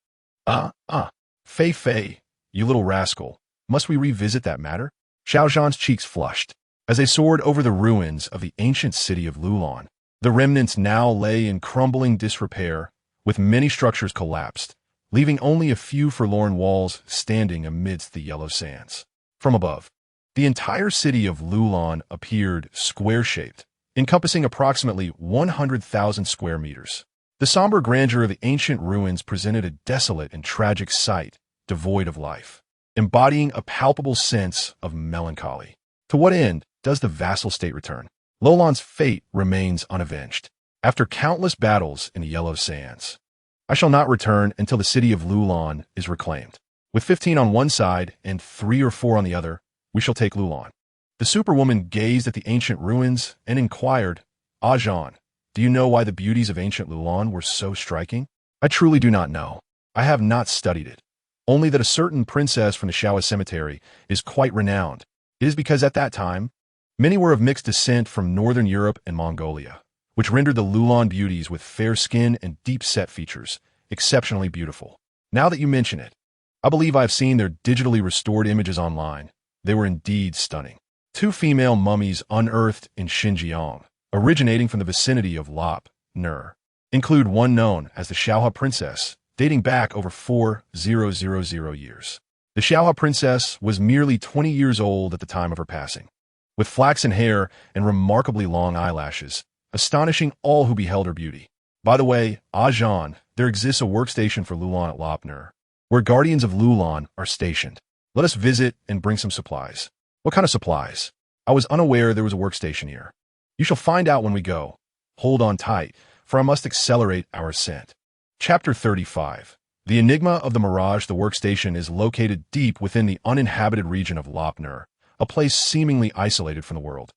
Fei, you little rascal. Must we revisit that matter? Xiao Zhan's cheeks flushed. As they soared over the ruins of the ancient city of Lulan, the remnants now lay in crumbling disrepair, with many structures collapsed, leaving only a few forlorn walls standing amidst the yellow sands. From above, the entire city of Lulan appeared square-shaped, encompassing approximately 100,000 square meters. The somber grandeur of the ancient ruins presented a desolate and tragic sight, devoid of life, embodying a palpable sense of melancholy. To what end does the vassal state return? Lulan's fate remains unavenged. After countless battles in the yellow sands, I shall not return until the city of Lulan is reclaimed. With 15 on one side and 3 or 4 on the other, we shall take Lulan. The superwoman gazed at the ancient ruins and inquired, Ajahn, do you know why the beauties of ancient Lulan were so striking? I truly do not know. I have not studied it. Only that a certain princess from the Shawa cemetery is quite renowned. It is because at that time, many were of mixed descent from northern Europe and Mongolia, which rendered the Lulan beauties with fair skin and deep-set features exceptionally beautiful. Now that you mention it, I believe I have seen their digitally restored images online. They were indeed stunning. 2 female mummies unearthed in Xinjiang, originating from the vicinity of Lop, Nur, include one known as the Shaohua Princess, dating back over 4,000 years. The Shaohua Princess was merely 20 years old at the time of her passing, with flaxen hair and remarkably long eyelashes, astonishing all who beheld her beauty. By the way, Ajahn, there exists a workstation for Lulan at Lop Nur, where guardians of Lulan are stationed. Let us visit and bring some supplies. What kind of supplies? I was unaware there was a workstation here. You shall find out when we go. Hold on tight, for I must accelerate our ascent. Chapter 35. The Enigma of the Mirage. The workstation is located deep within the uninhabited region of Lop Nur, a place seemingly isolated from the world,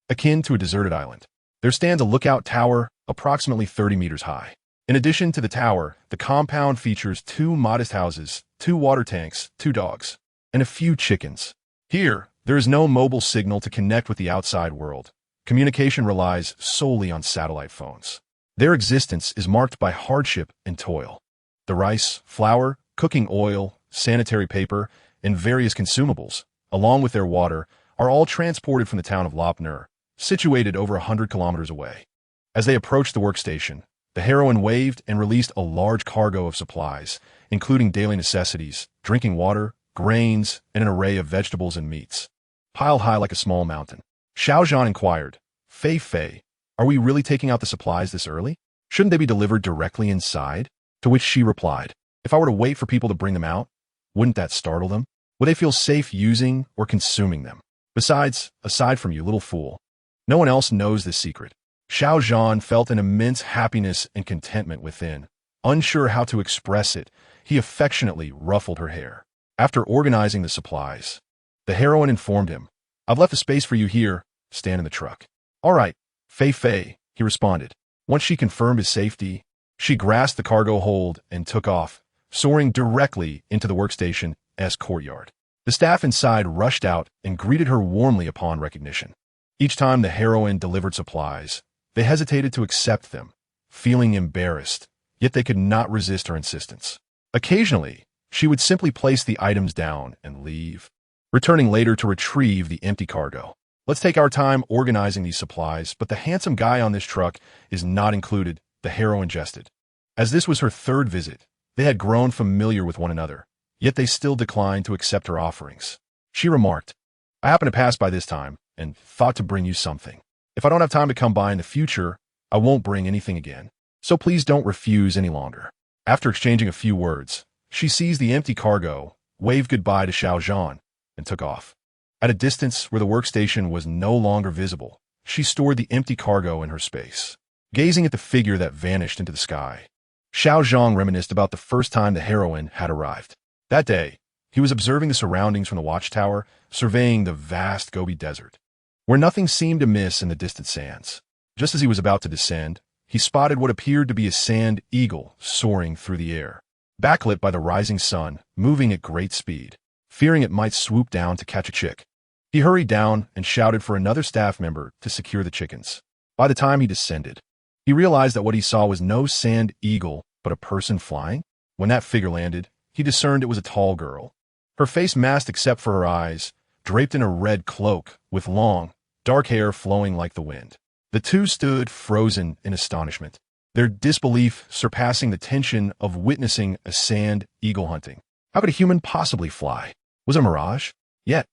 akin to a deserted island. There stands a lookout tower approximately 30 meters high. In addition to the tower, the compound features 2 modest houses, 2 water tanks, 2 dogs, and a few chickens. Here, there is no mobile signal to connect with the outside world. Communication relies solely on satellite phones. Their existence is marked by hardship and toil. The rice, flour, cooking oil, sanitary paper, and various consumables, along with their water, are all transported from the town of Lop Nur, situated over 100 kilometers away. As they approached the workstation, the heroine waved and released a large cargo of supplies, including daily necessities, drinking water, grains, and an array of vegetables and meats, piled high like a small mountain. Xiao Zhan inquired, Fei, are we really taking out the supplies this early? Shouldn't they be delivered directly inside? To which she replied, if I were to wait for people to bring them out, wouldn't that startle them? Would they feel safe using or consuming them? Besides, aside from you, little fool, no one else knows this secret. Xiao Zhan felt an immense happiness and contentment within. Unsure how to express it, he affectionately ruffled her hair. After organizing the supplies, the heroine informed him, I've left a space for you here. Stand in the truck. All right, Fei, he responded. Once she confirmed his safety, she grasped the cargo hold and took off, soaring directly into the workstation's courtyard. The staff inside rushed out and greeted her warmly upon recognition. Each time the heroine delivered supplies, they hesitated to accept them, feeling embarrassed, yet they could not resist her insistence. Occasionally, she would simply place the items down and leave, returning later to retrieve the empty cargo. Let's take our time organizing these supplies, but the handsome guy on this truck is not included, the heroine jested. As this was her 3rd visit, they had grown familiar with one another, yet they still declined to accept her offerings. She remarked, I happened to pass by this time and thought to bring you something. If I don't have time to come by in the future, I won't bring anything again. So please don't refuse any longer. After exchanging a few words, she seized the empty cargo, waved goodbye to Xiao Zhan, and took off. At a distance where the workstation was no longer visible, she stored the empty cargo in her space, gazing at the figure that vanished into the sky. Xiao Zhang reminisced about the first time the heroine had arrived. That day, he was observing the surroundings from the watchtower, surveying the vast Gobi Desert, where nothing seemed amiss in the distant sands. Just as he was about to descend, he spotted what appeared to be a sand eagle soaring through the air, backlit by the rising sun, moving at great speed. Fearing it might swoop down to catch a chick, he hurried down and shouted for another staff member to secure the chickens. By the time he descended, he realized that what he saw was no sand eagle, but a person flying. When that figure landed, he discerned it was a tall girl. Her face masked except for her eyes, draped in a red cloak with long, dark hair flowing like the wind. The two stood frozen in astonishment, their disbelief surpassing the tension of witnessing a sand eagle hunting. How could a human possibly fly? Was it a mirage? Yet,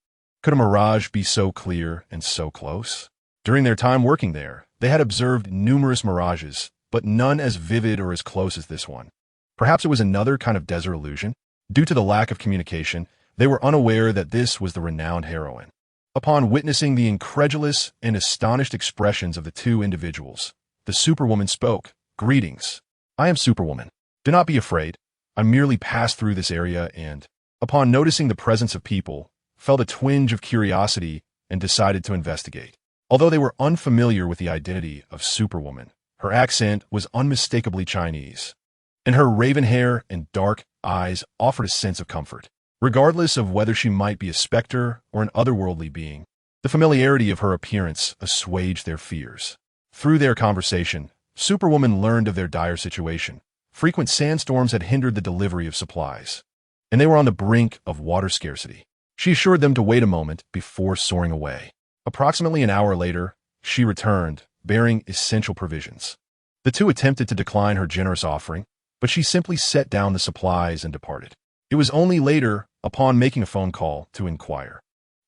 could a mirage be so clear and so close? During their time working there, they had observed numerous mirages, but none as vivid or as close as this one. Perhaps it was another kind of desert illusion? Due to the lack of communication, they were unaware that this was the renowned heroine. Upon witnessing the incredulous and astonished expressions of the two individuals, the Superwoman spoke. "Greetings. I am Superwoman. Do not be afraid. I merely passed through this area and, upon noticing the presence of people, felt a twinge of curiosity and decided to investigate." Although they were unfamiliar with the identity of Superwoman, her accent was unmistakably Chinese, and her raven hair and dark eyes offered a sense of comfort. Regardless of whether she might be a specter or an otherworldly being, the familiarity of her appearance assuaged their fears. Through their conversation, Superwoman learned of their dire situation. Frequent sandstorms had hindered the delivery of supplies, and they were on the brink of water scarcity. She assured them to wait a moment before soaring away. Approximately an hour later, she returned, bearing essential provisions. The two attempted to decline her generous offering, but she simply set down the supplies and departed. It was only later, upon making a phone call to inquire,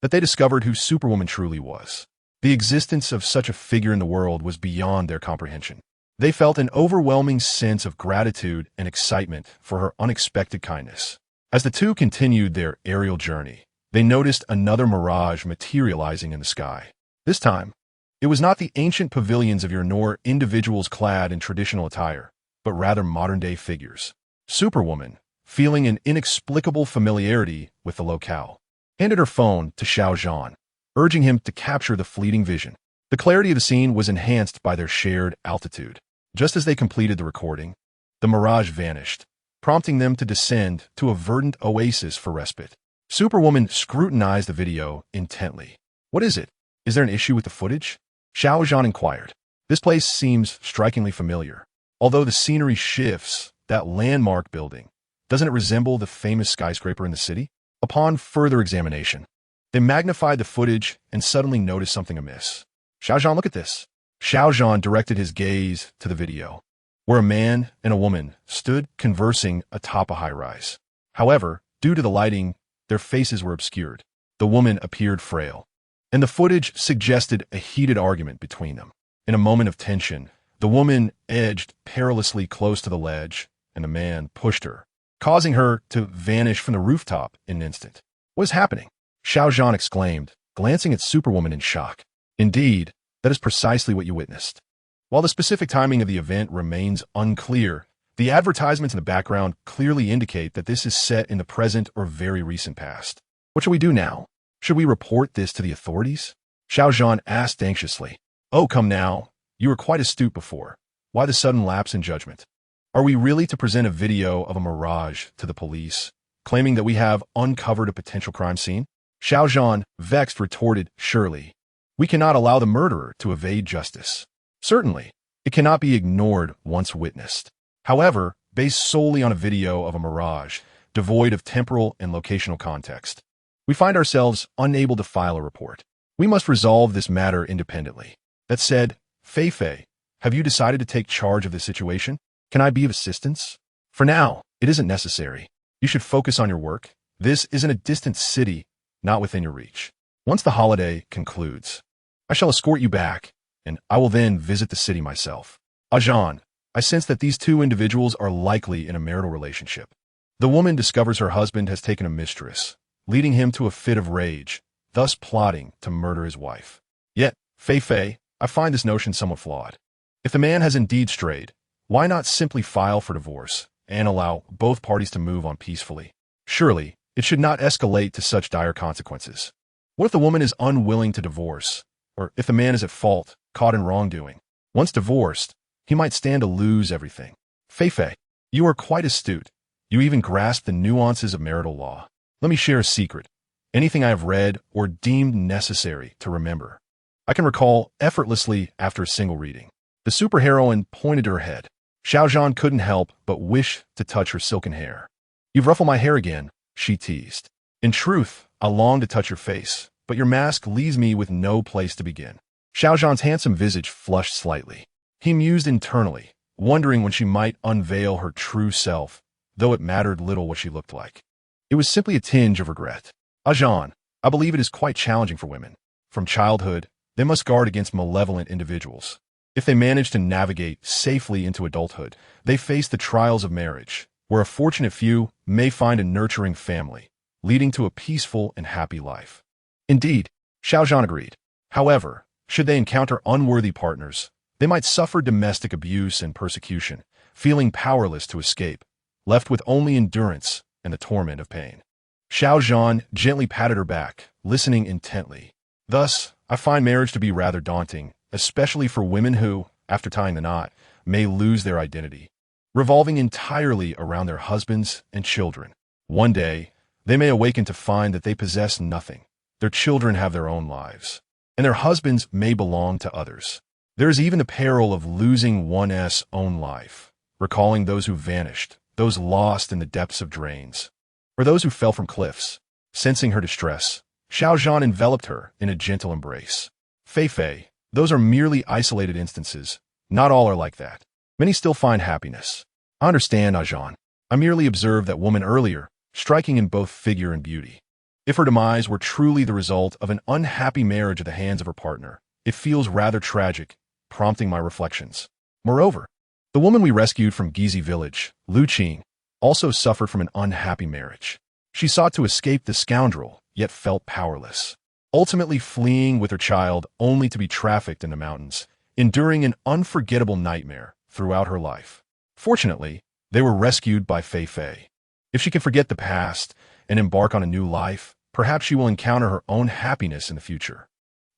that they discovered who Superwoman truly was. The existence of such a figure in the world was beyond their comprehension. They felt an overwhelming sense of gratitude and excitement for her unexpected kindness. As the two continued their aerial journey, they noticed another mirage materializing in the sky. This time, it was not the ancient pavilions of nor individuals clad in traditional attire, but rather modern-day figures. Superwoman, feeling an inexplicable familiarity with the locale, handed her phone to Xiao Zhan, urging him to capture the fleeting vision. The clarity of the scene was enhanced by their shared altitude. Just as they completed the recording, the mirage vanished, prompting them to descend to a verdant oasis for respite. Superwoman scrutinized the video intently. "What is it? Is there an issue with the footage?" Xiao Zhan inquired. "This place seems strikingly familiar. Although the scenery shifts, that landmark building, doesn't it resemble the famous skyscraper in the city?" Upon further examination, they magnified the footage and suddenly noticed something amiss. "Xiao Zhan, look at this." Xiao Zhan directed his gaze to the video, where a man and a woman stood conversing atop a high-rise. However, due to the lighting, their faces were obscured. The woman appeared frail, and the footage suggested a heated argument between them. In a moment of tension, the woman edged perilously close to the ledge, and the man pushed her, causing her to vanish from the rooftop in an instant. "What is happening?" Xiao Zhan exclaimed, glancing at Superwoman in shock. "Indeed, that is precisely what you witnessed." While the specific timing of the event remains unclear, the advertisements in the background clearly indicate that this is set in the present or very recent past. "What shall we do now? Should we report this to the authorities?" Xiao Zhan asked anxiously. "Oh, come now. You were quite astute before. Why the sudden lapse in judgment? Are we really to present a video of a mirage to the police, claiming that we have uncovered a potential crime scene?" Xiao Zhan, vexed, retorted, "Surely, we cannot allow the murderer to evade justice. Certainly, it cannot be ignored once witnessed. However, based solely on a video of a mirage, devoid of temporal and locational context, we find ourselves unable to file a report. We must resolve this matter independently. That said, Fei, have you decided to take charge of the situation? Can I be of assistance?" "For now, it isn't necessary. You should focus on your work. This isn't a distant city, not within your reach. Once the holiday concludes, I shall escort you back, and I will then visit the city myself." "Zhan, I sense that these two individuals are likely in a marital relationship. The woman discovers her husband has taken a mistress, leading him to a fit of rage, thus plotting to murder his wife. Yet, Fei, I find this notion somewhat flawed. If the man has indeed strayed, why not simply file for divorce and allow both parties to move on peacefully? Surely, it should not escalate to such dire consequences. What if the woman is unwilling to divorce, or if the man is at fault, caught in wrongdoing? Once divorced, he might stand to lose everything. Fei, you are quite astute. You even grasp the nuances of marital law. Let me share a secret. Anything I have read or deemed necessary to remember, I can recall effortlessly after a single reading." The superheroine pointed to her head. Xiao Zhan couldn't help but wish to touch her silken hair. "You've ruffled my hair again," she teased. "In truth, I long to touch your face, but your mask leaves me with no place to begin." Xiao Zhan's handsome visage flushed slightly. He mused internally, wondering when she might unveil her true self, though it mattered little what she looked like. It was simply a tinge of regret. "Zhan, I believe it is quite challenging for women. From childhood, they must guard against malevolent individuals. If they manage to navigate safely into adulthood, they face the trials of marriage, where a fortunate few may find a nurturing family, leading to a peaceful and happy life." Indeed, Xiao Zhan agreed. However, should they encounter unworthy partners, they might suffer domestic abuse and persecution, feeling powerless to escape, left with only endurance and the torment of pain. Xiao Zhan gently patted her back, listening intently. "Thus, I find marriage to be rather daunting, especially for women who, after tying the knot, may lose their identity, revolving entirely around their husbands and children. One day, they may awaken to find that they possess nothing. Their children have their own lives, and their husbands may belong to others. There is even the peril of losing one's own life, recalling those who vanished, those lost in the depths of drains, or those who fell from cliffs." Sensing her distress, Xiao Zhan enveloped her in a gentle embrace. "Fei, those are merely isolated instances. Not all are like that. Many still find happiness. I understand, Zhan. I merely observed that woman earlier, striking in both figure and beauty. If her demise were truly the result of an unhappy marriage at the hands of her partner, it feels rather tragic, prompting my reflections. Moreover, the woman we rescued from Gizi village, Lu Qing, also suffered from an unhappy marriage. She sought to escape the scoundrel, yet felt powerless, ultimately fleeing with her child only to be trafficked in the mountains, enduring an unforgettable nightmare throughout her life. Fortunately, they were rescued by Fei. If she can forget the past and embark on a new life, perhaps she will encounter her own happiness in the future.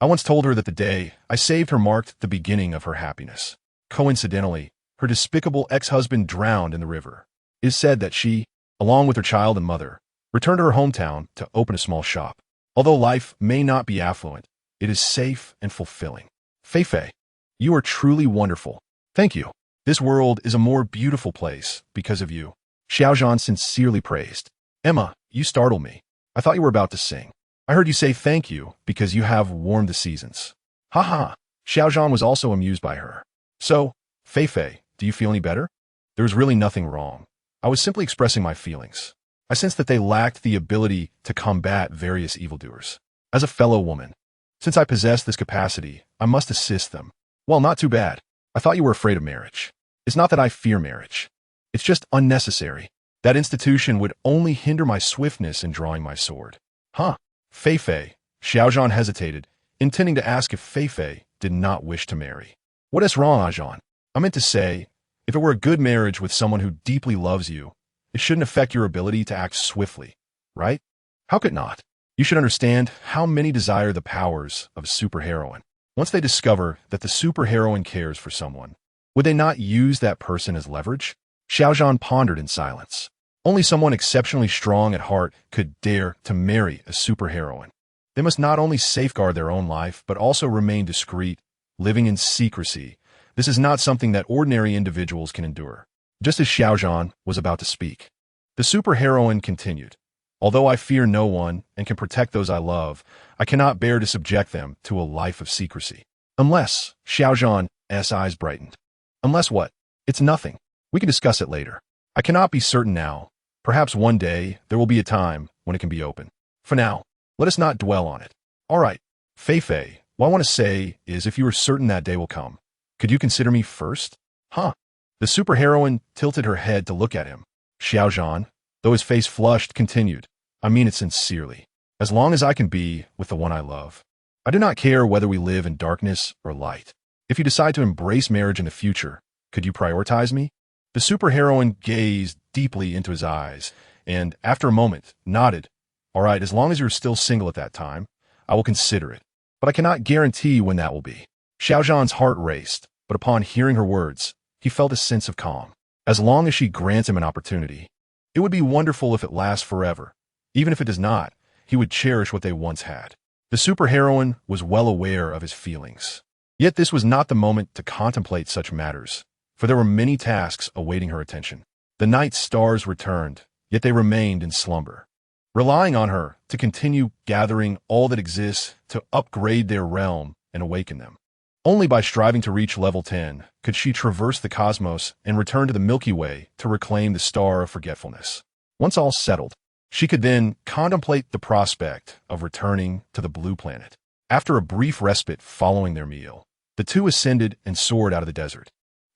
I once told her that the day I saved her marked the beginning of her happiness. Coincidentally, her despicable ex-husband drowned in the river. It is said that she, along with her child and mother, returned to her hometown to open a small shop. Although life may not be affluent, it is safe and fulfilling. Fei, you are truly wonderful. Thank you. This world is a more beautiful place because of you." Xiao Zhan sincerely praised. "Emma, you startled me. I thought you were about to sing. I heard you say thank you because you have warmed the seasons." "Ha." Xiao Zhan was also amused by her. "So, Fei, do you feel any better?" "There was really nothing wrong. I was simply expressing my feelings. I sensed that they lacked the ability to combat various evildoers. As a fellow woman, since I possess this capacity, I must assist them." "Well, not too bad. I thought you were afraid of marriage." "It's not that I fear marriage. It's just unnecessary. That institution would only hinder my swiftness in drawing my sword." "Huh." Fei. Xiao Zhan hesitated, intending to ask if Fei did not wish to marry. "What is wrong, Zhan? I meant to say, if it were a good marriage with someone who deeply loves you, it shouldn't affect your ability to act swiftly, right? How could it not? You should understand how many desire the powers of a superheroine. Once they discover that the superheroine cares for someone, would they not use that person as leverage?" Xiao Zhan pondered in silence. Only someone exceptionally strong at heart could dare to marry a superheroine. They must not only safeguard their own life, but also remain discreet, living in secrecy. This is not something that ordinary individuals can endure. Just as Xiao Zhan was about to speak, the superheroine continued. "Although I fear no one and can protect those I love, I cannot bear to subject them to a life of secrecy. Unless," Xiao Zhan's eyes brightened. "Unless what? It's nothing. We can discuss it later. I cannot be certain now. Perhaps one day there will be a time when it can be open. For now, let us not dwell on it." "All right, Fei, what I want to say is if you are certain that day will come, could you consider me first?" "Huh." The superheroine tilted her head to look at him. Xiao Zhan, though his face flushed, continued, "I mean it sincerely. As long as I can be with the one I love. I do not care whether we live in darkness or light. If you decide to embrace marriage in the future, could you prioritize me?" The superheroine gazed deeply into his eyes, and, after a moment, nodded. "All right, as long as you're still single at that time, I will consider it. But I cannot guarantee when that will be." Xiao Zhan's heart raced, but upon hearing her words, he felt a sense of calm. As long as she grants him an opportunity, it would be wonderful if it lasts forever. Even if it does not, he would cherish what they once had. The superheroine was well aware of his feelings. Yet this was not the moment to contemplate such matters, for there were many tasks awaiting her attention. The night stars returned, yet they remained in slumber. relying on her to continue gathering all that exists to upgrade their realm and awaken them. Only by striving to reach level 10 could she traverse the cosmos and return to the Milky Way to reclaim the Star of Forgetfulness. Once all settled, she could then contemplate the prospect of returning to the Blue Planet. After a brief respite following their meal, the two ascended and soared out of the desert.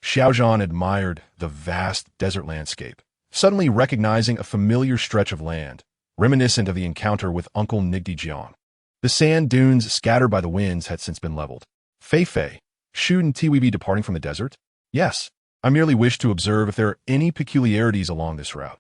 Xiaozhan admired the vast desert landscape, suddenly recognizing a familiar stretch of land, reminiscent of the encounter with Uncle Nigdijiang. The sand dunes scattered by the winds had since been leveled. Fei, shouldn't we be departing from the desert? Yes. I merely wish to observe if there are any peculiarities along this route.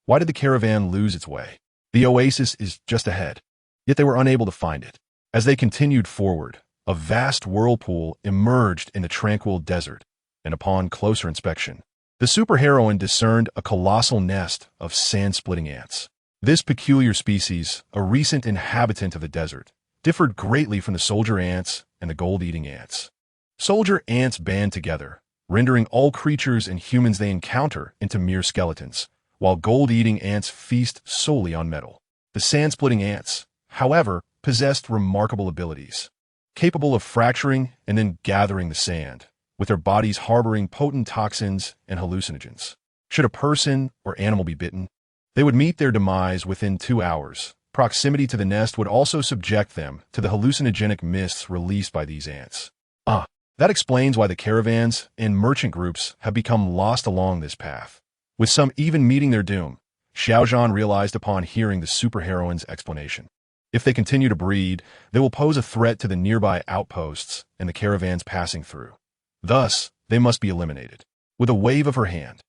Why did the caravan lose its way? The oasis is just ahead. Yet they were unable to find it. As they continued forward, a vast whirlpool emerged in the tranquil desert, and upon closer inspection, the superheroine discerned a colossal nest of sand-splitting ants. This peculiar species, a recent inhabitant of the desert, differed greatly from the soldier ants and the gold-eating ants. Soldier ants band together, rendering all creatures and humans they encounter into mere skeletons, while gold-eating ants feast solely on metal. The sand-splitting ants, however, possessed remarkable abilities, capable of fracturing and then gathering the sand, with their bodies harboring potent toxins and hallucinogens. Should a person or animal be bitten, they would meet their demise within 2 hours. Proximity to the nest would also subject them to the hallucinogenic mists released by these ants. That explains why the caravans and merchant groups have become lost along this path, with some even meeting their doom. Xiaozhan realized upon hearing the superheroine's explanation. If they continue to breed, they will pose a threat to the nearby outposts and the caravans passing through. Thus, they must be eliminated. With a wave of her hand,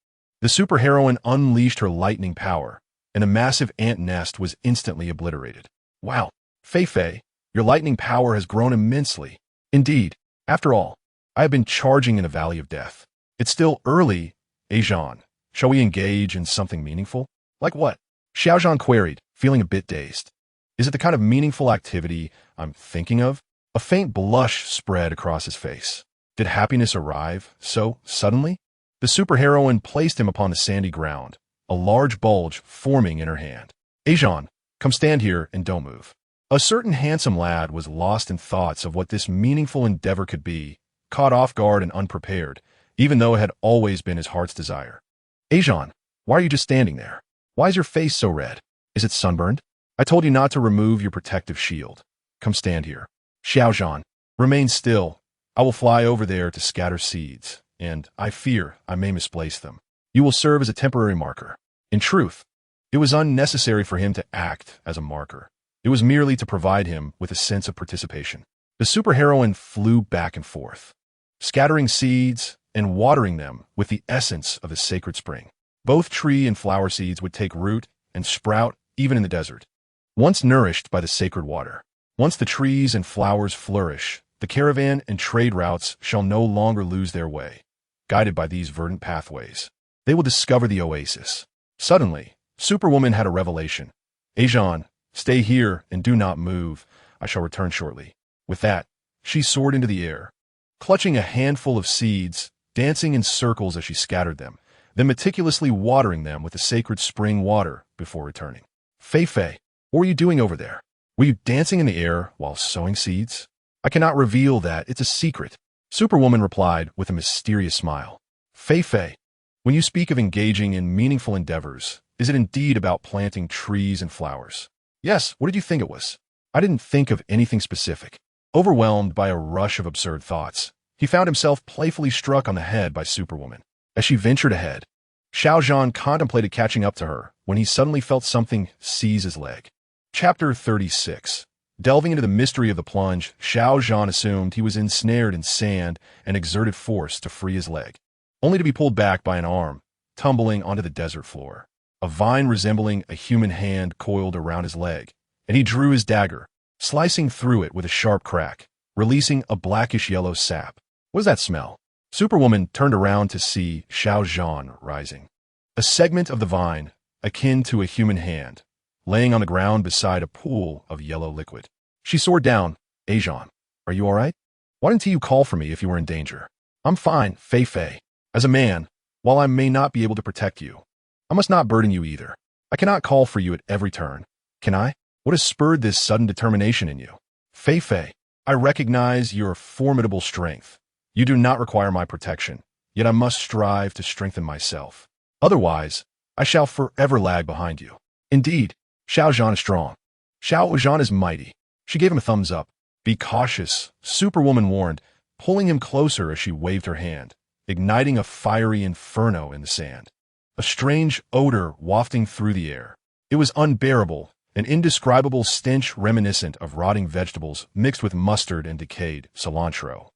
the superheroine unleashed her lightning power, and a massive ant nest was instantly obliterated. Wow, Fei, your lightning power has grown immensely. Indeed, after all, I have been charging in a valley of death. It's still early, Zhan. Shall we engage in something meaningful? Like what? Xiaozhan queried, feeling a bit dazed. Is it the kind of meaningful activity I'm thinking of? A faint blush spread across his face. Did happiness arrive so suddenly? The superheroine placed him upon the sandy ground, a large bulge forming in her hand. Zhan, come stand here and don't move. A certain handsome lad was lost in thoughts of what this meaningful endeavor could be, caught off guard and unprepared, even though it had always been his heart's desire. Zhan, why are you just standing there? Why is your face so red? Is it sunburned? I told you not to remove your protective shield. Come stand here. Xiaozhan, remain still. I will fly over there to scatter seeds, and I fear I may misplace them. You will serve as a temporary marker. In truth, it was unnecessary for him to act as a marker. It was merely to provide him with a sense of participation. The superheroine flew back and forth, scattering seeds and watering them with the essence of the sacred spring. Both tree and flower seeds would take root and sprout even in the desert, once nourished by the sacred water. Once the trees and flowers flourish, the caravan and trade routes shall no longer lose their way. Guided by these verdant pathways, they will discover the oasis. Suddenly, Superwoman had a revelation. Zhan, stay here and do not move. I shall return shortly. With that, she soared into the air, clutching a handful of seeds, dancing in circles as she scattered them, then meticulously watering them with the sacred spring water before returning. Fei, what were you doing over there? Were you dancing in the air while sowing seeds? I cannot reveal that. It's a secret. Superwoman replied with a mysterious smile. Fei, when you speak of engaging in meaningful endeavors, is it indeed about planting trees and flowers? Yes, what did you think it was? I didn't think of anything specific. Overwhelmed by a rush of absurd thoughts, he found himself playfully struck on the head by Superwoman. As she ventured ahead, Xiaozhan contemplated catching up to her when he suddenly felt something seize his leg. Chapter 36. Delving into the mystery of the plunge, Xiaozhan assumed he was ensnared in sand and exerted force to free his leg, only to be pulled back by an arm, tumbling onto the desert floor. A vine resembling a human hand coiled around his leg, and he drew his dagger, slicing through it with a sharp crack, releasing a blackish-yellow sap. What does that smell? Superwoman turned around to see Xiaozhan rising. A segment of the vine, akin to a human hand, laying on the ground beside a pool of yellow liquid. She soared down. Zhan, are you all right? Why didn't you call for me if you were in danger? I'm fine, Fei. As a man, while I may not be able to protect you, I must not burden you either. I cannot call for you at every turn. Can I? What has spurred this sudden determination in you? Fei, I recognize your formidable strength. You do not require my protection, yet I must strive to strengthen myself. Otherwise, I shall forever lag behind you. Indeed, Xiao Zhan is strong. Xiao Zhan is mighty. She gave him a thumbs up. Be cautious, Superwoman warned, pulling him closer as she waved her hand, igniting a fiery inferno in the sand. A strange odor wafting through the air. It was unbearable, an indescribable stench reminiscent of rotting vegetables mixed with mustard and decayed cilantro.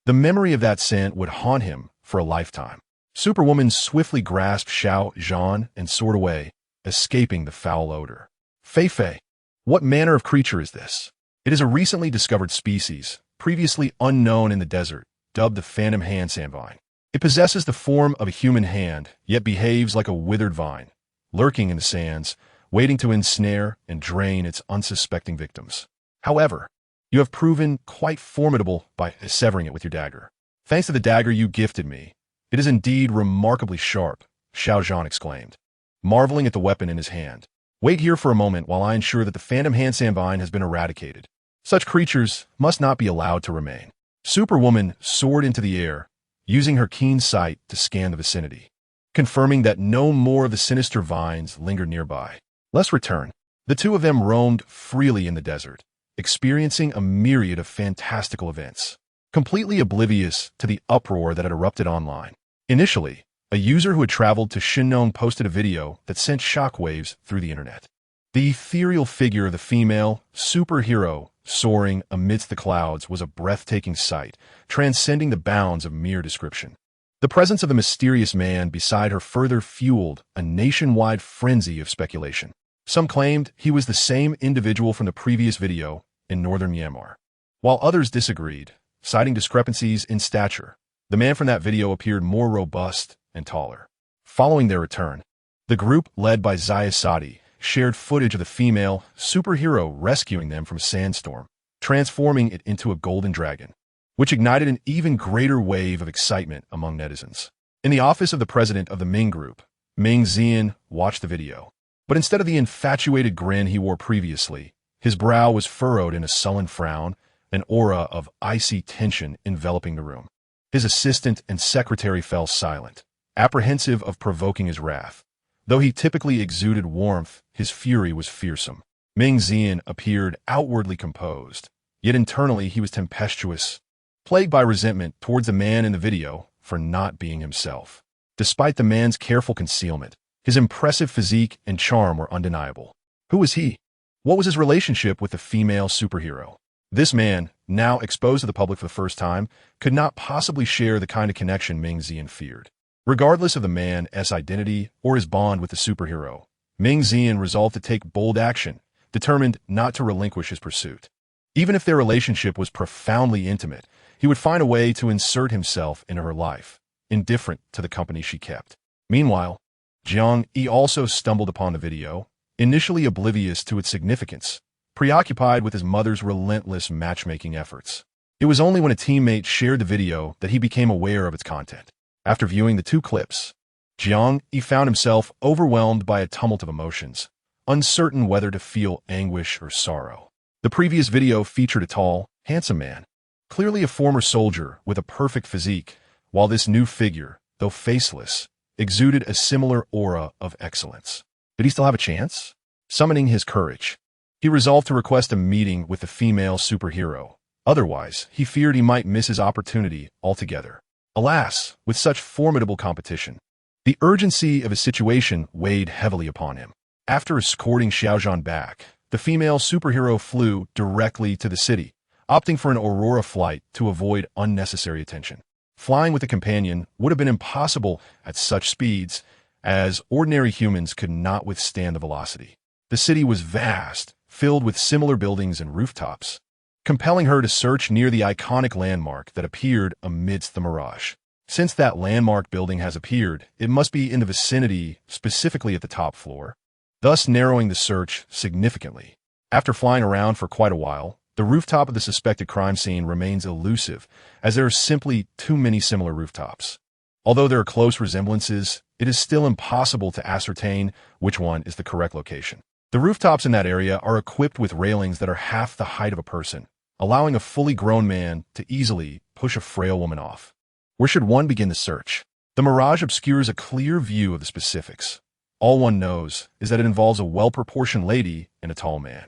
The memory of that scent would haunt him for a lifetime. Superwoman swiftly grasped Xiao Zhan and soared away, escaping the foul odor. Fei, what manner of creature is this? It is a recently discovered species, previously unknown in the desert, dubbed the phantom hand sandvine. It possesses the form of a human hand, yet behaves like a withered vine, lurking in the sands, waiting to ensnare and drain its unsuspecting victims. However, you have proven quite formidable by severing it with your dagger. Thanks to the dagger you gifted me, it is indeed remarkably sharp, Xiao Zhan exclaimed, marveling at the weapon in his hand. Wait here for a moment while I ensure that the phantom hand sandvine has been eradicated. Such creatures must not be allowed to remain. Superwoman soared into the air, using her keen sight to scan the vicinity, confirming that no more of the sinister vines lingered nearby. Let's return. The two of them roamed freely in the desert, experiencing a myriad of fantastical events, completely oblivious to the uproar that had erupted online. Initially, a user who had traveled to Shinnong posted a video that sent shockwaves through the internet. The ethereal figure of the female superhero soaring amidst the clouds was a breathtaking sight, transcending the bounds of mere description. The presence of the mysterious man beside her further fueled a nationwide frenzy of speculation. Some claimed he was the same individual from the previous video in northern Myanmar, while others disagreed, citing discrepancies in stature. The man from that video appeared more robust and taller. Following their return, the group led by Zaya Sadi shared footage of the female superhero rescuing them from a sandstorm, transforming it into a golden dragon, which ignited an even greater wave of excitement among netizens. In the office of the president of the Ming Group, Ming Zian watched the video, but instead of the infatuated grin he wore previously, his brow was furrowed in a sullen frown, an aura of icy tension enveloping the room. His assistant and secretary fell silent, apprehensive of provoking his wrath. Though he typically exuded warmth, his fury was fearsome. Ming Zian appeared outwardly composed, yet internally he was tempestuous, plagued by resentment towards the man in the video for not being himself. Despite the man's careful concealment, his impressive physique and charm were undeniable. Who was he? What was his relationship with the female superhero? This man, now exposed to the public for the first time, could not possibly share the kind of connection Ming Zian feared. Regardless of the man's identity or his bond with the superhero, Ming Zian resolved to take bold action, determined not to relinquish his pursuit. Even if their relationship was profoundly intimate, he would find a way to insert himself into her life, indifferent to the company she kept. Meanwhile, Jiang Yi also stumbled upon the video, initially oblivious to its significance, preoccupied with his mother's relentless matchmaking efforts. It was only when a teammate shared the video that he became aware of its content. After viewing the two clips, Jiang Yi found himself overwhelmed by a tumult of emotions, uncertain whether to feel anguish or sorrow. The previous video featured a tall, handsome man, clearly a former soldier with a perfect physique, while this new figure, though faceless, exuded a similar aura of excellence. Did he still have a chance? Summoning his courage, he resolved to request a meeting with the female superhero. Otherwise, he feared he might miss his opportunity altogether. Alas, with such formidable competition, the urgency of his situation weighed heavily upon him. After escorting Xiao Zhan back, the female superhero flew directly to the city, opting for an Aurora flight to avoid unnecessary attention. Flying with a companion would have been impossible at such speeds, as ordinary humans could not withstand the velocity. The city was vast, filled with similar buildings and rooftops, compelling her to search near the iconic landmark that appeared amidst the mirage. Since that landmark building has appeared, it must be in the vicinity, specifically at the top floor, thus narrowing the search significantly. After flying around for quite a while, the rooftop of the suspected crime scene remains elusive, as there are simply too many similar rooftops. Although there are close resemblances, it is still impossible to ascertain which one is the correct location. The rooftops in that area are equipped with railings that are half the height of a person, allowing a fully grown man to easily push a frail woman off. Where should one begin the search? The mirage obscures a clear view of the specifics. All one knows is that it involves a well-proportioned lady and a tall man.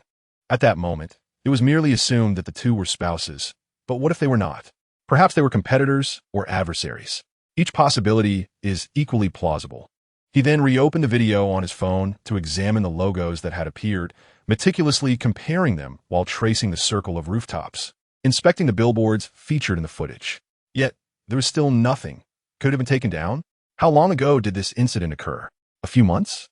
At that moment, it was merely assumed that the two were spouses. But what if they were not? Perhaps they were competitors or adversaries. Each possibility is equally plausible. He then reopened the video on his phone to examine the logos that had appeared, meticulously comparing them while tracing the circle of rooftops, inspecting the billboards featured in the footage. Yet, there was still nothing. Could it have been taken down? How long ago did this incident occur? A few months?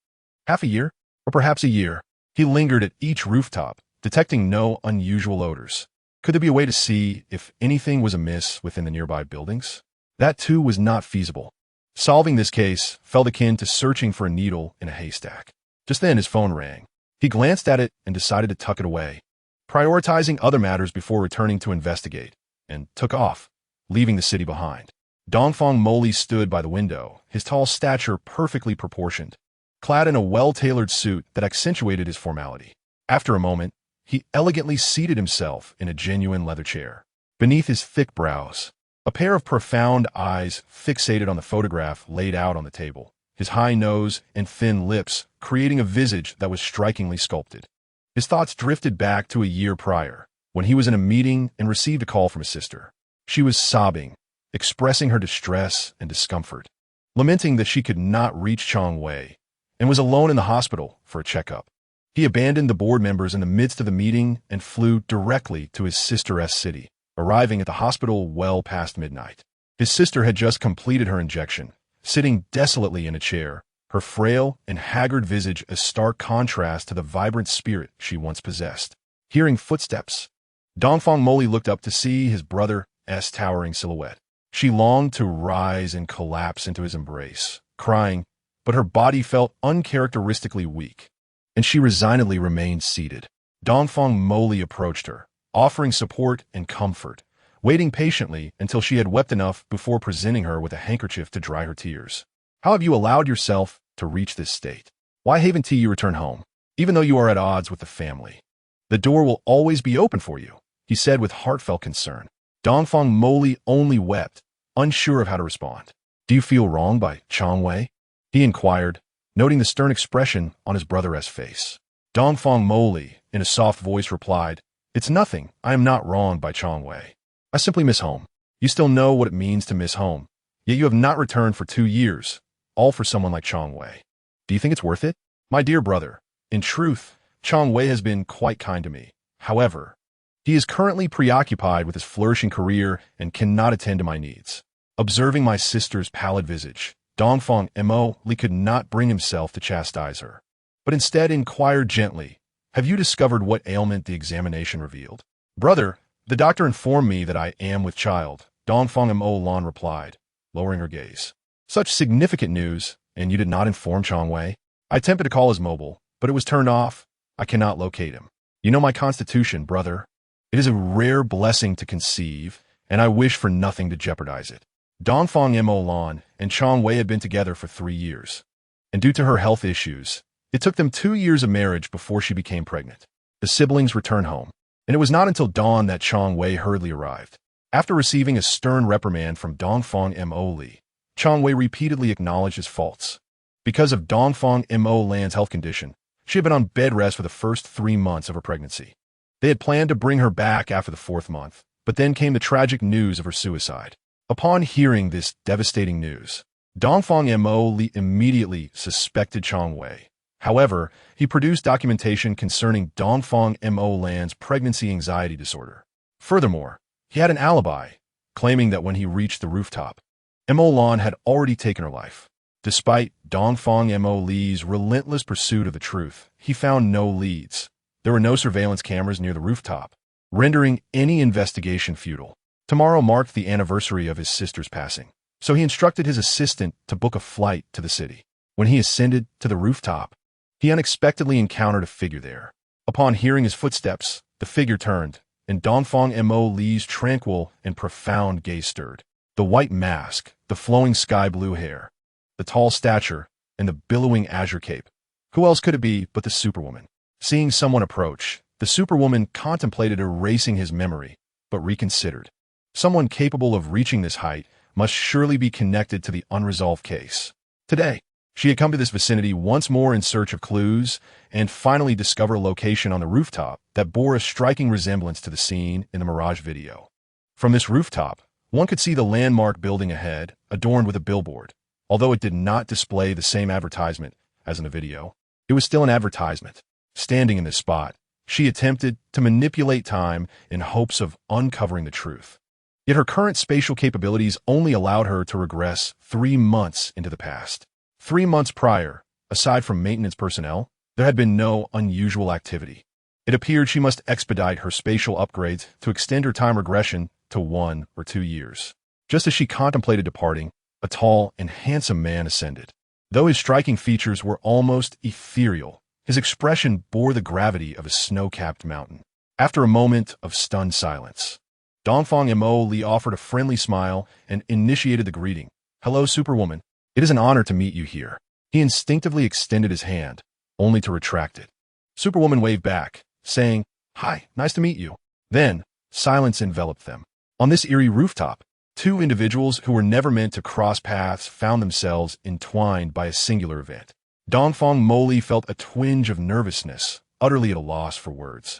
Half a year? Or perhaps a year? He lingered at each rooftop, detecting no unusual odors. Could there be a way to see if anything was amiss within the nearby buildings? That too was not feasible. Solving this case felt akin to searching for a needle in a haystack. Just then his phone rang. He glanced at it and decided to tuck it away, prioritizing other matters before returning to investigate, and took off, leaving the city behind. Dongfang Moli stood by the window, his tall stature perfectly proportioned, clad in a well-tailored suit that accentuated his formality. After a moment, he elegantly seated himself in a genuine leather chair. Beneath his thick brows, a pair of profound eyes fixated on the photograph laid out on the table, his high nose and thin lips creating a visage that was strikingly sculpted. His thoughts drifted back to a year prior, when he was in a meeting and received a call from his sister. She was sobbing, expressing her distress and discomfort, lamenting that she could not reach Chong Wei, and was alone in the hospital for a checkup. He abandoned the board members in the midst of the meeting and flew directly to his sister's city, arriving at the hospital well past midnight. His sister had just completed her injection, sitting desolately in a chair, her frail and haggard visage a stark contrast to the vibrant spirit she once possessed. Hearing footsteps, Dongfang Moli looked up to see his brother's towering silhouette. She longed to rise and collapse into his embrace, crying, but her body felt uncharacteristically weak, and she resignedly remained seated. Dongfang Moli approached her, offering support and comfort, waiting patiently until she had wept enough before presenting her with a handkerchief to dry her tears. How have you allowed yourself to reach this state? Why haven't you returned home, even though you are at odds with the family? The door will always be open for you, he said with heartfelt concern. Dongfang Moli only wept, unsure of how to respond. Do you feel wronged by Chong Wei? He inquired, noting the stern expression on his brother's face. Dongfang Moli, in a soft voice, replied, It's nothing. I am not wronged by Chong Wei. I simply miss home. You still know what it means to miss home, yet you have not returned for 2 years, all for someone like Chong Wei. Do you think it's worth it? My dear brother, in truth, Chong Wei has been quite kind to me. However, he is currently preoccupied with his flourishing career and cannot attend to my needs. Observing my sister's pallid visage, Dongfang Moli could not bring himself to chastise her, but instead inquired gently, Have you discovered what ailment the examination revealed? Brother, the doctor informed me that I am with child, Dongfang Moli replied, lowering her gaze. Such significant news, and you did not inform Chong Wei? I attempted to call his mobile, but it was turned off. I cannot locate him. You know my constitution, brother. It is a rare blessing to conceive, and I wish for nothing to jeopardize it. Dongfang Moli and Chong Wei had been together for 3 years, and due to her health issues, it took them 2 years of marriage before she became pregnant. The siblings returned home, and it was not until dawn that Chong Wei hurriedly arrived. After receiving a stern reprimand from Dongfang Moli, Chong Wei repeatedly acknowledged his faults. Because of Dongfang Moli's health condition, she had been on bed rest for the first 3 months of her pregnancy. They had planned to bring her back after the 4th month, but then came the tragic news of her suicide. Upon hearing this devastating news, Dongfang Moli immediately suspected Chong Wei. However, he produced documentation concerning Dongfang Moli's pregnancy anxiety disorder. Furthermore, he had an alibi, claiming that when he reached the rooftop, Moli had already taken her life. Despite Dongfang Moli's relentless pursuit of the truth, he found no leads. There were no surveillance cameras near the rooftop, rendering any investigation futile. Tomorrow marked the anniversary of his sister's passing, so he instructed his assistant to book a flight to the city. When he ascended to the rooftop, he unexpectedly encountered a figure there. Upon hearing his footsteps, the figure turned, and Dongfang Moli's tranquil and profound gaze stirred. The white mask, the flowing sky-blue hair, the tall stature, and the billowing azure cape. Who else could it be but the Superwoman? Seeing someone approach, the Superwoman contemplated erasing his memory, but reconsidered. Someone capable of reaching this height must surely be connected to the unresolved case. Today, she had come to this vicinity once more in search of clues and finally discovered a location on the rooftop that bore a striking resemblance to the scene in the Mirage video. From this rooftop, one could see the landmark building ahead, adorned with a billboard. Although it did not display the same advertisement as in the video, it was still an advertisement. Standing in this spot, she attempted to manipulate time in hopes of uncovering the truth. Yet her current spatial capabilities only allowed her to regress 3 months into the past. 3 months prior, aside from maintenance personnel, there had been no unusual activity. It appeared she must expedite her spatial upgrades to extend her time regression to 1 or 2 years. Just as she contemplated departing, a tall and handsome man ascended. Though his striking features were almost ethereal, his expression bore the gravity of a snow-capped mountain. After a moment of stunned silence, Dongfang Mo Li offered a friendly smile and initiated the greeting. "Hello, Superwoman. It is an honor to meet you here." He instinctively extended his hand, only to retract it. Superwoman waved back, saying, "Hi, nice to meet you." Then, silence enveloped them. On this eerie rooftop, 2 individuals who were never meant to cross paths found themselves entwined by a singular event. Dongfang Mo Li felt a twinge of nervousness, utterly at a loss for words.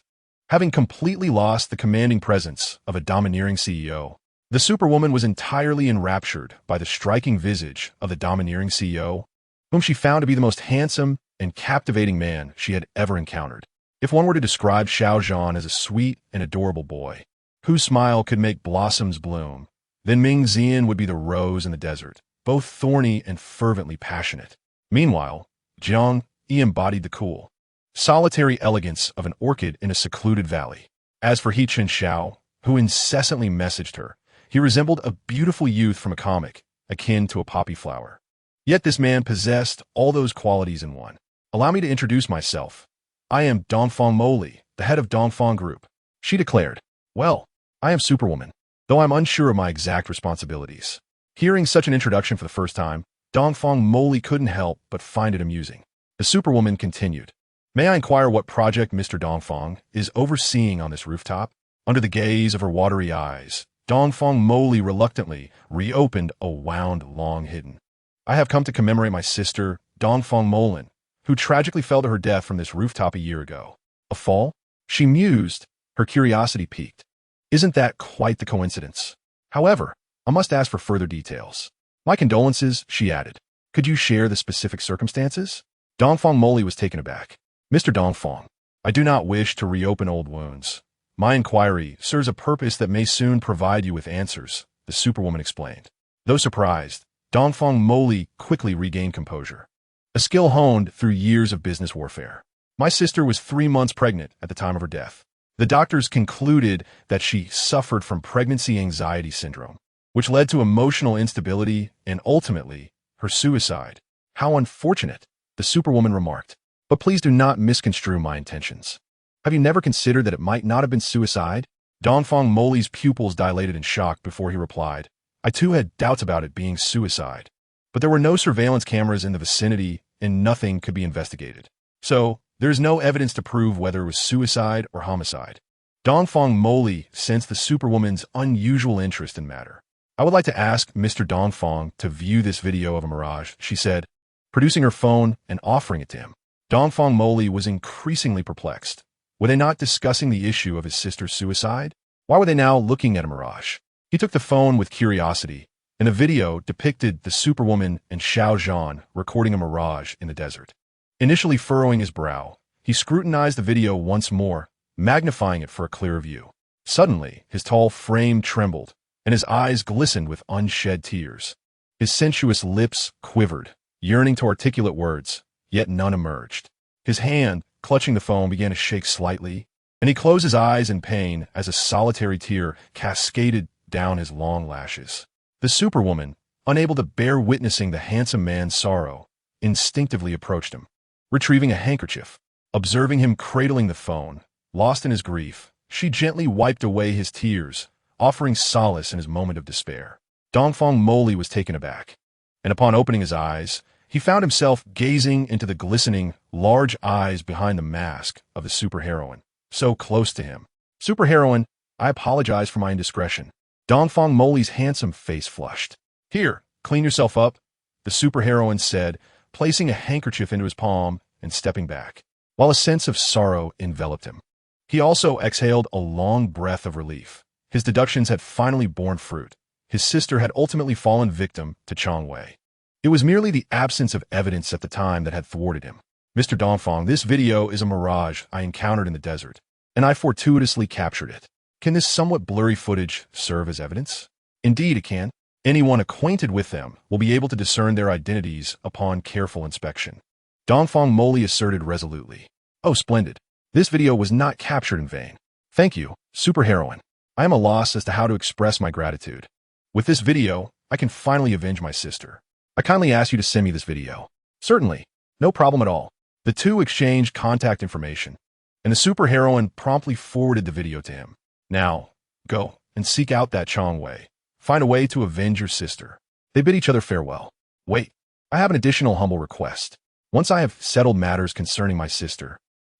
Having completely lost the commanding presence of a domineering CEO, the Superwoman was entirely enraptured by the striking visage of the domineering CEO, whom she found to be the most handsome and captivating man she had ever encountered. If one were to describe Xiao Zhan as a sweet and adorable boy, whose smile could make blossoms bloom, then Ming Xian would be the rose in the desert, both thorny and fervently passionate. Meanwhile, Jiang Yi embodied the cool, solitary elegance of an orchid in a secluded valley. As for He Chen Xiao, who incessantly messaged her, he resembled a beautiful youth from a comic, akin to a poppy flower. Yet this man possessed all those qualities in one. "Allow me to introduce myself. I am Dongfang Mo Li, the head of Dongfang Group," she declared. "Well, I am Superwoman, though I'm unsure of my exact responsibilities." Hearing such an introduction for the first time, Dongfang Mo Li couldn't help but find it amusing. The Superwoman continued, "May I inquire what project Mr. Dongfang is overseeing on this rooftop?" Under the gaze of her watery eyes, Dongfang Mo Li reluctantly reopened a wound long hidden. "I have come to commemorate my sister, Dongfang Molin, who tragically fell to her death from this rooftop a year ago." "A fall?" she mused, her curiosity piqued. "Isn't that quite the coincidence? However, I must ask for further details." "My condolences," she added. "Could you share the specific circumstances?" Dongfang Mo Li was taken aback. "Mr. Dongfang, I do not wish to reopen old wounds. My inquiry serves a purpose that may soon provide you with answers," the Superwoman explained. Though surprised, Dongfang Mo Li quickly regained composure. "A skill honed through years of business warfare. My sister was 3 months pregnant at the time of her death. The doctors concluded that she suffered from pregnancy anxiety syndrome, which led to emotional instability and ultimately her suicide." "How unfortunate," the Superwoman remarked. "But please do not misconstrue my intentions. Have you never considered that it might not have been suicide?" Dongfang Mo Li's pupils dilated in shock before he replied, "I too had doubts about it being suicide. But there were no surveillance cameras in the vicinity and nothing could be investigated. So, there is no evidence to prove whether it was suicide or homicide." Dongfang Mo Li sensed the Superwoman's unusual interest in matter. "I would like to ask Mr. Dongfang to view this video of a mirage," she said, producing her phone and offering it to him. Dongfang Mo Li was increasingly perplexed. Were they not discussing the issue of his sister's suicide? Why were they now looking at a mirage? He took the phone with curiosity, and the video depicted the Superwoman and Xiao Zhan recording a mirage in the desert. Initially furrowing his brow, he scrutinized the video once more, magnifying it for a clearer view. Suddenly, his tall frame trembled, and his eyes glistened with unshed tears. His sensuous lips quivered, yearning to articulate words, yet none emerged. His hand, clutching the phone, began to shake slightly, and he closed his eyes in pain as a solitary tear cascaded down his long lashes. The Superwoman, unable to bear witnessing the handsome man's sorrow, instinctively approached him. Retrieving a handkerchief, observing him cradling the phone, lost in his grief, she gently wiped away his tears, offering solace in his moment of despair. Dongfang Mo Li was taken aback, and upon opening his eyes, he found himself gazing into the glistening, large eyes behind the mask of the superheroine, so close to him. Superheroine, I apologize for my indiscretion. Dongfang Moli's handsome face flushed. Here, clean yourself up, the superheroine said, placing a handkerchief into his palm and stepping back, while a sense of sorrow enveloped him. He also exhaled a long breath of relief. His deductions had finally borne fruit. His sister had ultimately fallen victim to Chong Wei. It was merely the absence of evidence at the time that had thwarted him. Mr. Dongfang, this video is a mirage I encountered in the desert, and I fortuitously captured it. Can this somewhat blurry footage serve as evidence? Indeed, it can. Anyone acquainted with them will be able to discern their identities upon careful inspection. Dongfang Moli asserted resolutely. Oh, splendid. This video was not captured in vain. Thank you, superheroine. I am at a loss as to how to express my gratitude. With this video, I can finally avenge my sister. I kindly ask you to send me this video. Certainly. No problem at all. The two exchanged contact information, and the superheroine promptly forwarded the video to him. Now, go and seek out that Chong Wei. Find a way to avenge your sister. They bid each other farewell. Wait, I have an additional humble request. Once I have settled matters concerning my sister,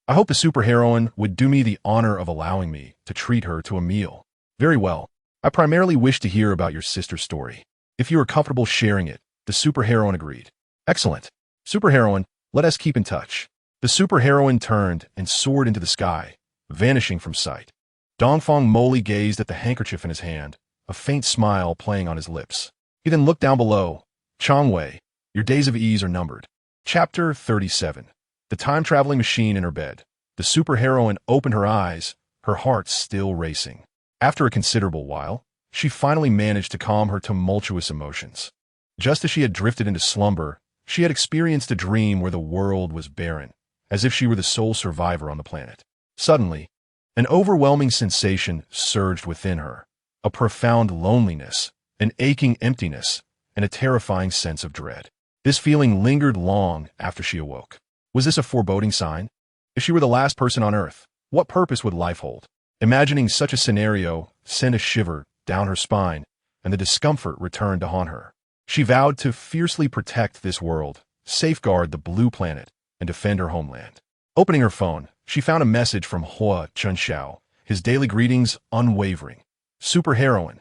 I hope the superheroine would do me the honor of allowing me to treat her to a meal. Very well. I primarily wish to hear about your sister's story. If you are comfortable sharing it, the superheroine agreed. Excellent. Superheroine, let us keep in touch. The superheroine turned and soared into the sky, vanishing from sight. Dongfang Moli gazed at the handkerchief in his hand, a faint smile playing on his lips. He then looked down below. Chong Wei, your days of ease are numbered. Chapter 37. The time-traveling machine in her bed. The superheroine opened her eyes, her heart still racing. After a considerable while, she finally managed to calm her tumultuous emotions. Just as she had drifted into slumber, she had experienced a dream where the world was barren, as if she were the sole survivor on the planet. Suddenly, an overwhelming sensation surged within her, a profound loneliness, an aching emptiness, and a terrifying sense of dread. This feeling lingered long after she awoke. Was this a foreboding sign? If she were the last person on Earth, what purpose would life hold? Imagining such a scenario sent a shiver down her spine, and the discomfort returned to haunt her. She vowed to fiercely protect this world, safeguard the blue planet, and defend her homeland. Opening her phone, she found a message from Hua Chunxiao, his daily greetings unwavering. Superheroine,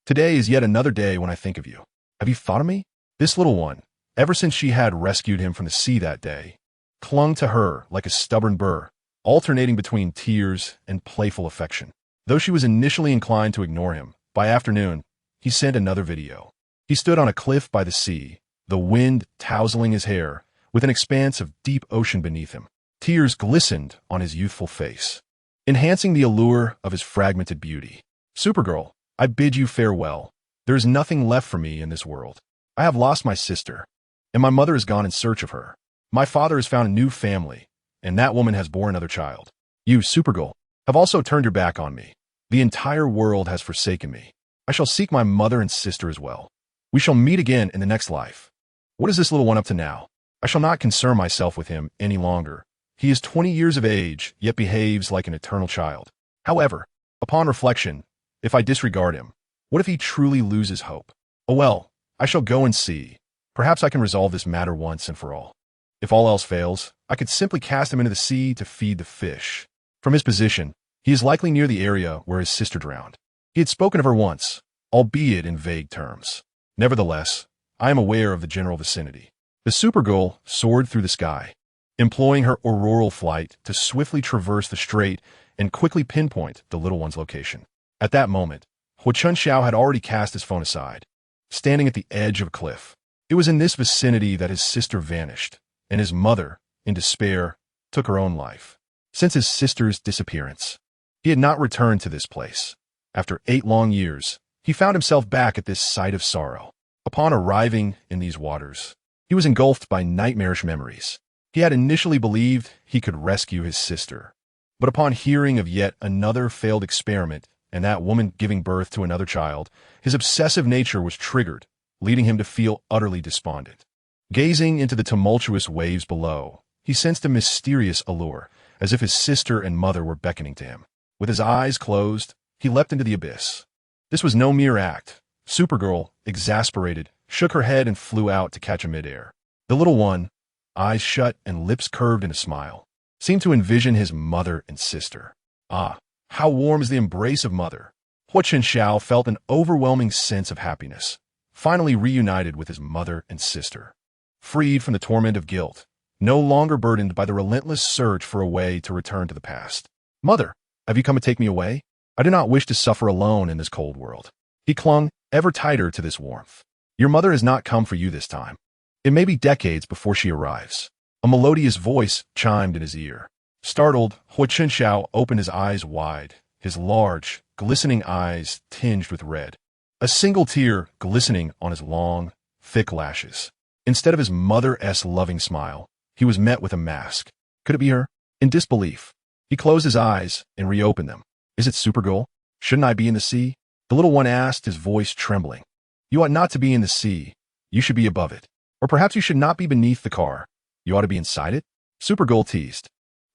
today is yet another day when I think of you. Have you thought of me? This little one, ever since she had rescued him from the sea that day, clung to her like a stubborn burr, alternating between tears and playful affection. Though she was initially inclined to ignore him, by afternoon, he sent another video. He stood on a cliff by the sea, the wind tousling his hair, with an expanse of deep ocean beneath him. Tears glistened on his youthful face, enhancing the allure of his fragmented beauty. Supergirl, I bid you farewell. There is nothing left for me in this world. I have lost my sister, and my mother has gone in search of her. My father has found a new family, and that woman has borne another child. You, Supergirl, have also turned your back on me. The entire world has forsaken me. I shall seek my mother and sister as well. We shall meet again in the next life. What is this little one up to now? I shall not concern myself with him any longer. He is 20 years of age, yet behaves like an eternal child. However, upon reflection, if I disregard him, what if he truly loses hope? Oh well, I shall go and see. Perhaps I can resolve this matter once and for all. If all else fails, I could simply cast him into the sea to feed the fish. From his position, he is likely near the area where his sister drowned. He had spoken of her once, albeit in vague terms. Nevertheless, I am aware of the general vicinity. The Supergirl soared through the sky, employing her auroral flight to swiftly traverse the strait and quickly pinpoint the little one's location. At that moment, Hua Chunxiao had already cast his phone aside, standing at the edge of a cliff. It was in this vicinity that his sister vanished, and his mother, in despair, took her own life. Since his sister's disappearance, he had not returned to this place. After 8 long years, he found himself back at this site of sorrow. Upon arriving in these waters, he was engulfed by nightmarish memories. He had initially believed he could rescue his sister, but upon hearing of yet another failed experiment and that woman giving birth to another child, his obsessive nature was triggered, leading him to feel utterly despondent. Gazing into the tumultuous waves below, he sensed a mysterious allure, as if his sister and mother were beckoning to him. With his eyes closed, he leapt into the abyss. This was no mere act. Supergirl, exasperated, shook her head and flew out to catch a midair. The little one, eyes shut and lips curved in a smile, seemed to envision his mother and sister. Ah, how warm is the embrace of mother! Hua Qiao felt an overwhelming sense of happiness, finally reunited with his mother and sister. Freed from the torment of guilt, no longer burdened by the relentless search for a way to return to the past. Mother, have you come to take me away? I do not wish to suffer alone in this cold world. He clung ever tighter to this warmth. Your mother has not come for you this time. It may be decades before she arrives. A melodious voice chimed in his ear. Startled, Hua Qiao opened his eyes wide, his large, glistening eyes tinged with red. A single tear glistening on his long, thick lashes. Instead of his mother-esque loving smile, he was met with a mask. Could it be her? In disbelief, he closed his eyes and reopened them. Is it Supergirl? Shouldn't I be in the sea? The little one asked, his voice trembling. You ought not to be in the sea. You should be above it. Or perhaps you should not be beneath the car. You ought to be inside it? Supergirl teased.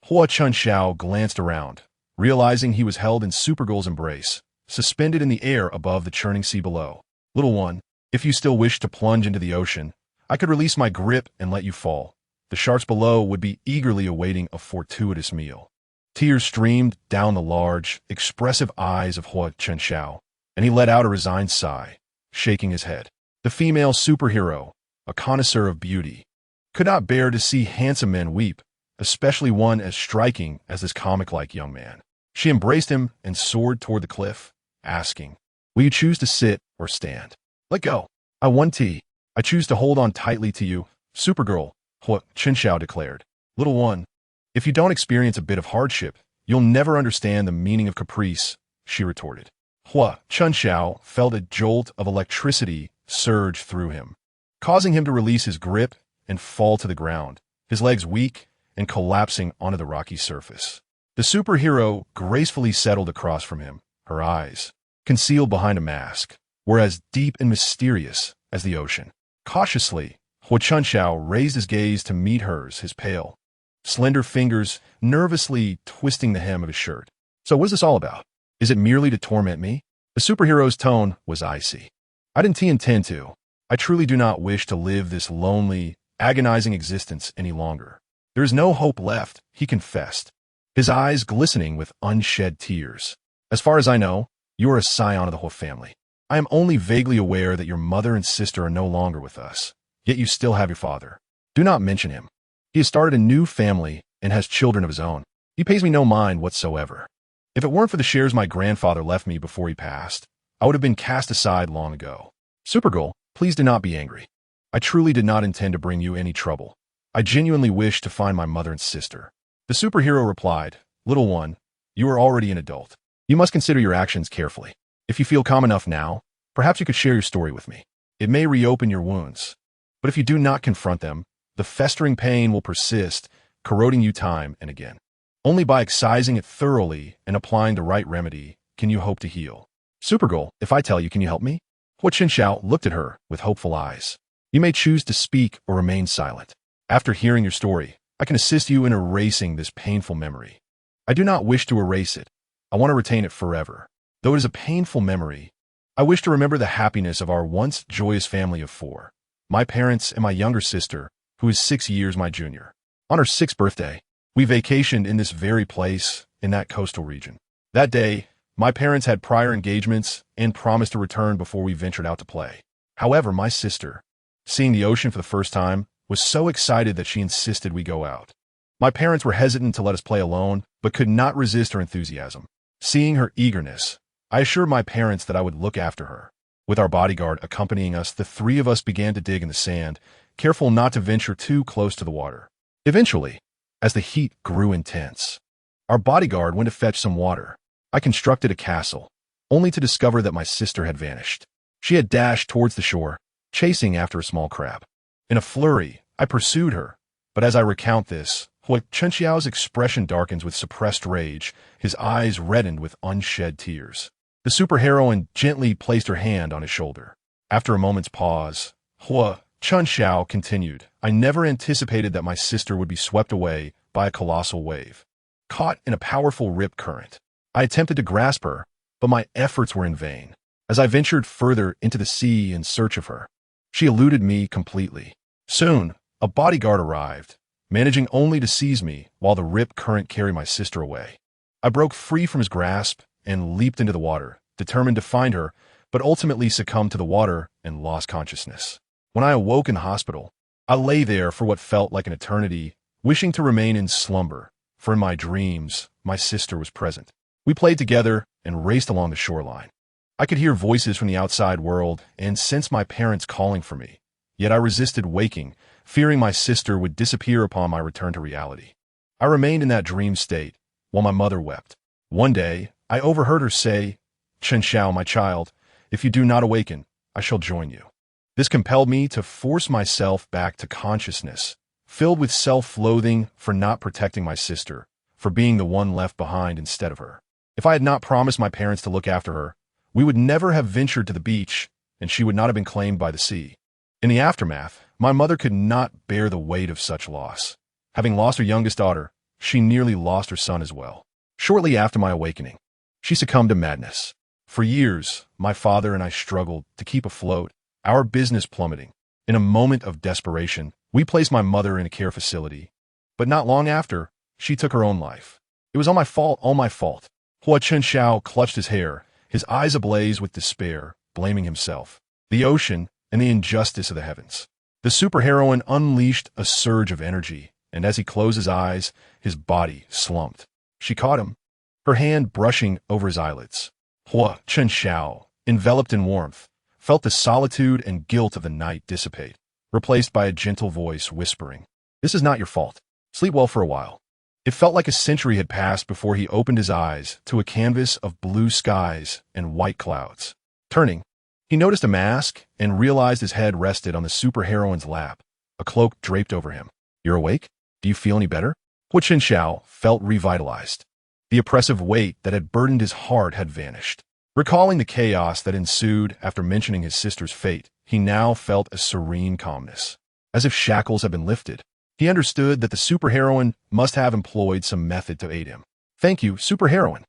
Hua Qiao glanced around, realizing he was held in Supergirl's embrace, suspended in the air above the churning sea below. Little one, if you still wish to plunge into the ocean, I could release my grip and let you fall. The sharks below would be eagerly awaiting a fortuitous meal. Tears streamed down the large, expressive eyes of Hua Qiao, and he let out a resigned sigh, shaking his head. The female superhero, a connoisseur of beauty, could not bear to see handsome men weep, especially one as striking as this comic-like young man. She embraced him and soared toward the cliff, asking, will you choose to sit or stand? Let go. I want tea. I choose to hold on tightly to you, Supergirl, Hua Qiao declared. Little one, if you don't experience a bit of hardship, you'll never understand the meaning of caprice, she retorted. Hua Qiao felt a jolt of electricity surge through him, causing him to release his grip and fall to the ground, his legs weak and collapsing onto the rocky surface. The superhero gracefully settled across from him, her eyes concealed behind a mask, were as deep and mysterious as the ocean. Cautiously, Hua Qiao raised his gaze to meet hers, his pale, slender fingers nervously twisting the hem of his shirt. So what is this all about? Is it merely to torment me? The superhero's tone was icy. I didn't intend to. I truly do not wish to live this lonely, agonizing existence any longer. There is no hope left, he confessed, his eyes glistening with unshed tears. As far as I know, you are a scion of the Hua family. I am only vaguely aware that your mother and sister are no longer with us, yet you still have your father. Do not mention him. He has started a new family and has children of his own. He pays me no mind whatsoever. If it weren't for the shares my grandfather left me before he passed, I would have been cast aside long ago. Supergirl, please do not be angry. I truly did not intend to bring you any trouble. I genuinely wish to find my mother and sister. The superhero replied, Little one, you are already an adult. You must consider your actions carefully. If you feel calm enough now, perhaps you could share your story with me. It may reopen your wounds. But if you do not confront them, the festering pain will persist, corroding you time and again. Only by excising it thoroughly and applying the right remedy can you hope to heal. Supergirl, if I tell you, can you help me? Hua Qiao looked at her with hopeful eyes. You may choose to speak or remain silent. After hearing your story, I can assist you in erasing this painful memory. I do not wish to erase it. I want to retain it forever. Though it is a painful memory, I wish to remember the happiness of our once joyous family of 4. My parents and my younger sister, who is 6 years my junior. On her 6th birthday, we vacationed in this very place, in that coastal region. That day, my parents had prior engagements and promised to return before we ventured out to play. However, my sister, seeing the ocean for the first time, was so excited that she insisted we go out. My parents were hesitant to let us play alone, but could not resist her enthusiasm. Seeing her eagerness, I assured my parents that I would look after her. With our bodyguard accompanying us, the 3 of us began to dig in the sand, careful not to venture too close to the water. Eventually, as the heat grew intense, our bodyguard went to fetch some water. I constructed a castle, only to discover that my sister had vanished. She had dashed towards the shore, chasing after a small crab. In a flurry, I pursued her, but as I recount this, Hua Qiao's expression darkens with suppressed rage, his eyes reddened with unshed tears. The superheroine gently placed her hand on his shoulder. After a moment's pause, Hua Qiao continued, I never anticipated that my sister would be swept away by a colossal wave. Caught in a powerful rip current, I attempted to grasp her, but my efforts were in vain. As I ventured further into the sea in search of her, she eluded me completely. Soon, a bodyguard arrived, managing only to seize me while the rip current carried my sister away. I broke free from his grasp and leaped into the water, determined to find her, but ultimately succumbed to the water and lost consciousness. When I awoke in the hospital, I lay there for what felt like an eternity, wishing to remain in slumber, for in my dreams, my sister was present. We played together and raced along the shoreline. I could hear voices from the outside world and sense my parents calling for me, yet I resisted waking, fearing my sister would disappear upon my return to reality. I remained in that dream state, while my mother wept. One day, I overheard her say, "Chen Xiao, my child, if you do not awaken, I shall join you." This compelled me to force myself back to consciousness, filled with self-loathing for not protecting my sister, for being the one left behind instead of her. If I had not promised my parents to look after her, we would never have ventured to the beach, and she would not have been claimed by the sea. In the aftermath, my mother could not bear the weight of such loss. Having lost her youngest daughter, she nearly lost her son as well. Shortly after my awakening, she succumbed to madness. For years, my father and I struggled to keep afloat, our business plummeting. In a moment of desperation, we placed my mother in a care facility. But not long after, she took her own life. It was all my fault. Hua Chen Xiao clutched his hair, his eyes ablaze with despair, blaming himself, the ocean, and the injustice of the heavens. The superheroine unleashed a surge of energy, and as he closed his eyes, his body slumped. She caught him, her hand brushing over his eyelids. Hua Chen Xiao, enveloped in warmth, felt the solitude and guilt of the night dissipate, replaced by a gentle voice whispering, "This is not your fault. Sleep well for a while." It felt like a century had passed before he opened his eyes to a canvas of blue skies and white clouds. Turning, he noticed a mask and realized his head rested on the superheroine's lap, a cloak draped over him. "You're awake? Do you feel any better?" Hua Chen Xiao felt revitalized. The oppressive weight that had burdened his heart had vanished. Recalling the chaos that ensued after mentioning his sister's fate, he now felt a serene calmness, as if shackles had been lifted. He understood that the superheroine must have employed some method to aid him. "Thank you, superheroine.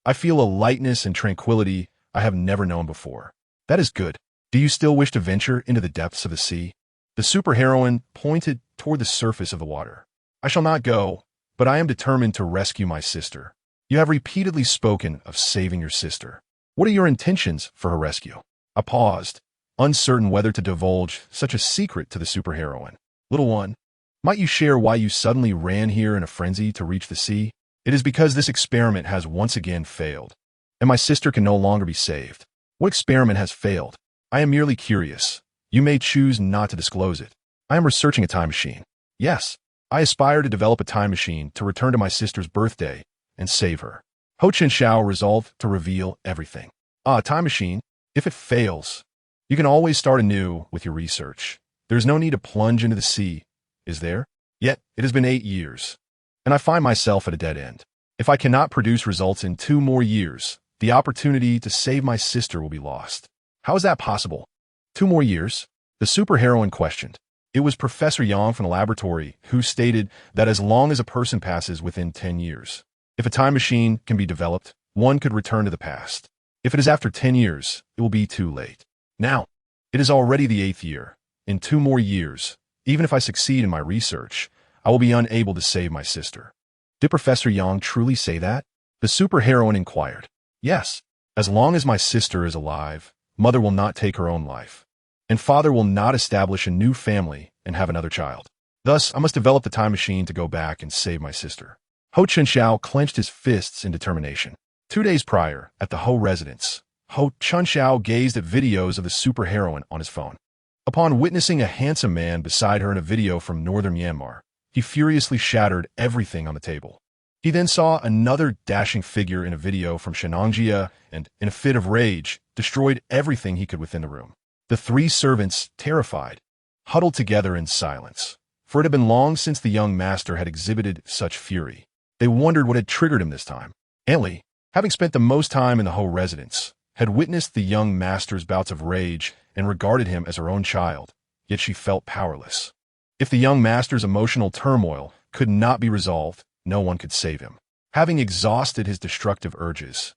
I feel a lightness and tranquility I have never known before." "That is good. Do you still wish to venture into the depths of the sea?" The superheroine pointed toward the surface of the water. "I shall not go, but I am determined to rescue my sister. You have repeatedly spoken of saving your sister. What are your intentions for her rescue?" I paused, uncertain whether to divulge such a secret to the superheroine. "Little one, might you share why you suddenly ran here in a frenzy to reach the sea?" "It is because this experiment has once again failed, and my sister can no longer be saved." "What experiment has failed?" "I am merely curious. You may choose not to disclose it." "I am researching a time machine." "Yes, I aspire to develop a time machine to return to my sister's birthday and save her." Hua Chen Xiao resolved to reveal everything. "A time machine? If it fails, you can always start anew with your research. There's no need to plunge into the sea, is there? Yet, it has been 8 years, and I find myself at a dead end. If I cannot produce results in 2 more years, the opportunity to save my sister will be lost." "How is that possible?" 2 more years? The superheroine questioned. It was Professor Yang from the laboratory who stated that as long as a person passes within 10 years, if a time machine can be developed, one could return to the past. If it is after 10 years, it will be too late. Now, it is already the 8th year. In 2 more years, even if I succeed in my research, I will be unable to save my sister. Did Professor Yang truly say that? The superheroine inquired. Yes, as long as my sister is alive, mother will not take her own life, and father will not establish a new family and have another child. Thus, I must develop the time machine to go back and save my sister. Hua Chen Xiao clenched his fists in determination. 2 days prior, at the Ho residence, Hua Chen Xiao gazed at videos of the superheroine on his phone. Upon witnessing a handsome man beside her in a video from northern Myanmar, he furiously shattered everything on the table. He then saw another dashing figure in a video from Shenangjia and, in a fit of rage, destroyed everything he could within the room. The 3 servants, terrified, huddled together in silence, for it had been long since the young master had exhibited such fury. They wondered what had triggered him this time. Antley, having spent the most time in the Ho residence, had witnessed the young master's bouts of rage and regarded him as her own child, yet she felt powerless. If the young master's emotional turmoil could not be resolved, no one could save him. Having exhausted his destructive urges,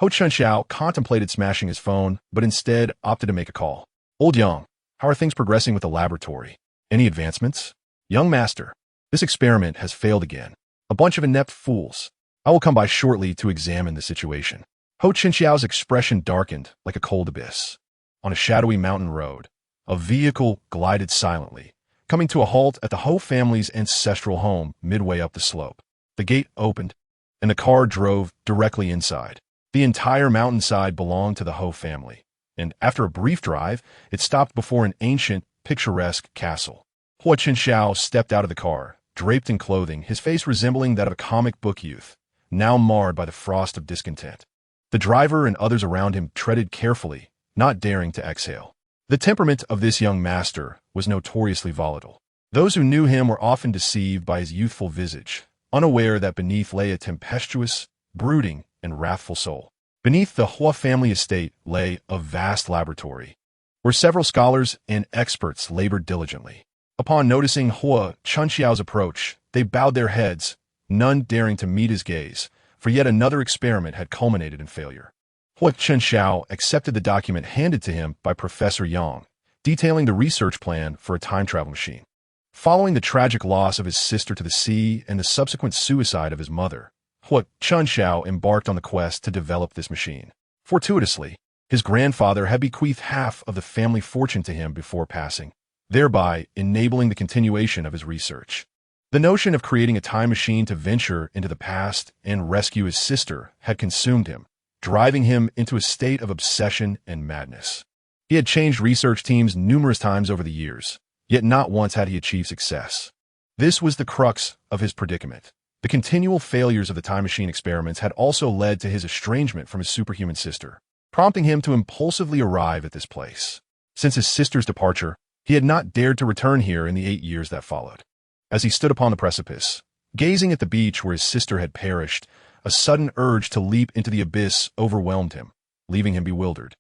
Hua Chen Xiao contemplated smashing his phone, but instead opted to make a call. "Old Yang, how are things progressing with the laboratory? Any advancements?" Young master, this experiment has failed again. A bunch of inept fools. I will come by shortly to examine the situation. Ho Chinxiao's expression darkened like a cold abyss. On a shadowy mountain road, a vehicle glided silently, coming to a halt at the Ho family's ancestral home midway up the slope. The gate opened, and the car drove directly inside. The entire mountainside belonged to the Ho family, and after a brief drive, it stopped before an ancient, picturesque castle. Hua Chinxiao stepped out of the car, draped in clothing, his face resembling that of a comic book youth, now marred by the frost of discontent. The driver and others around him treaded carefully, not daring to exhale. The temperament of this young master was notoriously volatile. Those who knew him were often deceived by his youthful visage, unaware that beneath lay a tempestuous, brooding, and wrathful soul. Beneath the Hua family estate lay a vast laboratory, where several scholars and experts labored diligently. Upon noticing Hua Chinxiao's approach, they bowed their heads, none daring to meet his gaze, for yet another experiment had culminated in failure. Hua Chinxiao accepted the document handed to him by Professor Yang, detailing the research plan for a time travel machine. Following the tragic loss of his sister to the sea and the subsequent suicide of his mother, Hua Chinxiao embarked on the quest to develop this machine. Fortuitously, his grandfather had bequeathed half of the family fortune to him before passing, thereby enabling the continuation of his research. The notion of creating a time machine to venture into the past and rescue his sister had consumed him, driving him into a state of obsession and madness. He had changed research teams numerous times over the years, yet not once had he achieved success. This was the crux of his predicament. The continual failures of the time machine experiments had also led to his estrangement from his superhuman sister, prompting him to impulsively arrive at this place. Since his sister's departure, he had not dared to return here in the 8 years that followed. As he stood upon the precipice, gazing at the beach where his sister had perished, a sudden urge to leap into the abyss overwhelmed him, leaving him bewildered.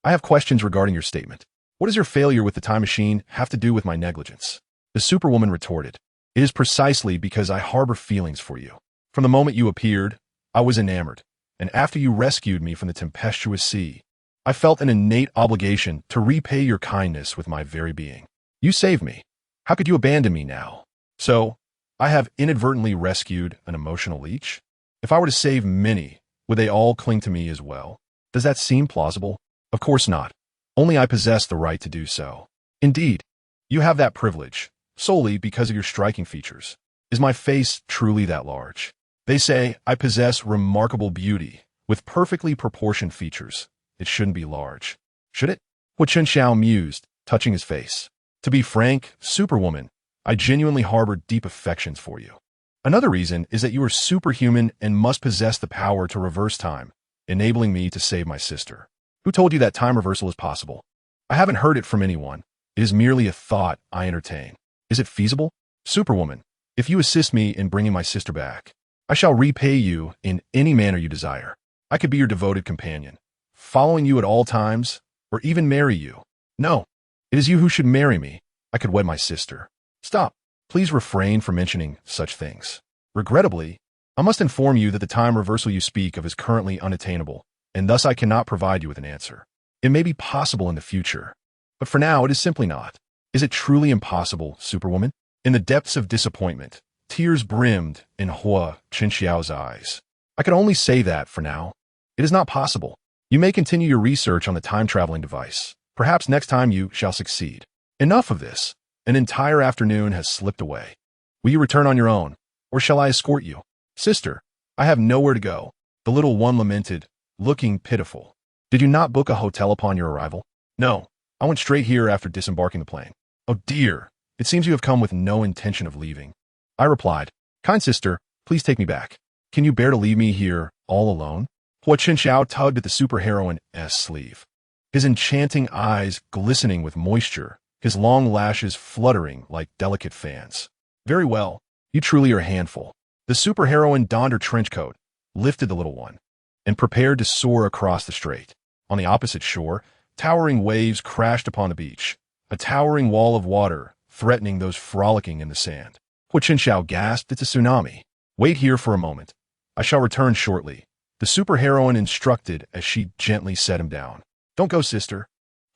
I have questions regarding your statement. What does your failure with the time machine have to do with my negligence? The Superwoman retorted. It is precisely because I harbor feelings for you. From the moment you appeared, I was enamored, and after you rescued me from the tempestuous sea, I felt an innate obligation to repay your kindness with my very being. You saved me. How could you abandon me now? So, I have inadvertently rescued an emotional leech? If I were to save many, would they all cling to me as well? Does that seem plausible? Of course not. Only I possess the right to do so. Indeed, you have that privilege, solely because of your striking features. Is my face truly that large? They say I possess remarkable beauty, with perfectly proportioned features. It shouldn't be large. Should it? Hua Chinxiao mused, touching his face. To be frank, Superwoman, I genuinely harbor deep affections for you. Another reason is that you are superhuman and must possess the power to reverse time, enabling me to save my sister. Who told you that time reversal is possible? I haven't heard it from anyone. It is merely a thought I entertain. Is it feasible? Superwoman, if you assist me in bringing my sister back, I shall repay you in any manner you desire. I could be your devoted companion, following you at all times, or even marry you. No, it is you who should marry me. I could wed my sister. Stop. Please refrain from mentioning such things. Regrettably, I must inform you that the time reversal you speak of is currently unattainable, and thus I cannot provide you with an answer. It may be possible in the future, but for now it is simply not. Is it truly impossible, Superwoman? In the depths of disappointment, tears brimmed in Hua Chinxiao's eyes. I can only say that, for now, it is not possible. You may continue your research on the time-traveling device. Perhaps next time you shall succeed. Enough of this. An entire afternoon has slipped away. Will you return on your own, or shall I escort you? Sister, I have nowhere to go, the little one lamented, looking pitiful. Did you not book a hotel upon your arrival? No, I went straight here after disembarking the plane. Oh dear, it seems you have come with no intention of leaving. I replied, kind sister, please take me back. Can you bear to leave me here, all alone? Hua Chinxiao tugged at the superheroine's sleeve, his enchanting eyes glistening with moisture, his long lashes fluttering like delicate fans. Very well, you truly are a handful. The superheroine donned her trench coat, lifted the little one, and prepared to soar across the strait. On the opposite shore, towering waves crashed upon the beach, a towering wall of water threatening those frolicking in the sand. Hua Chinxiao gasped, it's a tsunami. Wait here for a moment. I shall return shortly, the superheroine instructed as she gently set him down. Don't go, sister.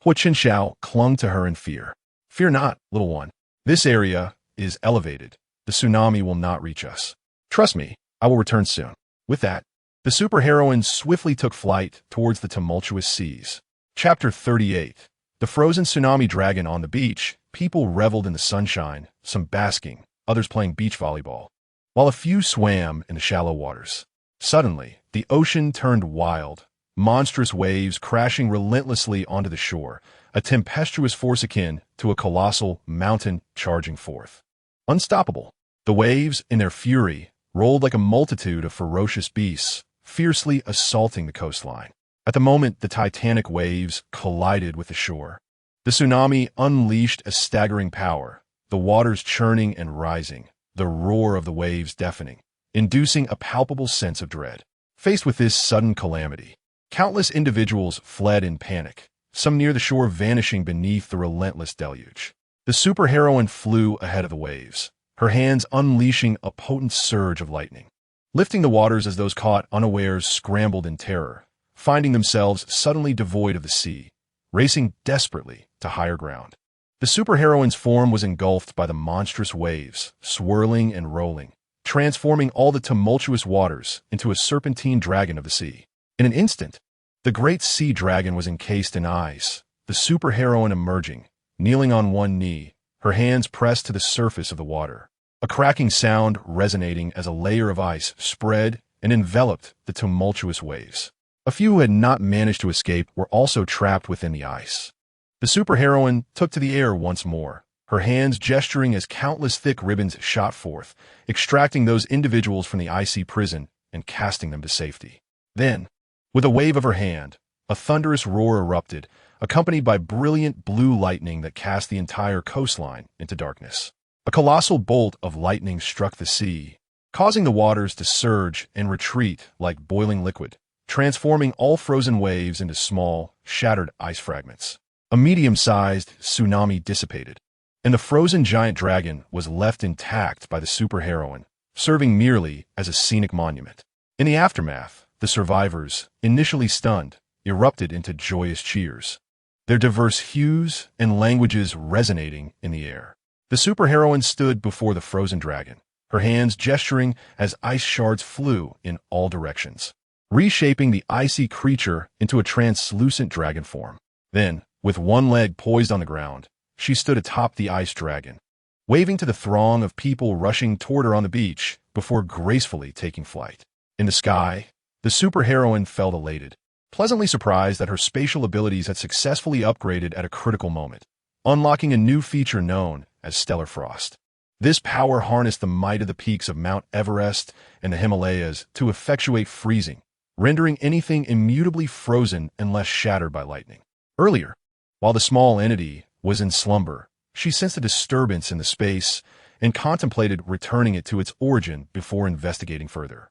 Hua Chinxiao clung to her in fear. Fear not, little one. This area is elevated, the tsunami will not reach us. Trust me, I will return soon. With that, the superheroine swiftly took flight towards the tumultuous seas. Chapter 38. The frozen tsunami dragon on the beach. People reveled in the sunshine, some basking, others playing beach volleyball, while a few swam in the shallow waters. Suddenly, the ocean turned wild, monstrous waves crashing relentlessly onto the shore, a tempestuous force akin to a colossal mountain charging forth. Unstoppable, the waves, in their fury, rolled like a multitude of ferocious beasts, fiercely assaulting the coastline. At the moment the titanic waves collided with the shore, the tsunami unleashed a staggering power, the waters churning and rising, the roar of the waves deafening, inducing a palpable sense of dread. Faced with this sudden calamity, countless individuals fled in panic, some near the shore vanishing beneath the relentless deluge. The superheroine flew ahead of the waves, her hands unleashing a potent surge of lightning, lifting the waters as those caught unawares scrambled in terror, finding themselves suddenly devoid of the sea, racing desperately to higher ground. The superheroine's form was engulfed by the monstrous waves, swirling and rolling, transforming all the tumultuous waters into a serpentine dragon of the sea. In an instant, the great sea dragon was encased in ice, the superheroine emerging, kneeling on one knee, her hands pressed to the surface of the water, a cracking sound resonating as a layer of ice spread and enveloped the tumultuous waves. A few who had not managed to escape were also trapped within the ice. The superheroine took to the air once more, her hands gesturing as countless thick ribbons shot forth, extracting those individuals from the icy prison and casting them to safety. Then, with a wave of her hand, a thunderous roar erupted, accompanied by brilliant blue lightning that cast the entire coastline into darkness. A colossal bolt of lightning struck the sea, causing the waters to surge and retreat like boiling liquid, transforming all frozen waves into small, shattered ice fragments. A medium-sized tsunami dissipated, and the frozen giant dragon was left intact by the superheroine, serving merely as a scenic monument. In the aftermath, the survivors, initially stunned, erupted into joyous cheers, their diverse hues and languages resonating in the air. The superheroine stood before the frozen dragon, her hands gesturing as ice shards flew in all directions, reshaping the icy creature into a translucent dragon form. Then, with one leg poised on the ground, she stood atop the ice dragon, waving to the throng of people rushing toward her on the beach before gracefully taking flight. In the sky, the superheroine felt elated, pleasantly surprised that her spatial abilities had successfully upgraded at a critical moment, unlocking a new feature known as stellar frost. This power harnessed the might of the peaks of Mount Everest and the Himalayas to effectuate freezing, rendering anything immutably frozen unless shattered by lightning. Earlier, while the small entity was in slumber, she sensed a disturbance in the space and contemplated returning it to its origin before investigating further.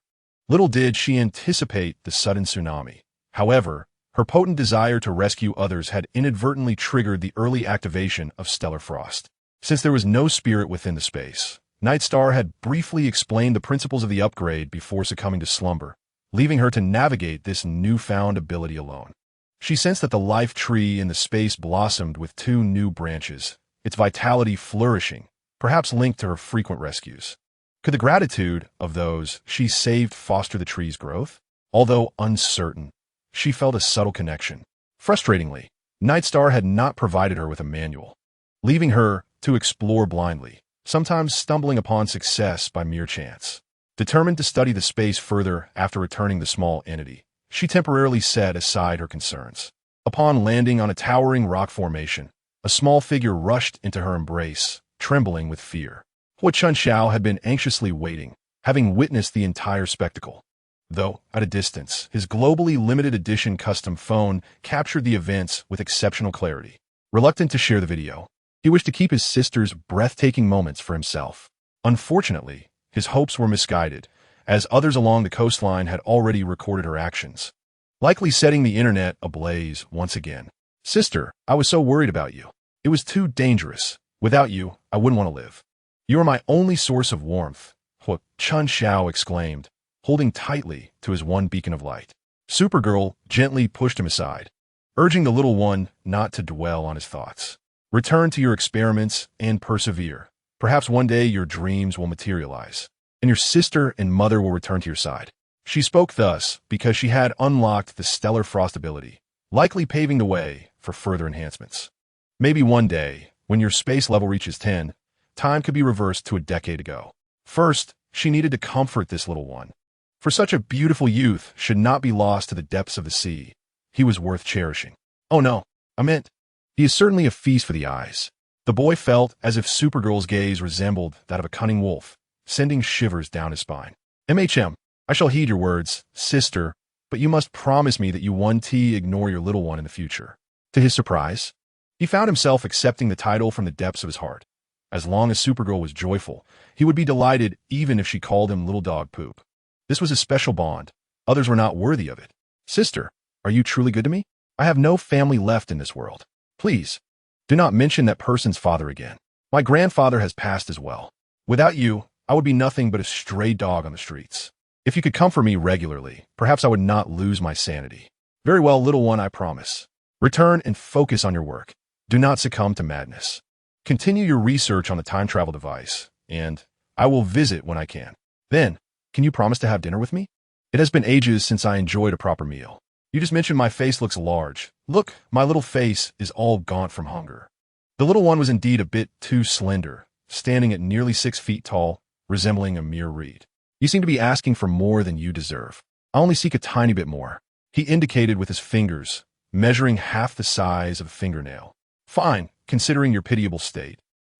Little did she anticipate the sudden tsunami. However, her potent desire to rescue others had inadvertently triggered the early activation of stellar frost. Since there was no spirit within the space, Nightstar had briefly explained the principles of the upgrade before succumbing to slumber, leaving her to navigate this newfound ability alone. She sensed that the life tree in the space blossomed with 2 new branches, its vitality flourishing, perhaps linked to her frequent rescues. Could the gratitude of those she saved foster the tree's growth? Although uncertain, she felt a subtle connection. Frustratingly, Nightstar had not provided her with a manual, leaving her to explore blindly, sometimes stumbling upon success by mere chance. Determined to study the space further after returning the small entity, she temporarily set aside her concerns. Upon landing on a towering rock formation, a small figure rushed into her embrace, trembling with fear. Hua Chunxiao had been anxiously waiting, having witnessed the entire spectacle. Though at a distance, his globally limited edition custom phone captured the events with exceptional clarity. Reluctant to share the video, he wished to keep his sister's breathtaking moments for himself. Unfortunately, his hopes were misguided, as others along the coastline had already recorded her actions, likely setting the internet ablaze once again. Sister, I was so worried about you. It was too dangerous. Without you, I wouldn't want to live. You are my only source of warmth, Hua Chunxiao exclaimed, holding tightly to his one beacon of light. Supergirl gently pushed him aside, urging the little one not to dwell on his thoughts. Return to your experiments and persevere. Perhaps one day your dreams will materialize, and your sister and mother will return to your side. She spoke thus because she had unlocked the stellar frost ability, likely paving the way for further enhancements. Maybe one day, when your space level reaches 10, time could be reversed to a decade ago. First, she needed to comfort this little one. For such a beautiful youth should not be lost to the depths of the sea. He was worth cherishing. Oh no, I meant, he is certainly a feast for the eyes. The boy felt as if Supergirl's gaze resembled that of a cunning wolf, sending shivers down his spine. I shall heed your words, sister, but you must promise me that you won't ignore your little one in the future. To his surprise, he found himself accepting the title from the depths of his heart. As long as Supergirl was joyful, he would be delighted even if she called him little dog poop. This was a special bond. Others were not worthy of it. Sister, are you truly good to me? I have no family left in this world. Please, do not mention that person's father again. My grandfather has passed as well. Without you, I would be nothing but a stray dog on the streets. If you could comfort me regularly, perhaps I would not lose my sanity. Very well, little one, I promise. Return and focus on your work. Do not succumb to madness. Continue your research on the time travel device, and I will visit when I can. Then, can you promise to have dinner with me? It has been ages since I enjoyed a proper meal. You just mentioned my face looks large. Look, my little face is all gaunt from hunger. The little one was indeed a bit too slender, standing at nearly 6 feet tall, resembling a mere reed. You seem to be asking for more than you deserve. I only seek a tiny bit more. He indicated with his fingers, measuring half the size of a fingernail. Fine, considering your pitiable state.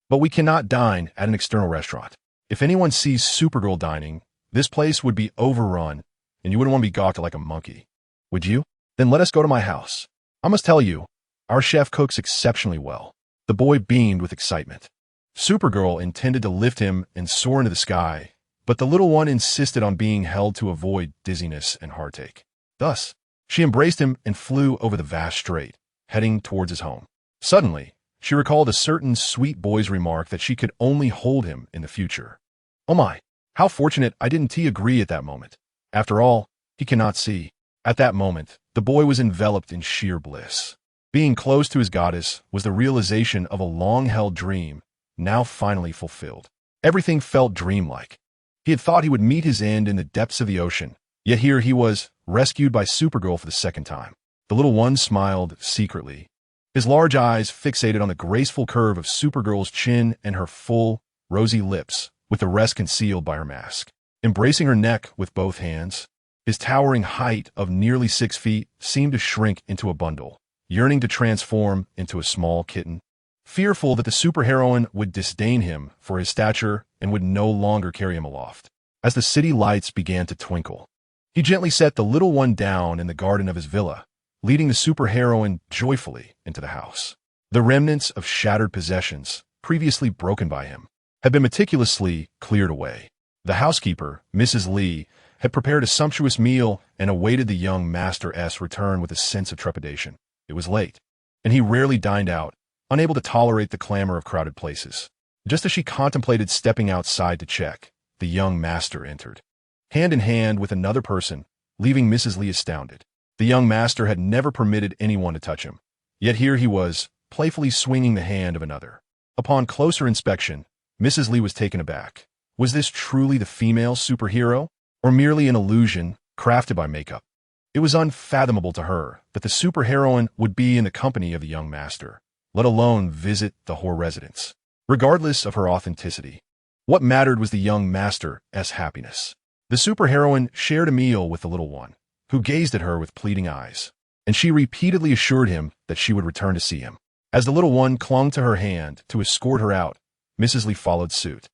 But we cannot dine at an external restaurant. If anyone sees Supergirl dining, this place would be overrun, and you wouldn't want to be gawked at like a monkey. Would you? Then let us go to my house. I must tell you, our chef cooks exceptionally well. The boy beamed with excitement. Supergirl intended to lift him and soar into the sky, but the little one insisted on being held to avoid dizziness and heartache. Thus, she embraced him and flew over the vast strait, heading towards his home. Suddenly, she recalled a certain sweet boy's remark that she could only hold him in the future. Oh my, how fortunate I didn't agree at that moment. After all, he cannot see. At that moment, the boy was enveloped in sheer bliss. Being close to his goddess was the realization of a long-held dream, now finally fulfilled. Everything felt dreamlike. He had thought he would meet his end in the depths of the ocean, yet here he was, rescued by Supergirl for the second time. The little one smiled secretly, his large eyes fixated on the graceful curve of Supergirl's chin and her full, rosy lips, with the rest concealed by her mask. Embracing her neck with both hands, his towering height of nearly 6 feet seemed to shrink into a bundle, yearning to transform into a small kitten. Fearful that the superheroine would disdain him for his stature and would no longer carry him aloft. As the city lights began to twinkle, he gently set the little one down in the garden of his villa, leading the superheroine joyfully into the house. The remnants of shattered possessions, previously broken by him, had been meticulously cleared away. The housekeeper, Mrs. Lee, had prepared a sumptuous meal and awaited the young Master's return with a sense of trepidation. It was late, and he rarely dined out, unable to tolerate the clamor of crowded places. Just as she contemplated stepping outside to check, the young master entered, hand in hand with another person, leaving Mrs. Lee astounded. The young master had never permitted anyone to touch him, yet here he was, playfully swinging the hand of another. Upon closer inspection, Mrs. Lee was taken aback. Was this truly the female superhero, or merely an illusion crafted by makeup? It was unfathomable to her that the superheroine would be in the company of the young master, let alone visit the whore residence. Regardless of her authenticity, what mattered was the young master's happiness. The superheroine shared a meal with the little one, who gazed at her with pleading eyes, and she repeatedly assured him that she would return to see him. As the little one clung to her hand to escort her out, Mrs. Lee followed suit.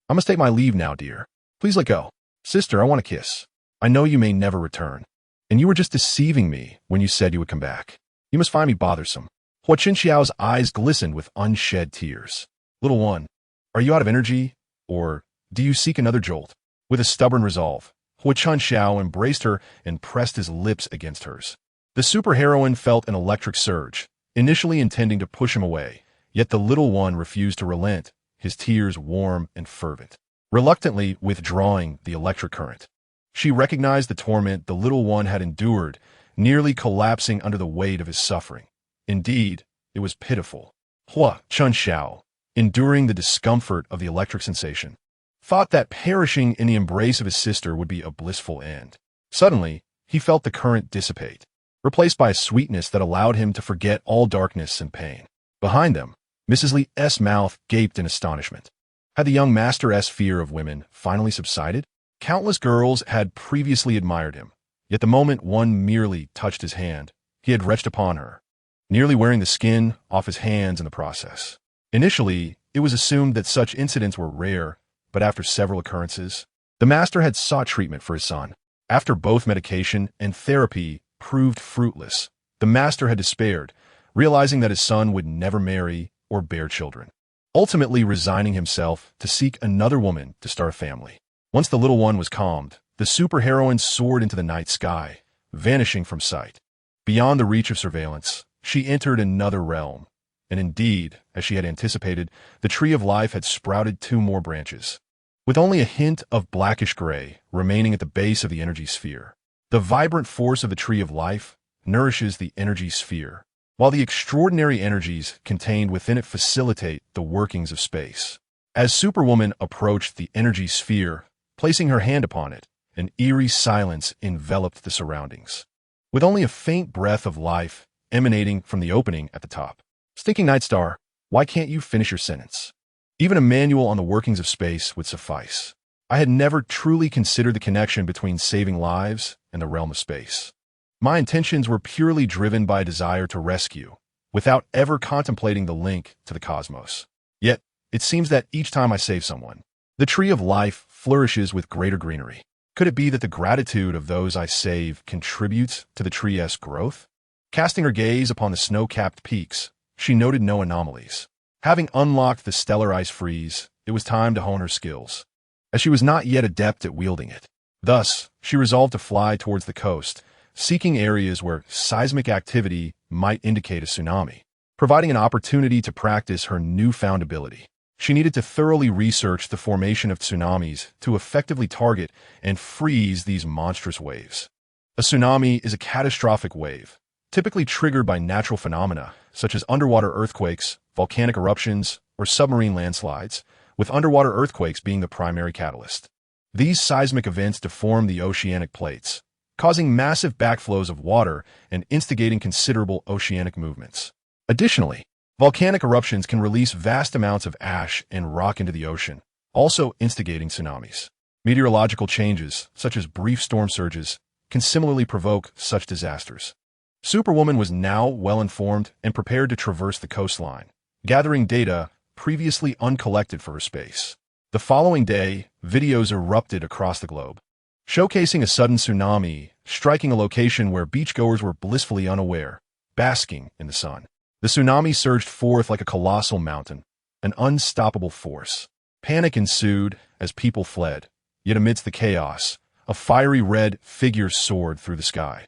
I must take my leave now, dear. Please let go. Sister, I want a kiss. I know you may never return, and you were just deceiving me when you said you would come back. You must find me bothersome. Hua Qinxiao's eyes glistened with unshed tears. Little one, are you out of energy, or do you seek another jolt? With a stubborn resolve, Hua Qinxiao embraced her and pressed his lips against hers. The superheroine felt an electric surge, initially intending to push him away, yet the little one refused to relent, his tears warm and fervent. Reluctantly withdrawing the electric current, she recognized the torment the little one had endured, nearly collapsing under the weight of his suffering. Indeed, it was pitiful. Hua Qinxiao, enduring the discomfort of the electric sensation, thought that perishing in the embrace of his sister would be a blissful end. Suddenly, he felt the current dissipate, replaced by a sweetness that allowed him to forget all darkness and pain. Behind them, Mrs. Lee's mouth gaped in astonishment. Had the young master's fear of women finally subsided? Countless girls had previously admired him, yet the moment one merely touched his hand, he had retched upon her, nearly wearing the skin off his hands in the process. Initially, it was assumed that such incidents were rare, but after several occurrences, the master had sought treatment for his son. After both medication and therapy proved fruitless, the master had despaired, realizing that his son would never marry or bear children, ultimately resigning himself to seek another woman to start a family. Once the little one was calmed, the superheroine soared into the night sky, vanishing from sight. Beyond the reach of surveillance, she entered another realm, and indeed, as she had anticipated, the tree of life had sprouted 2 more branches, with only a hint of blackish gray remaining at the base of the energy sphere. The vibrant force of the tree of life nourishes the energy sphere, while the extraordinary energies contained within it facilitate the workings of space. As Superwoman approached the energy sphere, placing her hand upon it, an eerie silence enveloped the surroundings, with only a faint breath of life emanating from the opening at the top. Stinking Night Star, why can't you finish your sentence? Even a manual on the workings of space would suffice. I had never truly considered the connection between saving lives and the realm of space. My intentions were purely driven by a desire to rescue, without ever contemplating the link to the cosmos. Yet, it seems that each time I save someone, the tree of life flourishes with greater greenery. Could it be that the gratitude of those I save contributes to the tree's growth? Casting her gaze upon the snow-capped peaks, she noted no anomalies. Having unlocked the stellar ice freeze, it was time to hone her skills, as she was not yet adept at wielding it. Thus, she resolved to fly towards the coast, seeking areas where seismic activity might indicate a tsunami, providing an opportunity to practice her newfound ability. She needed to thoroughly research the formation of tsunamis to effectively target and freeze these monstrous waves. A tsunami is a catastrophic wave, typically triggered by natural phenomena such as underwater earthquakes, volcanic eruptions, or submarine landslides, with underwater earthquakes being the primary catalyst. These seismic events deform the oceanic plates, causing massive backflows of water and instigating considerable oceanic movements. Additionally, volcanic eruptions can release vast amounts of ash and rock into the ocean, also instigating tsunamis. Meteorological changes, such as brief storm surges, can similarly provoke such disasters. Superwoman was now well-informed and prepared to traverse the coastline, gathering data previously uncollected for her space. The following day, videos erupted across the globe, showcasing a sudden tsunami striking a location where beachgoers were blissfully unaware, basking in the sun. The tsunami surged forth like a colossal mountain, an unstoppable force. Panic ensued as people fled, yet amidst the chaos, a fiery red figure soared through the sky.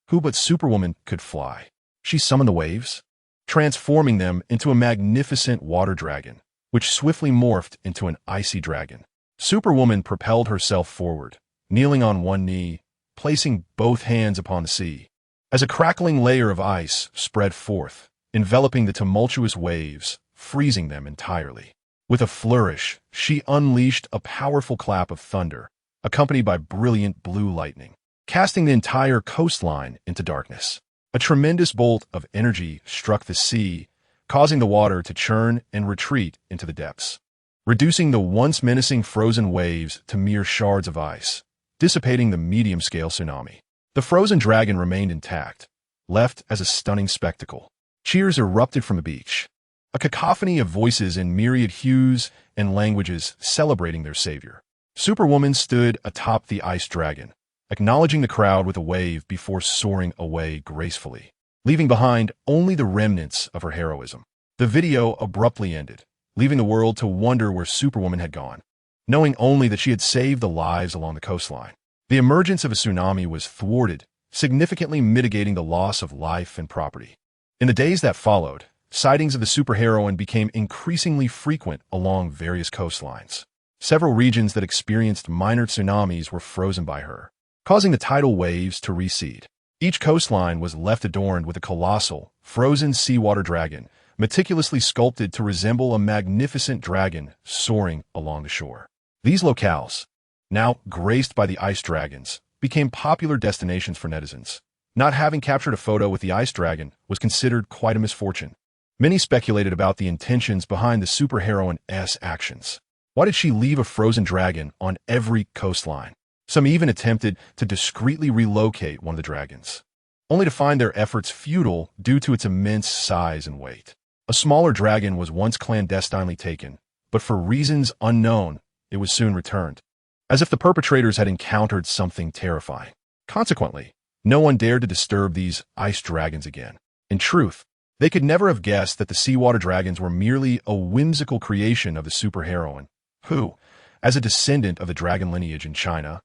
Who but Superwoman could fly? She summoned the waves, transforming them into a magnificent water dragon, which swiftly morphed into an icy dragon. Superwoman propelled herself forward, kneeling on one knee, placing both hands upon the sea. As a crackling layer of ice spread forth, enveloping the tumultuous waves, freezing them entirely. With a flourish, she unleashed a powerful clap of thunder, accompanied by brilliant blue lightning, casting the entire coastline into darkness. A tremendous bolt of energy struck the sea, causing the water to churn and retreat into the depths, reducing the once menacing frozen waves to mere shards of ice, dissipating the medium-scale tsunami. The frozen dragon remained intact, left as a stunning spectacle. Cheers erupted from the beach, a cacophony of voices in myriad hues and languages celebrating their savior. Superwoman stood atop the ice dragon, acknowledging the crowd with a wave before soaring away gracefully, leaving behind only the remnants of her heroism. The video abruptly ended, leaving the world to wonder where Superwoman had gone, knowing only that she had saved the lives along the coastline. The emergence of a tsunami was thwarted, significantly mitigating the loss of life and property. In the days that followed, sightings of the superheroine became increasingly frequent along various coastlines. Several regions that experienced minor tsunamis were frozen by her, causing the tidal waves to recede. Each coastline was left adorned with a colossal, frozen seawater dragon, meticulously sculpted to resemble a magnificent dragon soaring along the shore. These locales, now graced by the ice dragons, became popular destinations for netizens. Not having captured a photo with the ice dragon was considered quite a misfortune. Many speculated about the intentions behind the superheroine's actions. Why did she leave a frozen dragon on every coastline? Some even attempted to discreetly relocate one of the dragons, only to find their efforts futile due to its immense size and weight. A smaller dragon was once clandestinely taken, but for reasons unknown, it was soon returned, as if the perpetrators had encountered something terrifying. Consequently, no one dared to disturb these ice dragons again. In truth, they could never have guessed that the seawater dragons were merely a whimsical creation of the superheroine, who, as a descendant of the dragon lineage in China,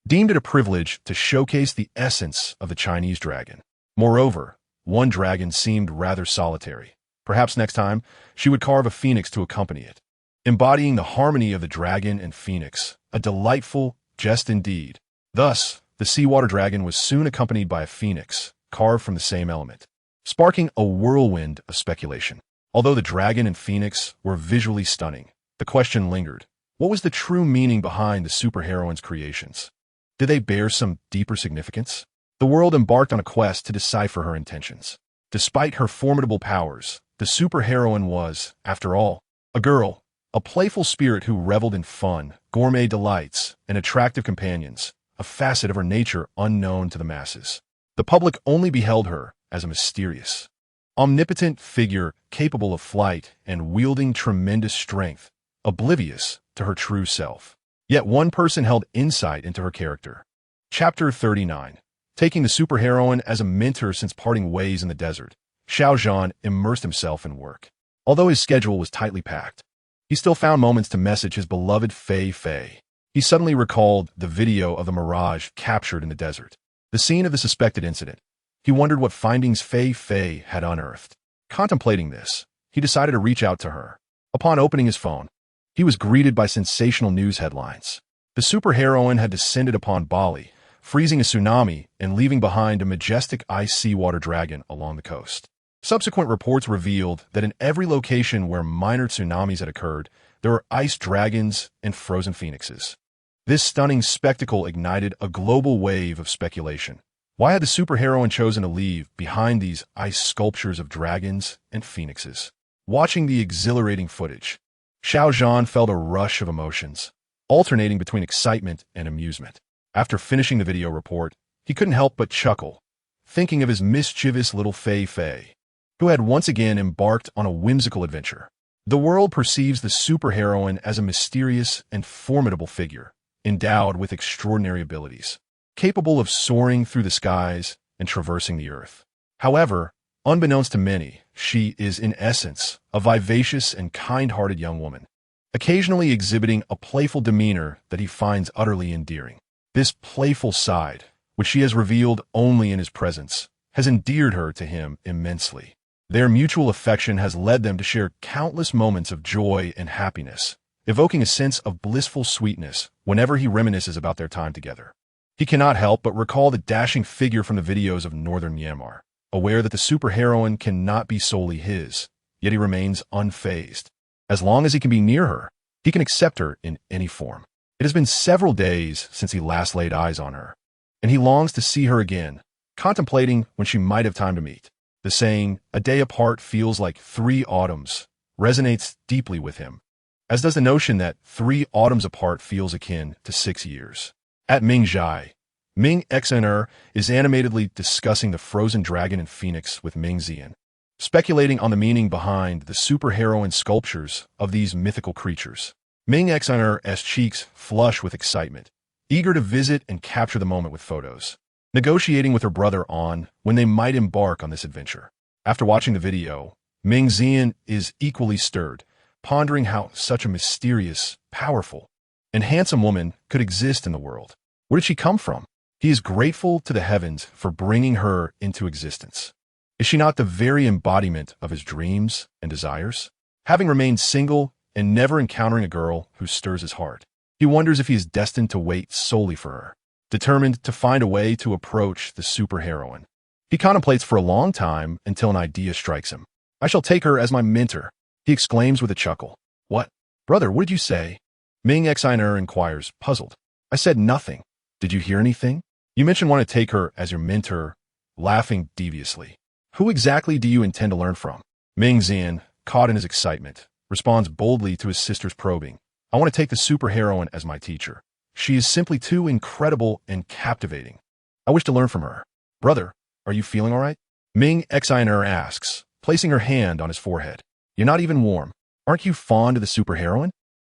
deemed it a privilege to showcase the essence of the Chinese dragon. Moreover, one dragon seemed rather solitary. Perhaps next time, she would carve a phoenix to accompany it, embodying the harmony of the dragon and phoenix, a delightful jest indeed. Thus, the seawater dragon was soon accompanied by a phoenix, carved from the same element, sparking a whirlwind of speculation. Although the dragon and phoenix were visually stunning, the question lingered. What was the true meaning behind the superheroine's creations? Did they bear some deeper significance? The world embarked on a quest to decipher her intentions. Despite her formidable powers, the superheroine was, after all, a girl, a playful spirit who reveled in fun, gourmet delights, and attractive companions, a facet of her nature unknown to the masses. The public only beheld her as a mysterious, omnipotent figure capable of flight and wielding tremendous strength, oblivious to her true self. Yet one person held insight into her character. Chapter 39. Taking the superheroine as a mentor since parting ways in the desert, Xiao Zhan immersed himself in work. Although his schedule was tightly packed, he still found moments to message his beloved Fei Fei. He suddenly recalled the video of the mirage captured in the desert, the scene of the suspected incident. He wondered what findings Fei Fei had unearthed. Contemplating this, he decided to reach out to her. Upon opening his phone, he was greeted by sensational news headlines. The superheroine had descended upon Bali, freezing a tsunami and leaving behind a majestic ice seawater dragon along the coast. Subsequent reports revealed that in every location where minor tsunamis had occurred, there were ice dragons and frozen phoenixes. This stunning spectacle ignited a global wave of speculation. Why had the superheroine chosen to leave behind these ice sculptures of dragons and phoenixes? Watching the exhilarating footage, Xiao Zhan felt a rush of emotions, alternating between excitement and amusement. After finishing the video report, he couldn't help but chuckle, thinking of his mischievous little Fei Fei, who had once again embarked on a whimsical adventure. The world perceives the superheroine as a mysterious and formidable figure, endowed with extraordinary abilities, capable of soaring through the skies and traversing the earth. However, unbeknownst to many, she is in essence a vivacious and kind-hearted young woman, occasionally exhibiting a playful demeanor that he finds utterly endearing. This playful side, which she has revealed only in his presence, has endeared her to him immensely. Their mutual affection has led them to share countless moments of joy and happiness, evoking a sense of blissful sweetness whenever he reminisces about their time together. He cannot help but recall the dashing figure from the videos of northern Myanmar, aware that the superheroine cannot be solely his, yet he remains unfazed. As long as he can be near her, he can accept her in any form. It has been several days since he last laid eyes on her, and he longs to see her again, contemplating when she might have time to meet. The saying, "a day apart feels like 3 autumns," resonates deeply with him, as does the notion that 3 autumns apart feels akin to 6 years. At Mingjai, Ming Xner is animatedly discussing the frozen dragon and phoenix with Ming Zian, speculating on the meaning behind the superheroine sculptures of these mythical creatures. Ming Xner's cheeks flush with excitement, eager to visit and capture the moment with photos, negotiating with her brother on when they might embark on this adventure. After watching the video, Ming Zian is equally stirred, pondering how such a mysterious, powerful, and handsome woman could exist in the world. Where did she come from? He is grateful to the heavens for bringing her into existence. Is she not the very embodiment of his dreams and desires? Having remained single and never encountering a girl who stirs his heart, he wonders if he is destined to wait solely for her, determined to find a way to approach the superheroine. He contemplates for a long time until an idea strikes him. I shall take her as my mentor, he exclaims with a chuckle. What? Brother, what did you say? Ming Xiner inquires, puzzled. I said nothing. Did you hear anything? You mentioned want to take her as your mentor, laughing deviously. Who exactly do you intend to learn from? Ming Xian, caught in his excitement, responds boldly to his sister's probing. I want to take the superheroine as my teacher. She is simply too incredible and captivating. I wish to learn from her. Brother, are you feeling all right? Ming Xiner asks, placing her hand on his forehead. You're not even warm. Aren't you fond of the superheroine?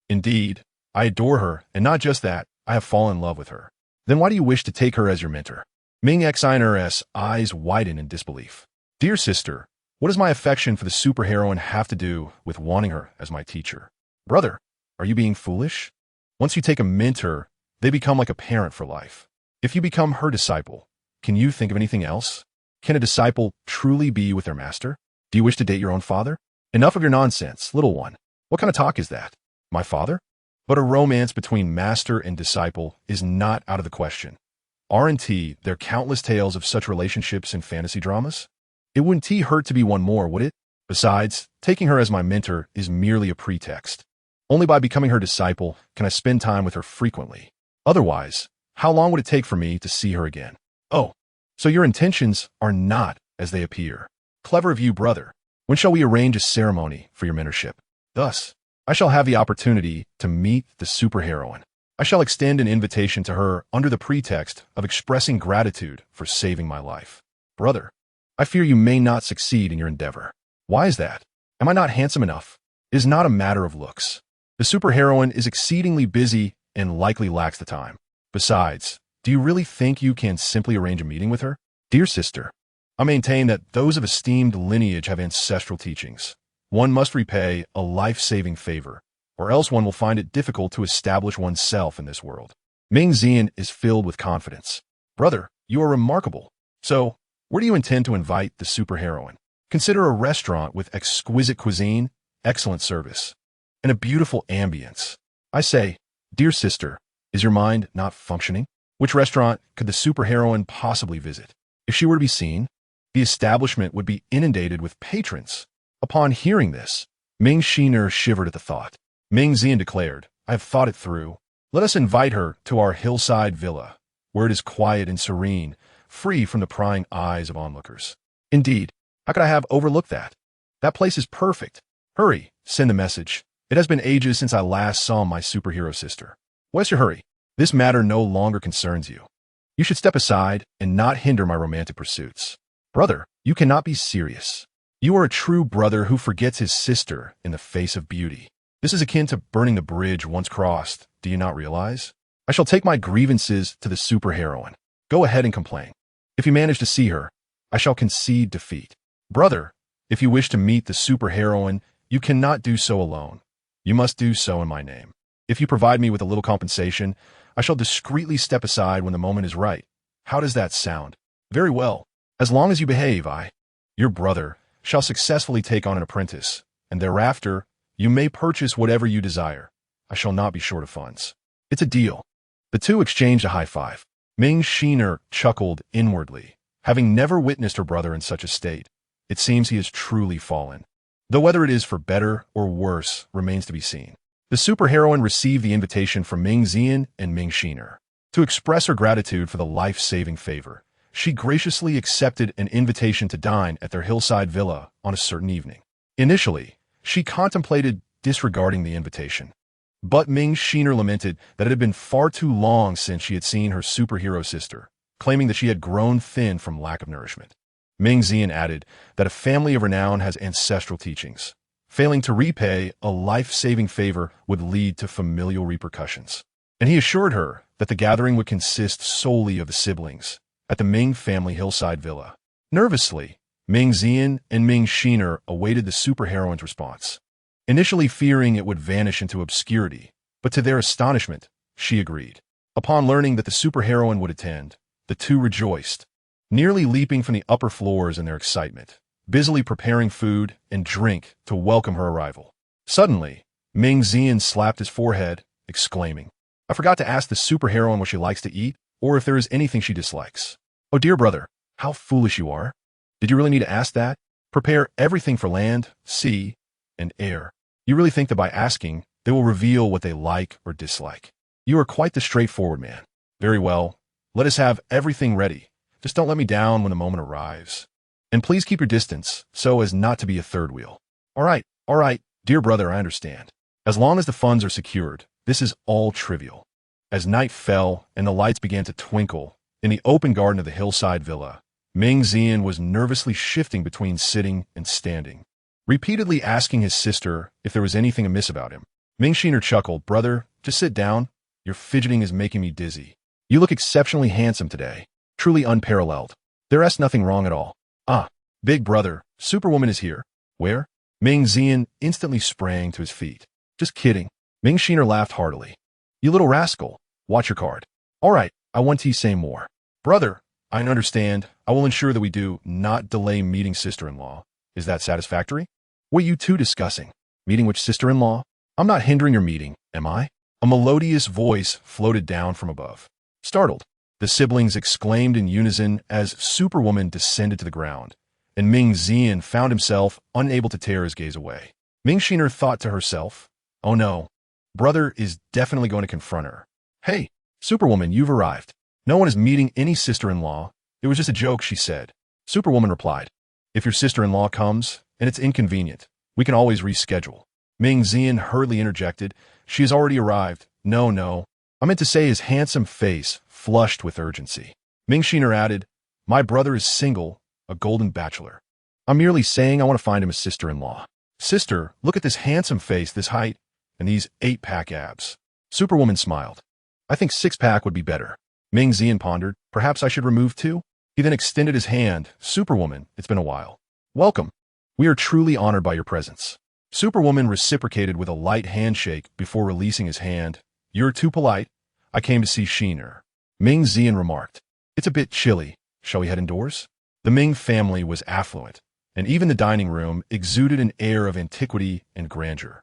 Indeed, I adore her, and not just that, I have fallen in love with her. Then why do you wish to take her as your mentor? Ming Xiner's eyes widen in disbelief. Dear sister, what does my affection for the superheroine have to do with wanting her as my teacher? Brother, are you being foolish? Once you take a mentor, they become like a parent for life. If you become her disciple, can you think of anything else? Can a disciple truly be with their master? Do you wish to date your own father? Enough of your nonsense, little one. What kind of talk is that? My father? But a romance between master and disciple is not out of the question. Aren't there countless tales of such relationships in fantasy dramas? It wouldn't hurt to be one more, would it? Besides, taking her as my mentor is merely a pretext. Only by becoming her disciple can I spend time with her frequently. Otherwise, how long would it take for me to see her again? Oh, so your intentions are not as they appear. Clever of you, brother. When shall we arrange a ceremony for your mentorship? Thus, I shall have the opportunity to meet the superheroine. I shall extend an invitation to her under the pretext of expressing gratitude for saving my life. Brother, I fear you may not succeed in your endeavor. Why is that? Am I not handsome enough? It is not a matter of looks. The superheroine is exceedingly busy and likely lacks the time. Besides, do you really think you can simply arrange a meeting with her? Dear sister, I maintain that those of esteemed lineage have ancestral teachings. One must repay a life-saving favor, or else one will find it difficult to establish oneself in this world. Ming Xian is filled with confidence. Brother, you are remarkable. So, where do you intend to invite the superheroine? Consider a restaurant with exquisite cuisine, excellent service, and a beautiful ambience. I say, dear sister, is your mind not functioning? Which restaurant could the superheroine possibly visit? If she were to be seen, the establishment would be inundated with patrons. Upon hearing this, Ming Xiner shivered at the thought. Ming Xian declared, I have thought it through. Let us invite her to our hillside villa, where it is quiet and serene, free from the prying eyes of onlookers. Indeed, how could I have overlooked that? That place is perfect. Hurry, send the message. It has been ages since I last saw my superhero sister. What's your hurry? This matter no longer concerns you. You should step aside and not hinder my romantic pursuits. Brother, you cannot be serious. You are a true brother who forgets his sister in the face of beauty. This is akin to burning the bridge once crossed, do you not realize? I shall take my grievances to the superheroine. Go ahead and complain. If you manage to see her, I shall concede defeat. Brother, if you wish to meet the superheroine, you cannot do so alone. You must do so in my name. If you provide me with a little compensation, I shall discreetly step aside when the moment is right. How does that sound? Very well. As long as you behave, I, your brother, shall successfully take on an apprentice, and thereafter, you may purchase whatever you desire. I shall not be short of funds. It's a deal. The two exchanged a high five. Ming Xiner chuckled inwardly. Having never witnessed her brother in such a state, it seems he has truly fallen. Though whether it is for better or worse remains to be seen. The superheroine received the invitation from Ming Xian and Ming Xiner. To express her gratitude for the life-saving favor, she graciously accepted an invitation to dine at their hillside villa on a certain evening. Initially, she contemplated disregarding the invitation. But Ming Xiner lamented that it had been far too long since she had seen her superhero sister, claiming that she had grown thin from lack of nourishment. Ming Xian added that a family of renown has ancestral teachings. Failing to repay a life-saving favor would lead to familial repercussions. And he assured her that the gathering would consist solely of the siblings at the Ming family hillside villa. Nervously, Ming Xian and Ming Xiner awaited the superheroine's response, initially fearing it would vanish into obscurity, but to their astonishment, she agreed. Upon learning that the superheroine would attend, the two rejoiced, nearly leaping from the upper floors in their excitement, busily preparing food and drink to welcome her arrival. Suddenly, Ming Xian slapped his forehead, exclaiming, I forgot to ask the superheroine what she likes to eat, or if there is anything she dislikes. Oh dear brother, how foolish you are. Did you really need to ask that? Prepare everything for land, sea, and air. You really think that by asking, they will reveal what they like or dislike? You are quite the straightforward man. Very well. Let us have everything ready. Just don't let me down when the moment arrives. And please keep your distance, so as not to be a third wheel. All right, dear brother, I understand. As long as the funds are secured, this is all trivial. As night fell and the lights began to twinkle, in the open garden of the hillside villa, Ming Xian was nervously shifting between sitting and standing, repeatedly asking his sister if there was anything amiss about him. Ming Xian chuckled, "Brother, just sit down. Your fidgeting is making me dizzy. You look exceptionally handsome today, truly unparalleled. There's nothing wrong at all. Ah, big brother, Superwoman is here." "Where?" Ming Xian instantly sprang to his feet. "Just kidding." Ming Xian laughed heartily. "You little rascal. Watch your card." "All right, I want to say more." "Brother, I understand. I will ensure that we do not delay meeting sister-in-law. Is that satisfactory?" "What are you two discussing? Meeting which sister-in-law? I'm not hindering your meeting, am I?" A melodious voice floated down from above. Startled, the siblings exclaimed in unison as Superwoman descended to the ground, and Ming Xian found himself unable to tear his gaze away. Ming Xian thought to herself, "Oh no, brother is definitely going to confront her." "Hey, Superwoman, you've arrived. No one is meeting any sister-in-law. It was just a joke," she said. Superwoman replied, "If your sister-in-law comes, and it's inconvenient, we can always reschedule." Ming Xian hurriedly interjected, "She has already arrived." No. I meant to say," his handsome face flushed with urgency. Ming Xian added, "My brother is single, a golden bachelor. I'm merely saying I want to find him a sister-in-law." "Sister, look at this handsome face, this height, and these 8-pack abs." Superwoman smiled. "I think 6-pack would be better." Ming Xian pondered, "Perhaps I should remove 2? He then extended his hand. "Superwoman, it's been a while. Welcome. We are truly honored by your presence." Superwoman reciprocated with a light handshake before releasing his hand. "You're too polite. I came to see Sheener." Ming Xian remarked, "It's a bit chilly. Shall we head indoors?" The Ming family was affluent, and even the dining room exuded an air of antiquity and grandeur.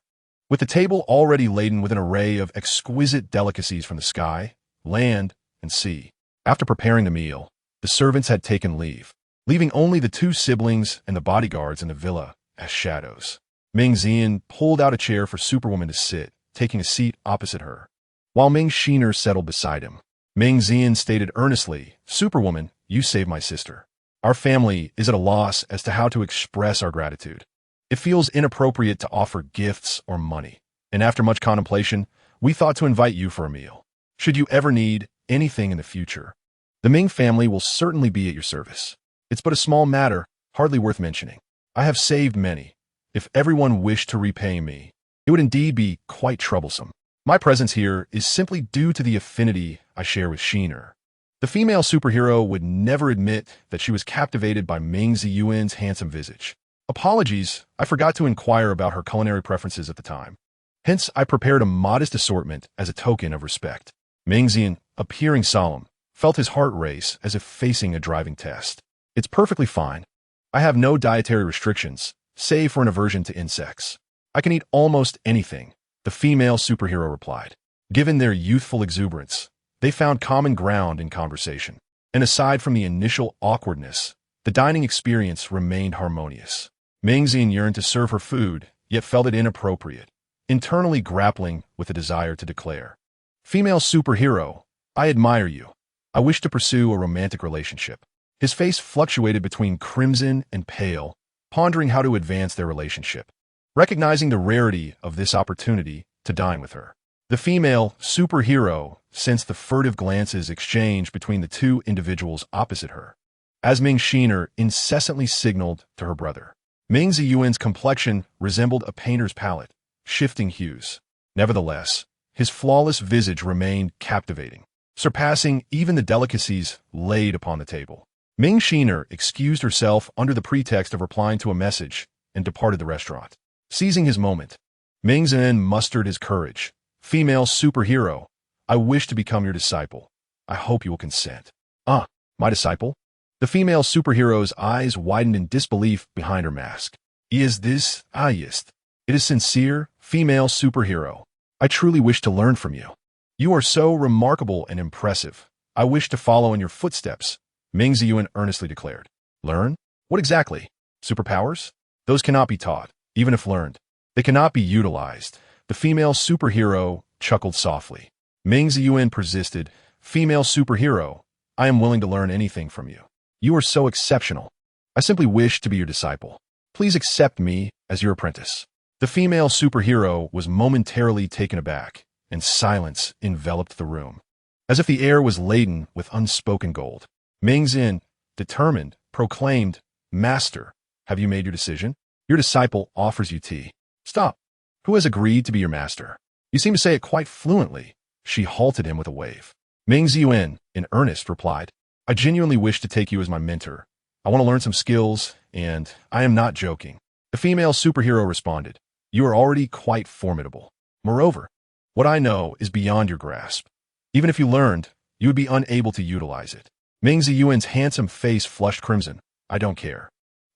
With the table already laden with an array of exquisite delicacies from the sky, land, and sea. After preparing the meal, the servants had taken leave, leaving only the 2 siblings and the bodyguards in the villa as shadows. Ming Xian pulled out a chair for Superwoman to sit, taking a seat opposite her, while Ming Xian settled beside him. Ming Xian stated earnestly, "Superwoman, you saved my sister. Our family is at a loss as to how to express our gratitude. It feels inappropriate to offer gifts or money, and after much contemplation, we thought to invite you for a meal. Should you ever need anything in the future, the Ming family will certainly be at your service. It's but a small matter, hardly worth mentioning. I have saved many. If everyone wished to repay me, it would indeed be quite troublesome. My presence here is simply due to the affinity I share with Sheener." The female superhero would never admit that she was captivated by Ming Ziyuan's handsome visage. "Apologies, I forgot to inquire about her culinary preferences at the time. Hence, I prepared a modest assortment as a token of respect." Ming Xian, appearing solemn, felt his heart race as if facing a driving test. "It's perfectly fine. I have no dietary restrictions, save for an aversion to insects. I can eat almost anything," the female superhero replied. Given their youthful exuberance, they found common ground in conversation, and aside from the initial awkwardness, the dining experience remained harmonious. Ming Xian yearned to serve her food, yet felt it inappropriate, internally grappling with a desire to declare, "Female superhero, I admire you. I wish to pursue a romantic relationship." His face fluctuated between crimson and pale, pondering how to advance their relationship. Recognizing the rarity of this opportunity to dine with her, the female superhero sensed the furtive glances exchanged between the 2 individuals opposite her, as Ming Xian incessantly signaled to her brother. Ming Ziyuan's complexion resembled a painter's palette, shifting hues. Nevertheless, his flawless visage remained captivating, surpassing even the delicacies laid upon the table. Ming Xian excused herself under the pretext of replying to a message and departed the restaurant. Seizing his moment, Ming Xian mustered his courage. "Female superhero, I wish to become your disciple. I hope you will consent." "Ah, my disciple?" The female superhero's eyes widened in disbelief behind her mask. "Is this yes? It is sincere, female superhero. I truly wish to learn from you. You are so remarkable and impressive. I wish to follow in your footsteps," Ming Ziyuan earnestly declared. "Learn? What exactly?" Superpowers? Those cannot be taught, even if learned. They cannot be utilized. The female superhero chuckled softly. Ming Ziyuan persisted. Female superhero, I am willing to learn anything from you. You are so exceptional. I simply wish to be your disciple. Please accept me as your apprentice. The female superhero was momentarily taken aback, and silence enveloped the room, as if the air was laden with unspoken gold. Ming Xin, determined, proclaimed, Master, have you made your decision? Your disciple offers you tea. Stop. Who has agreed to be your master? You seem to say it quite fluently. She halted him with a wave. Ming Ziyuan, in earnest, replied, I genuinely wish to take you as my mentor. I want to learn some skills, and I am not joking. The female superhero responded, You are already quite formidable. Moreover, what I know is beyond your grasp. Even if you learned, you would be unable to utilize it. Ming Ziyuan's handsome face flushed crimson. I don't care.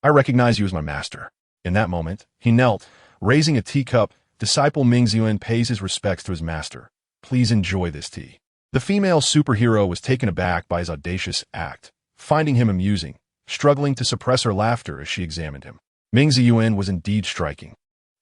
I recognize you as my master. In that moment, he knelt, raising a teacup. Disciple Ming Ziyuan pays his respects to his master. Please enjoy this tea. The female superhero was taken aback by his audacious act, finding him amusing, struggling to suppress her laughter as she examined him. Ming Ziyuan was indeed striking.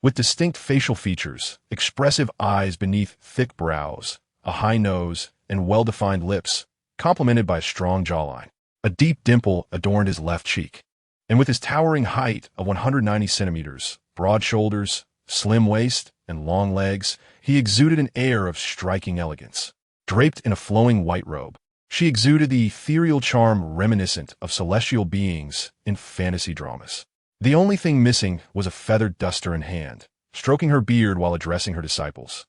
With distinct facial features, expressive eyes beneath thick brows, a high nose, and well-defined lips, complemented by a strong jawline. A deep dimple adorned his left cheek. And with his towering height of 190 centimeters, broad shoulders, slim waist, and long legs, he exuded an air of striking elegance. Draped in a flowing white robe, she exuded the ethereal charm reminiscent of celestial beings in fantasy dramas. The only thing missing was a feathered duster in hand, stroking her beard while addressing her disciples,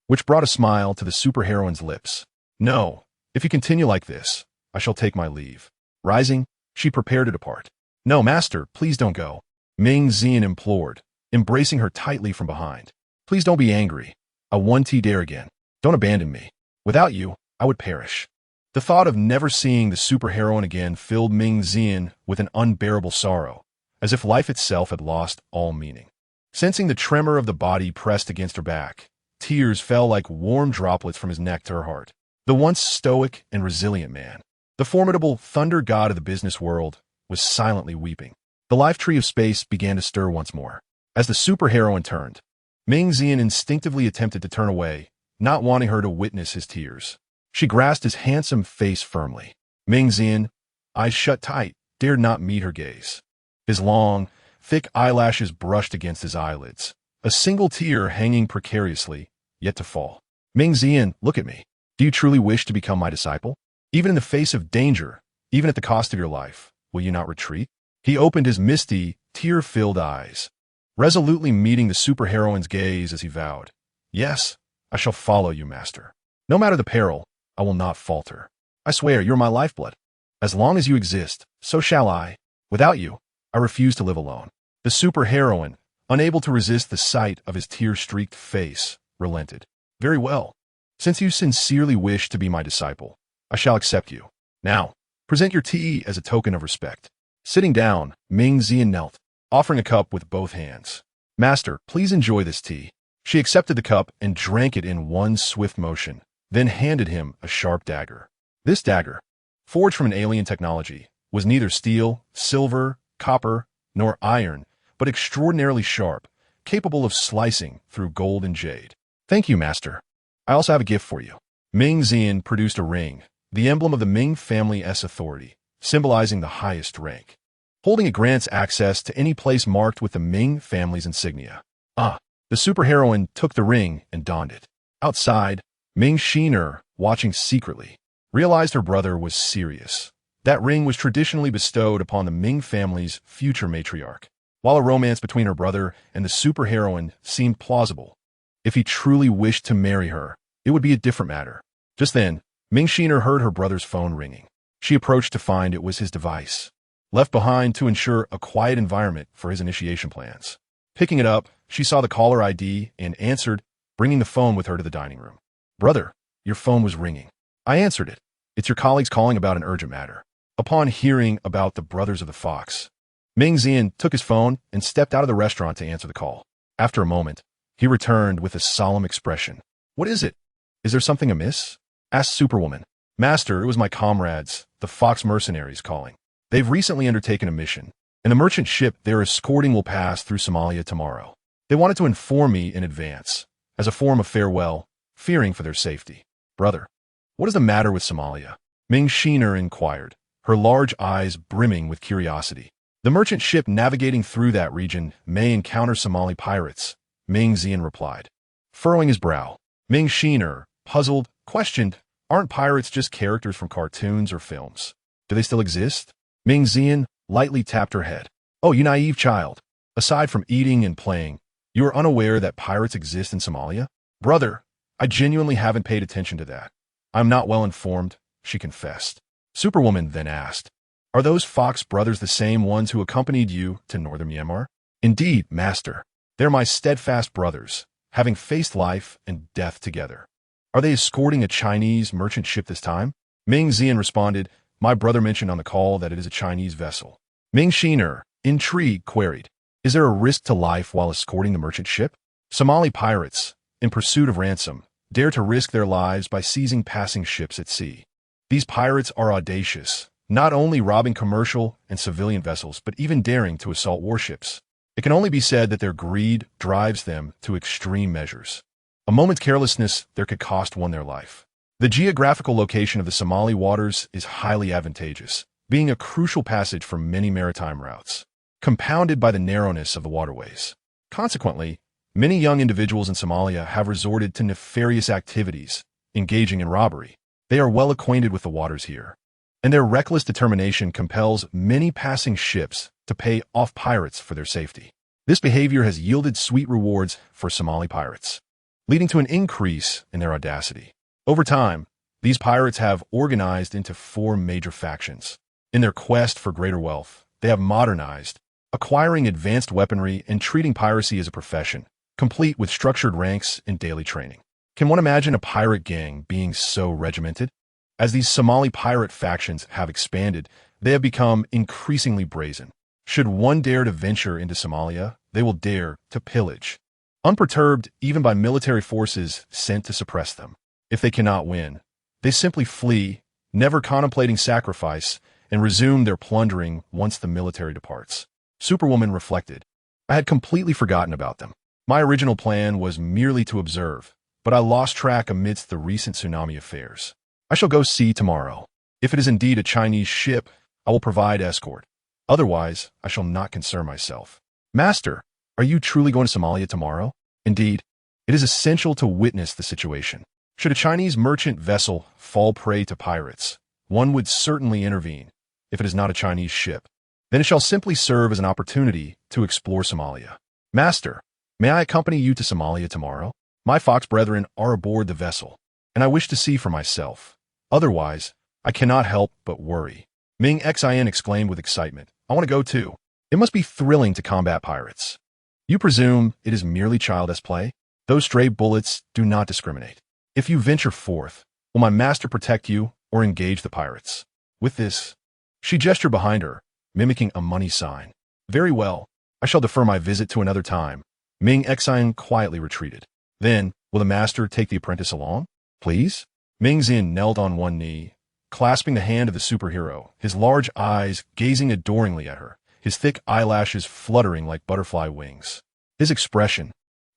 which brought a smile to the superheroine's lips. No, if you continue like this, I shall take my leave. Rising, she prepared to depart. No, master, please don't go. Ming Zian implored, embracing her tightly from behind. Please don't be angry. I won't dare again. Don't abandon me. Without you, I would perish. The thought of never seeing the superheroine again filled Ming Zian with an unbearable sorrow, as if life itself had lost all meaning. Sensing the tremor of the body pressed against her back, tears fell like warm droplets from his neck to her heart. The once stoic and resilient man, the formidable thunder god of the business world, was silently weeping. The life tree of space began to stir once more. As the superheroine turned, Ming Zian instinctively attempted to turn away, not wanting her to witness his tears. She grasped his handsome face firmly. Ming Zian, eyes shut tight, dared not meet her gaze. His long, thick eyelashes brushed against his eyelids, a single tear hanging precariously, yet to fall. Ming Zian, look at me. Do you truly wish to become my disciple? Even in the face of danger, even at the cost of your life, will you not retreat? He opened his misty, tear-filled eyes, resolutely meeting the superheroine's gaze as he vowed, Yes, I shall follow you, master. No matter the peril, I will not falter. I swear you're my lifeblood. As long as you exist, so shall I. Without you, I refuse to live alone. The superheroine, unable to resist the sight of his tear-streaked face, relented. Very well. Since you sincerely wish to be my disciple, I shall accept you. Now, present your tea as a token of respect. Sitting down, Ming Zian knelt, offering a cup with both hands. Master, please enjoy this tea. She accepted the cup and drank it in one swift motion, then handed him a sharp dagger. This dagger, forged from an alien technology, was neither steel, silver, copper, nor iron, but extraordinarily sharp, capable of slicing through gold and jade. Thank you, master. I also have a gift for you. Ming Zian produced a ring, the emblem of the Ming family's authority, symbolizing the highest rank. Holding it grants access to any place marked with the Ming family's insignia. The superheroine took the ring and donned it. Outside, Ming Xiner, watching secretly, realized her brother was serious. That ring was traditionally bestowed upon the Ming family's future matriarch. While a romance between her brother and the superheroine seemed plausible, if he truly wished to marry her, it would be a different matter. Just then, Ming Xiner heard her brother's phone ringing. She approached to find it was his device, left behind to ensure a quiet environment for his initiation plans. Picking it up, she saw the caller ID and answered, bringing the phone with her to the dining room. Brother, your phone was ringing. I answered it. It's your colleagues calling about an urgent matter. Upon hearing about the Brothers of the Fox, Ming Zian took his phone and stepped out of the restaurant to answer the call. After a moment, he returned with a solemn expression. What is it? Is there something amiss? Asked Superwoman. Master, it was my comrades, the Fox mercenaries, calling. They've recently undertaken a mission. and the merchant ship they're escorting will pass through Somalia tomorrow. They wanted to inform me in advance, as a form of farewell, fearing for their safety. Brother, what is the matter with Somalia? Ming Sheener inquired, her large eyes brimming with curiosity. The merchant ship navigating through that region may encounter Somali pirates, Ming Zian replied. Furrowing his brow, Ming Sheener, puzzled, questioned, aren't pirates just characters from cartoons or films? Do they still exist? Ming Zian lightly tapped her head. Oh, you naive child. Aside from eating and playing, you are unaware that pirates exist in Somalia? Brother, I genuinely haven't paid attention to that. I'm not well informed, she confessed. Superwoman then asked, are those Fox brothers the same ones who accompanied you to northern Myanmar? Indeed, master. They're my steadfast brothers, having faced life and death together. Are they escorting a Chinese merchant ship this time? Ming Zian responded, my brother mentioned on the call that it is a Chinese vessel. Ming Sheener, intrigued, queried, is there a risk to life while escorting the merchant ship? Somali pirates, in pursuit of ransom, dare to risk their lives by seizing passing ships at sea. These pirates are audacious, not only robbing commercial and civilian vessels, but even daring to assault warships. It can only be said that their greed drives them to extreme measures. A moment's carelessness there could cost one their life. The geographical location of the Somali waters is highly advantageous, being a crucial passage for many maritime routes, compounded by the narrowness of the waterways. Consequently, many young individuals in Somalia have resorted to nefarious activities, engaging in robbery. They are well acquainted with the waters here, and their reckless determination compels many passing ships to pay off pirates for their safety. This behavior has yielded sweet rewards for Somali pirates, leading to an increase in their audacity. Over time, these pirates have organized into 4 major factions. In their quest for greater wealth, they have modernized, acquiring advanced weaponry and treating piracy as a profession, complete with structured ranks and daily training. Can one imagine a pirate gang being so regimented? As these Somali pirate factions have expanded, they have become increasingly brazen. Should one dare to venture into Somalia, they will dare to pillage, unperturbed even by military forces sent to suppress them. If they cannot win, they simply flee, never contemplating sacrifice, and resume their plundering once the military departs. Superwoman reflected, I had completely forgotten about them. My original plan was merely to observe, but I lost track amidst the recent tsunami affairs. I shall go see tomorrow. If it is indeed a Chinese ship, I will provide escort. Otherwise, I shall not concern myself. Master, are you truly going to Somalia tomorrow? Indeed, it is essential to witness the situation. Should a Chinese merchant vessel fall prey to pirates, one would certainly intervene. If it is not a Chinese ship, then it shall simply serve as an opportunity to explore Somalia. Master, may I accompany you to Somalia tomorrow? My Fox brethren are aboard the vessel, and I wish to see for myself. Otherwise, I cannot help but worry. Ming Xin exclaimed with excitement, I want to go too. It must be thrilling to combat pirates. You presume it is merely childish play? Those stray bullets do not discriminate. If you venture forth, will my master protect you or engage the pirates? With this, she gestured behind her, mimicking a money sign. Very well, I shall defer my visit to another time. Ming Xin quietly retreated. Then, will the master take the apprentice along? Please? Ming Xin knelt on one knee, clasping the hand of the superhero, his large eyes gazing adoringly at her, his thick eyelashes fluttering like butterfly wings. His expression,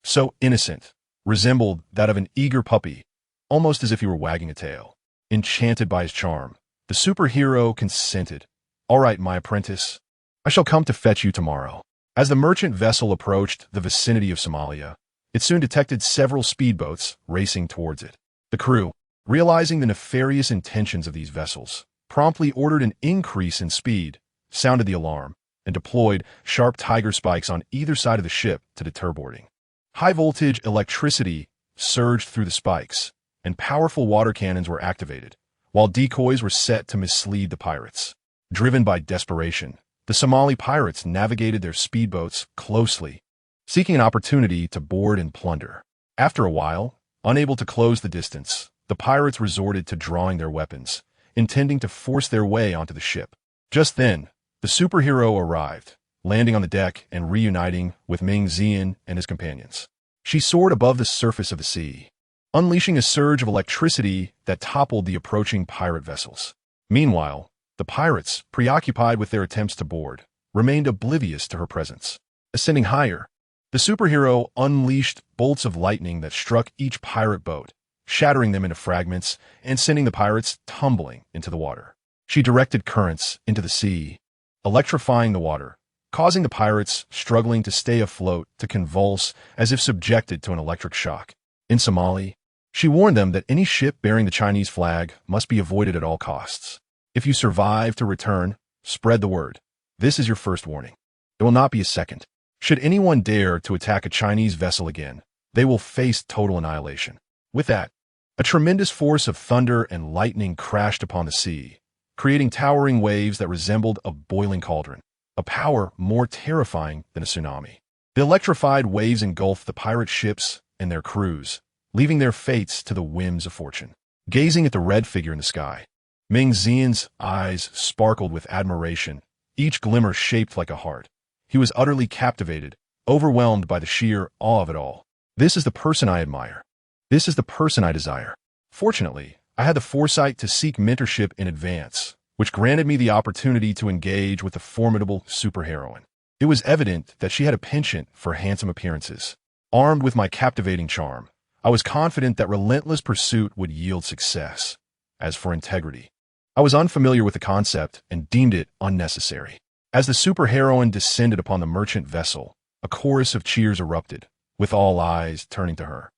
so innocent, resembled that of an eager puppy, almost as if he were wagging a tail. Enchanted by his charm, the superhero consented. All right, my apprentice. I shall come to fetch you tomorrow. As the merchant vessel approached the vicinity of Somalia, it soon detected several speedboats racing towards it. The crew, realizing the nefarious intentions of these vessels, promptly ordered an increase in speed, sounded the alarm, and deployed sharp tiger spikes on either side of the ship to deter boarding. High-voltage electricity surged through the spikes, and powerful water cannons were activated, while decoys were set to mislead the pirates. Driven by desperation, the Somali pirates navigated their speedboats closely, seeking an opportunity to board and plunder. After a while, unable to close the distance, the pirates resorted to drawing their weapons, intending to force their way onto the ship. Just then, the superhero arrived, landing on the deck and reuniting with Ming Zian and his companions. She soared above the surface of the sea, unleashing a surge of electricity that toppled the approaching pirate vessels. Meanwhile, the pirates, preoccupied with their attempts to board, remained oblivious to her presence. Ascending higher, the superhero unleashed bolts of lightning that struck each pirate boat, shattering them into fragments and sending the pirates tumbling into the water. She directed currents into the sea, electrifying the water, causing the pirates struggling to stay afloat to convulse as if subjected to an electric shock. In Somali, she warned them that any ship bearing the Chinese flag must be avoided at all costs. If you survive to return, spread the word. This is your first warning. There will not be a second. Should anyone dare to attack a Chinese vessel again, they will face total annihilation. With that, a tremendous force of thunder and lightning crashed upon the sea, creating towering waves that resembled a boiling cauldron, a power more terrifying than a tsunami. The electrified waves engulfed the pirate ships and their crews, leaving their fates to the whims of fortune. Gazing at the red figure in the sky, Ming Xian's eyes sparkled with admiration, each glimmer shaped like a heart. He was utterly captivated, overwhelmed by the sheer awe of it all. This is the person I admire. This is the person I desire. Fortunately, I had the foresight to seek mentorship in advance, which granted me the opportunity to engage with the formidable superheroine. It was evident that she had a penchant for handsome appearances. Armed with my captivating charm, I was confident that relentless pursuit would yield success. As for integrity, I was unfamiliar with the concept and deemed it unnecessary. As the superheroine descended upon the merchant vessel, a chorus of cheers erupted, with all eyes turning to her.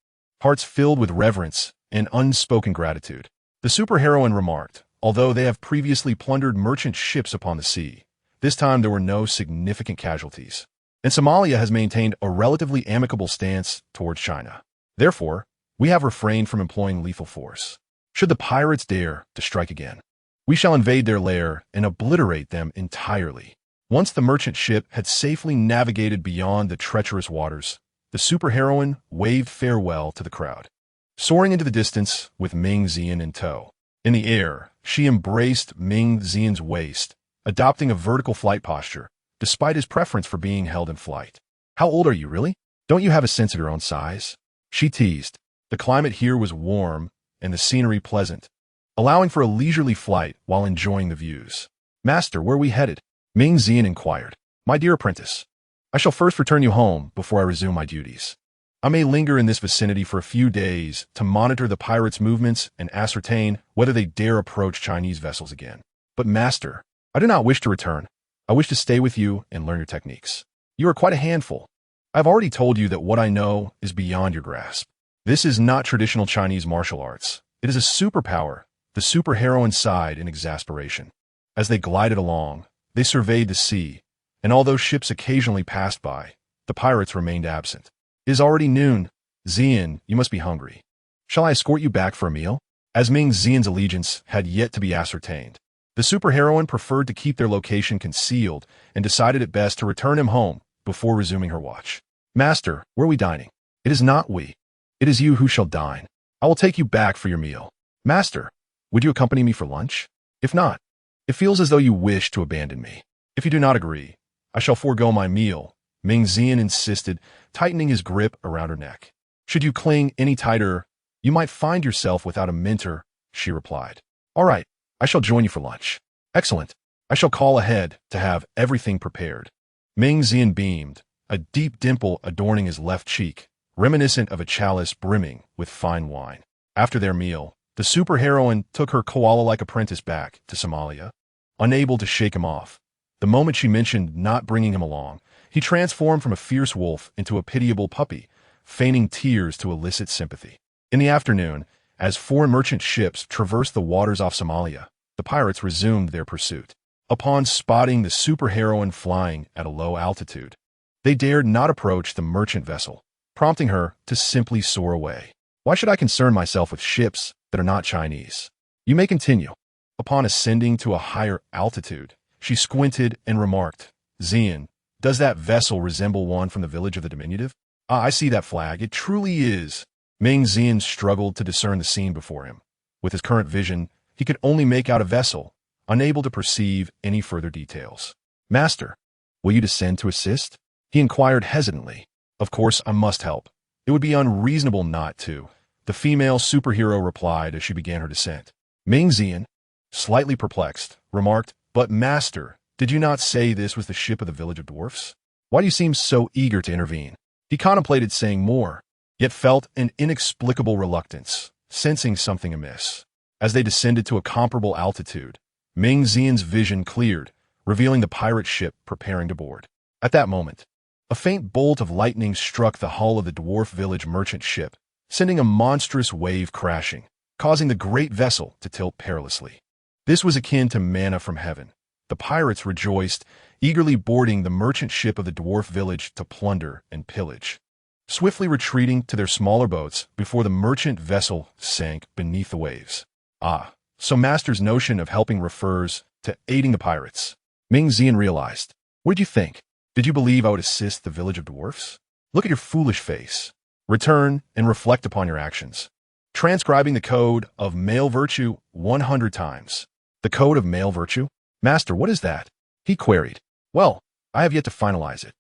Hearts filled with reverence and unspoken gratitude. The superheroine remarked, although they have previously plundered merchant ships upon the sea, this time there were no significant casualties, and Somalia has maintained a relatively amicable stance towards China. Therefore, we have refrained from employing lethal force. Should the pirates dare to strike again, we shall invade their lair and obliterate them entirely. Once the merchant ship had safely navigated beyond the treacherous waters, the superheroine waved farewell to the crowd, soaring into the distance with Ming Xian in tow. In the air, she embraced Ming Xian's waist, adopting a vertical flight posture, despite his preference for being held in flight. "How old are you, really? Don't you have a sense of your own size?" she teased. The climate here was warm and the scenery pleasant, allowing for a leisurely flight while enjoying the views. "Master, where are we headed?" Ming Xian inquired. "My dear apprentice, I shall first return you home before I resume my duties. I may linger in this vicinity for a few days to monitor the pirates' movements and ascertain whether they dare approach Chinese vessels again. But master, I do not wish to return. I wish to stay with you and learn your techniques. You are quite a handful. I've already told you that what I know is beyond your grasp. This is not traditional Chinese martial arts. It is a superpower, the superheroine sighed in exasperation. As they glided along, they surveyed the sea, and although ships occasionally passed by, the pirates remained absent. "It is already noon. Xian, you must be hungry. Shall I escort you back for a meal?" As Ming Xian's allegiance had yet to be ascertained, the superheroine preferred to keep their location concealed and decided it best to return him home before resuming her watch. "Master, where are we dining?" "It is not we. It is you who shall dine. I will take you back for your meal." "Master, would you accompany me for lunch? If not, it feels as though you wish to abandon me. If you do not agree, I shall forego my meal," Ming Xian insisted, tightening his grip around her neck. "Should you cling any tighter, you might find yourself without a mentor," she replied. "All right, I shall join you for lunch." "Excellent. I shall call ahead to have everything prepared." Ming Xian beamed, a deep dimple adorning his left cheek, reminiscent of a chalice brimming with fine wine. After their meal, the superheroine took her koala-like apprentice back to Somalia, unable to shake him off. The moment she mentioned not bringing him along, he transformed from a fierce wolf into a pitiable puppy, feigning tears to elicit sympathy. In the afternoon, as foreign merchant ships traversed the waters off Somalia, the pirates resumed their pursuit. Upon spotting the superheroine flying at a low altitude, they dared not approach the merchant vessel, prompting her to simply soar away. "Why should I concern myself with ships that are not Chinese? You may continue." Upon ascending to a higher altitude, she squinted and remarked, "Xian, does that vessel resemble one from the village of the diminutive?" "Ah, I see that flag. It truly is." Ming Xian struggled to discern the scene before him. With his current vision, he could only make out a vessel, unable to perceive any further details. "Master, will you descend to assist?" he inquired hesitantly. "Of course, I must help. It would be unreasonable not to," the female superhero replied as she began her descent. Ming Xian, slightly perplexed, remarked, "But master, did you not say this was the ship of the village of dwarfs? Why do you seem so eager to intervene? He contemplated saying more, yet felt an inexplicable reluctance, sensing something amiss. As they descended to a comparable altitude, Ming Xian's vision cleared, revealing the pirate ship preparing to board. At that moment, a faint bolt of lightning struck the hull of the dwarf village merchant ship, sending a monstrous wave crashing, causing the great vessel to tilt perilously. This was akin to manna from heaven. The pirates rejoiced, eagerly boarding the merchant ship of the dwarf village to plunder and pillage, swiftly retreating to their smaller boats before the merchant vessel sank beneath the waves. Ah, so Master's notion of helping refers to aiding the pirates. Ming Xian realized. What did you think? Did you believe I would assist the village of dwarfs? Look at your foolish face. Return and reflect upon your actions. Transcribing the code of male virtue 100 times. The code of male virtue? Master, what is that? He queried. Well, I have yet to finalize it.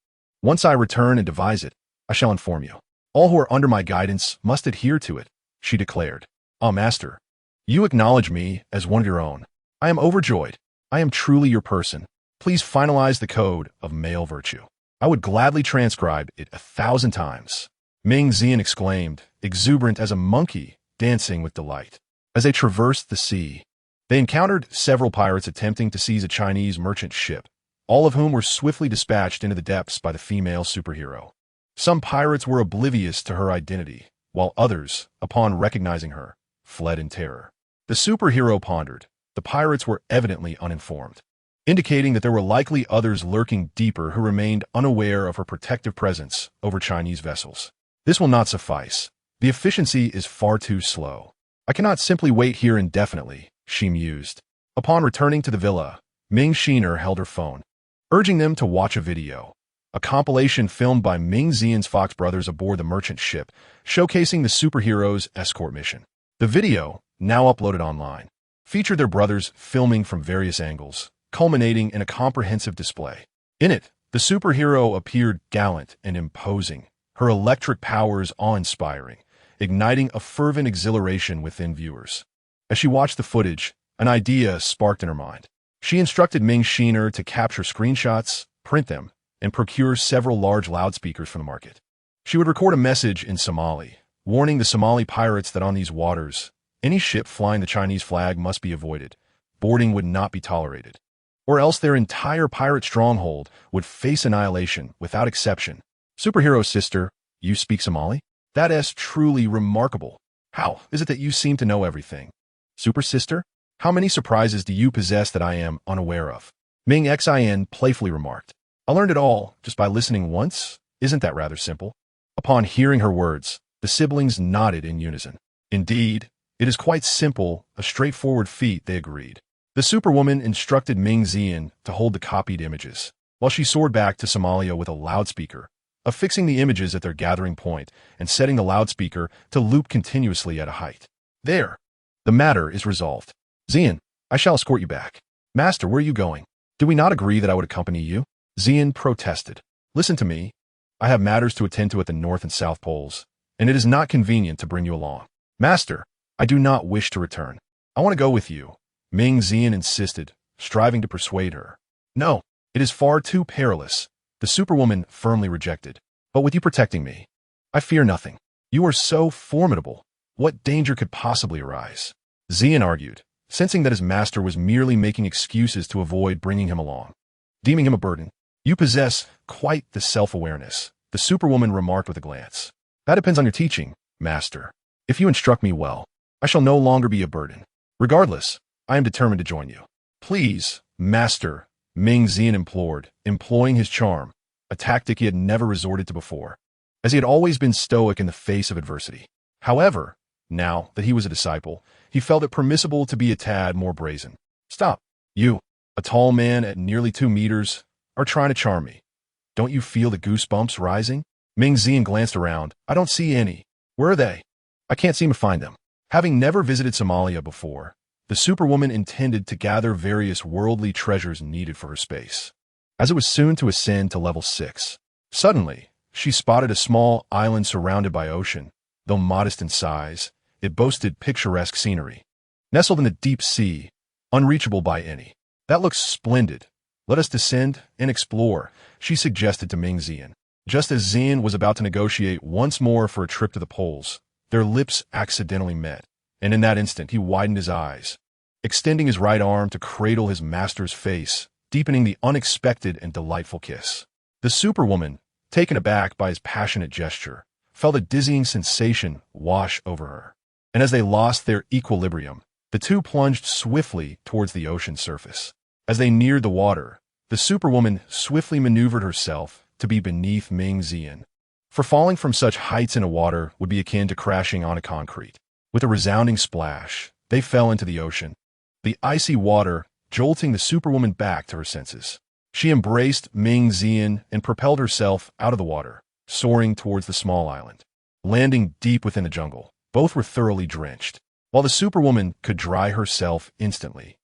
Once I return and devise it, I shall inform you. All who are under my guidance must adhere to it, she declared. Ah, Master, you acknowledge me as one of your own. I am overjoyed. I am truly your person. Please finalize the code of male virtue. I would gladly transcribe it 1,000 times. Ming Xian exclaimed, exuberant as a monkey dancing with delight. As they traversed the sea, they encountered several pirates attempting to seize a Chinese merchant ship, all of whom were swiftly dispatched into the depths by the female superhero. Some pirates were oblivious to her identity, while others, upon recognizing her, fled in terror. The superhero pondered. The pirates were evidently uninformed, indicating that there were likely others lurking deeper who remained unaware of her protective presence over Chinese vessels. This will not suffice. The efficiency is far too slow. I cannot simply wait here indefinitely, she mused. Upon returning to the villa, Ming Xian held her phone, urging them to watch a video, a compilation filmed by Ming Xian's Fox brothers aboard the merchant ship, showcasing the superhero's escort mission. The video, now uploaded online, featured their brothers filming from various angles, culminating in a comprehensive display. In it, the superhero appeared gallant and imposing, her electric powers awe-inspiring, igniting a fervent exhilaration within viewers. As she watched the footage, an idea sparked in her mind. She instructed Ming Xian to capture screenshots, print them, and procure several large loudspeakers from the market. She would record a message in Somali, warning the Somali pirates that on these waters, any ship flying the Chinese flag must be avoided. Boarding would not be tolerated, or else their entire pirate stronghold would face annihilation without exception. Superhero sister, you speak Somali? That is truly remarkable. How is it that you seem to know everything? Super sister, how many surprises do you possess that I am unaware of? Ming Xian playfully remarked. I learned it all just by listening once. Isn't that rather simple? Upon hearing her words, the siblings nodded in unison. Indeed, it is quite simple, a straightforward feat, they agreed. The Superwoman instructed Ming Xian to hold the copied images, while she soared back to Somalia with a loudspeaker, affixing the images at their gathering point and setting the loudspeaker to loop continuously at a height. There, the matter is resolved. Xian, I shall escort you back. Master, where are you going? Did we not agree that I would accompany you? Xian protested. Listen to me. I have matters to attend to at the North and South Poles, and it is not convenient to bring you along. Master, I do not wish to return. I want to go with you. Ming Xian insisted, striving to persuade her. No, it is far too perilous. The Superwoman firmly rejected. But with you protecting me, I fear nothing. You are so formidable. What danger could possibly arise? Xian argued, sensing that his master was merely making excuses to avoid bringing him along, deeming him a burden. You possess quite the self-awareness, the Superwoman remarked with a glance. That depends on your teaching, master. If you instruct me well, I shall no longer be a burden. Regardless, I am determined to join you. Please, master, Ming Xian implored, employing his charm, a tactic he had never resorted to before, as he had always been stoic in the face of adversity. However, now that he was a disciple, he felt it permissible to be a tad more brazen. Stop. You, a tall man at nearly 2 meters, are trying to charm me. Don't you feel the goosebumps rising? Ming Xian glanced around. I don't see any. Where are they? I can't seem to find them. Having never visited Somalia before, the Superwoman intended to gather various worldly treasures needed for her space, as it was soon to ascend to level 6. Suddenly, she spotted a small island surrounded by ocean. Though modest in size, it boasted picturesque scenery. Nestled in the deep sea, unreachable by any. That looks splendid, Let us descend and explore, she suggested to Ming Xian. Just as Xian was about to negotiate once more for a trip to the poles, their lips accidentally met, and in that instant he widened his eyes, extending his right arm to cradle his master's face, deepening the unexpected and delightful kiss. The Superwoman, taken aback by his passionate gesture, felt a dizzying sensation wash over her. And as they lost their equilibrium, the two plunged swiftly towards the ocean's surface. As they neared the water, the Superwoman swiftly maneuvered herself to be beneath Ming Xian. For falling from such heights into water would be akin to crashing onto concrete. With a resounding splash, they fell into the ocean, the icy water jolting the Superwoman back to her senses. She embraced Ming Xian and propelled herself out of the water, soaring towards the small island. Landing deep within the jungle, both were thoroughly drenched, while the Superwoman could dry herself instantly.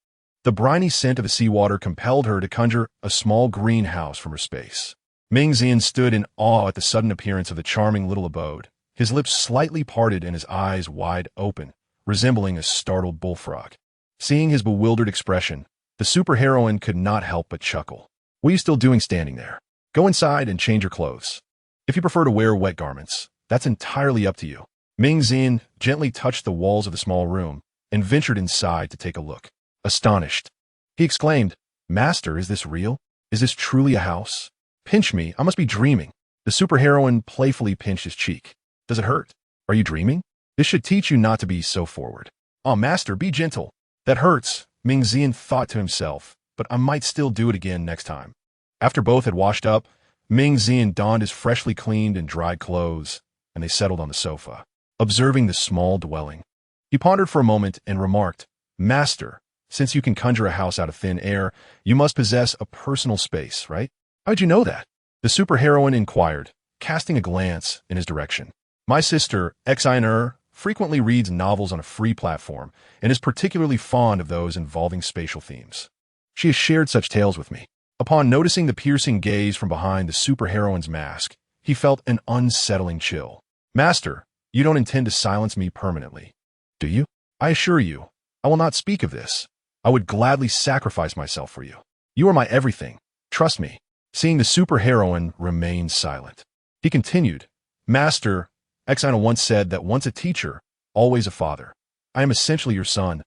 The briny scent of the seawater compelled her to conjure a small greenhouse from her space. Ming Xian stood in awe at the sudden appearance of the charming little abode, his lips slightly parted and his eyes wide open, resembling a startled bullfrog. Seeing his bewildered expression, the superheroine could not help but chuckle. What are you still doing standing there? Go inside and change your clothes. If you prefer to wear wet garments, that's entirely up to you. Ming Xian gently touched the walls of the small room and ventured inside to take a look. Astonished, he exclaimed, "Master, is this real? Is this truly a house? Pinch me, I must be dreaming." The superheroine playfully pinched his cheek. "Does it hurt? Are you dreaming? This should teach you not to be so forward." "Oh, master, be gentle." "That hurts," Ming Xian thought to himself, "but I might still do it again next time." After both had washed up, Ming Xian donned his freshly cleaned and dried clothes, and they settled on the sofa, observing the small dwelling. He pondered for a moment and remarked, "Master, since you can conjure a house out of thin air, you must possess a personal space, right?" "How'd you know that?" the superheroine inquired, casting a glance in his direction. "My sister, Xiner, frequently reads novels on a free platform and is particularly fond of those involving spatial themes. She has shared such tales with me." Upon noticing the piercing gaze from behind the superheroine's mask, he felt an unsettling chill. "Master, you don't intend to silence me permanently, do you? I assure you, I will not speak of this. I would gladly sacrifice myself for you. You are my everything. Trust me." Seeing the superheroine remain silent, he continued, "Master, Xina once said that once a teacher, always a father. I am essentially your son."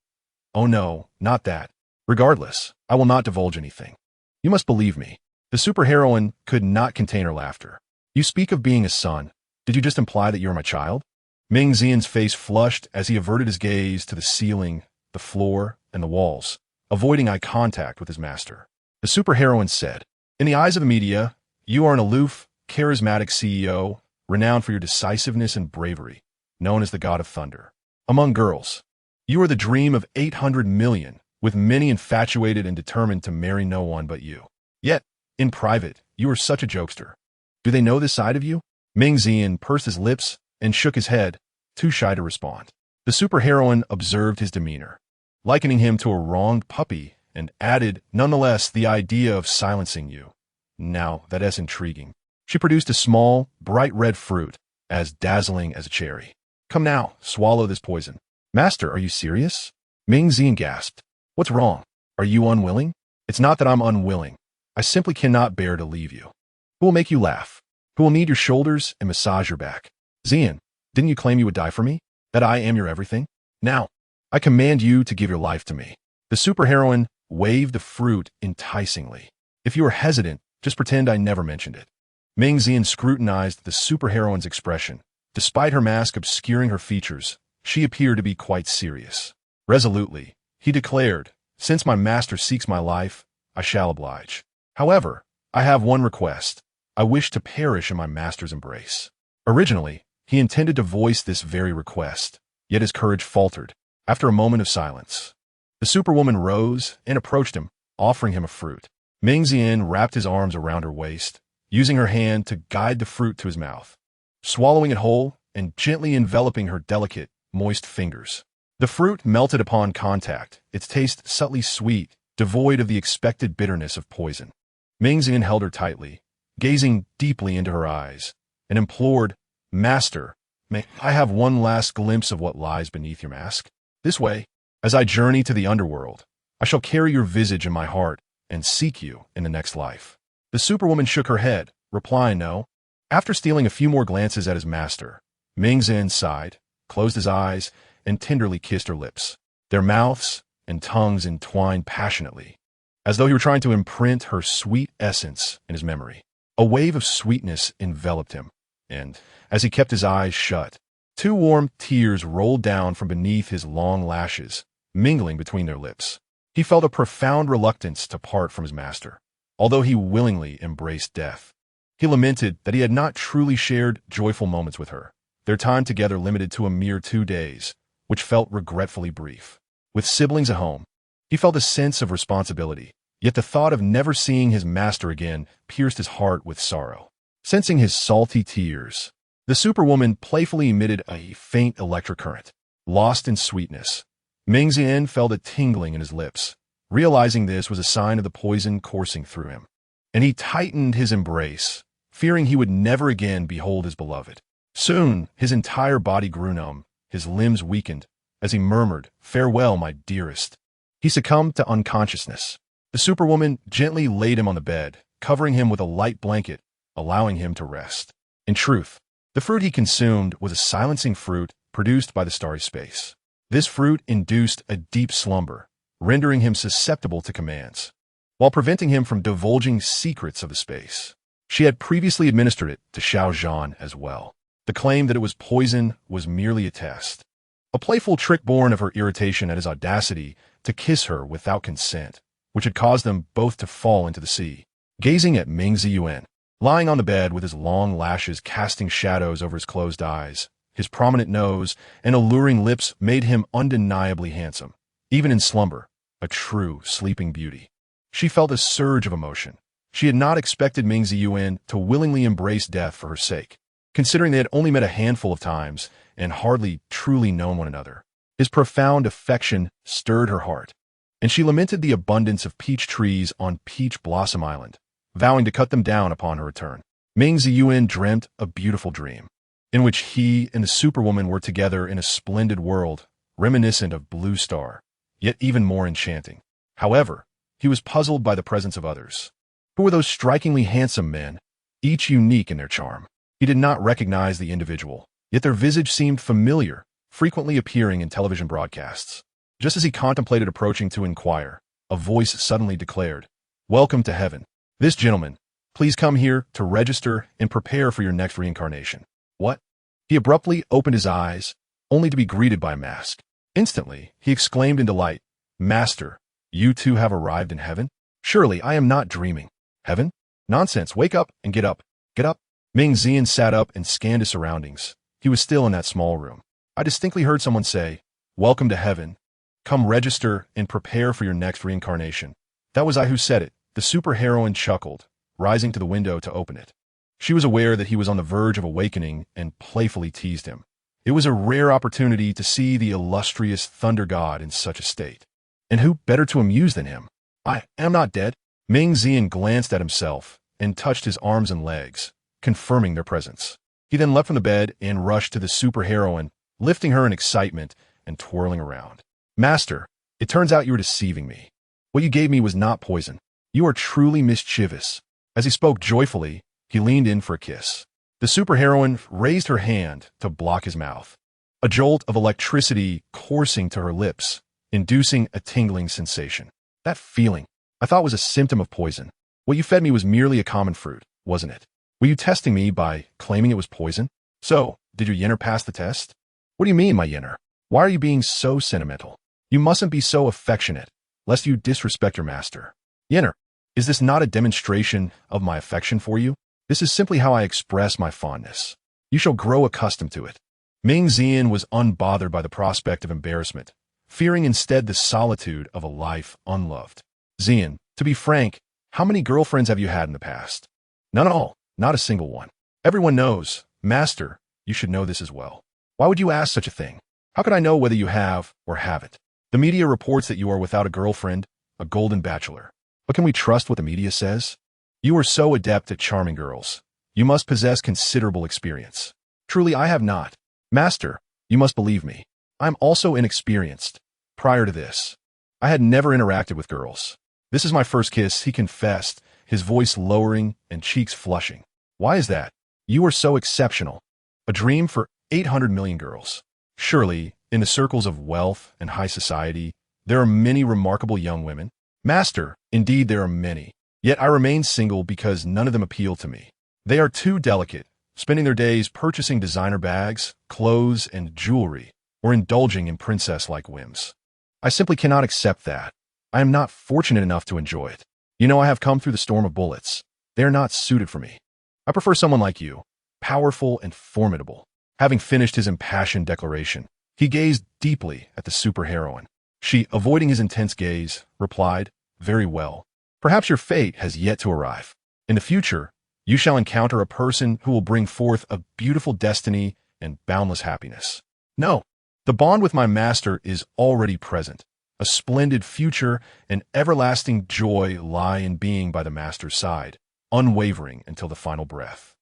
"Oh no, not that. Regardless, I will not divulge anything. You must believe me." The superheroine could not contain her laughter. "You speak of being a son. Did you just imply that you are my child?" Ming Xian's face flushed as he averted his gaze to the ceiling, the floor, and the walls, avoiding eye contact with his master. The superheroine said, "In the eyes of the media, you are an aloof, charismatic CEO, renowned for your decisiveness and bravery, known as the God of Thunder. Among girls, you are the dream of 800 million, with many infatuated and determined to marry no one but you. Yet, in private, you are such a jokester. Do they know this side of you?" Ming Xian pursed his lips and shook his head, too shy to respond. The superheroine observed his demeanor, likening him to a wronged puppy, and added, "Nonetheless, the idea of silencing you. Now, that is intriguing." She produced a small, bright red fruit, as dazzling as a cherry. "Come now, swallow this poison." "Master, are you serious?" Ming Xian gasped. "What's wrong? Are you unwilling?" "It's not that I'm unwilling. I simply cannot bear to leave you." "Who will make you laugh? Who will knead your shoulders and massage your back?" "Xian, didn't you claim you would die for me? That I am your everything? Now, I command you to give your life to me." The superheroine waved the fruit enticingly. "If you are hesitant, just pretend I never mentioned it." Ming Xian scrutinized the superheroine's expression. Despite her mask obscuring her features, she appeared to be quite serious. Resolutely, he declared, "Since my master seeks my life, I shall oblige. However, I have one request. I wish to perish in my master's embrace." Originally, he intended to voice this very request, yet his courage faltered. After a moment of silence, the superwoman rose and approached him, offering him a fruit. Ming Xian wrapped his arms around her waist, using her hand to guide the fruit to his mouth, swallowing it whole and gently enveloping her delicate, moist fingers. The fruit melted upon contact, its taste subtly sweet, devoid of the expected bitterness of poison. Ming Xian held her tightly, gazing deeply into her eyes, and implored, "Master, may I have one last glimpse of what lies beneath your mask? This way, as I journey to the underworld, I shall carry your visage in my heart and seek you in the next life. The Superwoman shook her head, replying no. After stealing a few more glances at his master, Ming Zin sighed, closed his eyes, and tenderly kissed her lips. Their mouths and tongues entwined passionately, as though he were trying to imprint her sweet essence in his memory. A wave of sweetness enveloped him, and, as he kept his eyes shut, 2 warm tears rolled down from beneath his long lashes, mingling between their lips. He felt a profound reluctance to part from his master, although he willingly embraced death. He lamented that he had not truly shared joyful moments with her, their time together limited to a mere 2 days, which felt regretfully brief. With siblings at home, he felt a sense of responsibility, yet the thought of never seeing his master again pierced his heart with sorrow. Sensing his salty tears, the Superwoman playfully emitted a faint electric current. Lost in sweetness, Ming Zin felt a tingling in his lips. Realizing this was a sign of the poison coursing through him, and he tightened his embrace, fearing he would never again behold his beloved. Soon, his entire body grew numb, his limbs weakened, as he murmured, "Farewell, my dearest." He succumbed to unconsciousness. The Superwoman gently laid him on the bed, covering him with a light blanket, allowing him to rest. In truth, the fruit he consumed was a silencing fruit produced by the starry space. This fruit induced a deep slumber, rendering him susceptible to commands, while preventing him from divulging secrets of the space. She had previously administered it to Xiao Zhan as well. The claim that it was poison was merely a test, a playful trick born of her irritation at his audacity to kiss her without consent, which had caused them both to fall into the sea. Gazing at Ming Ziyuan, lying on the bed with his long lashes casting shadows over his closed eyes, his prominent nose and alluring lips made him undeniably handsome, even in slumber, a true sleeping beauty. She felt a surge of emotion. She had not expected Ming Ziyuan to willingly embrace death for her sake, considering they had only met a handful of times and hardly truly known one another. His profound affection stirred her heart, and she lamented the abundance of peach trees on Peach Blossom Island, vowing to cut them down upon her return. Ming Ziyuan dreamt a beautiful dream, in which he and the Superwoman were together in a splendid world, reminiscent of Blue Star, yet even more enchanting. However, he was puzzled by the presence of others. Who were those strikingly handsome men, each unique in their charm? He did not recognize the individual, yet their visage seemed familiar, frequently appearing in television broadcasts. Just as he contemplated approaching to inquire, a voice suddenly declared, "Welcome to heaven. This gentleman, please come here to register and prepare for your next reincarnation." What? He abruptly opened his eyes, only to be greeted by a mask. Instantly, he exclaimed in delight, "Master, you too have arrived in heaven? Surely I am not dreaming. Heaven? Nonsense, wake up and get up. Get up." Ming Zian sat up and scanned his surroundings. He was still in that small room. I distinctly heard someone say, "Welcome to heaven. Come register and prepare for your next reincarnation." That was I who said it. The superheroine chuckled, rising to the window to open it. She was aware that he was on the verge of awakening and playfully teased him. It was a rare opportunity to see the illustrious Thunder God in such a state. And who better to amuse than him? "I am not dead." Ming Zian glanced at himself and touched his arms and legs, confirming their presence. He then leapt from the bed and rushed to the superheroine, lifting her in excitement and twirling around. "Master, it turns out you were deceiving me. What you gave me was not poison. You are truly mischievous." As he spoke joyfully, he leaned in for a kiss. The superheroine raised her hand to block his mouth. A jolt of electricity coursing to her lips, inducing a tingling sensation. That feeling, I thought, was a symptom of poison. What you fed me was merely a common fruit, wasn't it? Were you testing me by claiming it was poison? So, did your yenner pass the test? What do you mean, my yenner? Why are you being so sentimental? You mustn't be so affectionate, lest you disrespect your master. Yenner, is this not a demonstration of my affection for you? This is simply how I express my fondness. You shall grow accustomed to it. Ming Zian was unbothered by the prospect of embarrassment, fearing instead the solitude of a life unloved. "Zian, to be frank, how many girlfriends have you had in the past?" "None at all, not a single one." "Everyone knows. Master, you should know this as well." "Why would you ask such a thing? How could I know whether you have or haven't? The media reports that you are without a girlfriend, a golden bachelor. But can we trust what the media says? You are so adept at charming girls. You must possess considerable experience. Truly, I have not. Master, you must believe me. I am also inexperienced. Prior to this, I had never interacted with girls. This is my first kiss, he confessed, his voice lowering and cheeks flushing. Why is that? You are so exceptional. A dream for 800 million girls. Surely, in the circles of wealth and high society, there are many remarkable young women. Master, indeed there are many. Yet I remain single because none of them appeal to me. They are too delicate, spending their days purchasing designer bags, clothes, and jewelry, or indulging in princess-like whims. I simply cannot accept that. I am not fortunate enough to enjoy it. You know, I have come through the storm of bullets. They are not suited for me. I prefer someone like you, powerful and formidable. Having finished his impassioned declaration, he gazed deeply at the superheroine. She, avoiding his intense gaze, replied, "Very well. Perhaps your fate has yet to arrive. In the future, you shall encounter a person who will bring forth a beautiful destiny and boundless happiness. No, the bond with my master is already present. A splendid future and everlasting joy lie in being by the master's side, unwavering until the final breath."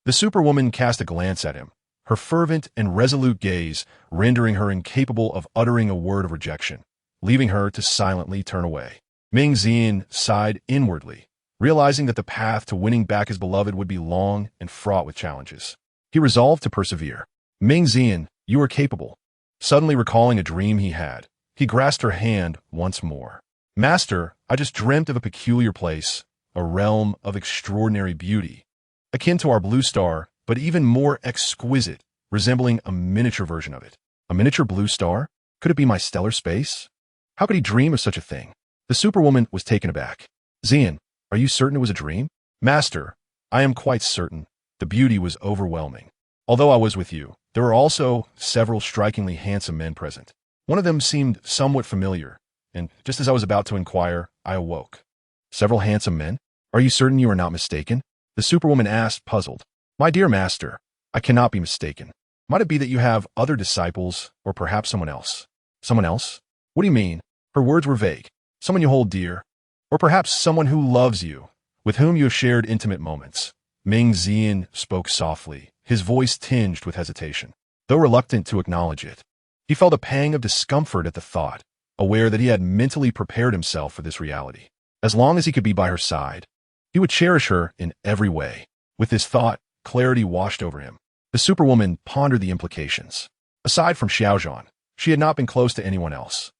The superwoman cast a glance at him, her fervent and resolute gaze rendering her incapable of uttering a word of rejection, leaving her to silently turn away. Ming Xian sighed inwardly, realizing that the path to winning back his beloved would be long and fraught with challenges. He resolved to persevere. "Ming Xian, you are capable." Suddenly recalling a dream he had, he grasped her hand once more. "Master, I just dreamt of a peculiar place, a realm of extraordinary beauty, akin to our blue star, but even more exquisite, resembling a miniature version of it." A miniature blue star? Could it be my stellar space? How could he dream of such a thing? The superwoman was taken aback. "Xian, are you certain it was a dream?" "Master, I am quite certain. The beauty was overwhelming. Although I was with you, there were also several strikingly handsome men present. One of them seemed somewhat familiar, and just as I was about to inquire, I awoke." "Several handsome men? Are you certain you are not mistaken?" The superwoman asked, puzzled. "My dear master, I cannot be mistaken. Might it be that you have other disciples, or perhaps someone else?" "Someone else? What do you mean?" Her words were vague. "Someone you hold dear, or perhaps someone who loves you, with whom you have shared intimate moments." Ming Xian spoke softly, his voice tinged with hesitation. Though reluctant to acknowledge it, he felt a pang of discomfort at the thought, aware that he had mentally prepared himself for this reality. As long as he could be by her side, he would cherish her in every way. With this thought, clarity washed over him. The superwoman pondered the implications. Aside from Xiaozhan, she had not been close to anyone else.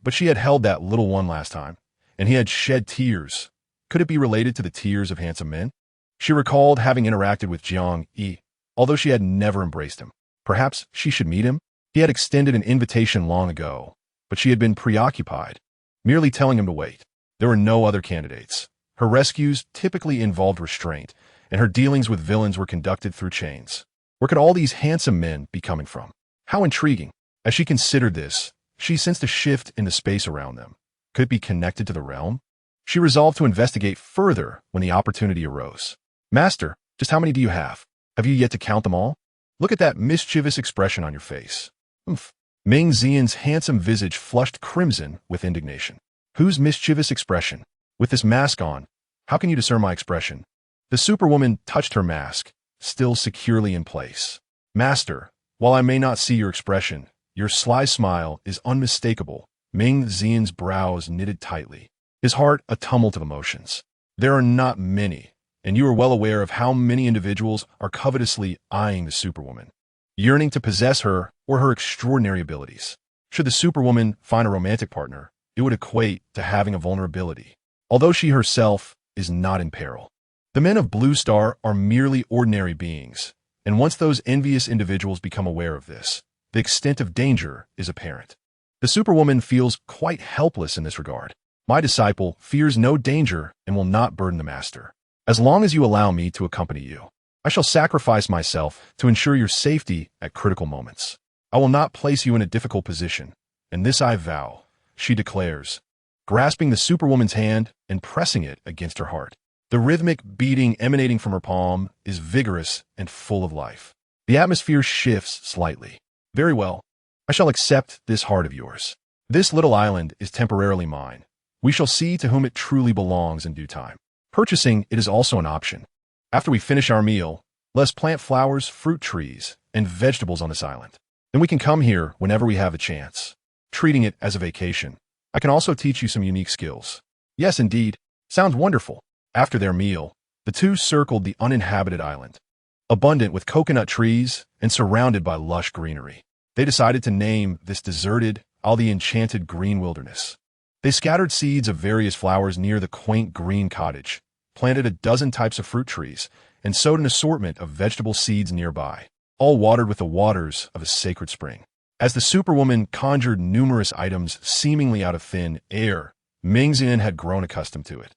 But she had held that little one last time, and he had shed tears. Could it be related to the tears of handsome men? She recalled having interacted with Jiang Yi, although she had never embraced him. Perhaps she should meet him? He had extended an invitation long ago, but she had been preoccupied, merely telling him to wait. There were no other candidates. Her rescues typically involved restraint, and her dealings with villains were conducted through chains. Where could all these handsome men be coming from? How intriguing. As she considered this, she sensed a shift in the space around them. Could it be connected to the realm? She resolved to investigate further when the opportunity arose. "Master, just how many do you have? Have you yet to count them all? Look at that mischievous expression on your face." "Humph." Ming Xian's handsome visage flushed crimson with indignation. "Whose mischievous expression? With this mask on, how can you discern my expression?" The superwoman touched her mask, still securely in place. "Master, while I may not see your expression, your sly smile is unmistakable." Ming Xian's brows knitted tightly, his heart a tumult of emotions. "There are not many, and you are well aware of how many individuals are covetously eyeing the superwoman, yearning to possess her or her extraordinary abilities. Should the superwoman find a romantic partner, it would equate to having a vulnerability, although she herself is not in peril. The men of Blue Star are merely ordinary beings, and once those envious individuals become aware of this, the extent of danger is apparent. The superwoman feels quite helpless in this regard. My disciple fears no danger and will not burden the master. As long as you allow me to accompany you, I shall sacrifice myself to ensure your safety at critical moments. I will not place you in a difficult position, and this I vow," she declares, grasping the superwoman's hand and pressing it against her heart. The rhythmic beating emanating from her palm is vigorous and full of life. The atmosphere shifts slightly. "Very well. I shall accept this heart of yours. This little island is temporarily mine. We shall see to whom it truly belongs in due time. Purchasing it is also an option. After we finish our meal, let us plant flowers, fruit trees, and vegetables on this island. Then we can come here whenever we have a chance, treating it as a vacation. I can also teach you some unique skills. Yes, indeed. Sounds wonderful. After their meal, the two circled the uninhabited island, abundant with coconut trees and surrounded by lush greenery. They decided to name this deserted, the enchanted green wilderness. They scattered seeds of various flowers near the quaint green cottage, planted a dozen types of fruit trees, and sowed an assortment of vegetable seeds nearby, all watered with the waters of a sacred spring. As the Superwoman conjured numerous items seemingly out of thin air, Mingxian had grown accustomed to it,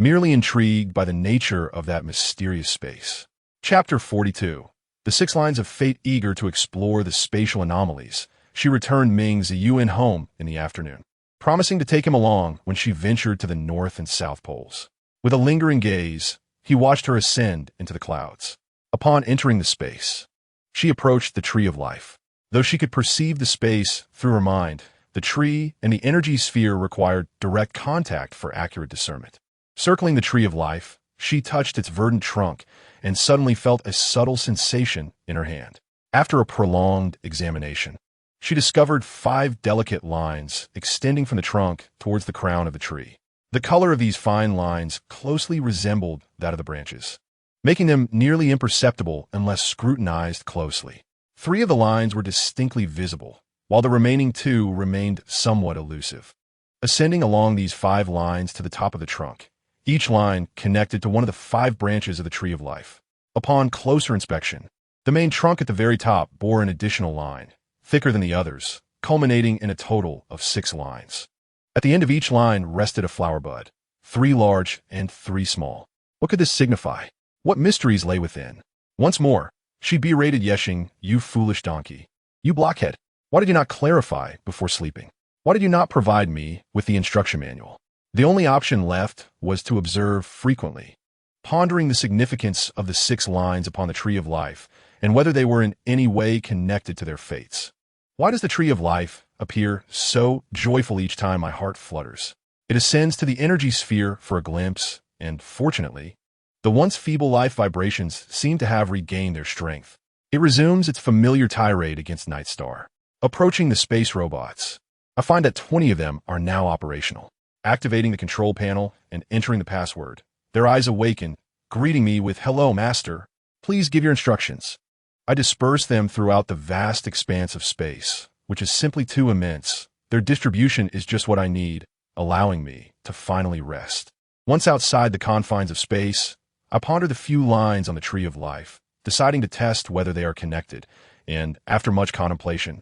merely intrigued by the nature of that mysterious space. Chapter 42. The 6 Lines of Fate. Eager to explore the spatial anomalies, she returned Ming Ziyuan home in the afternoon, promising to take him along when she ventured to the North and South Poles. With a lingering gaze, he watched her ascend into the clouds. Upon entering the space, she approached the Tree of Life. Though she could perceive the space through her mind, the tree and the energy sphere required direct contact for accurate discernment. Circling the Tree of Life, she touched its verdant trunk and suddenly felt a subtle sensation in her hand. After a prolonged examination, she discovered 5 delicate lines extending from the trunk towards the crown of the tree. The color of these fine lines closely resembled that of the branches, making them nearly imperceptible unless scrutinized closely. 3 of the lines were distinctly visible, while the remaining 2 remained somewhat elusive. Ascending along these 5 lines to the top of the trunk, each line connected to one of the 5 branches of the Tree of Life. Upon closer inspection, the main trunk at the very top bore an additional line, thicker than the others, culminating in a total of 6 lines. At the end of each line rested a flower bud, 3 large and 3 small. What could this signify? What mysteries lay within? Once more, she berated Yeshing, "You foolish donkey. You blockhead. Why did you not clarify before sleeping? Why did you not provide me with the instruction manual?" The only option left was to observe frequently, pondering the significance of the 6 lines upon the Tree of Life and whether they were in any way connected to their fates. Why does the Tree of Life appear so joyful each time my heart flutters? It ascends to the energy sphere for a glimpse, and fortunately, the once feeble life vibrations seem to have regained their strength. It resumes its familiar tirade against Nightstar. Approaching the space robots, I find that 20 of them are now operational. Activating the control panel and entering the password, their eyes awaken, greeting me with, "Hello, Master. Please give your instructions." I disperse them throughout the vast expanse of space, which is simply too immense. Their distribution is just what I need, allowing me to finally rest. Once outside the confines of space, I ponder the few lines on the Tree of Life, deciding to test whether they are connected, and, after much contemplation,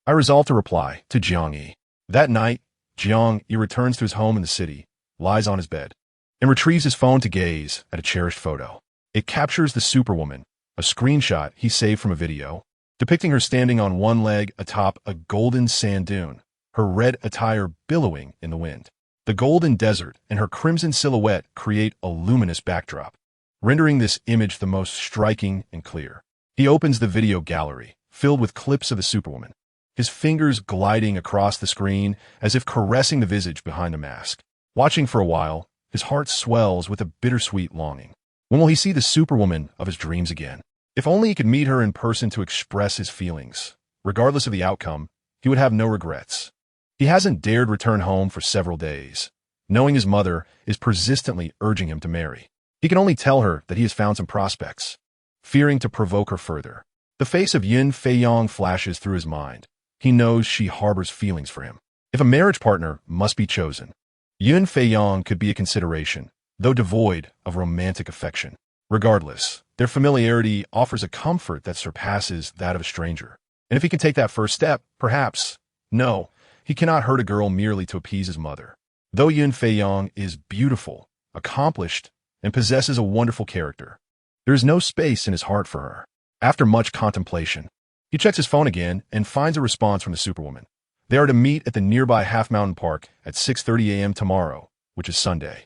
I resolve to reply to Jiang Yi. That night, Jiang Yi returns to his home in the city, lies on his bed, and retrieves his phone to gaze at a cherished photo. It captures the Superwoman, a screenshot he saved from a video, depicting her standing on one leg atop a golden sand dune, her red attire billowing in the wind. The golden desert and her crimson silhouette create a luminous backdrop, rendering this image the most striking and clear. He opens the video gallery, filled with clips of the Superwoman, his fingers gliding across the screen as if caressing the visage behind the mask. Watching for a while, his heart swells with a bittersweet longing. When will he see the Superwoman of his dreams again? If only he could meet her in person to express his feelings. Regardless of the outcome, he would have no regrets. He hasn't dared return home for several days, knowing his mother is persistently urging him to marry. He can only tell her that he has found some prospects, fearing to provoke her further. The face of Yin Feiyong flashes through his mind. He knows she harbors feelings for him. If a marriage partner must be chosen, Yin Feiyong could be a consideration, though devoid of romantic affection. Regardless, their familiarity offers a comfort that surpasses that of a stranger. And if he can take that first step, perhaps. No, he cannot hurt a girl merely to appease his mother. Though Yin Feiyong is beautiful, accomplished, and possesses a wonderful character, there is no space in his heart for her. After much contemplation, he checks his phone again and finds a response from the Superwoman. They are to meet at the nearby Half Mountain Park at 6:30 a.m. tomorrow, which is Sunday.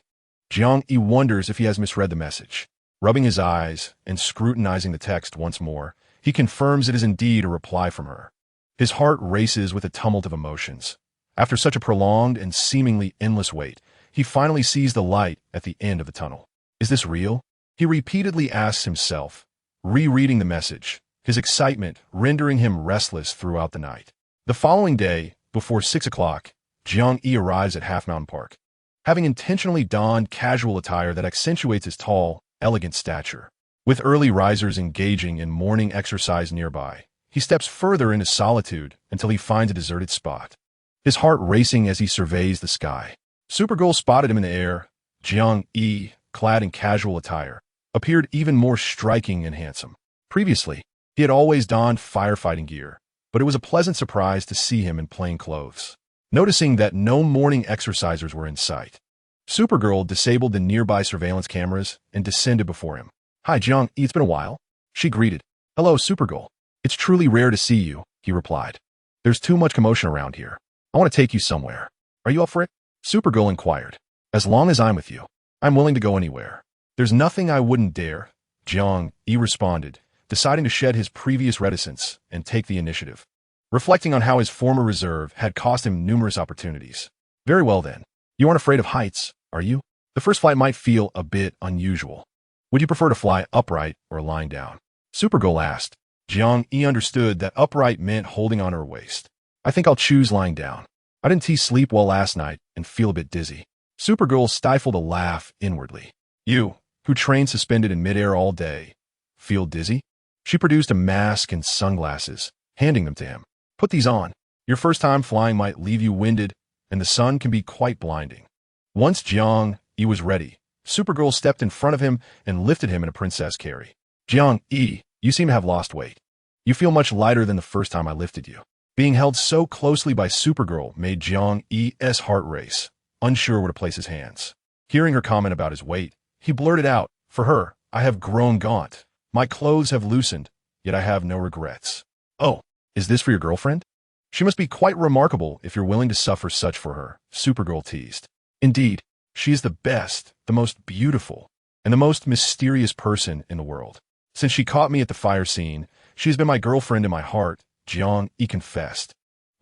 Jiang Yi wonders if he has misread the message. Rubbing his eyes and scrutinizing the text once more, he confirms it is indeed a reply from her. His heart races with a tumult of emotions. After such a prolonged and seemingly endless wait, he finally sees the light at the end of the tunnel. Is this real? He repeatedly asks himself, rereading the message, his excitement rendering him restless throughout the night. The following day, before 6 o'clock, Jiang Yi arrives at Half Mountain Park. having intentionally donned casual attire that accentuates his tall, elegant stature. With early risers engaging in morning exercise nearby, he steps further into solitude until he finds a deserted spot, his heart racing as he surveys the sky. Supergirl spotted him in the air. Jiang-E, clad in casual attire, appeared even more striking and handsome. Previously, he had always donned firefighting gear, but it was a pleasant surprise to see him in plain clothes. Noticing that no morning exercisers were in sight, Supergirl disabled the nearby surveillance cameras and descended before him. "Hi, Jiang-E, it's been a while," she greeted. "Hello, Supergirl. It's truly rare to see you," he replied. "There's too much commotion around here. I want to take you somewhere. Are you up for it?" Supergirl inquired. "As long as I'm with you, I'm willing to go anywhere." "There's nothing I wouldn't dare," Jiang-E responded, deciding to shed his previous reticence and take the initiative, reflecting on how his former reserve had cost him numerous opportunities. "Very well then. You aren't afraid of heights, are you? The first flight might feel a bit unusual. Would you prefer to fly upright or lying down?" Supergirl asked. Jiang-E understood that upright meant holding on her waist. "I think I'll choose lying down. I didn't sleep well last night and feel a bit dizzy." Supergirl stifled a laugh inwardly. "You, who train suspended in midair all day, feel dizzy?" She produced a mask and sunglasses, handing them to him. "Put these on. Your first time flying might leave you winded, and the sun can be quite blinding." Once Jiang-E was ready, Supergirl stepped in front of him and lifted him in a princess carry. "Jiang-E, you seem to have lost weight. You feel much lighter than the first time I lifted you." Being held so closely by Supergirl made Jiang-E's heart race, unsure where to place his hands. Hearing her comment about his weight, he blurted out, "For her, I have grown gaunt. My clothes have loosened, yet I have no regrets." "Oh, is this for your girlfriend? She must be quite remarkable if you're willing to suffer such for her," Supergirl teased. "Indeed, she is the best, the most beautiful, and the most mysterious person in the world. Since she caught me at the fire scene, she has been my girlfriend in my heart," Jiang-E confessed,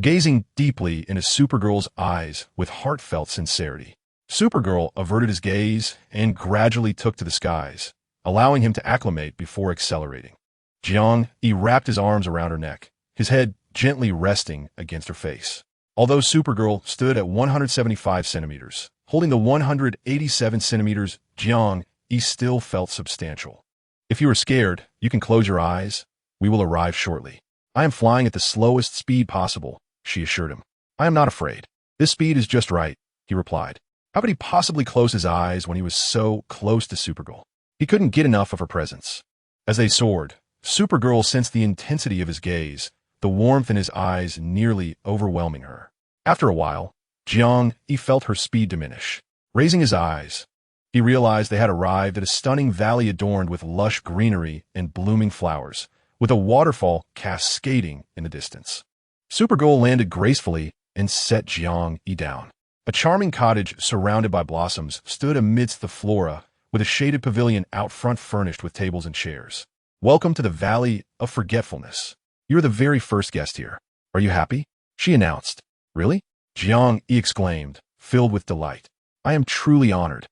gazing deeply into Supergirl's eyes with heartfelt sincerity. Supergirl averted his gaze and gradually took to the skies, allowing him to acclimate before accelerating. Jiang-E wrapped his arms around her neck, his head gently resting against her face. Although Supergirl stood at 175 centimeters, holding the 187 centimeters, Jiang-E still felt substantial. "If you are scared, you can close your eyes. We will arrive shortly." "I am flying at the slowest speed possible," she assured him. "I am not afraid. This speed is just right," he replied. How could he possibly close his eyes when he was so close to Supergirl? He couldn't get enough of her presence. As they soared, Supergirl sensed the intensity of his gaze, the warmth in his eyes nearly overwhelming her. After a while, Jiang-E felt her speed diminish. Raising his eyes, he realized they had arrived at a stunning valley adorned with lush greenery and blooming flowers, with a waterfall cascading in the distance. Supergirl landed gracefully and set Jiang-E down. A charming cottage surrounded by blossoms stood amidst the flora, with a shaded pavilion out front furnished with tables and chairs. "Welcome to the Valley of Forgetfulness. You're the very first guest here. Are you happy?" she announced. "Really?" Jiang-E exclaimed, filled with delight. "I am truly honored."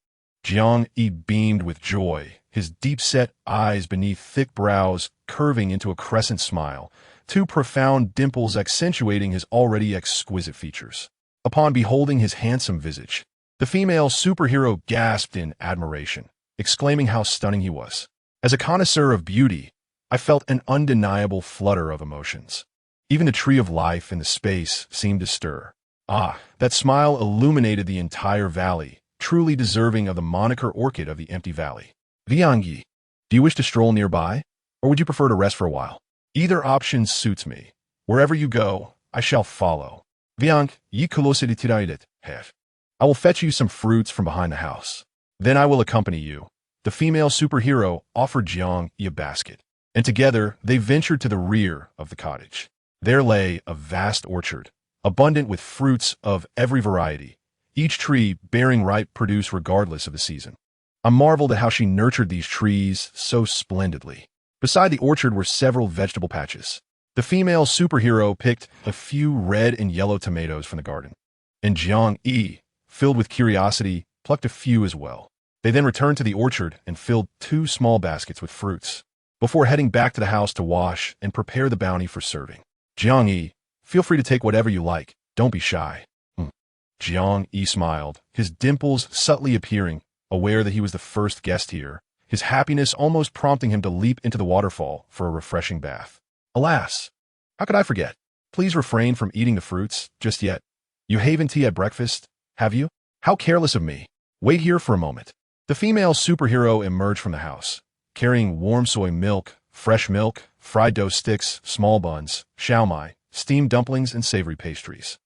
Jiang-E beamed with joy, his deep-set eyes beneath thick brows curving into a crescent smile, two profound dimples accentuating his already exquisite features. Upon beholding his handsome visage, the female superhero gasped in admiration, exclaiming how stunning he was. As a connoisseur of beauty, I felt an undeniable flutter of emotions. Even the tree of life in the space seemed to stir. Ah, that smile illuminated the entire valley, truly deserving of the moniker Orchid of the Empty Valley. "Jiang-E, do you wish to stroll nearby, or would you prefer to rest for a while?" "Either option suits me. Wherever you go, I shall follow." "Jiang-E kulositiradet, have. I will fetch you some fruits from behind the house. Then I will accompany you." The female superhero offered Jiang-E a basket, and together they ventured to the rear of the cottage. There lay a vast orchard, abundant with fruits of every variety, each tree bearing ripe produce regardless of the season. I marveled at how she nurtured these trees so splendidly. Beside the orchard were several vegetable patches. The female superhero picked a few red and yellow tomatoes from the garden, and Jiang-E, filled with curiosity, plucked a few as well. They then returned to the orchard and filled 2 small baskets with fruits, before heading back to the house to wash and prepare the bounty for serving. "Jiang-E, feel free to take whatever you like. Don't be shy." Jiang Yi smiled, his dimples subtly appearing, aware that he was the first guest here, his happiness almost prompting him to leap into the waterfall for a refreshing bath. Alas! How could I forget? Please refrain from eating the fruits, just yet. You haven't tea at breakfast, have you? How careless of me. Wait here for a moment. The female superhero emerged from the house, carrying warm soy milk, fresh milk, fried dough sticks, small buns, xiaomai, steamed dumplings, and savory pastries.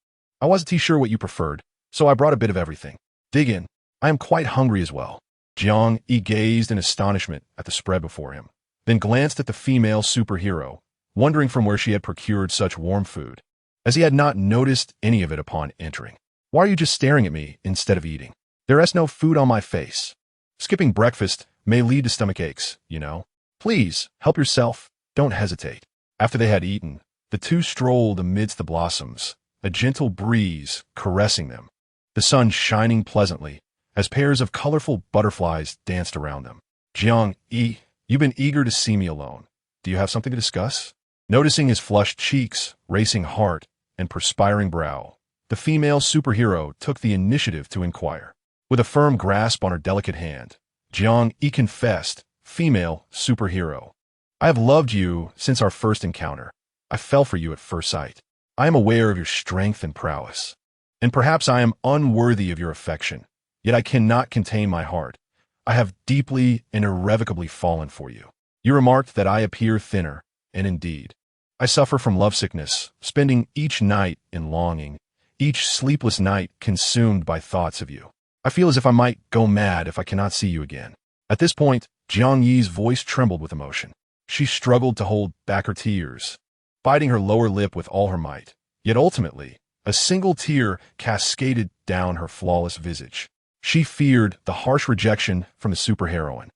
I wasn't too sure what you preferred, so I brought a bit of everything. Dig in. I am quite hungry as well. Jiang Yi gazed in astonishment at the spread before him, then glanced at the female superhero, wondering from where she had procured such warm food, as he had not noticed any of it upon entering. Why are you just staring at me instead of eating? There is no food on my face. Skipping breakfast may lead to stomach aches, you know. Please, help yourself. Don't hesitate. After they had eaten, the two strolled amidst the blossoms, a gentle breeze caressing them, the sun shining pleasantly as pairs of colorful butterflies danced around them. Jiang Yi, you've been eager to see me alone. Do you have something to discuss? Noticing his flushed cheeks, racing heart, and perspiring brow, the female superhero took the initiative to inquire. With a firm grasp on her delicate hand, Jiang Yi confessed, female superhero. I have loved you since our first encounter. I fell for you at first sight. I am aware of your strength and prowess, and perhaps I am unworthy of your affection, yet I cannot contain my heart. I have deeply and irrevocably fallen for you. You remarked that I appear thinner, and indeed, I suffer from lovesickness, spending each night in longing, each sleepless night consumed by thoughts of you. I feel as if I might go mad if I cannot see you again. At this point, Jiang Yi's voice trembled with emotion. She struggled to hold back her tears, biting her lower lip with all her might. Yet ultimately, a single tear cascaded down her flawless visage. She feared the harsh rejection from the superheroine,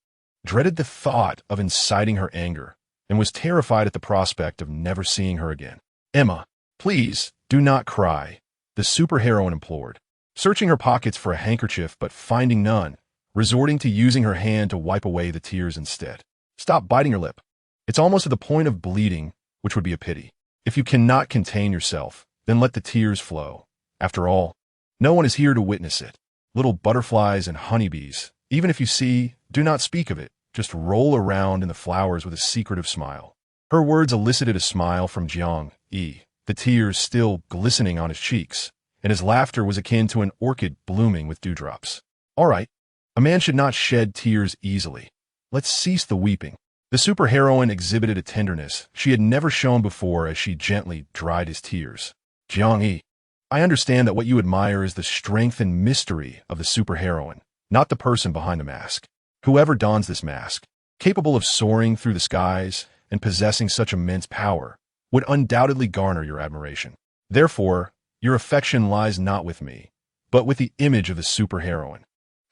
dreaded the thought of inciting her anger, and was terrified at the prospect of never seeing her again. Emma, please, do not cry, the superheroine implored, searching her pockets for a handkerchief but finding none, resorting to using her hand to wipe away the tears instead. Stop biting your lip. It's almost to the point of bleeding, which would be a pity. If you cannot contain yourself, then let the tears flow. After all, no one is here to witness it. Little butterflies and honeybees, even if you see, do not speak of it. Just roll around in the flowers with a secretive smile. Her words elicited a smile from Jiang Yi, the tears still glistening on his cheeks, and his laughter was akin to an orchid blooming with dewdrops. All right, a man should not shed tears easily. Let's cease the weeping. The superheroine exhibited a tenderness she had never shown before as she gently dried his tears. Jiang Yi, I understand that what you admire is the strength and mystery of the superheroine, not the person behind the mask. Whoever dons this mask, capable of soaring through the skies and possessing such immense power, would undoubtedly garner your admiration. Therefore, your affection lies not with me, but with the image of the superheroine.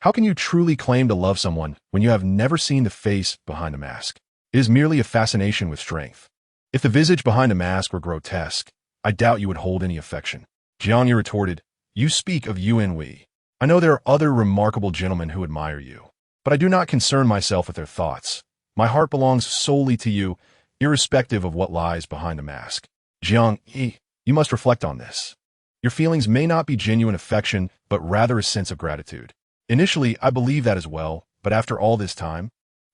How can you truly claim to love someone when you have never seen the face behind the mask? It is merely a fascination with strength. If the visage behind the mask were grotesque, I doubt you would hold any affection. Jiang Yi retorted, You speak of Yuan Wei. I know there are other remarkable gentlemen who admire you, but I do not concern myself with their thoughts. My heart belongs solely to you, irrespective of what lies behind the mask. Jiang Yi, you must reflect on this. Your feelings may not be genuine affection, but rather a sense of gratitude. Initially, I believe that as well, but after all this time,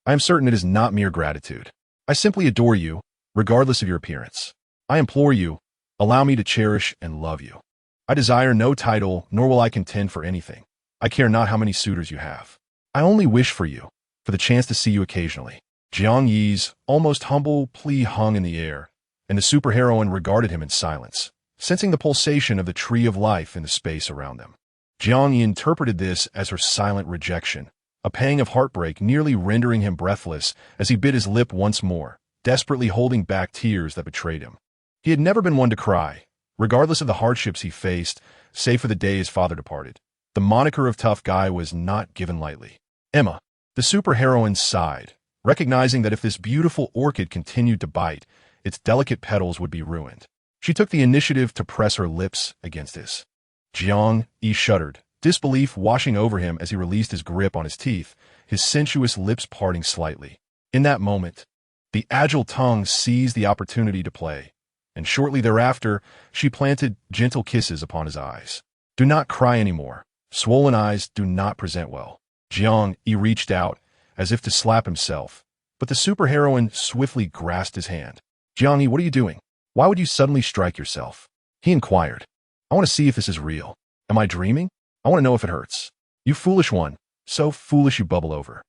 I am certain it is not mere gratitude. I simply adore you, regardless of your appearance. I implore you, allow me to cherish and love you. I desire no title, nor will I contend for anything. I care not how many suitors you have. I only wish for you, for the chance to see you occasionally. Jiang Yi's almost humble plea hung in the air, and the superheroine regarded him in silence, sensing the pulsation of the tree of life in the space around them. Jiang Yi interpreted this as her silent rejection, a pang of heartbreak nearly rendering him breathless as he bit his lip once more, desperately holding back tears that betrayed him. He had never been one to cry, regardless of the hardships he faced, save for the day his father departed. The moniker of tough guy was not given lightly. Emma, the superheroine, sighed, recognizing that if this beautiful orchid continued to bite, its delicate petals would be ruined. She took the initiative to press her lips against his. Jiang Yi shuddered, disbelief washing over him as he released his grip on his teeth, his sensuous lips parting slightly. In that moment, the agile tongue seized the opportunity to play, and shortly thereafter, she planted gentle kisses upon his eyes. Do not cry anymore. Swollen eyes do not present well. Jiang Yi reached out, as if to slap himself, but the superheroine swiftly grasped his hand. Jiang Yi, what are you doing? Why would you suddenly strike yourself? He inquired. I want to see if this is real. Am I dreaming? I want to know if it hurts. You foolish one. So foolish you bubble over.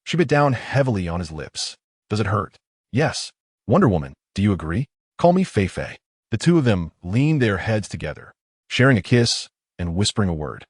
She bit down heavily on his lips. Does it hurt? Yes. Wonder Woman, do you agree? Call me Fei Fei. The two of them leaned their heads together, sharing a kiss and whispering a word.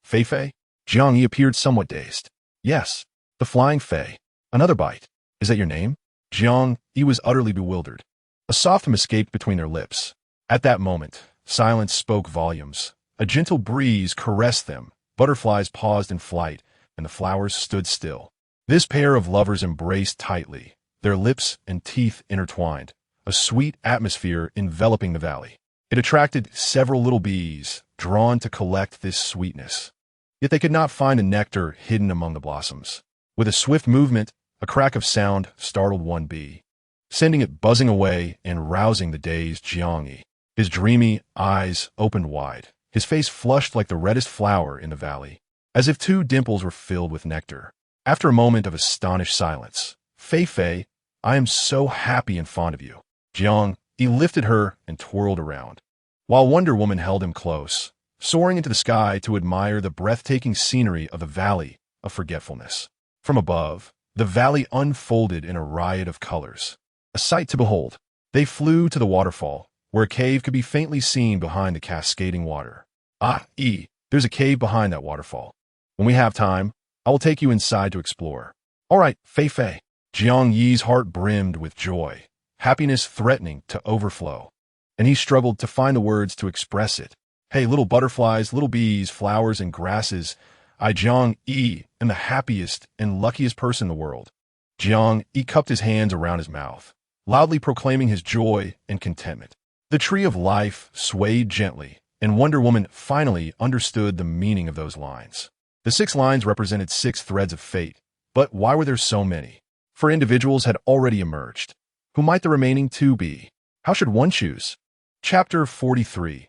Fei Fei? Jiang Yi appeared somewhat dazed. Yes. The Flying Fei. Another bite. Is that your name? Jiang Yi was utterly bewildered. A soft hum escaped between their lips. At that moment, silence spoke volumes. A gentle breeze caressed them. Butterflies paused in flight, and the flowers stood still. This pair of lovers embraced tightly, their lips and teeth intertwined, a sweet atmosphere enveloping the valley. It attracted several little bees, drawn to collect this sweetness. Yet they could not find the nectar hidden among the blossoms. With a swift movement, a crack of sound startled one bee, sending it buzzing away and rousing the dazed Jiang Yi. His dreamy eyes opened wide, his face flushed like the reddest flower in the valley, as if two dimples were filled with nectar. After a moment of astonished silence, Fei Fei, I am so happy and fond of you. Jiang Yi lifted her and twirled around, while Wonder Woman held him close, soaring into the sky to admire the breathtaking scenery of the Valley of Forgetfulness. From above, the valley unfolded in a riot of colors, a sight to behold. They flew to the waterfall, where a cave could be faintly seen behind the cascading water. There's a cave behind that waterfall. When we have time, I will take you inside to explore. All right, Fei Fei. Jiang Yi's heart brimmed with joy, happiness threatening to overflow, and he struggled to find the words to express it. Hey, little butterflies, little bees, flowers, and grasses, I, Jiang Yi, am the happiest and luckiest person in the world. Jiang Yi cupped his hands around his mouth, loudly proclaiming his joy and contentment. The tree of life swayed gently, and Wonder Woman finally understood the meaning of those lines. The 6 lines represented 6 threads of fate, but why were there so many? For individuals had already emerged. Who might the remaining 2 be? How should one choose? Chapter 43.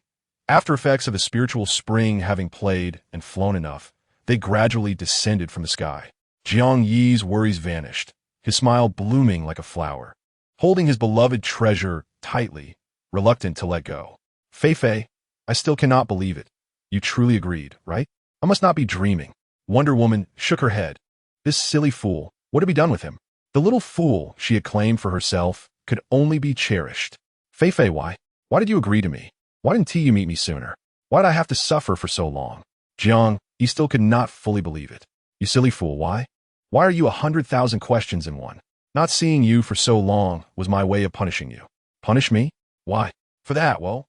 After effects of the spiritual spring having played and flown enough, they gradually descended from the sky. Jiang Yi's worries vanished, his smile blooming like a flower. Holding his beloved treasure tightly, reluctant to let go. Fei Fei, I still cannot believe it. You truly agreed, right? I must not be dreaming. Wonder Woman shook her head. This silly fool, what had we done with him? The little fool she had claimed for herself could only be cherished. Fei Fei, why? Why did you agree to me? Why didn't you meet me sooner? Why did I have to suffer for so long? Jiang Yi still could not fully believe it. You silly fool, why? Why are you 100,000 questions in one? Not seeing you for so long was my way of punishing you. Punish me? Why? For that, well,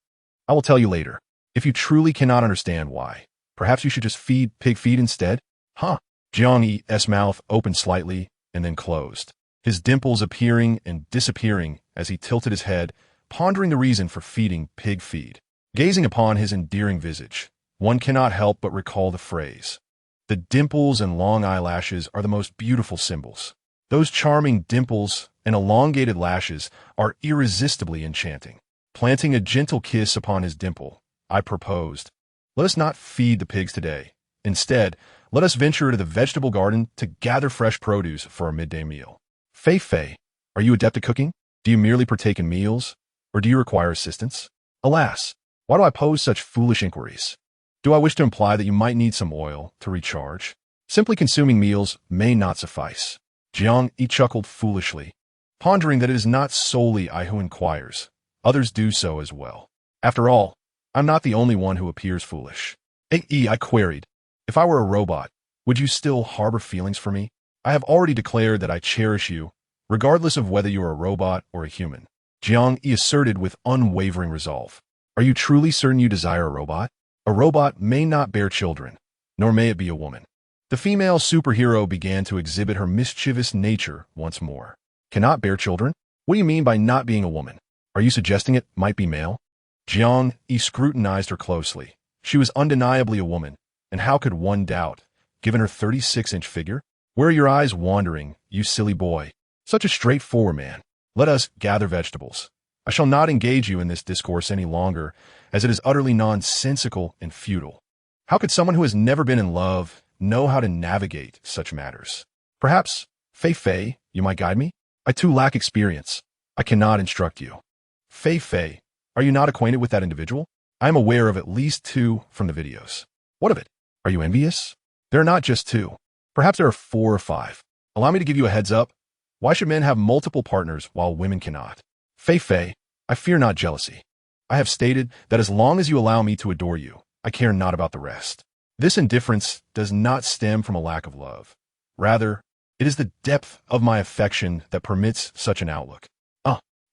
I will tell you later. If you truly cannot understand why, perhaps you should just feed pig feed instead? Huh? Jiang Yi's mouth opened slightly and then closed, his dimples appearing and disappearing as he tilted his head, pondering the reason for feeding pig feed. Gazing upon his endearing visage, one cannot help but recall the phrase. The dimples and long eyelashes are the most beautiful symbols. Those charming dimples and elongated lashes are irresistibly enchanting. Planting a gentle kiss upon his dimple, I proposed, let us not feed the pigs today. Instead, let us venture to the vegetable garden to gather fresh produce for our midday meal. Fei Fei, are you adept at cooking? Do you merely partake in meals, or do you require assistance? Alas, why do I pose such foolish inquiries? Do I wish to imply that you might need some oil to recharge? Simply consuming meals may not suffice. Jiang Yi chuckled foolishly, pondering that it is not solely I who inquires. Others do so as well. After all, I'm not the only one who appears foolish. I queried, if I were a robot, would you still harbor feelings for me? I have already declared that I cherish you, regardless of whether you are a robot or a human. Jiang Yi asserted with unwavering resolve. Are you truly certain you desire a robot? A robot may not bear children, nor may it be a woman. The female superhero began to exhibit her mischievous nature once more. Cannot bear children? What do you mean by not being a woman? Are you suggesting it might be male? Jiang Yi scrutinized her closely. She was undeniably a woman, and how could one doubt, given her 36-inch figure? Where are your eyes wandering, you silly boy? Such a straightforward man. Let us gather vegetables. I shall not engage you in this discourse any longer, as it is utterly nonsensical and futile. How could someone who has never been in love know how to navigate such matters? Perhaps, Fei, you might guide me? I too lack experience. I cannot instruct you. Fei, are you not acquainted with that individual? I am aware of at least 2 from the videos. What of it? Are you envious? There are not just 2. Perhaps there are 4 or 5. Allow me to give you a heads up. Why should men have multiple partners while women cannot? Fei, I fear not jealousy. I have stated that as long as you allow me to adore you, I care not about the rest. This indifference does not stem from a lack of love. Rather, it is the depth of my affection that permits such an outlook.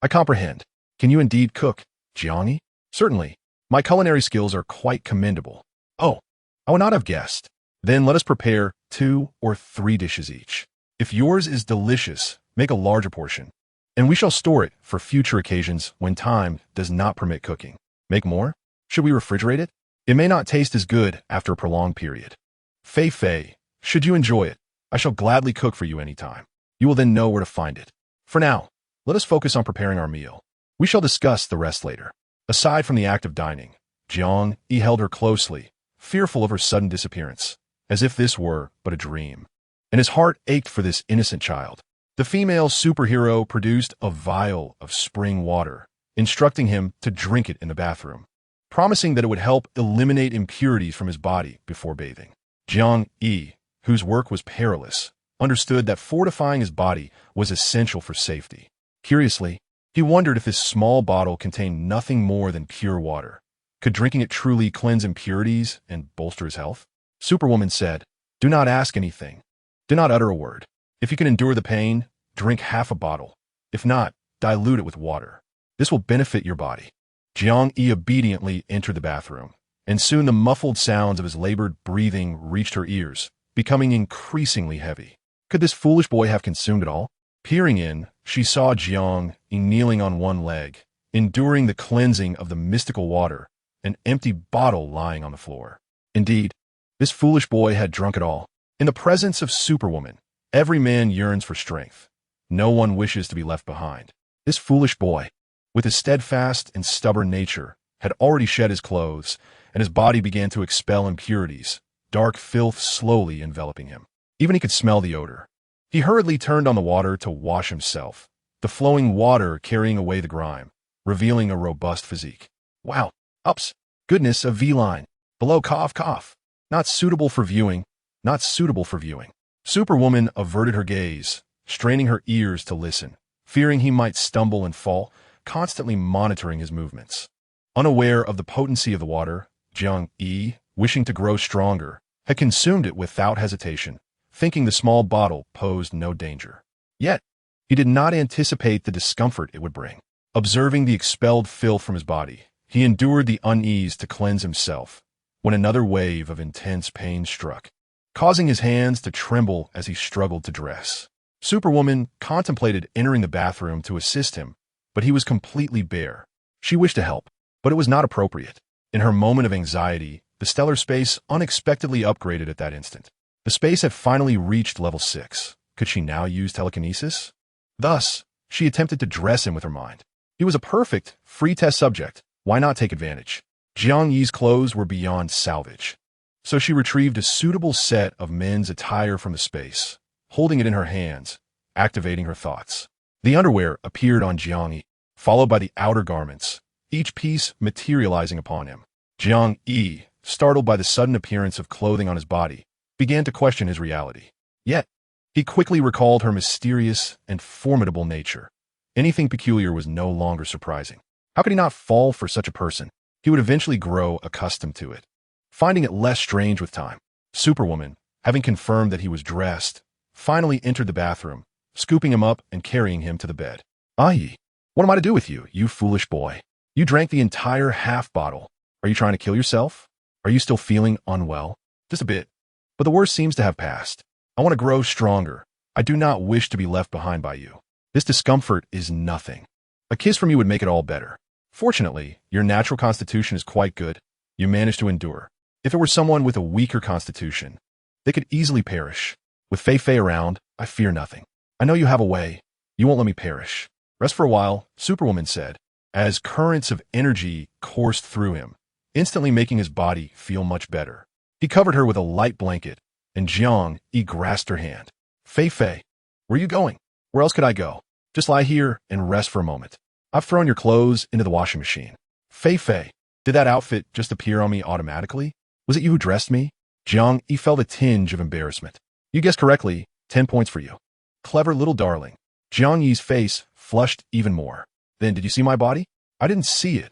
I comprehend. Can you indeed cook, Jiangyi? Certainly. My culinary skills are quite commendable. Oh, I would not have guessed. Then let us prepare 2 or 3 dishes each. If yours is delicious, make a larger portion, and we shall store it for future occasions when time does not permit cooking. Make more? Should we refrigerate it? It may not taste as good after a prolonged period. Fei, should you enjoy it, I shall gladly cook for you anytime. You will then know where to find it. For now, let us focus on preparing our meal. We shall discuss the rest later. Aside from the act of dining, Jiangyi held her closely, fearful of her sudden disappearance, as if this were but a dream. And his heart ached for this innocent child. The female superhero produced a vial of spring water, instructing him to drink it in the bathroom, promising that it would help eliminate impurities from his body before bathing. Jiangyi, whose work was perilous, understood that fortifying his body was essential for safety. Curiously, he wondered if this small bottle contained nothing more than pure water. Could drinking it truly cleanse impurities and bolster his health? Superwoman said, "Do not ask anything. Do not utter a word. If you can endure the pain, drink half a bottle. If not, dilute it with water. This will benefit your body." Jiangyi obediently entered the bathroom, and soon the muffled sounds of his labored breathing reached her ears, becoming increasingly heavy. Could this foolish boy have consumed it all? Peering in, she saw Jiangyi kneeling on one leg, enduring the cleansing of the mystical water, an empty bottle lying on the floor. Indeed, this foolish boy had drunk it all. In the presence of Superwoman, every man yearns for strength. No one wishes to be left behind. This foolish boy, with his steadfast and stubborn nature, had already shed his clothes, and his body began to expel impurities, dark filth slowly enveloping him. Even he could smell the odor. He hurriedly turned on the water to wash himself, the flowing water carrying away the grime, revealing a robust physique. Wow, ups, goodness, a V-line. Below, cough. Not suitable for viewing, not suitable for viewing. Superwoman averted her gaze, straining her ears to listen, fearing he might stumble and fall, constantly monitoring his movements. Unaware of the potency of the water, Jiangyi, wishing to grow stronger, had consumed it without hesitation, thinking the small bottle posed no danger. Yet, he did not anticipate the discomfort it would bring. Observing the expelled filth from his body, he endured the unease to cleanse himself, when another wave of intense pain struck, causing his hands to tremble as he struggled to dress. Superwoman contemplated entering the bathroom to assist him, but he was completely bare. She wished to help, but it was not appropriate. In her moment of anxiety, the stellar space unexpectedly upgraded at that instant. The space had finally reached level 6. Could she now use telekinesis? Thus, she attempted to dress him with her mind. He was a perfect, free test subject. Why not take advantage? Jiangyi's clothes were beyond salvage, so she retrieved a suitable set of men's attire from the space, holding it in her hands, activating her thoughts. The underwear appeared on Jiangyi, followed by the outer garments, each piece materializing upon him. Jiangyi, startled by the sudden appearance of clothing on his body, began to question his reality. Yet, he quickly recalled her mysterious and formidable nature. Anything peculiar was no longer surprising. How could he not fall for such a person? He would eventually grow accustomed to it, finding it less strange with time. Superwoman, having confirmed that he was dressed, finally entered the bathroom, scooping him up and carrying him to the bed. "Ai, what am I to do with you, you foolish boy? You drank the entire half bottle. Are you trying to kill yourself? Are you still feeling unwell?" "Just a bit, but the worst seems to have passed. I want to grow stronger. I do not wish to be left behind by you. This discomfort is nothing. A kiss from you would make it all better. Fortunately, your natural constitution is quite good. You managed to endure. If it were someone with a weaker constitution, they could easily perish. With Fei around, I fear nothing. I know you have a way. You won't let me perish. Rest for a while," Superwoman said, as currents of energy coursed through him, instantly making his body feel much better. He covered her with a light blanket, and Jiang Yi grasped her hand. Fei Fei, where are you going? Where else could I go? Just lie here and rest for a moment. I've thrown your clothes into the washing machine. Fei Fei, did that outfit just appear on me automatically? Was it you who dressed me? Jiang Yi felt a tinge of embarrassment. You guessed correctly, 10 points for you. Clever little darling. Jiang Yi's face flushed even more. Then, did you see my body? I didn't see it.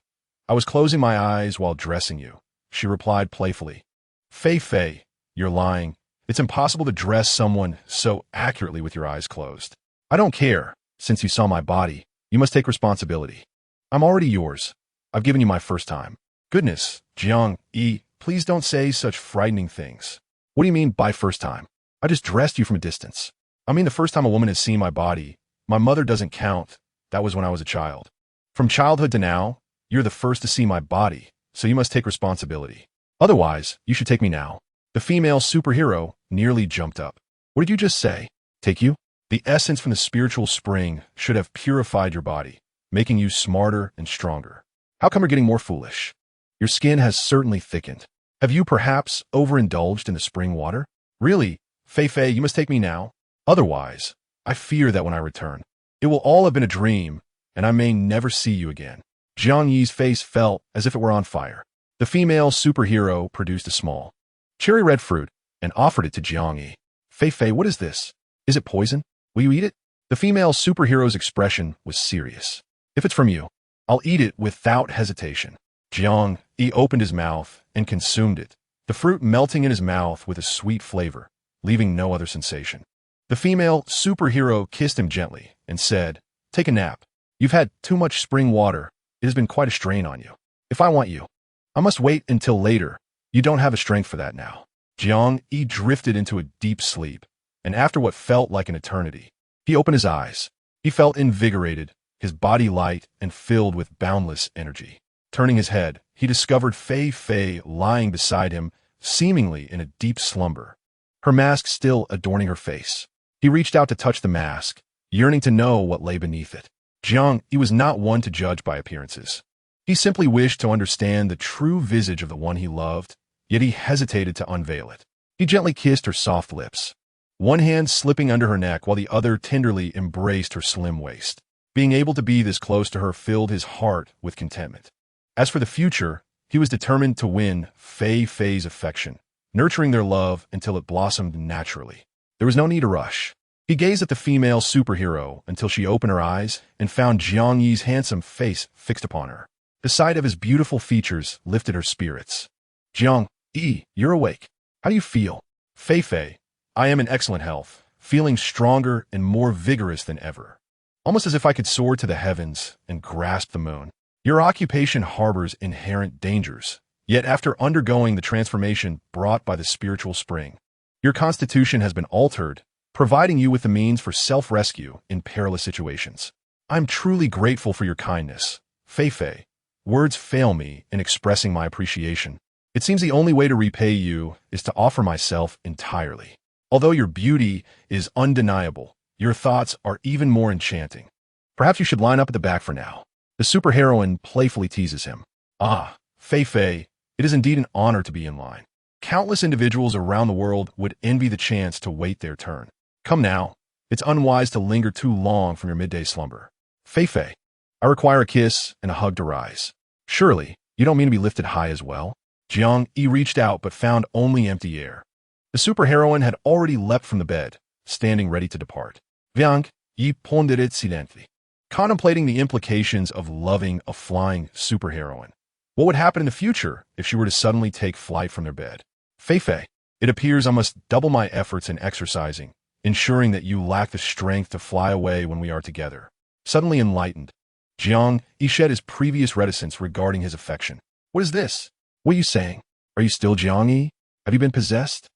I was closing my eyes while dressing you, she replied playfully. Fei Fei, you're lying. It's impossible to dress someone so accurately with your eyes closed. I don't care. Since you saw my body, you must take responsibility. I'm already yours. I've given you my first time. Goodness, Jiang Yi, please don't say such frightening things. What do you mean by first time? I just dressed you from a distance. I mean the first time a woman has seen my body. My mother doesn't count. That was when I was a child. From childhood to now, you're the first to see my body, so you must take responsibility. Otherwise, you should take me now. The female superhero nearly jumped up. What did you just say? Take you? The essence from the spiritual spring should have purified your body, making you smarter and stronger. How come you're getting more foolish? Your skin has certainly thickened. Have you perhaps overindulged in the spring water? Really, Fei Fei, you must take me now. Otherwise, I fear that when I return, it will all have been a dream, and I may never see you again. Jiang Yi's face felt as if it were on fire. The female superhero produced a small, cherry red fruit and offered it to Jiang Yi. Fei Fei, what is this? Is it poison? Will you eat it? The female superhero's expression was serious. If it's from you, I'll eat it without hesitation. Jiang Yi opened his mouth and consumed it, the fruit melting in his mouth with a sweet flavor, leaving no other sensation. The female superhero kissed him gently and said, Take a nap. You've had too much spring water. It has been quite a strain on you. If I want you, I must wait until later. You don't have the strength for that now. Jiang Yi drifted into a deep sleep, and after what felt like an eternity, he opened his eyes. He felt invigorated, his body light and filled with boundless energy. Turning his head, he discovered Fei Fei lying beside him, seemingly in a deep slumber, her mask still adorning her face. He reached out to touch the mask, yearning to know what lay beneath it. Jiang Yi was not one to judge by appearances. He simply wished to understand the true visage of the one he loved, yet he hesitated to unveil it. He gently kissed her soft lips, one hand slipping under her neck while the other tenderly embraced her slim waist. Being able to be this close to her filled his heart with contentment. As for the future, he was determined to win Fei Fei's affection, nurturing their love until it blossomed naturally. There was no need to rush. He gazed at the female superhero until she opened her eyes and found Jiang Yi's handsome face fixed upon her. The sight of his beautiful features lifted her spirits. Jiang Yi, you're awake. How do you feel? Fei Fei, I am in excellent health, feeling stronger and more vigorous than ever. Almost as if I could soar to the heavens and grasp the moon. Your occupation harbors inherent dangers, yet after undergoing the transformation brought by the spiritual spring, your constitution has been altered, providing you with the means for self-rescue in perilous situations. I'm truly grateful for your kindness, Fei Fei. Words fail me in expressing my appreciation. It seems the only way to repay you is to offer myself entirely. Although your beauty is undeniable, your thoughts are even more enchanting. Perhaps you should line up at the back for now. The superheroine playfully teases him. Ah, Fei Fei, it is indeed an honor to be in line. Countless individuals around the world would envy the chance to wait their turn. Come now, it's unwise to linger too long from your midday slumber. Fei Fei, I require a kiss and a hug to rise. Surely, you don't mean to be lifted high as well? Jiang Yi reached out but found only empty air. The superheroine had already leapt from the bed, standing ready to depart. Jiang Yi pondered silently, contemplating the implications of loving a flying superheroine. What would happen in the future if she were to suddenly take flight from their bed? Fei Fei, it appears I must double my efforts in exercising, ensuring that you lack the strength to fly away when we are together. Suddenly enlightened, Jiang Yi shed his previous reticence regarding his affection. What is this? What are you saying? Are you still Jiang Yi? Have you been possessed?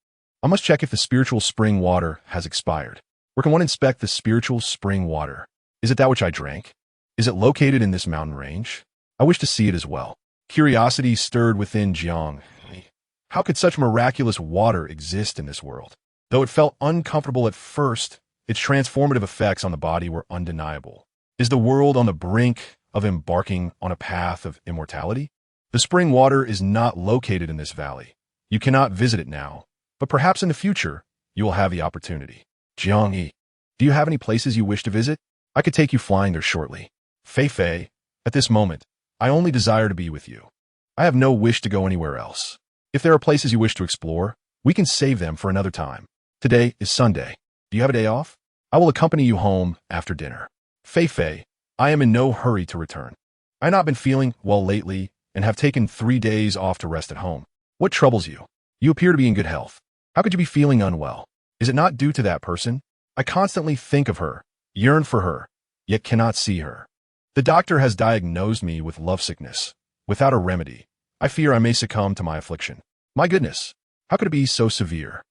I must check if the spiritual spring water has expired. Where can one inspect the spiritual spring water? Is it that which I drank? Is it located in this mountain range? I wish to see it as well. Curiosity stirred within Jiang Yi. How could such miraculous water exist in this world? Though it felt uncomfortable at first, its transformative effects on the body were undeniable. Is the world on the brink of embarking on a path of immortality? The spring water is not located in this valley. You cannot visit it now, but perhaps in the future, you will have the opportunity. Jiang-yi, do you have any places you wish to visit? I could take you flying there shortly. Fei-fei, at this moment, I only desire to be with you. I have no wish to go anywhere else. If there are places you wish to explore, we can save them for another time. Today is Sunday. Do you have a day off? I will accompany you home after dinner. Fei-fei, I am in no hurry to return. I have not been feeling well lately and have taken 3 days off to rest at home. What troubles you? You appear to be in good health. How could you be feeling unwell? Is it not due to that person? I constantly think of her, yearn for her, yet cannot see her. The doctor has diagnosed me with lovesickness. Without a remedy, I fear I may succumb to my affliction. My goodness, how could it be so severe?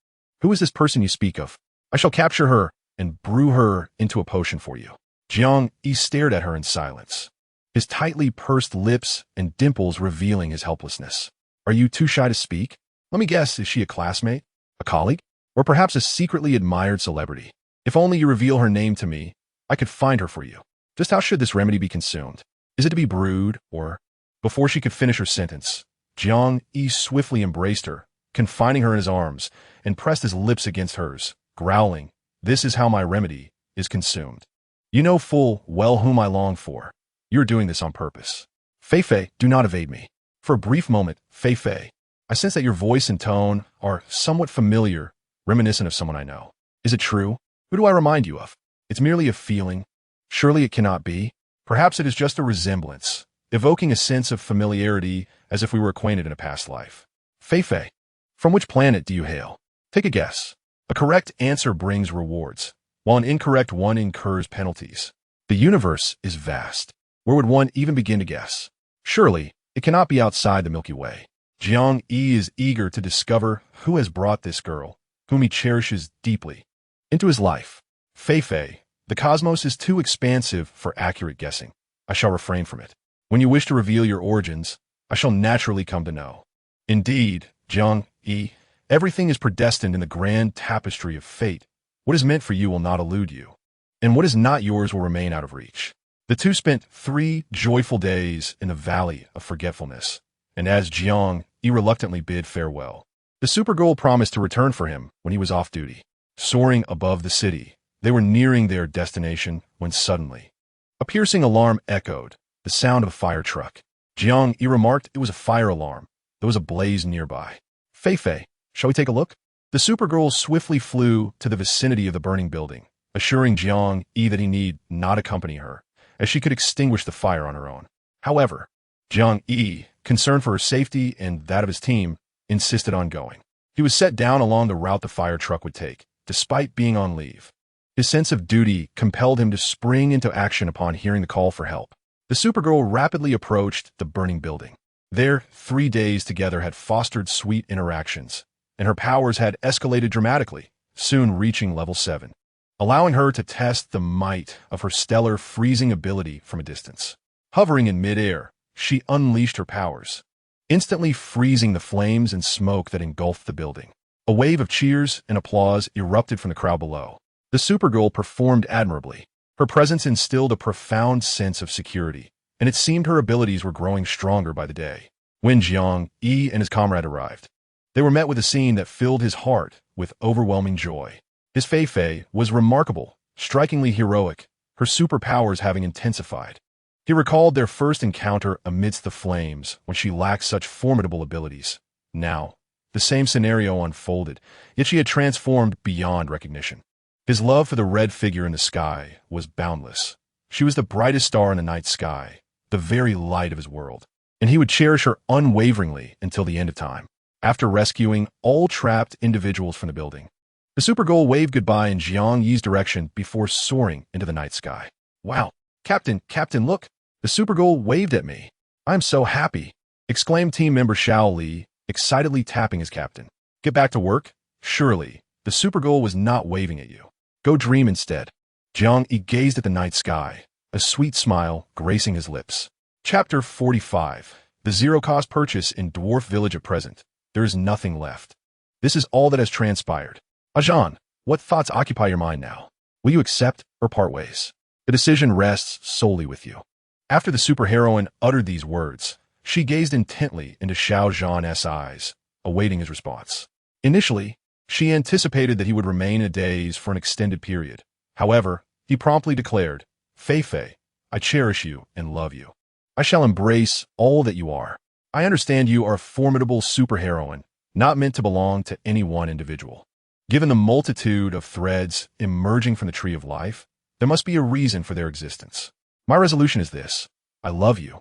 Who is this person you speak of? I shall capture her and brew her into a potion for you. Jiang-yi stared at her in silence, his tightly pursed lips and dimples revealing his helplessness. Are you too shy to speak? Let me guess, is she a classmate, a colleague, or perhaps a secretly admired celebrity? If only you reveal her name to me, I could find her for you. Just how should this remedy be consumed? Is it to be brewed, or... Before she could finish her sentence, Jiang-yi swiftly embraced her, confining her in his arms, and pressed his lips against hers, growling, "This is how my remedy is consumed. You know full well whom I long for. You are doing this on purpose. Fei-fei, do not evade me." For a brief moment, Fei-fei, I sense that your voice and tone are somewhat familiar, reminiscent of someone I know. Is it true? Who do I remind you of? It's merely a feeling. Surely it cannot be. Perhaps it is just a resemblance, evoking a sense of familiarity as if we were acquainted in a past life. Fei-fei, from which planet do you hail? Take a guess. A correct answer brings rewards, while an incorrect one incurs penalties. The universe is vast. Where would one even begin to guess? Surely, it cannot be outside the Milky Way. Jiang-yi is eager to discover who has brought this girl, whom he cherishes deeply, into his life. Fei-fei, the cosmos is too expansive for accurate guessing. I shall refrain from it. When you wish to reveal your origins, I shall naturally come to know. Indeed, Jiang-yi, everything is predestined in the grand tapestry of fate. What is meant for you will not elude you, and what is not yours will remain out of reach. The two spent 3 joyful days in the Valley of Forgetfulness, and as Jiang-yi reluctantly bid farewell, the Supergirl promised to return for him when he was off duty. Soaring above the city, they were nearing their destination when suddenly, a piercing alarm echoed, the sound of a fire truck. Jiang-yi remarked it was a fire alarm. There was a blaze nearby. Fei-fei, shall we take a look? The Supergirl swiftly flew to the vicinity of the burning building, assuring Jiang-yi that he need not accompany her, as she could extinguish the fire on her own. However, Jiang-yi, concerned for her safety and that of his team, insisted on going. He was set down along the route the fire truck would take, despite being on leave. His sense of duty compelled him to spring into action upon hearing the call for help. The Supergirl rapidly approached the burning building. Their 3 days together had fostered sweet interactions, and her powers had escalated dramatically, soon reaching level 7, allowing her to test the might of her stellar freezing ability from a distance. Hovering in midair, she unleashed her powers, instantly freezing the flames and smoke that engulfed the building. A wave of cheers and applause erupted from the crowd below. The Supergirl performed admirably. Her presence instilled a profound sense of security, and it seemed her abilities were growing stronger by the day. When Jiang-yi and his comrade arrived, they were met with a scene that filled his heart with overwhelming joy. His Fei-fei was remarkable, strikingly heroic, her superpowers having intensified. He recalled their first encounter amidst the flames when she lacked such formidable abilities. Now, the same scenario unfolded, yet she had transformed beyond recognition. His love for the red figure in the sky was boundless. She was the brightest star in the night sky, the very light of his world, and he would cherish her unwaveringly until the end of time. After rescuing all trapped individuals from the building, the Supergirl waved goodbye in Jiang-yi's direction before soaring into the night sky. "Wow, Captain, look! The Supergirl waved at me. I'm so happy!" exclaimed team member Xiao Li, excitedly tapping his captain. "Get back to work? Surely, the Supergirl was not waving at you. Go dream instead." Jiang-yi gazed at the night sky, a sweet smile gracing his lips. Chapter 45. The zero-cost purchase in Dwarf Village at present. There is nothing left. This is all that has transpired. Ajan, what thoughts occupy your mind now? Will you accept or part ways? The decision rests solely with you. After the superheroine uttered these words, she gazed intently into Xiao Zhan's eyes, awaiting his response. Initially, she anticipated that he would remain in a daze for an extended period. However, he promptly declared, "Fei Fei, I cherish you and love you. I shall embrace all that you are. I understand you are a formidable superheroine, not meant to belong to any one individual. Given the multitude of threads emerging from the tree of life, there must be a reason for their existence. My resolution is this: I love you,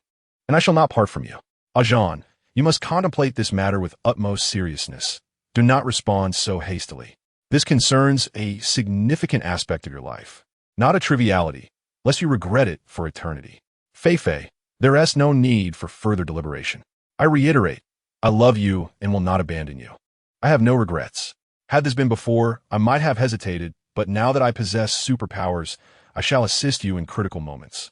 and I shall not part from you. Zhan, you must contemplate this matter with utmost seriousness. Do not respond so hastily. This concerns a significant aspect of your life, not a triviality, lest you regret it for eternity. Fei Fei, there is no need for further deliberation. I reiterate, I love you and will not abandon you. I have no regrets. Had this been before, I might have hesitated, but now that I possess superpowers, I shall assist you in critical moments.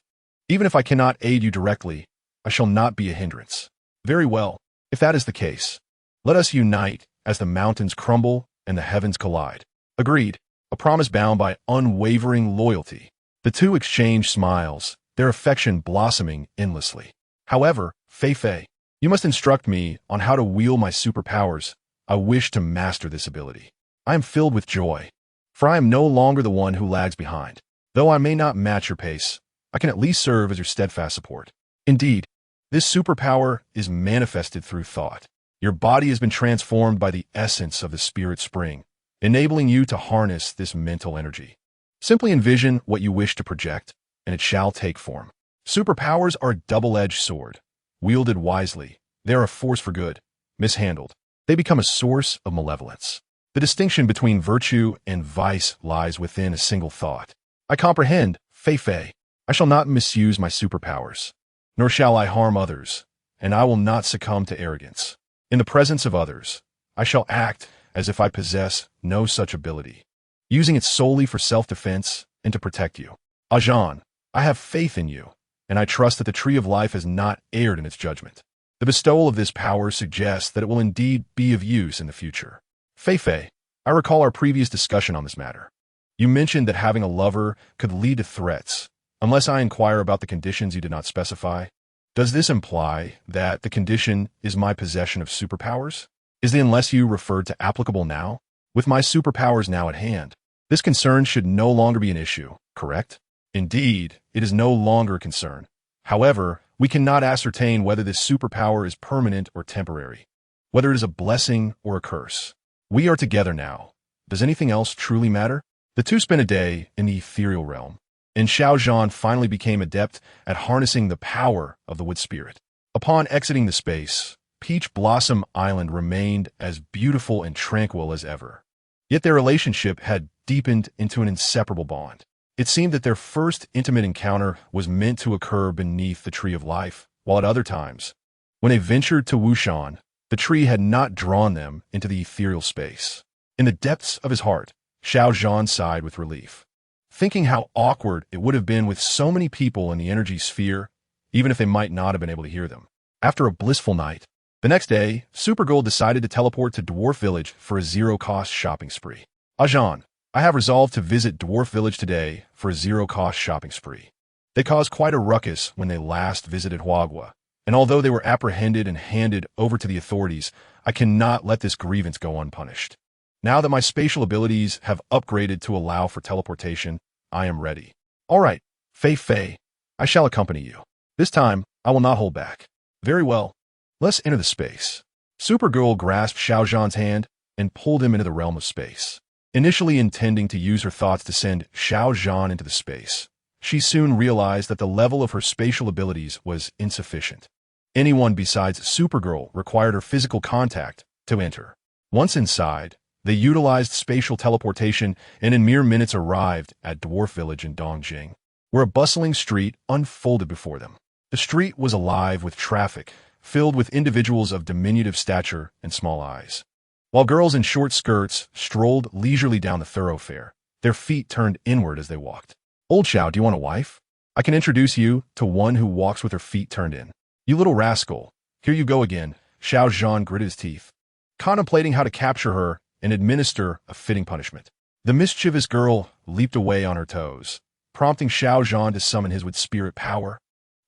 Even if I cannot aid you directly, I shall not be a hindrance. Very well, if that is the case, let us unite as the mountains crumble and the heavens collide. Agreed, a promise bound by unwavering loyalty. The two exchanged smiles, their affection blossoming endlessly. However, Fei Fei, you must instruct me on how to wield my superpowers. I wish to master this ability. I am filled with joy, for I am no longer the one who lags behind. Though I may not match your pace, I can at least serve as your steadfast support. Indeed, this superpower is manifested through thought. Your body has been transformed by the essence of the spirit spring, enabling you to harness this mental energy. Simply envision what you wish to project, and it shall take form. Superpowers are a double-edged sword. Wielded wisely, they are a force for good. Mishandled, they become a source of malevolence. The distinction between virtue and vice lies within a single thought. I comprehend, Fei Fei. I shall not misuse my superpowers, nor shall I harm others, and I will not succumb to arrogance. In the presence of others, I shall act as if I possess no such ability, using it solely for self-defense and to protect you. Zhan, I have faith in you, and I trust that the tree of life has not erred in its judgment. The bestowal of this power suggests that it will indeed be of use in the future. Fei Fei, I recall our previous discussion on this matter. You mentioned that having a lover could lead to threats, unless I inquire about the conditions you did not specify. Does this imply that the condition is my possession of superpowers? Is the "unless you" referred to applicable now? With my superpowers now at hand, this concern should no longer be an issue, correct? Indeed, it is no longer a concern. However, we cannot ascertain whether this superpower is permanent or temporary, whether it is a blessing or a curse. We are together now. Does anything else truly matter? The two spent a day in the ethereal realm, and Xiao Zhan finally became adept at harnessing the power of the wood spirit. Upon exiting the space, Peach Blossom Island remained as beautiful and tranquil as ever. Yet their relationship had deepened into an inseparable bond. It seemed that their first intimate encounter was meant to occur beneath the Tree of Life, while at other times, when they ventured to Wushan, the tree had not drawn them into the ethereal space. In the depths of his heart, Xiao Zhan sighed with relief, thinking how awkward it would have been with so many people in the energy sphere, even if they might not have been able to hear them. After a blissful night, the next day, Supergirl decided to teleport to Dwarf Village for a zero-cost shopping spree. Zhan, I have resolved to visit Dwarf Village today for a zero-cost shopping spree. They caused quite a ruckus when they last visited Huagua, and although they were apprehended and handed over to the authorities, I cannot let this grievance go unpunished. Now that my spatial abilities have upgraded to allow for teleportation, I am ready. All right, Fei Fei, I shall accompany you. This time, I will not hold back. Very well. Let's enter the space. Supergirl grasped Xiao Zhan's hand and pulled him into the realm of space. Initially intending to use her thoughts to send Xiao Zhan into the space, she soon realized that the level of her spatial abilities was insufficient. Anyone besides Supergirl required her physical contact to enter. Once inside, they utilized spatial teleportation and in mere minutes arrived at Dwarf Village in Dongjing, where a bustling street unfolded before them. The street was alive with traffic, filled with individuals of diminutive stature and small eyes. While girls in short skirts strolled leisurely down the thoroughfare, their feet turned inward as they walked. Old Xiao, do you want a wife? I can introduce you to one who walks with her feet turned in. You little rascal, here you go again. Xiao Zhan gritted his teeth, contemplating how to capture her and administer a fitting punishment. The mischievous girl leaped away on her toes, prompting Xiao Zhan to summon his wood spirit power.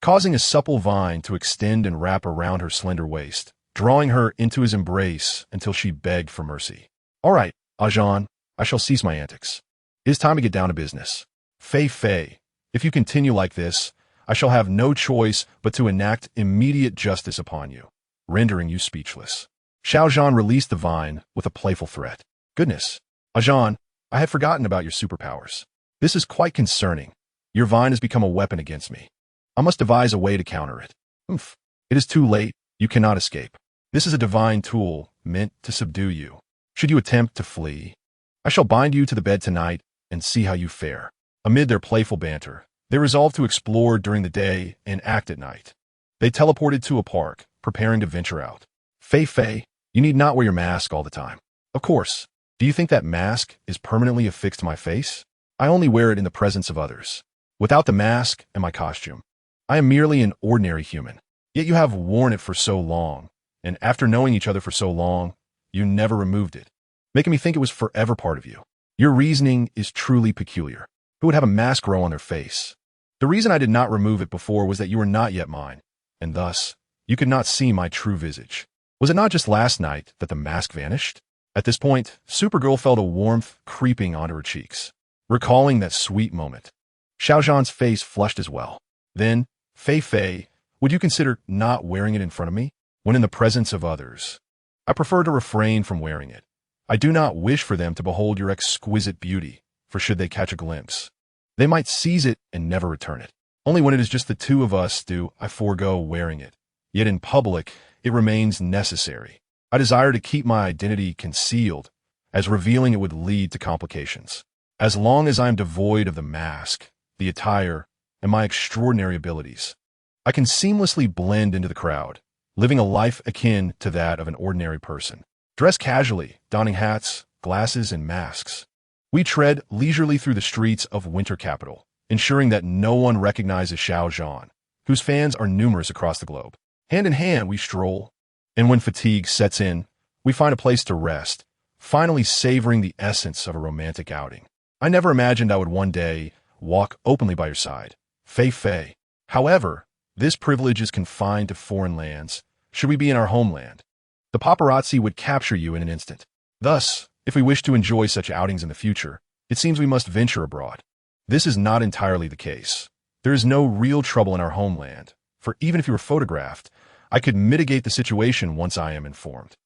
causing a supple vine to extend and wrap around her slender waist, drawing her into his embrace until she begged for mercy. All right, Ajahn, I shall cease my antics. It is time to get down to business. Fei, if you continue like this, I shall have no choice but to enact immediate justice upon you, rendering you speechless. Xiao Zhan released the vine with a playful threat. Goodness, Ajahn, I had forgotten about your superpowers. This is quite concerning. Your vine has become a weapon against me. I must devise a way to counter it. Oomph. It is too late. You cannot escape. This is a divine tool meant to subdue you. Should you attempt to flee, I shall bind you to the bed tonight and see how you fare. Amid their playful banter, they resolved to explore during the day and act at night. They teleported to a park, preparing to venture out. Fei, you need not wear your mask all the time. Of course. Do you think that mask is permanently affixed to my face? I only wear it in the presence of others. Without the mask and my costume, I am merely an ordinary human. Yet you have worn it for so long, and after knowing each other for so long, you never removed it, making me think it was forever part of you. Your reasoning is truly peculiar. Who would have a mask grow on their face? The reason I did not remove it before was that you were not yet mine, and thus, you could not see my true visage. Was it not just last night that the mask vanished? At this point, Supergirl felt a warmth creeping onto her cheeks, recalling that sweet moment. Xiao Zhan's face flushed as well. Then, Fei, would you consider not wearing it in front of me, when in the presence of others? I prefer to refrain from wearing it. I do not wish for them to behold your exquisite beauty, for should they catch a glimpse, they might seize it and never return it. Only when it is just the two of us do I forego wearing it. Yet in public, it remains necessary. I desire to keep my identity concealed, as revealing it would lead to complications. As long as I am devoid of the mask, the attire, and my extraordinary abilities, I can seamlessly blend into the crowd, living a life akin to that of an ordinary person. Dressed casually, donning hats, glasses, and masks, we tread leisurely through the streets of Winter Capital, ensuring that no one recognizes Xiao Zhan, whose fans are numerous across the globe. Hand in hand, we stroll, and when fatigue sets in, we find a place to rest, finally savoring the essence of a romantic outing. I never imagined I would one day walk openly by your side, Fei. However, this privilege is confined to foreign lands. Should we be in our homeland, the paparazzi would capture you in an instant. Thus, if we wish to enjoy such outings in the future, it seems we must venture abroad. This is not entirely the case. There is no real trouble in our homeland, for even if you were photographed, I could mitigate the situation once I am informed.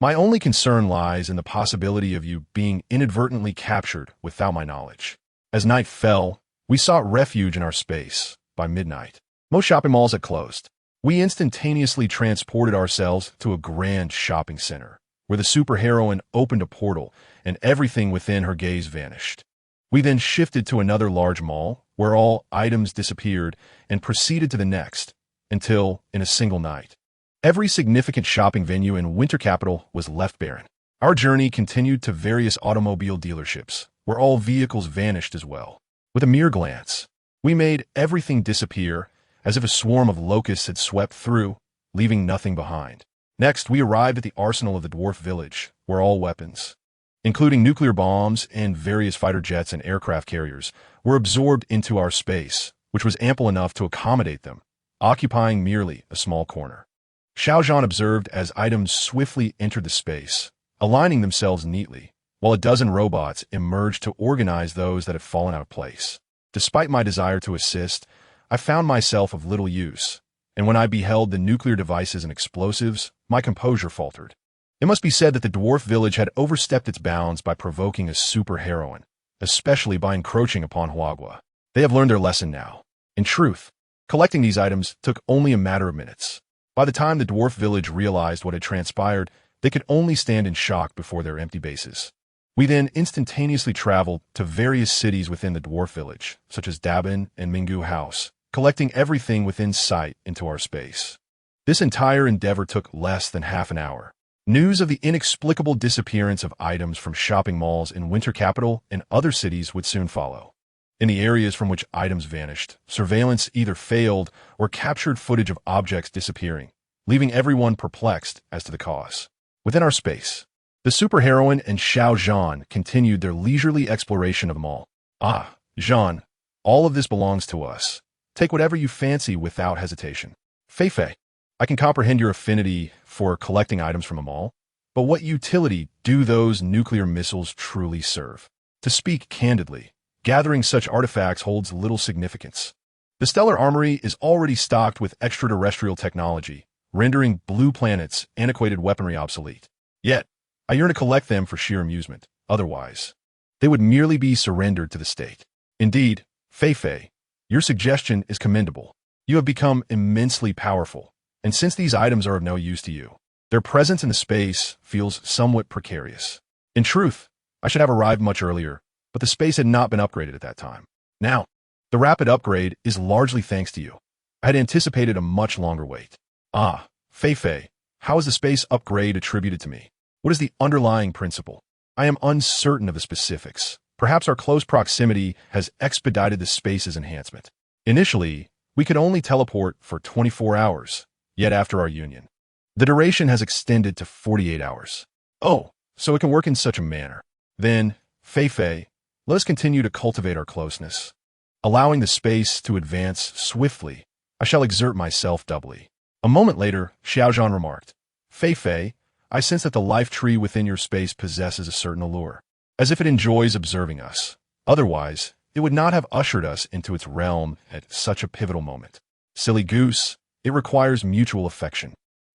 My only concern lies in the possibility of you being inadvertently captured without my knowledge. As night fell, we sought refuge in our space. By midnight, most shopping malls had closed. We instantaneously transported ourselves to a grand shopping center, where the superheroine opened a portal and everything within her gaze vanished. We then shifted to another large mall, where all items disappeared, and proceeded to the next, until, in a single night, every significant shopping venue in Winter Capital was left barren. Our journey continued to various automobile dealerships, where all vehicles vanished as well. With a mere glance, we made everything disappear, as if a swarm of locusts had swept through, leaving nothing behind. Next, we arrived at the arsenal of the dwarf village, where all weapons, including nuclear bombs and various fighter jets and aircraft carriers, were absorbed into our space, which was ample enough to accommodate them, occupying merely a small corner. Xiao Zhan observed as items swiftly entered the space, aligning themselves neatly, while a dozen robots emerged to organize those that had fallen out of place. Despite my desire to assist, I found myself of little use, and when I beheld the nuclear devices and explosives, my composure faltered. It must be said that the dwarf village had overstepped its bounds by provoking a superheroine, especially by encroaching upon Huagua. They have learned their lesson now. In truth, collecting these items took only a matter of minutes. By the time the dwarf village realized what had transpired, they could only stand in shock before their empty bases. We then instantaneously traveled to various cities within the dwarf village, such as Dabin and Minggu House, collecting everything within sight into our space. This entire endeavor took less than half an hour. News of the inexplicable disappearance of items from shopping malls in Winter Capital and other cities would soon follow. In the areas from which items vanished, surveillance either failed or captured footage of objects disappearing, leaving everyone perplexed as to the cause. Within our space, the superheroine and Xiao Zhan continued their leisurely exploration of the mall. Ah, Zhan, all of this belongs to us. Take whatever you fancy without hesitation. Fei Fei, I can comprehend your affinity for collecting items from a mall, but what utility do those nuclear missiles truly serve? To speak candidly, gathering such artifacts holds little significance. The Stellar Armory is already stocked with extraterrestrial technology, rendering blue planets' antiquated weaponry obsolete. Yet, I yearn to collect them for sheer amusement. Otherwise, they would merely be surrendered to the state. Indeed, Fei Fei, your suggestion is commendable. You have become immensely powerful, and since these items are of no use to you, their presence in the space feels somewhat precarious. In truth, I should have arrived much earlier, but the space had not been upgraded at that time. Now, the rapid upgrade is largely thanks to you. I had anticipated a much longer wait. Ah, Fei Fei, how is the space upgrade attributed to me? What is the underlying principle? I am uncertain of the specifics. Perhaps our close proximity has expedited the space's enhancement. Initially, we could only teleport for 24 hours, yet after our union, the duration has extended to 48 hours. Oh, so it can work in such a manner. Then, Fei Fei, let us continue to cultivate our closeness. Allowing the space to advance swiftly, I shall exert myself doubly. A moment later, Xiaozhan remarked, Fei Fei, I sense that the life tree within your space possesses a certain allure, as if it enjoys observing us. Otherwise, it would not have ushered us into its realm at such a pivotal moment. Silly goose, it requires mutual affection.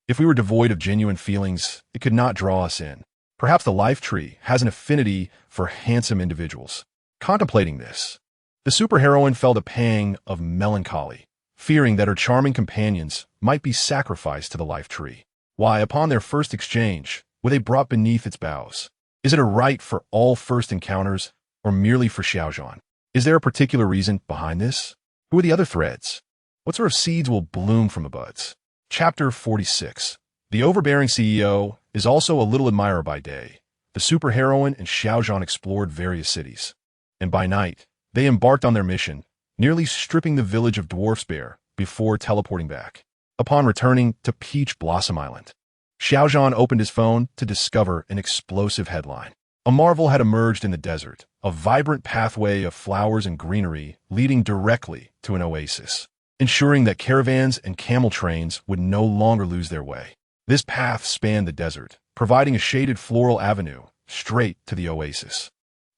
If we were devoid of genuine feelings, it could not draw us in. Perhaps the life tree has an affinity for handsome individuals. Contemplating this, the superheroine felt a pang of melancholy, fearing that her charming companions might be sacrificed to the life tree. Why, upon their first exchange, were they brought beneath its boughs? Is it a right for all first encounters, or merely for Xiaozhan? Is there a particular reason behind this? Who are the other threads? What sort of seeds will bloom from the buds? Chapter 46. The overbearing CEO is also a little admirer by day. The superheroine and Xiaozhan explored various cities, and by night, they embarked on their mission, nearly stripping the village of Dwarf's Bear before teleporting back. Upon returning to Peach Blossom Island, Xiaozhan opened his phone to discover an explosive headline. A marvel had emerged in the desert, a vibrant pathway of flowers and greenery leading directly to an oasis, ensuring that caravans and camel trains would no longer lose their way. This path spanned the desert, providing a shaded floral avenue straight to the oasis.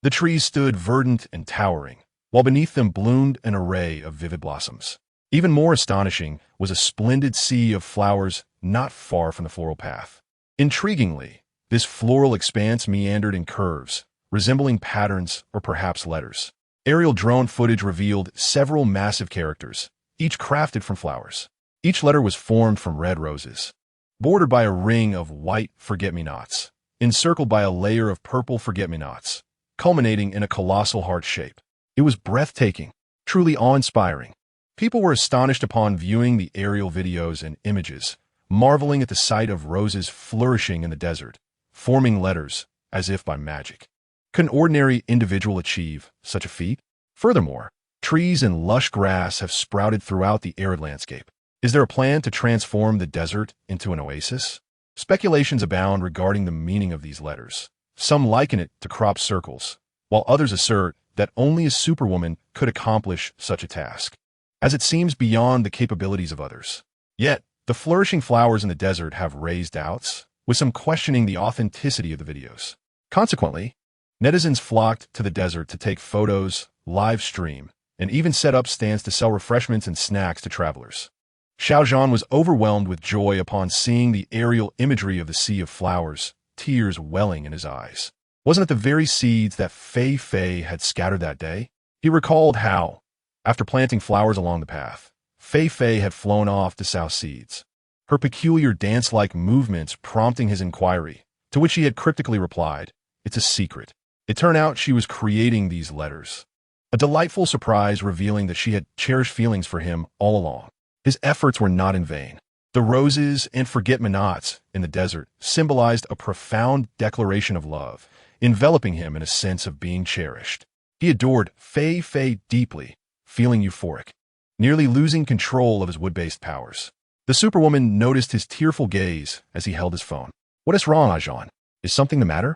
The trees stood verdant and towering, while beneath them bloomed an array of vivid blossoms. Even more astonishing was a splendid sea of flowers not far from the floral path. Intriguingly, this floral expanse meandered in curves, resembling patterns or perhaps letters. Aerial drone footage revealed several massive characters, each crafted from flowers. Each letter was formed from red roses, bordered by a ring of white forget-me-nots, encircled by a layer of purple forget-me-nots, culminating in a colossal heart shape. It was breathtaking, truly awe-inspiring. People were astonished upon viewing the aerial videos and images, marveling at the sight of roses flourishing in the desert, forming letters as if by magic. Could an ordinary individual achieve such a feat? Furthermore, trees and lush grass have sprouted throughout the arid landscape. Is there a plan to transform the desert into an oasis? Speculations abound regarding the meaning of these letters. Some liken it to crop circles, while others assert that only a superwoman could accomplish such a task, as it seems beyond the capabilities of others. Yet, the flourishing flowers in the desert have raised doubts, with some questioning the authenticity of the videos. Consequently, netizens flocked to the desert to take photos, live stream, and even set up stands to sell refreshments and snacks to travelers. Xiaozhan was overwhelmed with joy upon seeing the aerial imagery of the sea of flowers, tears welling in his eyes. Wasn't it the very seeds that Fei Fei had scattered that day? He recalled how, after planting flowers along the path, Fei Fei had flown off to sow seeds, her peculiar dance-like movements prompting his inquiry, to which he had cryptically replied, "It's a secret." It turned out she was creating these letters. A delightful surprise revealing that she had cherished feelings for him all along. His efforts were not in vain. The roses and forget-me-nots in the desert symbolized a profound declaration of love, enveloping him in a sense of being cherished. He adored Fei Fei deeply, feeling euphoric, nearly losing control of his wood-based powers. The superwoman noticed his tearful gaze as he held his phone. "What is wrong, Ajan? Is something the matter?"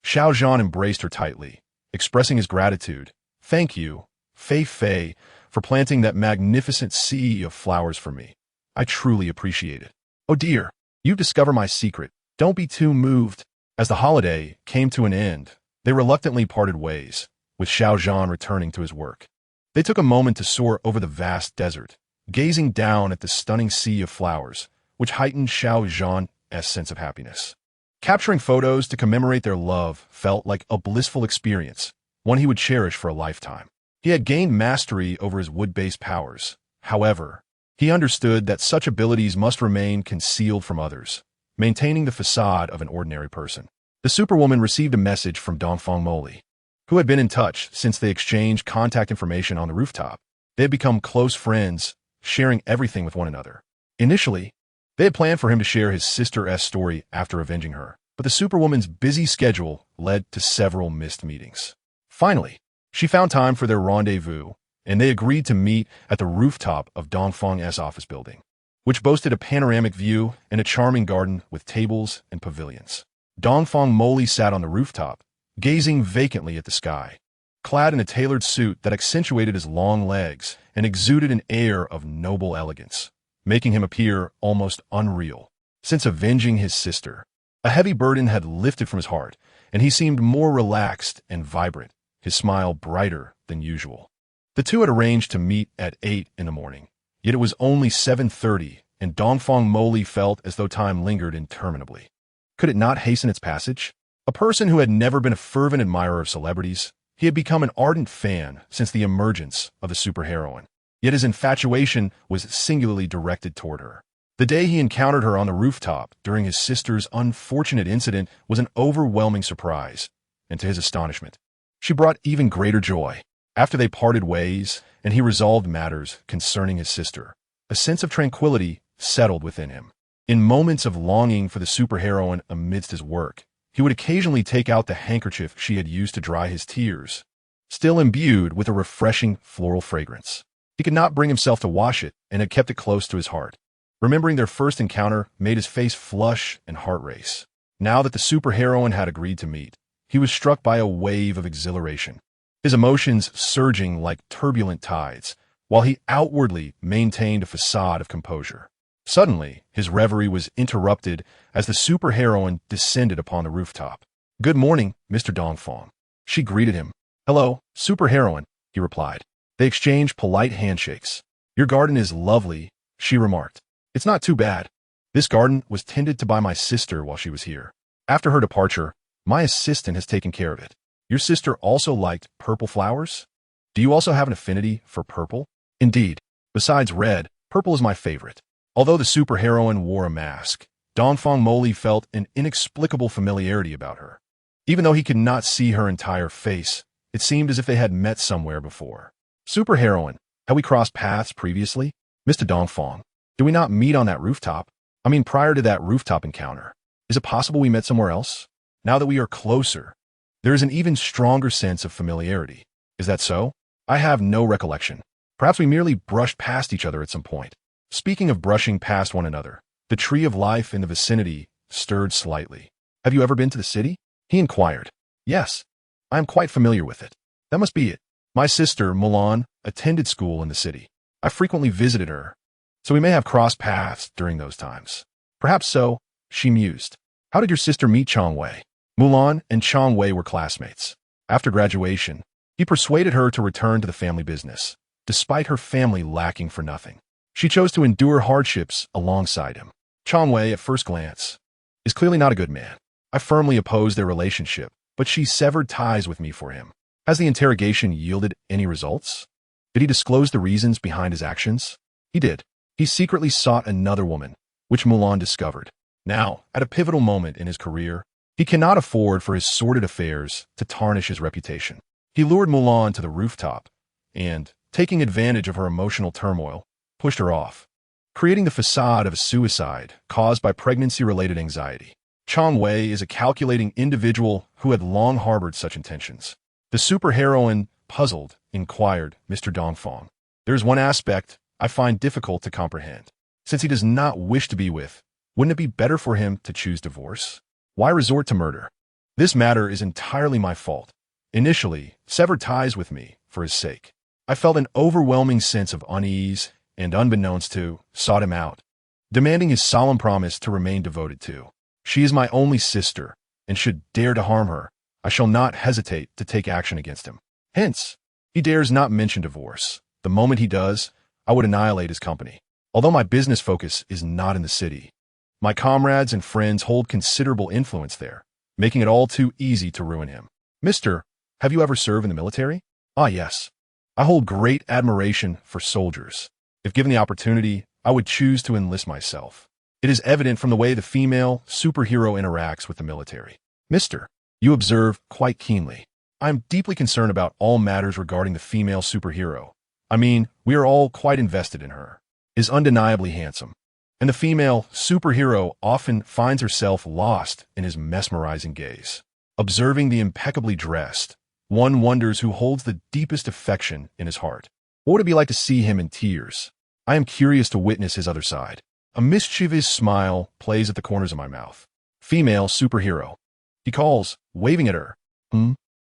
Xiaozhan embraced her tightly, expressing his gratitude. "Thank you, Fei Fei, for planting that magnificent sea of flowers for me. I truly appreciate it. Oh dear, you've discovered my secret. Don't be too moved. As the holiday came to an end, they reluctantly parted ways, with Xiao Zhan returning to his work. They took a moment to soar over the vast desert, gazing down at the stunning sea of flowers, which heightened Xiao Zhan's sense of happiness. Capturing photos to commemorate their love felt like a blissful experience, one he would cherish for a lifetime. He had gained mastery over his wood-based powers. However, he understood that such abilities must remain concealed from others, maintaining the facade of an ordinary person. The Superwoman received a message from Dongfang Moli, who had been in touch since they exchanged contact information on the rooftop. They had become close friends, sharing everything with one another. Initially, they had planned for him to share his sister's story after avenging her, but the Superwoman's busy schedule led to several missed meetings. Finally, she found time for their rendezvous, and they agreed to meet at the rooftop of Dongfang's office building, which boasted a panoramic view and a charming garden with tables and pavilions. Dongfang Moli sat on the rooftop, gazing vacantly at the sky, clad in a tailored suit that accentuated his long legs and exuded an air of noble elegance, making him appear almost unreal. Since avenging his sister, a heavy burden had lifted from his heart, and he seemed more relaxed and vibrant, his smile brighter than usual. The two had arranged to meet at 8 in the morning, yet it was only 7:30, and Dongfang Moli felt as though time lingered interminably. Could it not hasten its passage? A person who had never been a fervent admirer of celebrities, he had become an ardent fan since the emergence of the superheroine. Yet his infatuation was singularly directed toward her. The day he encountered her on the rooftop during his sister's unfortunate incident was an overwhelming surprise, and to his astonishment, she brought even greater joy. After they parted ways, and he resolved matters concerning his sister, a sense of tranquility settled within him. In moments of longing for the superheroine amidst his work, he would occasionally take out the handkerchief she had used to dry his tears, still imbued with a refreshing floral fragrance. He could not bring himself to wash it and had kept it close to his heart. Remembering their first encounter made his face flush and heart race. Now that the superheroine had agreed to meet, he was struck by a wave of exhilaration, his emotions surging like turbulent tides, while he outwardly maintained a facade of composure. Suddenly, his reverie was interrupted as the superheroine descended upon the rooftop. "Good morning, Mr. Dongfang." She greeted him. "Hello, superheroine," he replied. They exchanged polite handshakes. "Your garden is lovely," she remarked. "It's not too bad. This garden was tended to by my sister while she was here. After her departure, my assistant has taken care of it. Your sister also liked purple flowers? Do you also have an affinity for purple?" "Indeed. Besides red, purple is my favorite." Although the superheroine wore a mask, Dongfang Moli felt an inexplicable familiarity about her. Even though he could not see her entire face, it seemed as if they had met somewhere before. "Superheroine, have we crossed paths previously? Mr. Dongfang, did we not meet on that rooftop? I mean, prior to that rooftop encounter. Is it possible we met somewhere else? Now that we are closer, there is an even stronger sense of familiarity. Is that so? I have no recollection. Perhaps we merely brushed past each other at some point." Speaking of brushing past one another, the tree of life in the vicinity stirred slightly. "Have you ever been to the city?" he inquired. "Yes, I am quite familiar with it." "That must be it. My sister, Mulan, attended school in the city. I frequently visited her, so we may have crossed paths during those times." "Perhaps so," she mused. "How did your sister meet Chang Wei?" Mulan and Chang Wei were classmates. After graduation, he persuaded her to return to the family business, despite her family lacking for nothing. She chose to endure hardships alongside him. Chang Wei, at first glance, is clearly not a good man. I firmly oppose their relationship, but she severed ties with me for him. Has the interrogation yielded any results? Did he disclose the reasons behind his actions? He did. He secretly sought another woman, which Mulan discovered. Now, at a pivotal moment in his career, he cannot afford for his sordid affairs to tarnish his reputation. He lured Mulan to the rooftop and, taking advantage of her emotional turmoil, pushed her off, creating the facade of a suicide caused by pregnancy-related anxiety. Chang Wei is a calculating individual who had long harbored such intentions. The superheroine, puzzled, inquired, "Mr. Dongfang, there is one aspect I find difficult to comprehend. Since he does not wish to be with, wouldn't it be better for him to choose divorce? Why resort to murder? This matter is entirely my fault. Initially, severed ties with me for his sake. I felt an overwhelming sense of unease and, unbeknownst to, sought him out, demanding his solemn promise to remain devoted to. She is my only sister, and should dare to harm her, I shall not hesitate to take action against him. Hence, he dares not mention divorce. The moment he does, I would annihilate his company. Although my business focus is not in the city, my comrades and friends hold considerable influence there, making it all too easy to ruin him. Mister, have you ever served in the military? Ah, yes. I hold great admiration for soldiers. If given the opportunity, I would choose to enlist myself. It is evident from the way the female superhero interacts with the military. Mister, you observe quite keenly. I am deeply concerned about all matters regarding the female superhero. I mean, we are all quite invested in her. Is undeniably handsome, and the female superhero often finds herself lost in his mesmerizing gaze. Observing the impeccably dressed, one wonders who holds the deepest affection in his heart. What would it be like to see him in tears? I am curious to witness his other side. A mischievous smile plays at the corners of my mouth. Female superhero. He calls, waving at her.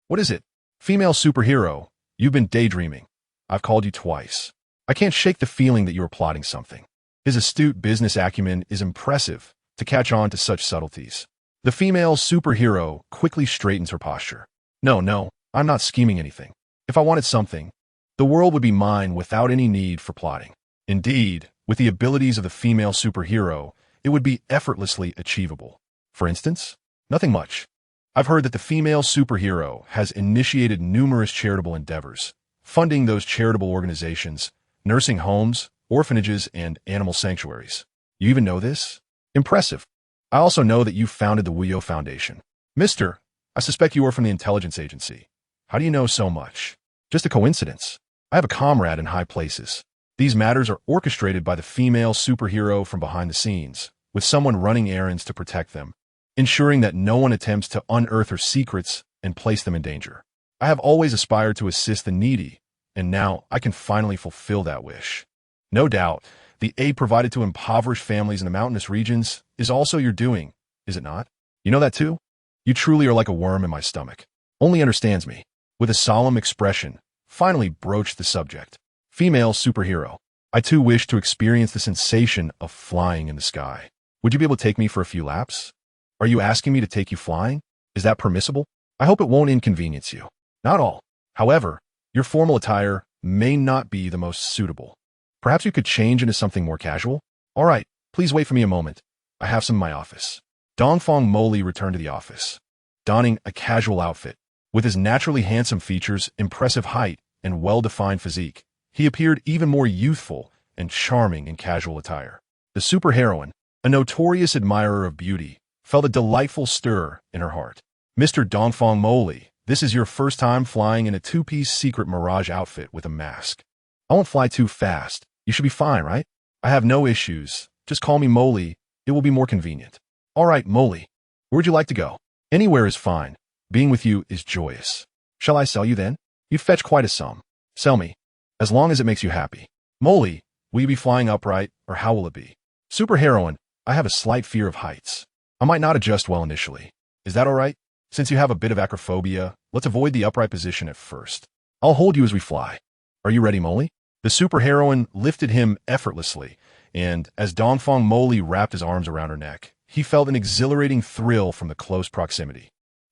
What is it? Female superhero, you've been daydreaming. I've called you twice. I can't shake the feeling that you are plotting something. His astute business acumen is impressive to catch on to such subtleties. The female superhero quickly straightens her posture. No, I'm not scheming anything. If I wanted something, the world would be mine without any need for plotting. Indeed, with the abilities of the female superhero, it would be effortlessly achievable. For instance, nothing much. I've heard that the female superhero has initiated numerous charitable endeavors, funding those charitable organizations, nursing homes, orphanages, and animal sanctuaries. You even know this? Impressive. I also know that you founded the Wuyo Foundation. Mister, I suspect you are from the intelligence agency. How do you know so much? Just a coincidence. I have a comrade in high places. These matters are orchestrated by the female superhero from behind the scenes, with someone running errands to protect them, ensuring that no one attempts to unearth her secrets and place them in danger. I have always aspired to assist the needy, and now I can finally fulfill that wish. No doubt, the aid provided to impoverished families in the mountainous regions is also your doing, is it not? You know that too? You truly are like a worm in my stomach. Only understands me. With a solemn expression, finally broached the subject. Female superhero. I too wish to experience the sensation of flying in the sky. Would you be able to take me for a few laps? Are you asking me to take you flying? Is that permissible? I hope it won't inconvenience you. Not all. However, your formal attire may not be the most suitable. Perhaps you could change into something more casual? All right, please wait for me a moment. I have some in my office. Dongfang Moli returned to the office, donning a casual outfit. With his naturally handsome features, impressive height, and well-defined physique, he appeared even more youthful and charming in casual attire. The superheroine, a notorious admirer of beauty, felt a delightful stir in her heart. Mr. Dongfang Moli, this is your first time flying in a two-piece secret mirage outfit with a mask. I won't fly too fast. You should be fine, right? I have no issues. Just call me Moli. It will be more convenient. All right, Moli. Where'd you like to go? Anywhere is fine. Being with you is joyous. Shall I sell you then? You'd fetch quite a sum. Sell me. As long as it makes you happy. Moli, will you be flying upright, or how will it be? Superheroine, I have a slight fear of heights. I might not adjust well initially. Is that all right? Since you have a bit of acrophobia, let's avoid the upright position at first. I'll hold you as we fly. Are you ready, Moli? The superheroine lifted him effortlessly, and as Dongfang Moli wrapped his arms around her neck, he felt an exhilarating thrill from the close proximity.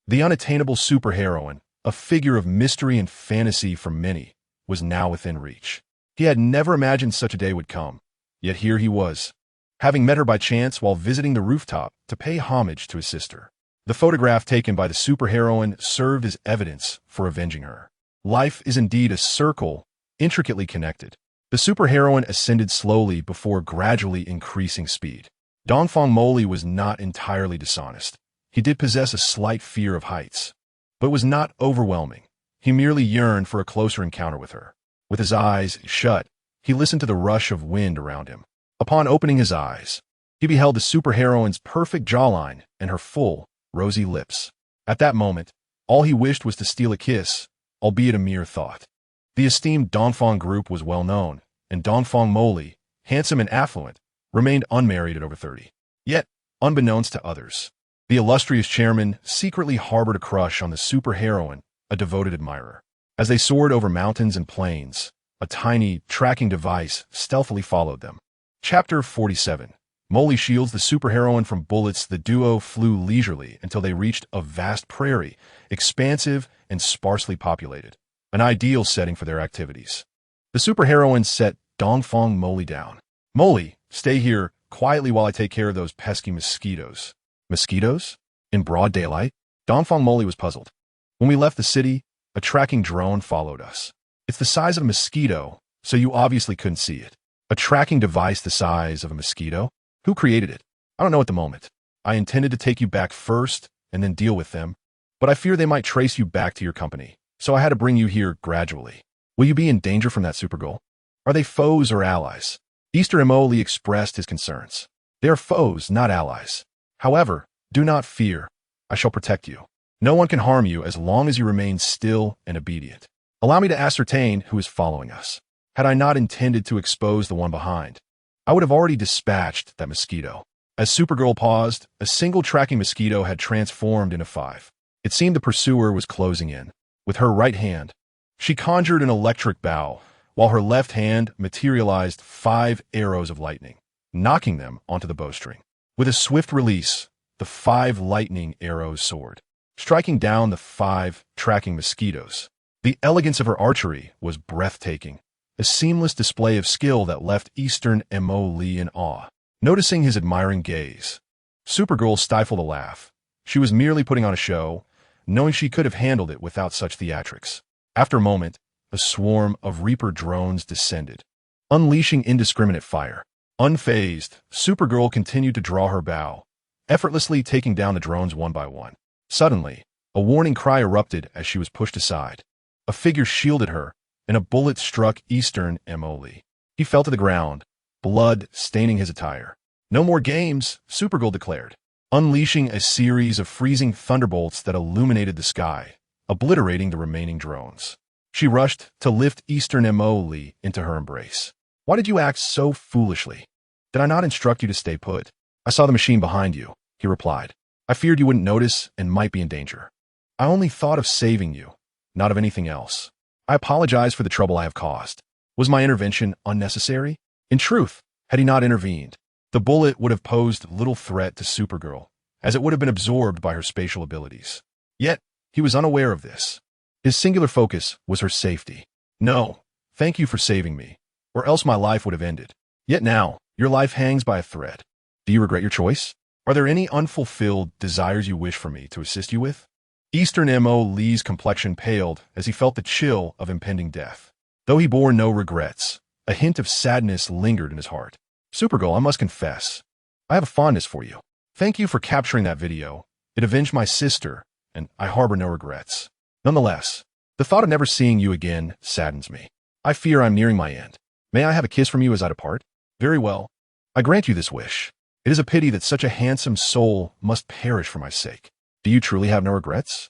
The unattainable superheroine, a figure of mystery and fantasy for many, was now within reach. He had never imagined such a day would come, yet here he was, having met her by chance while visiting the rooftop to pay homage to his sister. The photograph taken by the superheroine served as evidence for avenging her. Life is indeed a circle, intricately connected. The superheroine ascended slowly before gradually increasing speed. Dongfang Moli was not entirely dishonest. He did possess a slight fear of heights, but was not overwhelming. He merely yearned for a closer encounter with her. With his eyes shut, he listened to the rush of wind around him. Upon opening his eyes, he beheld the superheroine's perfect jawline and her full, rosy lips. At that moment, all he wished was to steal a kiss, albeit a mere thought. The esteemed Dongfang group was well known, and Dongfang Moli, handsome and affluent, remained unmarried at over 30. Yet, unbeknownst to others, the illustrious chairman secretly harbored a crush on the superheroine, a devoted admirer. As they soared over mountains and plains, A tiny, tracking device stealthily followed them. Chapter 47. Molly shields the superheroine from bullets. The duo flew leisurely until they reached a vast prairie, expansive and sparsely populated, an ideal setting for their activities. The superheroine set Dongfang Molly down. "Molly, stay here quietly while I take care of those pesky mosquitoes." Mosquitoes? In broad daylight? Dongfang Molly was puzzled. "When we left the city, a tracking drone followed us. It's the size of a mosquito, so you obviously couldn't see it." "A tracking device the size of a mosquito? Who created it?" "I don't know at the moment. I intended to take you back first and then deal with them, but I fear they might trace you back to your company, so I had to bring you here gradually." "Will you be in danger from that Supergirl? Are they foes or allies?" Easter Emoli expressed his concerns. "They are foes, not allies. However, do not fear. I shall protect you. No one can harm you as long as you remain still and obedient. Allow me to ascertain who is following us. Had I not intended to expose the one behind, I would have already dispatched that mosquito." As Supergirl paused, a single tracking mosquito had transformed into 5. It seemed the pursuer was closing in. With her right hand, she conjured an electric bow, while her left hand materialized 5 arrows of lightning, knocking them onto the bowstring. With a swift release, the 5 lightning arrows soared, striking down the 5 tracking mosquitoes. The elegance of her archery was breathtaking, a seamless display of skill that left Eastern Mo Lee in awe. Noticing his admiring gaze, Supergirl stifled a laugh. She was merely putting on a show, knowing she could have handled it without such theatrics. After a moment, a swarm of Reaper drones descended, unleashing indiscriminate fire. Unfazed, Supergirl continued to draw her bow, effortlessly taking down the drones one by one. Suddenly, a warning cry erupted as she was pushed aside. A figure shielded her, and a bullet struck Eastern Emoli. He fell to the ground, blood staining his attire. "No more games," Supergirl declared, unleashing a series of freezing thunderbolts that illuminated the sky, obliterating the remaining drones. She rushed to lift Eastern Emoli into her embrace. "Why did you act so foolishly? Did I not instruct you to stay put?" "I saw the machine behind you," he replied. "I feared you wouldn't notice and might be in danger. I only thought of saving you, not of anything else. I apologize for the trouble I have caused. Was my intervention unnecessary?" In truth, had he not intervened, the bullet would have posed little threat to Supergirl, as it would have been absorbed by her spatial abilities. Yet, he was unaware of this. His singular focus was her safety. "No, thank you for saving me, or else my life would have ended. Yet now, your life hangs by a thread. Do you regret your choice? Are there any unfulfilled desires you wish for me to assist you with?" Eastern Mo Lee's complexion paled as he felt the chill of impending death. Though he bore no regrets, a hint of sadness lingered in his heart. "Supergirl, I must confess, I have a fondness for you. Thank you for capturing that video. It avenged my sister, and I harbor no regrets. Nonetheless, the thought of never seeing you again saddens me. I fear I'm nearing my end. May I have a kiss from you as I depart?" "Very well. I grant you this wish. It is a pity that such a handsome soul must perish for my sake. Do you truly have no regrets?"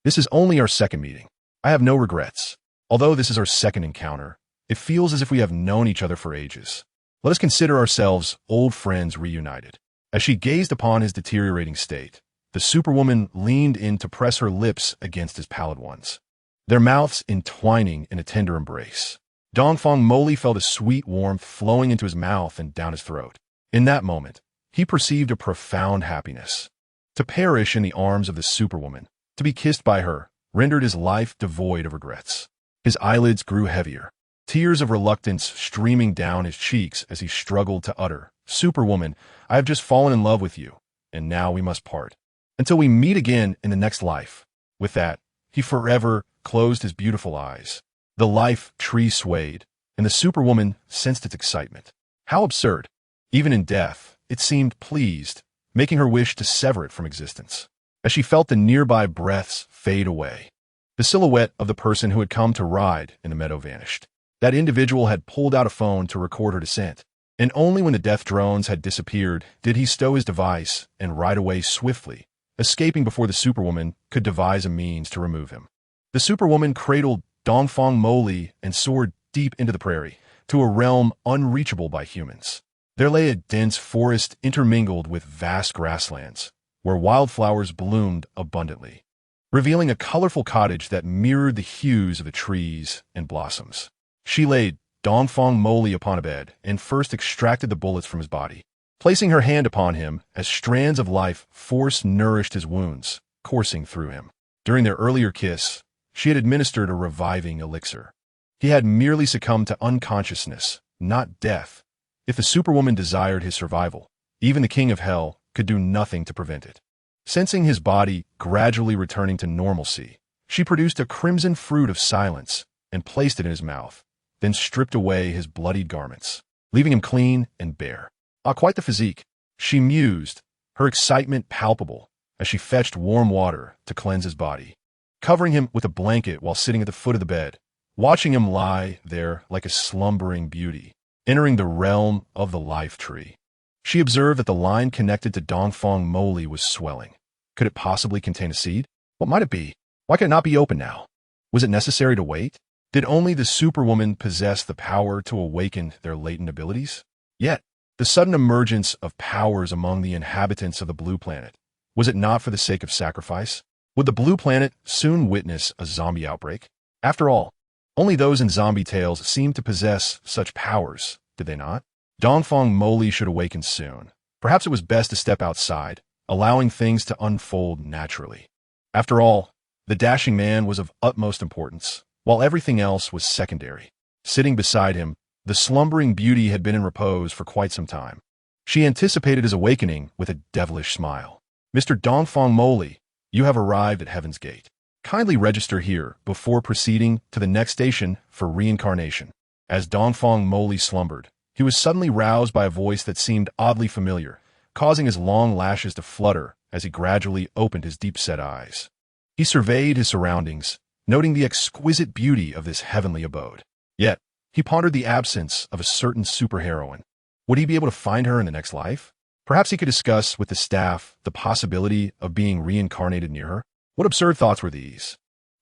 "This is only our second meeting. I have no regrets. Although this is our second encounter, it feels as if we have known each other for ages. Let us consider ourselves old friends reunited." As she gazed upon his deteriorating state, the Superwoman leaned in to press her lips against his pallid ones, their mouths entwining in a tender embrace. Dongfang Molly felt a sweet warmth flowing into his mouth and down his throat. In that moment, he perceived a profound happiness. To perish in the arms of the Superwoman, to be kissed by her, rendered his life devoid of regrets. His eyelids grew heavier, tears of reluctance streaming down his cheeks as he struggled to utter, "Superwoman, I have just fallen in love with you, and now we must part. Until we meet again in the next life." With that, he forever closed his beautiful eyes. The life tree swayed, and the Superwoman sensed its excitement. How absurd! Even in death, it seemed pleased, making her wish to sever it from existence. As she felt the nearby breaths fade away, the silhouette of the person who had come to ride in the meadow vanished. That individual had pulled out a phone to record her descent, and only when the death drones had disappeared did he stow his device and ride away swiftly, escaping before the Superwoman could devise a means to remove him. The Superwoman cradled Dongfang Molly and soared deep into the prairie, to a realm unreachable by humans. There lay a dense forest intermingled with vast grasslands, where wildflowers bloomed abundantly, revealing a colorful cottage that mirrored the hues of the trees and blossoms. She laid Dongfang Moli upon a bed and first extracted the bullets from his body. Placing her hand upon him, as strands of life force nourished his wounds, coursing through him. During their earlier kiss, she had administered a reviving elixir. He had merely succumbed to unconsciousness, not death. If the Superwoman desired his survival, even the King of Hell could do nothing to prevent it. Sensing his body gradually returning to normalcy, she produced a crimson fruit of silence and placed it in his mouth, then stripped away his bloodied garments, leaving him clean and bare. Ah, quite the physique, she mused, her excitement palpable as she fetched warm water to cleanse his body, covering him with a blanket while sitting at the foot of the bed, watching him lie there like a slumbering beauty, entering the realm of the life tree. She observed that the line connected to Dongfang Moli was swelling. Could it possibly contain a seed? What might it be? Why could it not be open now? Was it necessary to wait? Did only the Superwoman possess the power to awaken their latent abilities? Yet, the sudden emergence of powers among the inhabitants of the Blue Planet, was it not for the sake of sacrifice? Would the Blue Planet soon witness a zombie outbreak? After all, only those in zombie tales seem to possess such powers, did they not? Dongfang Moli should awaken soon. Perhaps it was best to step outside, allowing things to unfold naturally. After all, the dashing man was of utmost importance, while everything else was secondary. Sitting beside him, the slumbering beauty had been in repose for quite some time. She anticipated his awakening with a devilish smile. Mr. Dongfang Moli, you have arrived at Heaven's Gate. Kindly register here before proceeding to the next station for reincarnation. As Dongfang Moli slumbered, he was suddenly roused by a voice that seemed oddly familiar, causing his long lashes to flutter as he gradually opened his deep-set eyes. He surveyed his surroundings, noting the exquisite beauty of this heavenly abode. Yet, he pondered the absence of a certain superheroine. Would he be able to find her in the next life? Perhaps he could discuss with the staff the possibility of being reincarnated near her. What absurd thoughts were these?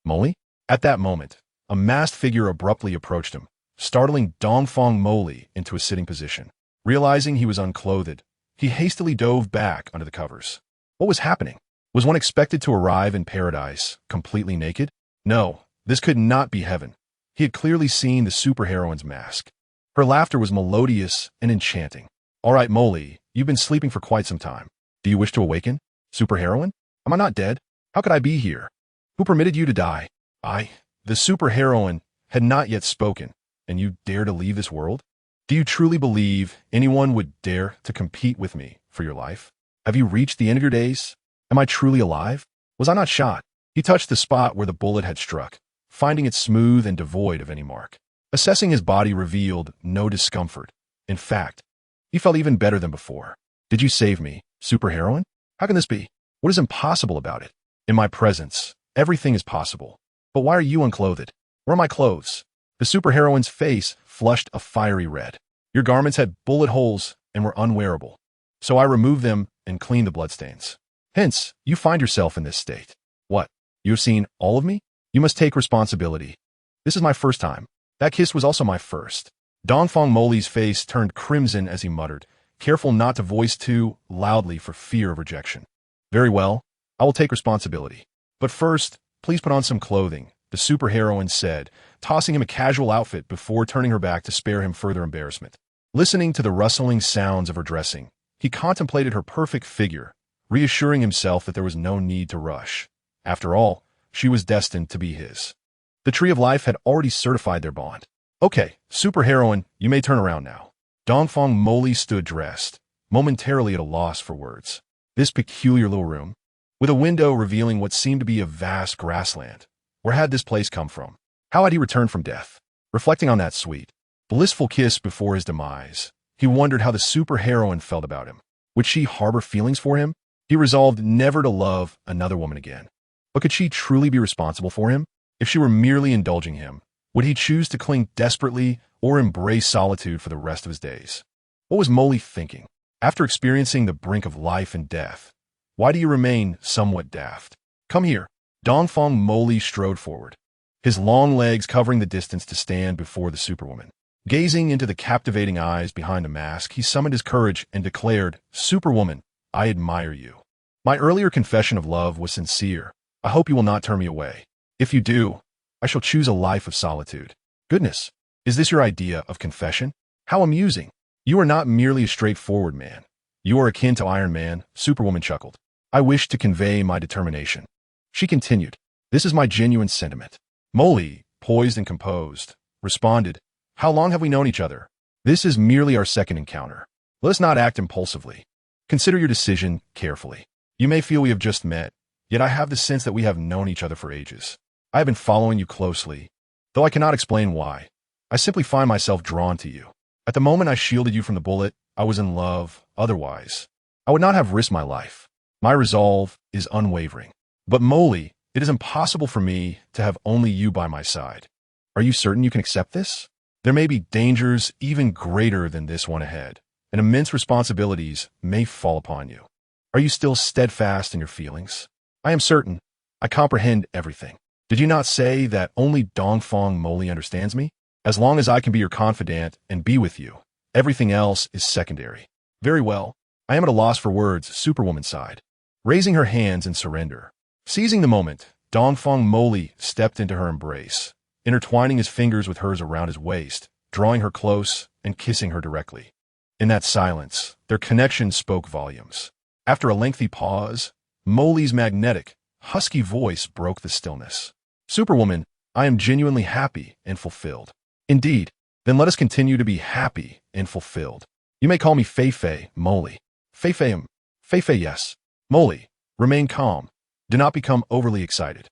Moli? At that moment, a masked figure abruptly approached him, startling Dongfang Moli into a sitting position. Realizing he was unclothed, he hastily dove back under the covers. What was happening? Was one expected to arrive in paradise completely naked? No, this could not be heaven. He had clearly seen the superheroine's mask. Her laughter was melodious and enchanting. All right, Moli, you've been sleeping for quite some time. Do you wish to awaken? Superheroine? Am I not dead? How could I be here? Who permitted you to die? The superheroine, had not yet spoken, and you dare to leave this world? Do you truly believe anyone would dare to compete with me for your life? Have you reached the end of your days? Am I truly alive? Was I not shot? He touched the spot where the bullet had struck, finding it smooth and devoid of any mark. Assessing his body revealed no discomfort. In fact, he felt even better than before. Did you save me, superheroine? How can this be? What is impossible about it? In my presence, everything is possible. But why are you unclothed? Where are my clothes? The superheroine's face flushed a fiery red. Your garments had bullet holes and were unwearable. So I removed them and cleaned the bloodstains. Hence, you find yourself in this state. What? You have seen all of me? You must take responsibility. This is my first time. That kiss was also my first. Dongfang Moli's face turned crimson as he muttered, careful not to voice too loudly for fear of rejection. Very well, I will take responsibility. But first, please put on some clothing, the superheroine said, tossing him a casual outfit before turning her back to spare him further embarrassment. Listening to the rustling sounds of her dressing, he contemplated her perfect figure, reassuring himself that there was no need to rush. After all, she was destined to be his. The Tree of Life had already certified their bond. Okay, superheroine, you may turn around now. Dongfang Moli stood dressed, momentarily at a loss for words. This peculiar little room, with a window revealing what seemed to be a vast grassland. Where had this place come from? How had he returned from death? Reflecting on that sweet, blissful kiss before his demise, he wondered how the superheroine felt about him. Would she harbor feelings for him? He resolved never to love another woman again. But could she truly be responsible for him? If she were merely indulging him, would he choose to cling desperately or embrace solitude for the rest of his days? What was Moli thinking? After experiencing the brink of life and death, why do you remain somewhat daft? Come here. Dongfang Moli strode forward, his long legs covering the distance to stand before the Superwoman. Gazing into the captivating eyes behind the mask, he summoned his courage and declared, Superwoman, I admire you. My earlier confession of love was sincere. I hope you will not turn me away. If you do, I shall choose a life of solitude. Goodness, Is this your idea of confession? How amusing. You are not merely a straightforward man. You are akin to Iron Man, Superwoman chuckled. I wish to convey my determination. She continued. This is my genuine sentiment. Molly, poised and composed, responded, how long have we known each other? This is merely our second encounter. Let us not act impulsively. Consider your decision carefully. You may feel we have just met, yet I have the sense that we have known each other for ages. I have been following you closely, though I cannot explain why. I simply find myself drawn to you. At the moment I shielded you from the bullet, I was in love. Otherwise, I would not have risked my life. My resolve is unwavering. But Molly, it is impossible for me to have only you by my side. Are you certain you can accept this? There may be dangers even greater than this one ahead, and immense responsibilities may fall upon you. Are you still steadfast in your feelings? I am certain. I comprehend everything. Did you not say that only Dongfang Molly understands me? As long as I can be your confidant and be with you, everything else is secondary. Very well. I am at a loss for words, Superwoman sighed, raising her hands in surrender. Seizing the moment, Dongfang Molly stepped into her embrace, intertwining his fingers with hers around his waist, drawing her close and kissing her directly. In that silence, their connection spoke volumes. After a lengthy pause, Molly's magnetic, husky voice broke the stillness. Superwoman, I am genuinely happy and fulfilled. Indeed, then let us continue to be happy and fulfilled. You may call me Fei-Fei, Molly. Fei-Fei, Fei-Fei, yes. Molly, remain calm. Do not become overly excited.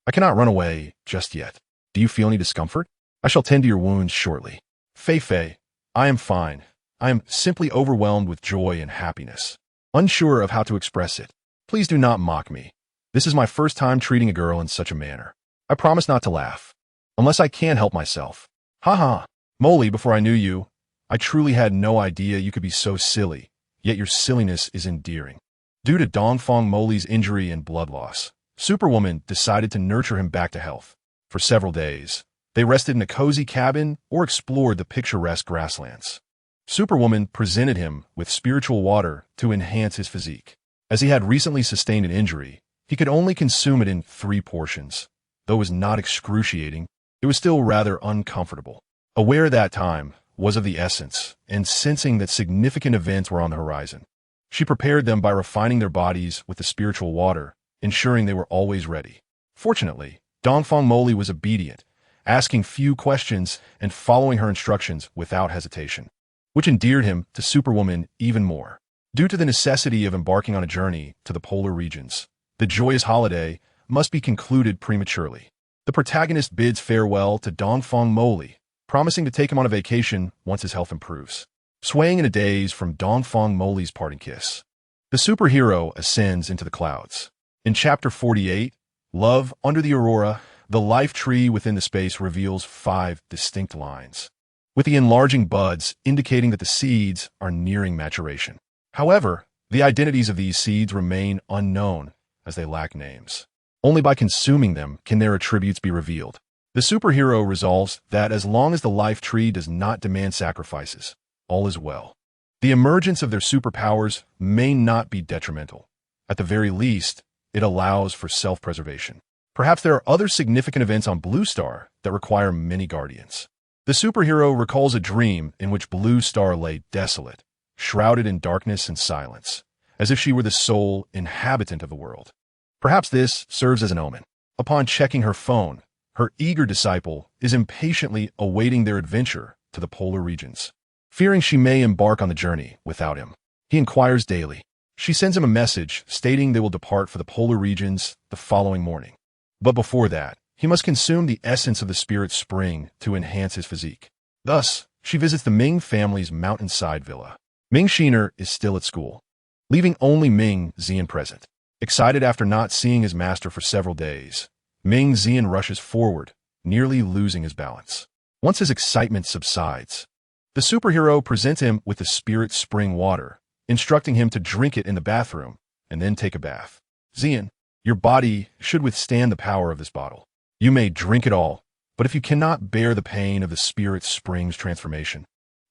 I cannot run away just yet. Do you feel any discomfort? I shall tend to your wounds shortly. Fei-Fei, I am fine. I am simply overwhelmed with joy and happiness. Unsure of how to express it. Please do not mock me. This is my first time treating a girl in such a manner. I promise not to laugh. Unless I can help myself. Ha ha. Molly, before I knew you, I truly had no idea you could be so silly, yet your silliness is endearing. Due to Dongfang Molly's injury and blood loss, Superwoman decided to nurture him back to health. For several days, they rested in a cozy cabin or explored the picturesque grasslands. Superwoman presented him with spiritual water to enhance his physique. As he had recently sustained an injury, he could only consume it in 3 portions. Though it was not excruciating, it was still rather uncomfortable. Aware that time was of the essence, and sensing that significant events were on the horizon, she prepared them by refining their bodies with the spiritual water, ensuring they were always ready. Fortunately, Dongfang Molly was obedient, asking few questions and following her instructions without hesitation, which endeared him to Superwoman even more. Due to the necessity of embarking on a journey to the polar regions, the joyous holiday must be concluded prematurely. The protagonist bids farewell to Dongfang Molly, promising to take him on a vacation once his health improves. Swaying in a daze from Dongfang Molly's parting kiss, the superhero ascends into the clouds. In Chapter 48, Love Under the Aurora, the life tree within the space reveals 5 distinct lines, with the enlarging buds indicating that the seeds are nearing maturation. However, the identities of these seeds remain unknown as they lack names. Only by consuming them can their attributes be revealed. The superhero resolves that as long as the life tree does not demand sacrifices, all is well. The emergence of their superpowers may not be detrimental. At the very least, it allows for self-preservation. Perhaps there are other significant events on Blue Star that require many guardians. The superhero recalls a dream in which Blue Star lay desolate, shrouded in darkness and silence, as if she were the sole inhabitant of the world. Perhaps this serves as an omen. Upon checking her phone, her eager disciple is impatiently awaiting their adventure to the polar regions. Fearing she may embark on the journey without him, he inquires daily. She sends him a message stating they will depart for the polar regions the following morning. But before that, he must consume the essence of the spirit spring to enhance his physique. Thus, she visits the Ming family's mountainside villa. Ming Sheener is still at school, leaving only Ming Zian present. Excited after not seeing his master for several days, Ming Zian rushes forward, nearly losing his balance. Once his excitement subsides, the superhero presents him with the spirit spring water, instructing him to drink it in the bathroom and then take a bath. Zian, your body should withstand the power of this bottle. You may drink it all, but if you cannot bear the pain of the spirit spring's transformation,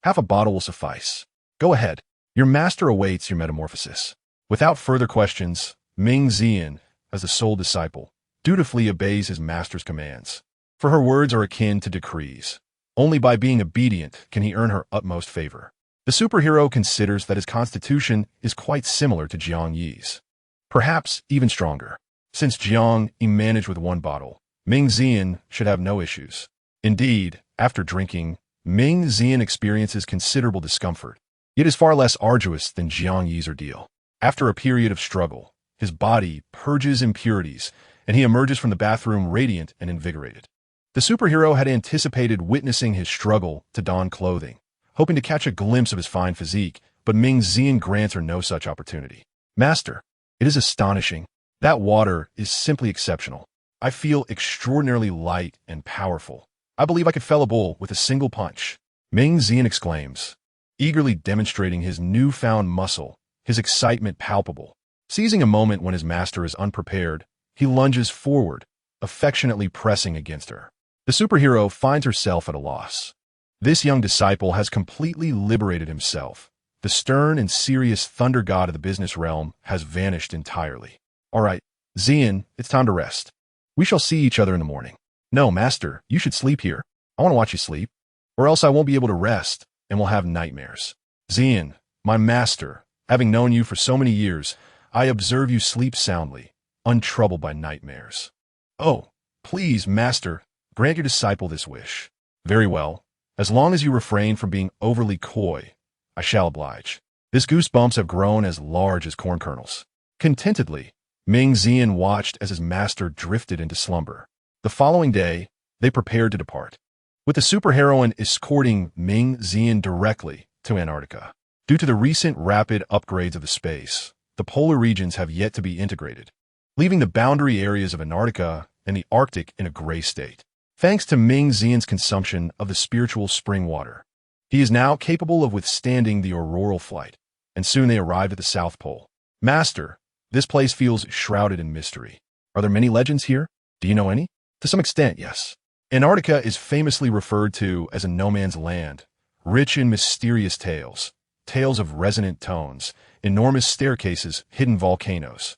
half a bottle will suffice. Go ahead. Your master awaits your metamorphosis. Without further questions, Ming Zian, as the sole disciple, dutifully obeys his master's commands, for her words are akin to decrees. Only by being obedient can he earn her utmost favor. The superhero considers that his constitution is quite similar to Jiang Yi's. Perhaps even stronger. Since Jiang Yi managed with one bottle, Ming Xian should have no issues. Indeed, after drinking, Ming Xian experiences considerable discomfort, yet is far less arduous than Jiang Yi's ordeal. After a period of struggle, his body purges impurities, and he emerges from the bathroom radiant and invigorated. The superhero had anticipated witnessing his struggle to don clothing, hoping to catch a glimpse of his fine physique, but Ming Xian grants her no such opportunity. Master, it is astonishing. That water is simply exceptional. I feel extraordinarily light and powerful. I believe I could fell a bull with a single punch. Ming Xian exclaims, eagerly demonstrating his newfound muscle, his excitement palpable. Seizing a moment when his master is unprepared, he lunges forward, affectionately pressing against her. The superhero finds herself at a loss. This young disciple has completely liberated himself. The stern and serious thunder god of the business realm has vanished entirely. All right, Xian, it's time to rest. We shall see each other in the morning. No, master, you should sleep here. I want to watch you sleep, or else I won't be able to rest and will have nightmares. Xian, my master, having known you for so many years, I observe you sleep soundly, untroubled by nightmares. Oh, please, master, grant your disciple this wish. Very well. As long as you refrain from being overly coy, I shall oblige. His goosebumps have grown as large as corn kernels. Contentedly, Ming Xian watched as his master drifted into slumber. The following day, they prepared to depart, with the superheroine escorting Ming Xian directly to Antarctica. Due to the recent rapid upgrades of the space, the polar regions have yet to be integrated, leaving the boundary areas of Antarctica and the Arctic in a gray state. Thanks to Ming Xian's consumption of the spiritual spring water, he is now capable of withstanding the auroral flight, and soon they arrived at the South Pole. Master, this place feels shrouded in mystery. Are there many legends here? Do you know any? To some extent, yes. Antarctica is famously referred to as a no-man's land, rich in mysterious tales, tales of resonant tones, enormous staircases, hidden volcanoes,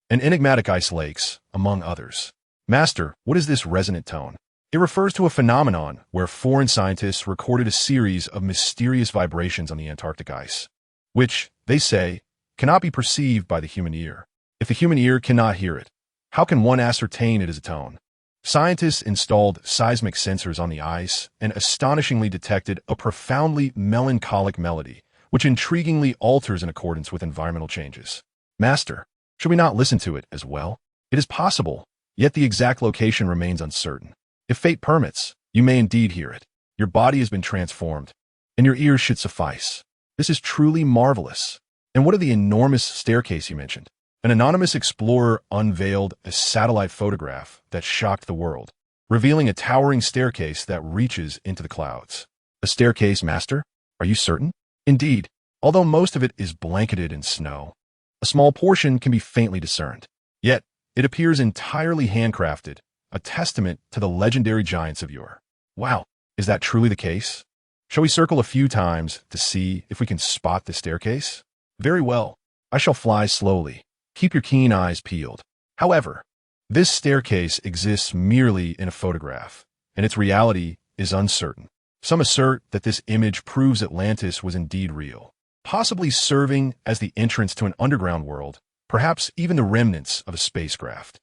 and enigmatic ice lakes, among others. Master, what is this resonant tone? It refers to a phenomenon where foreign scientists recorded a series of mysterious vibrations on the Antarctic ice, which, they say, cannot be perceived by the human ear. If the human ear cannot hear it, how can one ascertain it as a tone? Scientists installed seismic sensors on the ice and astonishingly detected a profoundly melancholic melody, which intriguingly alters in accordance with environmental changes. Master, should we not listen to it as well? It is possible, yet the exact location remains uncertain. If fate permits, you may indeed hear it. Your body has been transformed, and your ears should suffice. This is truly marvelous. And what of the enormous staircase you mentioned? An anonymous explorer unveiled a satellite photograph that shocked the world, revealing a towering staircase that reaches into the clouds. A staircase, master? Are you certain? Indeed, although most of it is blanketed in snow, a small portion can be faintly discerned. Yet, it appears entirely handcrafted, a testament to the legendary giants of yore. Wow, is that truly the case? Shall we circle a few times to see if we can spot the staircase? Very well. I shall fly slowly. Keep your keen eyes peeled. However, this staircase exists merely in a photograph, and its reality is uncertain. Some assert that this image proves Atlantis was indeed real, possibly serving as the entrance to an underground world, perhaps even the remnants of a spacecraft.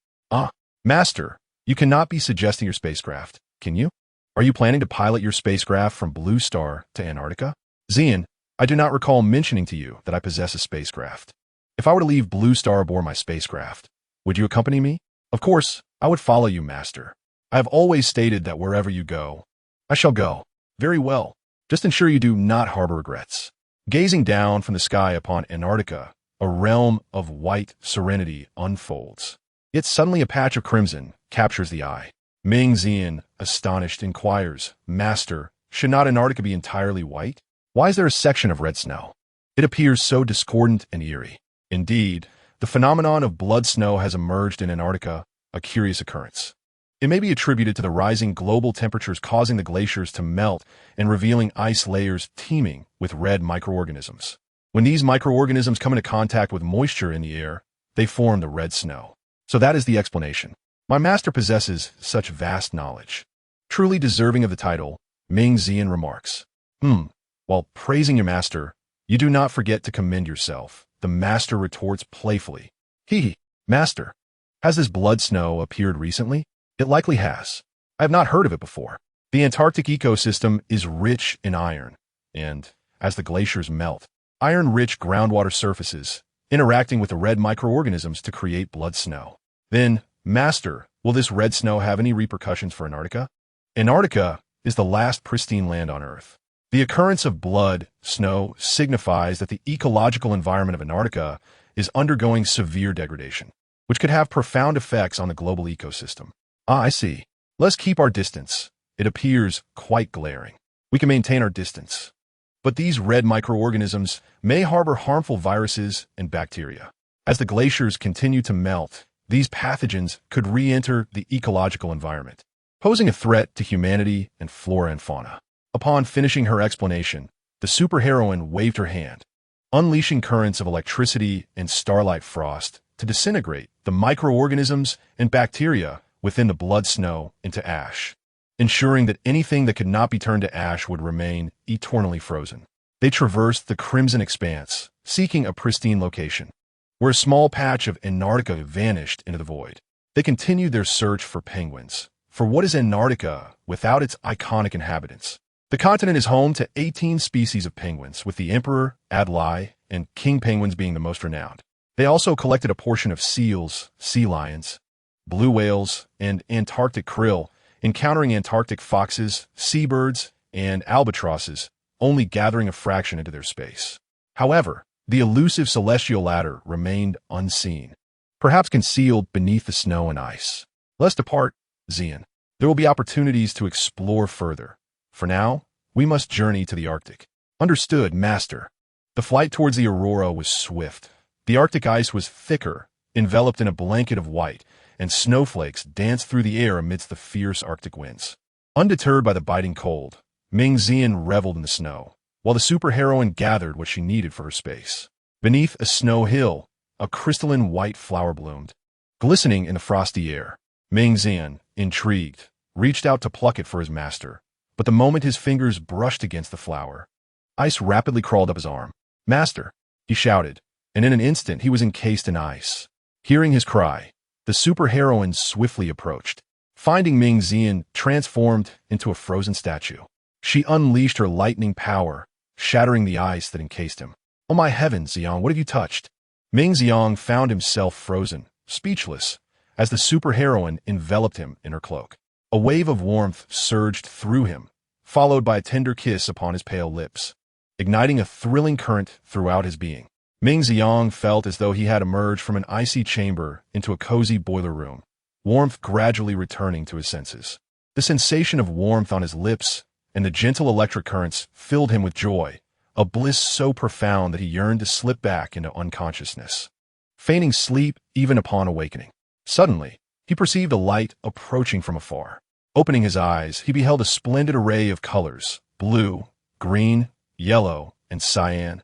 Master, you cannot be suggesting your spacecraft, can you? Are you planning to pilot your spacecraft from Blue Star to Antarctica? Xian, I do not recall mentioning to you that I possess a spacecraft. If I were to leave Blue Star aboard my spacecraft, would you accompany me? Of course, I would follow you, master. I have always stated that wherever you go, I shall go. Very well. Just ensure you do not harbor regrets. Gazing down from the sky upon Antarctica, a realm of white serenity unfolds. Yet suddenly a patch of crimson captures the eye. Ming Xian, astonished, inquires, Master, should not Antarctica be entirely white? Why is there a section of red snow? It appears so discordant and eerie. Indeed, the phenomenon of blood snow has emerged in Antarctica, a curious occurrence. It may be attributed to the rising global temperatures causing the glaciers to melt and revealing ice layers teeming with red microorganisms. When these microorganisms come into contact with moisture in the air, they form the red snow. So that is the explanation. My master possesses such vast knowledge. Truly deserving of the title, Ming Xian remarks. While praising your master, you do not forget to commend yourself, the master retorts playfully. Hee, master, has this blood snow appeared recently? It likely has. I have not heard of it before. The Antarctic ecosystem is rich in iron, and, as the glaciers melt, iron-rich groundwater surfaces, interacting with the red microorganisms to create blood snow. Then, master, will this red snow have any repercussions for Antarctica? Antarctica is the last pristine land on Earth. The occurrence of blood snow signifies that the ecological environment of Antarctica is undergoing severe degradation, which could have profound effects on the global ecosystem. I see. Let's keep our distance. It appears quite glaring. We can maintain our distance. But these red microorganisms may harbor harmful viruses and bacteria. As the glaciers continue to melt, these pathogens could re-enter the ecological environment, posing a threat to humanity and flora and fauna. Upon finishing her explanation, the superheroine waved her hand, unleashing currents of electricity and starlight frost to disintegrate the microorganisms and bacteria within the blood snow into ash, ensuring that anything that could not be turned to ash would remain eternally frozen. They traversed the crimson expanse, seeking a pristine location, where a small patch of Antarctica vanished into the void. They continued their search for penguins. For what is Antarctica without its iconic inhabitants? The continent is home to 18 species of penguins, with the emperor, Adlai, and king penguins being the most renowned. They also collected a portion of seals, sea lions, blue whales, and Antarctic krill, encountering Antarctic foxes, seabirds, and albatrosses, only gathering a fraction into their space. However, the elusive celestial ladder remained unseen, perhaps concealed beneath the snow and ice. Let's depart, Xian. There will be opportunities to explore further. For now, we must journey to the Arctic. Understood, master. The flight towards the aurora was swift. The Arctic ice was thicker, enveloped in a blanket of white, and snowflakes danced through the air amidst the fierce Arctic winds. Undeterred by the biting cold, Ming Xian reveled in the snow, while the superheroine gathered what she needed for her space. Beneath a snow hill, a crystalline white flower bloomed, glistening in the frosty air. Ming Xian, intrigued, reached out to pluck it for his master, but the moment his fingers brushed against the flower, ice rapidly crawled up his arm. Master, he shouted, and in an instant he was encased in ice. Hearing his cry, the superheroine swiftly approached, finding Ming Xian transformed into a frozen statue. She unleashed her lightning power, shattering the ice that encased him. Oh my heavens, Xiang, what have you touched? Ming Xiang found himself frozen, speechless, as the superheroine enveloped him in her cloak. A wave of warmth surged through him, followed by a tender kiss upon his pale lips, igniting a thrilling current throughout his being. Ming Xiang felt as though he had emerged from an icy chamber into a cozy boiler room, warmth gradually returning to his senses. The sensation of warmth on his lips and the gentle electric currents filled him with joy, a bliss so profound that he yearned to slip back into unconsciousness, feigning sleep even upon awakening. Suddenly, he perceived a light approaching from afar. Opening his eyes, he beheld a splendid array of colors, blue, green, yellow, and cyan,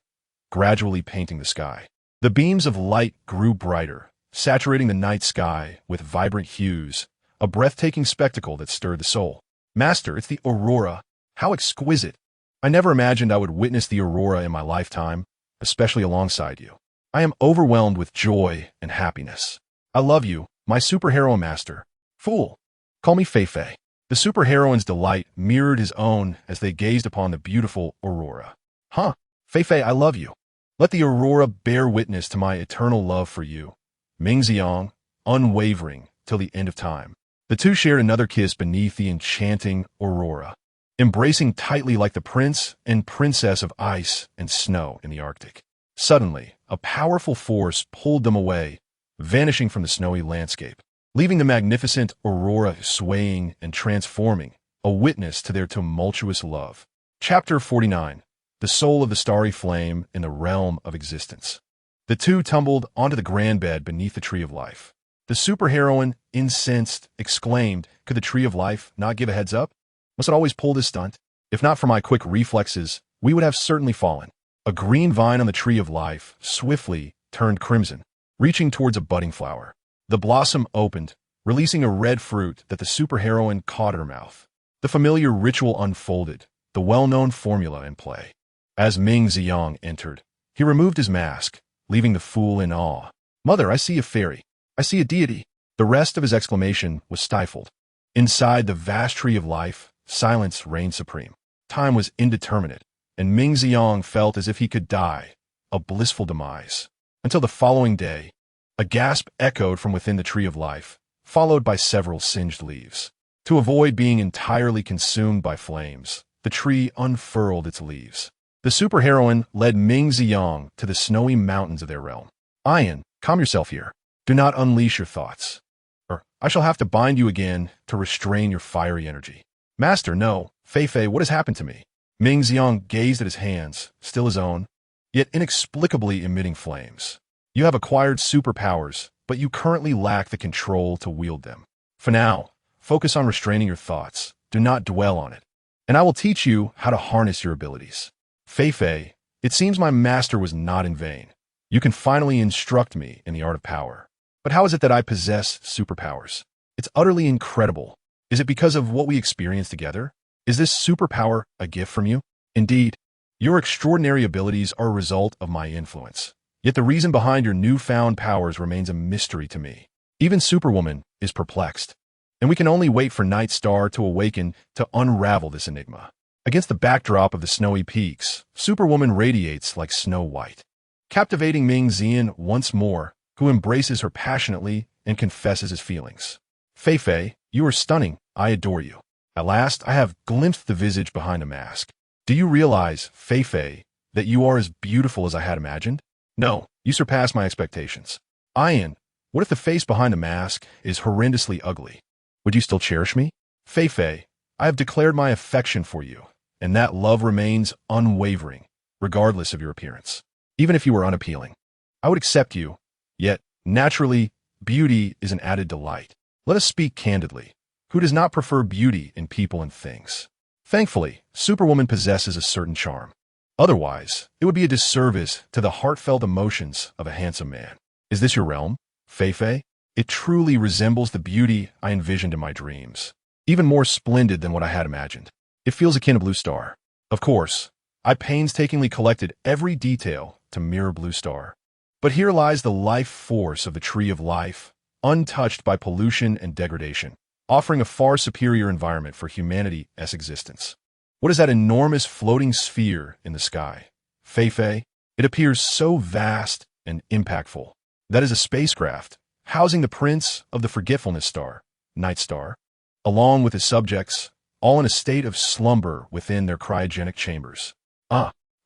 gradually painting the sky. The beams of light grew brighter, saturating the night sky with vibrant hues, a breathtaking spectacle that stirred the soul. Master, it's the aurora. How exquisite! I never imagined I would witness the aurora in my lifetime, especially alongside you. I am overwhelmed with joy and happiness. I love you, my superhero master. Fool! Call me Fei-Fei. The superheroine's delight mirrored his own as they gazed upon the beautiful aurora. Huh, Fei-Fei, I love you. Let the aurora bear witness to my eternal love for you. Ming Xiang, unwavering till the end of time. The two shared another kiss beneath the enchanting aurora, embracing tightly like the prince and princess of ice and snow in the Arctic. Suddenly, a powerful force pulled them away, vanishing from the snowy landscape, leaving the magnificent aurora swaying and transforming, a witness to their tumultuous love. Chapter 49. The Soul of the Starry Flame in the Realm of Existence. The two tumbled onto the grand bed beneath the Tree of Life. The superheroine, incensed, exclaimed, "Could the Tree of Life not give a heads up? Must it always pull this stunt? If not for my quick reflexes, we would have certainly fallen." A green vine on the Tree of Life swiftly turned crimson, reaching towards a budding flower. The blossom opened, releasing a red fruit that the superheroine caught in her mouth. The familiar ritual unfolded, the well-known formula in play. As Ming Ziyang entered, he removed his mask, leaving the fool in awe. "Mother, I see a fairy. I see a deity." The rest of his exclamation was stifled. Inside the vast tree of life, silence reigned supreme. Time was indeterminate, and Ming Ziyang felt as if he could die, a blissful demise. Until the following day, a gasp echoed from within the tree of life, followed by several singed leaves. To avoid being entirely consumed by flames, the tree unfurled its leaves. The superheroine led Ming Ziyang to the snowy mountains of their realm. "Ian, calm yourself here. Do not unleash your thoughts, or I shall have to bind you again to restrain your fiery energy." "Master, no. Fei, what has happened to me?" Ming Ziyang gazed at his hands, still his own, yet inexplicably emitting flames. "You have acquired superpowers, but you currently lack the control to wield them. For now, focus on restraining your thoughts. Do not dwell on it, and I will teach you how to harness your abilities." "Fei, it seems my master was not in vain. You can finally instruct me in the art of power. But how is it that I possess superpowers? It's utterly incredible. Is it because of what we experienced together? Is this superpower a gift from you?" "Indeed, your extraordinary abilities are a result of my influence. Yet the reason behind your newfound powers remains a mystery to me. Even Superwoman is perplexed, and we can only wait for Night Star to awaken to unravel this enigma." Against the backdrop of the snowy peaks, Superwoman radiates like Snow White, captivating Ming Zian once more, who embraces her passionately and confesses his feelings. "Fei, you are stunning. I adore you. At last, I have glimpsed the visage behind a mask. Do you realize, Fei, that you are as beautiful as I had imagined? No, you surpass my expectations. Ian, what if the face behind the mask is horrendously ugly? Would you still cherish me? Fei, I have declared my affection for you, and that love remains unwavering, regardless of your appearance. Even if you were unappealing, I would accept you. Yet, naturally, beauty is an added delight. Let us speak candidly. Who does not prefer beauty in people and things? Thankfully, Superwoman possesses a certain charm. Otherwise, it would be a disservice to the heartfelt emotions of a handsome man. Is this your realm, Fei? It truly resembles the beauty I envisioned in my dreams, even more splendid than what I had imagined. It feels akin to Blue Star. Of course, I painstakingly collected every detail to mirror Blue Star. But here lies the life force of the Tree of Life, untouched by pollution and degradation, offering a far superior environment for humanity's existence. What is that enormous floating sphere in the sky? Fei, it appears so vast and impactful. That is a spacecraft, housing the Prince of the Forgetfulness Star, Night Star, along with his subjects, all in a state of slumber within their cryogenic chambers.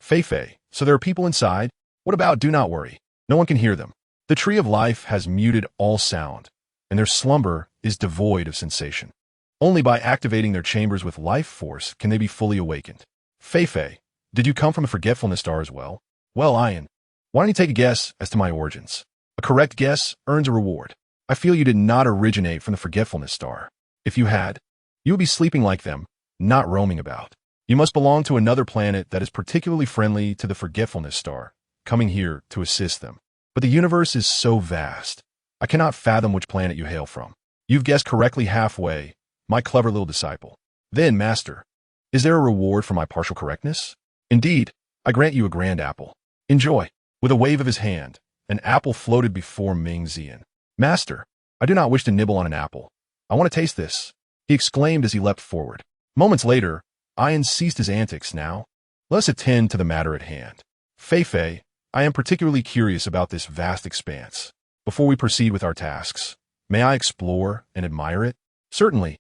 Fei, so there are people inside? What about? Do not worry. No one can hear them. The Tree of Life has muted all sound, and their slumber is devoid of sensation. Only by activating their chambers with life force can they be fully awakened. Fei, did you come from the Forgetfulness Star as well? Well, Ian, why don't you take a guess as to my origins? A correct guess earns a reward. I feel you did not originate from the Forgetfulness Star. If you had, you would be sleeping like them, not roaming about. You must belong to another planet that is particularly friendly to the Forgetfulness Star, coming here to assist them. But the universe is so vast, I cannot fathom which planet you hail from. You've guessed correctly halfway, my clever little disciple. Then, Master, is there a reward for my partial correctness? Indeed, I grant you a grand apple. Enjoy. With a wave of his hand, an apple floated before Ming Zian. Master, I do not wish to nibble on an apple. I want to taste this, he exclaimed as he leapt forward. Moments later, Ian ceased his antics. Now, let us attend to the matter at hand. Fei, I am particularly curious about this vast expanse. Before we proceed with our tasks, may I explore and admire it? Certainly,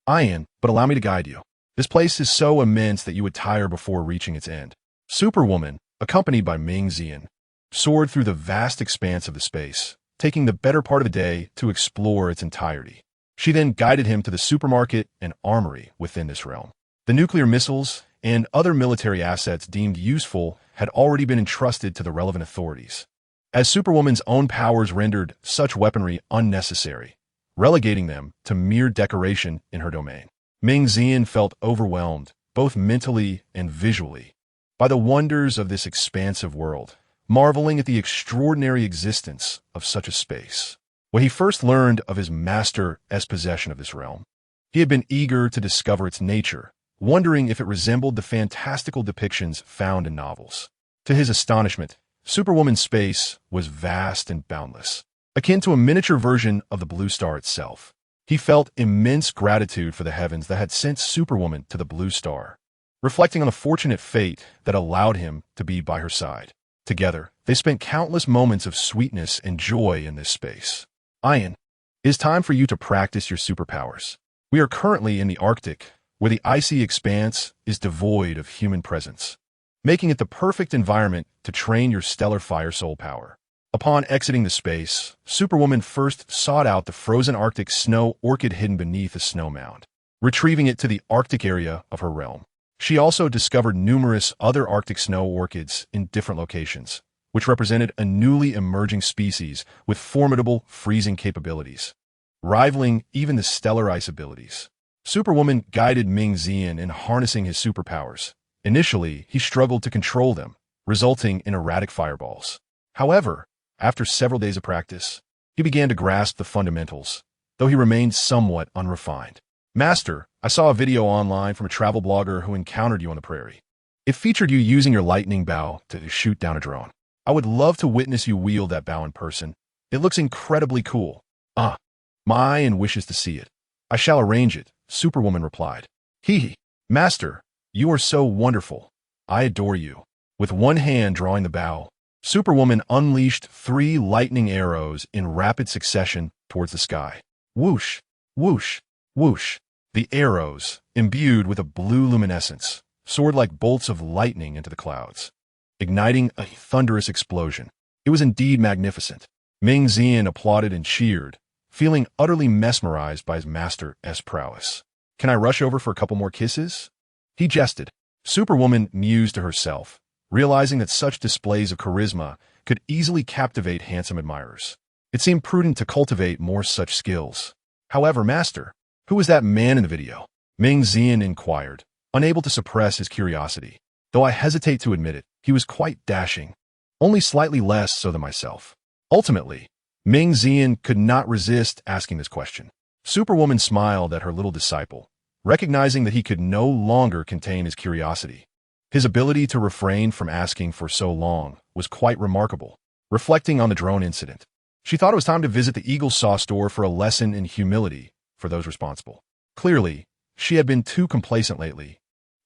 Ian, but allow me to guide you. This place is so immense that you would tire before reaching its end. Superwoman, accompanied by Ming Zian, soared through the vast expanse of the space, taking the better part of the day to explore its entirety. She then guided him to the supermarket and armory within this realm. The nuclear missiles and other military assets deemed useful had already been entrusted to the relevant authorities, as Superwoman's own powers rendered such weaponry unnecessary, relegating them to mere decoration in her domain. Ming Zian felt overwhelmed, both mentally and visually, by the wonders of this expansive world, marveling at the extraordinary existence of such a space. When he first learned of his master's possession of this realm, He had been eager to discover its nature, wondering if it resembled the fantastical depictions found in novels. To his astonishment, Superwoman's space was vast and boundless, akin to a miniature version of the blue star itself. He felt immense gratitude for the heavens that had sent Superwoman to the blue star, reflecting on the fortunate fate that allowed him to be by her side. Together, they spent countless moments of sweetness and joy in this space. Ian, it is time for you to practice your superpowers. We are currently in the Arctic, where the icy expanse is devoid of human presence, making it the perfect environment to train your stellar fire soul power. Upon exiting the space, Superwoman first sought out the frozen Arctic snow orchid hidden beneath a snow mound, retrieving it to the Arctic area of her realm. She also discovered numerous other Arctic snow orchids in different locations, which represented a newly emerging species with formidable freezing capabilities, rivaling even the stellar ice abilities. Superwoman guided Ming Xian in harnessing his superpowers. Initially, he struggled to control them, resulting in erratic fireballs. However, after several days of practice, he began to grasp the fundamentals, though he remained somewhat unrefined. Master, I saw a video online from a travel blogger who encountered you on the prairie. It featured you using your lightning bow to shoot down a drone. I would love to witness you wield that bow in person. It looks incredibly cool. Mayan wishes to see it. I shall arrange it, Superwoman replied. Hee. Master, you are so wonderful. I adore you. With one hand drawing the bow, Superwoman unleashed 3 lightning arrows in rapid succession towards the sky. Whoosh, whoosh, whoosh. The arrows, imbued with a blue luminescence, soared like bolts of lightning into the clouds, igniting a thunderous explosion. It was indeed magnificent. Ming Xian applauded and cheered, feeling utterly mesmerized by his master's prowess. Can I rush over for a couple more kisses? He jested. Superwoman mused to herself, realizing that such displays of charisma could easily captivate handsome admirers. It seemed prudent to cultivate more such skills. However, Master, who was that man in the video? Ming Xian inquired, unable to suppress his curiosity. Though I hesitate to admit it, he was quite dashing, only slightly less so than myself. Ultimately, Ming Xian could not resist asking this question. Superwoman smiled at her little disciple, recognizing that he could no longer contain his curiosity. His ability to refrain from asking for so long was quite remarkable. Reflecting on the drone incident, she thought it was time to visit the Eagle Saw store for a lesson in humility for those responsible. Clearly, she had been too complacent lately,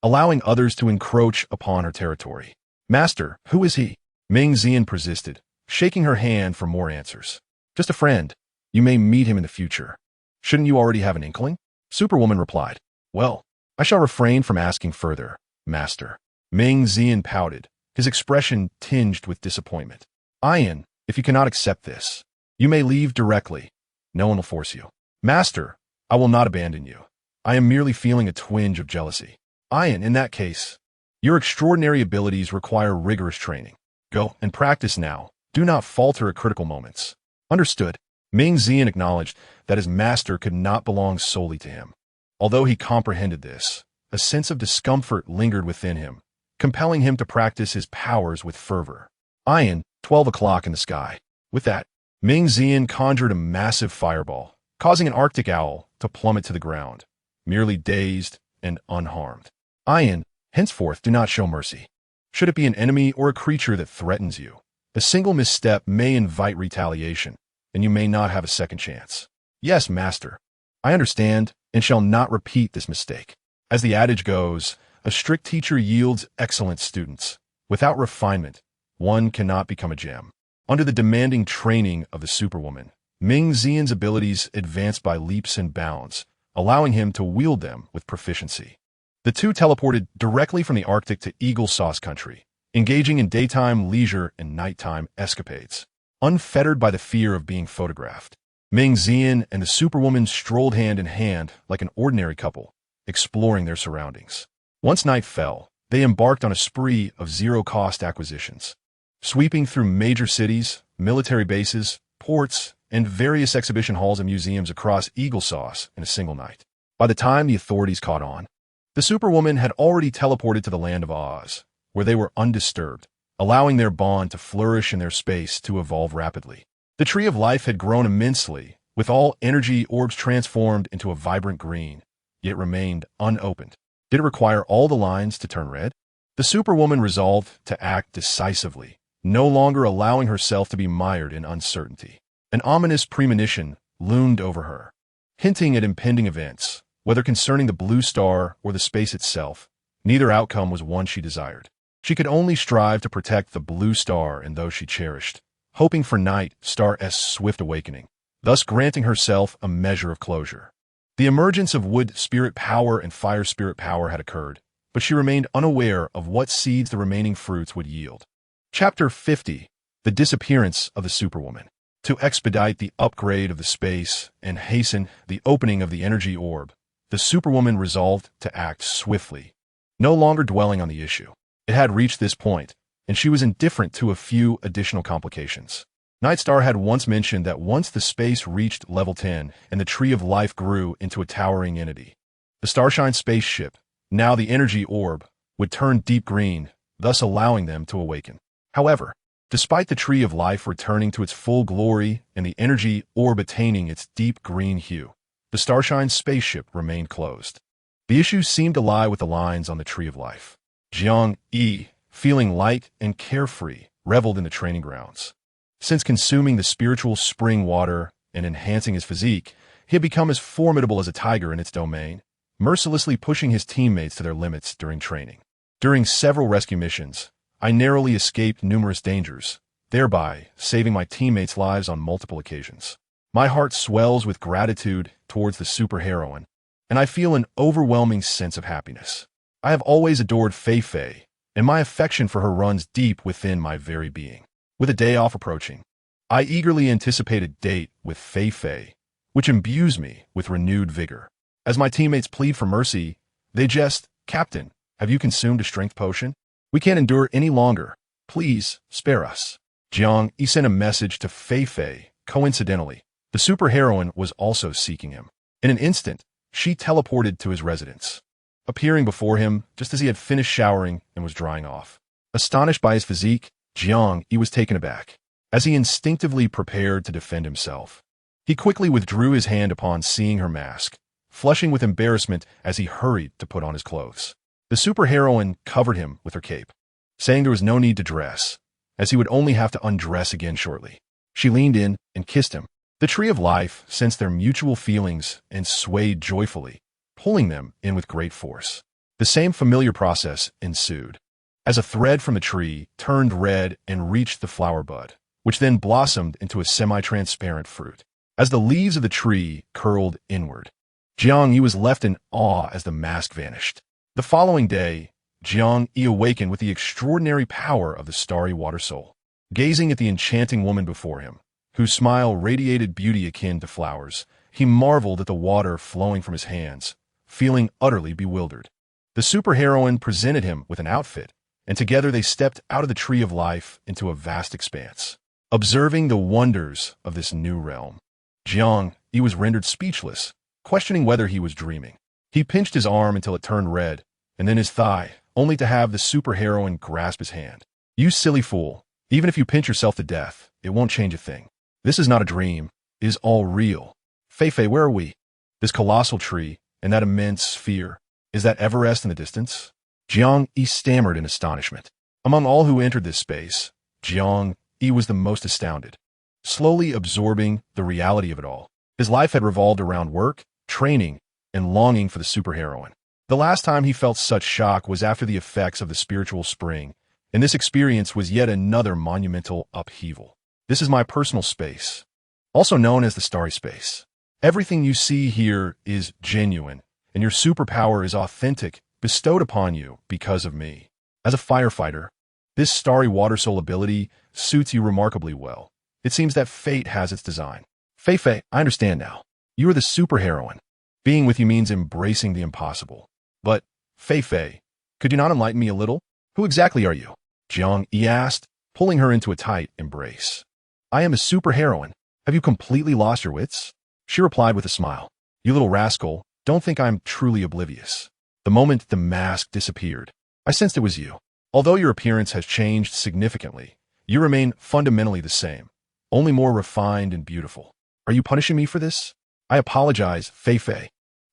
allowing others to encroach upon her territory. Master, who is he? Ming Xian persisted, shaking her hand for more answers. Just a friend. You may meet him in the future. Shouldn't you already have an inkling? Superwoman replied. Well, I shall refrain from asking further, Master. Ming Xian pouted, his expression tinged with disappointment. Ian, if you cannot accept this, you may leave directly. No one will force you. Master, I will not abandon you. I am merely feeling a twinge of jealousy. Ian, in that case, your extraordinary abilities require rigorous training. Go and practice now. Do not falter at critical moments. Understood. Ming Xian acknowledged that his master could not belong solely to him. Although he comprehended this, a sense of discomfort lingered within him, compelling him to practice his powers with fervor. Ian, 12 o'clock in the sky. With that, Ming Xian conjured a massive fireball, causing an Arctic owl to plummet to the ground, merely dazed and unharmed. Ian, henceforth do not show mercy. Should it be an enemy or a creature that threatens you, a single misstep may invite retaliation, and you may not have a second chance. Yes, Master. I understand and shall not repeat this mistake. As the adage goes, a strict teacher yields excellent students. Without refinement, one cannot become a gem. Under the demanding training of the Superwoman, Ming Xian's abilities advanced by leaps and bounds, allowing him to wield them with proficiency. The two teleported directly from the Arctic to Eagle Sauce Country, engaging in daytime leisure and nighttime escapades, unfettered by the fear of being photographed. Ming Xian and the Superwoman strolled hand in hand like an ordinary couple, exploring their surroundings. Once night fell, they embarked on a spree of zero-cost acquisitions, sweeping through major cities, military bases, ports, and various exhibition halls and museums across Eagle Sauce in a single night. By the time the authorities caught on, the Superwoman had already teleported to the land of Oz, where they were undisturbed, allowing their bond to flourish and their space to evolve rapidly. The Tree of Life had grown immensely, with all energy orbs transformed into a vibrant green, yet remained unopened. Did it require all the lines to turn red? The Superwoman resolved to act decisively, no longer allowing herself to be mired in uncertainty. An ominous premonition loomed over her, hinting at impending events, whether concerning the blue star or the space itself. Neither outcome was one she desired. She could only strive to protect the blue star and those she cherished, hoping for Night Star's swift awakening, thus granting herself a measure of closure. The emergence of wood spirit power and fire spirit power had occurred, but she remained unaware of what seeds the remaining fruits would yield. Chapter 50. The Disappearance of the Superwoman. To expedite the upgrade of the space and hasten the opening of the energy orb, the Superwoman resolved to act swiftly, no longer dwelling on the issue. It had reached this point, and she was indifferent to a few additional complications. Nightstar had once mentioned that once the space reached level 10 and the Tree of Life grew into a towering entity, the Starshine spaceship, now the energy orb, would turn deep green, thus allowing them to awaken. However, despite the Tree of Life returning to its full glory and the energy orb attaining its deep green hue, the Starshine spaceship remained closed. The issue seemed to lie with the lines on the Tree of Life. Jiang-Yi, feeling light and carefree, reveled in the training grounds. Since consuming the spiritual spring water and enhancing his physique, he had become as formidable as a tiger in its domain, mercilessly pushing his teammates to their limits during training. During several rescue missions, I narrowly escaped numerous dangers, thereby saving my teammates' lives on multiple occasions. My heart swells with gratitude towards the superheroine, and I feel an overwhelming sense of happiness. I have always adored Fei Fei, and my affection for her runs deep within my very being. With a day off approaching, I eagerly anticipate a date with Fei Fei, which imbues me with renewed vigor. As my teammates plead for mercy, they jest, "Captain, have you consumed a strength potion? We can't endure any longer. Please, spare us." Jiang-Yi sent a message to Fei Fei. Coincidentally, the superheroine was also seeking him. In an instant, she teleported to his residence, appearing before him just as he had finished showering and was drying off. Astonished by his physique, Jiang-Yi was taken aback. As he instinctively prepared to defend himself, he quickly withdrew his hand upon seeing her mask, flushing with embarrassment as he hurried to put on his clothes. The superheroine covered him with her cape, saying there was no need to dress, as he would only have to undress again shortly. She leaned in and kissed him. The Tree of Life sensed their mutual feelings and swayed joyfully, pulling them in with great force. The same familiar process ensued, as a thread from the tree turned red and reached the flower bud, which then blossomed into a semi-transparent fruit. As the leaves of the tree curled inward, Jiang-Yi was left in awe as the mask vanished. The following day, Jiang-Yi awakened with the extraordinary power of the starry water soul. Gazing at the enchanting woman before him, whose smile radiated beauty akin to flowers, he marveled at the water flowing from his hands, feeling utterly bewildered. The superheroine presented him with an outfit, and together they stepped out of the Tree of Life into a vast expanse. Observing the wonders of this new realm, Jiang-Yi was rendered speechless, questioning whether he was dreaming. He pinched his arm until it turned red, and then his thigh, only to have the superheroine grasp his hand. "You silly fool. Even if you pinch yourself to death, it won't change a thing. This is not a dream. It is all real. Fei Fei, where are we? This colossal tree, and that immense sphere. Is that Everest in the distance?" Jiang-Yi stammered in astonishment. Among all who entered this space, Jiang-Yi was the most astounded, slowly absorbing the reality of it all. His life had revolved around work, training, and longing for the superheroine. The last time he felt such shock was after the effects of the spiritual spring, and this experience was yet another monumental upheaval. This is my personal space, also known as the starry space. Everything you see here is genuine, and your superpower is authentic, bestowed upon you because of me. As a firefighter, this starry water soul ability suits you remarkably well. It seems that fate has its design. Fei Fei, I understand now. You are the superheroine. Being with you means embracing the impossible. But, Fei Fei, could you not enlighten me a little? Who exactly are you? Jiang-Yi asked, pulling her into a tight embrace. I am a superheroine. Have you completely lost your wits? She replied with a smile. You little rascal, don't think I'm truly oblivious. The moment the mask disappeared, I sensed it was you. Although your appearance has changed significantly, you remain fundamentally the same, only more refined and beautiful. Are you punishing me for this? I apologize, Fei Fei.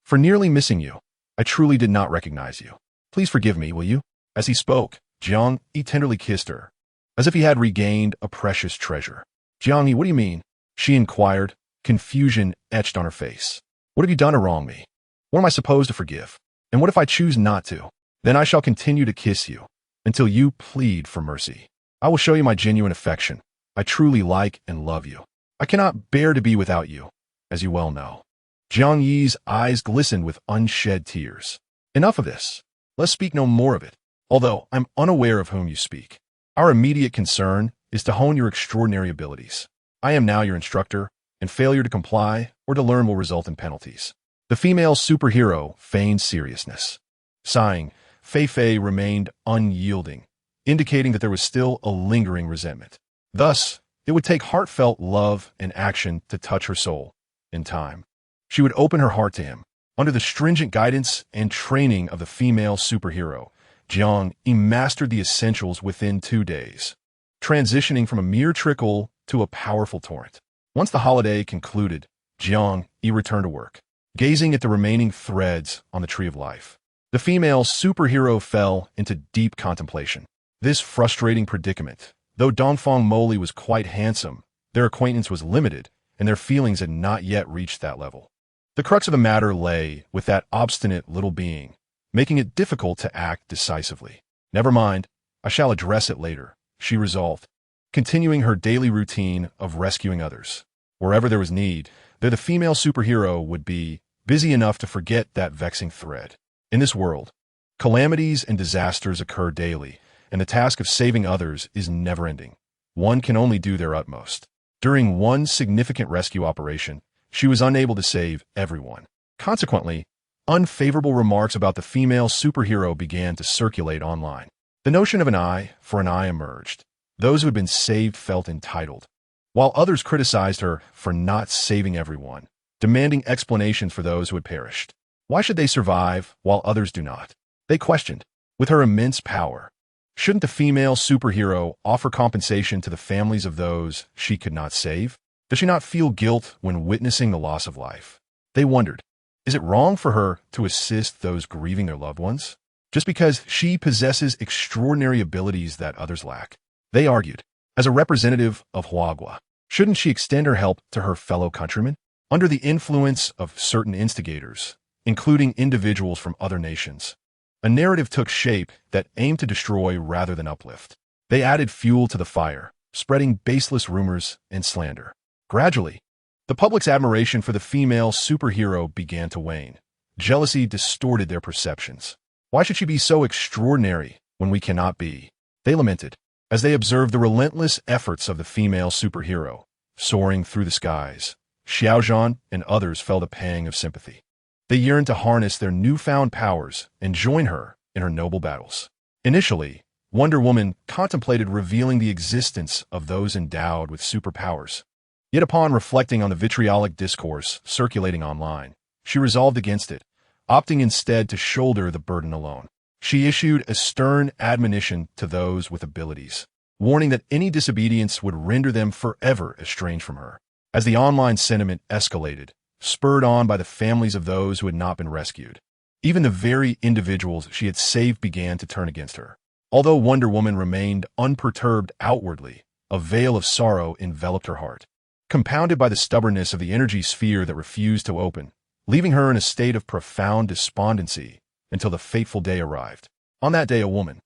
For nearly missing you. I truly did not recognize you. Please forgive me, will you? As he spoke, Jiang Yi tenderly kissed her, as if he had regained a precious treasure. Jiang Yi, what do you mean? She inquired, confusion etched on her face. What have you done to wrong me? What am I supposed to forgive? And what if I choose not to? Then I shall continue to kiss you, until you plead for mercy. I will show you my genuine affection. I truly like and love you. I cannot bear to be without you, as you well know. Jiang Yi's eyes glistened with unshed tears. Enough of this. Let's speak no more of it, although I'm unaware of whom you speak. Our immediate concern is to hone your extraordinary abilities. I am now your instructor, and failure to comply or to learn will result in penalties. The female superhero feigned seriousness. Sighing, Fei Fei remained unyielding, indicating that there was still a lingering resentment. Thus, it would take heartfelt love and action to touch her soul. In time, she would open her heart to him. Under the stringent guidance and training of the female superhero, Jiang Yi mastered the essentials within 2 days, transitioning from a mere trickle to a powerful torrent. Once the holiday concluded, Jiang Yi returned to work, gazing at the remaining threads on the Tree of Life. The female superhero fell into deep contemplation. This frustrating predicament, though Dongfang Moli was quite handsome, their acquaintance was limited, and their feelings had not yet reached that level. The crux of the matter lay with that obstinate little being, making it difficult to act decisively. Never mind, I shall address it later, she resolved, continuing her daily routine of rescuing others. Wherever there was need, there the female superhero would be busy enough to forget that vexing thread. In this world, calamities and disasters occur daily, and the task of saving others is never-ending. One can only do their utmost. During one significant rescue operation, she was unable to save everyone. Consequently, unfavorable remarks about the female superhero began to circulate online. The notion of an eye for an eye emerged. Those who had been saved felt entitled, while others criticized her for not saving everyone, demanding explanations for those who had perished. Why should they survive while others do not? They questioned. With her immense power, shouldn't the female superhero offer compensation to the families of those she could not save? Does she not feel guilt when witnessing the loss of life? They wondered, is it wrong for her to assist those grieving their loved ones, just because she possesses extraordinary abilities that others lack? They argued, as a representative of Huagua, shouldn't she extend her help to her fellow countrymen? Under the influence of certain instigators, including individuals from other nations, a narrative took shape that aimed to destroy rather than uplift. They added fuel to the fire, spreading baseless rumors and slander. Gradually, the public's admiration for the female superhero began to wane. Jealousy distorted their perceptions. Why should she be so extraordinary when we cannot be? They lamented, as they observed the relentless efforts of the female superhero, soaring through the skies. Xiaozhan and others felt a pang of sympathy. They yearned to harness their newfound powers and join her in her noble battles. Initially, Wonder Woman contemplated revealing the existence of those endowed with superpowers. Yet upon reflecting on the vitriolic discourse circulating online, she resolved against it, opting instead to shoulder the burden alone. She issued a stern admonition to those with abilities, warning that any disobedience would render them forever estranged from her. As the online sentiment escalated, spurred on by the families of those who had not been rescued, even the very individuals she had saved began to turn against her. Although Wonder Woman remained unperturbed outwardly, a veil of sorrow enveloped her heart, compounded by the stubbornness of the energy sphere that refused to open, leaving her in a state of profound despondency until the fateful day arrived. On that day, a woman,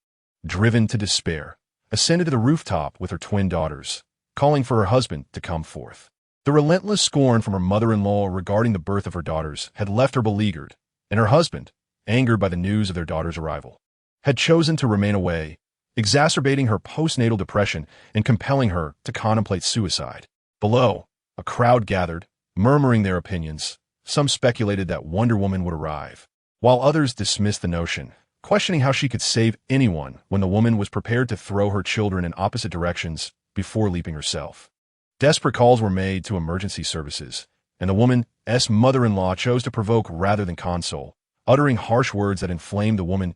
driven to despair, ascended to the rooftop with her twin daughters, calling for her husband to come forth. The relentless scorn from her mother-in-law regarding the birth of her daughters had left her beleaguered, and her husband, angered by the news of their daughter's arrival, had chosen to remain away, exacerbating her postnatal depression and compelling her to contemplate suicide. Below, a crowd gathered, murmuring their opinions. Some speculated that Wonder Woman would arrive, while others dismissed the notion, questioning how she could save anyone when the woman was prepared to throw her children in opposite directions before leaping herself. Desperate calls were made to emergency services, and the woman's mother-in-law chose to provoke rather than console, uttering harsh words that inflamed the woman's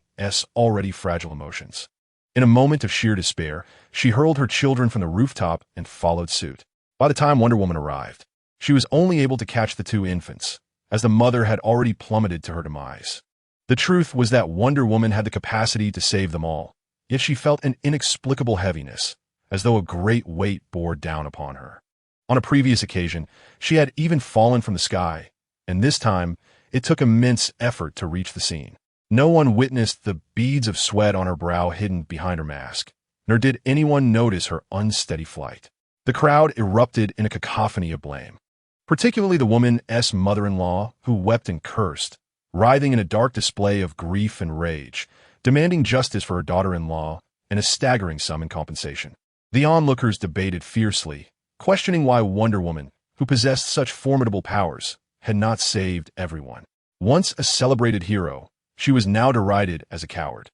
already fragile emotions. In a moment of sheer despair, she hurled her children from the rooftop and followed suit. By the time Wonder Woman arrived, she was only able to catch the two infants, as the mother had already plummeted to her demise. The truth was that Wonder Woman had the capacity to save them all, yet she felt an inexplicable heaviness, as though a great weight bore down upon her. On a previous occasion, she had even fallen from the sky, and this time, it took immense effort to reach the scene. No one witnessed the beads of sweat on her brow hidden behind her mask, nor did anyone notice her unsteady flight. The crowd erupted in a cacophony of blame, particularly the woman's mother-in-law, who wept and cursed, writhing in a dark display of grief and rage, demanding justice for her daughter-in-law and a staggering sum in compensation. The onlookers debated fiercely, questioning why Wonder Woman, who possessed such formidable powers, had not saved everyone. Once a celebrated hero, she was now derided as a coward,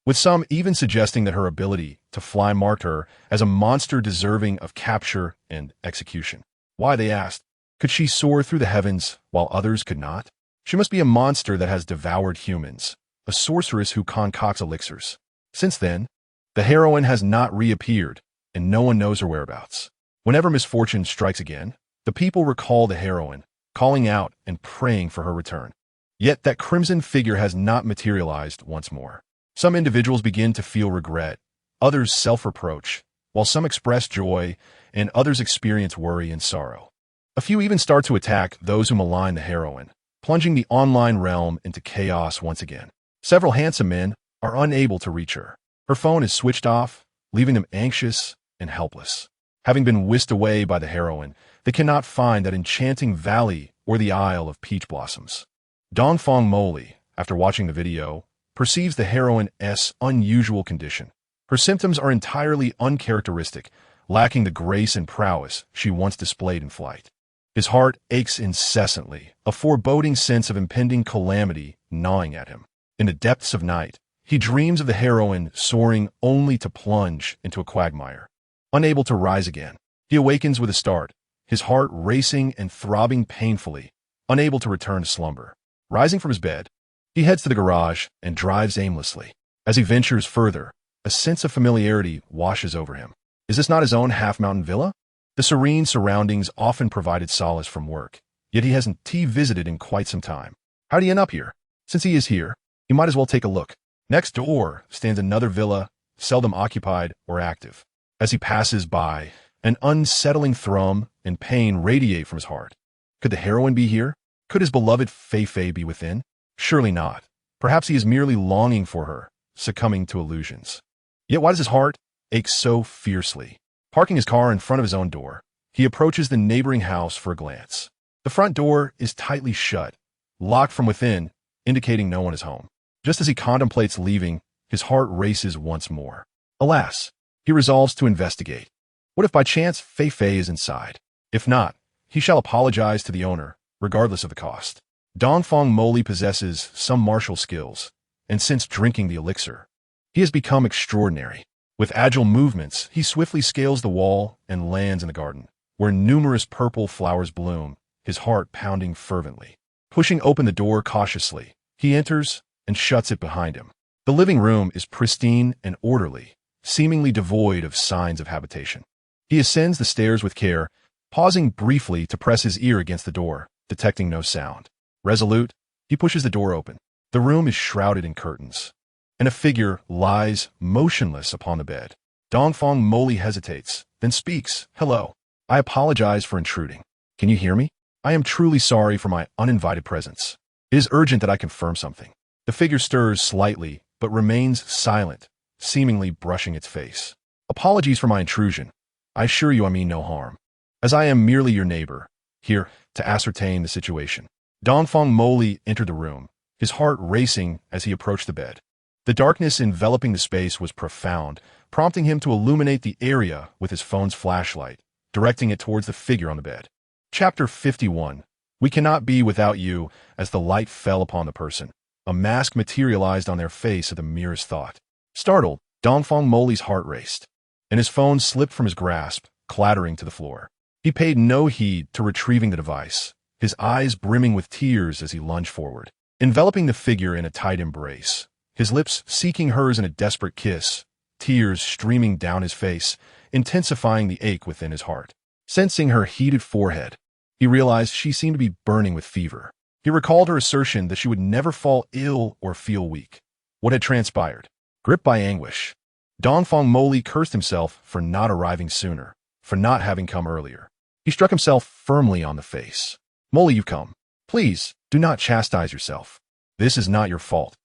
with some even suggesting that her ability to fly marked her as a monster deserving of capture and execution. Why, they asked, could she soar through the heavens while others could not? She must be a monster that has devoured humans, a sorceress who concocts elixirs. Since then, the heroine has not reappeared, and no one knows her whereabouts. Whenever misfortune strikes again, the people recall the heroine, calling out and praying for her return. Yet that crimson figure has not materialized once more. Some individuals begin to feel regret, others self-reproach, while some express joy and others experience worry and sorrow. A few even start to attack those who malign the heroine, plunging the online realm into chaos once again. Several handsome men are unable to reach her. Her phone is switched off, leaving them anxious and helpless. Having been whisked away by the heroine, they cannot find that enchanting valley or the Isle of Peach Blossoms. Dongfang Moli, after watching the video, perceives the heroine's unusual condition. Her symptoms are entirely uncharacteristic, lacking the grace and prowess she once displayed in flight. His heart aches incessantly, a foreboding sense of impending calamity gnawing at him. In the depths of night, he dreams of the heroine soaring only to plunge into a quagmire. Unable to rise again, he awakens with a start, his heart racing and throbbing painfully, unable to return to slumber. Rising from his bed, he heads to the garage and drives aimlessly. As he ventures further, a sense of familiarity washes over him. Is this not his own half-mountain villa? The serene surroundings often provided solace from work, yet he hasn't visited in quite some time. How did he end up here? Since he is here, he might as well take a look. Next door stands another villa, seldom occupied or active. As he passes by, an unsettling thrum and pain radiate from his heart. Could the heroine be here? Could his beloved Fei be within? Surely not. Perhaps he is merely longing for her, succumbing to illusions. Yet why does his heart ache so fiercely? Parking his car in front of his own door, he approaches the neighboring house for a glance. The front door is tightly shut, locked from within, indicating no one is home. Just as he contemplates leaving, his heart races once more. Alas, he resolves to investigate. What if by chance Fei is inside? If not, he shall apologize to the owner, regardless of the cost. Dongfang Moli possesses some martial skills, and since drinking the elixir, he has become extraordinary. With agile movements, he swiftly scales the wall and lands in the garden, where numerous purple flowers bloom, his heart pounding fervently. Pushing open the door cautiously, he enters and shuts it behind him. The living room is pristine and orderly, seemingly devoid of signs of habitation. He ascends the stairs with care, pausing briefly to press his ear against the door, detecting no sound. Resolute, he pushes the door open. The room is shrouded in curtains, and a figure lies motionless upon the bed. Dongfang Moli hesitates, then speaks. Hello. I apologize for intruding. Can you hear me? I am truly sorry for my uninvited presence. It is urgent that I confirm something. The figure stirs slightly, but remains silent, seemingly brushing its face. Apologies for my intrusion. I assure you I mean no harm, as I am merely your neighbor, here to ascertain the situation. Dongfang Moli entered the room, his heart racing as he approached the bed. The darkness enveloping the space was profound, prompting him to illuminate the area with his phone's flashlight, directing it towards the figure on the bed. Chapter 51. We cannot be without you. As the light fell upon the person, a mask materialized on their face at the merest thought. Startled, Dongfang Moli's heart raced, and his phone slipped from his grasp, clattering to the floor. He paid no heed to retrieving the device, his eyes brimming with tears as he lunged forward, enveloping the figure in a tight embrace, his lips seeking hers in a desperate kiss, tears streaming down his face, intensifying the ache within his heart. Sensing her heated forehead, he realized she seemed to be burning with fever. He recalled her assertion that she would never fall ill or feel weak. What had transpired? Gripped by anguish, Dongfang Moli cursed himself for not arriving sooner, for not having come earlier. He struck himself firmly on the face. Moli, you've come. Please, do not chastise yourself. This is not your fault.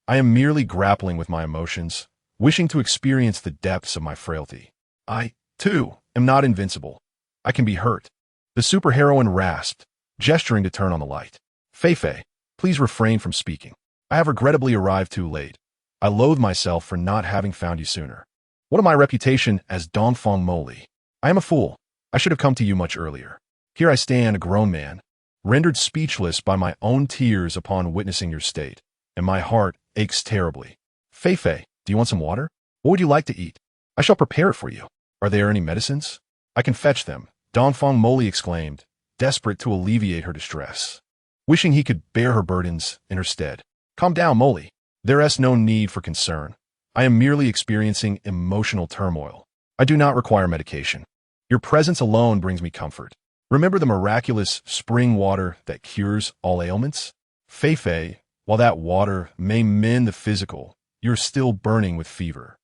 I am merely grappling with my emotions, wishing to experience the depths of my frailty. I, too, am not invincible. I can be hurt. The superheroine rasped, gesturing to turn on the light. Fei, please refrain from speaking. I have regrettably arrived too late. I loathe myself for not having found you sooner. What of my reputation as Dongfang Moli? I am a fool. I should have come to you much earlier. Here I stand, a grown man, rendered speechless by my own tears upon witnessing your state, and my heart aches terribly. Fei, do you want some water? What would you like to eat? I shall prepare it for you. Are there any medicines? I can fetch them, Dongfang Moli exclaimed, desperate to alleviate her distress, wishing he could bear her burdens in her stead. Calm down, Moli. There is no need for concern. I am merely experiencing emotional turmoil. I do not require medication. Your presence alone brings me comfort. Remember the miraculous spring water that cures all ailments? Fei, while that water may mend the physical, you're still burning with fever.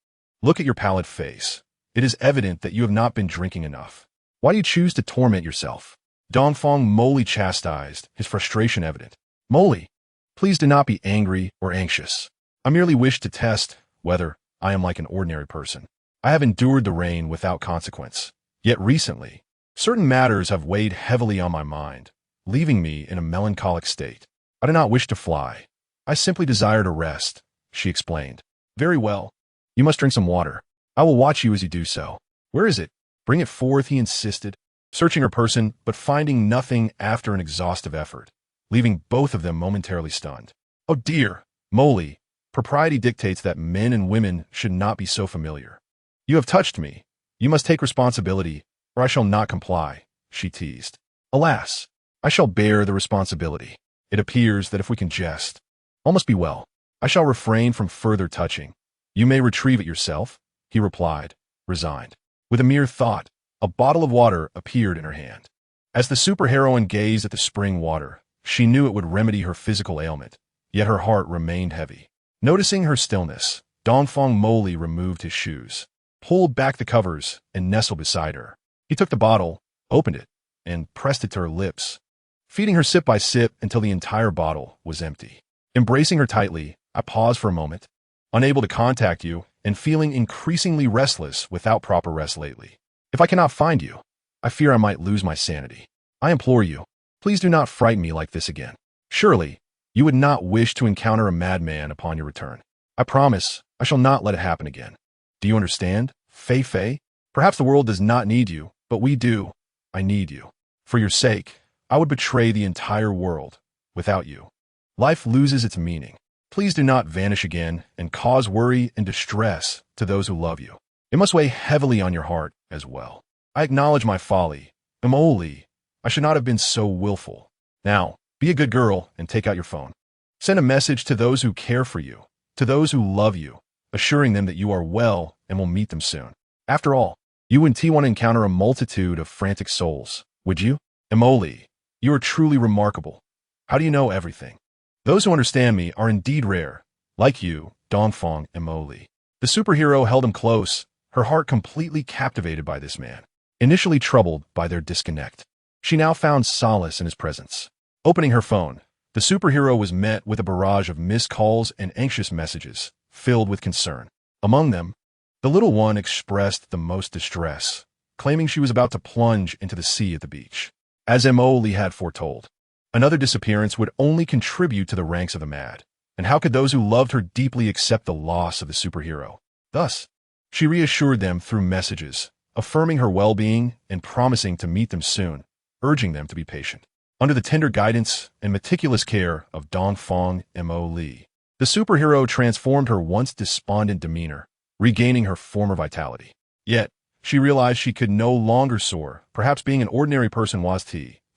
Look at your pallid face. It is evident that you have not been drinking enough. Why do you choose to torment yourself? Dongfang Moli chastised, his frustration evident. Moli, please do not be angry or anxious. I merely wish to test whether I am like an ordinary person. I have endured the rain without consequence. Yet recently, certain matters have weighed heavily on my mind, leaving me in a melancholic state. I do not wish to fly. I simply desire to rest, she explained. Very well. You must drink some water. I will watch you as you do so. Where is it? Bring it forth, he insisted, searching her person, but finding nothing after an exhaustive effort, leaving both of them momentarily stunned. Oh dear, Moli, propriety dictates that men and women should not be so familiar. You have touched me. You must take responsibility, or I shall not comply, she teased. Alas, I shall bear the responsibility. It appears that if we can jest, all must be well. I shall refrain from further touching. You may retrieve it yourself, he replied, resigned. With a mere thought, a bottle of water appeared in her hand. As the superheroine gazed at the spring water, she knew it would remedy her physical ailment, yet her heart remained heavy. Noticing her stillness, Dongfang Moli removed his shoes, pulled back the covers, and nestled beside her. He took the bottle, opened it, and pressed it to her lips, feeding her sip by sip until the entire bottle was empty. Embracing her tightly, I paused for a moment, unable to contact you and feeling increasingly restless without proper rest lately. If I cannot find you, I fear I might lose my sanity. I implore you, please do not frighten me like this again. Surely, you would not wish to encounter a madman upon your return. I promise I shall not let it happen again. Do you understand, Fei? Perhaps the world does not need you, but we do. I need you. For your sake, I would betray the entire world without you. Life loses its meaning. Please do not vanish again and cause worry and distress to those who love you. It must weigh heavily on your heart as well. I acknowledge my folly. Moli, I should not have been so willful. Now, be a good girl and take out your phone. Send a message to those who care for you, to those who love you, assuring them that you are well and will meet them soon. After all, you and T want to encounter a multitude of frantic souls, would you? Moli, you are truly remarkable. How do you know everything? Those who understand me are indeed rare, like you, Dongfang Moli. The superhero held him close, her heart completely captivated by this man. Initially troubled by their disconnect, she now found solace in his presence. Opening her phone, the superhero was met with a barrage of missed calls and anxious messages, filled with concern. Among them, the little one expressed the most distress, claiming she was about to plunge into the sea at the beach. As Moli had foretold, another disappearance would only contribute to the ranks of the mad, and how could those who loved her deeply accept the loss of the superhero? Thus, she reassured them through messages, affirming her well-being and promising to meet them soon, urging them to be patient. Under the tender guidance and meticulous care of Dongfang Moli, the superhero transformed her once despondent demeanor, regaining her former vitality. Yet, she realized she could no longer soar. Perhaps being an ordinary person was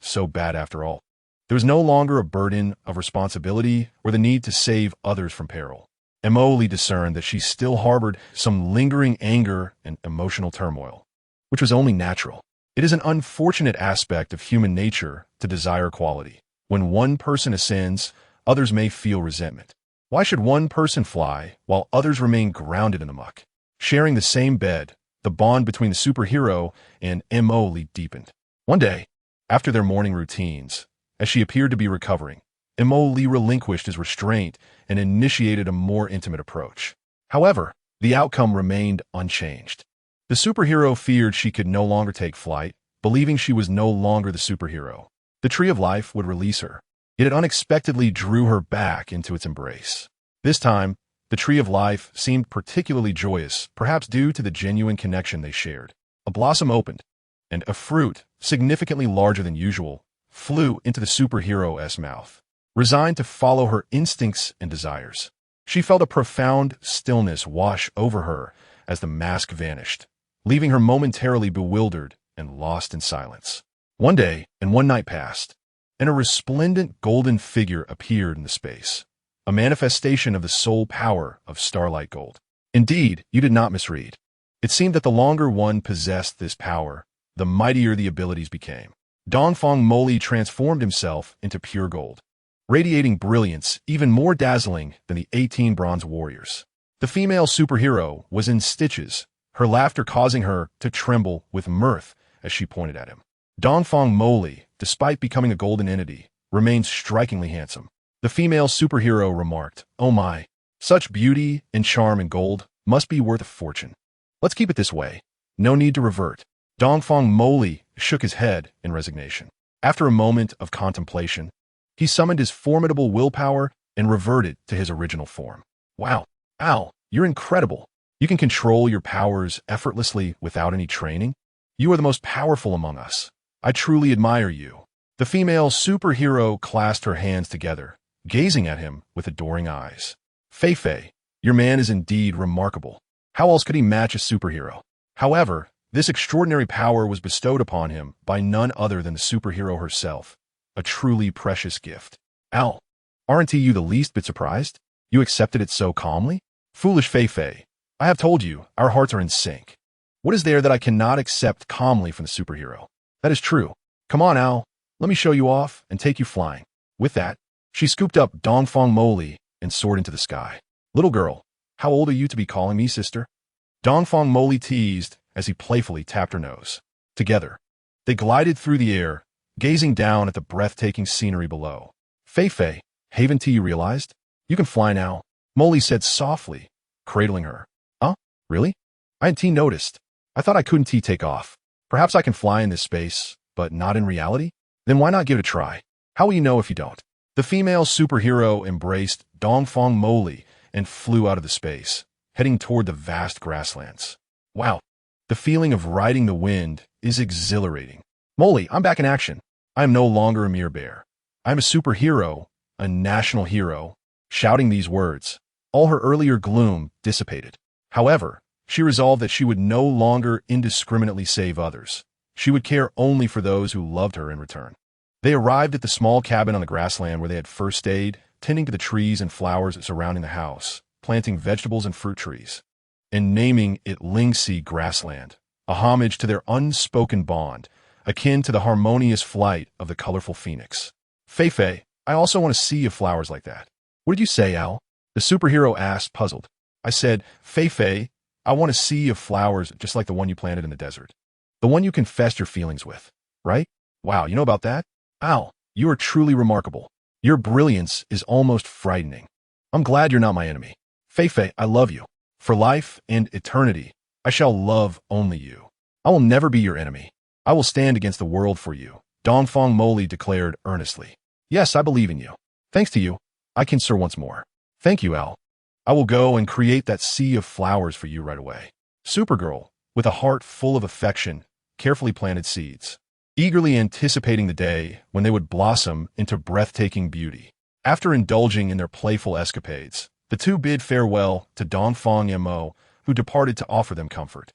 so bad after all. There was no longer a burden of responsibility or the need to save others from peril. Moli discerned that she still harbored some lingering anger and emotional turmoil, which was only natural. It is an unfortunate aspect of human nature to desire equality, When one person ascends, others may feel resentment. Why should one person fly while others remain grounded in the muck? Sharing the same bed, the bond between the superhero and Emily deepened. One day, after their morning routines, as she appeared to be recovering, Emily relinquished his restraint and initiated a more intimate approach. However, the outcome remained unchanged. The superhero feared she could no longer take flight, believing she was no longer the superhero. The tree of life would release her, yet it unexpectedly drew her back into its embrace. This time, the tree of life seemed particularly joyous, perhaps due to the genuine connection they shared. A blossom opened, and a fruit, significantly larger than usual, flew into the superhero's mouth. Resigned to follow her instincts and desires, she felt a profound stillness wash over her as the mask vanished, leaving her momentarily bewildered and lost in silence. One day and one night passed, and a resplendent golden figure appeared in the space, a manifestation of the sole power of starlight gold. Indeed, you did not misread. It seemed that the longer one possessed this power, the mightier the abilities became. Dongfang Moli transformed himself into pure gold, radiating brilliance even more dazzling than the 18 bronze warriors. The female superhero was in stitches, her laughter causing her to tremble with mirth as she pointed at him. Dongfang Moli, despite becoming a golden entity, remained strikingly handsome. The female superhero remarked, "Oh my, such beauty and charm in gold must be worth a fortune. Let's keep it this way. No need to revert." Dongfang Moli shook his head in resignation. After a moment of contemplation, he summoned his formidable willpower and reverted to his original form. Wow, Al, you're incredible. You can control your powers effortlessly without any training. You are the most powerful among us. I truly admire you. The female superhero clasped her hands together, gazing at him with adoring eyes. Fei, your man is indeed remarkable. How else could he match a superhero? However, this extraordinary power was bestowed upon him by none other than the superhero herself, a truly precious gift. Al, aren't you the least bit surprised? You accepted it so calmly? Foolish Fei, I have told you, our hearts are in sync. What is there that I cannot accept calmly from the superhero? That is true. Come on, Al, let me show you off and take you flying. With that, she scooped up Dongfang Moli and soared into the sky. Little girl, how old are you to be calling me sister? Dongfang Moli teased as he playfully tapped her nose. Together, they glided through the air, gazing down at the breathtaking scenery below. Fei, haven't you realized? You can fly now, Moli said softly, cradling her. Huh? Really? I hadn't noticed. I thought I couldn't take off. Perhaps I can fly in this space, but not in reality? Then why not give it a try? How will you know if you don't? The female superhero embraced Dongfang Moli and flew out of the space, heading toward the vast grasslands. Wow, the feeling of riding the wind is exhilarating. Moli, I'm back in action. I am no longer a mere bear. I am a superhero, a national hero. Shouting these words, all her earlier gloom dissipated. However, she resolved that she would no longer indiscriminately save others. She would care only for those who loved her in return. They arrived at the small cabin on the grassland where they had first stayed, tending to the trees and flowers surrounding the house, planting vegetables and fruit trees, and naming it Lingxi Grassland, a homage to their unspoken bond, akin to the harmonious flight of the colorful phoenix. Fei, I also want a sea of flowers like that. What did you say, Al? The superhero asked, puzzled. I said, Fei, I want a sea of flowers just like the one you planted in the desert. The one you confessed your feelings with, right? Wow, you know about that? Al, you are truly remarkable. Your brilliance is almost frightening. I'm glad you're not my enemy. Fei, I love you. For life and eternity, I shall love only you. I will never be your enemy. I will stand against the world for you, Dongfang Moli declared earnestly. Yes, I believe in you. Thanks to you, I can soar once more. Thank you, Al. I will go and create that sea of flowers for you right away. Supergirl, with a heart full of affection, carefully planted seeds, eagerly anticipating the day when they would blossom into breathtaking beauty. After indulging in their playful escapades, the two bid farewell to Dongfang Mo, who departed to offer them comfort.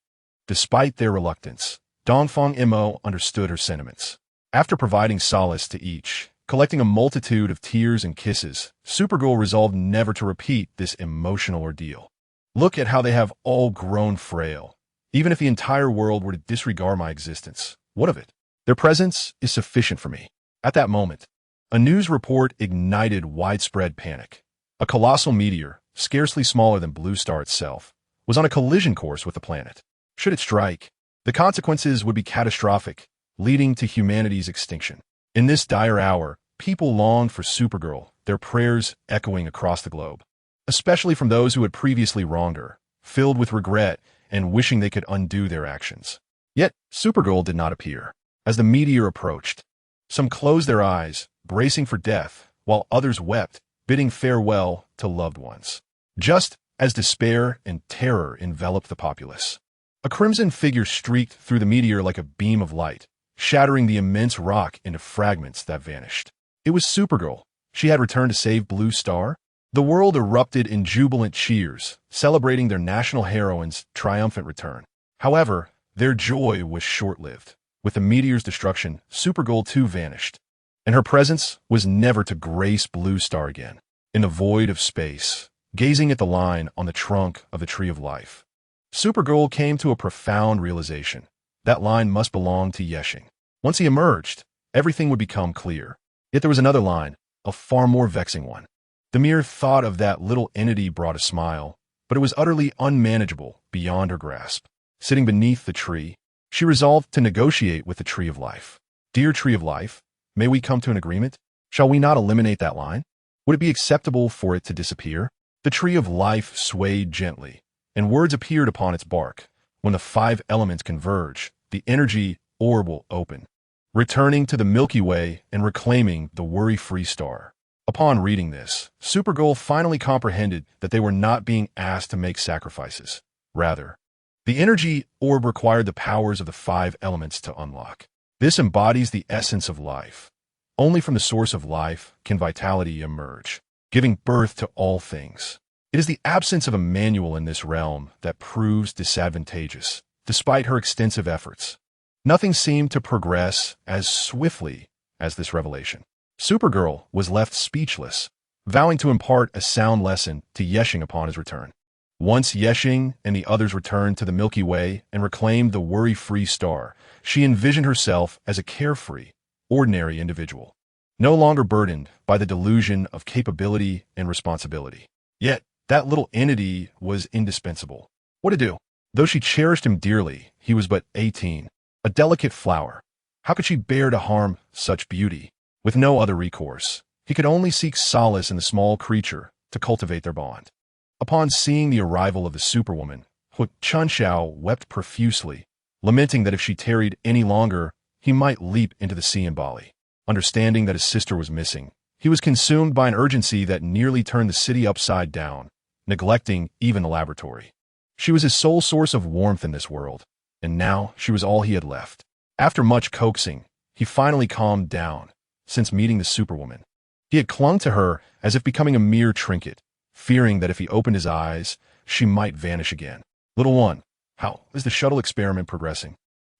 Despite their reluctance, Dongfang Mo understood her sentiments. After providing solace to each, collecting a multitude of tears and kisses, Supergirl resolved never to repeat this emotional ordeal. Look at how they have all grown frail. Even if the entire world were to disregard my existence, what of it? Their presence is sufficient for me. At that moment, A news report ignited widespread panic. A colossal meteor, scarcely smaller than Blue Star itself, was on a collision course with the planet. Should it strike, the consequences would be catastrophic, leading to humanity's extinction. In this dire hour, people longed for Supergirl, their prayers echoing across the globe, especially from those who had previously wronged her, filled with regret and wishing they could undo their actions. Yet, Supergirl did not appear. As the meteor approached, some closed their eyes, bracing for death, while others wept, bidding farewell to loved ones. Just as despair and terror enveloped the populace, a crimson figure streaked through the meteor like a beam of light, shattering the immense rock into fragments that vanished. It was Supergirl. She had returned to save Blue Star. The world erupted in jubilant cheers, celebrating their national heroine's triumphant return. However, their joy was short-lived. With the meteor's destruction, Supergirl too vanished, and her presence was never to grace Blue Star again. In the void of space, gazing at the line on the trunk of the Tree of Life, Supergirl came to a profound realization. That line must belong to Yeshing. Once he emerged, everything would become clear. Yet there was another line, a far more vexing one. The mere thought of that little entity brought a smile, but it was utterly unmanageable, beyond her grasp. Sitting beneath the tree, she resolved to negotiate with the Tree of Life. Dear Tree of Life, may we come to an agreement? Shall we not eliminate that line? Would it be acceptable for it to disappear? The Tree of Life swayed gently, and words appeared upon its bark. When the 5 elements converge, the energy orb will open, returning to the Milky Way and reclaiming the worry-free star. Upon reading this, Supergirl finally comprehended that they were not being asked to make sacrifices. Rather, the energy orb required the powers of the 5 elements to unlock. This embodies the essence of life. Only from the source of life can vitality emerge, giving birth to all things. It is the absence of a manual in this realm that proves disadvantageous, despite her extensive efforts. Nothing seemed to progress as swiftly as this revelation. Supergirl was left speechless, vowing to impart a sound lesson to Yeshing upon his return. Once Yeshing and the others returned to the Milky Way and reclaimed the worry-free star, she envisioned herself as a carefree, ordinary individual, no longer burdened by the delusion of capability and responsibility. Yet, that little entity was indispensable. What to do? Though she cherished him dearly, he was but 18, a delicate flower. How could she bear to harm such beauty? With no other recourse, he could only seek solace in the small creature to cultivate their bond. Upon seeing the arrival of the Superwoman, Hu Chunshao wept profusely, lamenting that if she tarried any longer, he might leap into the sea in Bali. Understanding that his sister was missing, he was consumed by an urgency that nearly turned the city upside down, neglecting even the laboratory. She was his sole source of warmth in this world, and now she was all he had left. After much coaxing, he finally calmed down. Since meeting the Superwoman, he had clung to her as if becoming a mere trinket, fearing that if he opened his eyes, she might vanish again. Little one, how is the shuttle experiment progressing?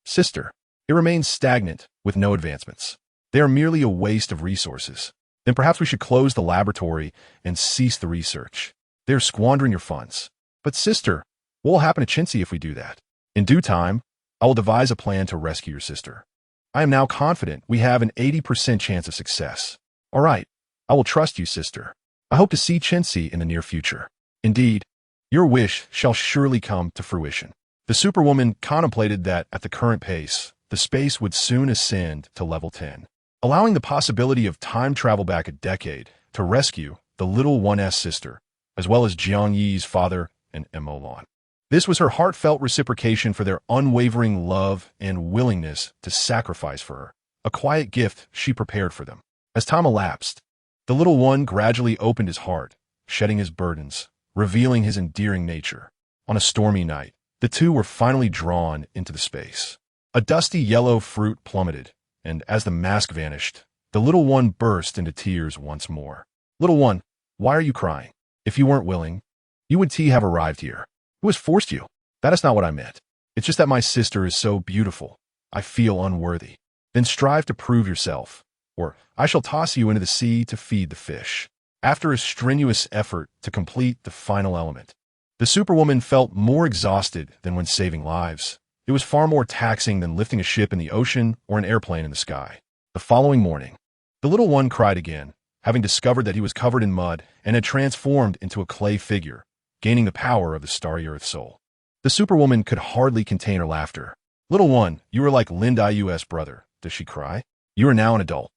Sister, it remains stagnant with no advancements. They are merely a waste of resources. Then perhaps we should close the laboratory and cease the research. They are squandering your funds. But sister, what will happen to Chintzy if we do that? In due time, I will devise a plan to rescue your sister. I am now confident we have an 80% chance of success. All right, I will trust you, sister. I hope to see Chintzy in the near future. Indeed, your wish shall surely come to fruition. The Superwoman contemplated that at the current pace, the space would soon ascend to level 10, allowing the possibility of time travel back a decade to rescue the little 1S sister, as well as Jiang Yi's father and Emolan. This was her heartfelt reciprocation for their unwavering love and willingness to sacrifice for her, a quiet gift she prepared for them. As time elapsed, the little one gradually opened his heart, shedding his burdens, revealing his endearing nature. On a stormy night, the two were finally drawn into the space. A dusty yellow fruit plummeted, and as the mask vanished, the little one burst into tears once more. Little one, why are you crying? If you weren't willing, you would have arrived here. Who has forced you? That is not what I meant. It's just that my sister is so beautiful. I feel unworthy. Then strive to prove yourself, or I shall toss you into the sea to feed the fish. After a strenuous effort to complete the final element, the Superwoman felt more exhausted than when saving lives. It was far more taxing than lifting a ship in the ocean or an airplane in the sky. The following morning, The little one cried again, having discovered that he was covered in mud and had transformed into a clay figure, gaining the power of the starry earth soul. The superwoman could hardly contain her laughter. Little one, you are like Lindi's brother, does she cry? You are now an adult.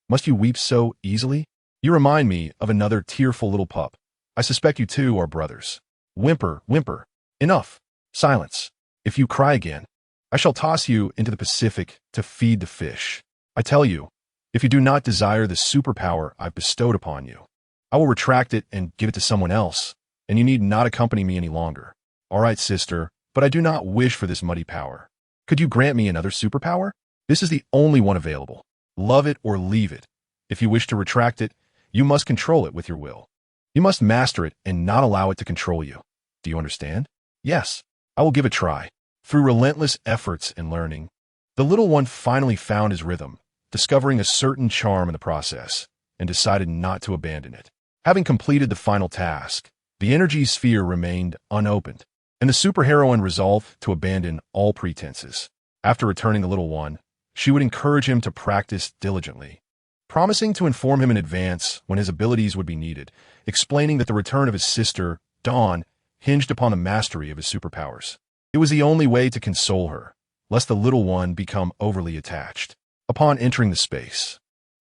Must you weep so easily? You remind me of another tearful little pup. I suspect you two are brothers. Whimper, whimper. Enough. Silence. If you cry again, I shall toss you into the Pacific to feed the fish. I tell you, if you do not desire the superpower I've bestowed upon you, I will retract it and give it to someone else, and you need not accompany me any longer. All right, sister, but I do not wish for this muddy power. Could you grant me another superpower? This is the only one available. Love it or leave it. If you wish to retract it, you must control it with your will. You must master it and not allow it to control you. Do you understand? Yes, I will give a try. Through relentless efforts and learning, the little one finally found his rhythm, discovering a certain charm in the process, and decided not to abandon it. Having completed the final task, the energy sphere remained unopened, and the superheroine resolved to abandon all pretenses. After returning the little one, she would encourage him to practice diligently, promising to inform him in advance when his abilities would be needed, explaining that the return of his sister, Dawn, hinged upon the mastery of his superpowers. It was the only way to console her, lest the little one become overly attached. Upon entering the space,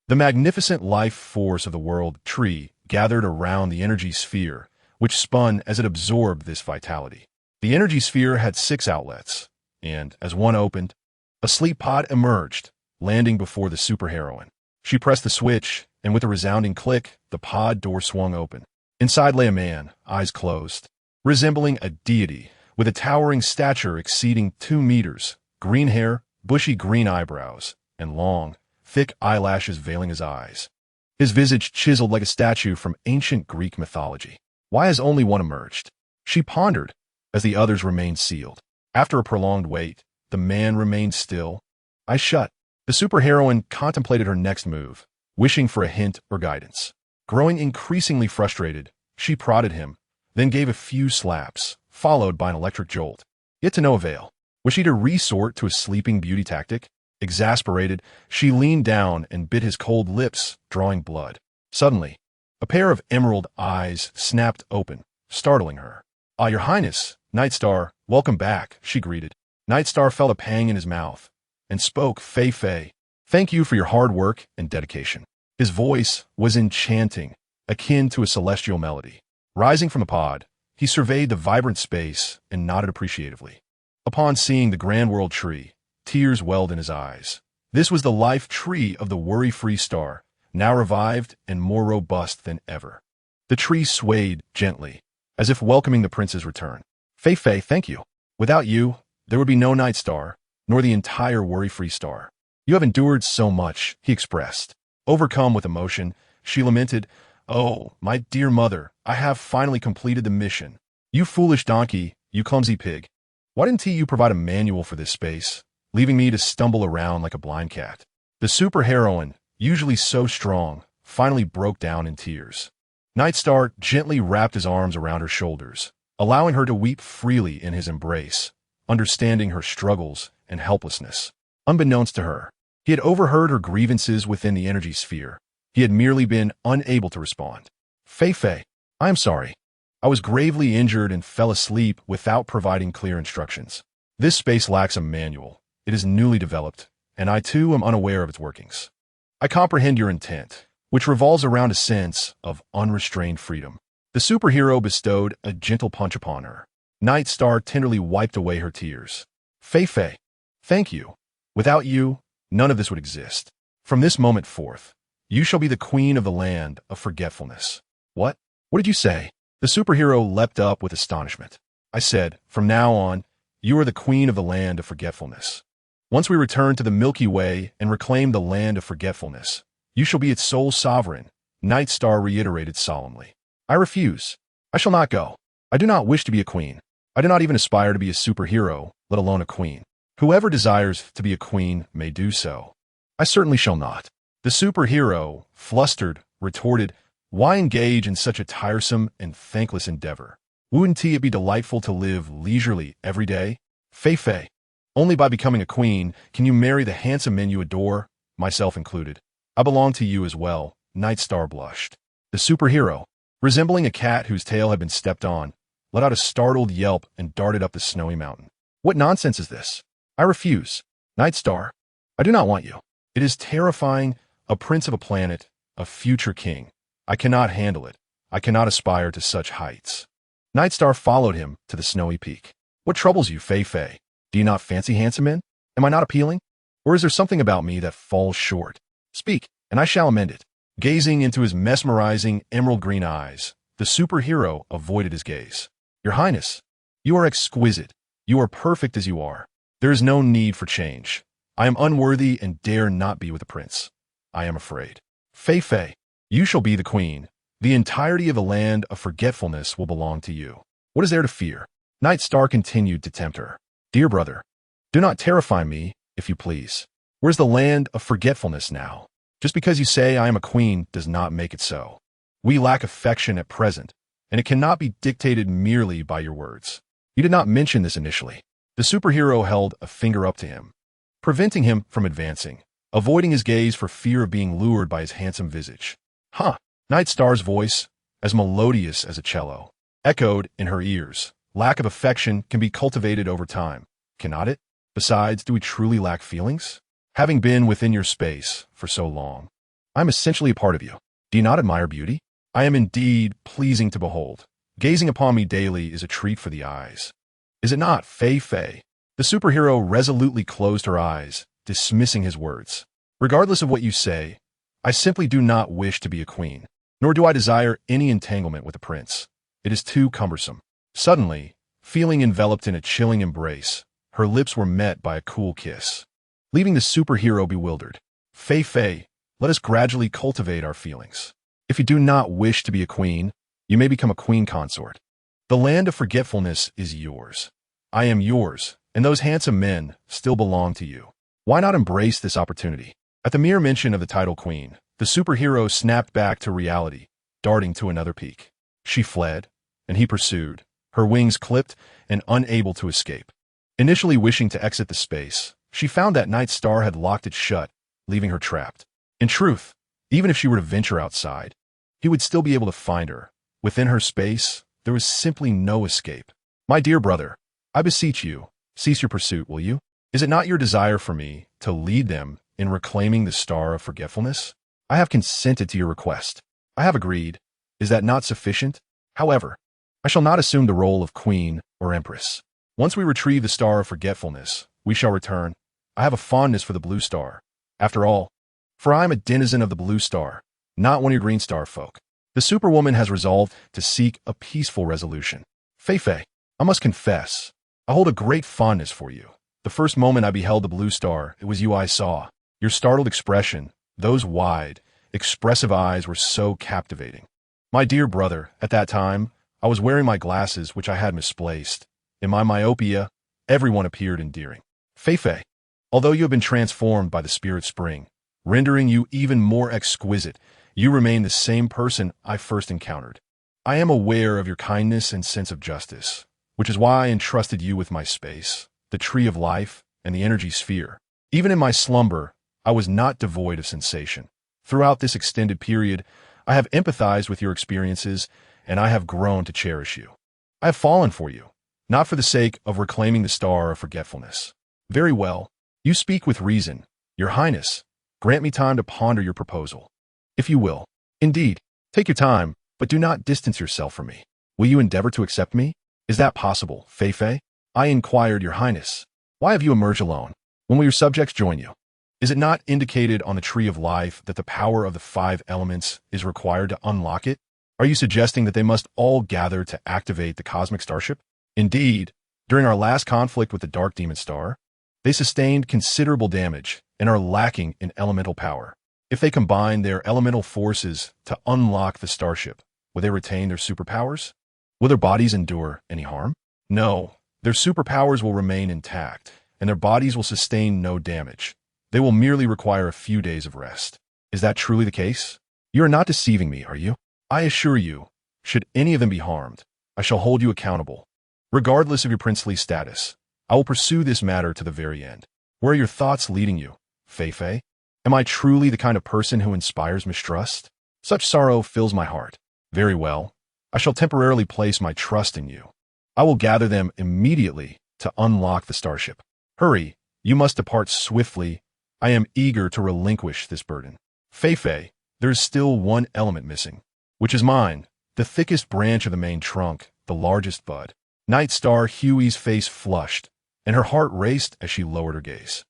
the magnificent life force of the world tree gathered around the energy sphere, which spun as it absorbed this vitality. The energy sphere had 6 outlets, and, as one opened, a sleep pod emerged, landing before the superheroine. She pressed the switch, and with a resounding click, the pod door swung open. Inside lay a man, eyes closed, resembling a deity, with a towering stature exceeding 2 meters, green hair, bushy green eyebrows, and long, thick eyelashes veiling his eyes. His visage chiseled like a statue from ancient Greek mythology. Why has only one emerged? She pondered, as the others remained sealed. After a prolonged wait, the man remained still, eyes shut. The superheroine contemplated her next move, wishing for a hint or guidance. Growing increasingly frustrated, she prodded him, then gave a few slaps, followed by an electric jolt. Yet to no avail. Was she to resort to a sleeping beauty tactic? Exasperated, she leaned down and bit his cold lips, drawing blood. Suddenly, a pair of emerald eyes snapped open, startling her. "Ah, Your Highness, Nightstar, welcome back," she greeted. Nightstar felt a pang in his mouth, and spoke, "Fei. Thank you for your hard work and dedication." His voice was enchanting, akin to a celestial melody. Rising from the pod, he surveyed the vibrant space and nodded appreciatively. Upon seeing the grand world tree, tears welled in his eyes. This was the life tree of the worry-free star, now revived and more robust than ever. The tree swayed gently, as if welcoming the prince's return. "Fei, thank you. Without you, there would be no Nightstar, nor the entire worry-free star. You have endured so much," he expressed. Overcome with emotion, she lamented, "Oh, my dear mother, I have finally completed the mission. You foolish donkey, you clumsy pig. Why didn't you provide a manual for this space, leaving me to stumble around like a blind cat?" The superheroine, usually so strong, finally broke down in tears. Nightstar gently wrapped his arms around her shoulders, allowing her to weep freely in his embrace, understanding her struggles and helplessness. Unbeknownst to her, he had overheard her grievances within the energy sphere. He had merely been unable to respond. "Fei, I am sorry. I was gravely injured and fell asleep without providing clear instructions. This space lacks a manual. It is newly developed, and I too am unaware of its workings. I comprehend your intent, which revolves around a sense of unrestrained freedom." The superhero bestowed a gentle punch upon her. Nightstar tenderly wiped away her tears. "Fei, thank you. Without you, none of this would exist. From this moment forth, you shall be the queen of the land of forgetfulness." "What? What did you say?" The superhero leapt up with astonishment. "I said, from now on, you are the queen of the land of forgetfulness. Once we return to the Milky Way and reclaim the land of forgetfulness, you shall be its sole sovereign," Nightstar reiterated solemnly. "I refuse. I shall not go. I do not wish to be a queen. I do not even aspire to be a superhero, let alone a queen. Whoever desires to be a queen may do so. I certainly shall not." The superhero, flustered, retorted, "Why engage in such a tiresome and thankless endeavor? Wouldn't it be delightful to live leisurely every day? Fei, only by becoming a queen can you marry the handsome men you adore, myself included. I belong to you as well, Nightstar blushed. The superhero, resembling a cat whose tail had been stepped on, let out a startled yelp and darted up the snowy mountain. What nonsense is this? I refuse. Nightstar, I do not want you. It is terrifying, a prince of a planet, a future king. I cannot handle it. I cannot aspire to such heights. Nightstar followed him to the snowy peak. What troubles you, Fei Fei? Do you not fancy handsome men? Am I not appealing? Or is there something about me that falls short? Speak, and I shall amend it. Gazing into his mesmerizing emerald green eyes, the superhero avoided his gaze. Your Highness, you are exquisite. You are perfect as you are. There is no need for change. I am unworthy and dare not be with a prince. I am afraid. Fei Fei, you shall be the queen. The entirety of the land of forgetfulness will belong to you. What is there to fear? Nightstar continued to tempt her. Dear brother, do not terrify me, if you please. Where's the land of forgetfulness now? Just because you say I am a queen does not make it so. We lack affection at present, and it cannot be dictated merely by your words. You did not mention this initially. The superhero held a finger up to him, preventing him from advancing, avoiding his gaze for fear of being lured by his handsome visage. Huh! Nightstar's voice, as melodious as a cello, echoed in her ears. Lack of affection can be cultivated over time, cannot it? Besides, do we truly lack feelings? Having been within your space for so long, I'm essentially a part of you. Do you not admire beauty? I am indeed pleasing to behold. Gazing upon me daily is a treat for the eyes. Is it not, Fei Fei? The superhero resolutely closed her eyes, dismissing his words. Regardless of what you say, I simply do not wish to be a queen, nor do I desire any entanglement with a prince. It is too cumbersome. Suddenly, feeling enveloped in a chilling embrace, her lips were met by a cool kiss, leaving the superhero bewildered. Fei Fei, let us gradually cultivate our feelings. If you do not wish to be a queen, you may become a queen consort. The land of forgetfulness is yours. I am yours, and those handsome men still belong to you. Why not embrace this opportunity? At the mere mention of the title queen, the superhero snapped back to reality, darting to another peak. She fled, and he pursued, her wings clipped and unable to escape. Initially wishing to exit the space, she found that Nightstar had locked it shut, leaving her trapped. In truth, even if she were to venture outside, he would still be able to find her. Within her space, there was simply no escape. My dear brother, I beseech you, cease your pursuit, will you? Is it not your desire for me to lead them in reclaiming the star of forgetfulness? I have consented to your request. I have agreed. Is that not sufficient? However, I shall not assume the role of queen or empress. Once we retrieve the star of forgetfulness, we shall return. I have a fondness for the blue star. After all, for I am a denizen of the blue star, not one of your green star folk. The superwoman has resolved to seek a peaceful resolution. Fei Fei, I must confess, I hold a great fondness for you. The first moment I beheld the blue star, it was you I saw. Your startled expression, those wide, expressive eyes were so captivating. My dear brother, at that time, I was wearing my glasses, which I had misplaced. In my myopia, everyone appeared endearing. Fei Fei, although you have been transformed by the spirit spring, rendering you even more exquisite, you remain the same person I first encountered. I am aware of your kindness and sense of justice, which is why I entrusted you with my space, the tree of life, and the energy sphere. Even in my slumber, I was not devoid of sensation. Throughout this extended period, I have empathized with your experiences, and I have grown to cherish you. I have fallen for you, not for the sake of reclaiming the star of forgetfulness. Very well, you speak with reason. Your Highness, grant me time to ponder your proposal. If you will. Indeed, take your time, but do not distance yourself from me. Will you endeavor to accept me? Is that possible, Fei Fei? I inquired, Your Highness. Why have you emerged alone? When will your subjects join you? Is it not indicated on the tree of life that the power of the 5 elements is required to unlock it? Are you suggesting that they must all gather to activate the cosmic starship? Indeed, during our last conflict with the Dark Demon Star, they sustained considerable damage and are lacking in elemental power. If they combine their elemental forces to unlock the starship, will they retain their superpowers? Will their bodies endure any harm? No, their superpowers will remain intact, and their bodies will sustain no damage. They will merely require a few days of rest. Is that truly the case? You are not deceiving me, are you? I assure you, should any of them be harmed, I shall hold you accountable. Regardless of your princely status, I will pursue this matter to the very end. Where are your thoughts leading you, Fei Fei? Am I truly the kind of person who inspires mistrust? Such sorrow fills my heart. Very well. I shall temporarily place my trust in you. I will gather them immediately to unlock the starship. Hurry, you must depart swiftly. I am eager to relinquish this burden. Fei, there is still one element missing, which is mine, the thickest branch of the main trunk, the largest bud. Night Star Huey's face flushed, and her heart raced as she lowered her gaze.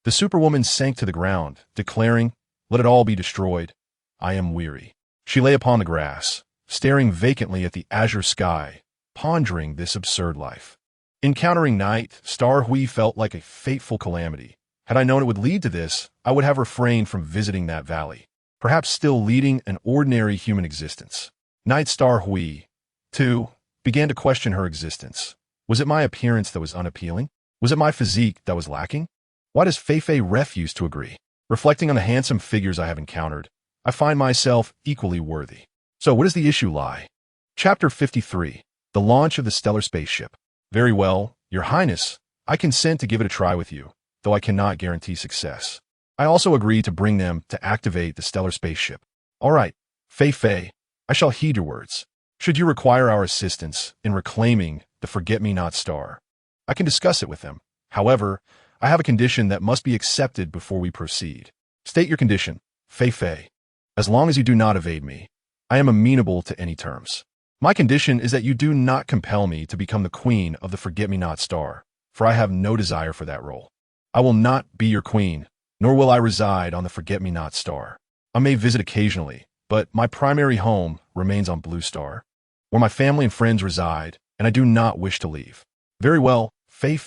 The Superwoman sank to the ground, declaring, "Let it all be destroyed. I am weary." She lay upon the grass, staring vacantly at the azure sky, pondering this absurd life. Encountering Night Star Hui felt like a fateful calamity. Had I known it would lead to this, I would have refrained from visiting that valley, perhaps still leading an ordinary human existence. Night Star Hui, too, began to question her existence. Was it my appearance that was unappealing? Was it my physique that was lacking? Why does Fei refuse to agree? Reflecting on the handsome figures I have encountered, I find myself equally worthy. So where does the issue lie? Chapter 53. The Launch of the Stellar Spaceship. Very well, Your Highness, I consent to give it a try with you, though I cannot guarantee success. I also agree to bring them to activate the stellar spaceship. All right, Fei, I shall heed your words. Should you require our assistance in reclaiming the Forget-Me-Not star, I can discuss it with them. However, I have a condition that must be accepted before we proceed. State your condition, Fei. As long as you do not evade me, I am amenable to any terms. My condition is that you do not compel me to become the queen of the Forget-Me-Not star, for I have no desire for that role. I will not be your queen, nor will I reside on the Forget-Me-Not star. I may visit occasionally, but my primary home remains on Blue Star, where my family and friends reside, and I do not wish to leave. Very well, Fei.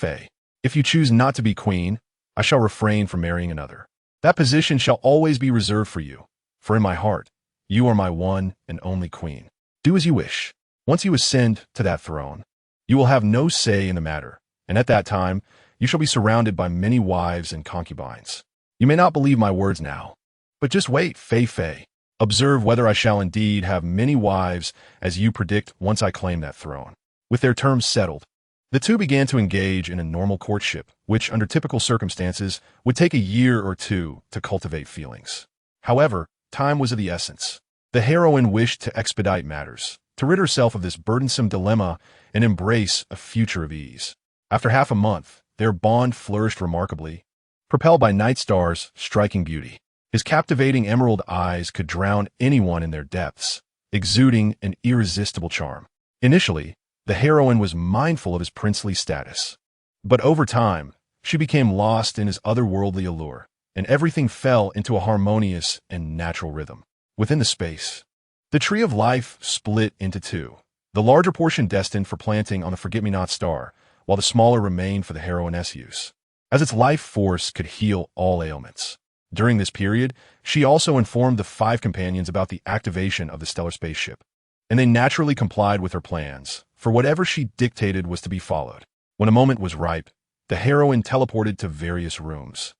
If you choose not to be queen, I shall refrain from marrying another. That position shall always be reserved for you, for in my heart, you are my one and only queen. Do as you wish. Once you ascend to that throne, you will have no say in the matter, and at that time, you shall be surrounded by many wives and concubines. You may not believe my words now, but just wait, Fei. Observe whether I shall indeed have many wives as you predict once I claim that throne. With their terms settled, the two began to engage in a normal courtship, which under typical circumstances would take a year or two to cultivate feelings. However, time was of the essence. The heroine wished to expedite matters, to rid herself of this burdensome dilemma and embrace a future of ease. After half a month, their bond flourished remarkably, propelled by Night Star's striking beauty. His captivating emerald eyes could drown anyone in their depths, exuding an irresistible charm. Initially, the heroine was mindful of his princely status. But over time, she became lost in his otherworldly allure, and everything fell into a harmonious and natural rhythm. Within the space, the tree of life split into two, the larger portion destined for planting on the Forget-Me-Not star, while the smaller remained for the heroine's use, as its life force could heal all ailments. During this period, she also informed the 5 companions about the activation of the stellar spaceship, and they naturally complied with her plans, for whatever she dictated was to be followed. When a moment was ripe, the heroine teleported to various rooms,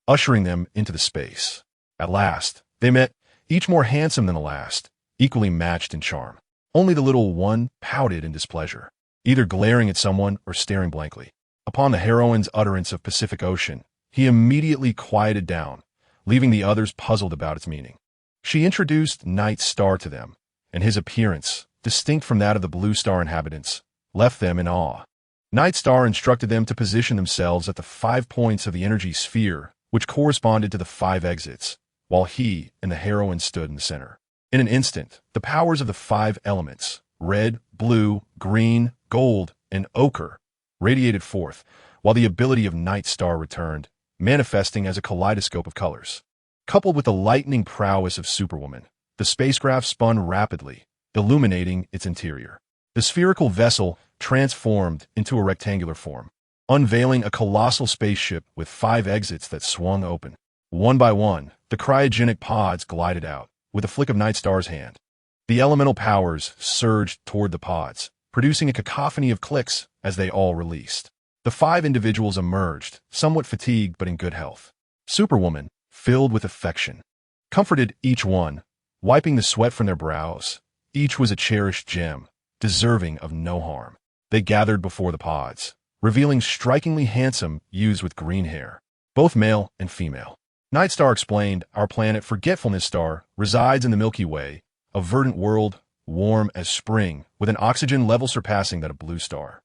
ushering them into the space. At last, they met, each more handsome than the last, equally matched in charm. Only the little one pouted in displeasure, either glaring at someone or staring blankly. Upon the heroine's utterance of Pacific Ocean, he immediately quieted down, leaving the others puzzled about its meaning. She introduced Night Star to them, and his appearance, distinct from that of the Blue Star inhabitants, left them in awe. Night Star instructed them to position themselves at the 5 points of the energy sphere, which corresponded to the 5 exits, while he and the heroine stood in the center. In an instant, the powers of the 5 elements, red, blue, green, gold, and ochre, radiated forth, while the ability of Night Star returned, manifesting as a kaleidoscope of colors. Coupled with the lightning prowess of Superwoman, the spacecraft spun rapidly, illuminating its interior. The spherical vessel transformed into a rectangular form, unveiling a colossal spaceship with 5 exits that swung open. One by one, the cryogenic pods glided out, with a flick of Night Star's hand. The elemental powers surged toward the pods, producing a cacophony of clicks as they all released. The 5 individuals emerged, somewhat fatigued but in good health. Superwoman, filled with affection, comforted each one, wiping the sweat from their brows. Each was a cherished gem, deserving of no harm. They gathered before the pods, revealing strikingly handsome youths with green hair, both male and female. Night Star explained, our planet Forgetfulness Star resides in the Milky Way, a verdant world, warm as spring, with an oxygen level surpassing that of Blue Star.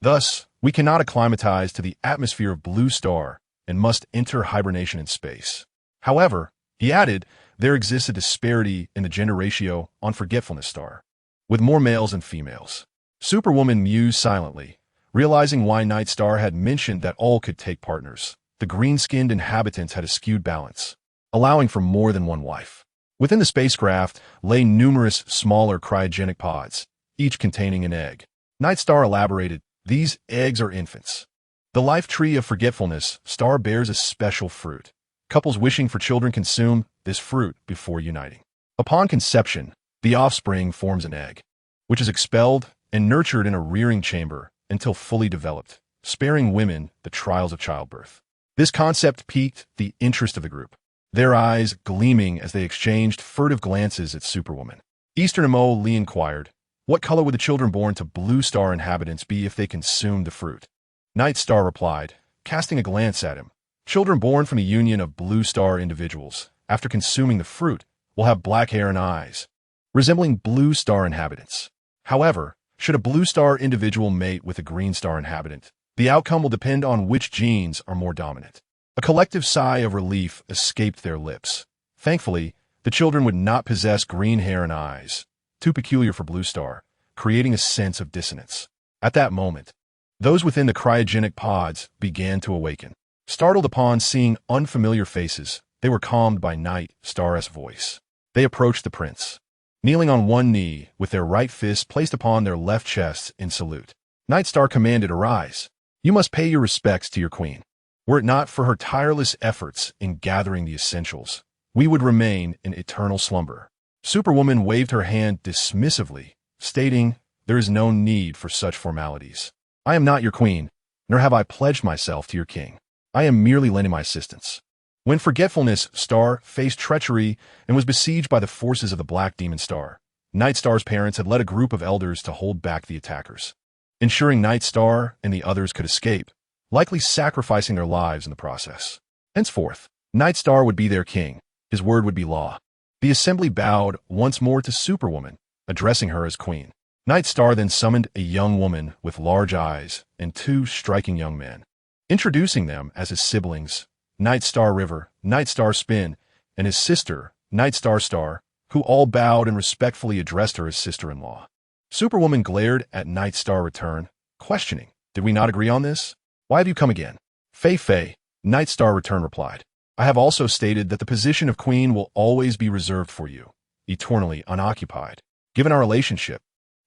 Thus, we cannot acclimatize to the atmosphere of Blue Star and must enter hibernation in space. However, he added, there exists a disparity in the gender ratio on Forgetfulness Star, with more males than females. Superwoman mused silently, realizing why Night Star had mentioned that all could take partners. The green-skinned inhabitants had a skewed balance, allowing for more than one wife. Within the spacecraft lay numerous smaller cryogenic pods, each containing an egg. Night Star elaborated, these eggs are infants. The life tree of Forgetfulness Star bears a special fruit. Couples wishing for children consume this fruit before uniting. Upon conception, the offspring forms an egg, which is expelled and nurtured in a rearing chamber until fully developed, sparing women the trials of childbirth. This concept piqued the interest of the group, their eyes gleaming as they exchanged furtive glances at Superwoman. Eastern Mo Lee inquired, what color would the children born to Blue Star inhabitants be if they consumed the fruit? Night Star replied, casting a glance at him, children born from a union of Blue Star individuals, after consuming the fruit, will have black hair and eyes, resembling Blue Star inhabitants. However, should a Blue Star individual mate with a Green Star inhabitant, the outcome will depend on which genes are more dominant. A collective sigh of relief escaped their lips. Thankfully, the children would not possess green hair and eyes, too peculiar for Blue Star, creating a sense of dissonance. At that moment, those within the cryogenic pods began to awaken. Startled upon seeing unfamiliar faces, they were calmed by Night Star's voice. They approached the prince, kneeling on one knee with their right fist placed upon their left chests in salute. Night Star commanded, arise. You must pay your respects to your queen. Were it not for her tireless efforts in gathering the essentials, we would remain in eternal slumber. Superwoman waved her hand dismissively, stating, there is no need for such formalities. I am not your queen, nor have I pledged myself to your king. I am merely lending my assistance. When Forgetfulness Star faced treachery and was besieged by the forces of the Black Demon Star, Night Star's parents had led a group of elders to hold back the attackers, ensuring Night Star and the others could escape, likely sacrificing their lives in the process. Henceforth, Night Star would be their king. His word would be law. The assembly bowed once more to Superwoman, addressing her as queen. Night Star then summoned a young woman with large eyes and two striking young men, introducing them as his siblings, Night Star River, Night Star Spin, and his sister, Night Star Star, who all bowed and respectfully addressed her as sister-in-law. Superwoman glared at Night Star Return, questioning, did we not agree on this? Why have you come again? Fei, Night Star Return replied. I have also stated that the position of queen will always be reserved for you, eternally unoccupied. Given our relationship,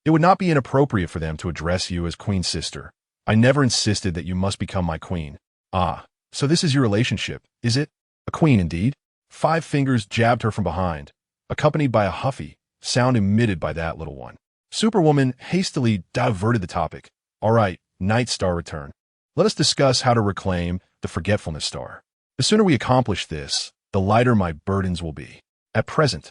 it would not be inappropriate for them to address you as queen sister. I never insisted that you must become my queen. Ah, so this is your relationship, is it? A queen indeed? 5 fingers jabbed her from behind, accompanied by a huffy sound emitted by that little one. Superwoman hastily diverted the topic. All right, Night Star Return. Let us discuss how to reclaim the Forgetfulness Star. The sooner we accomplish this, the lighter my burdens will be. At present,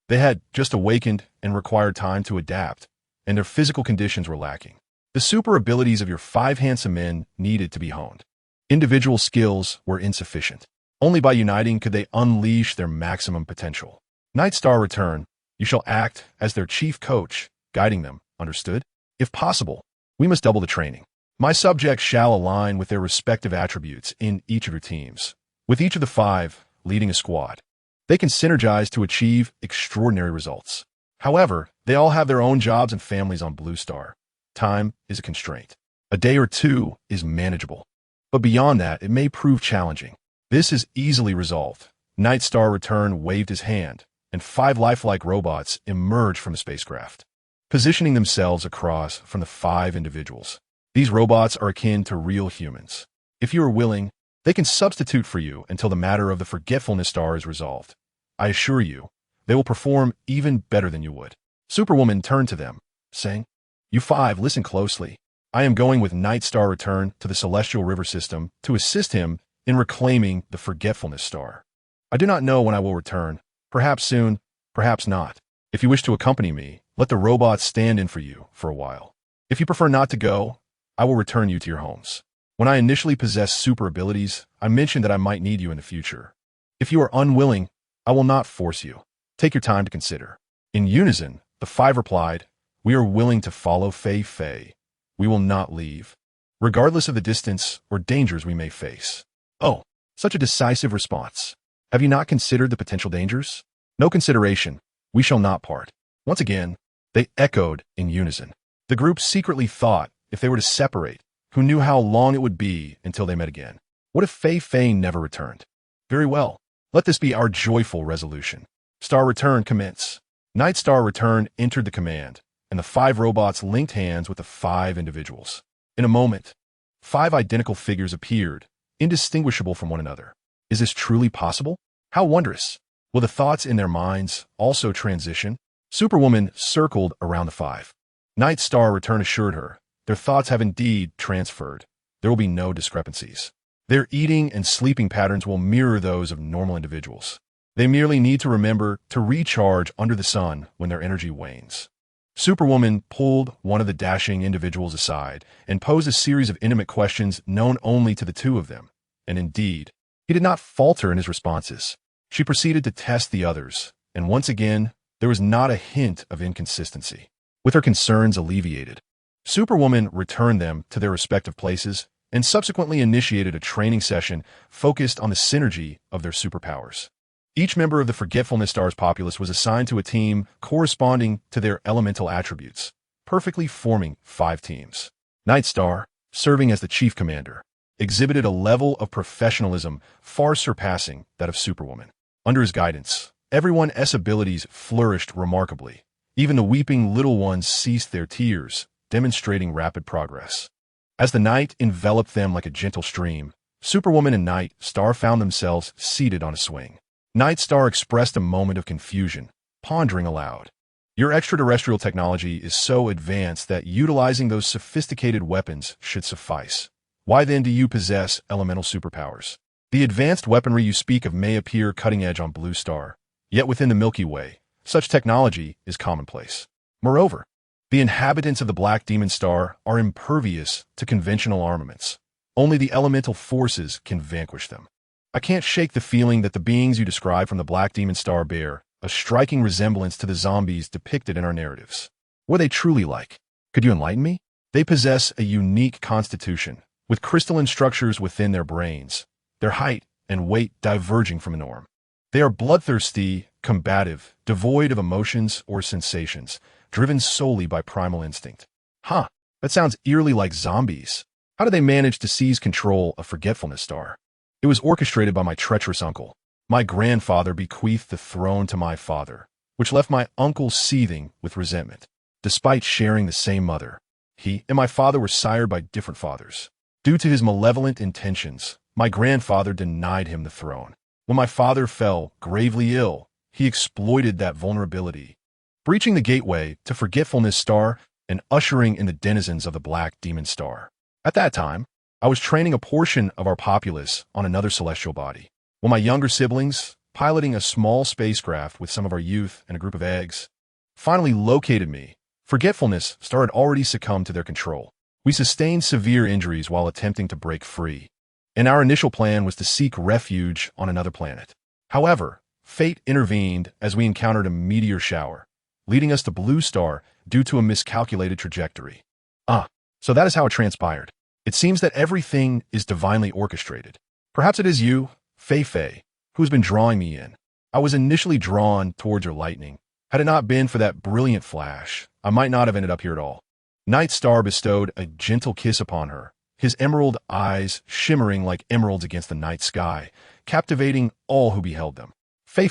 they had just awakened and required time to adapt, and their physical conditions were lacking. The super abilities of your 5 handsome men needed to be honed. Individual skills were insufficient. Only by uniting could they unleash their maximum potential. Night Star Return, you shall act as their chief coach, guiding them, understood? If possible, we must double the training. My subjects shall align with their respective attributes in each of your teams, with each of the 5 leading a squad. They can synergize to achieve extraordinary results. However, they all have their own jobs and families on Blue Star. Time is a constraint. A day or 2 is manageable, but beyond that, it may prove challenging. This is easily resolved. Night Star Return waved his hand, and 5 lifelike robots emerged from the spacecraft, positioning themselves across from the 5 individuals. These robots are akin to real humans. If you are willing, they can substitute for you until the matter of the Forgetfulness Star is resolved. I assure you, they will perform even better than you would. Superwoman turned to them, saying, you 5, listen closely. I am going with Night Star Return to the Celestial River System to assist him in reclaiming the Forgetfulness Star. I do not know when I will return, perhaps soon, perhaps not. If you wish to accompany me, let the robots stand in for you for a while. If you prefer not to go, I will return you to your homes. When I initially possessed super abilities, I mentioned that I might need you in the future. If you are unwilling, I will not force you. Take your time to consider." In unison, the five replied, "We are willing to follow Fei. We will not leave, regardless of the distance or dangers we may face." Oh, such a decisive response. Have you not considered the potential dangers? No consideration. We shall not part. Once again, they echoed in unison. The group secretly thought, if they were to separate, who knew how long it would be until they met again? What if Fei never returned? Very well. Let this be our joyful resolution. Star return commence. Night Star return entered the command, and the five robots linked hands with the five individuals. In a moment, five identical figures appeared, indistinguishable from one another. Is this truly possible? How wondrous! Will the thoughts in their minds also transition? Superwoman circled around the five. Night Star return assured her, their thoughts have indeed transferred. There will be no discrepancies. Their eating and sleeping patterns will mirror those of normal individuals. They merely need to remember to recharge under the sun when their energy wanes. Superwoman pulled one of the dashing individuals aside and posed a series of intimate questions known only to the two of them. And indeed, he did not falter in his responses. She proceeded to test the others, and once again, there was not a hint of inconsistency. With her concerns alleviated, Superwoman returned them to their respective places and subsequently initiated a training session focused on the synergy of their superpowers. Each member of the Forgetfulness Star's populace was assigned to a team corresponding to their elemental attributes, perfectly forming 5 teams. Night Star, serving as the chief commander, exhibited a level of professionalism far surpassing that of Superwoman. Under his guidance, everyone's abilities flourished remarkably. Even the weeping little ones ceased their tears, demonstrating rapid progress. As the night enveloped them like a gentle stream, Superwoman and Night Star found themselves seated on a swing. Night Star expressed a moment of confusion, pondering aloud. Your extraterrestrial technology is so advanced that utilizing those sophisticated weapons should suffice. Why then do you possess elemental superpowers? The advanced weaponry you speak of may appear cutting-edge on Blue Star, yet within the Milky Way, such technology is commonplace. Moreover, the inhabitants of the Black Demon Star are impervious to conventional armaments. Only the elemental forces can vanquish them. I can't shake the feeling that the beings you describe from the Black Demon Star bear a striking resemblance to the zombies depicted in our narratives. What are they truly like? Could you enlighten me? They possess a unique constitution, with crystalline structures within their brains, their height and weight diverging from the norm. They are bloodthirsty, combative, devoid of emotions or sensations, driven solely by primal instinct. Huh, that sounds eerily like zombies. How did they manage to seize control of Forgetfulness Star? It was orchestrated by my treacherous uncle. My grandfather bequeathed the throne to my father, which left my uncle seething with resentment. Despite sharing the same mother, he and my father were sired by different fathers. Due to his malevolent intentions, my grandfather denied him the throne. When my father fell gravely ill, he exploited that vulnerability, breaching the gateway to Forgetfulness Star and ushering in the denizens of the Black Demon Star. At that time, I was training a portion of our populace on another celestial body, while my younger siblings, piloting a small spacecraft with some of our youth and a group of eggs, finally located me. Forgetfulness Star had already succumbed to their control. We sustained severe injuries while attempting to break free, and our initial plan was to seek refuge on another planet. However, fate intervened as we encountered a meteor shower, leading us to Blue Star due to a miscalculated trajectory. So that is how it transpired. It seems that everything is divinely orchestrated. Perhaps it is you, Fei, who has been drawing me in. I was initially drawn towards your lightning. Had it not been for that brilliant flash, I might not have ended up here at all. Night Star bestowed a gentle kiss upon her, his emerald eyes shimmering like emeralds against the night sky, captivating all who beheld them. Fei,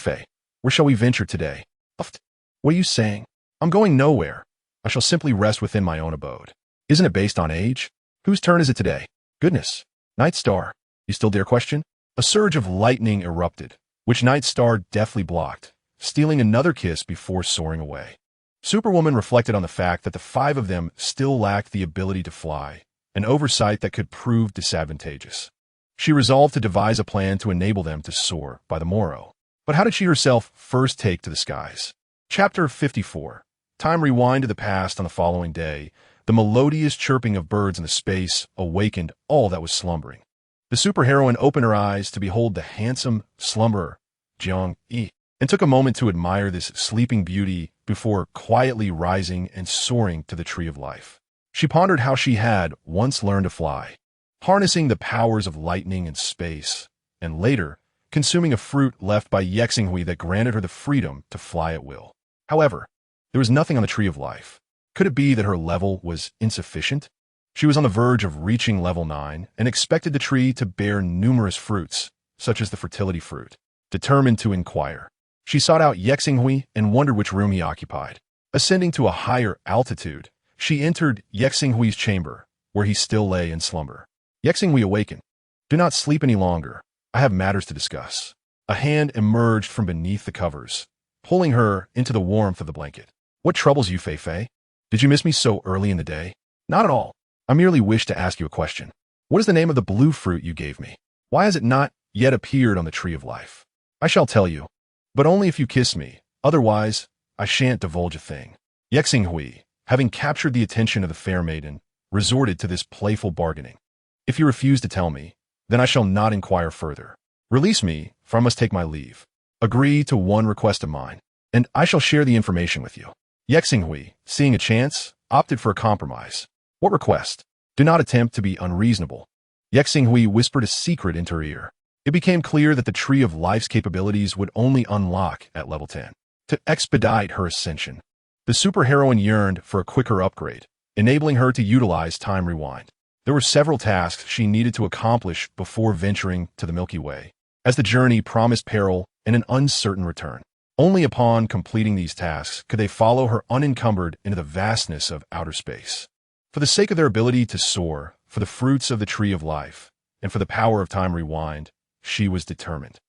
where shall we venture today? What are you saying? I'm going nowhere. I shall simply rest within my own abode. Isn't it based on age? Whose turn is it today? Goodness. Night Star, you still dare question? A surge of lightning erupted, which Night Star deftly blocked, stealing another kiss before soaring away. Superwoman reflected on the fact that the 5 of them still lacked the ability to fly, an oversight that could prove disadvantageous. She resolved to devise a plan to enable them to soar by the morrow. But how did she herself first take to the skies? Chapter 54. Time rewind to the past on the following day. The melodious chirping of birds in the space awakened all that was slumbering. The superheroine opened her eyes to behold the handsome slumberer, Jiang-yi, and took a moment to admire this sleeping beauty before quietly rising and soaring to the tree of life. She pondered how she had once learned to fly, harnessing the powers of lightning and space, and later, consuming a fruit left by Yexinghui that granted her the freedom to fly at will. However, there was nothing on the tree of life. Could it be that her level was insufficient? She was on the verge of reaching level 9 and expected the tree to bear numerous fruits, such as the fertility fruit. Determined to inquire, she sought out Yexinghui and wondered which room he occupied. Ascending to a higher altitude, she entered Yexinghui's chamber, where he still lay in slumber. Yexinghui awakened. "Do not sleep any longer. I have matters to discuss." A hand emerged from beneath the covers, pulling her into the warmth of the blanket. "What troubles you, Fei? Did you miss me so early in the day?" "Not at all. I merely wish to ask you a question. What is the name of the blue fruit you gave me? Why has it not yet appeared on the tree of life?" "I shall tell you, but only if you kiss me. Otherwise, I shan't divulge a thing." Yexinghui, having captured the attention of the fair maiden, resorted to this playful bargaining. "If you refuse to tell me, then I shall not inquire further. Release me, for I must take my leave. Agree to one request of mine, and I shall share the information with you." Yexinghui, seeing a chance, opted for a compromise. "What request? Do not attempt to be unreasonable." Yexinghui whispered a secret into her ear. It became clear that the Tree of Life's capabilities would only unlock at level 10. To expedite her ascension, the superheroine yearned for a quicker upgrade, enabling her to utilize Time Rewind. There were several tasks she needed to accomplish before venturing to the Milky Way, as the journey promised peril and an uncertain return. Only upon completing these tasks could they follow her unencumbered into the vastness of outer space. For the sake of their ability to soar, for the fruits of the Tree of Life, and for the power of Time Rewind, she was determined.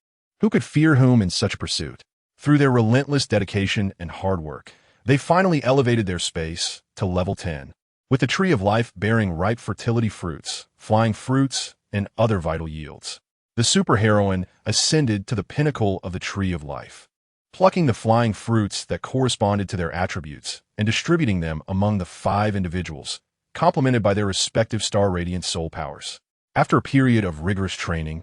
Who could fear whom in such a pursuit? Through their relentless dedication and hard work, they finally elevated their space to level 10, with the Tree of Life bearing ripe fertility fruits, flying fruits, and other vital yields. The superheroine ascended to the pinnacle of the Tree of Life, plucking the flying fruits that corresponded to their attributes and distributing them among the 5 individuals, complemented by their respective star-radiant soul powers. After a period of rigorous training,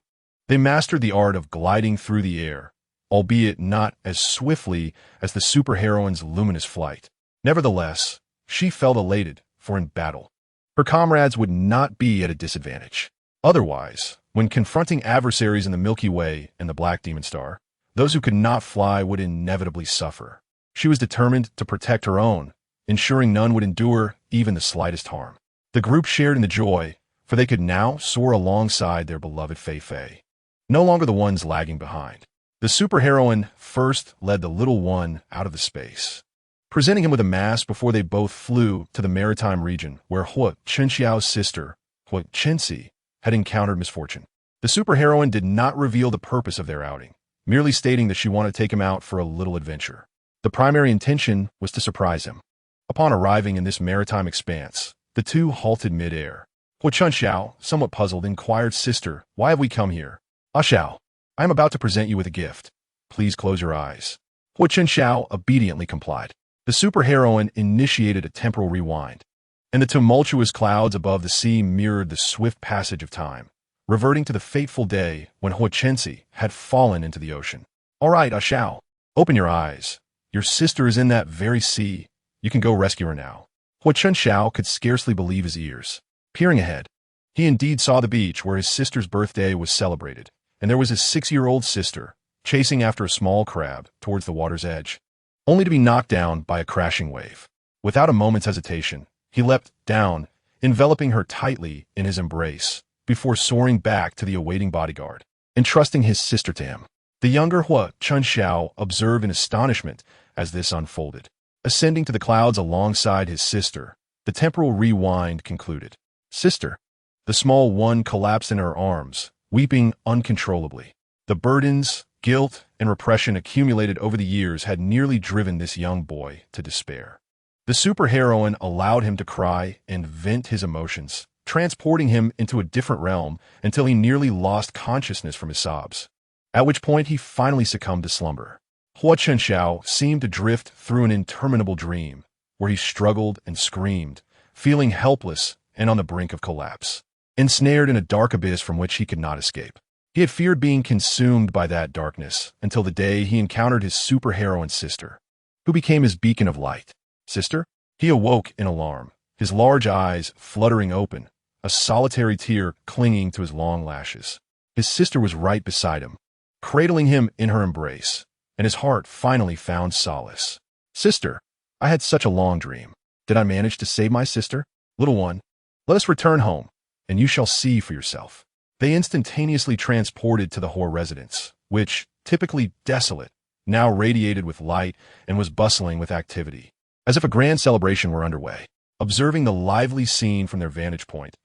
they mastered the art of gliding through the air, albeit not as swiftly as the superheroine's luminous flight. Nevertheless, she felt elated, for in battle, her comrades would not be at a disadvantage. Otherwise, when confronting adversaries in the Milky Way and the Black Demon Star, those who could not fly would inevitably suffer. She was determined to protect her own, ensuring none would endure even the slightest harm. The group shared in the joy, for they could now soar alongside their beloved Fei, no longer the ones lagging behind. The superheroine first led the little one out of the space, presenting him with a mask before they both flew to the maritime region where Hua Chenxiao's sister, Hua Chenxi, had encountered misfortune. The superheroine did not reveal the purpose of their outing, merely stating that she wanted to take him out for a little adventure. The primary intention was to surprise him. Upon arriving in this maritime expanse, the two halted mid-air. Hua Chenxiao, somewhat puzzled, inquired, "Sister, why have we come here?" "Ah Xiao, I am about to present you with a gift. Please close your eyes." Hua Chenxiao obediently complied. The superheroine initiated a temporal rewind, and the tumultuous clouds above the sea mirrored the swift passage of time, reverting to the fateful day when Hua Chenxi had fallen into the ocean. "All right, Ah Xiao, open your eyes. Your sister is in that very sea. You can go rescue her now." Hua Chenxiao could scarcely believe his ears. Peering ahead, he indeed saw the beach where his sister's birthday was celebrated, and there was his 6-year-old sister, chasing after a small crab towards the water's edge, only to be knocked down by a crashing wave. Without a moment's hesitation, he leapt down, enveloping her tightly in his embrace, before soaring back to the awaiting bodyguard, entrusting his sister to him. The younger Hua Chenxiao observed in astonishment as this unfolded. Ascending to the clouds alongside his sister, the temporal rewind concluded. "Sister." The small one collapsed in her arms, weeping uncontrollably. The burdens, guilt, and repression accumulated over the years had nearly driven this young boy to despair. The superheroine allowed him to cry and vent his emotions, transporting him into a different realm until he nearly lost consciousness from his sobs, at which point he finally succumbed to slumber. Hua Chenxiao seemed to drift through an interminable dream, where he struggled and screamed, feeling helpless and on the brink of collapse. ensnared in a dark abyss from which he could not escape. He had feared being consumed by that darkness until the day he encountered his superheroine sister, who became his beacon of light. Sister? He awoke in alarm, his large eyes fluttering open, a solitary tear clinging to his long lashes. His sister was right beside him, cradling him in her embrace, and his heart finally found solace. Sister, I had such a long dream. Did I manage to save my sister? Little one, let us return home, and you shall see for yourself. They instantaneously transported to the Hoare residence, which, typically desolate, now radiated with light and was bustling with activity, as if a grand celebration were underway. Observing the lively scene from their vantage point,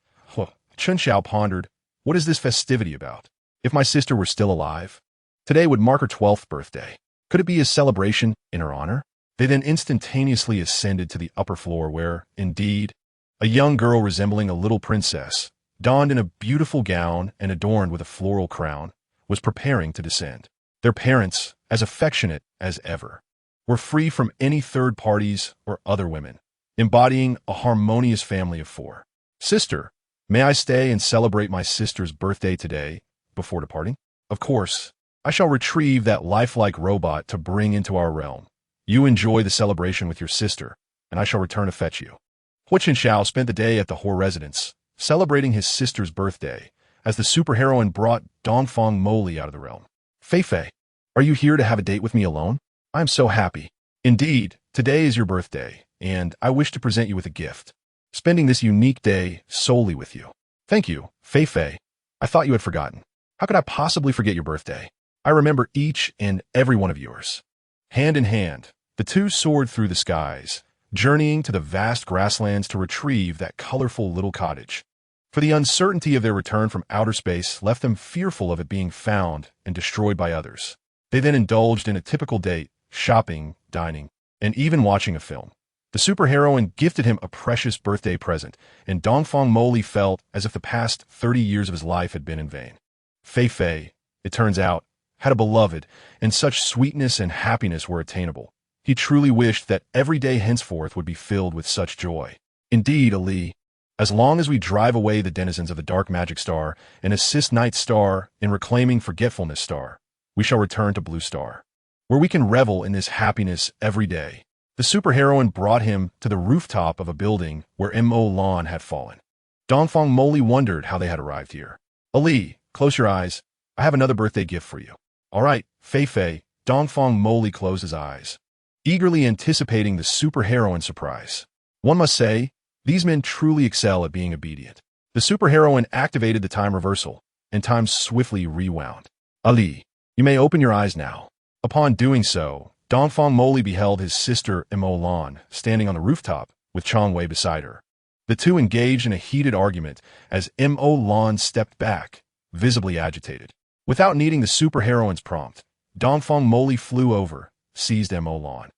Chun Xiao pondered, what is this festivity about? If my sister were still alive, today would mark her 12th birthday. Could it be a celebration in her honor? They then instantaneously ascended to the upper floor where, indeed, a young girl resembling a little princess, donned in a beautiful gown and adorned with a floral crown, was preparing to descend. Their parents, as affectionate as ever, were free from any third parties or other women, embodying a harmonious family of 4. Sister, may I stay and celebrate my sister's birthday today before departing? Of course, I shall retrieve that lifelike robot to bring into our realm. You enjoy the celebration with your sister, and I shall return to fetch you. Hu Qianxiao spent the day at the Hoare residence, celebrating his sister's birthday, as the superheroine brought Dongfang Moli out of the realm. Fei Fei, are you here to have a date with me alone? I am so happy. Indeed, today is your birthday, and I wish to present you with a gift, spending this unique day solely with you. Thank you, Fei Fei. I thought you had forgotten. How could I possibly forget your birthday? I remember each and every one of yours. Hand in hand, the two soared through the skies, journeying to the vast grasslands to retrieve that colorful little cottage. For the uncertainty of their return from outer space left them fearful of it being found and destroyed by others. They then indulged in a typical date, shopping, dining, and even watching a film. The superheroine gifted him a precious birthday present, and Dongfang Moli felt as if the past 30 years of his life had been in vain. Fei Fei, it turns out, had a beloved, and such sweetness and happiness were attainable. He truly wished that every day henceforth would be filled with such joy. Indeed, Ali, as long as we drive away the denizens of the Dark Magic Star and assist Night Star in reclaiming Forgetfulness Star, we shall return to Blue Star, where we can revel in this happiness every day. The superheroine brought him to the rooftop of a building where M.O. Lan had fallen. Dongfang Moli wondered how they had arrived here. Ali, close your eyes. I have another birthday gift for you. All right, Fei Fei. Dongfang Moli closed his eyes, eagerly anticipating the superheroine's surprise. One must say, these men truly excel at being obedient. The superheroine activated the time reversal, and time swiftly rewound. Ali, you may open your eyes now. Upon doing so, Dongfang Moli beheld his sister M.O. Lan standing on the rooftop with Chong Wei beside her. The two engaged in a heated argument as M.O. Lan stepped back, visibly agitated. Without needing the superheroine's prompt, Dongfang Moli flew over, seized M.O. Lan,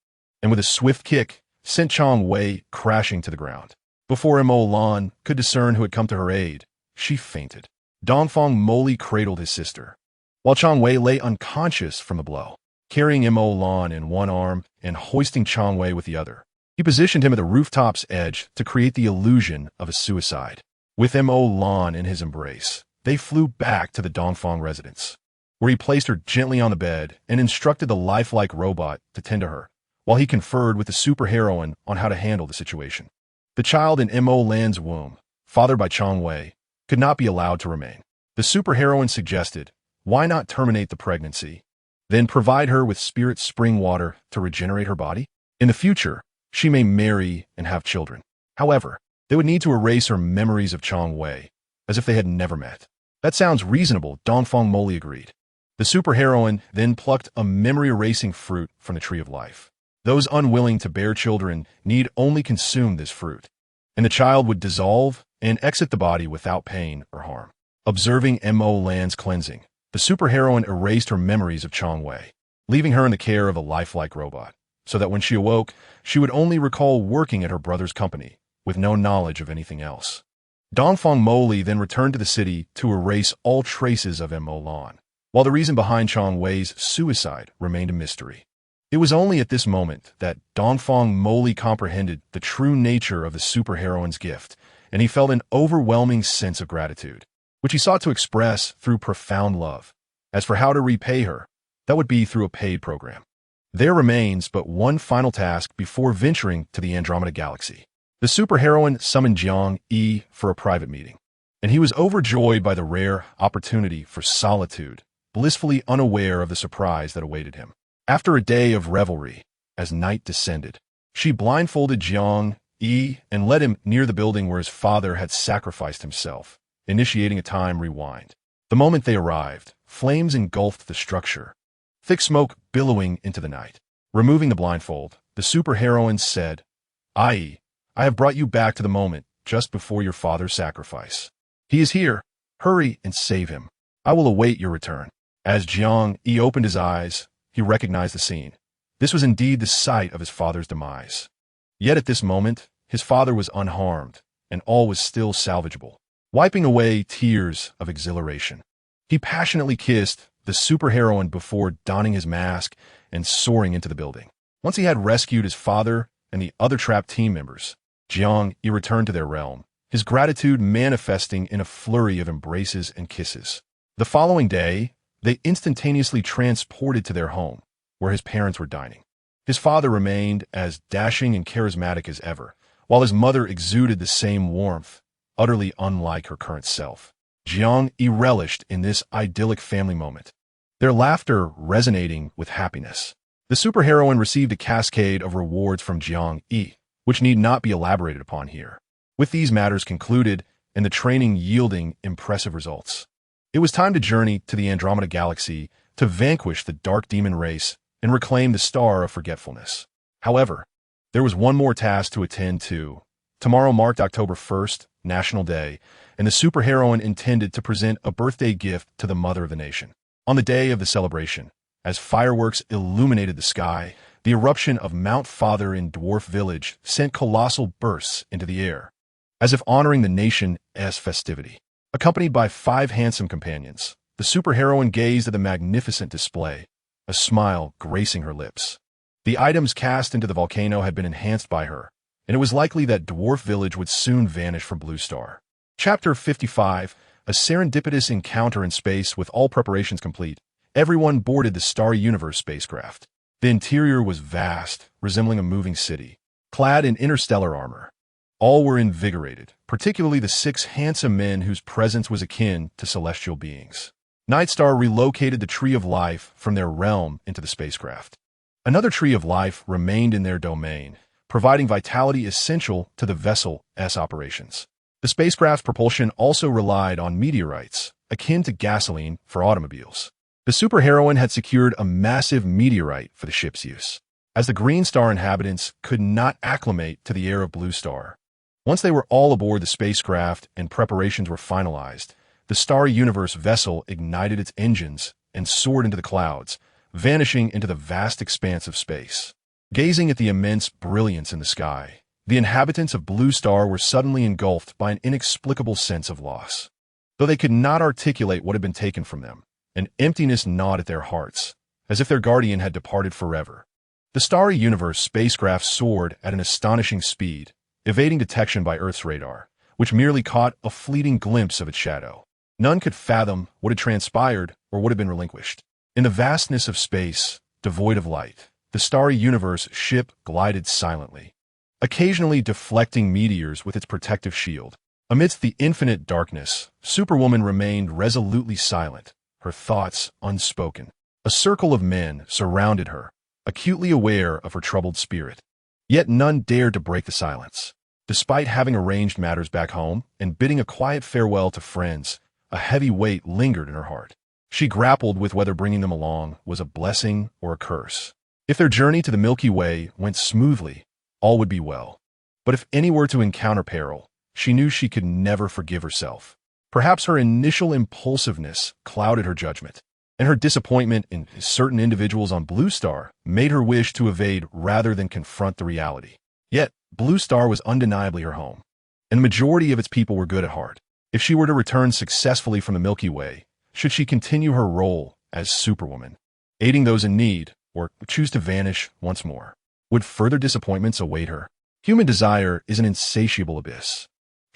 and with a swift kick, sent Chong Wei crashing to the ground. Before M.O. Lan could discern who had come to her aid, she fainted. Dongfang Moli cradled his sister, while Chong Wei lay unconscious from the blow. Carrying M.O. Lan in one arm and hoisting Chong Wei with the other, he positioned him at the rooftop's edge to create the illusion of a suicide. With M.O. Lan in his embrace, they flew back to the Dongfang residence, where he placed her gently on the bed and instructed the lifelike robot to tend to her, while he conferred with the superheroine on how to handle the situation. The child in M.O. Lan's womb, fathered by Chong Wei, could not be allowed to remain. The superheroine suggested, why not terminate the pregnancy, then provide her with spirit spring water to regenerate her body? In the future, she may marry and have children. However, they would need to erase her memories of Chong Wei, as if they had never met. That sounds reasonable, Dongfang Moli agreed. The superheroine then plucked a memory-erasing fruit from the Tree of Life. Those unwilling to bear children need only consume this fruit, and the child would dissolve and exit the body without pain or harm. Observing M.O. Lan's cleansing, the superheroine erased her memories of Chong Wei, leaving her in the care of a lifelike robot, so that when she awoke, she would only recall working at her brother's company, with no knowledge of anything else. Dongfang Moli then returned to the city to erase all traces of M.O. Lan, while the reason behind Chong Wei's suicide remained a mystery. It was only at this moment that Dongfang Moli comprehended the true nature of the superheroine's gift and he felt an overwhelming sense of gratitude, which he sought to express through profound love. As for how to repay her, that would be through a paid program. There remains but one final task before venturing to the Andromeda Galaxy. The superheroine summoned Jiang Yi for a private meeting, and he was overjoyed by the rare opportunity for solitude, blissfully unaware of the surprise that awaited him. After a day of revelry, as night descended, she blindfolded Jiang Yi and led him near the building where his father had sacrificed himself, initiating a time rewind. The moment they arrived, flames engulfed the structure, thick smoke billowing into the night. Removing the blindfold, the superheroine said, "Ai, I have brought you back to the moment just before your father's sacrifice. He is here. Hurry and save him. I will await your return." As Jiang Yi opened his eyes, he recognized the scene. This was indeed the site of his father's demise. Yet at this moment, his father was unharmed, and all was still salvageable. Wiping away tears of exhilaration, he passionately kissed the superheroine before donning his mask and soaring into the building. Once he had rescued his father and the other trapped team members, Jiang Yi returned to their realm, his gratitude manifesting in a flurry of embraces and kisses. The following day, they instantaneously transported to their home, where his parents were dining. His father remained as dashing and charismatic as ever, while his mother exuded the same warmth, utterly unlike her current self. Jiang Yi relished in this idyllic family moment, their laughter resonating with happiness. The superheroine received a cascade of rewards from Jiang Yi, which need not be elaborated upon here. With these matters concluded and the training yielding impressive results, it was time to journey to the Andromeda Galaxy to vanquish the dark demon race and reclaim the Star of Forgetfulness. However, there was one more task to attend to. Tomorrow marked October 1st, National Day, and the superheroine intended to present a birthday gift to the mother of the nation. On the day of the celebration, as fireworks illuminated the sky, the eruption of Mount Father in Dwarf Village sent colossal bursts into the air, as if honoring the nation's festivity. Accompanied by 5 handsome companions, the superheroine gazed at the magnificent display, a smile gracing her lips. The items cast into the volcano had been enhanced by her, and it was likely that Dwarf Village would soon vanish from Blue Star. Chapter 55, a serendipitous encounter in space. With all preparations complete, everyone boarded the Starry Universe spacecraft. The interior was vast, resembling a moving city, clad in interstellar armor. All were invigorated, particularly the 6 handsome men whose presence was akin to celestial beings. Nightstar relocated the Tree of Life from their realm into the spacecraft. Another Tree of Life remained in their domain, providing vitality essential to the vessel's operations. The spacecraft's propulsion also relied on meteorites, akin to gasoline for automobiles. The superheroine had secured a massive meteorite for the ship's use, as the Green Star inhabitants could not acclimate to the air of Blue Star. Once they were all aboard the spacecraft and preparations were finalized, the Starry Universe vessel ignited its engines and soared into the clouds, vanishing into the vast expanse of space. Gazing at the immense brilliance in the sky, the inhabitants of Blue Star were suddenly engulfed by an inexplicable sense of loss. Though they could not articulate what had been taken from them, an emptiness gnawed at their hearts, as if their guardian had departed forever. The Starry Universe spacecraft soared at an astonishing speed, evading detection by Earth's radar, which merely caught a fleeting glimpse of its shadow. None could fathom what had transpired or what had been relinquished. In the vastness of space, devoid of light, the Starry Universe ship glided silently, occasionally deflecting meteors with its protective shield. Amidst the infinite darkness, Superwoman remained resolutely silent, her thoughts unspoken. A circle of men surrounded her, acutely aware of her troubled spirit. Yet none dared to break the silence. Despite having arranged matters back home and bidding a quiet farewell to friends, a heavy weight lingered in her heart. She grappled with whether bringing them along was a blessing or a curse. If their journey to the Milky Way went smoothly, all would be well. But if any were to encounter peril, she knew she could never forgive herself. Perhaps her initial impulsiveness clouded her judgment, and her disappointment in certain individuals on Blue Star made her wish to evade rather than confront the reality. Yet, Blue Star was undeniably her home, and the majority of its people were good at heart. If she were to return successfully from the Milky Way, should she continue her role as Superwoman, aiding those in need, or choose to vanish once more? Would further disappointments await her? Human desire is an insatiable abyss.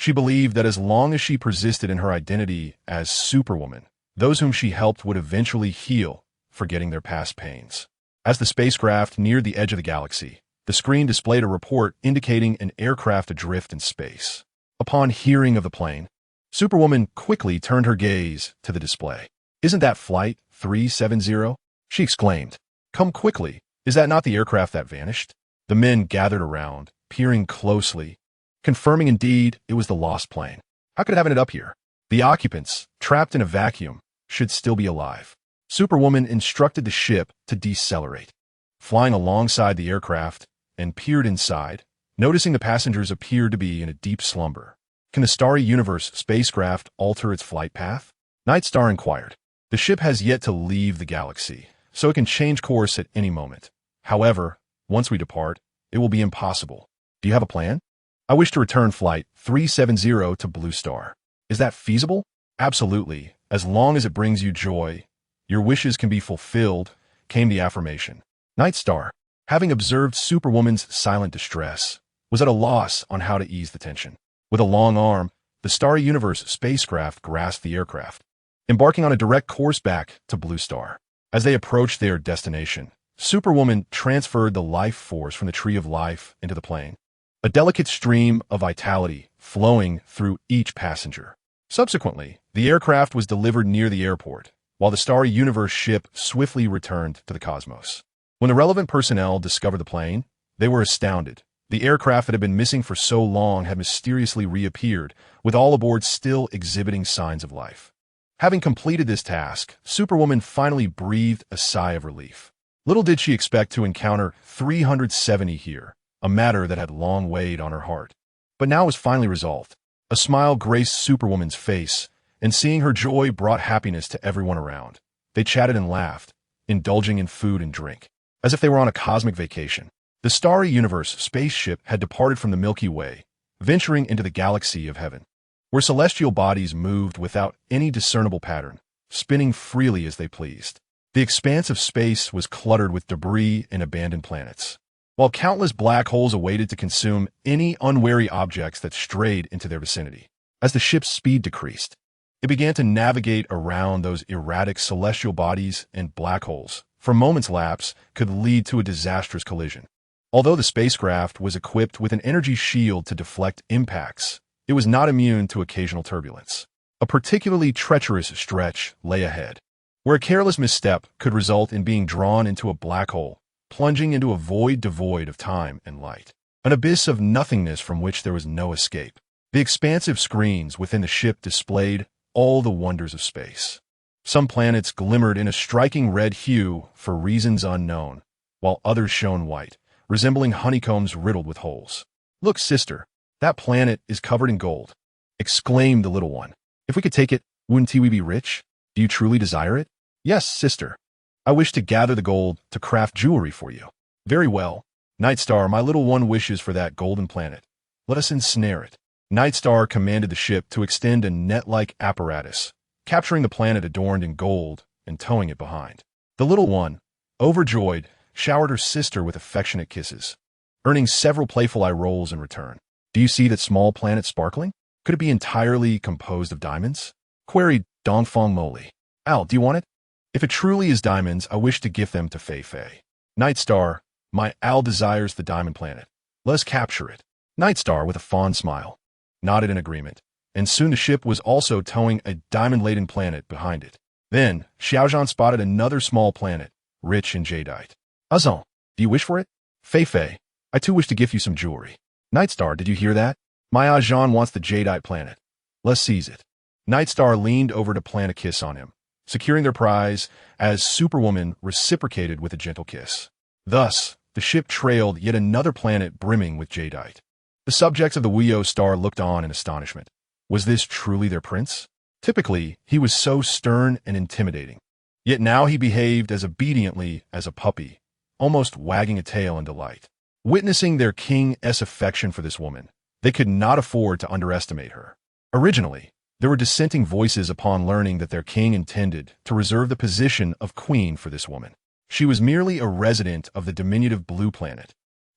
She believed that as long as she persisted in her identity as Superwoman, those whom she helped would eventually heal, forgetting their past pains. As the spacecraft neared the edge of the galaxy, the screen displayed a report indicating an aircraft adrift in space. Upon hearing of the plane, Superwoman quickly turned her gaze to the display. "Isn't that Flight 370? She exclaimed. "Come quickly. Is that not the aircraft that vanished?" The men gathered around, peering closely, confirming indeed it was the lost plane. How could it have ended up here? The occupants, trapped in a vacuum, should still be alive. Superwoman instructed the ship to decelerate. Flying alongside the aircraft and peered inside, noticing the passengers appeared to be in a deep slumber. Can the Starry Universe spacecraft alter its flight path? Nightstar inquired. The ship has yet to leave the galaxy, so it can change course at any moment. However, once we depart, it will be impossible. Do you have a plan? I wish to return Flight 370 to Blue Star. Is that feasible? Absolutely, as long as it brings you joy. Your wishes can be fulfilled, came the affirmation. Nightstar, having observed Superwoman's silent distress, was at a loss on how to ease the tension. With a long arm, the Starry Universe spacecraft grasped the aircraft, embarking on a direct course back to Blue Star. As they approached their destination, Superwoman transferred the life force from the Tree of Life into the plane, a delicate stream of vitality flowing through each passenger. Subsequently, the aircraft was delivered near the airport, while the Starry Universe ship swiftly returned to the cosmos. When the relevant personnel discovered the plane, they were astounded. The aircraft that had been missing for so long had mysteriously reappeared, with all aboard still exhibiting signs of life. Having completed this task, Superwoman finally breathed a sigh of relief. Little did she expect to encounter 370 here, a matter that had long weighed on her heart. But now was finally resolved. A smile graced Superwoman's face, and seeing her joy brought happiness to everyone around. They chatted and laughed, indulging in food and drink, as if they were on a cosmic vacation. The Starry Universe spaceship had departed from the Milky Way, venturing into the galaxy of heaven, where celestial bodies moved without any discernible pattern, spinning freely as they pleased. The expanse of space was cluttered with debris and abandoned planets, while countless black holes awaited to consume any unwary objects that strayed into their vicinity. As the ship's speed decreased, it began to navigate around those erratic celestial bodies and black holes. For moments lapse could lead to a disastrous collision. Although the spacecraft was equipped with an energy shield to deflect impacts, it was not immune to occasional turbulence. A particularly treacherous stretch lay ahead, where a careless misstep could result in being drawn into a black hole, plunging into a void devoid of time and light, an abyss of nothingness from which there was no escape. The expansive screens within the ship displayed all the wonders of space. Some planets glimmered in a striking red hue for reasons unknown, while others shone white, resembling honeycombs riddled with holes. "Look, sister, that planet is covered in gold," exclaimed the little one. "If we could take it, wouldn't we be rich? Do you truly desire it?" "Yes, sister. I wish to gather the gold to craft jewelry for you." "Very well. Nightstar, my little one wishes for that golden planet. Let us ensnare it." Nightstar commanded the ship to extend a net-like apparatus, capturing the planet adorned in gold and towing it behind. The little one, overjoyed, showered her sister with affectionate kisses, earning several playful eye rolls in return. "Do you see that small planet sparkling? Could it be entirely composed of diamonds?" queried Dongfeng Moli. "Al, do you want it? If it truly is diamonds, I wish to gift them to Fei Fei." "Nightstar, my Al desires the diamond planet. Let us capture it." Nightstar, with a fond smile, nodded in agreement, and soon the ship was also towing a diamond-laden planet behind it. Then, Xiaozhan spotted another small planet, rich in jadeite. "Azon, do you wish for it?" "Fei Fei, I too wish to gift you some jewelry." "Nightstar, did you hear that? My Azon wants the jadeite planet. Let's seize it." Nightstar leaned over to plant a kiss on him, securing their prize as Superwoman reciprocated with a gentle kiss. Thus, the ship trailed yet another planet brimming with jadeite. The subjects of the Weo star looked on in astonishment. Was this truly their prince? Typically, he was so stern and intimidating. Yet now he behaved as obediently as a puppy, almost wagging a tail in delight. Witnessing their king's affection for this woman, they could not afford to underestimate her. Originally, there were dissenting voices upon learning that their king intended to reserve the position of queen for this woman. She was merely a resident of the diminutive blue planet,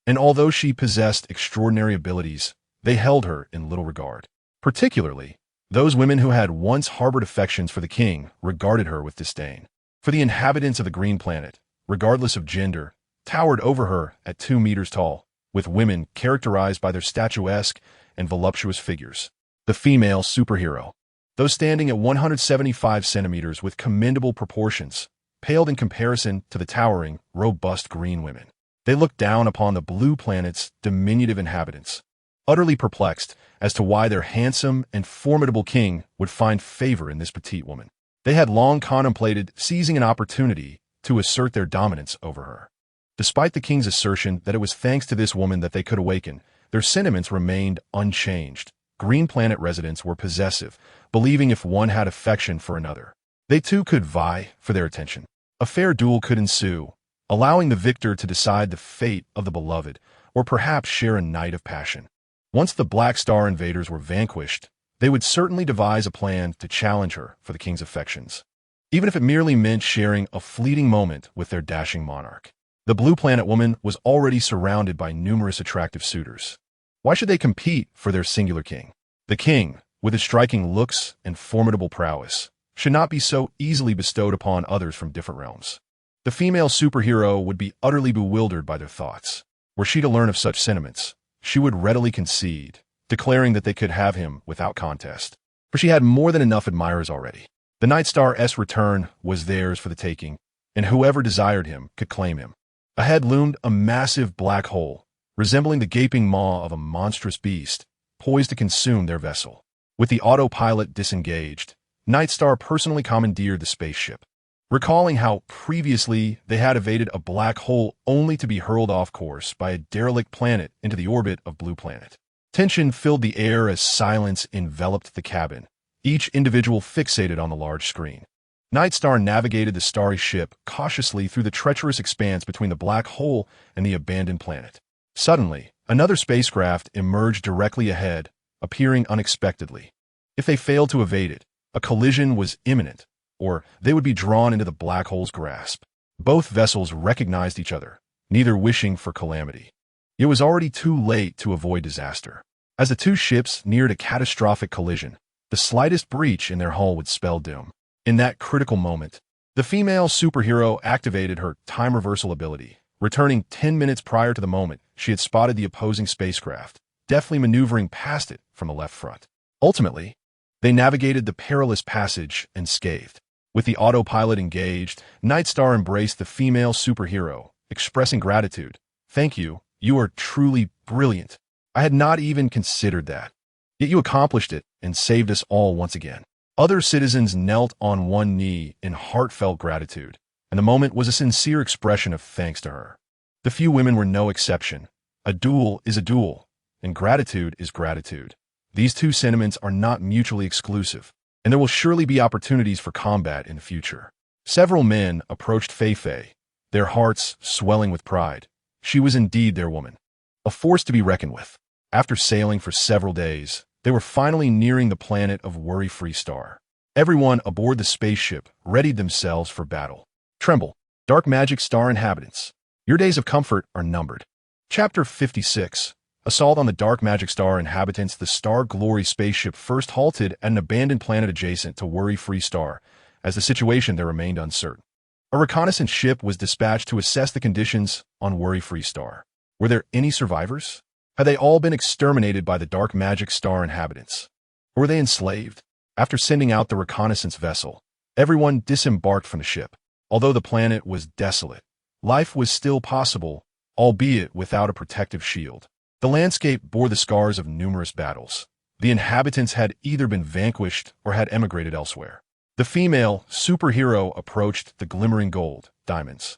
and although she possessed extraordinary abilities, they held her in little regard. Particularly, those women who had once harbored affections for the king regarded her with disdain. For the inhabitants of the green planet, regardless of gender, towered over her at 2 meters tall, with women characterized by their statuesque and voluptuous figures. The female superhero. Those standing at 175 centimeters with commendable proportions, paled in comparison to the towering, robust green women. They looked down upon the blue planet's diminutive inhabitants, utterly perplexed as to why their handsome and formidable king would find favor in this petite woman. They had long contemplated seizing an opportunity to assert their dominance over her. Despite the king's assertion that it was thanks to this woman that they could awaken, their sentiments remained unchanged. Green Planet residents were possessive, believing if one had affection for another, they too could vie for their attention. A fair duel could ensue, allowing the victor to decide the fate of the beloved, or perhaps share a night of passion. Once the Black Star invaders were vanquished, they would certainly devise a plan to challenge her for the king's affections, even if it merely meant sharing a fleeting moment with their dashing monarch. The Blue Planet woman was already surrounded by numerous attractive suitors. Why should they compete for their singular king? The king, with his striking looks and formidable prowess, should not be so easily bestowed upon others from different realms. The female superhero would be utterly bewildered by their thoughts. Were she to learn of such sentiments, she would readily concede, declaring that they could have him without contest, for she had more than enough admirers already. The Night Star's return was theirs for the taking, and whoever desired him could claim him. Ahead loomed a massive black hole, resembling the gaping maw of a monstrous beast, poised to consume their vessel. With the autopilot disengaged, Night Star personally commandeered the spaceship. Recalling how previously they had evaded a black hole only to be hurled off course by a derelict planet into the orbit of Blue Planet. Tension filled the air as silence enveloped the cabin, each individual fixated on the large screen. Night Star navigated the starry ship cautiously through the treacherous expanse between the black hole and the abandoned planet. Suddenly, another spacecraft emerged directly ahead, appearing unexpectedly. If they failed to evade it, a collision was imminent, or they would be drawn into the black hole's grasp. Both vessels recognized each other, neither wishing for calamity. It was already too late to avoid disaster. As the two ships neared a catastrophic collision, the slightest breach in their hull would spell doom. In that critical moment, the female superhero activated her time reversal ability, returning 10 minutes prior to the moment she had spotted the opposing spacecraft, deftly maneuvering past it from the left front. Ultimately, they navigated the perilous passage unscathed. With the autopilot engaged, Night Star embraced the female superhero, expressing gratitude. "Thank you, you are truly brilliant. I had not even considered that. Yet you accomplished it and saved us all once again." Other citizens knelt on one knee in heartfelt gratitude, and the moment was a sincere expression of thanks to her. The few women were no exception. A duel is a duel, and gratitude is gratitude. These two sentiments are not mutually exclusive, and there will surely be opportunities for combat in the future. Several men approached Fei, their hearts swelling with pride. She was indeed their woman, a force to be reckoned with. After sailing for several days, they were finally nearing the planet of Worry-Free Star. Everyone aboard the spaceship readied themselves for battle. Tremble, Dark Magic Star inhabitants. Your days of comfort are numbered. Chapter 56. Assault on the Dark Magic Star inhabitants. The Star Glory spaceship first halted at an abandoned planet adjacent to Worry-Free Star, as the situation there remained uncertain. A reconnaissance ship was dispatched to assess the conditions on Worry-Free Star. Were there any survivors? Had they all been exterminated by the Dark Magic Star inhabitants? Or were they enslaved? After sending out the reconnaissance vessel, everyone disembarked from the ship. Although the planet was desolate, life was still possible, albeit without a protective shield. The landscape bore the scars of numerous battles. The inhabitants had either been vanquished or had emigrated elsewhere. The female superhero approached the glimmering gold, diamonds,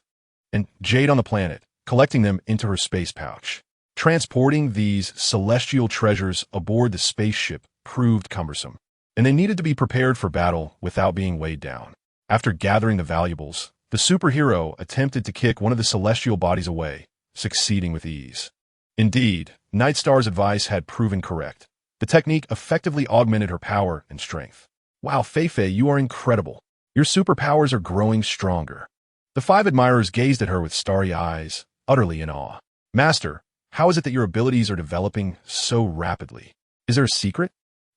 and jade on the planet, collecting them into her space pouch. Transporting these celestial treasures aboard the spaceship proved cumbersome, and they needed to be prepared for battle without being weighed down. After gathering the valuables, the superhero attempted to kick one of the celestial bodies away, succeeding with ease. Indeed, Night Star's advice had proven correct. The technique effectively augmented her power and strength. "Wow, Fei, you are incredible. Your superpowers are growing stronger." The 5 admirers gazed at her with starry eyes, utterly in awe. "Master, how is it that your abilities are developing so rapidly? Is there a secret?"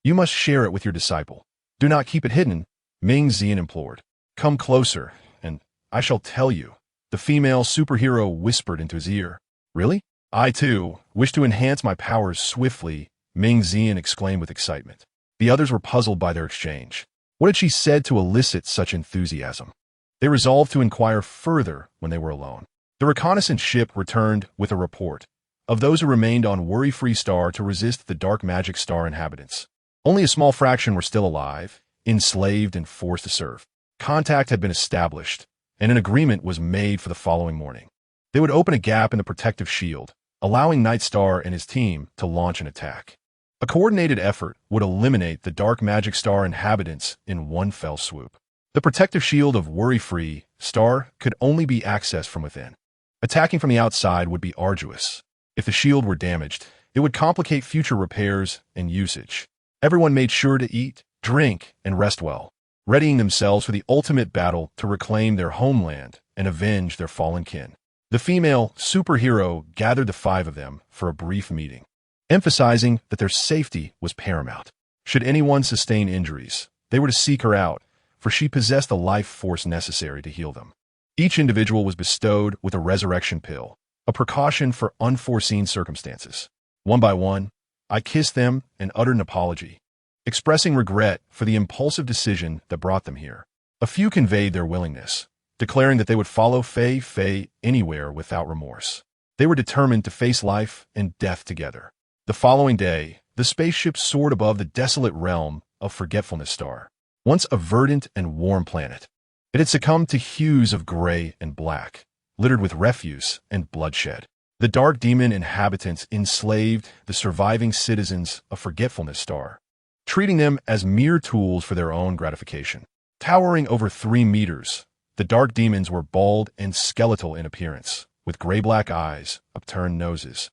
You must share it with your disciple. Do not keep it hidden, Ming Xian implored. Come closer, and I shall tell you, the female superhero whispered into his ear. Really? I, too, wish to enhance my powers swiftly, Ming Xian exclaimed with excitement. The others were puzzled by their exchange. What had she said to elicit such enthusiasm? They resolved to inquire further when they were alone. The reconnaissance ship returned with a report of those who remained on Worry-Free Star to resist the Dark Magic Star inhabitants. Only a small fraction were still alive, enslaved and forced to serve. Contact had been established, and an agreement was made for the following morning. They would open a gap in the protective shield, allowing Nightstar and his team to launch an attack. A coordinated effort would eliminate the Dark Magic Star inhabitants in one fell swoop. The protective shield of Worry-Free Star could only be accessed from within. Attacking from the outside would be arduous. If the shield were damaged, it would complicate future repairs and usage. Everyone made sure to eat, drink, and rest well, readying themselves for the ultimate battle to reclaim their homeland and avenge their fallen kin. The female superhero gathered the five of them for a brief meeting, emphasizing that their safety was paramount. Should anyone sustain injuries, they were to seek her out, for she possessed the life force necessary to heal them. Each individual was bestowed with a resurrection pill, a precaution for unforeseen circumstances. One by one, I kissed them and uttered an apology, expressing regret for the impulsive decision that brought them here. A few conveyed their willingness, declaring that they would follow Fei anywhere without remorse. They were determined to face life and death together. The following day, the spaceship soared above the desolate realm of Forgetfulness Star, once a verdant and warm planet. It had succumbed to hues of gray and black, littered with refuse and bloodshed. The dark demon inhabitants enslaved the surviving citizens of Forgetfulness Star, treating them as mere tools for their own gratification. Towering over 3 meters, the dark demons were bald and skeletal in appearance, with gray-black eyes, upturned noses,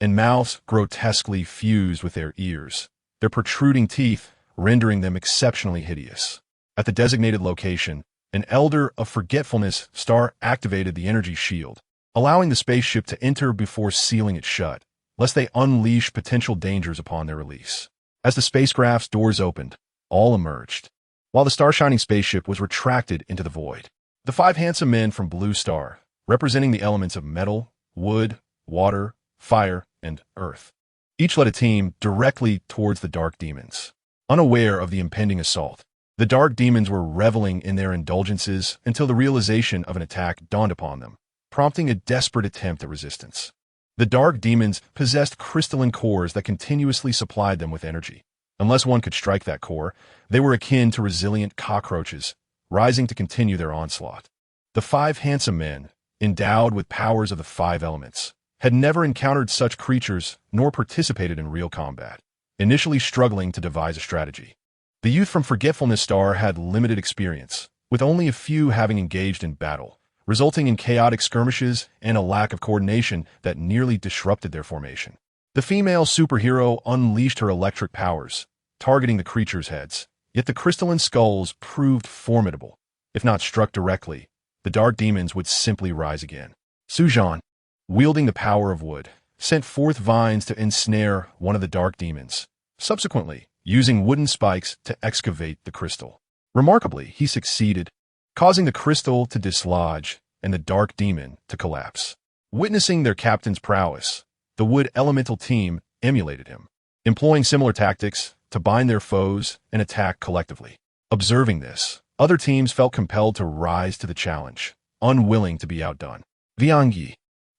and mouths grotesquely fused with their ears, their protruding teeth rendering them exceptionally hideous. At the designated location, an elder of Forgetfulness Star activated the energy shield, allowing the spaceship to enter before sealing it shut, lest they unleash potential dangers upon their release. As the spacecraft's doors opened, all emerged, while the star-shining spaceship was retracted into the void. The 5 handsome men from Blue Star, representing the elements of metal, wood, water, fire, and earth, each led a team directly towards the dark demons. Unaware of the impending assault, the dark demons were reveling in their indulgences until the realization of an attack dawned upon them, prompting a desperate attempt at resistance. The dark demons possessed crystalline cores that continuously supplied them with energy. Unless one could strike that core, they were akin to resilient cockroaches, rising to continue their onslaught. The 5 handsome men, endowed with powers of the 5 elements, had never encountered such creatures nor participated in real combat, initially struggling to devise a strategy. The youth from Forgetfulness Star had limited experience, with only a few having engaged in battle, resulting in chaotic skirmishes and a lack of coordination that nearly disrupted their formation. The female superhero unleashed her electric powers, targeting the creatures' heads, yet the crystalline skulls proved formidable. If not struck directly, the dark demons would simply rise again. Sujan, wielding the power of wood, sent forth vines to ensnare one of the dark demons, subsequently using wooden spikes to excavate the crystal. Remarkably, he succeeded, causing the crystal to dislodge and the dark demon to collapse. Witnessing their captain's prowess, the wood elemental team emulated him, employing similar tactics to bind their foes and attack collectively. Observing this, other teams felt compelled to rise to the challenge, unwilling to be outdone. Viangyi,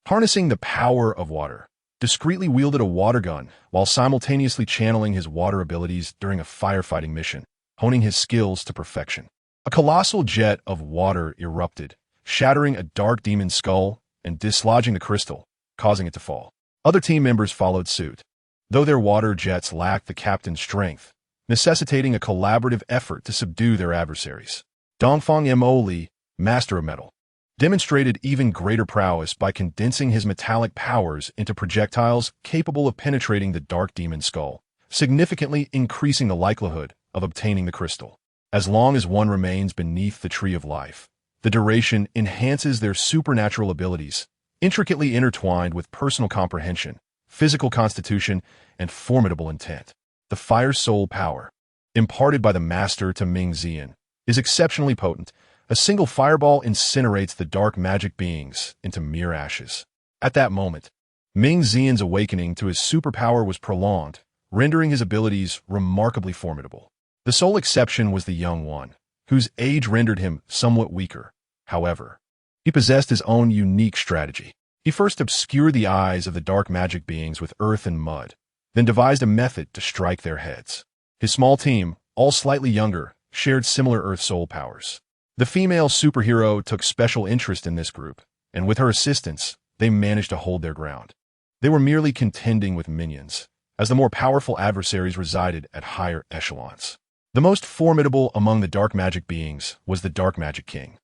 harnessing the power of water, discreetly wielded a water gun while simultaneously channeling his water abilities during a firefighting mission, honing his skills to perfection. A colossal jet of water erupted, shattering a dark demon's skull and dislodging the crystal, causing it to fall. Other team members followed suit, though their water jets lacked the captain's strength, necessitating a collaborative effort to subdue their adversaries. Dongfang Mo, master of metal, demonstrated even greater prowess by condensing his metallic powers into projectiles capable of penetrating the dark demon's skull, significantly increasing the likelihood of obtaining the crystal. As long as one remains beneath the tree of life, the duration enhances their supernatural abilities, intricately intertwined with personal comprehension, physical constitution, and formidable intent. The fire soul power, imparted by the master to Ming Xian, is exceptionally potent. A single fireball incinerates the dark magic beings into mere ashes. At that moment, Ming Xian's awakening to his superpower was prolonged, rendering his abilities remarkably formidable. The sole exception was the young one, whose age rendered him somewhat weaker. However, he possessed his own unique strategy. He first obscured the eyes of the dark magic beings with earth and mud, then devised a method to strike their heads. His small team, all slightly younger, shared similar earth soul powers. The female superhero took special interest in this group, and with her assistance, they managed to hold their ground. They were merely contending with minions, as the more powerful adversaries resided at higher echelons. The most formidable among the dark magic beings was the Dark Magic King,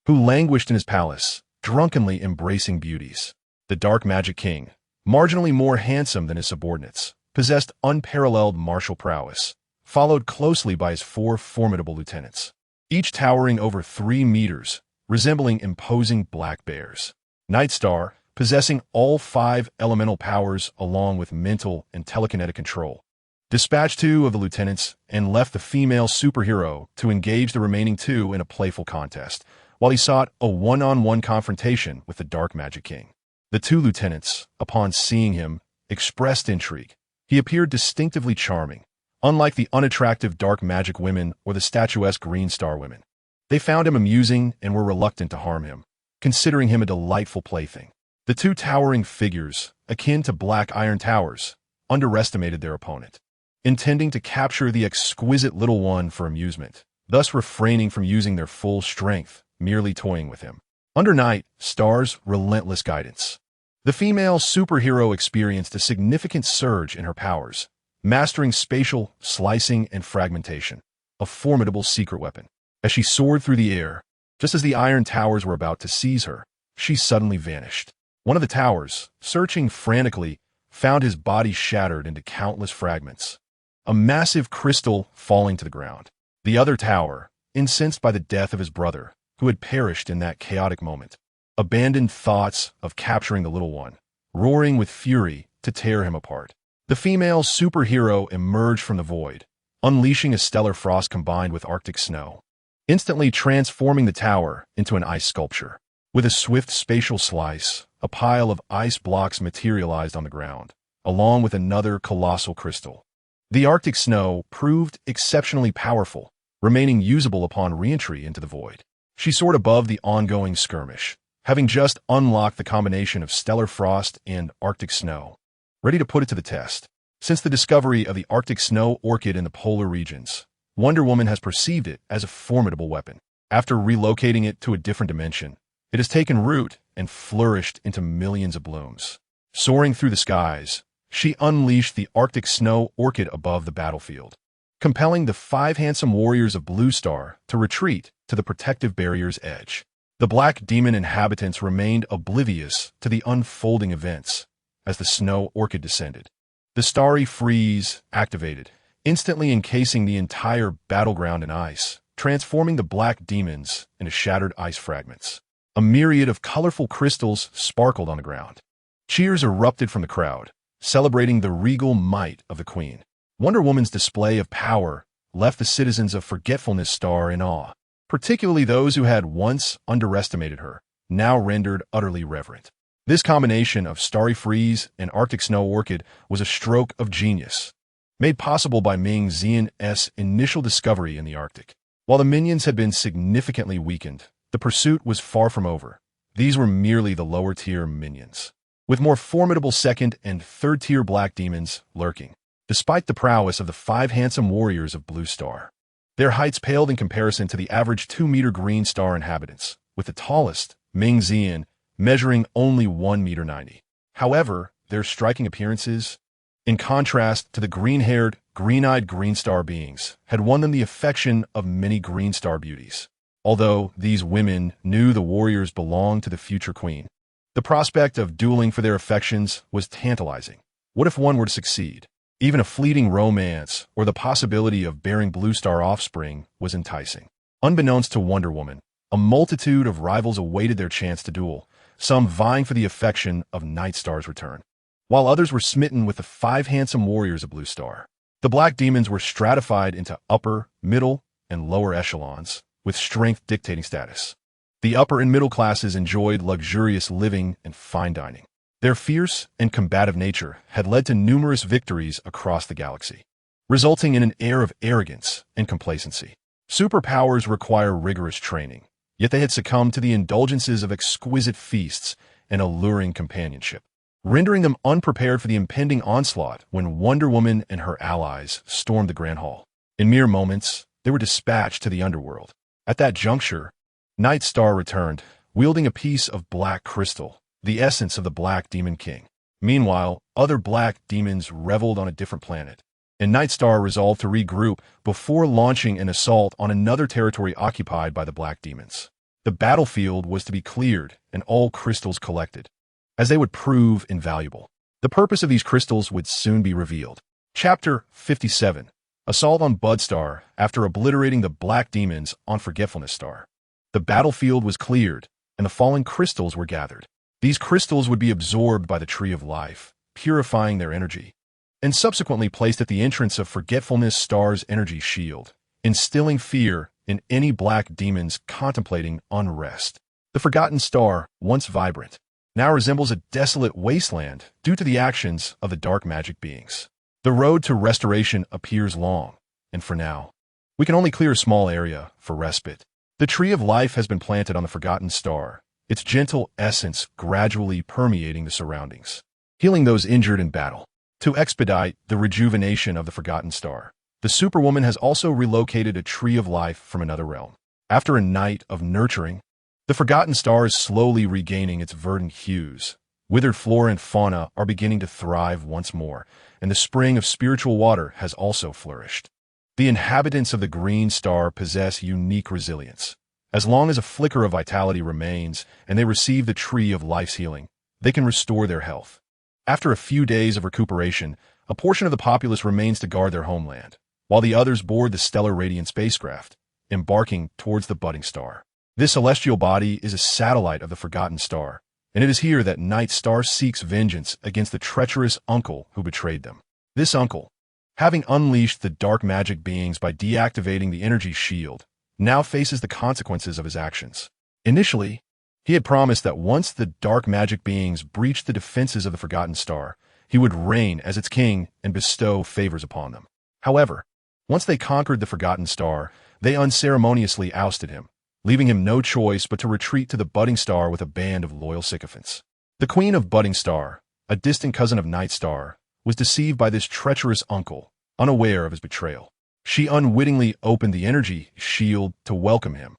who languished in his palace, drunkenly embracing beauties. The Dark Magic King, marginally more handsome than his subordinates, possessed unparalleled martial prowess, followed closely by his 4 formidable lieutenants, each towering over 3 meters, resembling imposing black bears. Nightstar, possessing all 5 elemental powers along with mental and telekinetic control, dispatched 2 of the lieutenants and left the female superhero to engage the remaining 2 in a playful contest, while he sought a one-on-one confrontation with the Dark Magic King. The 2 lieutenants, upon seeing him, expressed intrigue. He appeared distinctively charming, unlike the unattractive dark magic women or the statuesque Green Star women. They found him amusing and were reluctant to harm him, considering him a delightful plaything. The 2 towering figures, akin to black iron towers, underestimated their opponent, intending to capture the exquisite little one for amusement, thus refraining from using their full strength, merely toying with him. Under Night Star's relentless guidance, the female superhero experienced a significant surge in her powers, mastering spatial slicing and fragmentation, a formidable secret weapon. As she soared through the air, just as the iron towers were about to seize her, she suddenly vanished. One of the towers, searching frantically, found his body shattered into countless fragments, a massive crystal falling to the ground. The other tower, incensed by the death of his brother, who had perished in that chaotic moment, abandoned thoughts of capturing the little one, roaring with fury to tear him apart. The female superhero emerged from the void, unleashing a stellar frost combined with Arctic snow, instantly transforming the tower into an ice sculpture. With a swift spatial slice, a pile of ice blocks materialized on the ground, along with another colossal crystal. The Arctic snow proved exceptionally powerful, remaining usable upon re-entry into the void. She soared above the ongoing skirmish, having just unlocked the combination of stellar frost and Arctic snow, ready to put it to the test. Since the discovery of the Arctic snow orchid in the polar regions, Wonder Woman has perceived it as a formidable weapon. After relocating it to a different dimension, it has taken root and flourished into millions of blooms. Soaring through the skies, she unleashed the Arctic snow orchid above the battlefield, compelling the 5 handsome warriors of Blue Star to retreat to the protective barrier's edge. The Black Demon inhabitants remained oblivious to the unfolding events as the snow orchid descended. The starry freeze activated, instantly encasing the entire battleground in ice, transforming the Black Demons into shattered ice fragments. A myriad of colorful crystals sparkled on the ground. Cheers erupted from the crowd, celebrating the regal might of the Queen. Wonder Woman's display of power left the citizens of Forgetfulness Star in awe, particularly those who had once underestimated her, now rendered utterly reverent. This combination of starry freeze and Arctic snow orchid was a stroke of genius, made possible by Ming Xian's initial discovery in the Arctic. While the minions had been significantly weakened, the pursuit was far from over. These were merely the lower-tier minions, with more formidable second- and third-tier black demons lurking. Despite the prowess of the 5 handsome warriors of Blue Star, their heights paled in comparison to the average 2-meter Green Star inhabitants, with the tallest, Ming Xian, measuring only 1.90 meters. However, their striking appearances, in contrast to the green-haired, green-eyed Green Star beings, had won them the affection of many Green Star beauties. Although these women knew the warriors belonged to the future queen, the prospect of dueling for their affections was tantalizing. What if one were to succeed? Even a fleeting romance or the possibility of bearing Blue Star offspring was enticing. Unbeknownst to Wonder Woman, a multitude of rivals awaited their chance to duel, some vying for the affection of Night Star's return, while others were smitten with the 5 handsome warriors of Blue Star. The black demons were stratified into upper, middle, and lower echelons, with strength dictating status. The upper and middle classes enjoyed luxurious living and fine dining. Their fierce and combative nature had led to numerous victories across the galaxy, resulting in an air of arrogance and complacency. Superpowers require rigorous training, yet they had succumbed to the indulgences of exquisite feasts and alluring companionship, rendering them unprepared for the impending onslaught when Wonder Woman and her allies stormed the Grand Hall. In mere moments, they were dispatched to the underworld. At that juncture, Night Star returned, wielding a piece of black crystal, the essence of the Black Demon King. Meanwhile, other black demons reveled on a different planet, and Night Star resolved to regroup before launching an assault on another territory occupied by the black demons. The battlefield was to be cleared and all crystals collected, as they would prove invaluable. The purpose of these crystals would soon be revealed. Chapter 57. Assault on Bud Star after obliterating the black demons on Forgetfulness Star. The battlefield was cleared, and the fallen crystals were gathered. These crystals would be absorbed by the Tree of Life, purifying their energy, and subsequently placed at the entrance of Forgetfulness Star's energy shield, instilling fear in any black demons contemplating unrest. The Forgotten Star, once vibrant, now resembles a desolate wasteland due to the actions of the dark magic beings. The road to restoration appears long, and for now, we can only clear a small area for respite. The Tree of Life has been planted on the Forgotten Star, its gentle essence gradually permeating the surroundings, healing those injured in battle. To expedite the rejuvenation of the Forgotten Star, the Superwoman has also relocated a Tree of Life from another realm. After a night of nurturing, the Forgotten Star is slowly regaining its verdant hues. Withered flora and fauna are beginning to thrive once more, and the spring of spiritual water has also flourished. The inhabitants of the Green Star possess unique resilience. As long as a flicker of vitality remains and they receive the Tree of Life's healing, they can restore their health. After a few days of recuperation, a portion of the populace remains to guard their homeland, while the others board the Stellar Radiant spacecraft, embarking towards the budding star. This celestial body is a satellite of the Forgotten Star, and it is here that Night Star seeks vengeance against the treacherous uncle who betrayed them. This uncle, having unleashed the dark magic beings by deactivating the energy shield, now faces the consequences of his actions. Initially, he had promised that once the dark magic beings breached the defenses of the Forgotten Star, he would reign as its king and bestow favors upon them. However, once they conquered the Forgotten Star, they unceremoniously ousted him, leaving him no choice but to retreat to the Budding Star with a band of loyal sycophants. The Queen of Budding Star, a distant cousin of Night Star, was deceived by this treacherous uncle, unaware of his betrayal. She unwittingly opened the energy shield to welcome him,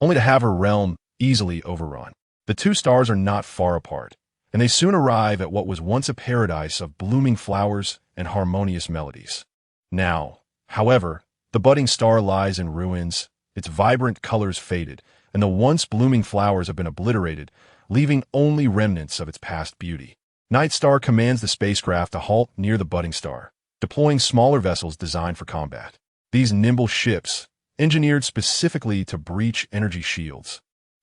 only to have her realm easily overrun. The two stars are not far apart, and they soon arrive at what was once a paradise of blooming flowers and harmonious melodies. Now, however, the budding star lies in ruins, its vibrant colors faded, and the once blooming flowers have been obliterated, leaving only remnants of its past beauty. Night Star commands the spacecraft to halt near the budding star, deploying smaller vessels designed for combat. These nimble ships, engineered specifically to breach energy shields,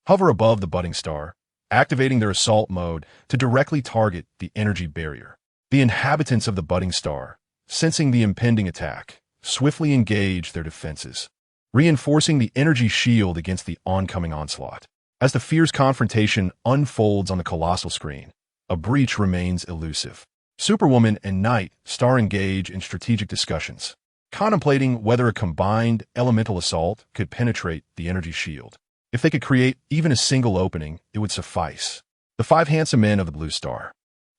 hover above the budding star, activating their assault mode to directly target the energy barrier. The inhabitants of the budding star, sensing the impending attack, swiftly engage their defenses, reinforcing the energy shield against the oncoming onslaught. As the fierce confrontation unfolds on the colossal screen, a breach remains elusive. Superwoman and Night Star engage in strategic discussions, contemplating whether a combined elemental assault could penetrate the energy shield. If they could create even a single opening, it would suffice. The five handsome men of the Blue Star,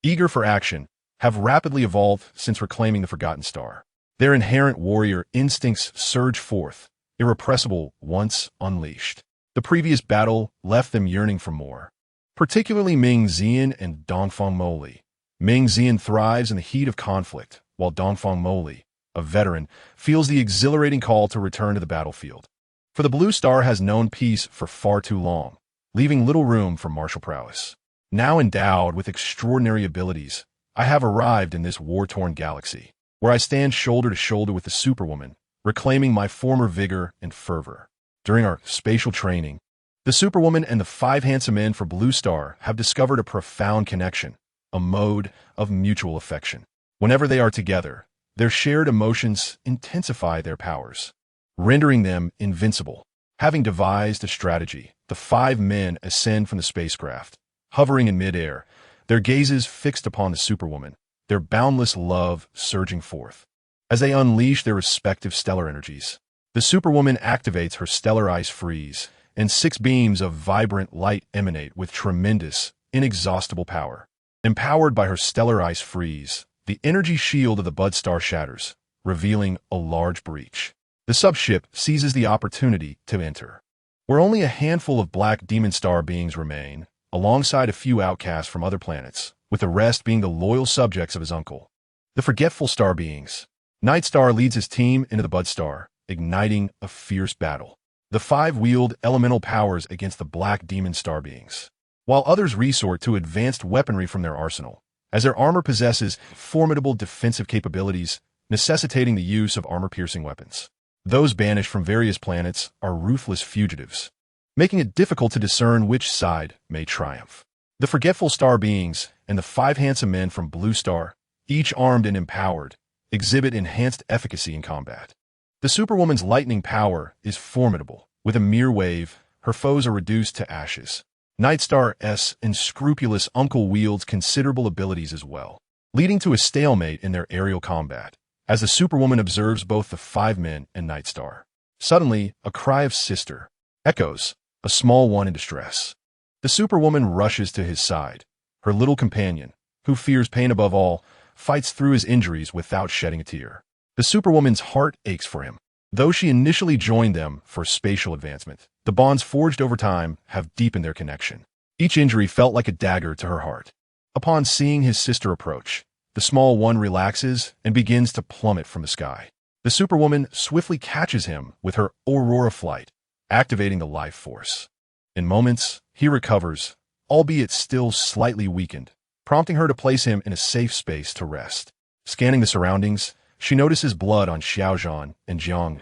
eager for action, have rapidly evolved since reclaiming the Forgotten Star. Their inherent warrior instincts surge forth, irrepressible once unleashed. The previous battle left them yearning for more, particularly Ming Xian and Dongfeng Moli. Ming Xian thrives in the heat of conflict, while Dongfeng Moli, a veteran, feels the exhilarating call to return to the battlefield. For the Blue Star has known peace for far too long, leaving little room for martial prowess. Now endowed with extraordinary abilities, I have arrived in this war-torn galaxy, where I stand shoulder to shoulder with the Superwoman, reclaiming my former vigor and fervor. During our spatial training, the Superwoman and the five handsome men for Blue Star have discovered a profound connection, a mode of mutual affection. Whenever they are together, Their shared emotions intensify their powers, rendering them invincible. Having devised a strategy, the five men ascend from the spacecraft. Hovering in midair, their gazes fixed upon the Superwoman, their boundless love surging forth. As they unleash their respective stellar energies, the Superwoman activates her stellar ice freeze, and 6 beams of vibrant light emanate with tremendous, inexhaustible power. Empowered by her stellar ice freeze, the energy shield of the Bud Star shatters, revealing a large breach. The subship seizes the opportunity to enter. Where only a handful of black demon star beings remain, alongside a few outcasts from other planets, with the rest being the loyal subjects of his uncle. The forgetful star beings. Night Star leads his team into the Bud Star, igniting a fierce battle. The 5 wield elemental powers against the black demon star beings, while others resort to advanced weaponry from their arsenal, as their armor possesses formidable defensive capabilities, necessitating the use of armor-piercing weapons. Those banished from various planets are ruthless fugitives, making it difficult to discern which side may triumph. The forgetful star beings and the 5 handsome men from Blue Star, each armed and empowered, exhibit enhanced efficacy in combat. The Superwoman's lightning power is formidable. With a mere wave, her foes are reduced to ashes. Night Star's unscrupulous uncle wields considerable abilities as well, leading to a stalemate in their aerial combat, as the Superwoman observes both the 5 men and Night Star. Suddenly, a cry of sister echoes, a small one in distress. The Superwoman rushes to his side. Her little companion, who fears pain above all, fights through his injuries without shedding a tear. The Superwoman's heart aches for him. Though she initially joined them for spatial advancement, the bonds forged over time have deepened their connection. Each injury felt like a dagger to her heart. Upon seeing his sister approach, the small one relaxes and begins to plummet from the sky. The Superwoman swiftly catches him with her Aurora flight, activating the life force. In moments, he recovers, albeit still slightly weakened, prompting her to place him in a safe space to rest. Scanning the surroundings, she notices blood on Xiaozhan and Jiang.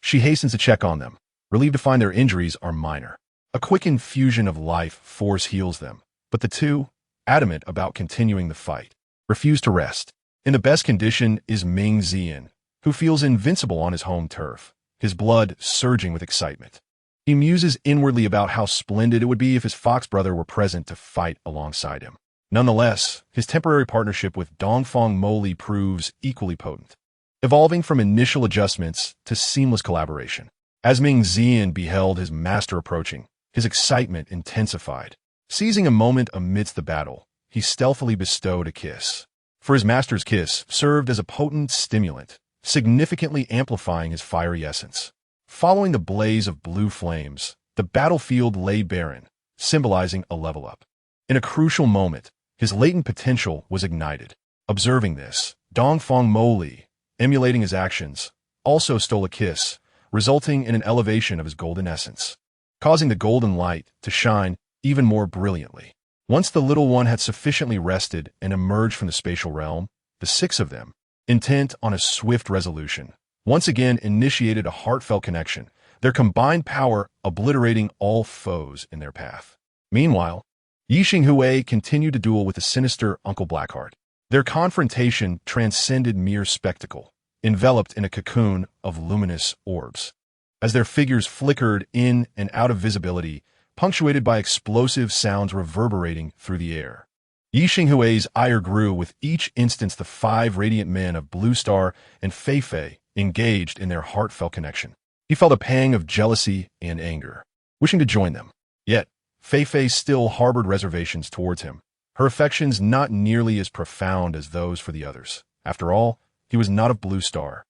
She hastens to check on them, relieved to find their injuries are minor. A quick infusion of life force heals them, but the two, adamant about continuing the fight, refuse to rest. In the best condition is Ming Zian, who feels invincible on his home turf, his blood surging with excitement. He muses inwardly about how splendid it would be if his fox brother were present to fight alongside him. Nonetheless, his temporary partnership with Dongfang Moli proves equally potent, evolving from initial adjustments to seamless collaboration. As Ming Zian beheld his master approaching, his excitement intensified. Seizing a moment amidst the battle, he stealthily bestowed a kiss. For his master's kiss served as a potent stimulant, significantly amplifying his fiery essence. Following the blaze of blue flames, the battlefield lay barren, symbolizing a level up. In a crucial moment, his latent potential was ignited. Observing this, Dongfang Moli, emulating his actions, also stole a kiss, resulting in an elevation of his golden essence, causing the golden light to shine even more brilliantly. Once the little one had sufficiently rested and emerged from the spatial realm, the 6 of them, intent on a swift resolution, once again initiated a heartfelt connection, their combined power obliterating all foes in their path. Meanwhile, Yixing Hui continued to duel with the sinister Uncle Blackheart. Their confrontation transcended mere spectacle, enveloped in a cocoon of luminous orbs. As their figures flickered in and out of visibility, punctuated by explosive sounds reverberating through the air. Yixing Hui's ire grew with each instance the 5 radiant men of Blue Star and Fei Fei engaged in their heartfelt connection. He felt a pang of jealousy and anger, wishing to join them. Yet, Fei Fei still harbored reservations towards him, her affections not nearly as profound as those for the others. After all, he was not of Blue Star,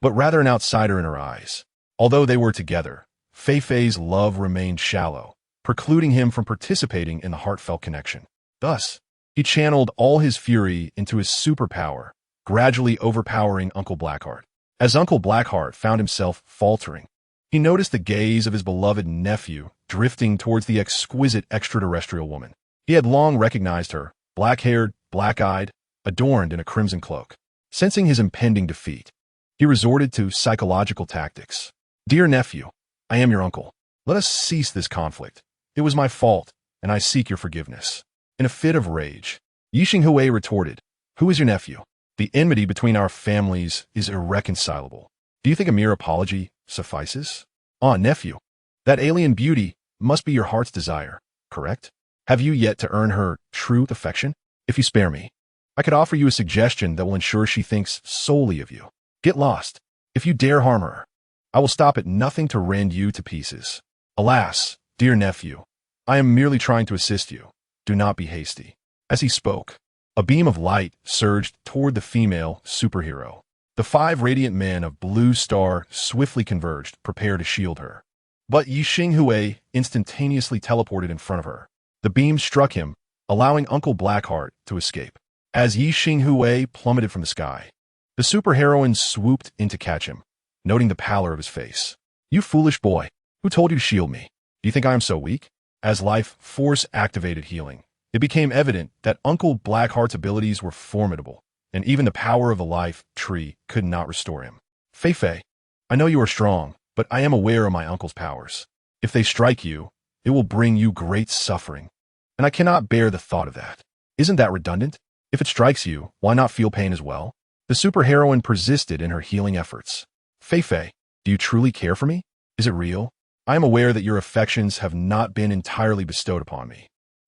but rather an outsider in her eyes. Although they were together, Fei Fei's love remained shallow, precluding him from participating in the heartfelt connection. Thus, he channeled all his fury into his superpower, gradually overpowering Uncle Blackheart. As Uncle Blackheart found himself faltering, he noticed the gaze of his beloved nephew drifting towards the exquisite extraterrestrial woman. He had long recognized her, black-haired, black-eyed, adorned in a crimson cloak. Sensing his impending defeat, he resorted to psychological tactics. "Dear nephew, I am your uncle. Let us cease this conflict. It was my fault, and I seek your forgiveness." In a fit of rage, Yixing Hui retorted, "Who is your nephew?" The enmity between our families is irreconcilable. Do you think a mere apology suffices? Ah, nephew, that alien beauty must be your heart's desire, correct? Have you yet to earn her true affection? If you spare me, I could offer you a suggestion that will ensure she thinks solely of you. Get lost. If you dare harm her, I will stop at nothing to rend you to pieces. Alas, dear nephew, I am merely trying to assist you. Do not be hasty. As he spoke, a beam of light surged toward the female superhero. The 5 radiant men of Blue Star swiftly converged, prepared to shield her. But Yi Xinghui instantaneously teleported in front of her. The beam struck him, allowing Uncle Blackheart to escape. As Yi Xinghui plummeted from the sky, the superheroine swooped in to catch him, noting the pallor of his face. You foolish boy, who told you to shield me? Do you think I am so weak? As life force activated healing, it became evident that Uncle Blackheart's abilities were formidable, and even the power of the life tree could not restore him. Fei, I know you are strong, but I am aware of my uncle's powers. If they strike you, it will bring you great suffering, and I cannot bear the thought of that. Isn't that redundant? If it strikes you, why not feel pain as well? The superheroine persisted in her healing efforts. Fei, do you truly care for me? Is it real? I am aware that your affections have not been entirely bestowed upon me.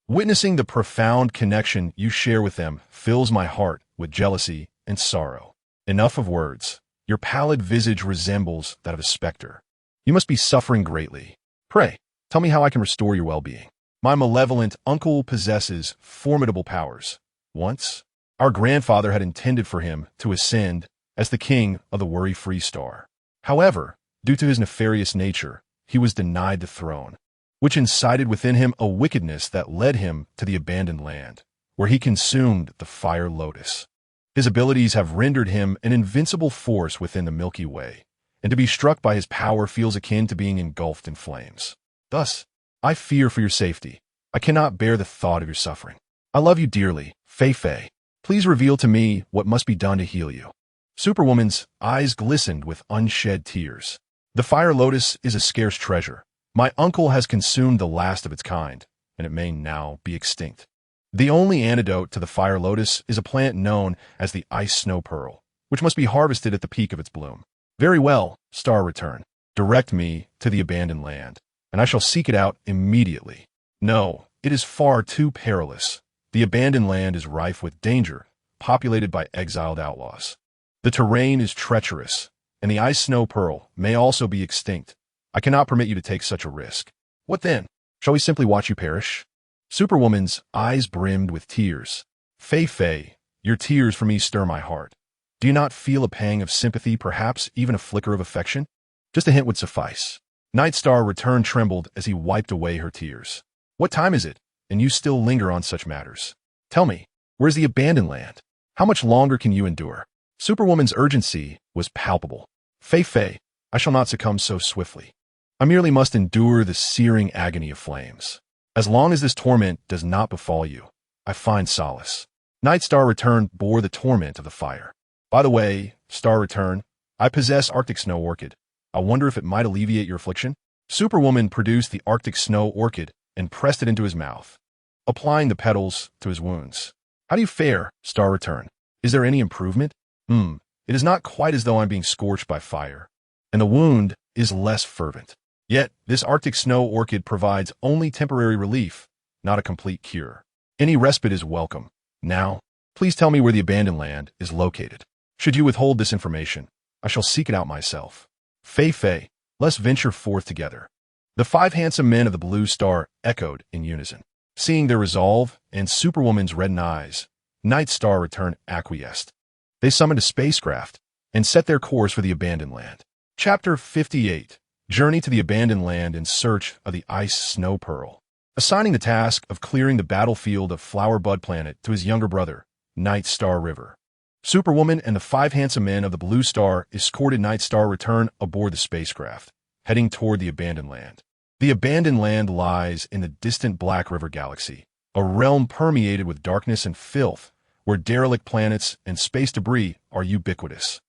Witnessing the profound connection you share with them fills my heart with jealousy and sorrow. Enough of words. Your pallid visage resembles that of a specter. You must be suffering greatly. Pray, tell me how I can restore your well-being. My malevolent uncle possesses formidable powers. Once, our grandfather had intended for him to ascend as the king of the worry-free star. However, due to his nefarious nature, he was denied the throne, which incited within him a wickedness that led him to the abandoned land, where he consumed the fire lotus. His abilities have rendered him an invincible force within the Milky Way, and to be struck by his power feels akin to being engulfed in flames. Thus, I fear for your safety. I cannot bear the thought of your suffering. I love you dearly, Fei. Please reveal to me what must be done to heal you. Superwoman's eyes glistened with unshed tears. The fire lotus is a scarce treasure. My uncle has consumed the last of its kind, and it may now be extinct. The only antidote to the fire lotus is a plant known as the ice snow pearl, which must be harvested at the peak of its bloom. Very well, Star Return. Direct me to the abandoned land, and I shall seek it out immediately. No, it is far too perilous. The abandoned land is rife with danger, populated by exiled outlaws. The terrain is treacherous, and the ice snow pearl may also be extinct. I cannot permit you to take such a risk. What then? Shall we simply watch you perish? Superwoman's eyes brimmed with tears. Fei, your tears for me stir my heart. Do you not feel a pang of sympathy, perhaps even a flicker of affection? Just a hint would suffice. Nightstar Return trembled as he wiped away her tears. What time is it, and you still linger on such matters? Tell me, where's the abandoned land? How much longer can you endure? Superwoman's urgency was palpable. Fei, I shall not succumb so swiftly. I merely must endure the searing agony of flames. As long as this torment does not befall you, I find solace. Nightstar Return bore the torment of the fire. By the way, Star Return, I possess Arctic Snow Orchid. I wonder if it might alleviate your affliction? Superwoman produced the Arctic Snow Orchid and pressed it into his mouth, applying the petals to his wounds. How do you fare, Star Return? Is there any improvement? It is not quite as though I'm being scorched by fire, and the wound is less fervent. Yet, this Arctic Snow Orchid provides only temporary relief, not a complete cure. Any respite is welcome. Now, please tell me where the abandoned land is located. Should you withhold this information, I shall seek it out myself. Fei, let's venture forth together. The 5 handsome men of the Blue Star echoed in unison. Seeing their resolve and Superwoman's reddened eyes, Nightstar Return acquiesced. They summoned a spacecraft and set their course for the abandoned land. Chapter 58. Journey to the abandoned land in search of the ice snow pearl. Assigning the task of clearing the battlefield of Flower Bud Planet to his younger brother, Nightstar River. Superwoman and the 5 handsome men of the Blue Star escorted Nightstar Return aboard the spacecraft, heading toward the abandoned land. The abandoned land lies in the distant Black River Galaxy, a realm permeated with darkness and filth, where derelict planets and space debris are ubiquitous,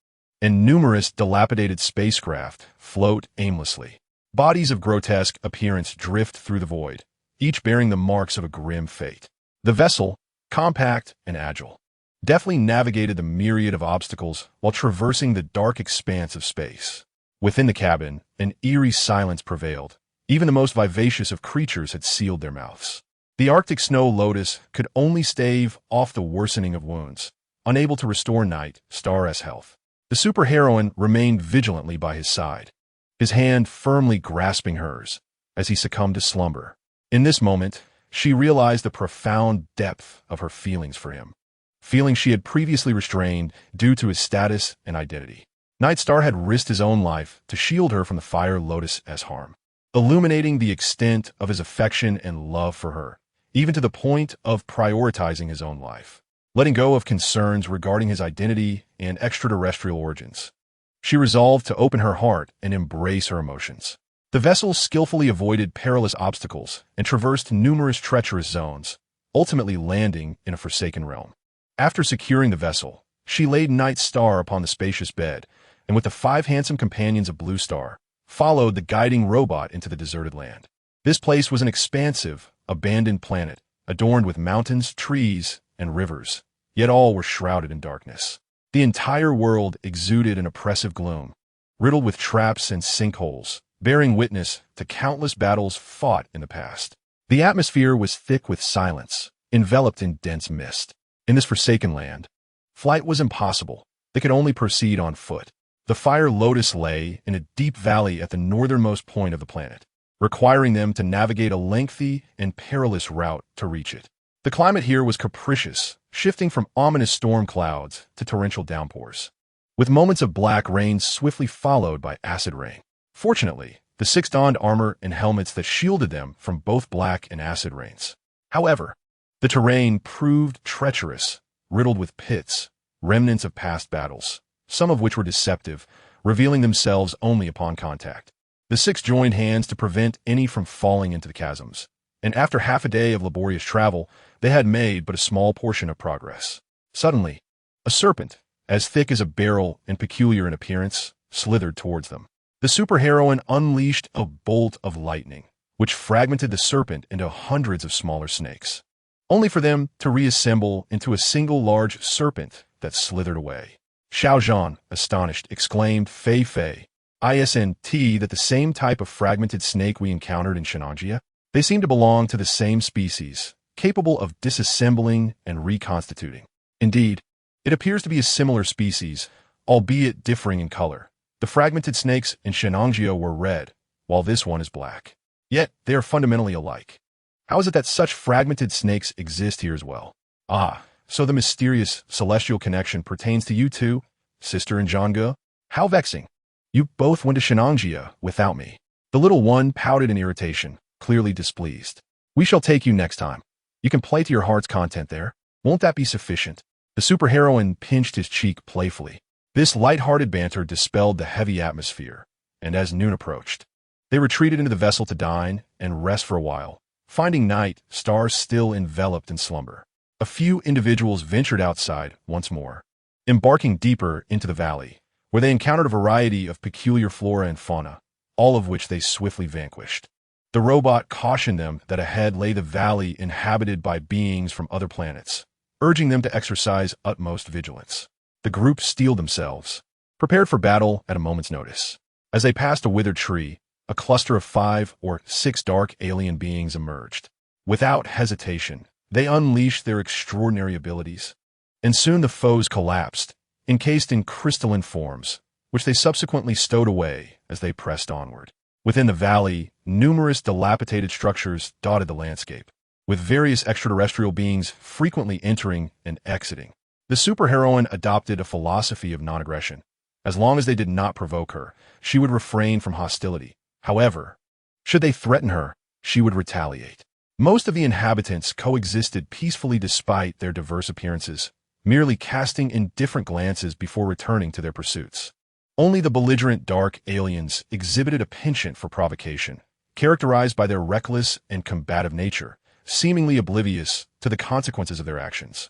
and numerous dilapidated spacecraft float aimlessly. Bodies of grotesque appearance drift through the void, each bearing the marks of a grim fate. The vessel, compact and agile, deftly navigated the myriad of obstacles while traversing the dark expanse of space. Within the cabin, an eerie silence prevailed. Even the most vivacious of creatures had sealed their mouths. The Arctic snow lotus could only stave off the worsening of wounds, unable to restore Night Star's health. The superheroine remained vigilantly by his side, his hand firmly grasping hers as he succumbed to slumber. In this moment, she realized the profound depth of her feelings for him, feelings she had previously restrained due to his status and identity. Night Star had risked his own life to shield her from the Fire Lotus's harm, illuminating the extent of his affection and love for her, even to the point of prioritizing his own life, letting go of concerns regarding his identity and extraterrestrial origins. She resolved to open her heart and embrace her emotions. The vessel skillfully avoided perilous obstacles and traversed numerous treacherous zones, ultimately landing in a forsaken realm. After securing the vessel, she laid Night Star upon the spacious bed, and with the 5 handsome companions of Blue Star, followed the guiding robot into the deserted land. This place was an expansive, abandoned planet, adorned with mountains, trees, and rivers, yet all were shrouded in darkness. The entire world exuded an oppressive gloom, riddled with traps and sinkholes, bearing witness to countless battles fought in the past. The atmosphere was thick with silence, enveloped in dense mist. In this forsaken land, flight was impossible. They could only proceed on foot. The Fire Lotus lay in a deep valley at the northernmost point of the planet, requiring them to navigate a lengthy and perilous route to reach it. The climate here was capricious, shifting from ominous storm clouds to torrential downpours, with moments of black rain swiftly followed by acid rain. Fortunately, the 6 donned armor and helmets that shielded them from both black and acid rains. However, the terrain proved treacherous, riddled with pits, remnants of past battles, some of which were deceptive, revealing themselves only upon contact. The 6 joined hands to prevent any from falling into the chasms, and after half a day of laborious travel, they had made but a small portion of progress. Suddenly, a serpent, as thick as a barrel and peculiar in appearance, slithered towards them. The superheroine unleashed a bolt of lightning, which fragmented the serpent into hundreds of smaller snakes, only for them to reassemble into a single large serpent that slithered away. Xiao Zhan, astonished, exclaimed, Fei, isn't that the same type of fragmented snake we encountered in Shenanjia? They seem to belong to the same species, capable of disassembling and reconstituting. Indeed, it appears to be a similar species, albeit differing in color. The fragmented snakes in Shenanjia were red, while this one is black. Yet, they are fundamentally alike. How is it that such fragmented snakes exist here as well? Ah, so the mysterious celestial connection pertains to you too, sister and Zhangge? How vexing. You both went to Shenanjia without me. The little one pouted in irritation, clearly displeased. We shall take you next time. You can play to your heart's content there. Won't that be sufficient? The superheroine pinched his cheek playfully. This light-hearted banter dispelled the heavy atmosphere, and as noon approached, they retreated into the vessel to dine and rest for a while, finding Night Star still enveloped in slumber. A few individuals ventured outside once more, embarking deeper into the valley, where they encountered a variety of peculiar flora and fauna, all of which they swiftly vanquished. The robot cautioned them that ahead lay the valley inhabited by beings from other planets, urging them to exercise utmost vigilance. The group steeled themselves, prepared for battle at a moment's notice. As they passed a withered tree, a cluster of 5 or 6 dark alien beings emerged. Without hesitation, they unleashed their extraordinary abilities, and soon the foes collapsed, encased in crystalline forms, which they subsequently stowed away as they pressed onward. Within the valley, numerous dilapidated structures dotted the landscape, with various extraterrestrial beings frequently entering and exiting. The superheroine adopted a philosophy of non-aggression. As long as they did not provoke her, she would refrain from hostility. However, should they threaten her, she would retaliate. Most of the inhabitants coexisted peacefully despite their diverse appearances, merely casting indifferent glances before returning to their pursuits. Only the belligerent dark aliens exhibited a penchant for provocation, characterized by their reckless and combative nature, seemingly oblivious to the consequences of their actions.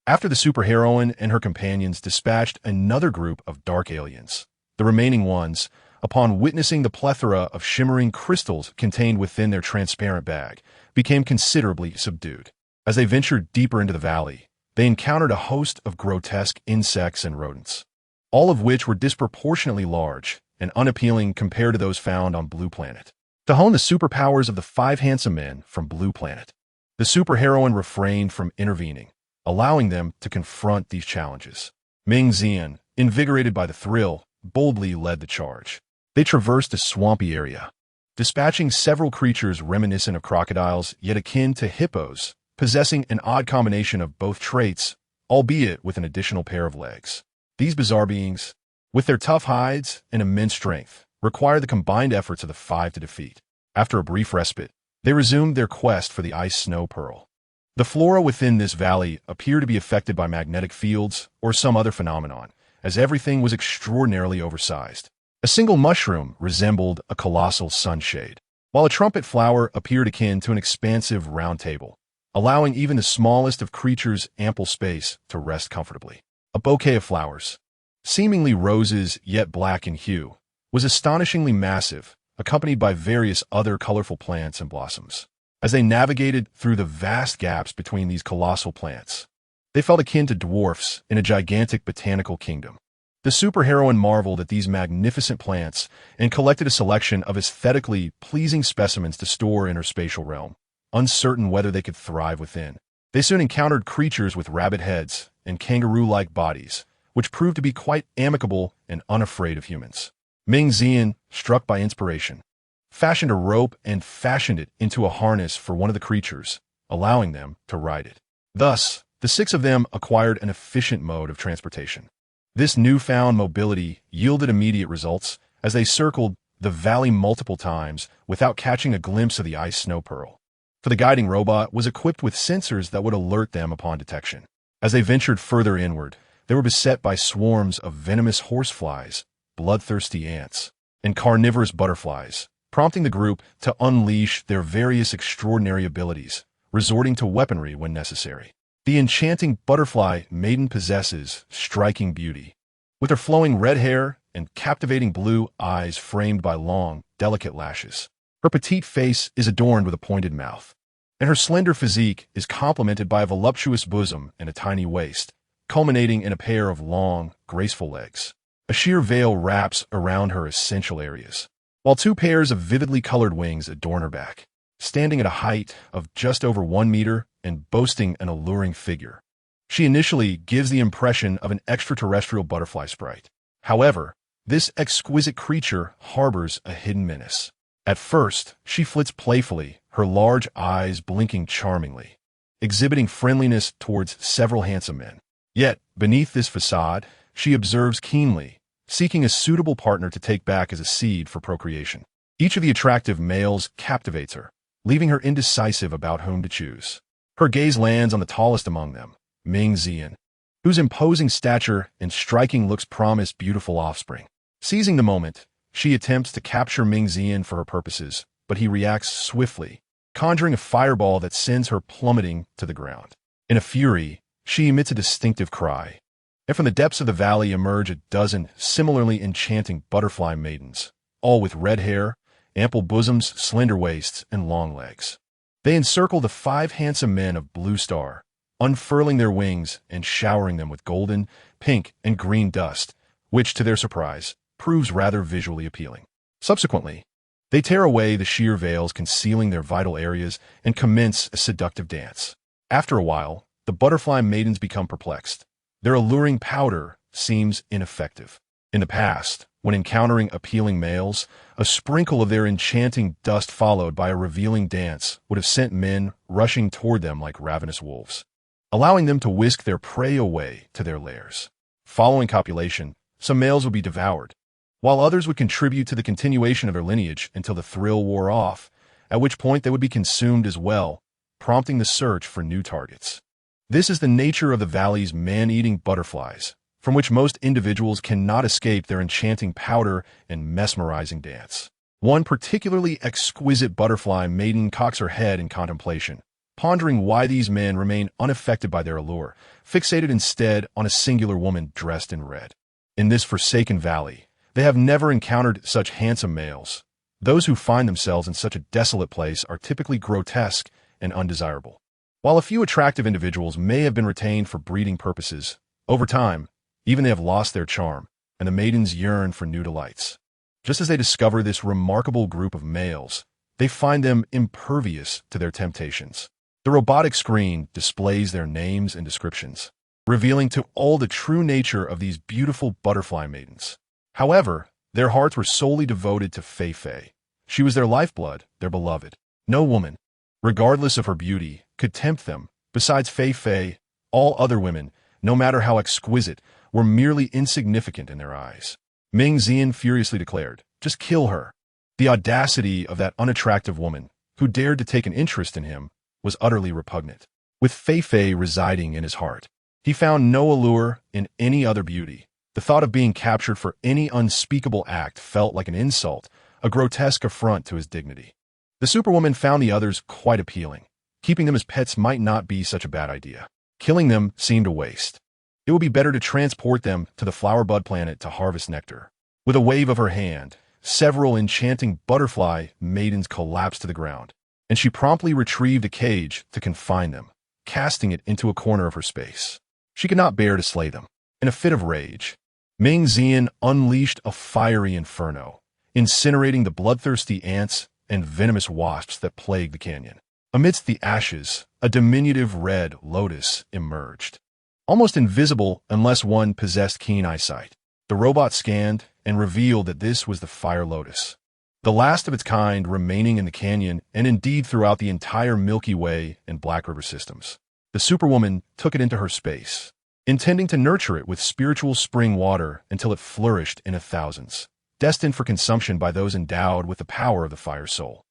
After the superheroine and her companions dispatched another group of dark aliens, the remaining ones, upon witnessing the plethora of shimmering crystals contained within their transparent bag, became considerably subdued. As they ventured deeper into the valley, they encountered a host of grotesque insects and rodents, all of which were disproportionately large and unappealing compared to those found on Blue Planet. To hone the superpowers of the five handsome men from Blue Planet, the superheroine refrained from intervening, allowing them to confront these challenges. Ming Xian, invigorated by the thrill, boldly led the charge. They traversed a swampy area, dispatching several creatures reminiscent of crocodiles yet akin to hippos, possessing an odd combination of both traits, albeit with an additional pair of legs. These bizarre beings, with their tough hides and immense strength, required the combined efforts of the five to defeat. After a brief respite, they resumed their quest for the ice snow pearl. The flora within this valley appeared to be affected by magnetic fields or some other phenomenon, as everything was extraordinarily oversized. A single mushroom resembled a colossal sunshade, while a trumpet flower appeared akin to an expansive round table, allowing even the smallest of creatures ample space to rest comfortably. A bouquet of flowers, seemingly roses yet black in hue, was astonishingly massive, accompanied by various other colorful plants and blossoms. As they navigated through the vast gaps between these colossal plants, they felt akin to dwarfs in a gigantic botanical kingdom. The superheroine marveled at these magnificent plants and collected a selection of aesthetically pleasing specimens to store in her spatial realm, uncertain whether they could thrive within. They soon encountered creatures with rabbit heads and kangaroo-like bodies, which proved to be quite amicable and unafraid of humans. Ming Xian, struck by inspiration, fashioned a rope and fashioned it into a harness for one of the creatures, allowing them to ride it. Thus, the six of them acquired an efficient mode of transportation. This newfound mobility yielded immediate results as they circled the valley multiple times without catching a glimpse of the ice snow pearl. For the guiding robot was equipped with sensors that would alert them upon detection. As they ventured further inward, they were beset by swarms of venomous horseflies, bloodthirsty ants, and carnivorous butterflies, prompting the group to unleash their various extraordinary abilities, resorting to weaponry when necessary. The enchanting butterfly maiden possesses striking beauty. With her flowing red hair and captivating blue eyes framed by long, delicate lashes, her petite face is adorned with a pointed mouth, and her slender physique is complemented by a voluptuous bosom and a tiny waist, culminating in a pair of long, graceful legs. A sheer veil wraps around her essential areas, while two pairs of vividly colored wings adorn her back. Standing at a height of just over 1 meter and boasting an alluring figure, she initially gives the impression of an extraterrestrial butterfly sprite. However, this exquisite creature harbors a hidden menace. At first, she flits playfully, her large eyes blinking charmingly, exhibiting friendliness towards several handsome men. Yet, beneath this facade, she observes keenly, seeking a suitable partner to take back as a seed for procreation. Each of the attractive males captivates her, leaving her indecisive about whom to choose. Her gaze lands on the tallest among them, Ming Xian, whose imposing stature and striking looks promise beautiful offspring. Seizing the moment, she attempts to capture Ming Xian for her purposes, but he reacts swiftly, conjuring a fireball that sends her plummeting to the ground. In a fury, she emits a distinctive cry, and from the depths of the valley emerge a dozen similarly enchanting butterfly maidens, all with red hair, ample bosoms, slender waists, and long legs. They encircle the five handsome men of Blue Star, unfurling their wings and showering them with golden, pink, and green dust, which, to their surprise, proves rather visually appealing. Subsequently, they tear away the sheer veils concealing their vital areas and commence a seductive dance. After a while, the butterfly maidens become perplexed. Their alluring powder seems ineffective. In the past, when encountering appealing males, a sprinkle of their enchanting dust followed by a revealing dance would have sent men rushing toward them like ravenous wolves, allowing them to whisk their prey away to their lairs. Following copulation, some males would be devoured, while others would contribute to the continuation of their lineage until the thrill wore off, at which point they would be consumed as well, prompting the search for new targets. This is the nature of the valley's man-eating butterflies, from which most individuals cannot escape their enchanting powder and mesmerizing dance. One particularly exquisite butterfly maiden cocks her head in contemplation, pondering why these men remain unaffected by their allure, fixated instead on a singular woman dressed in red. In this forsaken valley, they have never encountered such handsome males. Those who find themselves in such a desolate place are typically grotesque and undesirable. While a few attractive individuals may have been retained for breeding purposes, over time, even they have lost their charm, and the maidens yearn for new delights. Just as they discover this remarkable group of males, they find them impervious to their temptations. The robotic screen displays their names and descriptions, revealing to all the true nature of these beautiful butterfly maidens. However, their hearts were solely devoted to Fei Fei. She was their lifeblood, their beloved. No woman, regardless of her beauty, could tempt them. Besides Fei Fei, all other women, no matter how exquisite, were merely insignificant in their eyes. Ming Xian furiously declared, "Just kill her." The audacity of that unattractive woman, who dared to take an interest in him, was utterly repugnant. With Fei Fei residing in his heart, he found no allure in any other beauty. The thought of being captured for any unspeakable act felt like an insult, a grotesque affront to his dignity. The Superwoman found the others quite appealing. Keeping them as pets might not be such a bad idea. Killing them seemed a waste. It would be better to transport them to the flower bud planet to harvest nectar. With a wave of her hand, several enchanting butterfly maidens collapsed to the ground, and she promptly retrieved a cage to confine them, casting it into a corner of her space. She could not bear to slay them. In a fit of rage, Ming Xian unleashed a fiery inferno, incinerating the bloodthirsty ants and venomous wasps that plagued the canyon. Amidst the ashes, a diminutive red lotus emerged. Almost invisible unless one possessed keen eyesight, the robot scanned and revealed that this was the fire lotus, the last of its kind remaining in the canyon and indeed throughout the entire Milky Way and Black River systems. The Superwoman took it into her space, intending to nurture it with spiritual spring water until it flourished in thousands, destined for consumption by those endowed with the power of the fire soul.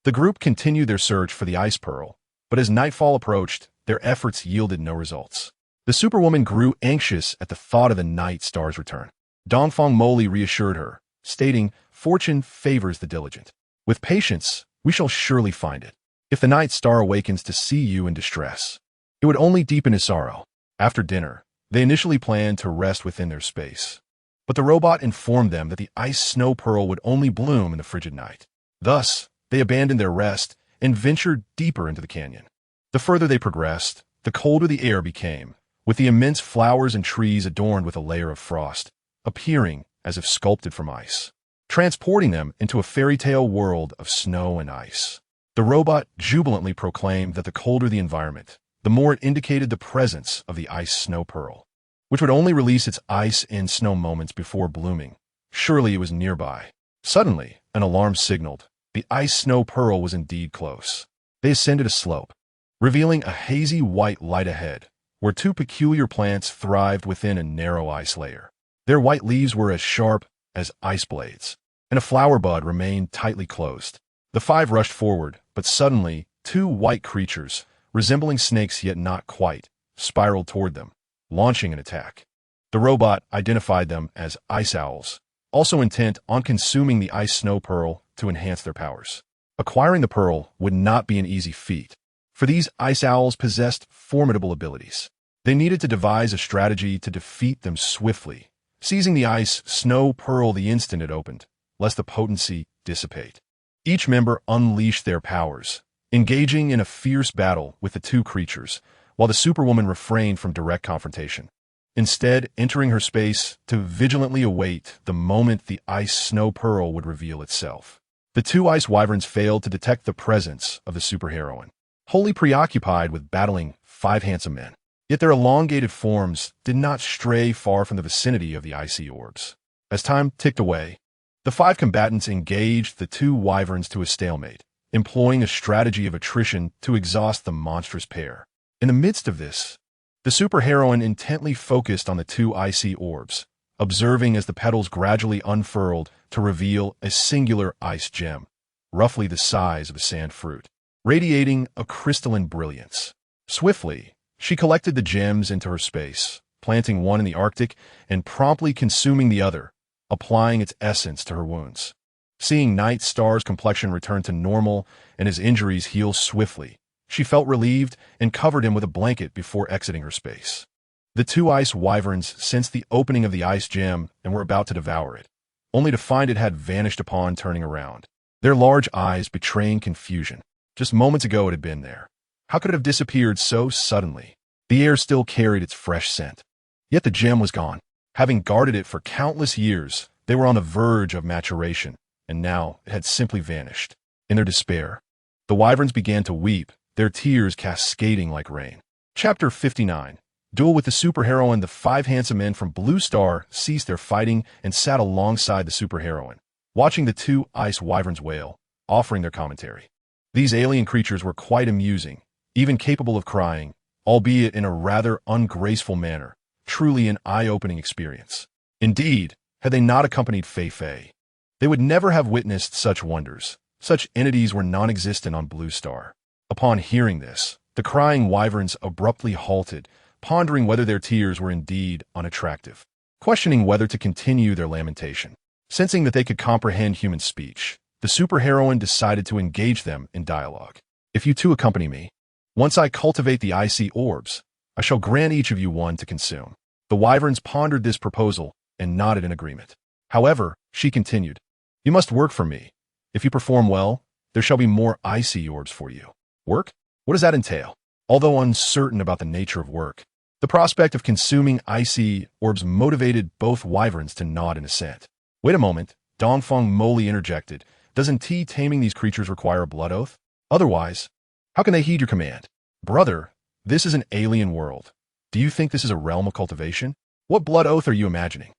The group continued their search for the ice pearl, but as nightfall approached, their efforts yielded no results. The Superwoman grew anxious at the thought of the night star's return. Dongfeng Moli reassured her, stating, "Fortune favors the diligent. With patience, we shall surely find it. If the night star awakens to see you in distress, it would only deepen his sorrow." After dinner, they initially planned to rest within their space, but the robot informed them that the ice snow pearl would only bloom in the frigid night. Thus, they abandoned their rest and ventured deeper into the canyon. The further they progressed, the colder the air became, with the immense flowers and trees adorned with a layer of frost, appearing as if sculpted from ice, transporting them into a fairy tale world of snow and ice. The robot jubilantly proclaimed that the colder the environment, the more it indicated the presence of the ice snow pearl, which would only release its ice and snow moments before blooming. Surely it was nearby. Suddenly, an alarm signaled. The ice snow pearl was indeed close. They ascended a slope, revealing a hazy white light ahead, where two peculiar plants thrived within a narrow ice layer. Their white leaves were as sharp as ice blades, and a flower bud remained tightly closed. The five rushed forward, but suddenly, two white creatures, resembling snakes yet not quite, spiraled toward them, launching an attack. The robot identified them as ice owls, also intent on consuming the ice snow pearl to enhance their powers. Acquiring the pearl would not be an easy feat, for these ice owls possessed formidable abilities. They needed to devise a strategy to defeat them swiftly, seizing the ice snow pearl the instant it opened, lest the potency dissipate. Each member unleashed their powers, engaging in a fierce battle with the two creatures, while the Superwoman refrained from direct confrontation, instead entering her space to vigilantly await the moment the ice snow pearl would reveal itself. The two ice wyverns failed to detect the presence of the superheroine, wholly preoccupied with battling five handsome men. Yet their elongated forms did not stray far from the vicinity of the icy orbs. As time ticked away, the five combatants engaged the two wyverns to a stalemate, employing a strategy of attrition to exhaust the monstrous pair. In the midst of this, the superheroine intently focused on the two icy orbs, observing as the petals gradually unfurled to reveal a singular ice gem, roughly the size of a sand fruit, radiating a crystalline brilliance. Swiftly, she collected the gems into her space, planting one in the Arctic and promptly consuming the other, applying its essence to her wounds. Seeing Night Star's complexion return to normal and his injuries heal swiftly, she felt relieved and covered him with a blanket before exiting her space. The two ice wyverns sensed the opening of the ice gem and were about to devour it, only to find it had vanished upon turning around, their large eyes betraying confusion. Just moments ago it had been there, How could it have disappeared so suddenly? The air still carried its fresh scent. Yet the gem was gone. Having guarded it for countless years, they were on the verge of maturation, and now it had simply vanished. In their despair, the wyverns began to weep, their tears cascading like rain. Chapter 59. Duel with the superheroine. The five handsome men from Blue Star ceased their fighting and sat alongside the superheroine, watching the two ice wyverns wail, offering their commentary. These alien creatures were quite amusing, even capable of crying, albeit in a rather ungraceful manner, truly an eye-opening experience. Indeed, had they not accompanied Fei, they would never have witnessed such wonders. Such entities were non-existent on Blue Star. Upon hearing this, the crying wyverns abruptly halted, pondering whether their tears were indeed unattractive, questioning whether to continue their lamentation. Sensing that they could comprehend human speech, the superheroine decided to engage them in dialogue. If you two accompany me, once I cultivate the icy orbs, I shall grant each of you one to consume. The wyverns pondered this proposal and nodded in agreement. However, she continued, you must work for me. If you perform well, there shall be more icy orbs for you. Work? What does that entail? Although uncertain about the nature of work, the prospect of consuming icy orbs motivated both wyverns to nod in assent. Wait a moment, Dongfeng Moli interjected. Doesn't taming these creatures require a blood oath? Otherwise, how can they heed your command? Brother, this is an alien world. Do you think this is a realm of cultivation? What blood oath are you imagining?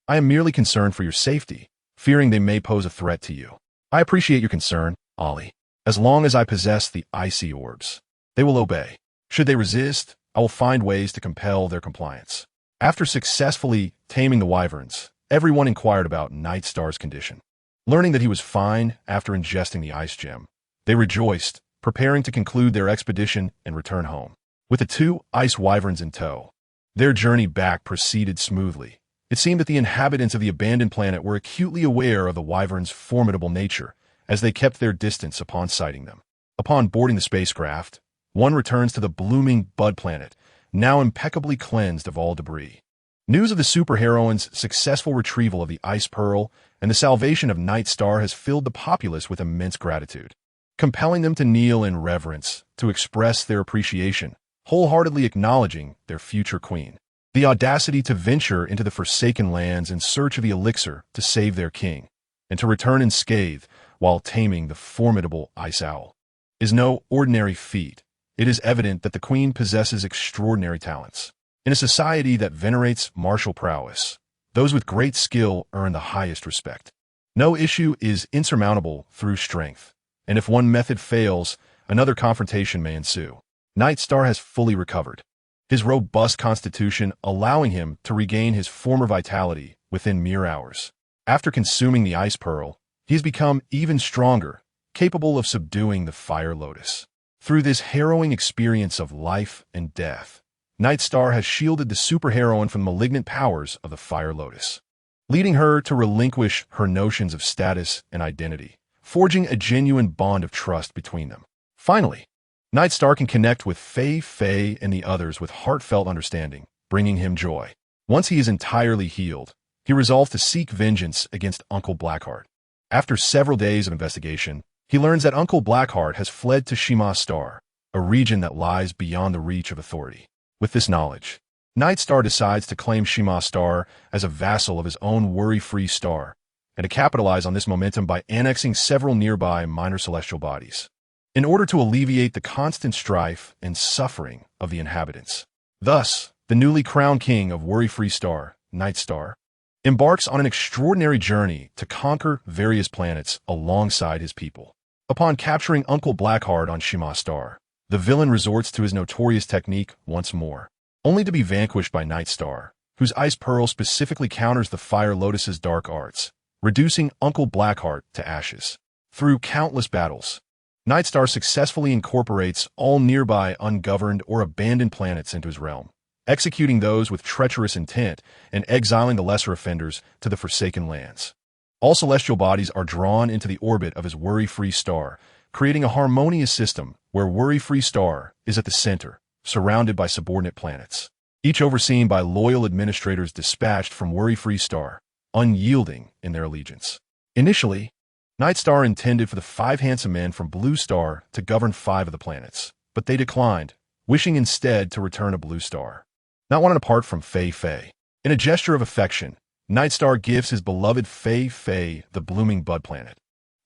I am merely concerned for your safety, fearing they may pose a threat to you. I appreciate your concern, Ali. As long as I possess the icy orbs, they will obey. Should they resist, I will find ways to compel their compliance. After successfully taming the wyverns, everyone inquired about Night Star's condition. Learning that he was fine after ingesting the ice gem, they rejoiced, preparing to conclude their expedition and return home. With the two ice wyverns in tow, their journey back proceeded smoothly. It seemed that the inhabitants of the abandoned planet were acutely aware of the wyverns' formidable nature, as they kept their distance upon sighting them. Upon boarding the spacecraft, one returns to the blooming Bud planet, now impeccably cleansed of all debris. News of the superheroine's successful retrieval of the Ice Pearl and the salvation of Night Star has filled the populace with immense gratitude, compelling them to kneel in reverence, to express their appreciation, wholeheartedly acknowledging their future queen. The audacity to venture into the Forsaken Lands in search of the elixir to save their king, and to return unscathed while taming the formidable ice owl, is no ordinary feat. It is evident that the queen possesses extraordinary talents. In a society that venerates martial prowess, those with great skill earn the highest respect. No issue is insurmountable through strength, and if one method fails, another confrontation may ensue. Night Star has fully recovered, his robust constitution allowing him to regain his former vitality within mere hours. After consuming the Ice Pearl, he has become even stronger, capable of subduing the Fire Lotus. Through this harrowing experience of life and death, Night Star has shielded the superheroine from the malignant powers of the Fire Lotus, leading her to relinquish her notions of status and identity, forging a genuine bond of trust between them. Finally, Night Star can connect with Fei and the others with heartfelt understanding, bringing him joy. Once he is entirely healed, he resolves to seek vengeance against Uncle Blackheart. After several days of investigation, he learns that Uncle Blackheart has fled to Shima Star, a region that lies beyond the reach of authority. With this knowledge, Night Star decides to claim Shima Star as a vassal of his own worry-free star, and to capitalize on this momentum by annexing several nearby minor celestial bodies, in order to alleviate the constant strife and suffering of the inhabitants. Thus, the newly crowned king of worry-free star, Night Star, embarks on an extraordinary journey to conquer various planets alongside his people. Upon capturing Uncle Blackheart on Shima Star, the villain resorts to his notorious technique once more, only to be vanquished by Night Star, whose Ice Pearl specifically counters the Fire Lotus's dark arts, reducing Uncle Blackheart to ashes. Through countless battles, Night Star successfully incorporates all nearby ungoverned or abandoned planets into his realm, executing those with treacherous intent and exiling the lesser offenders to the Forsaken Lands. All celestial bodies are drawn into the orbit of his worry-free star, creating a harmonious system where worry-free star is at the center, surrounded by subordinate planets, each overseen by loyal administrators dispatched from worry-free star, unyielding in their allegiance. Initially, Night Star intended for the five handsome men from Blue Star to govern 5 of the planets, but they declined, wishing instead to return a blue star. Not wanting to part from Fei Fei. In a gesture of affection, Nightstar gives his beloved Fei Fei the blooming bud planet,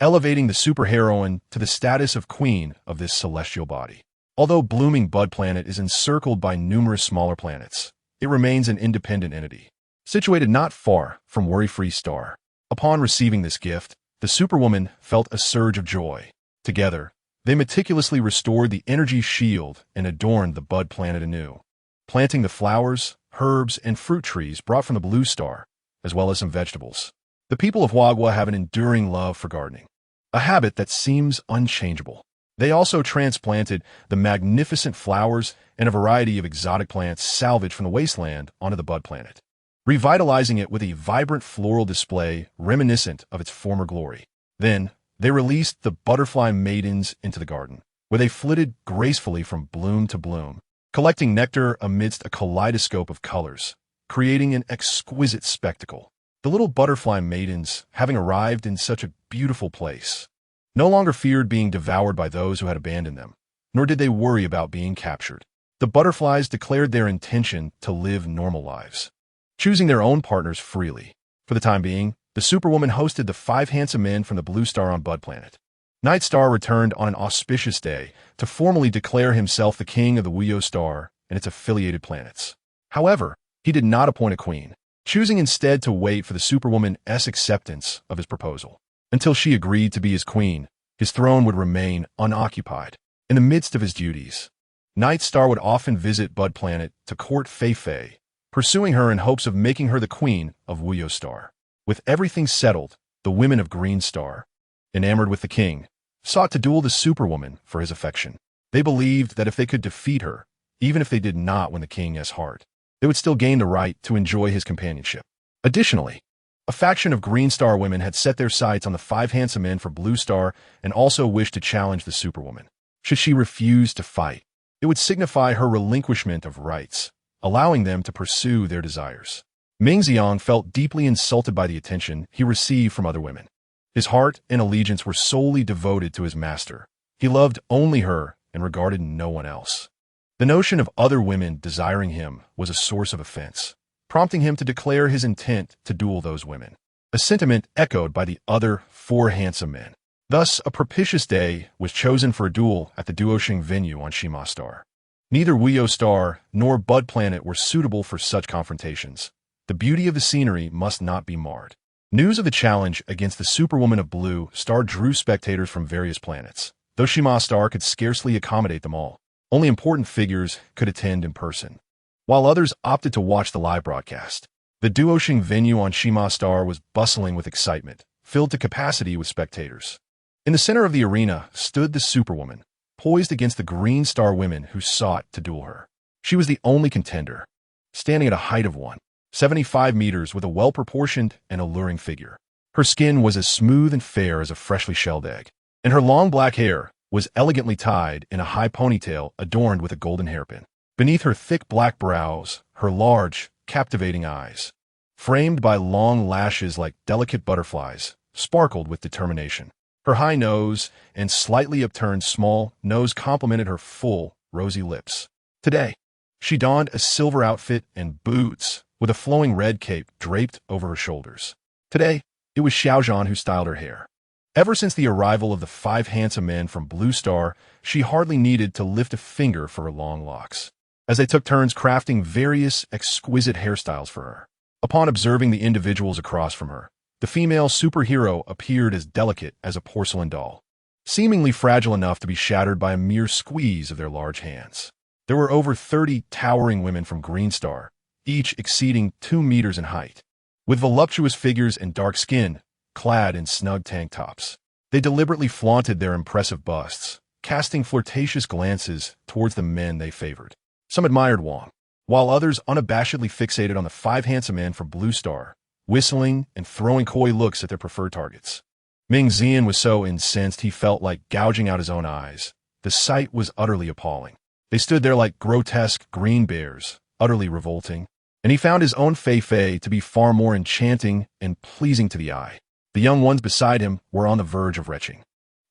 elevating the superheroine to the status of queen of this celestial body. Although blooming bud planet is encircled by numerous smaller planets, it remains an independent entity, situated not far from Worry-Free Star. Upon receiving this gift, the Superwoman felt a surge of joy. Together, they meticulously restored the energy shield and adorned the bud planet anew, planting the flowers, herbs, and fruit trees brought from the blue star, as well as some vegetables. The people of Wagwa have an enduring love for gardening, a habit that seems unchangeable. They also transplanted the magnificent flowers and a variety of exotic plants salvaged from the wasteland onto the bud planet, revitalizing it with a vibrant floral display reminiscent of its former glory. Then, they released the butterfly maidens into the garden, where they flitted gracefully from bloom to bloom, collecting nectar amidst a kaleidoscope of colors, creating an exquisite spectacle. The little butterfly maidens, having arrived in such a beautiful place, no longer feared being devoured by those who had abandoned them, nor did they worry about being captured. The butterflies declared their intention to live normal lives, choosing their own partners freely. For the time being, the Superwoman hosted the 5 handsome men from the blue star on Bud Planet. Nightstar returned on an auspicious day to formally declare himself the king of the Wuyo Star and its affiliated planets. However, he did not appoint a queen, choosing instead to wait for the Superwoman's acceptance of his proposal. Until she agreed to be his queen, his throne would remain unoccupied. In the midst of his duties, Nightstar would often visit Bud Planet to court Fei Fei, pursuing her in hopes of making her the queen of Wuyo Star. With everything settled, the women of Green Star, enamored with the king, sought to duel the Superwoman for his affection. They believed that if they could defeat her, even if they did not win the king's heart, they would still gain the right to enjoy his companionship. Additionally, a faction of Green Star women had set their sights on the 5 handsome men for Blue Star and also wished to challenge the Superwoman. Should she refuse to fight, it would signify her relinquishment of rights, allowing them to pursue their desires. Ming Xiang felt deeply insulted by the attention he received from other women. His heart and allegiance were solely devoted to his master. He loved only her and regarded no one else. The notion of other women desiring him was a source of offense, prompting him to declare his intent to duel those women, a sentiment echoed by the other 4 handsome men. Thus, a propitious day was chosen for a duel at the Duoxing venue on Shima Star. Neither Wuyo Star nor Bud Planet were suitable for such confrontations. The beauty of the scenery must not be marred. News of the challenge against the Superwoman of Blue Star drew spectators from various planets, though Shima Star could scarcely accommodate them all. Only important figures could attend in person, while others opted to watch the live broadcast. The Duoxing venue on Shima Star was bustling with excitement, filled to capacity with spectators. In the center of the arena stood the Superwoman, poised against the Green Star women who sought to duel her. She was the only contender, standing at a height of 175 meters with a well-proportioned and alluring figure. Her skin was as smooth and fair as a freshly shelled egg, and her long black hair was elegantly tied in a high ponytail adorned with a golden hairpin. Beneath her thick black brows, her large, captivating eyes, framed by long lashes like delicate butterflies, sparkled with determination. Her high nose and slightly upturned small nose complemented her full, rosy lips. Today, she donned a silver outfit and boots, with a flowing red cape draped over her shoulders. Today, it was Xiaozhan who styled her hair. Ever since the arrival of the 5 handsome men from Blue Star, she hardly needed to lift a finger for her long locks, as they took turns crafting various exquisite hairstyles for her. Upon observing the individuals across from her, the female superhero appeared as delicate as a porcelain doll, seemingly fragile enough to be shattered by a mere squeeze of their large hands. There were over 30 towering women from Green Star, each exceeding 2 meters in height, with voluptuous figures and dark skin, clad in snug tank tops. They deliberately flaunted their impressive busts, casting flirtatious glances towards the men they favored. Some admired Wang, while others unabashedly fixated on the 5 handsome men from Blue Star, whistling and throwing coy looks at their preferred targets. Ming Xian was so incensed he felt like gouging out his own eyes. The sight was utterly appalling. They stood there like grotesque green bears, utterly revolting, and he found his own Fei Fei to be far more enchanting and pleasing to the eye. The young ones beside him were on the verge of retching.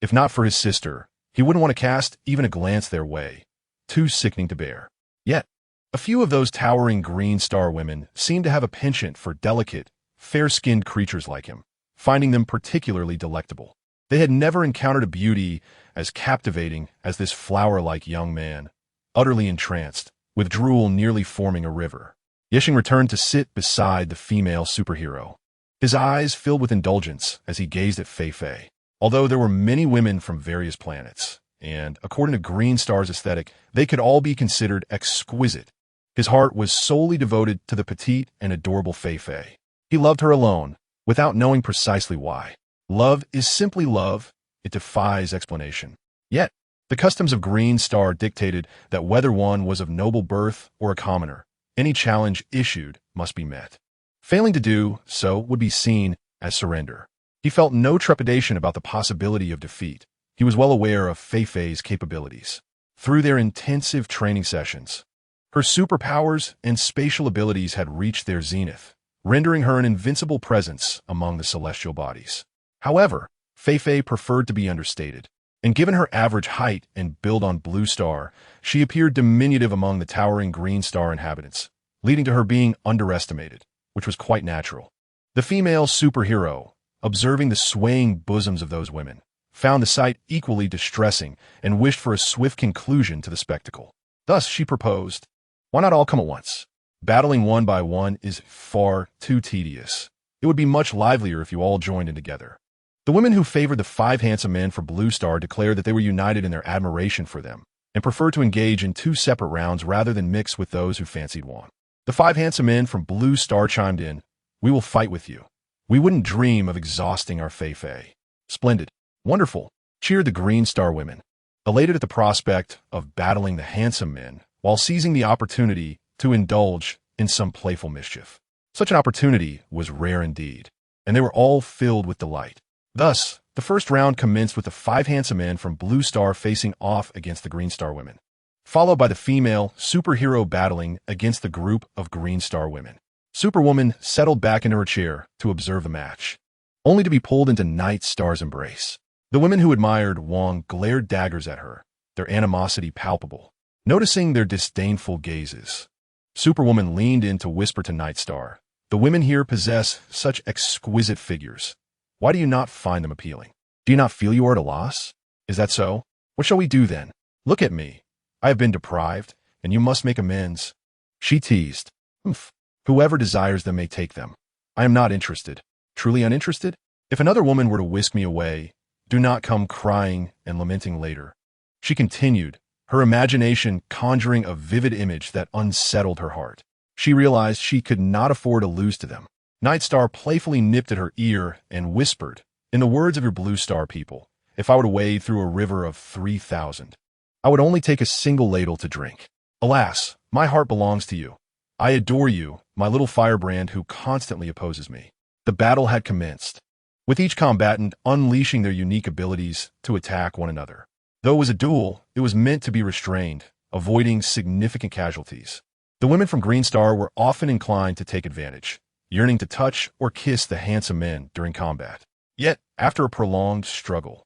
If not for his sister, he wouldn't want to cast even a glance their way, too sickening to bear. Yet, a few of those towering green star women seemed to have a penchant for delicate, fair-skinned creatures like him, finding them particularly delectable. They had never encountered a beauty as captivating as this flower-like young man, utterly entranced, with drool nearly forming a river. Yisheng returned to sit beside the female superhero. His eyes filled with indulgence as he gazed at Fei Fei. Although there were many women from various planets, and, according to Green Star's aesthetic, they could all be considered exquisite, his heart was solely devoted to the petite and adorable Fei Fei. He loved her alone, without knowing precisely why. Love is simply love. It defies explanation. Yet, the customs of Green Star dictated that whether one was of noble birth or a commoner, any challenge issued must be met. Failing to do so would be seen as surrender. He felt no trepidation about the possibility of defeat. He was well aware of Fei Fei's capabilities. Through their intensive training sessions, her superpowers and spatial abilities had reached their zenith, rendering her an invincible presence among the celestial bodies. However, Fei Fei preferred to be understated, and given her average height and build on Blue Star, she appeared diminutive among the towering Green Star inhabitants, leading to her being underestimated, which was quite natural. The female superhero, observing the swaying bosoms of those women, found the sight equally distressing and wished for a swift conclusion to the spectacle. Thus she proposed, "Why not all come at once? Battling one by one is far too tedious. It would be much livelier if you all joined in together." The women who favored the 5 handsome men for Blue Star declared that they were united in their admiration for them and preferred to engage in 2 separate rounds rather than mix with those who fancied one. The 5 handsome men from Blue Star chimed in, "We will fight with you. We wouldn't dream of exhausting our Fei Fei." "Splendid. Wonderful," cheered the Green Star women, elated at the prospect of battling the handsome men while seizing the opportunity to indulge in some playful mischief. Such an opportunity was rare indeed, and they were all filled with delight. Thus, the first round commenced with the 5 handsome men from Blue Star facing off against the Green Star women, followed by the female superhero battling against the group of Green Star women. Superwoman settled back into her chair to observe the match, only to be pulled into Night Star's embrace. The women who admired Wong glared daggers at her, their animosity palpable. Noticing their disdainful gazes, Superwoman leaned in to whisper to Night Star, "The women here possess such exquisite figures. Why do you not find them appealing? Do you not feel you are at a loss? Is that so? What shall we do then? Look at me. I have been deprived, and you must make amends." She teased, "Humph. Whoever desires them may take them. I am not interested. Truly uninterested? If another woman were to whisk me away, do not come crying and lamenting later." She continued, her imagination conjuring a vivid image that unsettled her heart. She realized she could not afford to lose to them. Night Star playfully nipped at her ear and whispered, "In the words of your Blue Star people, if I were to wade through a river of 3,000, I would only take a single ladle to drink. Alas, my heart belongs to you. I adore you, my little firebrand who constantly opposes me." The battle had commenced, with each combatant unleashing their unique abilities to attack one another. Though it was a duel, it was meant to be restrained, avoiding significant casualties. The women from Green Star were often inclined to take advantage, yearning to touch or kiss the handsome men during combat. Yet, after a prolonged struggle,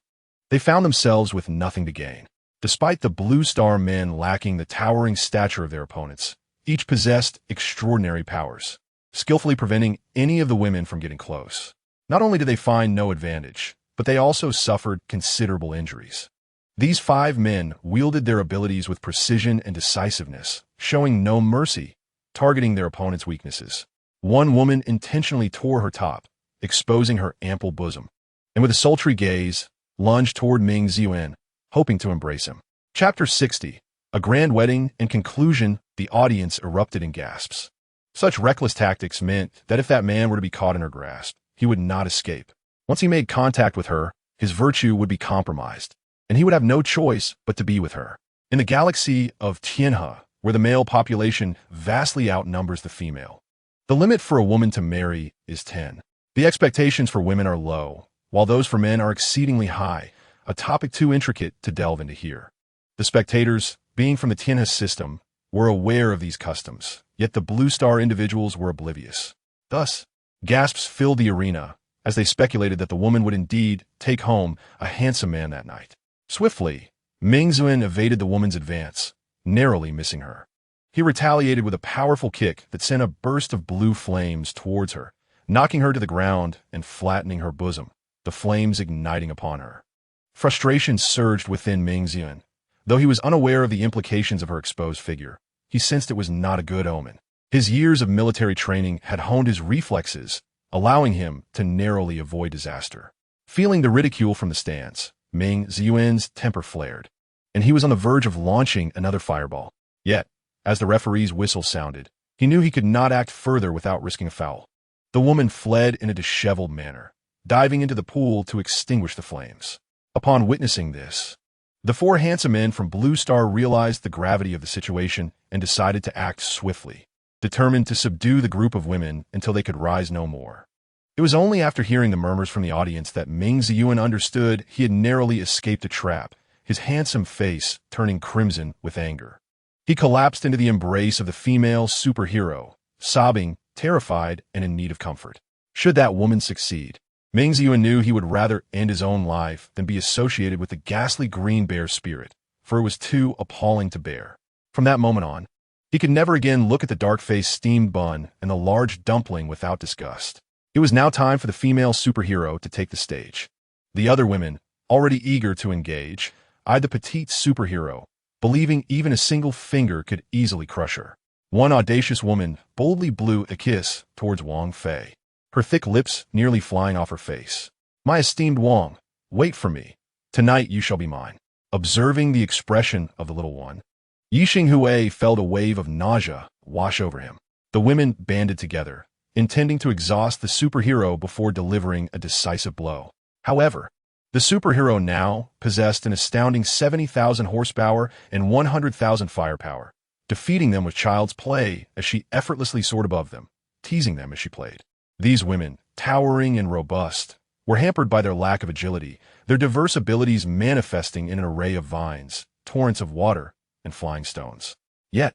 they found themselves with nothing to gain. Despite the Blue Star men lacking the towering stature of their opponents, each possessed extraordinary powers, skillfully preventing any of the women from getting close. Not only did they find no advantage, but they also suffered considerable injuries. These 5 men wielded their abilities with precision and decisiveness, showing no mercy, targeting their opponent's weaknesses. One woman intentionally tore her top, exposing her ample bosom, and with a sultry gaze, lunged toward Ming Ziyuan, hoping to embrace him. Chapter 60. A grand wedding. In conclusion, the audience erupted in gasps. Such reckless tactics meant that if that man were to be caught in her grasp, he would not escape. Once he made contact with her, his virtue would be compromised, and he would have no choice but to be with her. In the galaxy of Tianhe, where the male population vastly outnumbers the female, the limit for a woman to marry is 10. The expectations for women are low, while those for men are exceedingly high, a topic too intricate to delve into here. The spectators, being from the Tianhe system, were aware of these customs, yet the Blue Star individuals were oblivious. Thus, gasps filled the arena as they speculated that the woman would indeed take home a handsome man that night. Swiftly, Ming Ziyuan evaded the woman's advance, narrowly missing her. He retaliated with a powerful kick that sent a burst of blue flames towards her, knocking her to the ground and flattening her bosom, the flames igniting upon her. Frustration surged within Ming Ziyun. Though he was unaware of the implications of her exposed figure, he sensed it was not a good omen. His years of military training had honed his reflexes, allowing him to narrowly avoid disaster. Feeling the ridicule from the stands, Ming Ziyuan's temper flared, and he was on the verge of launching another fireball. Yet, as the referee's whistle sounded, he knew he could not act further without risking a foul. The woman fled in a disheveled manner, diving into the pool to extinguish the flames. Upon witnessing this, the four handsome men from Blue Star realized the gravity of the situation and decided to act swiftly, determined to subdue the group of women until they could rise no more. It was only after hearing the murmurs from the audience that Ming Ziyuan understood he had narrowly escaped a trap, his handsome face turning crimson with anger. He collapsed into the embrace of the female superhero, sobbing, terrified, and in need of comfort. Should that woman succeed, Ming Ziyuan knew he would rather end his own life than be associated with the ghastly green bear spirit, for it was too appalling to bear. From that moment on, he could never again look at the dark-faced steamed bun and the large dumpling without disgust. It was now time for the female superhero to take the stage. The other women, already eager to engage, eyed the petite superhero, believing even a single finger could easily crush her. One audacious woman boldly blew a kiss towards Wang Fei, her thick lips nearly flying off her face. "My esteemed Wang, wait for me. Tonight you shall be mine." Observing the expression of the little one, Yixing Hui felt a wave of nausea wash over him. The women banded together, intending to exhaust the superhero before delivering a decisive blow. However, the superhero now possessed an astounding 70,000 horsepower and 100,000 firepower. Defeating them was child's play as she effortlessly soared above them, teasing them as she played. These women, towering and robust, were hampered by their lack of agility, their diverse abilities manifesting in an array of vines, torrents of water, and flying stones. Yet,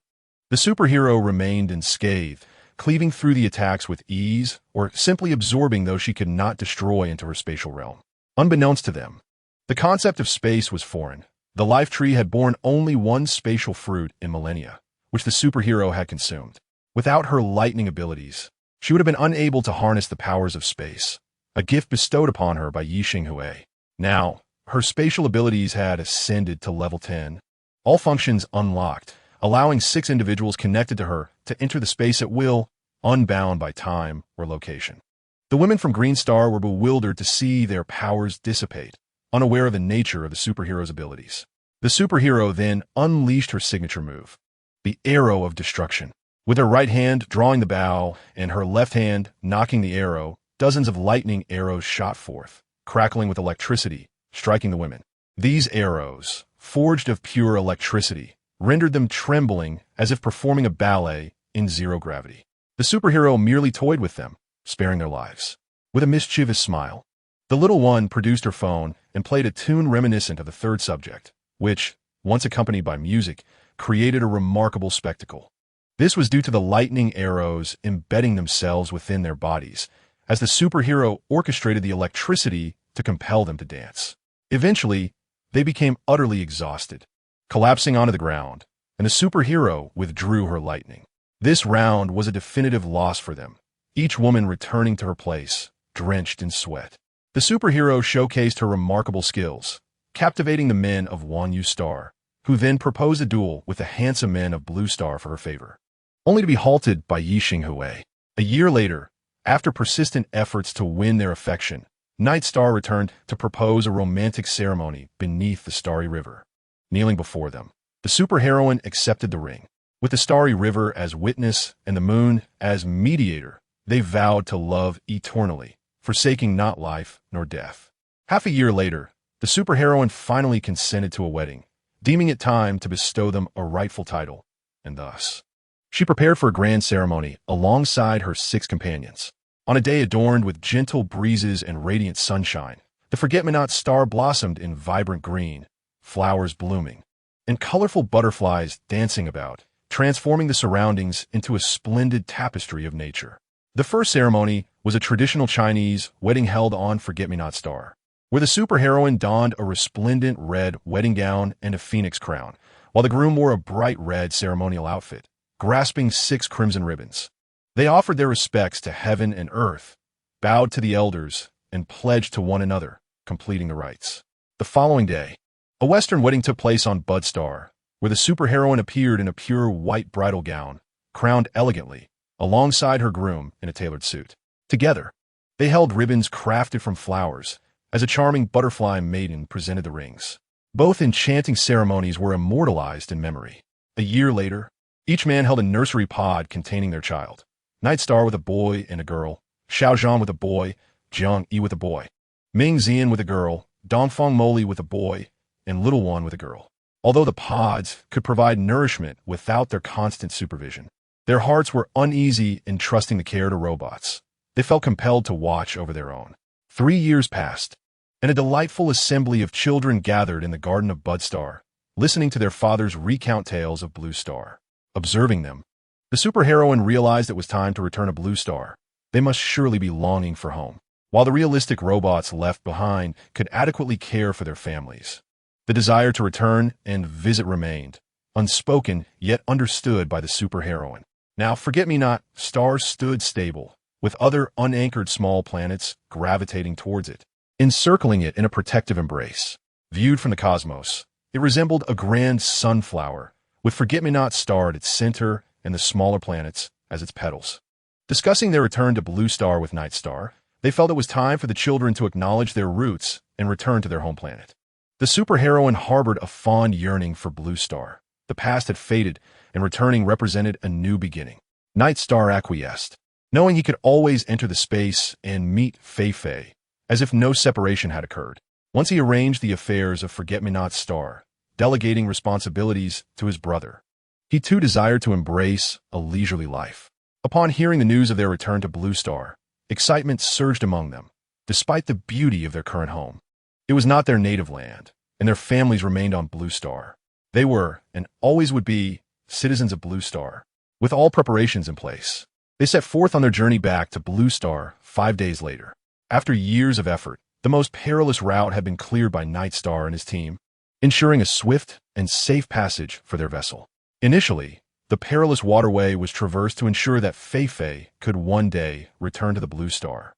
the superhero remained unscathed, cleaving through the attacks with ease or simply absorbing those she could not destroy into her spatial realm. Unbeknownst to them, the concept of space was foreign. The life tree had borne only one spatial fruit in millennia, which the superhero had consumed. Without her lightning abilities, she would have been unable to harness the powers of space, a gift bestowed upon her by Yixing Hui. Now, her spatial abilities had ascended to level 10, all functions unlocked, allowing 6 individuals connected to her to enter the space at will, unbound by time or location. The women from Green Star were bewildered to see their powers dissipate, unaware of the nature of the superhero's abilities. The superhero then unleashed her signature move, the Arrow of Destruction. With her right hand drawing the bow and her left hand knocking the arrow, dozens of lightning arrows shot forth, crackling with electricity, striking the women. These arrows, forged of pure electricity, rendered them trembling as if performing a ballet in zero gravity. The superhero merely toyed with them, sparing their lives. With a mischievous smile, the little one produced her phone and played a tune reminiscent of the third subject, which, once accompanied by music, created a remarkable spectacle. This was due to the lightning arrows embedding themselves within their bodies, as the superhero orchestrated the electricity to compel them to dance. Eventually, they became utterly exhausted, collapsing onto the ground, and the superhero withdrew her lightning. This round was a definitive loss for them, each woman returning to her place, drenched in sweat. The superhero showcased her remarkable skills, captivating the men of Wanyu Star, who then proposed a duel with the handsome men of Blue Star for her favor, only to be halted by Yixing Hui. A year later, after persistent efforts to win their affection, Night Star returned to propose a romantic ceremony beneath the Starry River. Kneeling before them, the superheroine accepted the ring. With the Starry River as witness and the moon as mediator, they vowed to love eternally, forsaking not life nor death. Half a year later, the superheroine finally consented to a wedding, deeming it time to bestow them a rightful title, and thus, she prepared for a grand ceremony alongside her 6 companions. On a day adorned with gentle breezes and radiant sunshine, the forget-me-not star blossomed in vibrant green, flowers blooming, and colorful butterflies dancing about, transforming the surroundings into a splendid tapestry of nature. The first ceremony was a traditional Chinese wedding held on Forget-Me-Not Star, where the superheroine donned a resplendent red wedding gown and a phoenix crown, while the groom wore a bright red ceremonial outfit, grasping 6 crimson ribbons. They offered their respects to heaven and earth, bowed to the elders, and pledged to one another, completing the rites. The following day, a Western wedding took place on Budstar, where the superheroine appeared in a pure white bridal gown, crowned elegantly, alongside her groom in a tailored suit. Together, they held ribbons crafted from flowers, as a charming butterfly maiden presented the rings. Both enchanting ceremonies were immortalized in memory. A year later, each man held a nursery pod containing their child. Nightstar with a boy and a girl, Xiaozhan with a boy, Jiang Yi with a boy, Ming Xian with a girl, Dongfeng Moli with a boy, and Little One with a girl. Although the pods could provide nourishment without their constant supervision, their hearts were uneasy in trusting the care to robots. They felt compelled to watch over their own. 3 years passed, and a delightful assembly of children gathered in the garden of Budstar, listening to their fathers recount tales of Blue Star. Observing them, the superheroine realized it was time to return to Blue Star. They must surely be longing for home, while the realistic robots left behind could adequately care for their families. The desire to return and visit remained, unspoken yet understood by the superheroine. Now, Forget-Me-Not Star stood stable, with other unanchored small planets gravitating towards it, encircling it in a protective embrace. Viewed from the cosmos, it resembled a grand sunflower, with Forget-Me-Not Star at its center and the smaller planets as its petals. Discussing their return to Blue Star with Nightstar, they felt it was time for the children to acknowledge their roots and return to their home planet. The superheroine harbored a fond yearning for Blue Star. The past had faded, and returning represented a new beginning. Nightstar acquiesced, knowing he could always enter the space and meet Fei-Fei, as if no separation had occurred. Once he arranged the affairs of Forget-Me-Not Star, delegating responsibilities to his brother, he too desired to embrace a leisurely life. Upon hearing the news of their return to Blue Star, excitement surged among them, despite the beauty of their current home. It was not their native land, and their families remained on Blue Star. They were, and always would be, citizens of Blue Star. With all preparations in place, they set forth on their journey back to Blue Star 5 days later. After years of effort, the most perilous route had been cleared by Nightstar and his team, ensuring a swift and safe passage for their vessel. Initially, the perilous waterway was traversed to ensure that Fei-Fei could one day return to the Blue Star.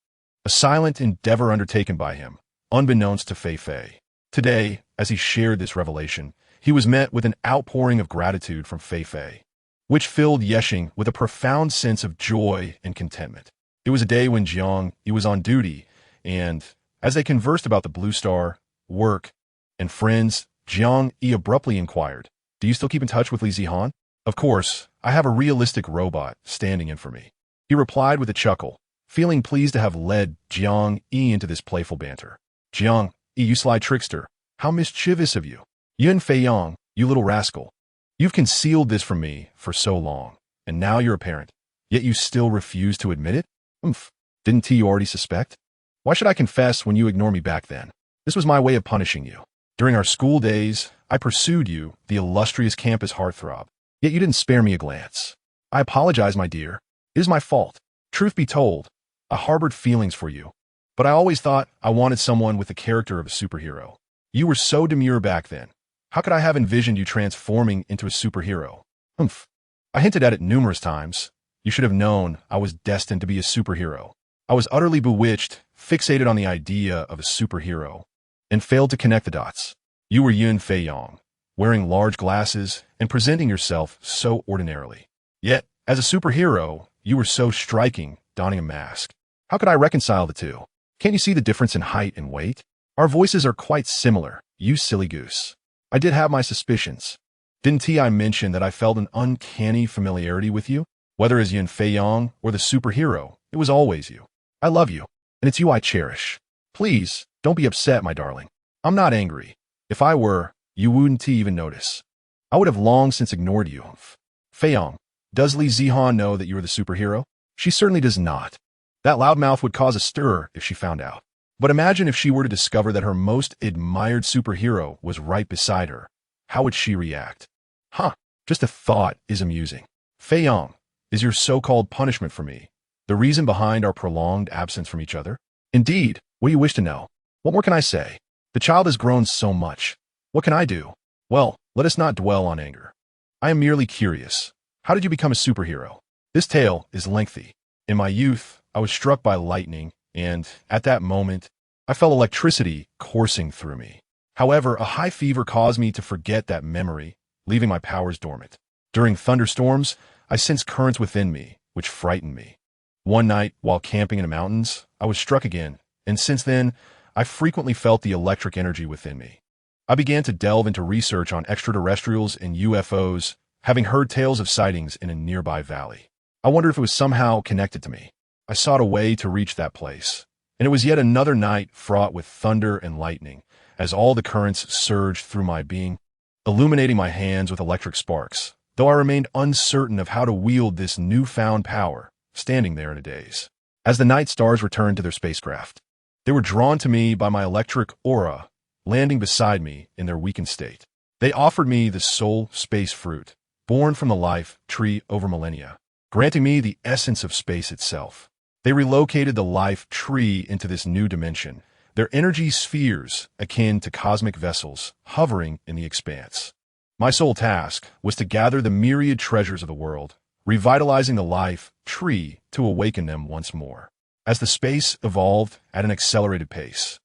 A silent endeavor undertaken by him, unbeknownst to Fei-Fei. Today, as he shared this revelation, he was met with an outpouring of gratitude from Fei-Fei, which filled Yeshing with a profound sense of joy and contentment. It was a day when Jiang Yi was on duty, and, as they conversed about the Blue Star, work, and friends, Jiang Yi abruptly inquired, "Do you still keep in touch with Li Zihan?" "Of course, I have a realistic robot standing in for me," he replied with a chuckle, feeling pleased to have led Jiang Yi into this playful banter. "Jiang Yi, you sly trickster, how mischievous of you! Yun Fei-Yang, you little rascal. You've concealed this from me for so long, and now you're a parent, yet you still refuse to admit it? Didn't you already suspect? Why should I confess when you ignore me back then? This was my way of punishing you. During our school days, I pursued you, the illustrious campus heartthrob, yet you didn't spare me a glance. I apologize, my dear. It is my fault. Truth be told, I harbored feelings for you, but I always thought I wanted someone with the character of a superhero. You were so demure back then. How could I have envisioned you transforming into a superhero? I hinted at it numerous times. You should have known I was destined to be a superhero. I was utterly bewitched, fixated on the idea of a superhero, and failed to connect the dots. You were Yun Fei-Yang, wearing large glasses and presenting yourself so ordinarily. Yet, as a superhero, you were so striking, donning a mask. How could I reconcile the two? Can't you see the difference in height and weight? Our voices are quite similar, you silly goose. I did have my suspicions. Didn't I mention that I felt an uncanny familiarity with you? Whether as Yun Fei-Yang or the superhero, it was always you. I love you, and it's you I cherish. Please, don't be upset, my darling. I'm not angry. If I were, you wouldn't even notice. I would have long since ignored you. Fei-Yang, does Li Zihan know that you are the superhero? She certainly does not. That loudmouth would cause a stir if she found out. But imagine if she were to discover that her most admired superhero was right beside her. How would she react? Just a thought is amusing. Fei-Yang, is your so-called punishment for me the reason behind our prolonged absence from each other? Indeed, what do you wish to know? What more can I say? The child has grown so much. What can I do? Well, Let us not dwell on anger. I am merely curious. How did you become a superhero? This tale is lengthy. In my youth, I was struck by lightning, and at that moment, I felt electricity coursing through me. However, a high fever caused me to forget that memory, leaving my powers dormant. During thunderstorms, I sensed currents within me, which frightened me. One night, while camping in the mountains, I was struck again, and since then, I frequently felt the electric energy within me. I began to delve into research on extraterrestrials and UFOs, having heard tales of sightings in a nearby valley. I wondered if it was somehow connected to me. I sought a way to reach that place, and it was yet another night fraught with thunder and lightning, as all the currents surged through my being, illuminating my hands with electric sparks, though I remained uncertain of how to wield this newfound power, standing there in a daze. As the night stars returned to their spacecraft, they were drawn to me by my electric aura, landing beside me in their weakened state. They offered me the soul space fruit, born from the life tree over millennia, granting me the essence of space itself. They relocated the life tree into this new dimension, their energy spheres akin to cosmic vessels hovering in the expanse. My sole task was to gather the myriad treasures of the world, revitalizing the life tree to awaken them once more. As the space evolved at an accelerated pace,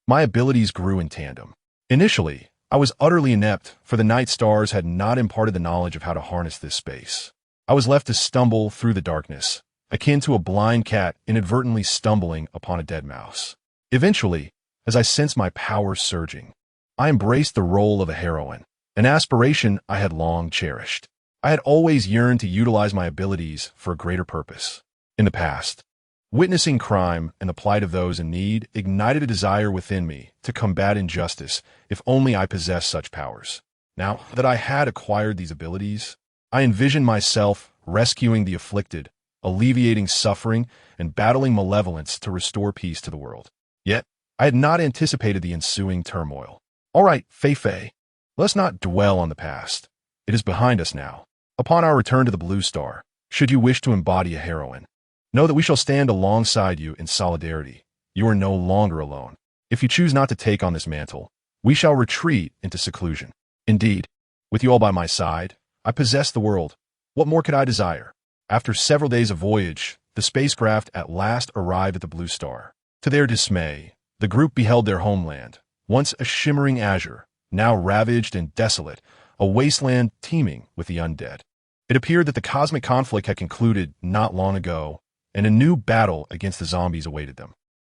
my abilities grew in tandem. Initially, I was utterly inept, for the night stars had not imparted the knowledge of how to harness this space. I was left to stumble through the darkness, akin to a blind cat inadvertently stumbling upon a dead mouse. Eventually, as I sensed my power surging, I embraced the role of a heroine, an aspiration I had long cherished. I had always yearned to utilize my abilities for a greater purpose. In the past, witnessing crime and the plight of those in need ignited a desire within me to combat injustice if only I possessed such powers. Now that I had acquired these abilities, I envisioned myself rescuing the afflicted, alleviating suffering, and battling malevolence to restore peace to the world. Yet, I had not anticipated the ensuing turmoil. All right, Fei, let's not dwell on the past. It is behind us now. Upon our return to the Blue Star, should you wish to embody a heroine, know that we shall stand alongside you in solidarity. You are no longer alone. If you choose not to take on this mantle, we shall retreat into seclusion. Indeed, with you all by my side, I possess the world. What more could I desire? After several days of voyage, the spacecraft at last arrived at the Blue Star. To their dismay, the group beheld their homeland, once a shimmering azure, now ravaged and desolate, a wasteland teeming with the undead. It appeared that the cosmic conflict had concluded not long ago, and a new battle against the zombies awaited them.